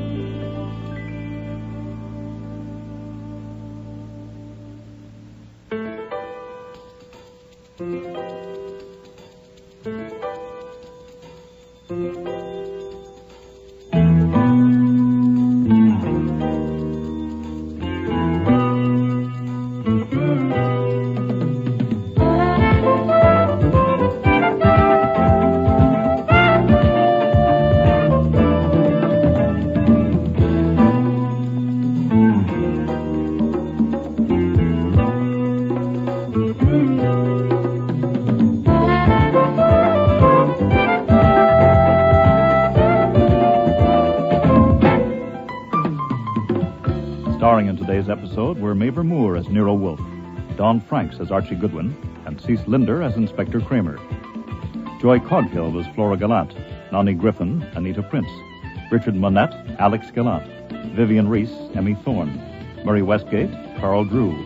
[SPEAKER 1] Starring in today's episode were Mavor Moore as Nero Wolfe, Don Franks as Archie Goodwin, and Cece Linder as Inspector Kramer. Joy Coghill was Flora Gallant, Nani Griffin, Anita Prince, Richard Monette, Alex Gallant, Vivian Reese, Emmy Thorne, Murray Westgate, Carl Drew,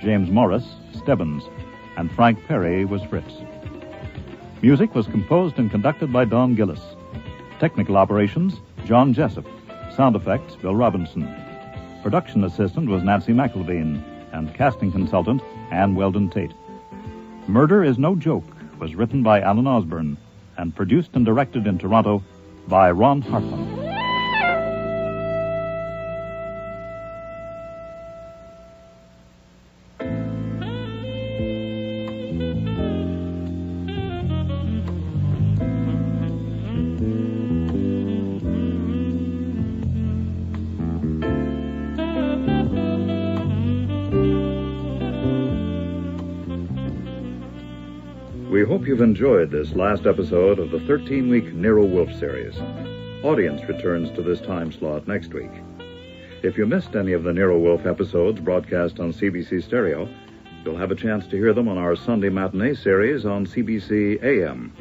[SPEAKER 1] James Morris, Stebbins, and Frank Perry was Fritz. Music was composed and conducted by Don Gillis. Technical operations, John Jessup. Sound effects, Bill Robinson. Production assistant was Nancy McElveen, and casting consultant, Ann Weldon Tate. Murder is No Joke was written by Alan Osborne and produced and directed in Toronto by Ron Hartman. We hope you've enjoyed this last episode of the 13-week Nero Wolfe series. Audience returns to this time slot next week. If you missed any of the Nero Wolfe episodes broadcast on CBC Stereo, you'll have a chance to hear them on our Sunday matinee series on CBC AM.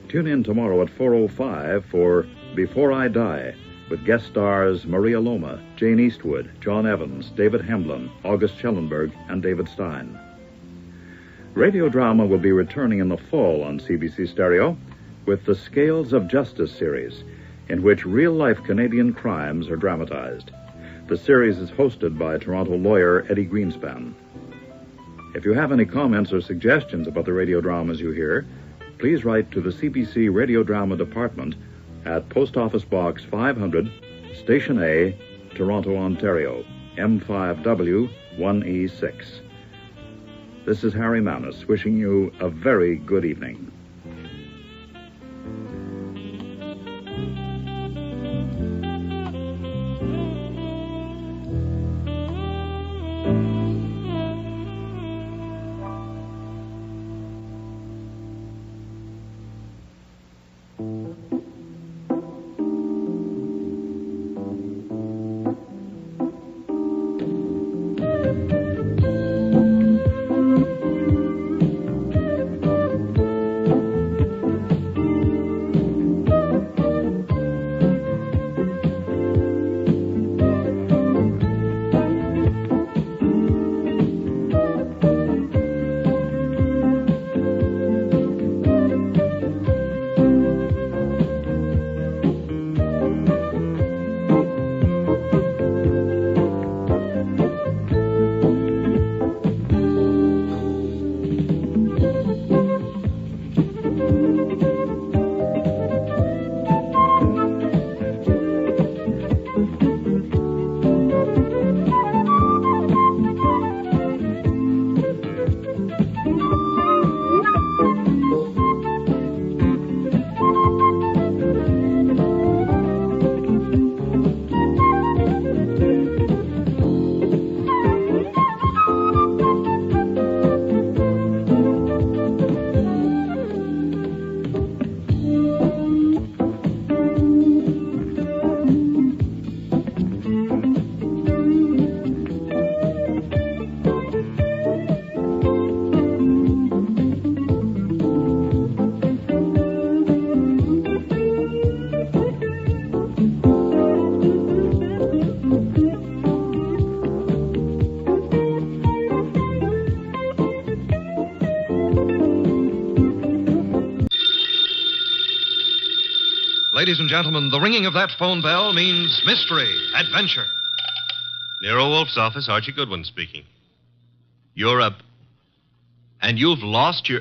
[SPEAKER 1] Tune in tomorrow at 4:05 for Before I Die, with guest stars Maria Loma, Jane Eastwood, John Evans, David Hemblin, August Schellenberg, and David Stein. Radio drama will be returning in the fall on CBC Stereo with the Scales of Justice series, in which real-life Canadian crimes are dramatized. The series is hosted by Toronto lawyer Eddie Greenspan. If you have any comments or suggestions about the radio dramas you hear, please write to the CBC Radio Drama Department at Post Office Box 500, Station A, Toronto, Ontario, M5W 1E6. This is Harry Manus wishing you a very good evening.
[SPEAKER 5] Ladies and gentlemen, the ringing of that phone bell means mystery, adventure.
[SPEAKER 13] Nero Wolfe's office, Archie Goodwin speaking. You're up. And you've lost your...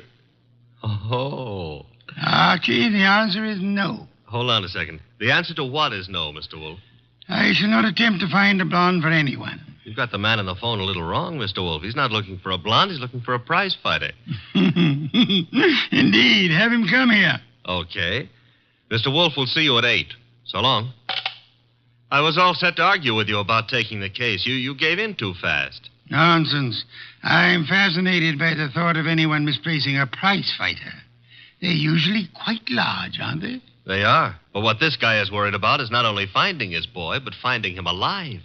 [SPEAKER 13] Oh.
[SPEAKER 22] Archie, the answer is no.
[SPEAKER 13] Hold on a second. The answer to what is no, Mr. Wolfe?
[SPEAKER 22] I shall not attempt to find a blonde for anyone.
[SPEAKER 13] You've got the man on the phone a little wrong, Mr. Wolfe. He's not looking for a blonde. He's looking for a prize fighter.
[SPEAKER 22] Indeed. Have him come here.
[SPEAKER 13] Okay. Mr. Wolfe will see you at 8. So long. I was all set to argue with you about taking the case. You gave in too fast.
[SPEAKER 22] Nonsense. I'm fascinated by the thought of anyone misplacing a prize fighter. They're usually quite large, aren't they?
[SPEAKER 13] They are. But what this guy is worried about is not only finding his boy, but finding him alive.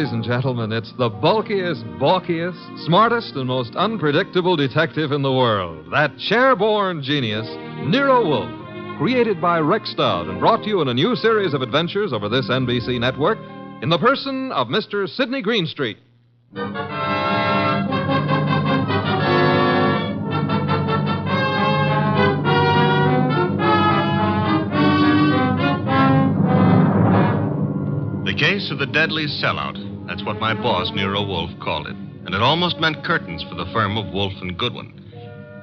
[SPEAKER 9] ladies and gentlemen, it's the bulkiest, balkiest, smartest, and most unpredictable detective in the world. That chair-born genius, Nero Wolfe, created by Rex Stout and brought to you in a new series of adventures over this NBC network in the person of Mr. Sidney Greenstreet.
[SPEAKER 13] The case of the deadly sellout. That's what my boss, Nero Wolfe, called it. And it almost meant curtains for the firm of Wolfe and Goodwin.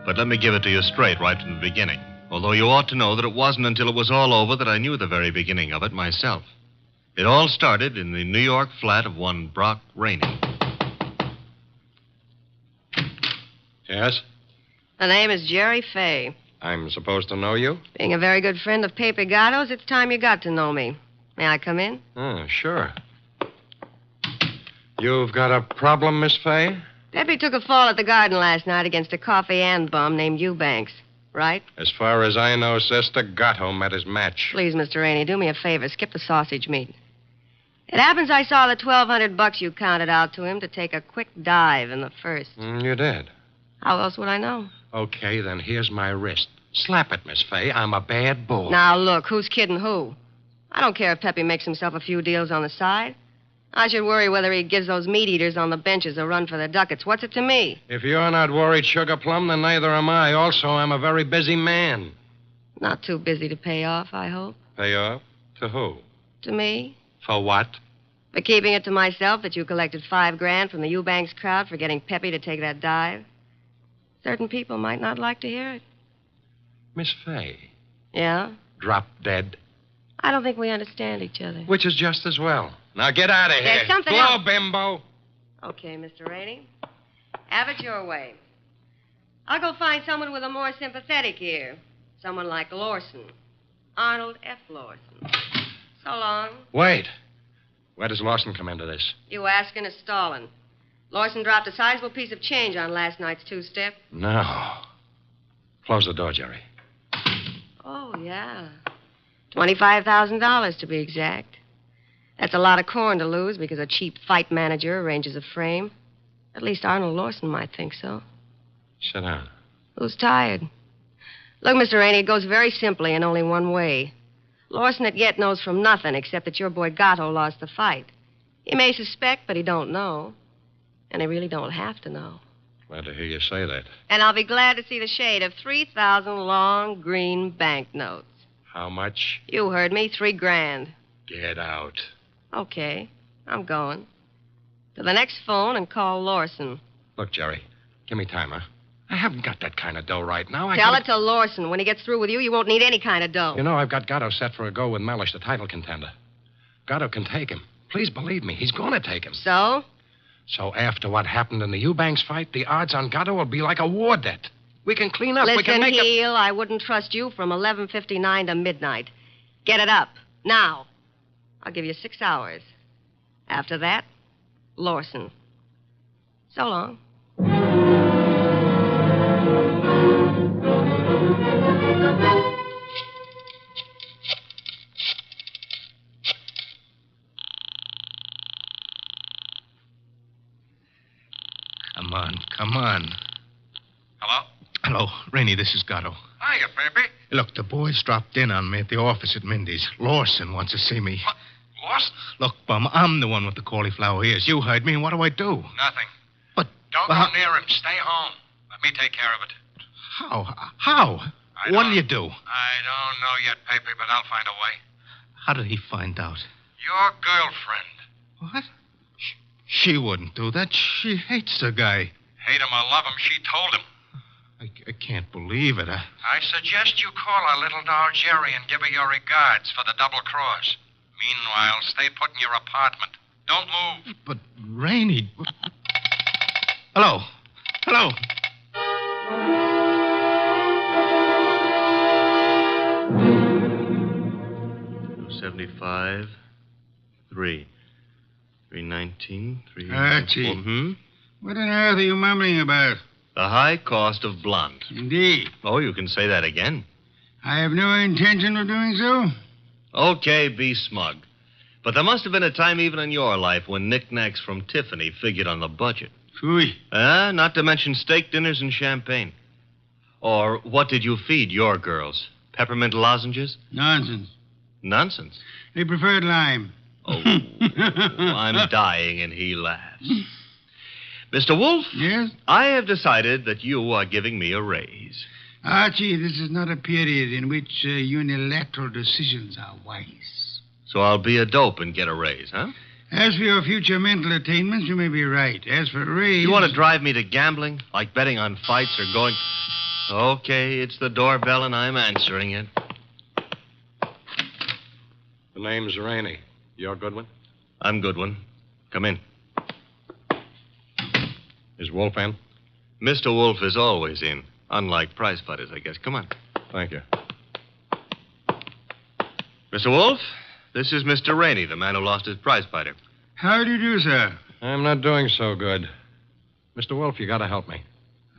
[SPEAKER 13] But let me give it to you straight right from the beginning. Although you ought to know that it wasn't until it was all over that I knew the very beginning of it myself. It all started in the New York flat of one Brock Rainey.
[SPEAKER 19] Yes?
[SPEAKER 20] The name is Jerry Fay.
[SPEAKER 19] I'm supposed to know you?
[SPEAKER 20] Being a very good friend of Pepe Gatto's, it's time you got to know me. May I come in?
[SPEAKER 19] Oh, sure. You've got a problem, Miss Fay?
[SPEAKER 20] Pepe took a fall at the garden last night against a coffee and bum named Eubanks, right?
[SPEAKER 19] As far as I know, Sister Gatto met his match.
[SPEAKER 20] Please, Mr. Rainey, do me a favor. Skip the sausage meat. It happens I saw the $1,200 you counted out to him to take a quick dive in the first.
[SPEAKER 19] You did?
[SPEAKER 20] How else would I know?
[SPEAKER 19] Okay, then here's my wrist. Slap it, Miss Fay. I'm a bad bull.
[SPEAKER 20] Now, look, who's kidding who? I don't care if Pepe makes himself a few deals on the side. I should worry whether he gives those meat eaters on the benches a run for the ducats. What's it to me?
[SPEAKER 19] If you're not worried, Sugar Plum, then neither am I. Also, I'm a very busy man.
[SPEAKER 20] Not too busy to pay off, I hope.
[SPEAKER 19] Pay off? To who?
[SPEAKER 20] To me.
[SPEAKER 19] For what?
[SPEAKER 20] For keeping it to myself that you collected $5,000 from the Eubanks crowd for getting Pepe to take that dive. Certain people might not like to hear it.
[SPEAKER 19] Miss Fay.
[SPEAKER 20] Yeah?
[SPEAKER 19] Drop dead.
[SPEAKER 20] I don't think we understand each other.
[SPEAKER 19] Which is just as well. Now get out of here.
[SPEAKER 20] There's something
[SPEAKER 19] Blow,
[SPEAKER 20] else.
[SPEAKER 19] bimbo.
[SPEAKER 20] Okay, Mr. Rainey. Have it your way. I'll go find someone with a more sympathetic ear. Someone like Lawson. Arnold F. Lawson. So long.
[SPEAKER 19] Wait. Where does Lawson come into this?
[SPEAKER 20] You asking is stalling. Lawson dropped a sizable piece of change on last night's two-step.
[SPEAKER 19] No. Close the door, Jerry.
[SPEAKER 20] Oh, yeah. $25,000 to be exact. That's a lot of corn to lose because a cheap fight manager arranges a frame. At least Arnold Lawson might think so.
[SPEAKER 19] Sit down.
[SPEAKER 20] Who's tired? Look, Mr. Rainey, it goes very simply in only one way. Lawson at yet knows from nothing except that your boy Gatto lost the fight. He may suspect, but he don't know. And he really don't have to know.
[SPEAKER 19] Glad to hear you say that.
[SPEAKER 20] And I'll be glad to see the shade of 3,000 long green banknotes.
[SPEAKER 19] How much?
[SPEAKER 20] You heard me, $3,000.
[SPEAKER 19] Get out.
[SPEAKER 20] Okay, I'm going. To the next phone and call Lawson.
[SPEAKER 19] Look, Jerry, give me time, huh? I haven't got that kind of dough right now.
[SPEAKER 20] Tell it to Lawson. When he gets through with you, you won't need any kind of dough.
[SPEAKER 19] You know, I've got Gatto set for a go with Mellish, the title contender. Gatto can take him. Please believe me, he's going to take him.
[SPEAKER 20] So?
[SPEAKER 19] So after what happened in the Eubanks fight, the odds on Gatto will be like a war debt. We can clean up.
[SPEAKER 20] Listen,
[SPEAKER 19] we can make
[SPEAKER 20] Heel, I wouldn't trust you from 11:59 to midnight. Get it up. Now. I'll give you 6 hours. After that, Lawson. So long.
[SPEAKER 24] Come on.
[SPEAKER 19] Hello?
[SPEAKER 24] Hello, Rainey, this is Gatto.
[SPEAKER 19] Hiya, Pepe.
[SPEAKER 24] Look, the boys dropped in on me at the office at Mindy's. Lawson wants to see me.
[SPEAKER 19] What? Lawson?
[SPEAKER 24] Look, Bum, I'm the one with the cauliflower ears. You heard me. What do I do?
[SPEAKER 19] Nothing.
[SPEAKER 24] But...
[SPEAKER 19] Don't go near him. Stay home. Let me take care of it.
[SPEAKER 24] How? What do you do?
[SPEAKER 19] I don't know yet, Pepe, but I'll find a way.
[SPEAKER 24] How did he find out?
[SPEAKER 19] Your girlfriend.
[SPEAKER 24] What? She wouldn't do that. She hates the guy.
[SPEAKER 19] Hate him or love him, she told him.
[SPEAKER 24] I can't believe it.
[SPEAKER 19] I suggest you call our little doll Jerry and give her your regards for the double cross. Meanwhile, stay put in your apartment. Don't move.
[SPEAKER 24] But, Rainey... Hello. Hello.
[SPEAKER 13] $275, 319, 3...
[SPEAKER 22] Archie. What on earth are you mumbling about?
[SPEAKER 13] The high cost of blonde.
[SPEAKER 22] Indeed.
[SPEAKER 13] Oh, you can say that again.
[SPEAKER 22] I have no intention of doing so.
[SPEAKER 13] Okay, be smug. But there must have been a time even in your life when knickknacks from Tiffany figured on the budget.
[SPEAKER 22] Phooey.
[SPEAKER 13] Not to mention steak dinners and champagne. Or what did you feed your girls? Peppermint lozenges?
[SPEAKER 22] Nonsense.
[SPEAKER 13] Nonsense?
[SPEAKER 22] They preferred lime.
[SPEAKER 13] Oh, I'm dying, and he laughs. Mr. Wolfe?
[SPEAKER 22] Yes?
[SPEAKER 13] I have decided that you are giving me a raise.
[SPEAKER 22] Archie, this is not a period in which unilateral decisions are wise.
[SPEAKER 13] So I'll be a dope and get a raise, huh?
[SPEAKER 22] As for your future mental attainments, you may be right. As for a raise...
[SPEAKER 13] You want to drive me to gambling? Like betting on fights or going... Okay, it's the doorbell, and I'm answering it.
[SPEAKER 2] The name's Rainey. You're Goodwin?
[SPEAKER 13] I'm Goodwin. Come in.
[SPEAKER 2] Is Wolfe in?
[SPEAKER 13] Mr. Wolfe is always in. Unlike prize fighters, I guess. Come on.
[SPEAKER 2] Thank you.
[SPEAKER 13] Mr. Wolfe, this is Mr. Rainey, the man who lost his prize fighter.
[SPEAKER 22] How do you do, sir?
[SPEAKER 2] I'm not doing so good. Mr. Wolfe, you gotta help me.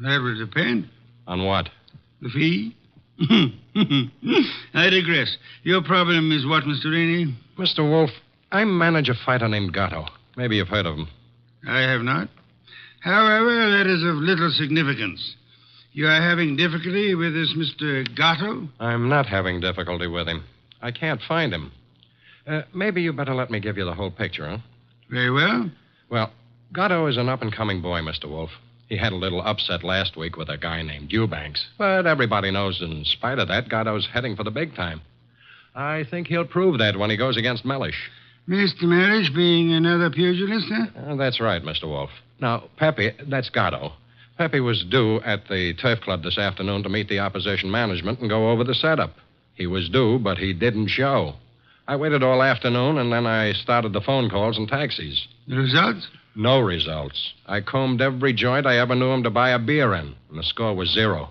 [SPEAKER 22] That would depend.
[SPEAKER 2] On what?
[SPEAKER 22] The fee? I digress. Your problem is what, Mr. Eeny?
[SPEAKER 2] Mr. Wolfe, I manage a fighter named Gatto. Maybe you've heard of him.
[SPEAKER 22] I have not. However, that is of little significance. You are having difficulty with this Mr. Gatto?
[SPEAKER 2] I'm not having difficulty with him. I can't find him. Maybe you better let me give you the whole picture, huh?
[SPEAKER 22] Very well.
[SPEAKER 2] Well, Gatto is an up-and-coming boy, Mr. Wolfe. He had a little upset last week with a guy named Eubanks. But everybody knows in spite of that, Gatto's heading for the big time. I think he'll prove that when he goes against Mellish.
[SPEAKER 22] Mr. Mellish being another pugilist, huh?
[SPEAKER 2] That's right, Mr. Wolfe. Now, Pepe, that's Gatto. Pepe was due at the Turf Club this afternoon to meet the opposition management and go over the setup. He was due, but he didn't show. I waited all afternoon, and then I started the phone calls and taxis.
[SPEAKER 22] The results?
[SPEAKER 2] No results. I combed every joint I ever knew him to buy a beer in, and the score was 0.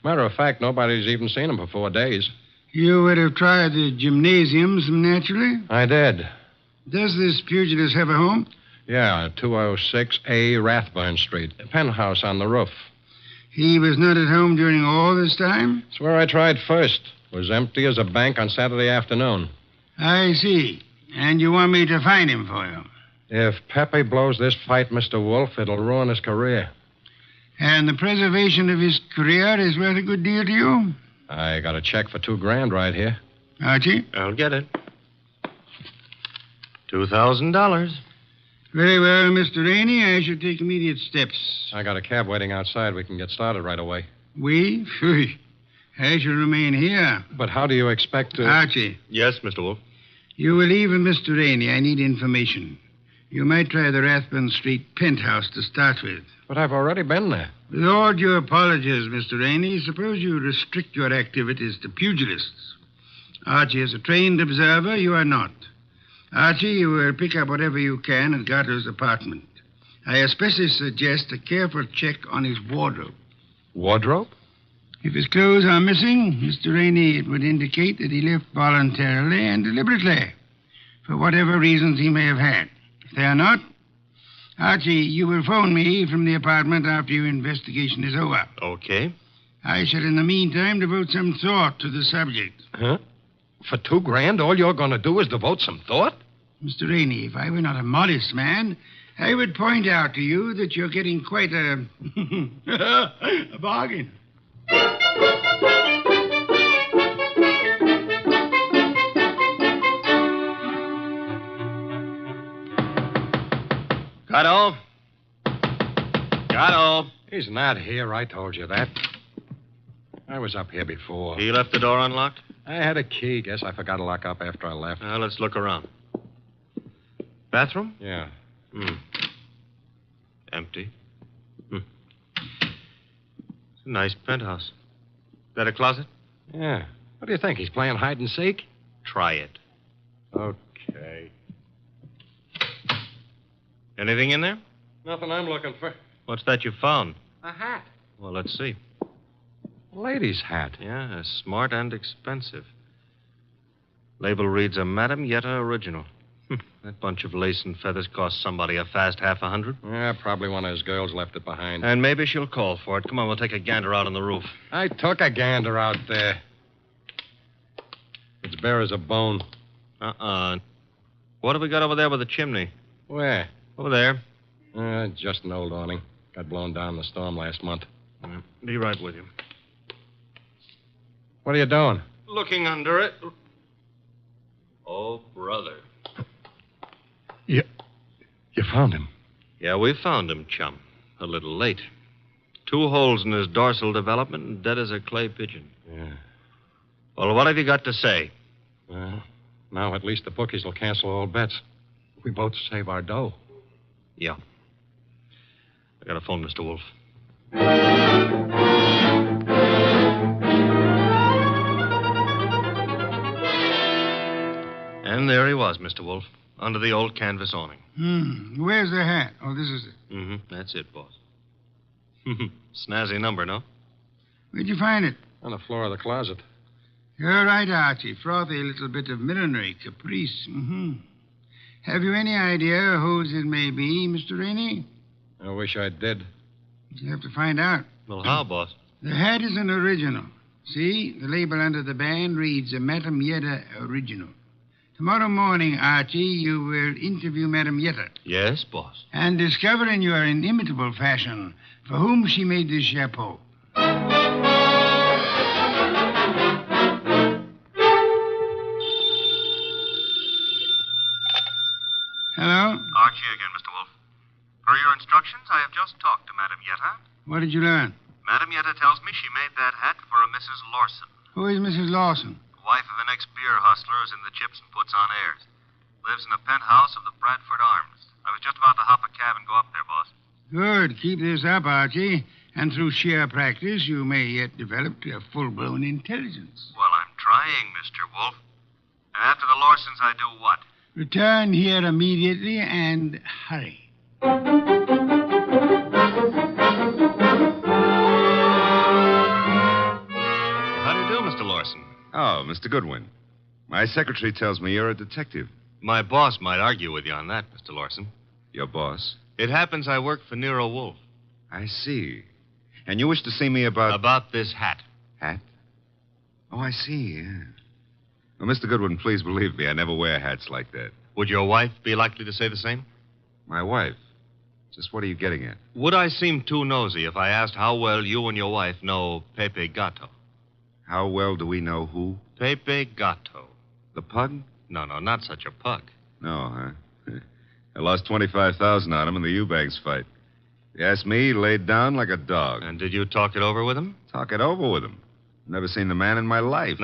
[SPEAKER 2] Matter of fact, nobody's even seen him for 4 days.
[SPEAKER 22] You would have tried the gymnasiums, naturally?
[SPEAKER 2] I did.
[SPEAKER 22] Does this pugilist have a home?
[SPEAKER 2] Yeah, 206A Rathburn Street. A penthouse on the roof.
[SPEAKER 22] He was not at home during all this time?
[SPEAKER 2] It's where I tried first. It was empty as a bank on Saturday afternoon.
[SPEAKER 22] I see. And you want me to find him for you?
[SPEAKER 2] If Pepe blows this fight, Mr. Wolfe, it'll ruin his career.
[SPEAKER 22] And the preservation of his career is worth a good deal to you?
[SPEAKER 2] I got a check for $2,000 right here.
[SPEAKER 22] Archie?
[SPEAKER 13] I'll get it. $2,000.
[SPEAKER 22] Very well, Mr. Eeny. I shall take immediate steps.
[SPEAKER 2] I got a cab waiting outside. We can get started right away.
[SPEAKER 22] We? Phew. I shall remain here.
[SPEAKER 2] But how do you expect to...
[SPEAKER 22] Archie.
[SPEAKER 13] Yes, Mr. Wolfe.
[SPEAKER 22] You will leave with Mr. Eeny. I need information. You might try the Rathburn Street penthouse to start with.
[SPEAKER 2] But I've already been there.
[SPEAKER 22] With all due apologies, Mr. Eeny, suppose you restrict your activities to pugilists. Archie is a trained observer. You are not. Archie, you will pick up whatever you can at Gatto's apartment. I especially suggest a careful check on his wardrobe.
[SPEAKER 2] Wardrobe?
[SPEAKER 22] If his clothes are missing, Mr. Eeny, it would indicate that he left voluntarily and deliberately, for whatever reasons he may have had. If they are not, Archie, you will phone me from the apartment after your investigation is over.
[SPEAKER 13] Okay.
[SPEAKER 22] I shall, in the meantime, devote some thought to the subject.
[SPEAKER 2] Huh? For $2,000, all you're going to do is devote some thought?
[SPEAKER 22] Mr. Eeny, if I were not a modest man, I would point out to you that you're getting quite a... a bargain.
[SPEAKER 13] Gatto? Gatto?
[SPEAKER 2] He's not here. I told you that. I was up here before.
[SPEAKER 13] He left the door unlocked?
[SPEAKER 2] I had a key. Guess I forgot to lock up after I left.
[SPEAKER 13] Now, let's look around. Bathroom?
[SPEAKER 2] Yeah.
[SPEAKER 13] Empty. It's a nice penthouse. That a closet?
[SPEAKER 2] Yeah. What do you think? He's playing hide and seek?
[SPEAKER 13] Try it.
[SPEAKER 2] Okay.
[SPEAKER 13] Anything in there?
[SPEAKER 2] Nothing I'm looking for.
[SPEAKER 13] What's that you found?
[SPEAKER 2] A hat.
[SPEAKER 13] Well, let's see.
[SPEAKER 2] A lady's hat.
[SPEAKER 13] Yeah, smart and expensive. Label reads a Madame Yetta original. That bunch of lace and feathers cost somebody a fast $50.
[SPEAKER 2] Yeah, probably one of his girls left it behind.
[SPEAKER 13] And maybe she'll call for it. Come on, we'll take a gander out on the roof.
[SPEAKER 2] I took a gander out there. It's bare as a bone.
[SPEAKER 13] What have we got over there by the chimney?
[SPEAKER 2] Where?
[SPEAKER 13] Over there.
[SPEAKER 2] Just an old awning. Got blown down in the storm last month.
[SPEAKER 13] Be right with you.
[SPEAKER 2] What are you doing?
[SPEAKER 13] Looking under it. Oh, brother.
[SPEAKER 2] You found him?
[SPEAKER 13] Yeah, we found him, chum. A little late. 2 holes in his dorsal development and dead as a clay pigeon.
[SPEAKER 2] Yeah.
[SPEAKER 13] Well, what have you got to say?
[SPEAKER 2] Well, now at least the bookies will cancel all bets. We both save our dough.
[SPEAKER 13] Yeah. I got to phone Mr. Wolfe. And there he was, Mr. Wolfe, under the old canvas awning.
[SPEAKER 22] Where's the hat? Oh, this is it.
[SPEAKER 13] Mm-hmm. That's it, boss. Snazzy number, no?
[SPEAKER 22] Where'd you find it?
[SPEAKER 2] On the floor of the closet.
[SPEAKER 22] You're right, Archie. Frothy little bit of millinery caprice. Have you any idea whose it may be, Mr. Rainey?
[SPEAKER 2] I wish I did.
[SPEAKER 22] You have to find out.
[SPEAKER 13] Well, how, boss?
[SPEAKER 22] The hat is an original. See, the label under the band reads a Madame Yetta original. Tomorrow morning, Archie, you will interview Madame Yetta.
[SPEAKER 13] Yes, boss.
[SPEAKER 22] And discover in your inimitable fashion for whom she made this chapeau. Hello?
[SPEAKER 8] Archie again, Mr. Wolfe. Per your instructions, I have just talked to Madame Yetta.
[SPEAKER 22] What did you learn?
[SPEAKER 8] Madame Yetta tells me she made that hat for a Mrs. Lawson.
[SPEAKER 22] Who is Mrs. Lawson?
[SPEAKER 8] Wife of an ex-beer hustler who's in the chips and puts on airs. Lives in a penthouse of the Bradford Arms. I was just about to hop a cab and go up there, boss.
[SPEAKER 22] Good. Keep this up, Archie. And through sheer practice, you may yet develop a full-blown intelligence.
[SPEAKER 8] Well, I'm trying, Mr. Wolfe. And after the Lawsons, I do what?
[SPEAKER 22] Return here immediately and hurry.
[SPEAKER 13] How do you do, Mr. Lawson?
[SPEAKER 10] Oh, Mr. Goodwin. My secretary tells me you're a detective.
[SPEAKER 13] My boss might argue with you on that, Mr. Lawson.
[SPEAKER 10] Your boss?
[SPEAKER 13] It happens I work for Nero Wolfe.
[SPEAKER 10] I see. And you wish to see me about...
[SPEAKER 13] About this hat.
[SPEAKER 10] Hat? Oh, I see, yeah. Well, Mr. Goodwin, please believe me, I never wear hats like that.
[SPEAKER 13] Would your wife be likely to say the same?
[SPEAKER 10] My wife? Just what are you getting at?
[SPEAKER 13] Would I seem too nosy if I asked how well you and your wife know Pepe Gato?
[SPEAKER 10] How well do we know who?
[SPEAKER 13] Pepe Gato.
[SPEAKER 10] The pug?
[SPEAKER 13] No, not such a pug.
[SPEAKER 10] No, huh? I lost $25,000 on him in the Eubanks fight. If you ask me, he laid down like a dog.
[SPEAKER 13] And did you talk it over with him?
[SPEAKER 10] Talk it over with him. Never seen the man in my life.
[SPEAKER 13] Now,